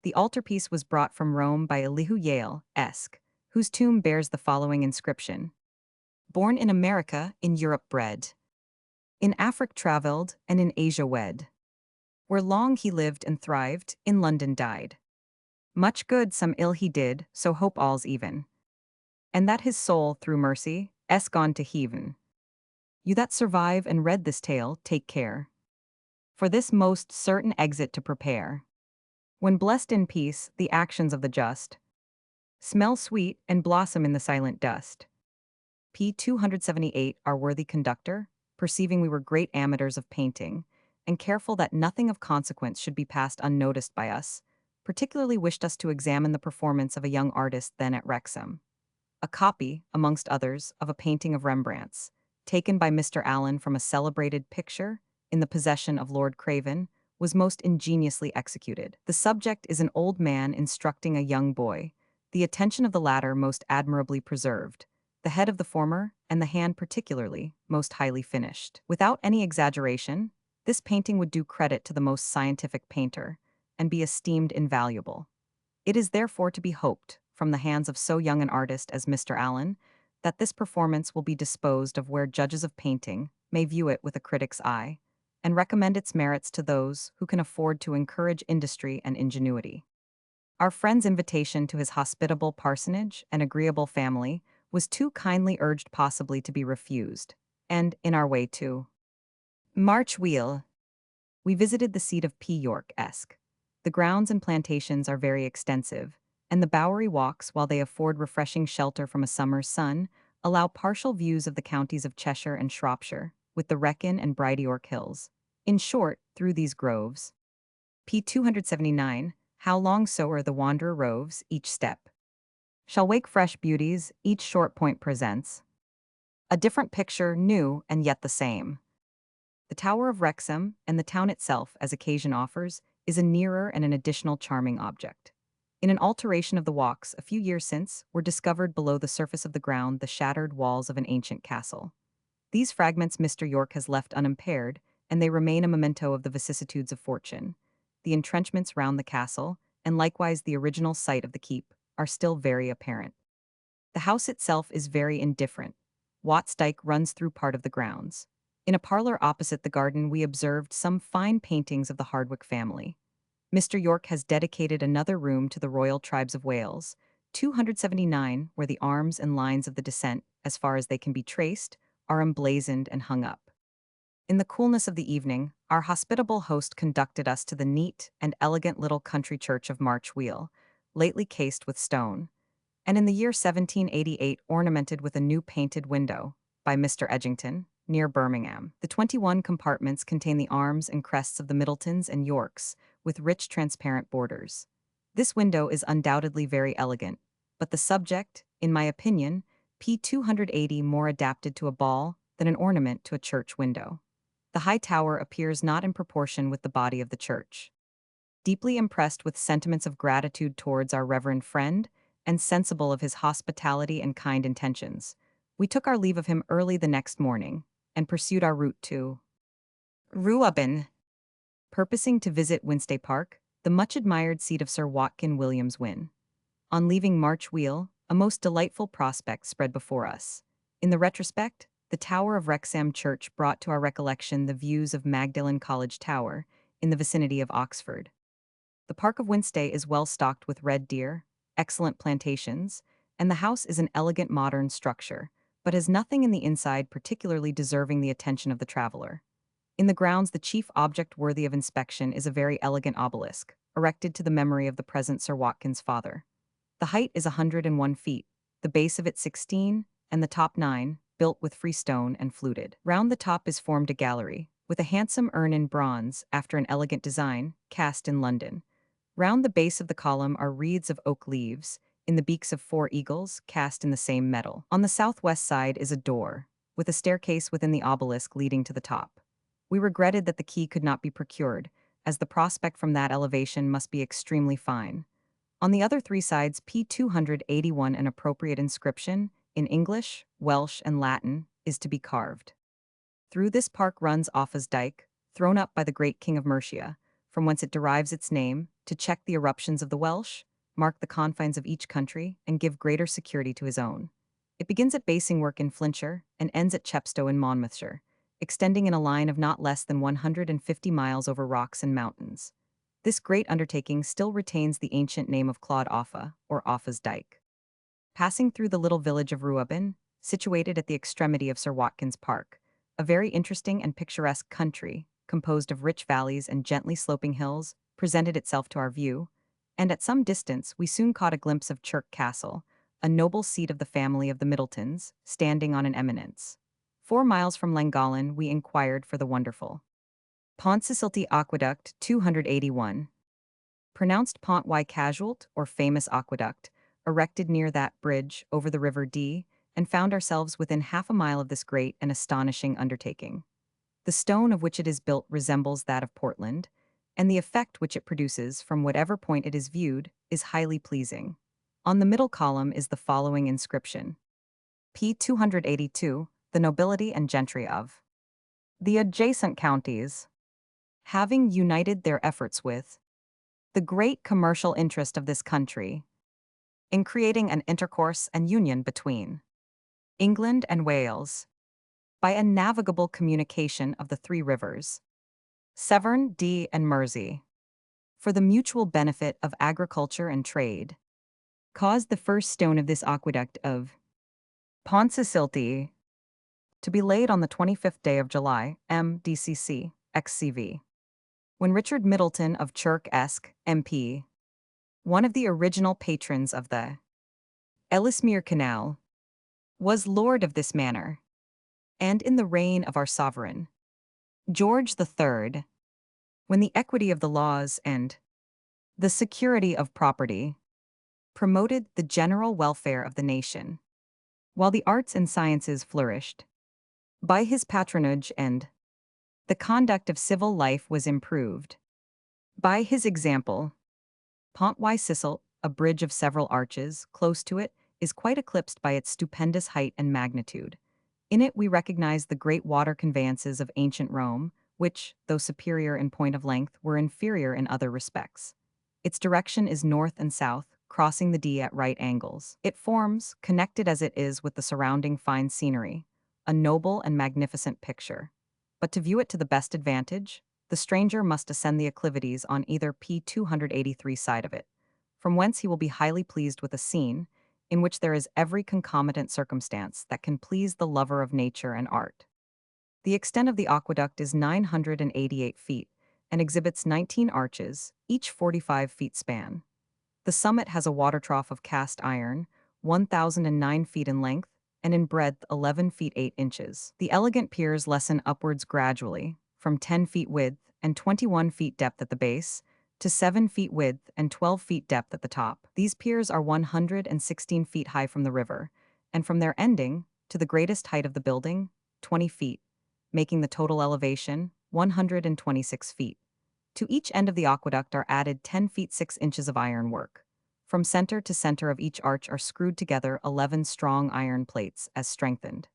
The altarpiece was brought from Rome by Elihu Yale-esque, whose tomb bears the following inscription: "Born in America, in Europe bred. In Afric travelled, and in Asia wed. Where long he lived and thrived, in London died. Much good some ill he did, so hope all's even. And that his soul, through mercy, 's gone to heaven. You that survive and read this tale, take care for this most certain exit to prepare. When blessed in peace, the actions of the just smell sweet and blossom in the silent dust." P-278, our worthy conductor, perceiving we were great amateurs of painting, and careful that nothing of consequence should be passed unnoticed by us, particularly wished us to examine the performance of a young artist then at Wrexham. A copy, amongst others, of a painting of Rembrandt's, taken by Mr. Allen from a celebrated picture in the possession of Lord Craven, was most ingeniously executed. The subject is an old man instructing a young boy, the attention of the latter most admirably preserved, the head of the former, and the hand particularly, most highly finished. Without any exaggeration, this painting would do credit to the most scientific painter, and be esteemed invaluable. It is therefore to be hoped, from the hands of so young an artist as Mr. Allen, that this performance will be disposed of where judges of painting may view it with a critic's eye. and recommend its merits to those who can afford to encourage industry and ingenuity. Our friend's invitation to his hospitable parsonage and agreeable family was too kindly urged possibly to be refused, and, in our way to March Wheel, we visited the seat of P. York-esque. The grounds and plantations are very extensive, and the bowery walks, while they afford refreshing shelter from a summer's sun, allow partial views of the counties of Cheshire and Shropshire, with the Wrekin and Bridyork hills. In short, through these groves. P. 279, how long soe'er the wanderer roves, each step shall wake fresh beauties, each short point presents a different picture, new and yet the same. The Tower of Wrexham, and the town itself, as occasion offers, is a nearer and an additional charming object. In an alteration of the walks, a few years since, were discovered below the surface of the ground the shattered walls of an ancient castle. These fragments Mr. York has left unimpaired, and they remain a memento of the vicissitudes of fortune. The entrenchments round the castle, and likewise the original site of the keep, are still very apparent. The house itself is very indifferent. Watts Dyke runs through part of the grounds. In a parlor opposite the garden we observed some fine paintings of the Hardwicke family. Mr. York has dedicated another room to the Royal Tribes of Wales, 279, where the arms and lines of the descent, as far as they can be traced, are emblazoned and hung up. In the coolness of the evening, our hospitable host conducted us to the neat and elegant little country church of March Wheel, lately cased with stone, and in the year 1788 ornamented with a new painted window, by Mr. Edgington, near Birmingham. The 21 compartments contain the arms and crests of the Middletons and Yorks, with rich transparent borders. This window is undoubtedly very elegant, but the subject, in my opinion, p. 280 more adapted to a ball than an ornament to a church window. The high tower appears not in proportion with the body of the church. Deeply impressed with sentiments of gratitude towards our reverend friend, and sensible of his hospitality and kind intentions, we took our leave of him early the next morning, and pursued our route to Ruabin, purposing to visit Winstay Park, the much-admired seat of Sir Watkin Williams Wynne. On leaving March Wheel, a most delightful prospect spread before us. In the retrospect, the Tower of Wrexham Church brought to our recollection the views of Magdalen College Tower, in the vicinity of Oxford. The Park of Winstay is well stocked with red deer, excellent plantations, and the house is an elegant modern structure, but has nothing in the inside particularly deserving the attention of the traveler. In the grounds, the chief object worthy of inspection is a very elegant obelisk, erected to the memory of the present Sir Watkin's father. The height is 101 feet, the base of it 16, and the top 9, built with freestone and fluted. Round the top is formed a gallery, with a handsome urn in bronze, after an elegant design, cast in London. Round the base of the column are wreaths of oak leaves, in the beaks of 4 eagles, cast in the same metal. On the southwest side is a door, with a staircase within the obelisk leading to the top. We regretted that the key could not be procured, as the prospect from that elevation must be extremely fine. On the other 3 sides, p. 281, an appropriate inscription, in English, Welsh, and Latin, is to be carved. Through this park runs Offa's Dyke, thrown up by the great King of Mercia, from whence it derives its name, to check the eruptions of the Welsh, mark the confines of each country, and give greater security to his own. It begins at Basingwork in Flintshire, and ends at Chepstow in Monmouthshire, extending in a line of not less than 150 miles over rocks and mountains. This great undertaking still retains the ancient name of Clod Offa, or Offa's Dyke. Passing through the little village of Ruabin, situated at the extremity of Sir Watkin's Park, a very interesting and picturesque country, composed of rich valleys and gently sloping hills, presented itself to our view, and at some distance we soon caught a glimpse of Chirk Castle, a noble seat of the family of the Middletons, standing on an eminence. 4 miles from Llangollen we inquired for the wonderful Pont Cecility Aqueduct 281. Pronounced Pont y Casualt, or famous aqueduct, erected near that bridge over the River Dee, and found ourselves within half a mile of this great and astonishing undertaking. The stone of which it is built resembles that of Portland, and the effect which it produces from whatever point it is viewed is highly pleasing. On the middle column is the following inscription. p. 282, the nobility and gentry of the adjacent counties, having united their efforts with the great commercial interest of this country, in creating an intercourse and union between England and Wales, by a navigable communication of the 3 rivers, Severn, D. and Mersey, for the mutual benefit of agriculture and trade, caused the first stone of this aqueduct of Pontcysyllte to be laid on the 25th day of July, MDCC, XCV, when Richard Middleton of Chirk-esque, MP, one of the original patrons of the Ellesmere Canal, was lord of this manor, and in the reign of our sovereign, George III, when the equity of the laws and the security of property promoted the general welfare of the nation, while the arts and sciences flourished, by his patronage and the conduct of civil life was improved. By his example, Pont Wisysel, a bridge of several arches, close to it, is quite eclipsed by its stupendous height and magnitude. In it we recognize the great water conveyances of ancient Rome, which, though superior in point of length, were inferior in other respects. Its direction is north and south, crossing the D at right angles. It forms, connected as it is with the surrounding fine scenery, a noble and magnificent picture. But to view it to the best advantage, the stranger must ascend the acclivities on either P283 side of it, from whence he will be highly pleased with a scene, in which there is every concomitant circumstance that can please the lover of nature and art. The extent of the aqueduct is 988 feet, and exhibits 19 arches, each 45 feet span. The summit has a water trough of cast iron, 1,009 feet in length, and in breadth 11 feet 8 inches. The elegant piers lessen upwards gradually, from 10 feet width and 21 feet depth at the base, to 7 feet width and 12 feet depth at the top. These piers are 116 feet high from the river, and from their ending, to the greatest height of the building, 20 feet, making the total elevation 126 feet. To each end of the aqueduct are added 10 feet 6 inches of ironwork. From center to center of each arch are screwed together 11 strong iron plates, as strengthened.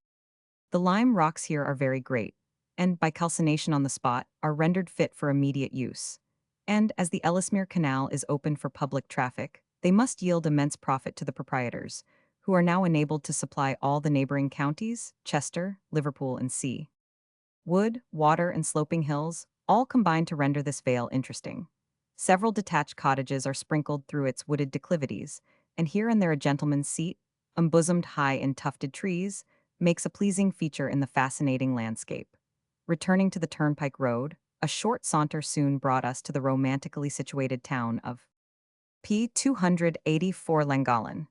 The lime rocks here are very great, and, by calcination on the spot, are rendered fit for immediate use. And, as the Ellesmere Canal is open for public traffic, they must yield immense profit to the proprietors, who are now enabled to supply all the neighboring counties, Chester, Liverpool, and C. Wood, water, and sloping hills all combine to render this vale interesting. Several detached cottages are sprinkled through its wooded declivities, and here and there a gentleman's seat, embosomed high in tufted trees, makes a pleasing feature in the fascinating landscape. Returning to the turnpike road, a short saunter soon brought us to the romantically situated town of P284 Llangollen,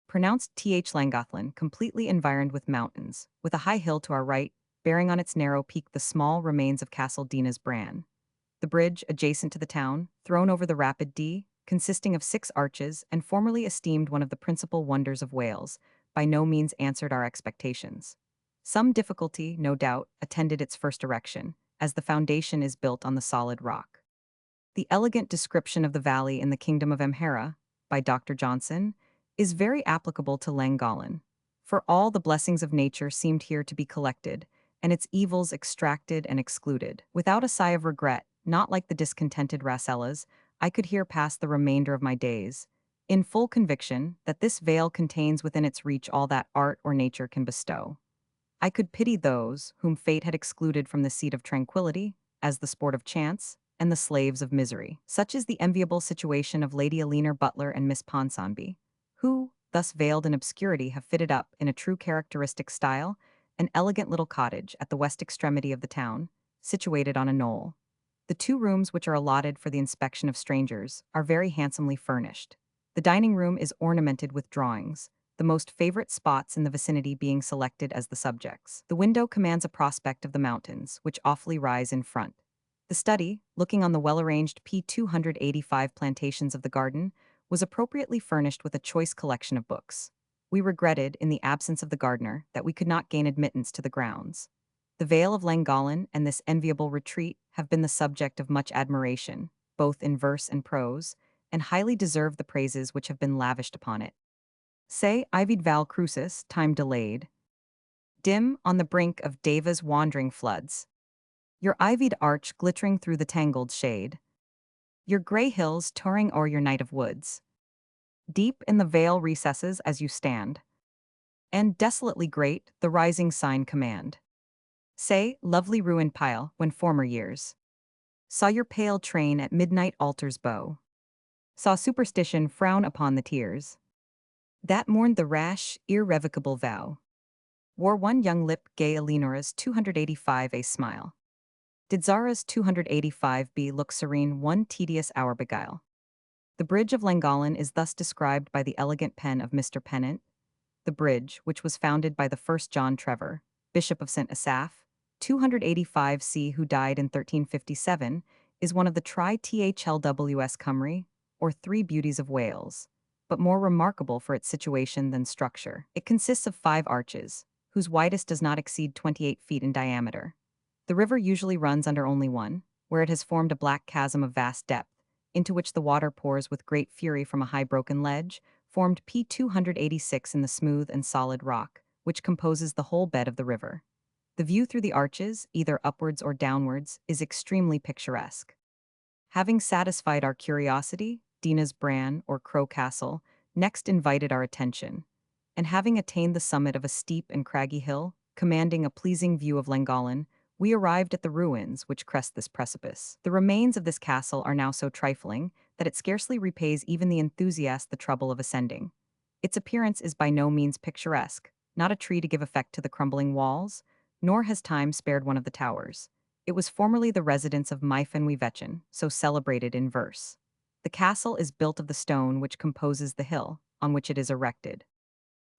pronounced Th Llangollen, completely environed with mountains, with a high hill to our right, bearing on its narrow peak the small remains of Castle Dina's Bran. The bridge, adjacent to the town, thrown over the rapid Dee, consisting of 6 arches and formerly esteemed one of the principal wonders of Wales, by no means answered our expectations. Some difficulty, no doubt, attended its first erection, as the foundation is built on the solid rock. The elegant description of the valley in the Kingdom of Amhara, by Dr. Johnson, is very applicable to Llangollen, for all the blessings of nature seemed here to be collected, and its evils extracted and excluded. Without a sigh of regret, not like the discontented Rassellas, I could here pass the remainder of my days, in full conviction that this vale contains within its reach all that art or nature can bestow. I could pity those whom fate had excluded from the seat of tranquility, as the sport of chance, and the slaves of misery. Such is the enviable situation of Lady Eleanor Butler and Miss Ponsonby, who, thus veiled in obscurity, have fitted up, in a true characteristic style, an elegant little cottage at the west extremity of the town, situated on a knoll. The 2 rooms which are allotted for the inspection of strangers are very handsomely furnished. The dining room is ornamented with drawings, the most favorite spots in the vicinity being selected as the subjects. The window commands a prospect of the mountains, which awfully rise in front. The study, looking on the well-arranged P285 plantations of the garden, was appropriately furnished with a choice collection of books. We regretted, in the absence of the gardener, that we could not gain admittance to the grounds. The Vale of Llangollen and this enviable retreat have been the subject of much admiration, both in verse and prose, and highly deserve the praises which have been lavished upon it. Say, ivied Val Crucis, time delayed, dim on the brink of Deva's wandering floods, your ivied arch glittering through the tangled shade, your grey hills touring o'er your night of woods, deep in the vale recesses as you stand, and desolately great the rising sign command. Say, lovely ruined pile, when former years Saw your pale train at midnight altar's bow. Saw superstition frown upon the tears that mourned the rash, irrevocable vow. Wore one young lip gay Eleanora's 285 a smile. Did Zara's 285b look serene one tedious hour beguile? The bridge of Llangollen is thus described by the elegant pen of Mr. Pennant. The bridge, which was founded by the first John Trevor, Bishop of St. Asaph, 285 c. who died in 1357, is one of the Tri-THLWS Cymru, or Three Beauties of Wales, but more remarkable for its situation than structure. It consists of 5 arches, whose widest does not exceed 28 feet in diameter. The river usually runs under only one, where it has formed a black chasm of vast depth, into which the water pours with great fury from a high broken ledge, formed P286 in the smooth and solid rock, which composes the whole bed of the river. The view through the arches, either upwards or downwards, is extremely picturesque. Having satisfied our curiosity, Dina's Bran, or Crow Castle, next invited our attention, and having attained the summit of a steep and craggy hill, commanding a pleasing view of Llangollen, we arrived at the ruins which crest this precipice. The remains of this castle are now so trifling that it scarcely repays even the enthusiast the trouble of ascending. Its appearance is by no means picturesque, not a tree to give effect to the crumbling walls, nor has time spared one of the towers. It was formerly the residence of Myfen Wevetchen, so celebrated in verse. The castle is built of the stone which composes the hill, on which it is erected.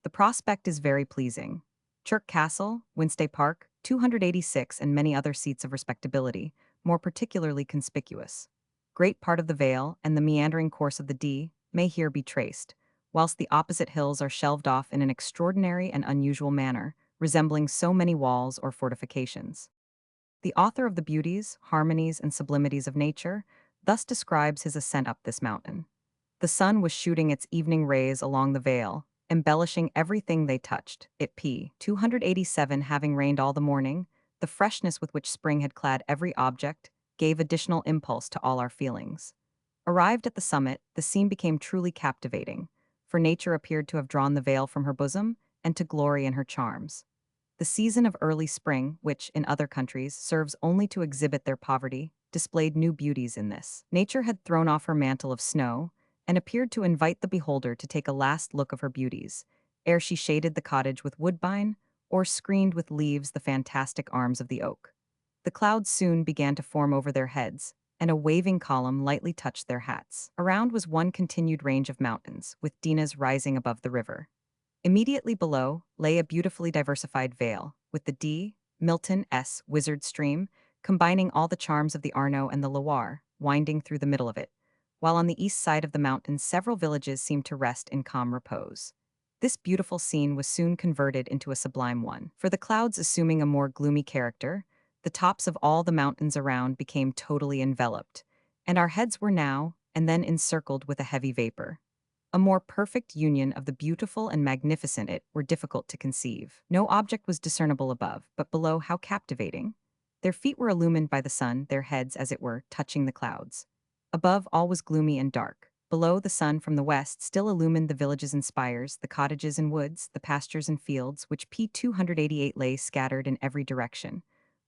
The prospect is very pleasing. Chirk Castle, Winstay Park, 286 and many other seats of respectability, more particularly conspicuous. Great part of the vale and the meandering course of the Dee may here be traced, whilst the opposite hills are shelved off in an extraordinary and unusual manner, resembling so many walls or fortifications. The author of the beauties, harmonies, and sublimities of nature thus describes his ascent up this mountain. The sun was shooting its evening rays along the vale, embellishing everything they touched. It p. 287 having rained all the morning, the freshness with which spring had clad every object gave additional impulse to all our feelings. Arrived at the summit, the scene became truly captivating, for nature appeared to have drawn the veil from her bosom and to glory in her charms. The season of early spring, which, in other countries, serves only to exhibit their poverty, displayed new beauties in this. Nature had thrown off her mantle of snow, and appeared to invite the beholder to take a last look of her beauties, ere she shaded the cottage with woodbine, or screened with leaves the fantastic arms of the oak. The clouds soon began to form over their heads, and a waving column lightly touched their hats. Around was one continued range of mountains, with Dinas rising above the river. Immediately below lay a beautifully diversified vale, with the Dee, Milton S. Wizard Stream, combining all the charms of the Arno and the Loire, winding through the middle of it, while on the east side of the mountains several villages seemed to rest in calm repose. This beautiful scene was soon converted into a sublime one, for the clouds assuming a more gloomy character, the tops of all the mountains around became totally enveloped, and our heads were now and then encircled with a heavy vapor. A more perfect union of the beautiful and magnificent it were difficult to conceive. No object was discernible above, but below how captivating. Their feet were illumined by the sun, their heads, as it were, touching the clouds. Above, all was gloomy and dark. Below, the sun from the west still illumined the villages and spires, the cottages and woods, the pastures and fields, which P288 lay scattered in every direction,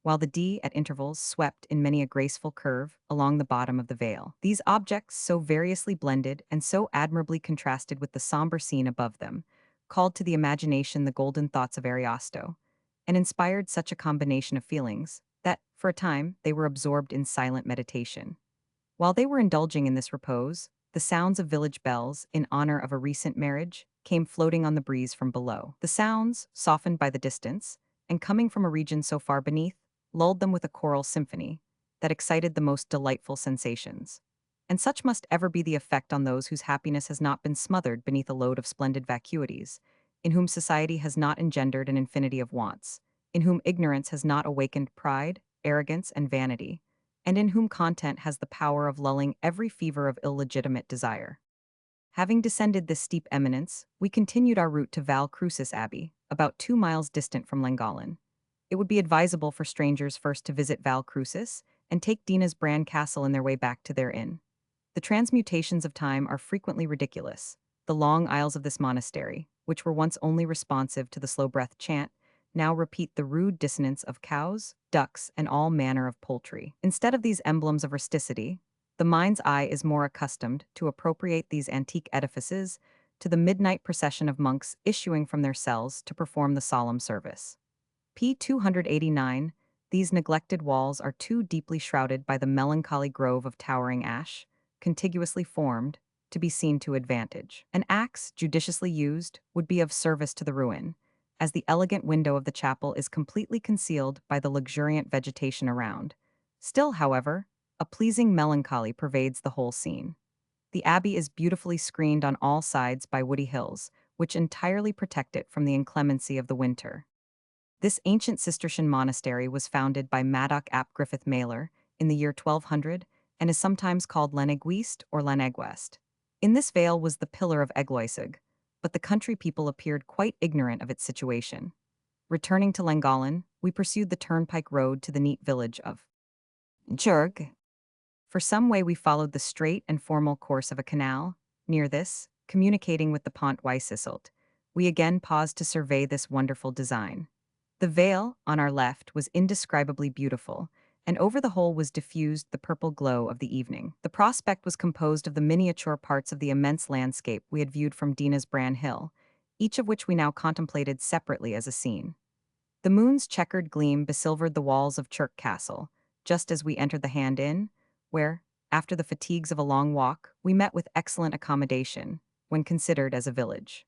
while the Dee at intervals swept in many a graceful curve along the bottom of the vale. These objects, so variously blended and so admirably contrasted with the somber scene above them, called to the imagination the golden thoughts of Ariosto, and inspired such a combination of feelings that, for a time, they were absorbed in silent meditation. While they were indulging in this repose, the sounds of village bells, in honor of a recent marriage, came floating on the breeze from below. The sounds, softened by the distance, and coming from a region so far beneath, lulled them with a choral symphony that excited the most delightful sensations. And such must ever be the effect on those whose happiness has not been smothered beneath a load of splendid vacuities, in whom society has not engendered an infinity of wants, in whom ignorance has not awakened pride, arrogance, and vanity, and in whom content has the power of lulling every fever of illegitimate desire. Having descended this steep eminence, we continued our route to Val Crucis Abbey, about 2 miles distant from Llangollen. It would be advisable for strangers first to visit Val Crucis and take Dina's Bran Castle in their way back to their inn. The transmutations of time are frequently ridiculous. The long aisles of this monastery, which were once only responsive to the slow-breathed chant, now repeat the rude dissonance of cows, ducks, and all manner of poultry. Instead of these emblems of rusticity, the mind's eye is more accustomed to appropriate these antique edifices to the midnight procession of monks issuing from their cells to perform the solemn service. P. 289, these neglected walls are too deeply shrouded by the melancholy grove of towering ash, contiguously formed, to be seen to advantage. An axe, judiciously used, would be of service to the ruin, as the elegant window of the chapel is completely concealed by the luxuriant vegetation around. Still, however, a pleasing melancholy pervades the whole scene. The abbey is beautifully screened on all sides by woody hills, which entirely protect it from the inclemency of the winter. This ancient Cistercian monastery was founded by Madoc ap Griffith Mailer in the year 1200 and is sometimes called Lenegwest or Lenegwest. In this vale was the pillar of Eglwysig, but the country people appeared quite ignorant of its situation. Returning to Llangollen, we pursued the turnpike road to the neat village of Jurg. For some way we followed the straight and formal course of a canal. Near this, communicating with the Pont Wysisselt, we again paused to survey this wonderful design. The vale, on our left, was indescribably beautiful, and over the whole was diffused the purple glow of the evening. The prospect was composed of the miniature parts of the immense landscape we had viewed from Dina's Bran Hill, each of which we now contemplated separately as a scene. The moon's checkered gleam besilvered the walls of Chirk Castle, just as we entered the Hand Inn, where, after the fatigues of a long walk, we met with excellent accommodation, when considered as a village.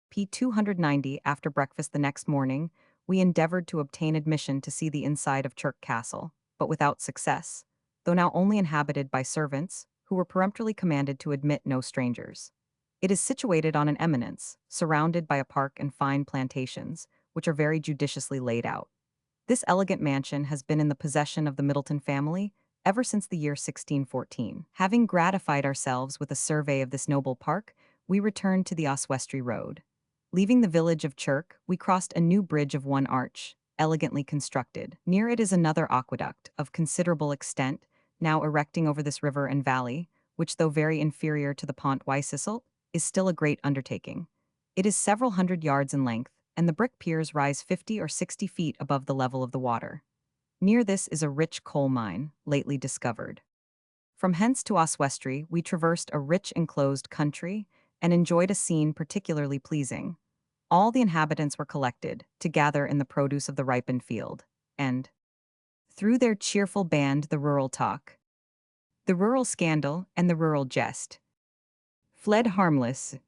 P. 290, after breakfast the next morning, we endeavored to obtain admission to see the inside of Chirk Castle, but without success, though now only inhabited by servants, who were peremptorily commanded to admit no strangers. It is situated on an eminence, surrounded by a park and fine plantations, which are very judiciously laid out. This elegant mansion has been in the possession of the Middleton family ever since the year 1614. Having gratified ourselves with a survey of this noble park, we returned to the Oswestry Road. Leaving the village of Chirk, we crossed a new bridge of one arch, elegantly constructed. Near it is another aqueduct, of considerable extent, now erecting over this river and valley, which, though very inferior to the Pont Wysisselt, is still a great undertaking. It is several hundred yards in length, and the brick piers rise 50 or 60 feet above the level of the water. Near this is a rich coal mine, lately discovered. From hence to Oswestry, we traversed a rich enclosed country and enjoyed a scene particularly pleasing. All the inhabitants were collected to gather in the produce of the ripened field, and, through their cheerful band, the rural talk, the rural scandal, and the rural jest, fled harmless.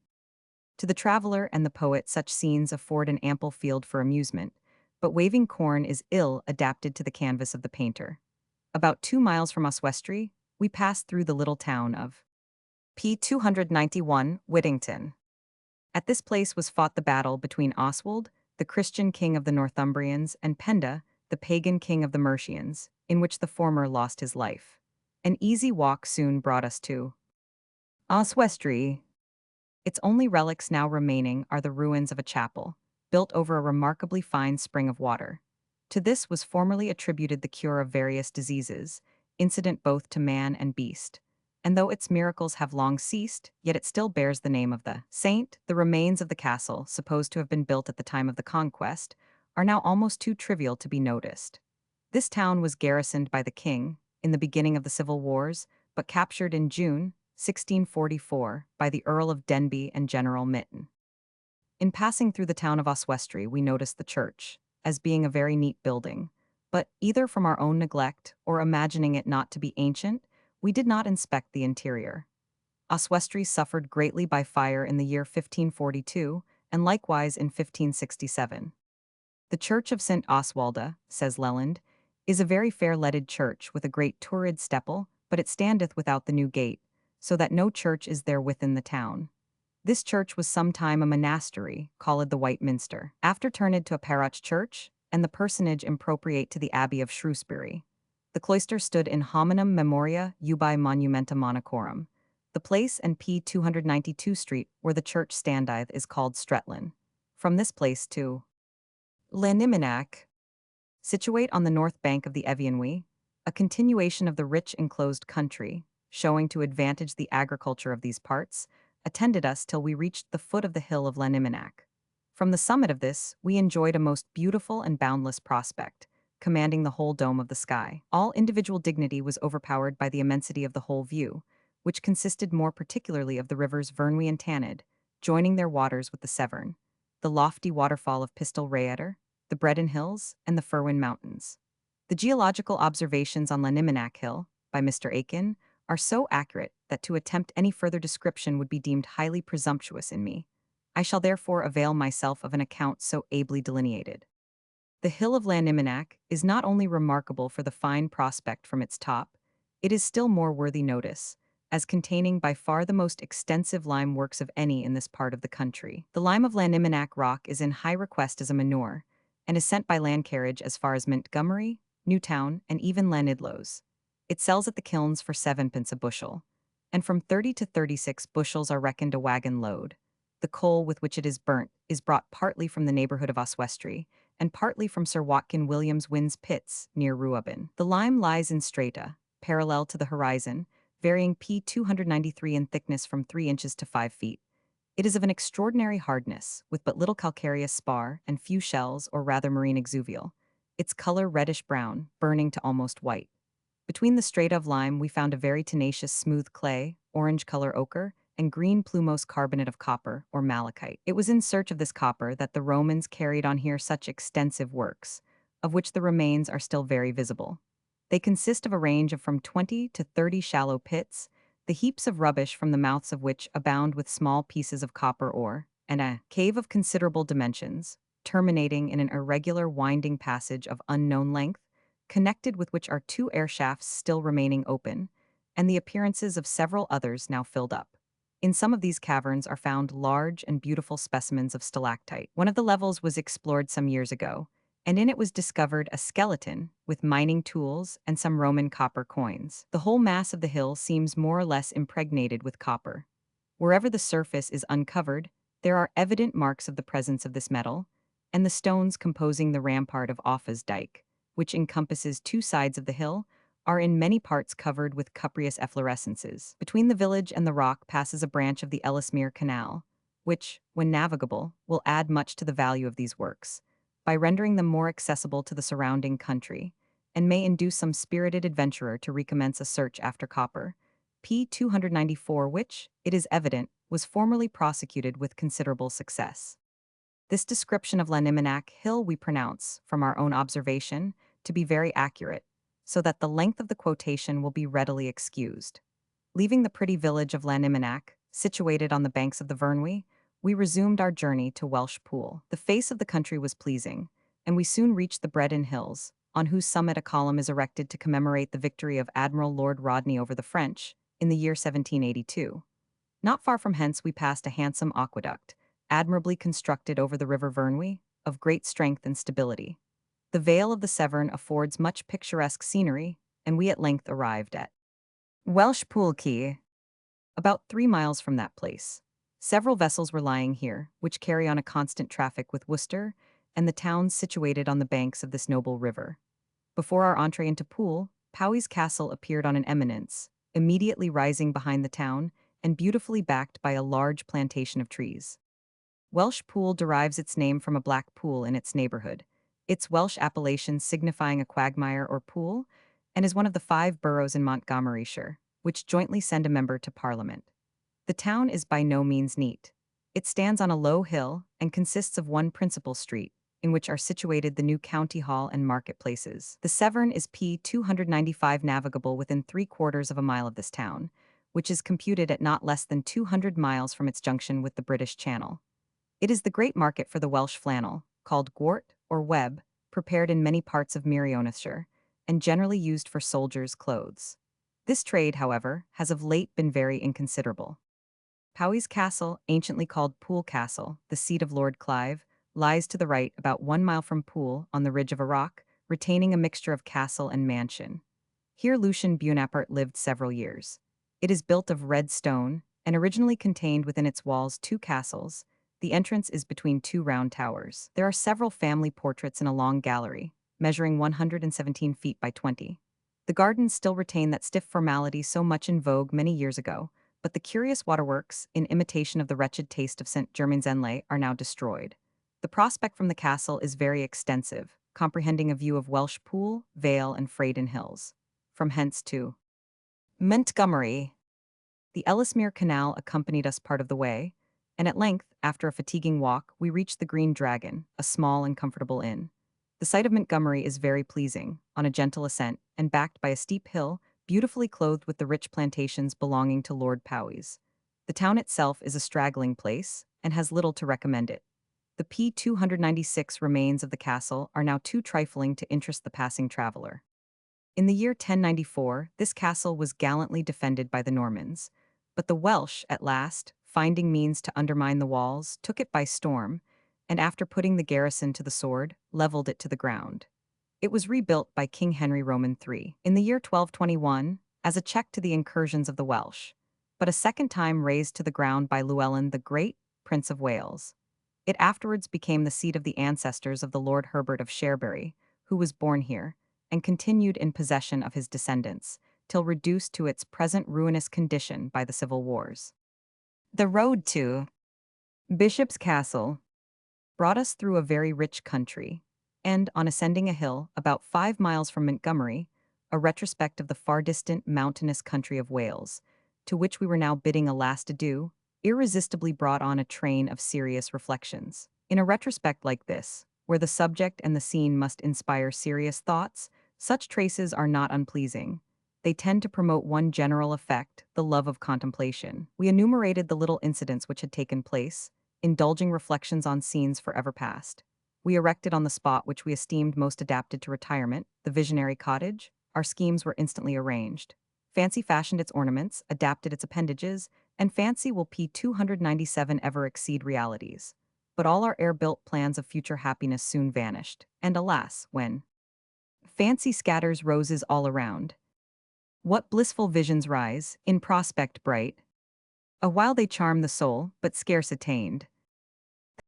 To the traveler and the poet, such scenes afford an ample field for amusement, but waving corn is ill adapted to the canvas of the painter. About 2 miles from Oswestry, we passed through the little town of P. 291, Whittington. At this place was fought the battle between Oswald, the Christian king of the Northumbrians, and Penda, the pagan king of the Mercians, in which the former lost his life. An easy walk soon brought us to Oswestry. Its only relics now remaining are the ruins of a chapel, built over a remarkably fine spring of water. To this was formerly attributed the cure of various diseases, incident both to man and beast. And though its miracles have long ceased, yet it still bears the name of the saint. The remains of the castle, supposed to have been built at the time of the conquest, are now almost too trivial to be noticed. This town was garrisoned by the king in the beginning of the civil wars, but captured in June 1644 by the Earl of Denbigh and General Mytton. In passing through the town of Oswestry, we noticed the church, as being a very neat building, but either from our own neglect or imagining it not to be ancient, we did not inspect the interior. Oswestry suffered greatly by fire in the year 1542, and likewise in 1567. The church of St. Oswalda, says Leland, is a very fair leaded church with a great turrid steeple, but it standeth without the new gate, so that no church is there within the town. This church was sometime a monastery, called the White Minster, after turned to a paroch church, and the personage impropriate to the Abbey of Shrewsbury. The cloister stood in hominum memoria ubi monumenta monachorum. The place and P. 292 Street, where the church standeth, is called Stretlin. From this place to Llanimynach, situate on the north bank of the Evianwy, a continuation of the rich enclosed country, showing to advantage the agriculture of these parts, attended us till we reached the foot of the hill of Llanimynach. From the summit of this, we enjoyed a most beautiful and boundless prospect, commanding the whole dome of the sky. All individual dignity was overpowered by the immensity of the whole view, which consisted more particularly of the rivers Vyrnwy and Tanid, joining their waters with the Severn, the lofty waterfall of Pistol Rhaeadr, the Bredon Hills, and the Firwin Mountains. The geological observations on Llanymynech Hill, by Mr. Aikin, are so accurate that to attempt any further description would be deemed highly presumptuous in me. I shall therefore avail myself of an account so ably delineated. The hill of Llanymynech is not only remarkable for the fine prospect from its top, it is still more worthy notice, as containing by far the most extensive lime works of any in this part of the country. The lime of Llanymynech rock is in high request as a manure, and is sent by land carriage as far as Montgomery, Newtown, and even Llanidloes. It sells at the kilns for 7 pence a bushel, and from 30 to 36 bushels are reckoned a wagon load. The coal with which it is burnt is brought partly from the neighborhood of Oswestry, and partly from Sir Watkin Williams Wynn's pits near Reuben. The lime lies in strata, parallel to the horizon, varying p 293 in thickness from 3 inches to 5 feet. It is of an extraordinary hardness, with but little calcareous spar and few shells or rather marine exuvial. Its color reddish-brown, burning to almost white. Between the strata of lime we found a very tenacious smooth clay, orange color ochre, and green plumose carbonate of copper, or malachite. It was in search of this copper that the Romans carried on here such extensive works, of which the remains are still very visible. They consist of a range of from 20 to 30 shallow pits, the heaps of rubbish from the mouths of which abound with small pieces of copper ore, and a cave of considerable dimensions, terminating in an irregular winding passage of unknown length, connected with which are 2 air shafts still remaining open, and the appearances of several others now filled up. In some of these caverns are found large and beautiful specimens of stalactite. One of the levels was explored some years ago, and in it was discovered a skeleton with mining tools and some Roman copper coins. The whole mass of the hill seems more or less impregnated with copper. Wherever the surface is uncovered, there are evident marks of the presence of this metal, and the stones composing the rampart of Offa's dyke, which encompasses 2 sides of the hill, are in many parts covered with cupreous efflorescences. Between the village and the rock passes a branch of the Ellesmere Canal, which, when navigable, will add much to the value of these works, by rendering them more accessible to the surrounding country, and may induce some spirited adventurer to recommence a search after copper, p. 294, which, it is evident, was formerly prosecuted with considerable success. This description of Llanymynech Hill we pronounce, from our own observation, to be very accurate, so that the length of the quotation will be readily excused. Leaving the pretty village of Llanymynech, situated on the banks of the Vyrnwy, we resumed our journey to Welsh Pool. The face of the country was pleasing, and we soon reached the Bredon Hills, on whose summit a column is erected to commemorate the victory of Admiral Lord Rodney over the French, in the year 1782. Not far from hence we passed a handsome aqueduct, admirably constructed over the river Vyrnwy, of great strength and stability. The vale of the Severn affords much picturesque scenery, and we at length arrived at Welsh Pool Quay, about 3 miles from that place. Several vessels were lying here, which carry on a constant traffic with Worcester and the towns situated on the banks of this noble river. Before our entree into Poole, Powys Castle appeared on an eminence, immediately rising behind the town and beautifully backed by a large plantation of trees. Welsh Pool derives its name from a black pool in its neighborhood, its Welsh appellation signifying a quagmire or pool, and is one of the 5 boroughs in Montgomeryshire, which jointly send a member to Parliament. The town is by no means neat. It stands on a low hill and consists of one principal street, in which are situated the new county hall and marketplaces. The Severn is p. 295 navigable within 3/4 of a mile of this town, which is computed at not less than 200 miles from its junction with the British Channel. It is the great market for the Welsh flannel, called gwart or web, prepared in many parts of Merionethshire, and generally used for soldiers' clothes. This trade, however, has of late been very inconsiderable. Powys Castle, anciently called Poole Castle, the seat of Lord Clive, lies to the right about 1 mile from Poole on the ridge of a rock, retaining a mixture of castle and mansion. Here Lucian Buonaparte lived several years. It is built of red stone, and originally contained within its walls 2 castles. The entrance is between 2 round towers. There are several family portraits in a long gallery, measuring 117 feet by 20. The gardens still retain that stiff formality so much in vogue many years ago, but the curious waterworks, in imitation of the wretched taste of St. Germain's-en-Laye, are now destroyed. The prospect from the castle is very extensive, comprehending a view of Welsh Pool, Vale, and Freyden Hills. From hence to Montgomery. The Ellesmere Canal accompanied us part of the way, and at length, after a fatiguing walk, we reached the Green Dragon, a small and comfortable inn. The site of Montgomery is very pleasing, on a gentle ascent, and backed by a steep hill, beautifully clothed with the rich plantations belonging to Lord Powys. The town itself is a straggling place, and has little to recommend it. The P-296 remains of the castle are now too trifling to interest the passing traveler. In the year 1094, this castle was gallantly defended by the Normans, but the Welsh, at last, finding means to undermine the walls, took it by storm, and after putting the garrison to the sword, leveled it to the ground. It was rebuilt by King Henry Roman III in the year 1221 as a check to the incursions of the Welsh, but a second time razed to the ground by Llewellyn the Great, Prince of Wales. It afterwards became the seat of the ancestors of the Lord Herbert of Cherbury, who was born here, and continued in possession of his descendants, till reduced to its present ruinous condition by the civil wars. The road to Bishop's Castle brought us through a very rich country, and, on ascending a hill about 5 miles from Montgomery, a retrospect of the far distant mountainous country of Wales, to which we were now bidding a last adieu, irresistibly brought on a train of serious reflections. In a retrospect like this, where the subject and the scene must inspire serious thoughts, such traces are not unpleasing. They tend to promote one general effect, the love of contemplation. We enumerated the little incidents which had taken place, indulging reflections on scenes forever past. We erected on the spot which we esteemed most adapted to retirement, the visionary cottage. Our schemes were instantly arranged. Fancy fashioned its ornaments, adapted its appendages, and fancy will P-297 ever exceed realities. But all our air-built plans of future happiness soon vanished, and alas, when fancy scatters roses all around, what blissful visions rise, in prospect bright, a while they charm the soul, but scarce attained.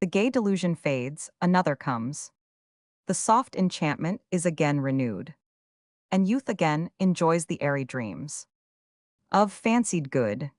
The gay delusion fades, another comes. The soft enchantment is again renewed, and youth again enjoys the airy dreams of fancied good.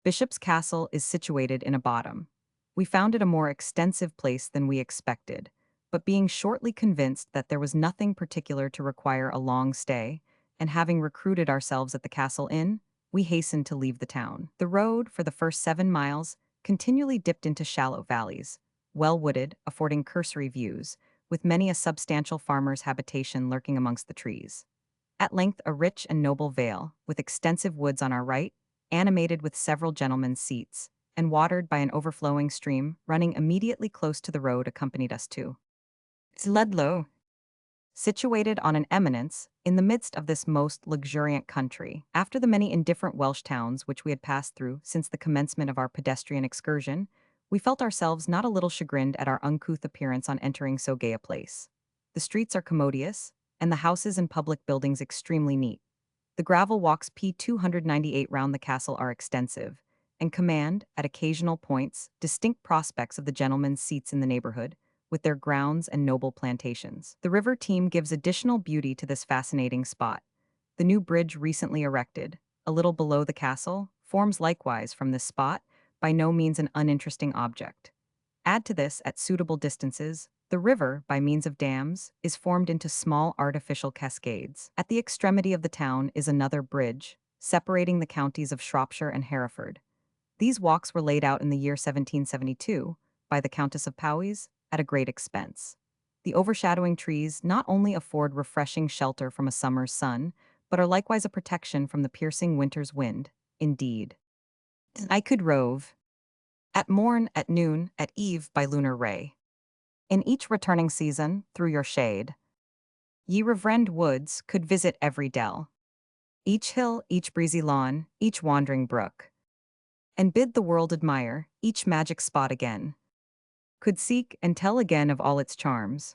Bishop's Castle is situated in a bottom. We found it a more extensive place than we expected, but being shortly convinced that there was nothing particular to require a long stay, and having recruited ourselves at the Castle Inn, we hastened to leave the town. The road, for the first 7 miles, continually dipped into shallow valleys, well wooded, affording cursory views, with many a substantial farmer's habitation lurking amongst the trees. At length a rich and noble vale, with extensive woods on our right, animated with several gentlemen's seats, and watered by an overflowing stream running immediately close to the road, accompanied us to Ludlow, situated on an eminence in the midst of this most luxuriant country. After the many indifferent Welsh towns which we had passed through since the commencement of our pedestrian excursion, we felt ourselves not a little chagrined at our uncouth appearance on entering so gay a place. The streets are commodious, and the houses and public buildings extremely neat. The gravel walks P-298 round the castle are extensive, and command, at occasional points, distinct prospects of the gentlemen's seats in the neighborhood, with their grounds and noble plantations. The river Teme gives additional beauty to this fascinating spot. The new bridge recently erected, a little below the castle, forms likewise from this spot, by no means an uninteresting object. Add to this, at suitable distances, the river, by means of dams, is formed into small artificial cascades. At the extremity of the town is another bridge, separating the counties of Shropshire and Hereford. These walks were laid out in the year 1772 by the Countess of Powys at a great expense. The overshadowing trees not only afford refreshing shelter from a summer's sun, but are likewise a protection from the piercing winter's wind. Indeed, I could rove at morn, at noon, at eve by lunar ray. In each returning season, through your shade, ye reverend woods could visit every dell, each hill, each breezy lawn, each wandering brook, and bid the world admire each magic spot again, could seek and tell again of all its charms.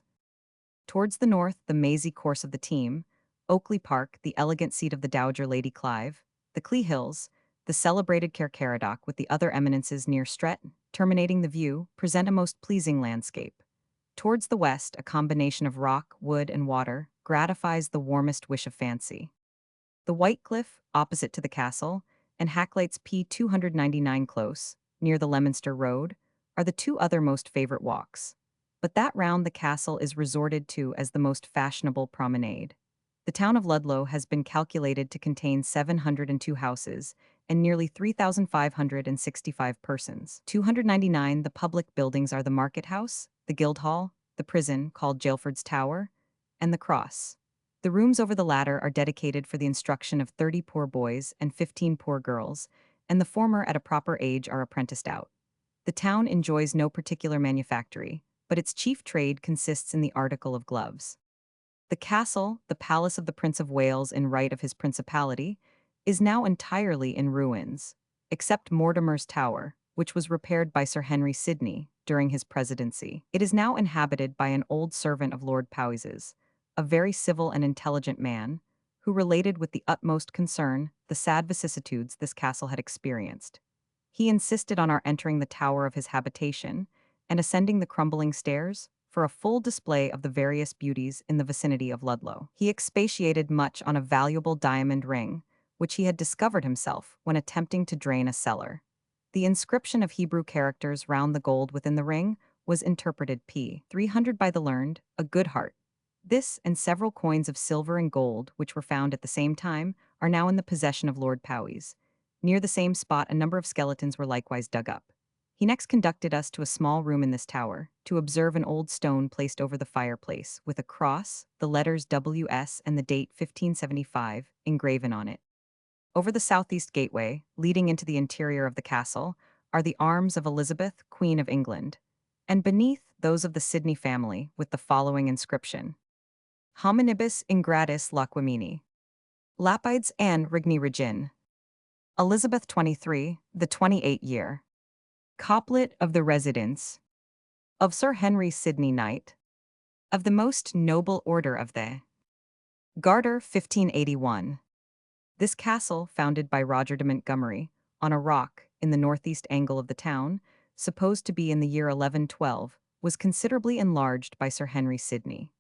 Towards the north, the mazy course of the Teme, Oakley Park, the elegant seat of the Dowager Lady Clive, the Clee Hills, the celebrated Caercaradoc with the other eminences near Stretton, terminating the view, present a most pleasing landscape. Towards the west, a combination of rock, wood, and water gratifies the warmest wish of fancy. The White Cliff, opposite to the castle, and Hakluyt's P-299 close, near the Leominster Road, are the two other most favorite walks. but that round the castle is resorted to as the most fashionable promenade. The town of Ludlow has been calculated to contain 702 houses and nearly 3,565 persons. 299 the public buildings are the Market House, the Guildhall, the prison, called Jailford's Tower, and the Cross. The rooms over the latter are dedicated for the instruction of 30 poor boys and 15 poor girls, and the former at a proper age are apprenticed out. The town enjoys no particular manufactory, but its chief trade consists in the article of gloves. The castle, the palace of the Prince of Wales in right of his principality, is now entirely in ruins, except Mortimer's Tower, which was repaired by Sir Henry Sidney during his presidency. It is now inhabited by an old servant of Lord Powies's, a very civil and intelligent man, who related with the utmost concern the sad vicissitudes this castle had experienced. He insisted on our entering the tower of his habitation and ascending the crumbling stairs for a full display of the various beauties in the vicinity of Ludlow. He expatiated much on a valuable diamond ring, which he had discovered himself when attempting to drain a cellar. The inscription of Hebrew characters round the gold within the ring was interpreted p. 300 by the learned, a good heart. This and several coins of silver and gold, which were found at the same time, are now in the possession of Lord Powies. Near the same spot, a number of skeletons were likewise dug up. He next conducted us to a small room in this tower, to observe an old stone placed over the fireplace, with a cross, the letters W.S. and the date 1575 engraven on it. Over the southeast gateway, leading into the interior of the castle, are the arms of Elizabeth, Queen of England, and beneath those of the Sidney family, with the following inscription: Hominibus ingratis laquimini. Lapides and Rigni Regin. Elizabeth 23, the 28th year. Couplet of the residence of Sir Henry Sidney Knight, of the most noble order of the Garter 1581. This castle, founded by Roger de Montgomery, on a rock in the northeast angle of the town, supposed to be in the year 1112, was considerably enlarged by Sir Henry Sidney.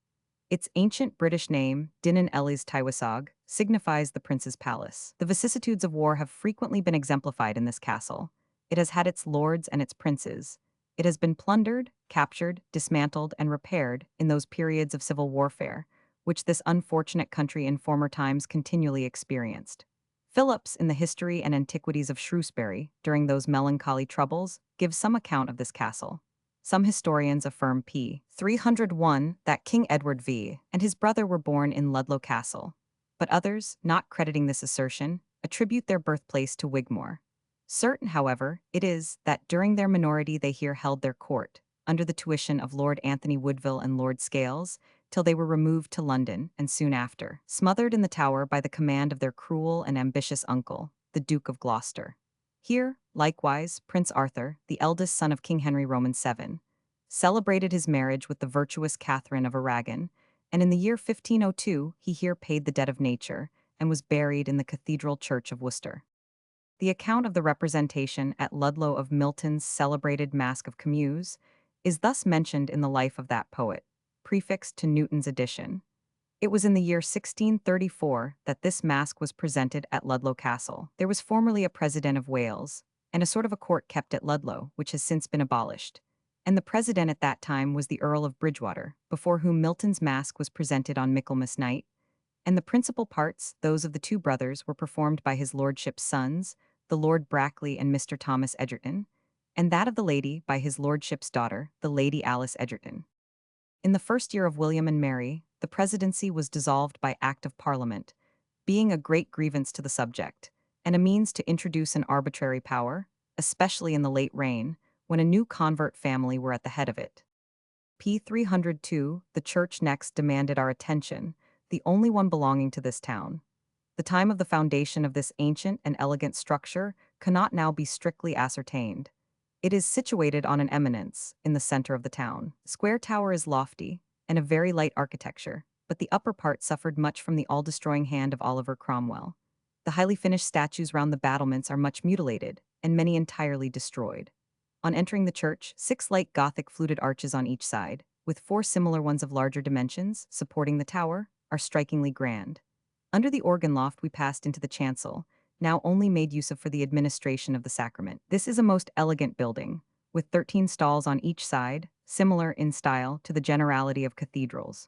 Its ancient British name, Dinan Elis Tywysog, signifies the prince's palace. The vicissitudes of war have frequently been exemplified in this castle. It has had its lords and its princes. It has been plundered, captured, dismantled, and repaired in those periods of civil warfare, which this unfortunate country in former times continually experienced. Phillips, in the History and Antiquities of Shrewsbury, during those melancholy troubles, gives some account of this castle. Some historians affirm p. 301 that King Edward V. and his brother were born in Ludlow Castle, but others, not crediting this assertion, attribute their birthplace to Wigmore. Certain, however, it is that during their minority they here held their court, under the tuition of Lord Anthony Woodville and Lord Scales, till they were removed to London, and soon after, smothered in the Tower by the command of their cruel and ambitious uncle, the Duke of Gloucester. Here, likewise, Prince Arthur, the eldest son of King Henry Roman VII, celebrated his marriage with the virtuous Catherine of Aragon, and in the year 1502 he here paid the debt of nature, and was buried in the Cathedral Church of Worcester. The account of the representation at Ludlow of Milton's celebrated Masque of Camus is thus mentioned in the life of that poet, prefixed to Newton's edition. It was in the year 1634 that this masque was presented at Ludlow Castle. There was formerly a President of Wales, and a sort of a court kept at Ludlow, which has since been abolished. And the president at that time was the Earl of Bridgewater, before whom Milton's masque was presented on Michaelmas night, and the principal parts, those of the two brothers, were performed by his lordship's sons, the Lord Brackley and Mr. Thomas Egerton, and that of the lady by his lordship's daughter, the Lady Alice Egerton. In the first year of William and Mary, the presidency was dissolved by Act of Parliament, being a great grievance to the subject, and a means to introduce an arbitrary power, especially in the late reign, when a new convert family were at the head of it. P. 302, the church next demanded our attention, the only one belonging to this town. The time of the foundation of this ancient and elegant structure cannot now be strictly ascertained. It is situated on an eminence, in the center of the town. The square tower is lofty, and of very light architecture, but the upper part suffered much from the all-destroying hand of Oliver Cromwell. The highly finished statues round the battlements are much mutilated, and many entirely destroyed. On entering the church, 6 light Gothic fluted arches on each side, with 4 similar ones of larger dimensions, supporting the tower, are strikingly grand. Under the organ loft we passed into the chancel, now only made use of for the administration of the sacrament. This is a most elegant building, with 13 stalls on each side, similar in style to the generality of cathedrals.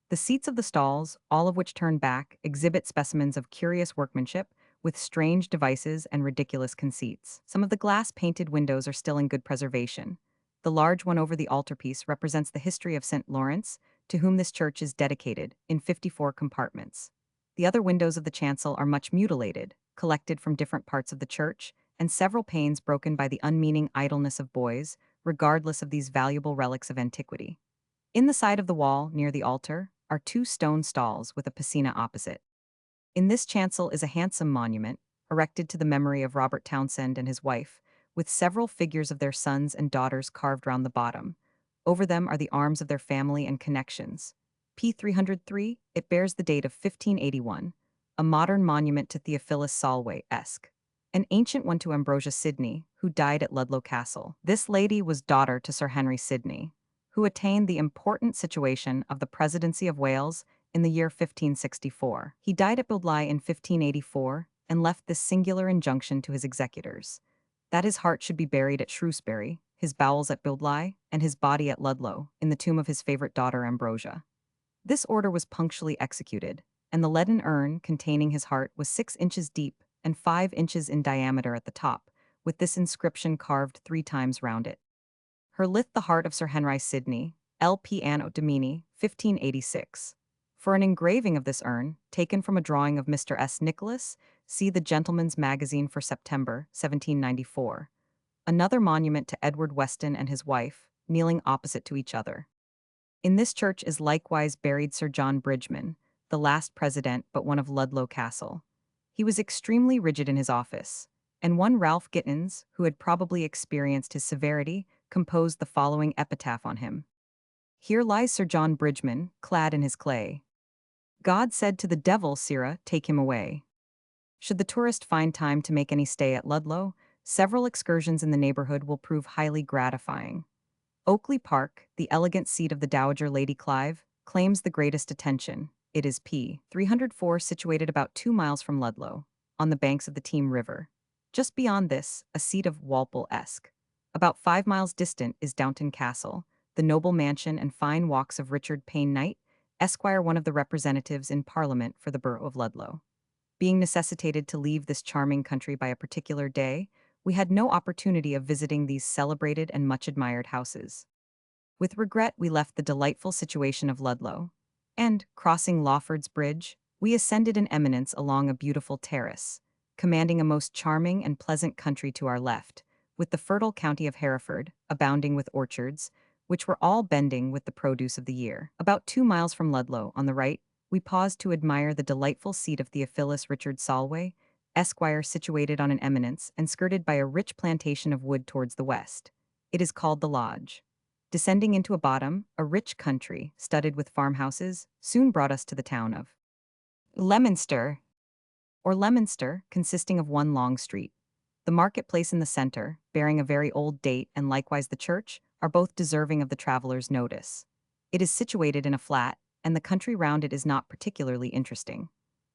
The seats of the stalls, all of which turn back, exhibit specimens of curious workmanship, with strange devices and ridiculous conceits. Some of the glass-painted windows are still in good preservation. The large one over the altarpiece represents the history of St. Lawrence, to whom this church is dedicated, in 54 compartments. The other windows of the chancel are much mutilated, collected from different parts of the church, and several panes broken by the unmeaning idleness of boys, regardless of these valuable relics of antiquity. In the side of the wall, near the altar, are two stone stalls with a piscina opposite. In this chancel is a handsome monument, erected to the memory of Robert Townsend and his wife, with several figures of their sons and daughters carved round the bottom. Over them are the arms of their family and connections. P. 303, it bears the date of 1581, a modern monument to Theophilus Solway-esque. An ancient one to Ambrosia Sidney, who died at Ludlow Castle. This lady was daughter to Sir Henry Sidney, who attained the important situation of the presidency of Wales in the year 1564. He died at Buildley in 1584 and left this singular injunction to his executors, that his heart should be buried at Shrewsbury, his bowels at Buildley, and his body at Ludlow, in the tomb of his favorite daughter Ambrosia. This order was punctually executed, and the leaden urn containing his heart was 6 inches deep and 5 inches in diameter at the top, with this inscription carved 3 times round it. Her lith the heart of Sir Henry Sidney, L.P. Anno Domini, 1586. For an engraving of this urn, taken from a drawing of Mr. S. Nicholas, see the Gentleman's Magazine for September, 1794. Another monument to Edward Weston and his wife, kneeling opposite to each other. In this church is likewise buried Sir John Bridgeman, the last president but one of Ludlow Castle. He was extremely rigid in his office, and one Ralph Gittins, who had probably experienced his severity, composed the following epitaph on him. Here lies Sir John Bridgeman, clad in his clay. God said to the devil, Sirrah, take him away. Should the tourist find time to make any stay at Ludlow, several excursions in the neighborhood will prove highly gratifying. Oakley Park, the elegant seat of the Dowager Lady Clive, claims the greatest attention. It is p. 304, situated about 2 miles from Ludlow, on the banks of the Teme River. Just beyond this, a seat of Walpole-esque. About 5 miles distant is Downton Castle, the noble mansion and fine walks of Richard Payne Knight, Esquire, one of the representatives in Parliament for the borough of Ludlow. Being necessitated to leave this charming country by a particular day, we had no opportunity of visiting these celebrated and much admired houses. With regret, we left the delightful situation of Ludlow, and, crossing Lawford's Bridge, we ascended an eminence along a beautiful terrace, commanding a most charming and pleasant country to our left, with the fertile county of Hereford, abounding with orchards, which were all bending with the produce of the year. About 2 miles from Ludlow, on the right, we paused to admire the delightful seat of Theophilus Richard Solway, Esquire, situated on an eminence and skirted by a rich plantation of wood towards the west. It is called the Lodge. Descending into a bottom, a rich country, studded with farmhouses, soon brought us to the town of Leominster, consisting of one long street. The marketplace in the center, bearing a very old date, and likewise the church, are both deserving of the traveler's notice. It is situated in a flat, and the country round it is not particularly interesting.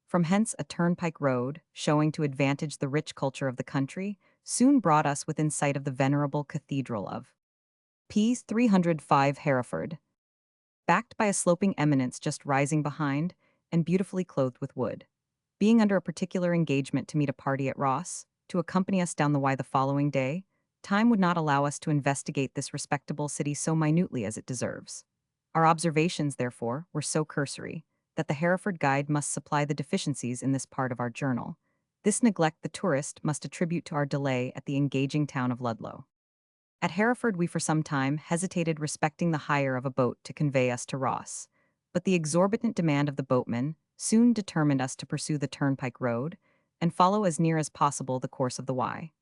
From hence a turnpike road, showing to advantage the rich culture of the country, soon brought us within sight of the venerable cathedral of P. 305 Hereford, backed by a sloping eminence just rising behind, and beautifully clothed with wood. Being under a particular engagement to meet a party at Ross, to accompany us down the Wye the following day, time would not allow us to investigate this respectable city so minutely as it deserves. Our observations, therefore, were so cursory, that the Hereford guide must supply the deficiencies in this part of our journal. This neglect the tourist must attribute to our delay at the engaging town of Ludlow. At Hereford we for some time hesitated respecting the hire of a boat to convey us to Ross, but the exorbitant demand of the boatman soon determined us to pursue the turnpike road and follow as near as possible the course of the Wye.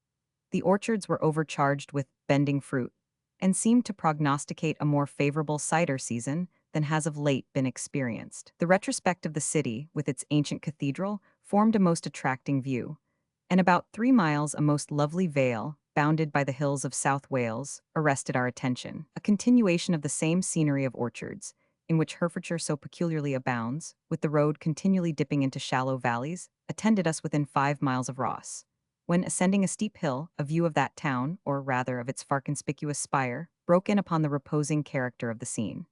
The orchards were overcharged with bending fruit, and seemed to prognosticate a more favorable cider season than has of late been experienced. The retrospect of the city, with its ancient cathedral, formed a most attracting view, and about 3 miles a most lovely vale, bounded by the hills of South Wales, arrested our attention. A continuation of the same scenery of orchards, in which Herefordshire so peculiarly abounds, with the road continually dipping into shallow valleys, attended us within 5 miles of Ross. When ascending a steep hill, a view of that town, or rather of its far conspicuous spire, broke in upon the reposing character of the scene.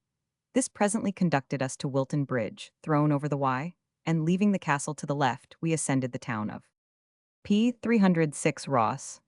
This presently conducted us to Wilton Bridge, thrown over the Wye, and leaving the castle to the left, we ascended the town of P. 306 Ross,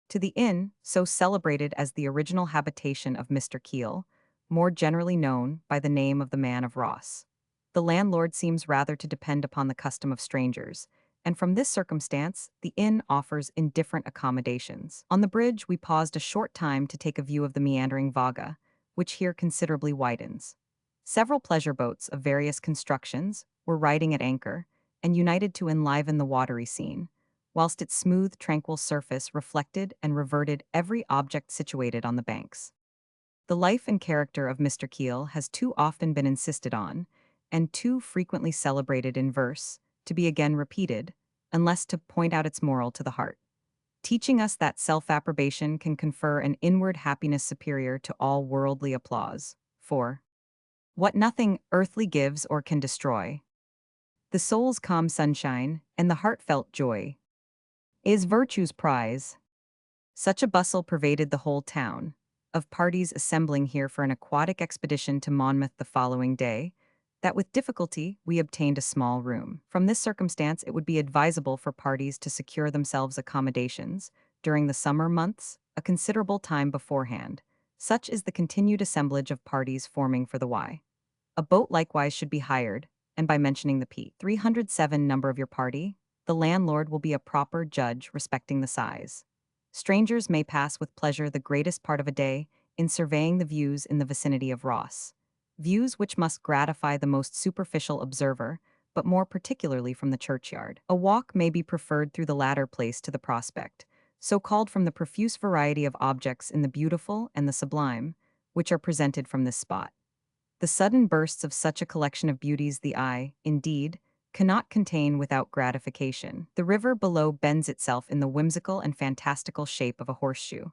to the inn, so celebrated as the original habitation of Mr. Keel, more generally known by the name of the Man of Ross. The landlord seems rather to depend upon the custom of strangers, and from this circumstance, the inn offers indifferent accommodations. On the bridge, we paused a short time to take a view of the meandering Vaga, which here considerably widens. Several pleasure boats of various constructions were riding at anchor, and united to enliven the watery scene, whilst its smooth, tranquil surface reflected and reverted every object situated on the banks. The life and character of Mr. Keel has too often been insisted on, and too frequently celebrated in verse, to be again repeated, unless to point out its moral to the heart, teaching us that self-approbation can confer an inward happiness superior to all worldly applause. For what nothing earthly gives or can destroy, the soul's calm sunshine and the heartfelt joy, is virtue's prize. Such a bustle pervaded the whole town, of parties assembling here for an aquatic expedition to Monmouth the following day, that with difficulty we obtained a small room. From this circumstance it would be advisable for parties to secure themselves accommodations, during the summer months, a considerable time beforehand. Such is the continued assemblage of parties forming for the Wye. A boat likewise should be hired, and by mentioning the p. 307 number of your party, the landlord will be a proper judge respecting the size. Strangers may pass with pleasure the greatest part of a day in surveying the views in the vicinity of Ross, views which must gratify the most superficial observer, but more particularly from the churchyard. A walk may be preferred through the latter place to the prospect, so called from the profuse variety of objects in the beautiful and the sublime, which are presented from this spot. The sudden bursts of such a collection of beauties the eye, indeed, cannot contain without gratification. The river below bends itself in the whimsical and fantastical shape of a horseshoe.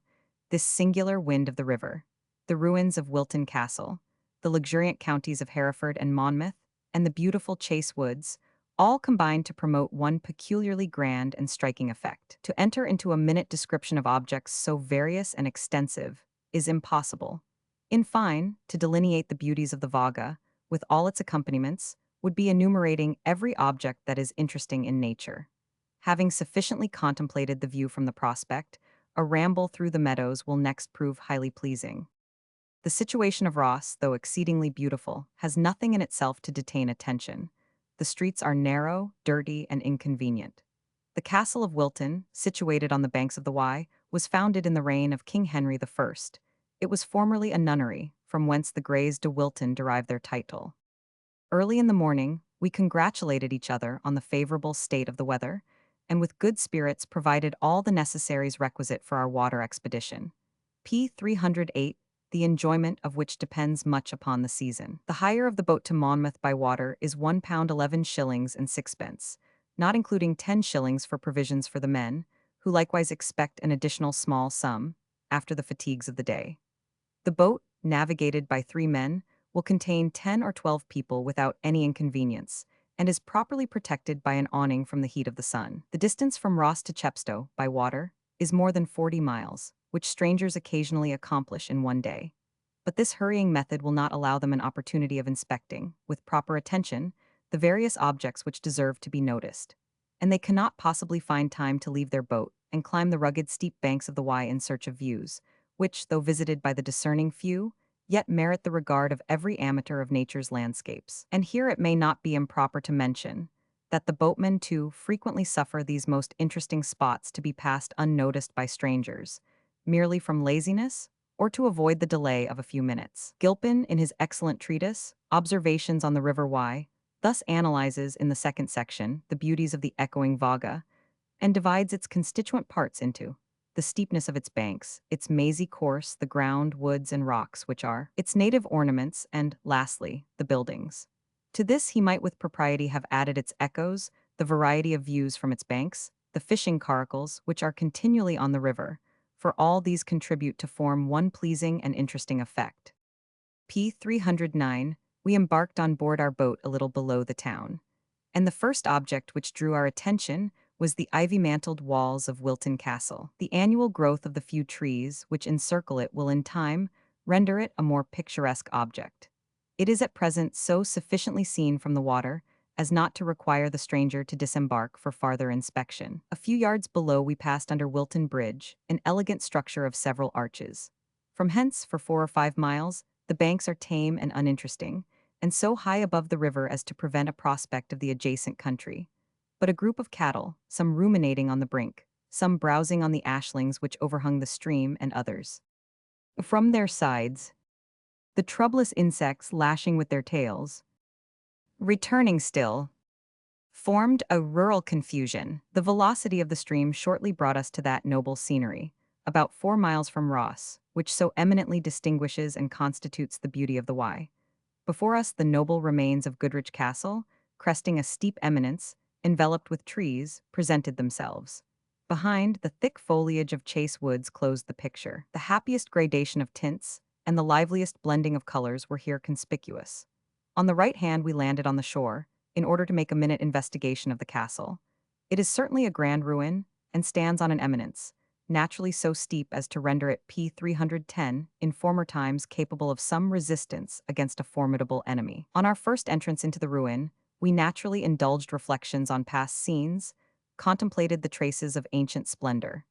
This singular wind of the river, the ruins of Wilton Castle, the luxuriant counties of Hereford and Monmouth, and the beautiful Chase woods, all combine to promote one peculiarly grand and striking effect. To enter into a minute description of objects so various and extensive is impossible. In fine, to delineate the beauties of the Vaga, with all its accompaniments, would be enumerating every object that is interesting in nature. Having sufficiently contemplated the view from the prospect, a ramble through the meadows will next prove highly pleasing. The situation of Ross, though exceedingly beautiful, has nothing in itself to detain attention. The streets are narrow, dirty, and inconvenient. The castle of Wilton, situated on the banks of the Wye, was founded in the reign of King Henry I. It was formerly a nunnery, from whence the Greys de Wilton derived their title. Early in the morning, we congratulated each other on the favorable state of the weather, and with good spirits provided all the necessaries requisite for our water expedition. P. 308, the enjoyment of which depends much upon the season. The hire of the boat to Monmouth by water is £1 11 shillings and sixpence, not including 10 shillings for provisions for the men, who likewise expect an additional small sum, after the fatigues of the day. The boat, navigated by 3 men, will contain 10 or 12 people without any inconvenience, and is properly protected by an awning from the heat of the sun. The distance from Ross to Chepstow, by water, is more than 40 miles, which strangers occasionally accomplish in one day. But this hurrying method will not allow them an opportunity of inspecting, with proper attention, the various objects which deserve to be noticed. And they cannot possibly find time to leave their boat and climb the rugged steep banks of the Wye in search of views, which, though visited by the discerning few, yet merit the regard of every amateur of nature's landscapes. And here it may not be improper to mention that the boatmen, too, frequently suffer these most interesting spots to be passed unnoticed by strangers, merely from laziness or to avoid the delay of a few minutes. Gilpin, in his excellent treatise, Observations on the River Wye, thus analyzes in the second section the beauties of the echoing Vaga, and divides its constituent parts into the steepness of its banks, its mazy course, the ground, woods, and rocks, which are its native ornaments, and, lastly, the buildings. To this he might with propriety have added its echoes, the variety of views from its banks, the fishing caracals, which are continually on the river, for all these contribute to form one pleasing and interesting effect. P. 309, we embarked on board our boat a little below the town, and the first object which drew our attention was the ivy-mantled walls of Wilton Castle. The annual growth of the few trees which encircle it will in time render it a more picturesque object. It is at present so sufficiently seen from the water as not to require the stranger to disembark for farther inspection. A few yards below we passed under Wilton Bridge, an elegant structure of several arches. From hence, for 4 or 5 miles, the banks are tame and uninteresting, and so high above the river as to prevent a prospect of the adjacent country. But a group of cattle, some ruminating on the brink, some browsing on the ashlings which overhung the stream, and others. From their sides, the troublous insects lashing with their tails, returning still, formed a rural confusion. The velocity of the stream shortly brought us to that noble scenery, about 4 miles from Ross, which so eminently distinguishes and constitutes the beauty of the Wye. Before us the noble remains of Goodrich Castle, cresting a steep eminence, enveloped with trees, presented themselves. Behind, the thick foliage of Chase woods closed the picture. The happiest gradation of tints and the liveliest blending of colors were here conspicuous. On the right hand we landed on the shore, in order to make a minute investigation of the castle. It is certainly a grand ruin, and stands on an eminence, naturally so steep as to render it p. 310, in former times capable of some resistance against a formidable enemy. On our first entrance into the ruin, we naturally indulged reflections on past scenes, contemplated the traces of ancient splendor,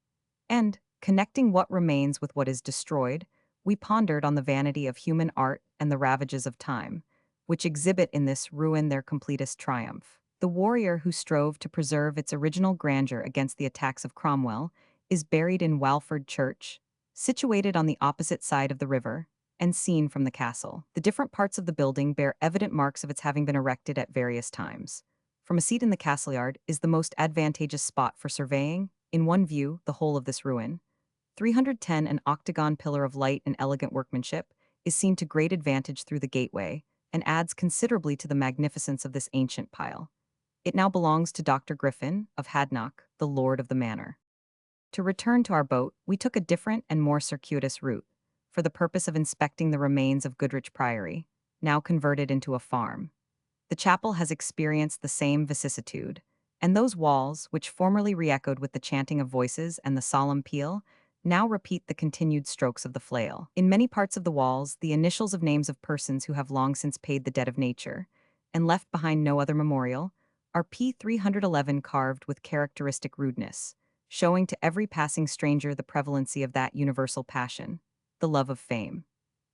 and, connecting what remains with what is destroyed, we pondered on the vanity of human art and the ravages of time, which exhibit in this ruin their completest triumph. The warrior who strove to preserve its original grandeur against the attacks of Cromwell is buried in Walford Church, situated on the opposite side of the river, and seen from the castle. The different parts of the building bear evident marks of its having been erected at various times. From a seat in the castle yard is the most advantageous spot for surveying, in one view, the whole of this ruin. 310, an octagon pillar of light and elegant workmanship, is seen to great advantage through the gateway, and adds considerably to the magnificence of this ancient pile. It now belongs to Dr. Griffin, of Hadnock, the lord of the manor. To return to our boat, we took a different and more circuitous route, for the purpose of inspecting the remains of Goodrich Priory, now converted into a farm. The chapel has experienced the same vicissitude, and those walls, which formerly re-echoed with the chanting of voices and the solemn peal, now repeat the continued strokes of the flail. In many parts of the walls, the initials of names of persons who have long since paid the debt of nature, and left behind no other memorial, are p. 311 carved with characteristic rudeness, showing to every passing stranger the prevalency of that universal passion, the love of fame.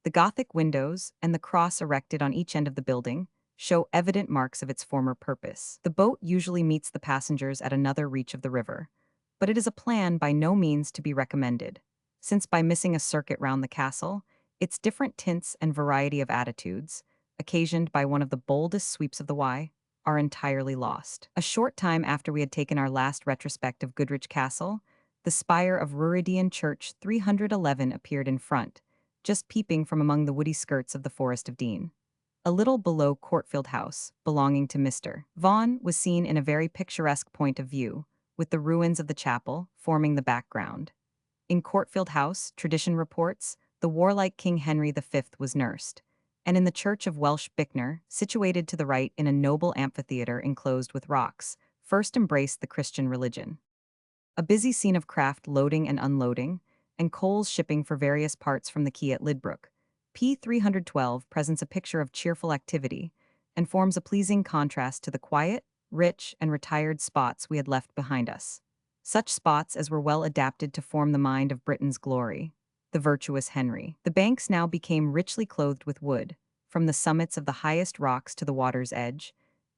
The Gothic windows, and the cross erected on each end of the building, show evident marks of its former purpose. The boat usually meets the passengers at another reach of the river, but it is a plan by no means to be recommended, since by missing a circuit round the castle, its different tints and variety of attitudes, occasioned by one of the boldest sweeps of the Wye, are entirely lost. A short time after we had taken our last retrospect of Goodrich Castle, the spire of Ruridian Church 311 appeared in front, just peeping from among the woody skirts of the Forest of Dean. A little below Courtfield House, belonging to Mr. Vaughan, was seen in a very picturesque point of view, with the ruins of the chapel forming the background. In Courtfield House, tradition reports, the warlike King Henry V was nursed, and in the church of Welsh Bicknor, situated to the right in a noble amphitheatre enclosed with rocks, first embraced the Christian religion. A busy scene of craft loading and unloading, and coals shipping for various parts from the quay at Lidbrook, p. 312 presents a picture of cheerful activity, and forms a pleasing contrast to the quiet, rich, and retired spots we had left behind us. Such spots as were well adapted to form the mind of Britain's glory, the virtuous Henry. The banks now became richly clothed with wood, from the summits of the highest rocks to the water's edge,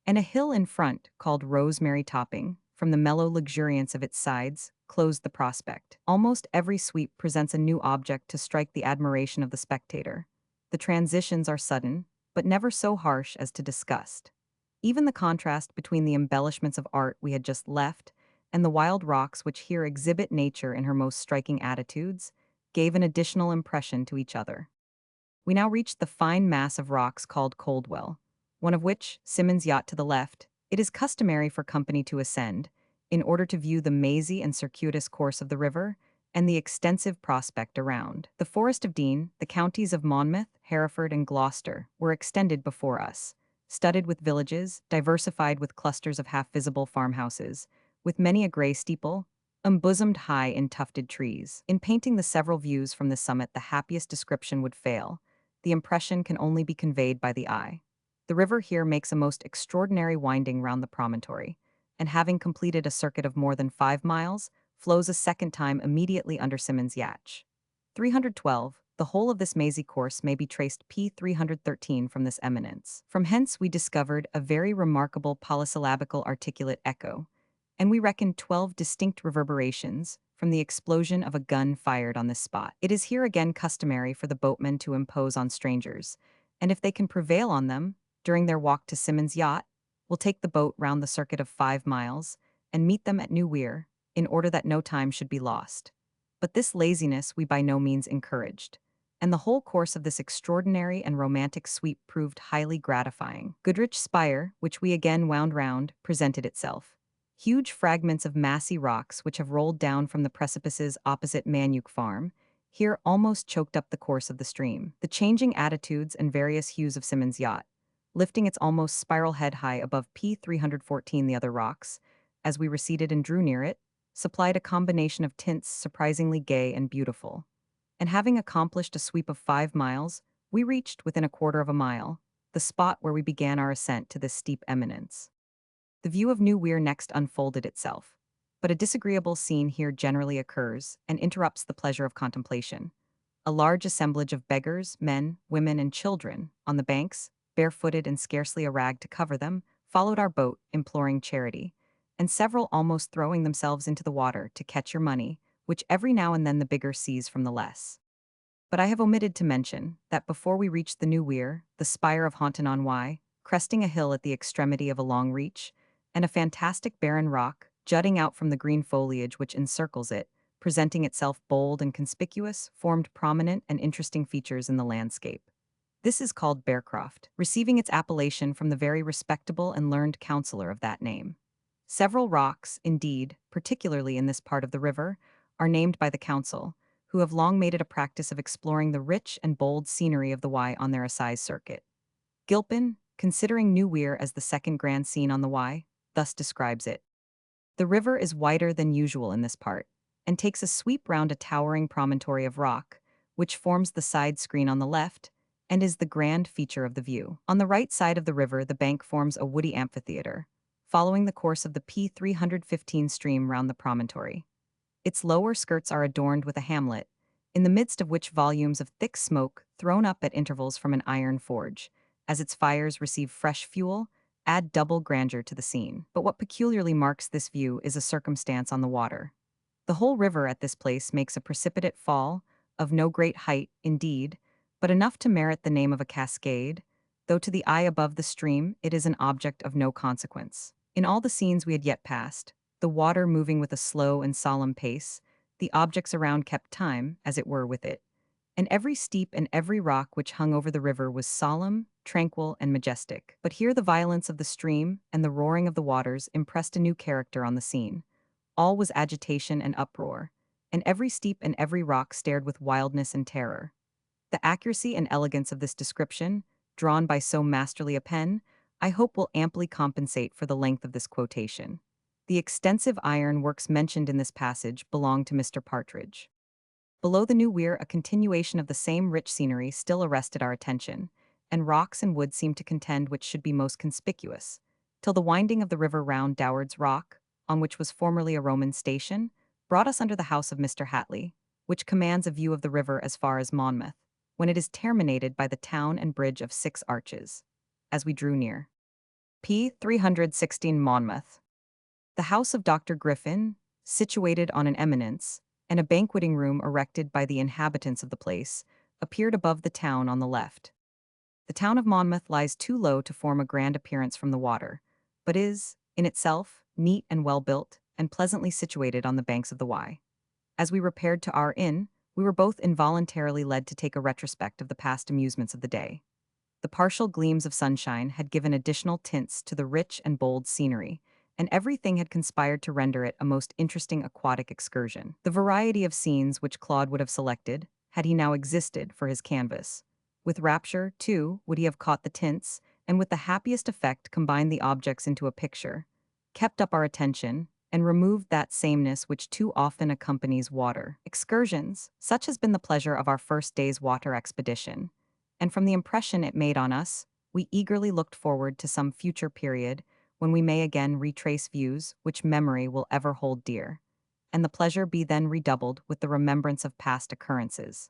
and a hill in front, called Rosemary Topping, from the mellow luxuriance of its sides, closed the prospect. Almost every sweep presents a new object to strike the admiration of the spectator. The transitions are sudden, but never so harsh as to disgust. Even the contrast between the embellishments of art we had just left and the wild rocks which here exhibit nature in her most striking attitudes gave an additional impression to each other. We now reached the fine mass of rocks called Coldwell, one of which, Simmons' yacht to the left, it is customary for company to ascend, in order to view the mazy and circuitous course of the river and the extensive prospect around. The Forest of Dean, the counties of Monmouth, Hereford, and Gloucester, were extended before us, studded with villages, diversified with clusters of half-visible farmhouses, with many a gray steeple, embosomed high in tufted trees. In painting the several views from the summit, the happiest description would fail. The impression can only be conveyed by the eye. The river here makes a most extraordinary winding round the promontory, and having completed a circuit of more than 5 miles, flows a second time immediately under Simmons Yacht. 312. The whole of this mazy course may be traced p. 313 from this eminence. From hence we discovered a very remarkable polysyllabical articulate echo, and we reckoned 12 distinct reverberations from the explosion of a gun fired on this spot. It is here again customary for the boatmen to impose on strangers, and if they can prevail on them, during their walk to Simmons' yacht, will take the boat round the circuit of 5 miles, and meet them at New Weir, in order that no time should be lost. But this laziness we by no means encouraged, and the whole course of this extraordinary and romantic sweep proved highly gratifying. Goodrich Spire, which we again wound round, presented itself. Huge fragments of massy rocks which have rolled down from the precipices opposite Manuk Farm, here almost choked up the course of the stream. The changing attitudes and various hues of Simmons' yacht, lifting its almost spiral head high above p. 314 the other rocks, as we receded and drew near it, supplied a combination of tints surprisingly gay and beautiful. And having accomplished a sweep of 5 miles, we reached, within a quarter of a mile, the spot where we began our ascent to this steep eminence. The view of New Weir next unfolded itself, but a disagreeable scene here generally occurs and interrupts the pleasure of contemplation. A large assemblage of beggars, men, women, and children, on the banks, barefooted and scarcely a rag to cover them, followed our boat, imploring charity, and several almost throwing themselves into the water to catch your money, which every now and then the bigger sees from the less. But I have omitted to mention that before we reached the New Weir, the spire of Honton-on-Wye, cresting a hill at the extremity of a long reach, and a fantastic barren rock, jutting out from the green foliage which encircles it, presenting itself bold and conspicuous, formed prominent and interesting features in the landscape. This is called Bearcroft, receiving its appellation from the very respectable and learned counsellor of that name. Several rocks, indeed, particularly in this part of the river, are named by the council, who have long made it a practice of exploring the rich and bold scenery of the Wye on their assize circuit. Gilpin, considering New Weir as the second grand scene on the Wye, thus describes it. The river is wider than usual in this part, and takes a sweep round a towering promontory of rock, which forms the side screen on the left, and is the grand feature of the view. On the right side of the river the bank forms a woody amphitheater, following the course of the p. 315 stream round the promontory. Its lower skirts are adorned with a hamlet, in the midst of which volumes of thick smoke, thrown up at intervals from an iron forge, as its fires receive fresh fuel, add double grandeur to the scene. But what peculiarly marks this view is a circumstance on the water. The whole river at this place makes a precipitate fall, of no great height, indeed, but enough to merit the name of a cascade, though to the eye above the stream it is an object of no consequence. In all the scenes we had yet passed, the water moving with a slow and solemn pace, the objects around kept time, as it were, with it, and every steep and every rock which hung over the river was solemn, tranquil, and majestic. But here the violence of the stream and the roaring of the waters impressed a new character on the scene. All was agitation and uproar, and every steep and every rock stared with wildness and terror. The accuracy and elegance of this description, drawn by so masterly a pen, I hope will amply compensate for the length of this quotation. The extensive iron works mentioned in this passage belong to Mr. Partridge. Below the New Weir a continuation of the same rich scenery still arrested our attention, and rocks and wood seemed to contend which should be most conspicuous, till the winding of the river round Doward's Rock, on which was formerly a Roman station, brought us under the house of Mr. Hatley, which commands a view of the river as far as Monmouth, when it is terminated by the town and bridge of 6 arches. As we drew near p. 316 Monmouth, the house of Dr. Griffin, situated on an eminence, and a banqueting room erected by the inhabitants of the place, appeared above the town on the left. The town of Monmouth lies too low to form a grand appearance from the water, but is, in itself, neat and well built, and pleasantly situated on the banks of the Wye. As we repaired to our inn, we were both involuntarily led to take a retrospect of the past amusements of the day. The partial gleams of sunshine had given additional tints to the rich and bold scenery, and everything had conspired to render it a most interesting aquatic excursion. The variety of scenes which Claude would have selected, had he now existed, for his canvas. With rapture, too, would he have caught the tints, and with the happiest effect combined the objects into a picture, kept up our attention, and removed that sameness which too often accompanies water excursions. Such has been the pleasure of our first day's water expedition, and from the impression it made on us, we eagerly looked forward to some future period when we may again retrace views which memory will ever hold dear, and the pleasure be then redoubled with the remembrance of past occurrences.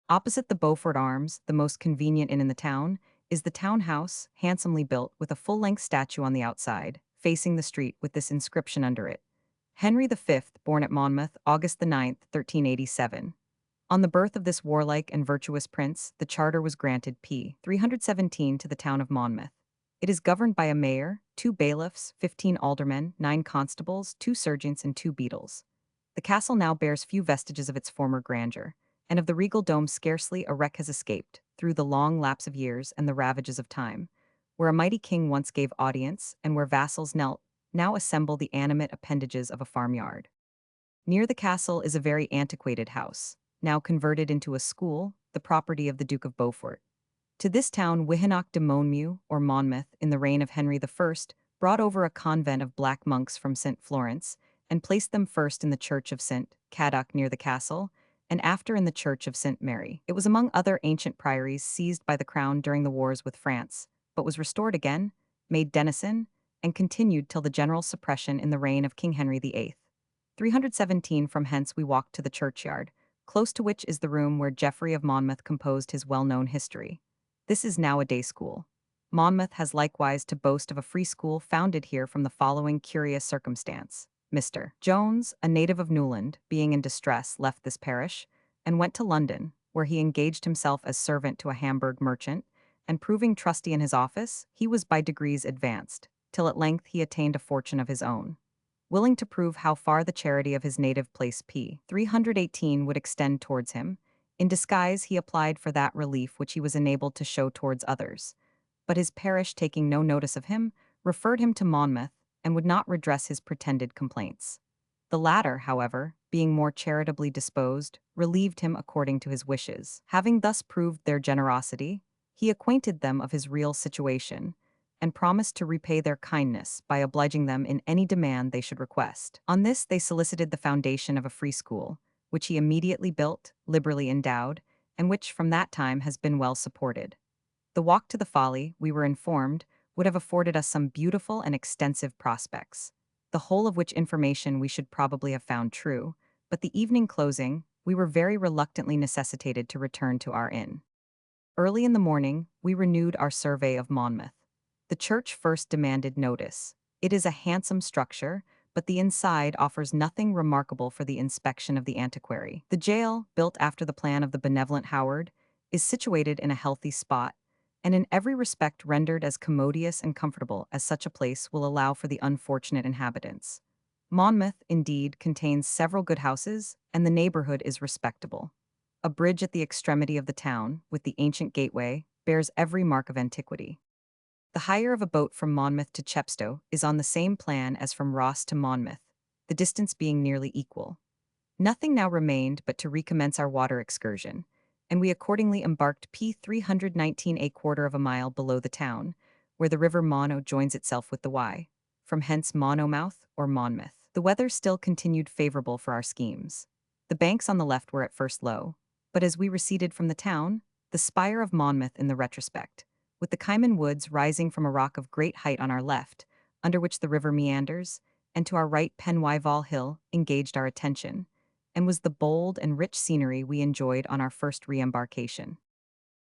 Opposite the Beaufort Arms, the most convenient inn in the town, is the town house, handsomely built with a full-length statue on the outside, facing the street with this inscription under it: Henry V, born at Monmouth, August the 9th, 1387. On the birth of this warlike and virtuous prince, the charter was granted p. 317 to the town of Monmouth. It is governed by a mayor, 2 bailiffs, 15 aldermen, 9 constables, 2 sergeants, and 2 beadles. The castle now bears few vestiges of its former grandeur, and of the regal dome scarcely a wreck has escaped, through the long lapse of years and the ravages of time. Where a mighty king once gave audience, and where vassals knelt, now assemble the animate appendages of a farmyard. Near the castle is a very antiquated house, now converted into a school, the property of the Duke of Beaufort. To this town Wihenach de Monmouth, or Monmouth, in the reign of Henry I, brought over a convent of black monks from St. Florence, and placed them first in the church of St. Caddoc near the castle, and after in the church of St. Mary. It was among other ancient priories seized by the crown during the wars with France, but was restored again, made denizen, and continued till the general suppression in the reign of King Henry VIII. 317 from hence we walked to the churchyard, close to which is the room where Geoffrey of Monmouth composed his well-known history. This is now a day school. Monmouth has likewise to boast of a free school founded here from the following curious circumstance. Mr. Jones, a native of Newland, being in distress, left this parish, and went to London, where he engaged himself as servant to a Hamburg merchant, and proving trusty in his office, he was by degrees advanced, till at length he attained a fortune of his own. Willing to prove how far the charity of his native place p. 318 would extend towards him, in disguise he applied for that relief which he was enabled to show towards others. But his parish, taking no notice of him, referred him to Monmouth, and would not redress his pretended complaints. The latter, however, being more charitably disposed, relieved him according to his wishes. Having thus proved their generosity, he acquainted them of his real situation, and promised to repay their kindness by obliging them in any demand they should request. On this they solicited the foundation of a free school, which he immediately built, liberally endowed, and which from that time has been well supported. The walk to the Folly, we were informed, would have afforded us some beautiful and extensive prospects, the whole of which information we should probably have found true, but the evening closing, we were very reluctantly necessitated to return to our inn. Early in the morning, we renewed our survey of Monmouth. The church first demanded notice. It is a handsome structure, but the inside offers nothing remarkable for the inspection of the antiquary. The jail, built after the plan of the benevolent Howard, is situated in a healthy spot, and in every respect rendered as commodious and comfortable as such a place will allow for the unfortunate inhabitants. Monmouth, indeed, contains several good houses, and the neighborhood is respectable. A bridge at the extremity of the town, with the ancient gateway, bears every mark of antiquity. The hire of a boat from Monmouth to Chepstow is on the same plan as from Ross to Monmouth, the distance being nearly equal. Nothing now remained but to recommence our water excursion, and we accordingly embarked p. 319 a quarter of a mile below the town, where the river Mono joins itself with the Wye. From hence Monmouth or Monmouth. The weather still continued favorable for our schemes. The banks on the left were at first low, but as we receded from the town, the spire of Monmouth in the retrospect, with the Cayman Woods rising from a rock of great height on our left, under which the river meanders, and to our right Penwyval Hill, engaged our attention, and was the bold and rich scenery we enjoyed on our first re-embarkation.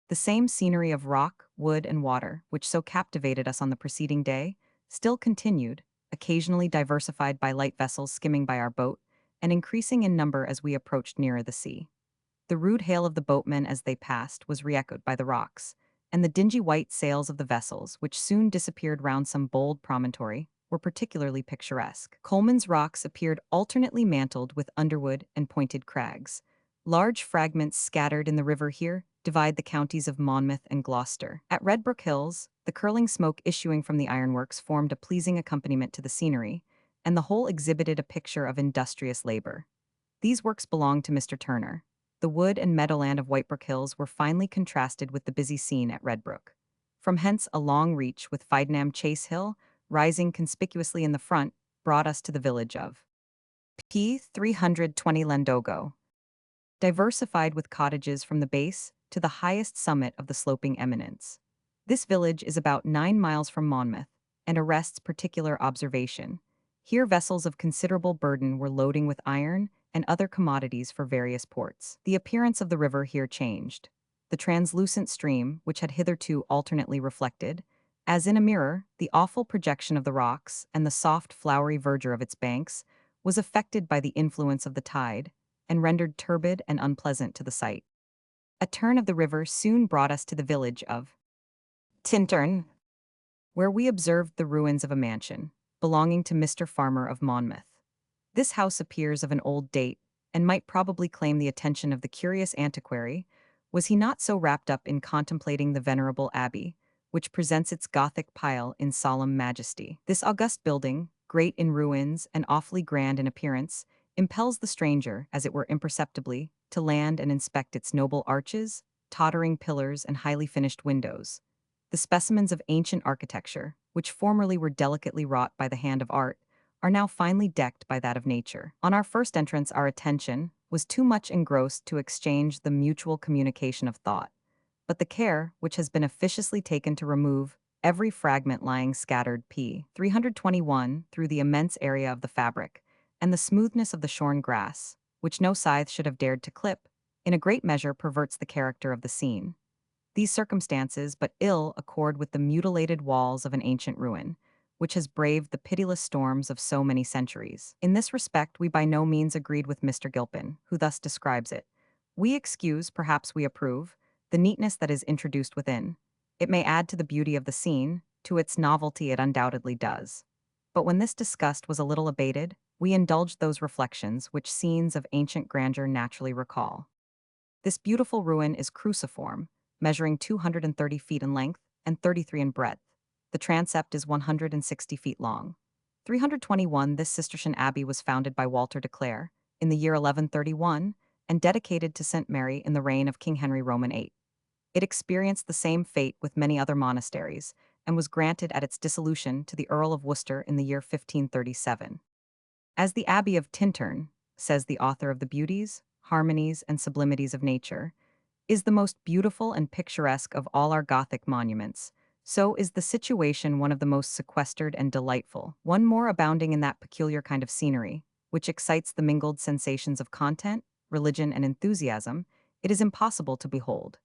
The same scenery of rock, wood, and water, which so captivated us on the preceding day, still continued, occasionally diversified by light vessels skimming by our boat, and increasing in number as we approached nearer the sea. The rude hail of the boatmen as they passed was re-echoed by the rocks, and the dingy white sails of the vessels, which soon disappeared round some bold promontory, were particularly picturesque. Coleman's rocks appeared alternately mantled with underwood and pointed crags. Large fragments scattered in the river here divide the counties of Monmouth and Gloucester. At Redbrook Hills, the curling smoke issuing from the ironworks formed a pleasing accompaniment to the scenery, and the whole exhibited a picture of industrious labor. These works belonged to Mr. Turner. The wood and meadowland of Whitebrook Hills were finely contrasted with the busy scene at Redbrook. From hence a long reach with Fidenham Chase Hill, rising conspicuously in the front, brought us to the village of P. 320 Landogo, diversified with cottages from the base to the highest summit of the sloping eminence. This village is about 9 miles from Monmouth and arrests particular observation. Here vessels of considerable burden were loading with iron and other commodities for various ports. The appearance of the river here changed. The translucent stream, which had hitherto alternately reflected, as in a mirror, the awful projection of the rocks and the soft flowery verdure of its banks, was affected by the influence of the tide, and rendered turbid and unpleasant to the sight. A turn of the river soon brought us to the village of Tintern, where we observed the ruins of a mansion belonging to Mr. Farmer of Monmouth. This house appears of an old date, and might probably claim the attention of the curious antiquary, was he not so wrapped up in contemplating the venerable abbey, which presents its Gothic pile in solemn majesty. This august building, great in ruins and awfully grand in appearance, impels the stranger, as it were imperceptibly, to land and inspect its noble arches, tottering pillars, and highly finished windows. The specimens of ancient architecture, which formerly were delicately wrought by the hand of art, are now finely decked by that of nature. On our first entrance, our attention was too much engrossed to exchange the mutual communication of thought, but the care which has been officiously taken to remove every fragment lying scattered p. 321 through the immense area of the fabric, and the smoothness of the shorn grass, which no scythe should have dared to clip, in a great measure perverts the character of the scene. These circumstances but ill accord with the mutilated walls of an ancient ruin, which has braved the pitiless storms of so many centuries. In this respect, we by no means agreed with Mr. Gilpin, who thus describes it. We excuse, perhaps we approve, the neatness that is introduced within. It may add to the beauty of the scene, to its novelty it undoubtedly does. But when this disgust was a little abated, we indulged those reflections which scenes of ancient grandeur naturally recall. This beautiful ruin is cruciform, measuring 230 feet in length and 33 in breadth. The transept is 160 feet long. 321 This Cistercian abbey was founded by Walter de Clare in the year 1131 and dedicated to St. Mary in the reign of King Henry Roman VIII. It experienced the same fate with many other monasteries and was granted at its dissolution to the Earl of Worcester in the year 1537. As the Abbey of Tintern, says the author of the Beauties, Harmonies, and Sublimities of Nature, is the most beautiful and picturesque of all our Gothic monuments, so is the situation one of the most sequestered and delightful, one more abounding in that peculiar kind of scenery, which excites the mingled sensations of content, religion, and enthusiasm, it is impossible to behold.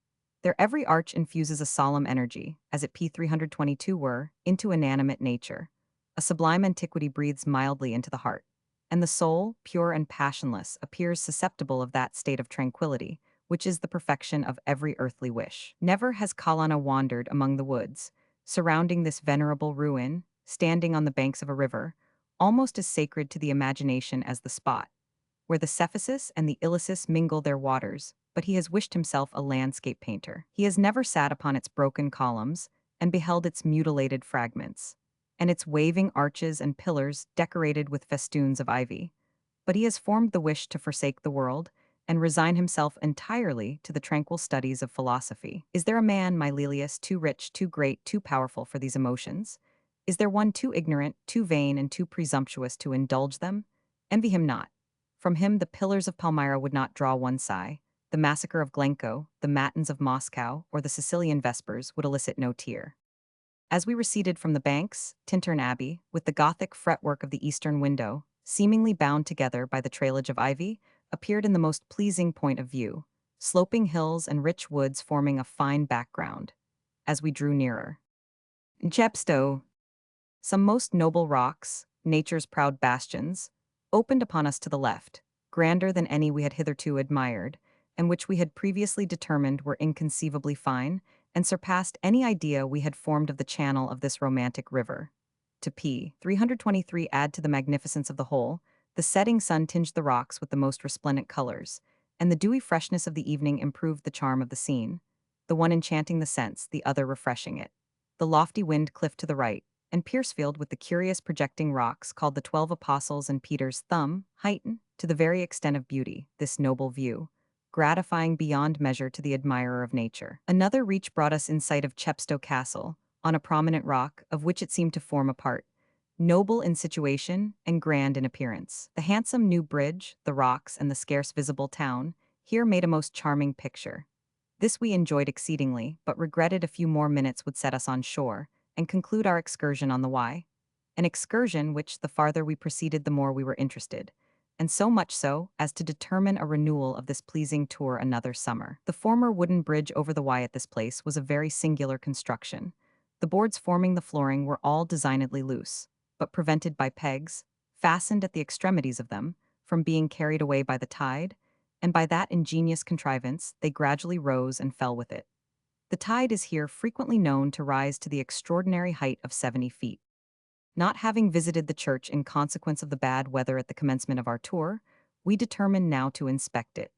Their every arch infuses a solemn energy, as at p. 322 were, into inanimate nature. A sublime antiquity breathes mildly into the heart, and the soul, pure and passionless, appears susceptible of that state of tranquility, which is the perfection of every earthly wish. Never has Kalana wandered among the woods, surrounding this venerable ruin, standing on the banks of a river, almost as sacred to the imagination as the spot, where the Cephasus and the Ilissus mingle their waters, but he has wished himself a landscape painter. He has never sat upon its broken columns and beheld its mutilated fragments, and its waving arches and pillars decorated with festoons of ivy, but he has formed the wish to forsake the world and resign himself entirely to the tranquil studies of philosophy. Is there a man, my Lelius, too rich, too great, too powerful for these emotions? Is there one too ignorant, too vain, and too presumptuous to indulge them? Envy him not. From him the pillars of Palmyra would not draw one sigh, the massacre of Glencoe, the matins of Moscow, or the Sicilian vespers would elicit no tear. As we receded from the banks, Tintern Abbey, with the Gothic fretwork of the eastern window, seemingly bound together by the trailage of ivy, appeared in the most pleasing point of view, sloping hills and rich woods forming a fine background. As we drew nearer, Jepsto, some most noble rocks, nature's proud bastions, opened upon us to the left, grander than any we had hitherto admired, and which we had previously determined were inconceivably fine, and surpassed any idea we had formed of the channel of this romantic river. To p. 323 add to the magnificence of the whole, the setting sun tinged the rocks with the most resplendent colors, and the dewy freshness of the evening improved the charm of the scene, the one enchanting the sense, the other refreshing it. The lofty wind cliff to the right, and Piercefield with the curious projecting rocks called the 12 Apostles and Peter's Thumb, heighten, to the very extent of beauty, this noble view, gratifying beyond measure to the admirer of nature. Another reach brought us in sight of Chepstow Castle, on a prominent rock, of which it seemed to form a part. noble in situation and grand in appearance. The handsome new bridge, the rocks, and the scarce visible town here made a most charming picture. This we enjoyed exceedingly, but regretted a few more minutes would set us on shore and conclude our excursion on the Wye. An excursion which, the farther we proceeded, the more we were interested, and so much so as to determine a renewal of this pleasing tour another summer. The former wooden bridge over the Wye at this place was a very singular construction. The boards forming the flooring were all designedly loose, but prevented by pegs, fastened at the extremities of them, from being carried away by the tide, and by that ingenious contrivance they gradually rose and fell with it. The tide is here frequently known to rise to the extraordinary height of 70 feet. Not having visited the church in consequence of the bad weather at the commencement of our tour, we determined now to inspect it.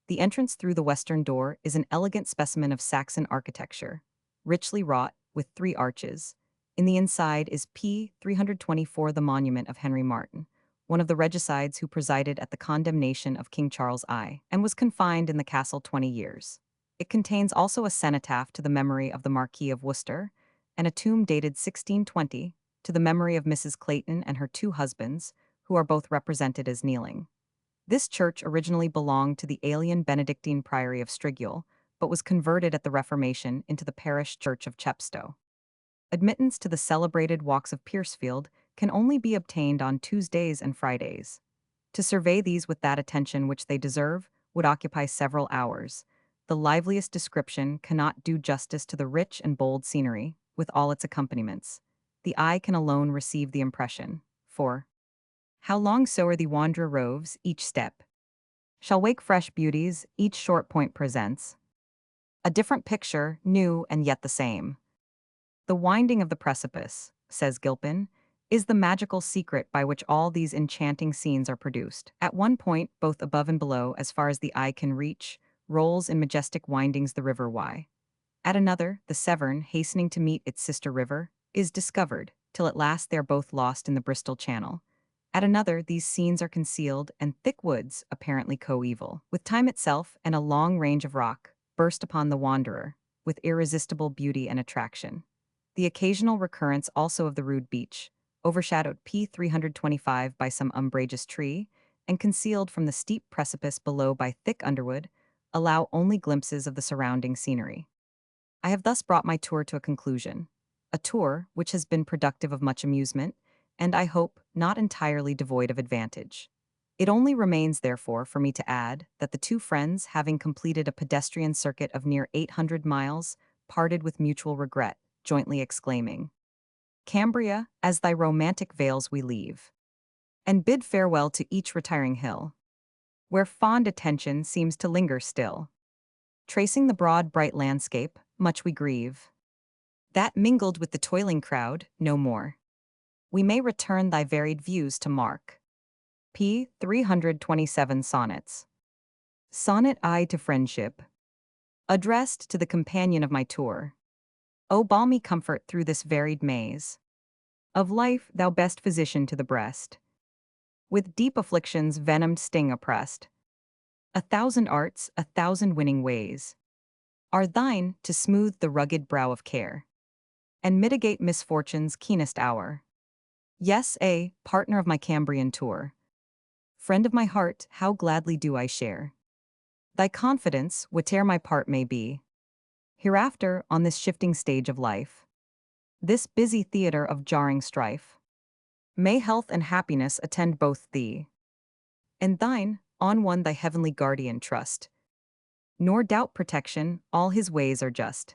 The entrance through the western door is an elegant specimen of Saxon architecture, richly wrought, with 3 arches. In the inside is p. 324, the monument of Henry Martin, one of the regicides who presided at the condemnation of King Charles I, and was confined in the castle 20 years. It contains also a cenotaph to the memory of the Marquis of Worcester, and a tomb dated 1620, to the memory of Mrs. Clayton and her 2 husbands, who are both represented as kneeling. This church originally belonged to the alien Benedictine Priory of Strigul, but was converted at the Reformation into the parish church of Chepstow. Admittance to the celebrated walks of Piercefield can only be obtained on Tuesdays and Fridays. To survey these with that attention which they deserve would occupy several hours. The liveliest description cannot do justice to the rich and bold scenery, with all its accompaniments. The eye can alone receive the impression. For how long soe'er the wanderer roves, each step shall wake fresh beauties, each short point presents a different picture, new and yet the same. The winding of the precipice, says Gilpin, is the magical secret by which all these enchanting scenes are produced. At one point, both above and below, as far as the eye can reach, rolls in majestic windings the river Wye. At another, the Severn, hastening to meet its sister river, is discovered, till at last they are both lost in the Bristol Channel. At another, these scenes are concealed, and thick woods, apparently coeval, with time itself and a long range of rock, burst upon the wanderer, with irresistible beauty and attraction. The occasional recurrence also of the rude beach, overshadowed p. 325 by some umbrageous tree, and concealed from the steep precipice below by thick underwood, allow only glimpses of the surrounding scenery. I have thus brought my tour to a conclusion, a tour which has been productive of much amusement, and I hope not entirely devoid of advantage. It only remains, therefore, for me to add that the 2 friends, having completed a pedestrian circuit of near 800 miles, parted with mutual regret, jointly exclaiming, "Cambria, as thy romantic vales we leave, and bid farewell to each retiring hill, where fond attention seems to linger still. Tracing the broad bright landscape, much we grieve, that mingled with the toiling crowd, no more. We may return thy varied views to mark." p. 327 Sonnets. Sonnet I to Friendship. Addressed to the companion of my tour. O balmy comfort through this varied maze of life, thou best physician to the breast, with deep afflictions venomed sting oppressed. 1,000 arts, 1,000 winning ways are thine to smooth the rugged brow of care, and mitigate misfortune's keenest hour. Yes, partner of my Cambrian tour, friend of my heart, how gladly do I share thy confidence, whate'er my part may be, hereafter on this shifting stage of life, this busy theatre of jarring strife. May health and happiness attend both thee and thine, on one thy heavenly guardian trust, nor doubt protection, all his ways are just.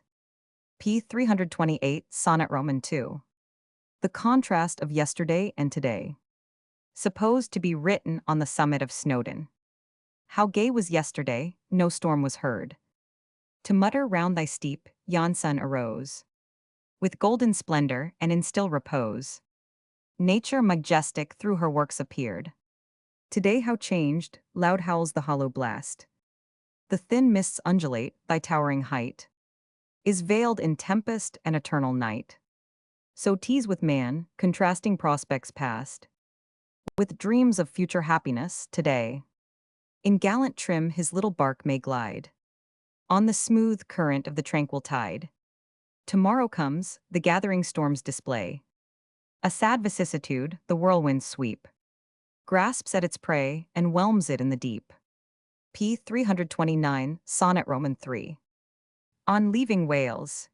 p. 328 Sonnet Roman 2. The contrast of yesterday and today. Supposed to be written on the summit of Snowdon. How gay was yesterday, no storm was heard. To mutter round thy steep, yon sun arose, with golden splendor and in still repose. Nature majestic through her works appeared. Today how changed, loud howls the hollow blast. The thin mists undulate, thy towering height is veiled in tempest and eternal night. So tease with man, contrasting prospects past, with dreams of future happiness, today. In gallant trim his little bark may glide on the smooth current of the tranquil tide. Tomorrow comes, the gathering storms display A sad vicissitude, the whirlwind's sweep, grasps at its prey and whelms it in the deep. P. 329, Sonnet Roman 3. On leaving Wales.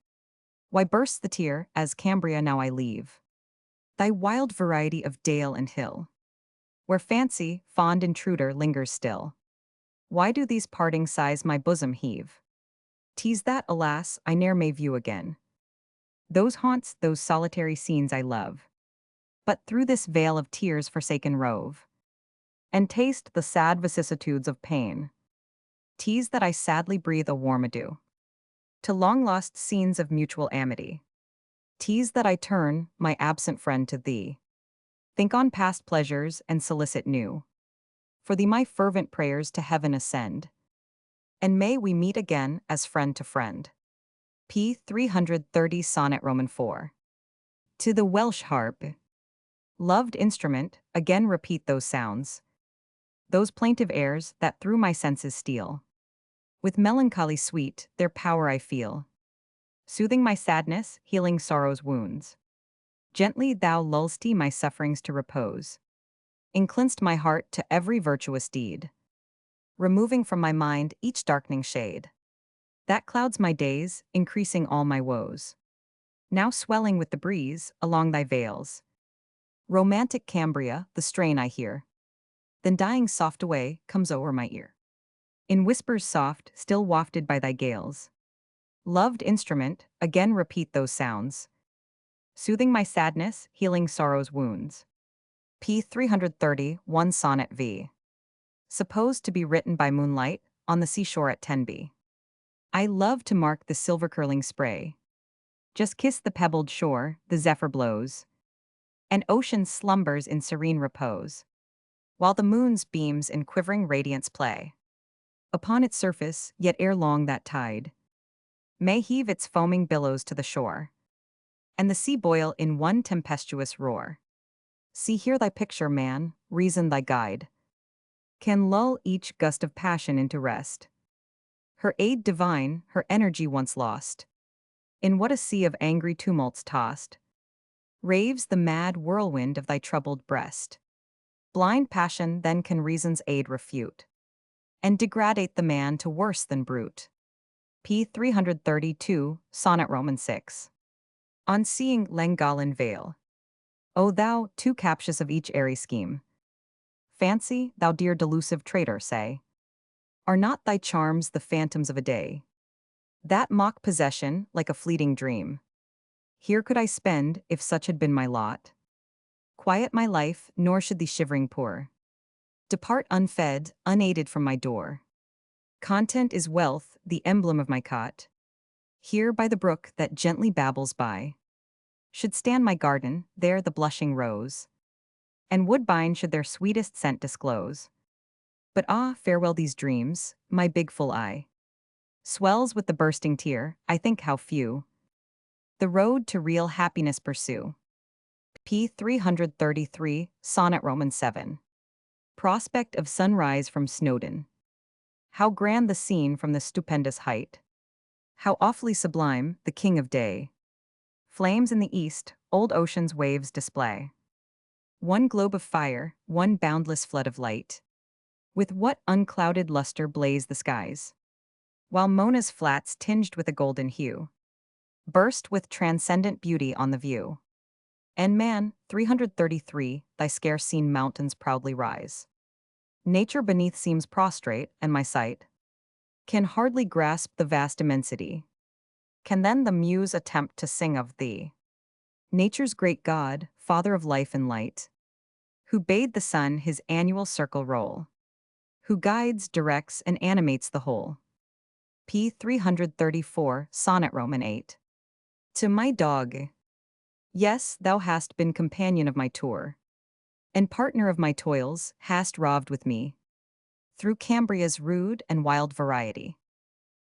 Why bursts the tear, as Cambria now I leave? Thy wild variety of dale and hill, where fancy, fond intruder, lingers still. Why do these parting sighs my bosom heave? 'Tis that, alas, I ne'er may view again. Those haunts, those solitary scenes I love, but through this vale of tears forsaken rove, and taste the sad vicissitudes of pain. 'Tis that I sadly breathe a warm adieu to long-lost scenes of mutual amity. 'Tis that I turn, my absent friend, to thee, think on past pleasures and solicit new. For thee my fervent prayers to heaven ascend, and may we meet again as friend to friend. P. 330, Sonnet Roman 4. To the Welsh harp. Loved instrument, again repeat those sounds, those plaintive airs that through my senses steal. With melancholy sweet, their power I feel, soothing my sadness, healing sorrow's wounds. Gently thou lull'st my sufferings to repose, inclinst my heart to every virtuous deed, removing from my mind each darkening shade that clouds my days, increasing all my woes. Now swelling with the breeze along thy vales, romantic Cambria, the strain I hear, then dying soft away comes o'er my ear. In whispers soft, still wafted by thy gales. Loved instrument, again repeat those sounds, soothing my sadness, healing sorrow's wounds. P. 330, 1 Sonnet V. Supposed to be written by moonlight, on the seashore at Tenby. I love to mark the silver-curling spray. Just kiss the pebbled shore, the zephyr blows, and ocean slumbers in serene repose, while the moon's beams in quivering radiance play upon its surface, yet ere long that tide may heave its foaming billows to the shore, and the sea boil in one tempestuous roar. See here thy picture, man, reason thy guide, can lull each gust of passion into rest. Her aid divine, her energy once lost, in what a sea of angry tumults tossed, raves the mad whirlwind of thy troubled breast. Blind passion then can reason's aid refute, and degradate the man to worse than brute. P. 332, Sonnet Roman 6. On seeing Llangollen Vale. O thou, too captious of each airy scheme, fancy, thou dear delusive traitor, say, are not thy charms the phantoms of a day, that mock possession like a fleeting dream? Here could I spend, if such had been my lot, quiet my life, nor should the shivering poor depart unfed, unaided from my door. Content is wealth, the emblem of my cot. Here by the brook that gently babbles by, should stand my garden, there the blushing rose, and woodbine should their sweetest scent disclose. But ah, farewell these dreams, my big full eye swells with the bursting tear, I think how few the road to real happiness pursue. P. 333, Sonnet Roman 7. Prospect of sunrise from Snowdon. How grand the scene from the stupendous height! How awfully sublime, the king of day! Flames in the east, old ocean's waves display. One globe of fire, one boundless flood of light. With what unclouded luster blaze the skies! While Mona's flats tinged with a golden hue burst with transcendent beauty on the view. And man, 333, thy scarce seen mountains proudly rise. Nature beneath seems prostrate, and my sight can hardly grasp the vast immensity. Can then the muse attempt to sing of thee? Nature's great God, Father of life and light, who bade the sun his annual circle roll, who guides, directs, and animates the whole. P. 334, Sonnet Roman 8. To my dog. Yes, thou hast been companion of my tour, and partner of my toils, hast roved with me through Cambria's rude and wild variety,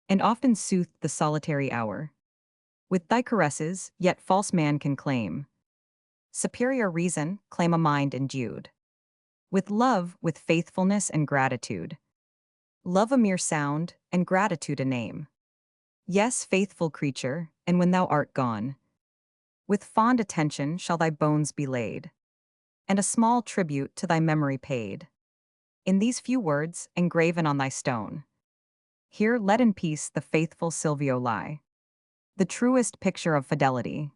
and often soothed the solitary hour. With thy caresses, yet false man can claim superior reason, claim a mind endued with love, with faithfulness and gratitude. Love a mere sound, and gratitude a name. Yes, faithful creature, and when thou art gone, With fond attention shall thy bones be laid, and a small tribute to thy memory paid. In these few words, engraven on thy stone, here let in peace the faithful Silvio lie. The truest picture of fidelity,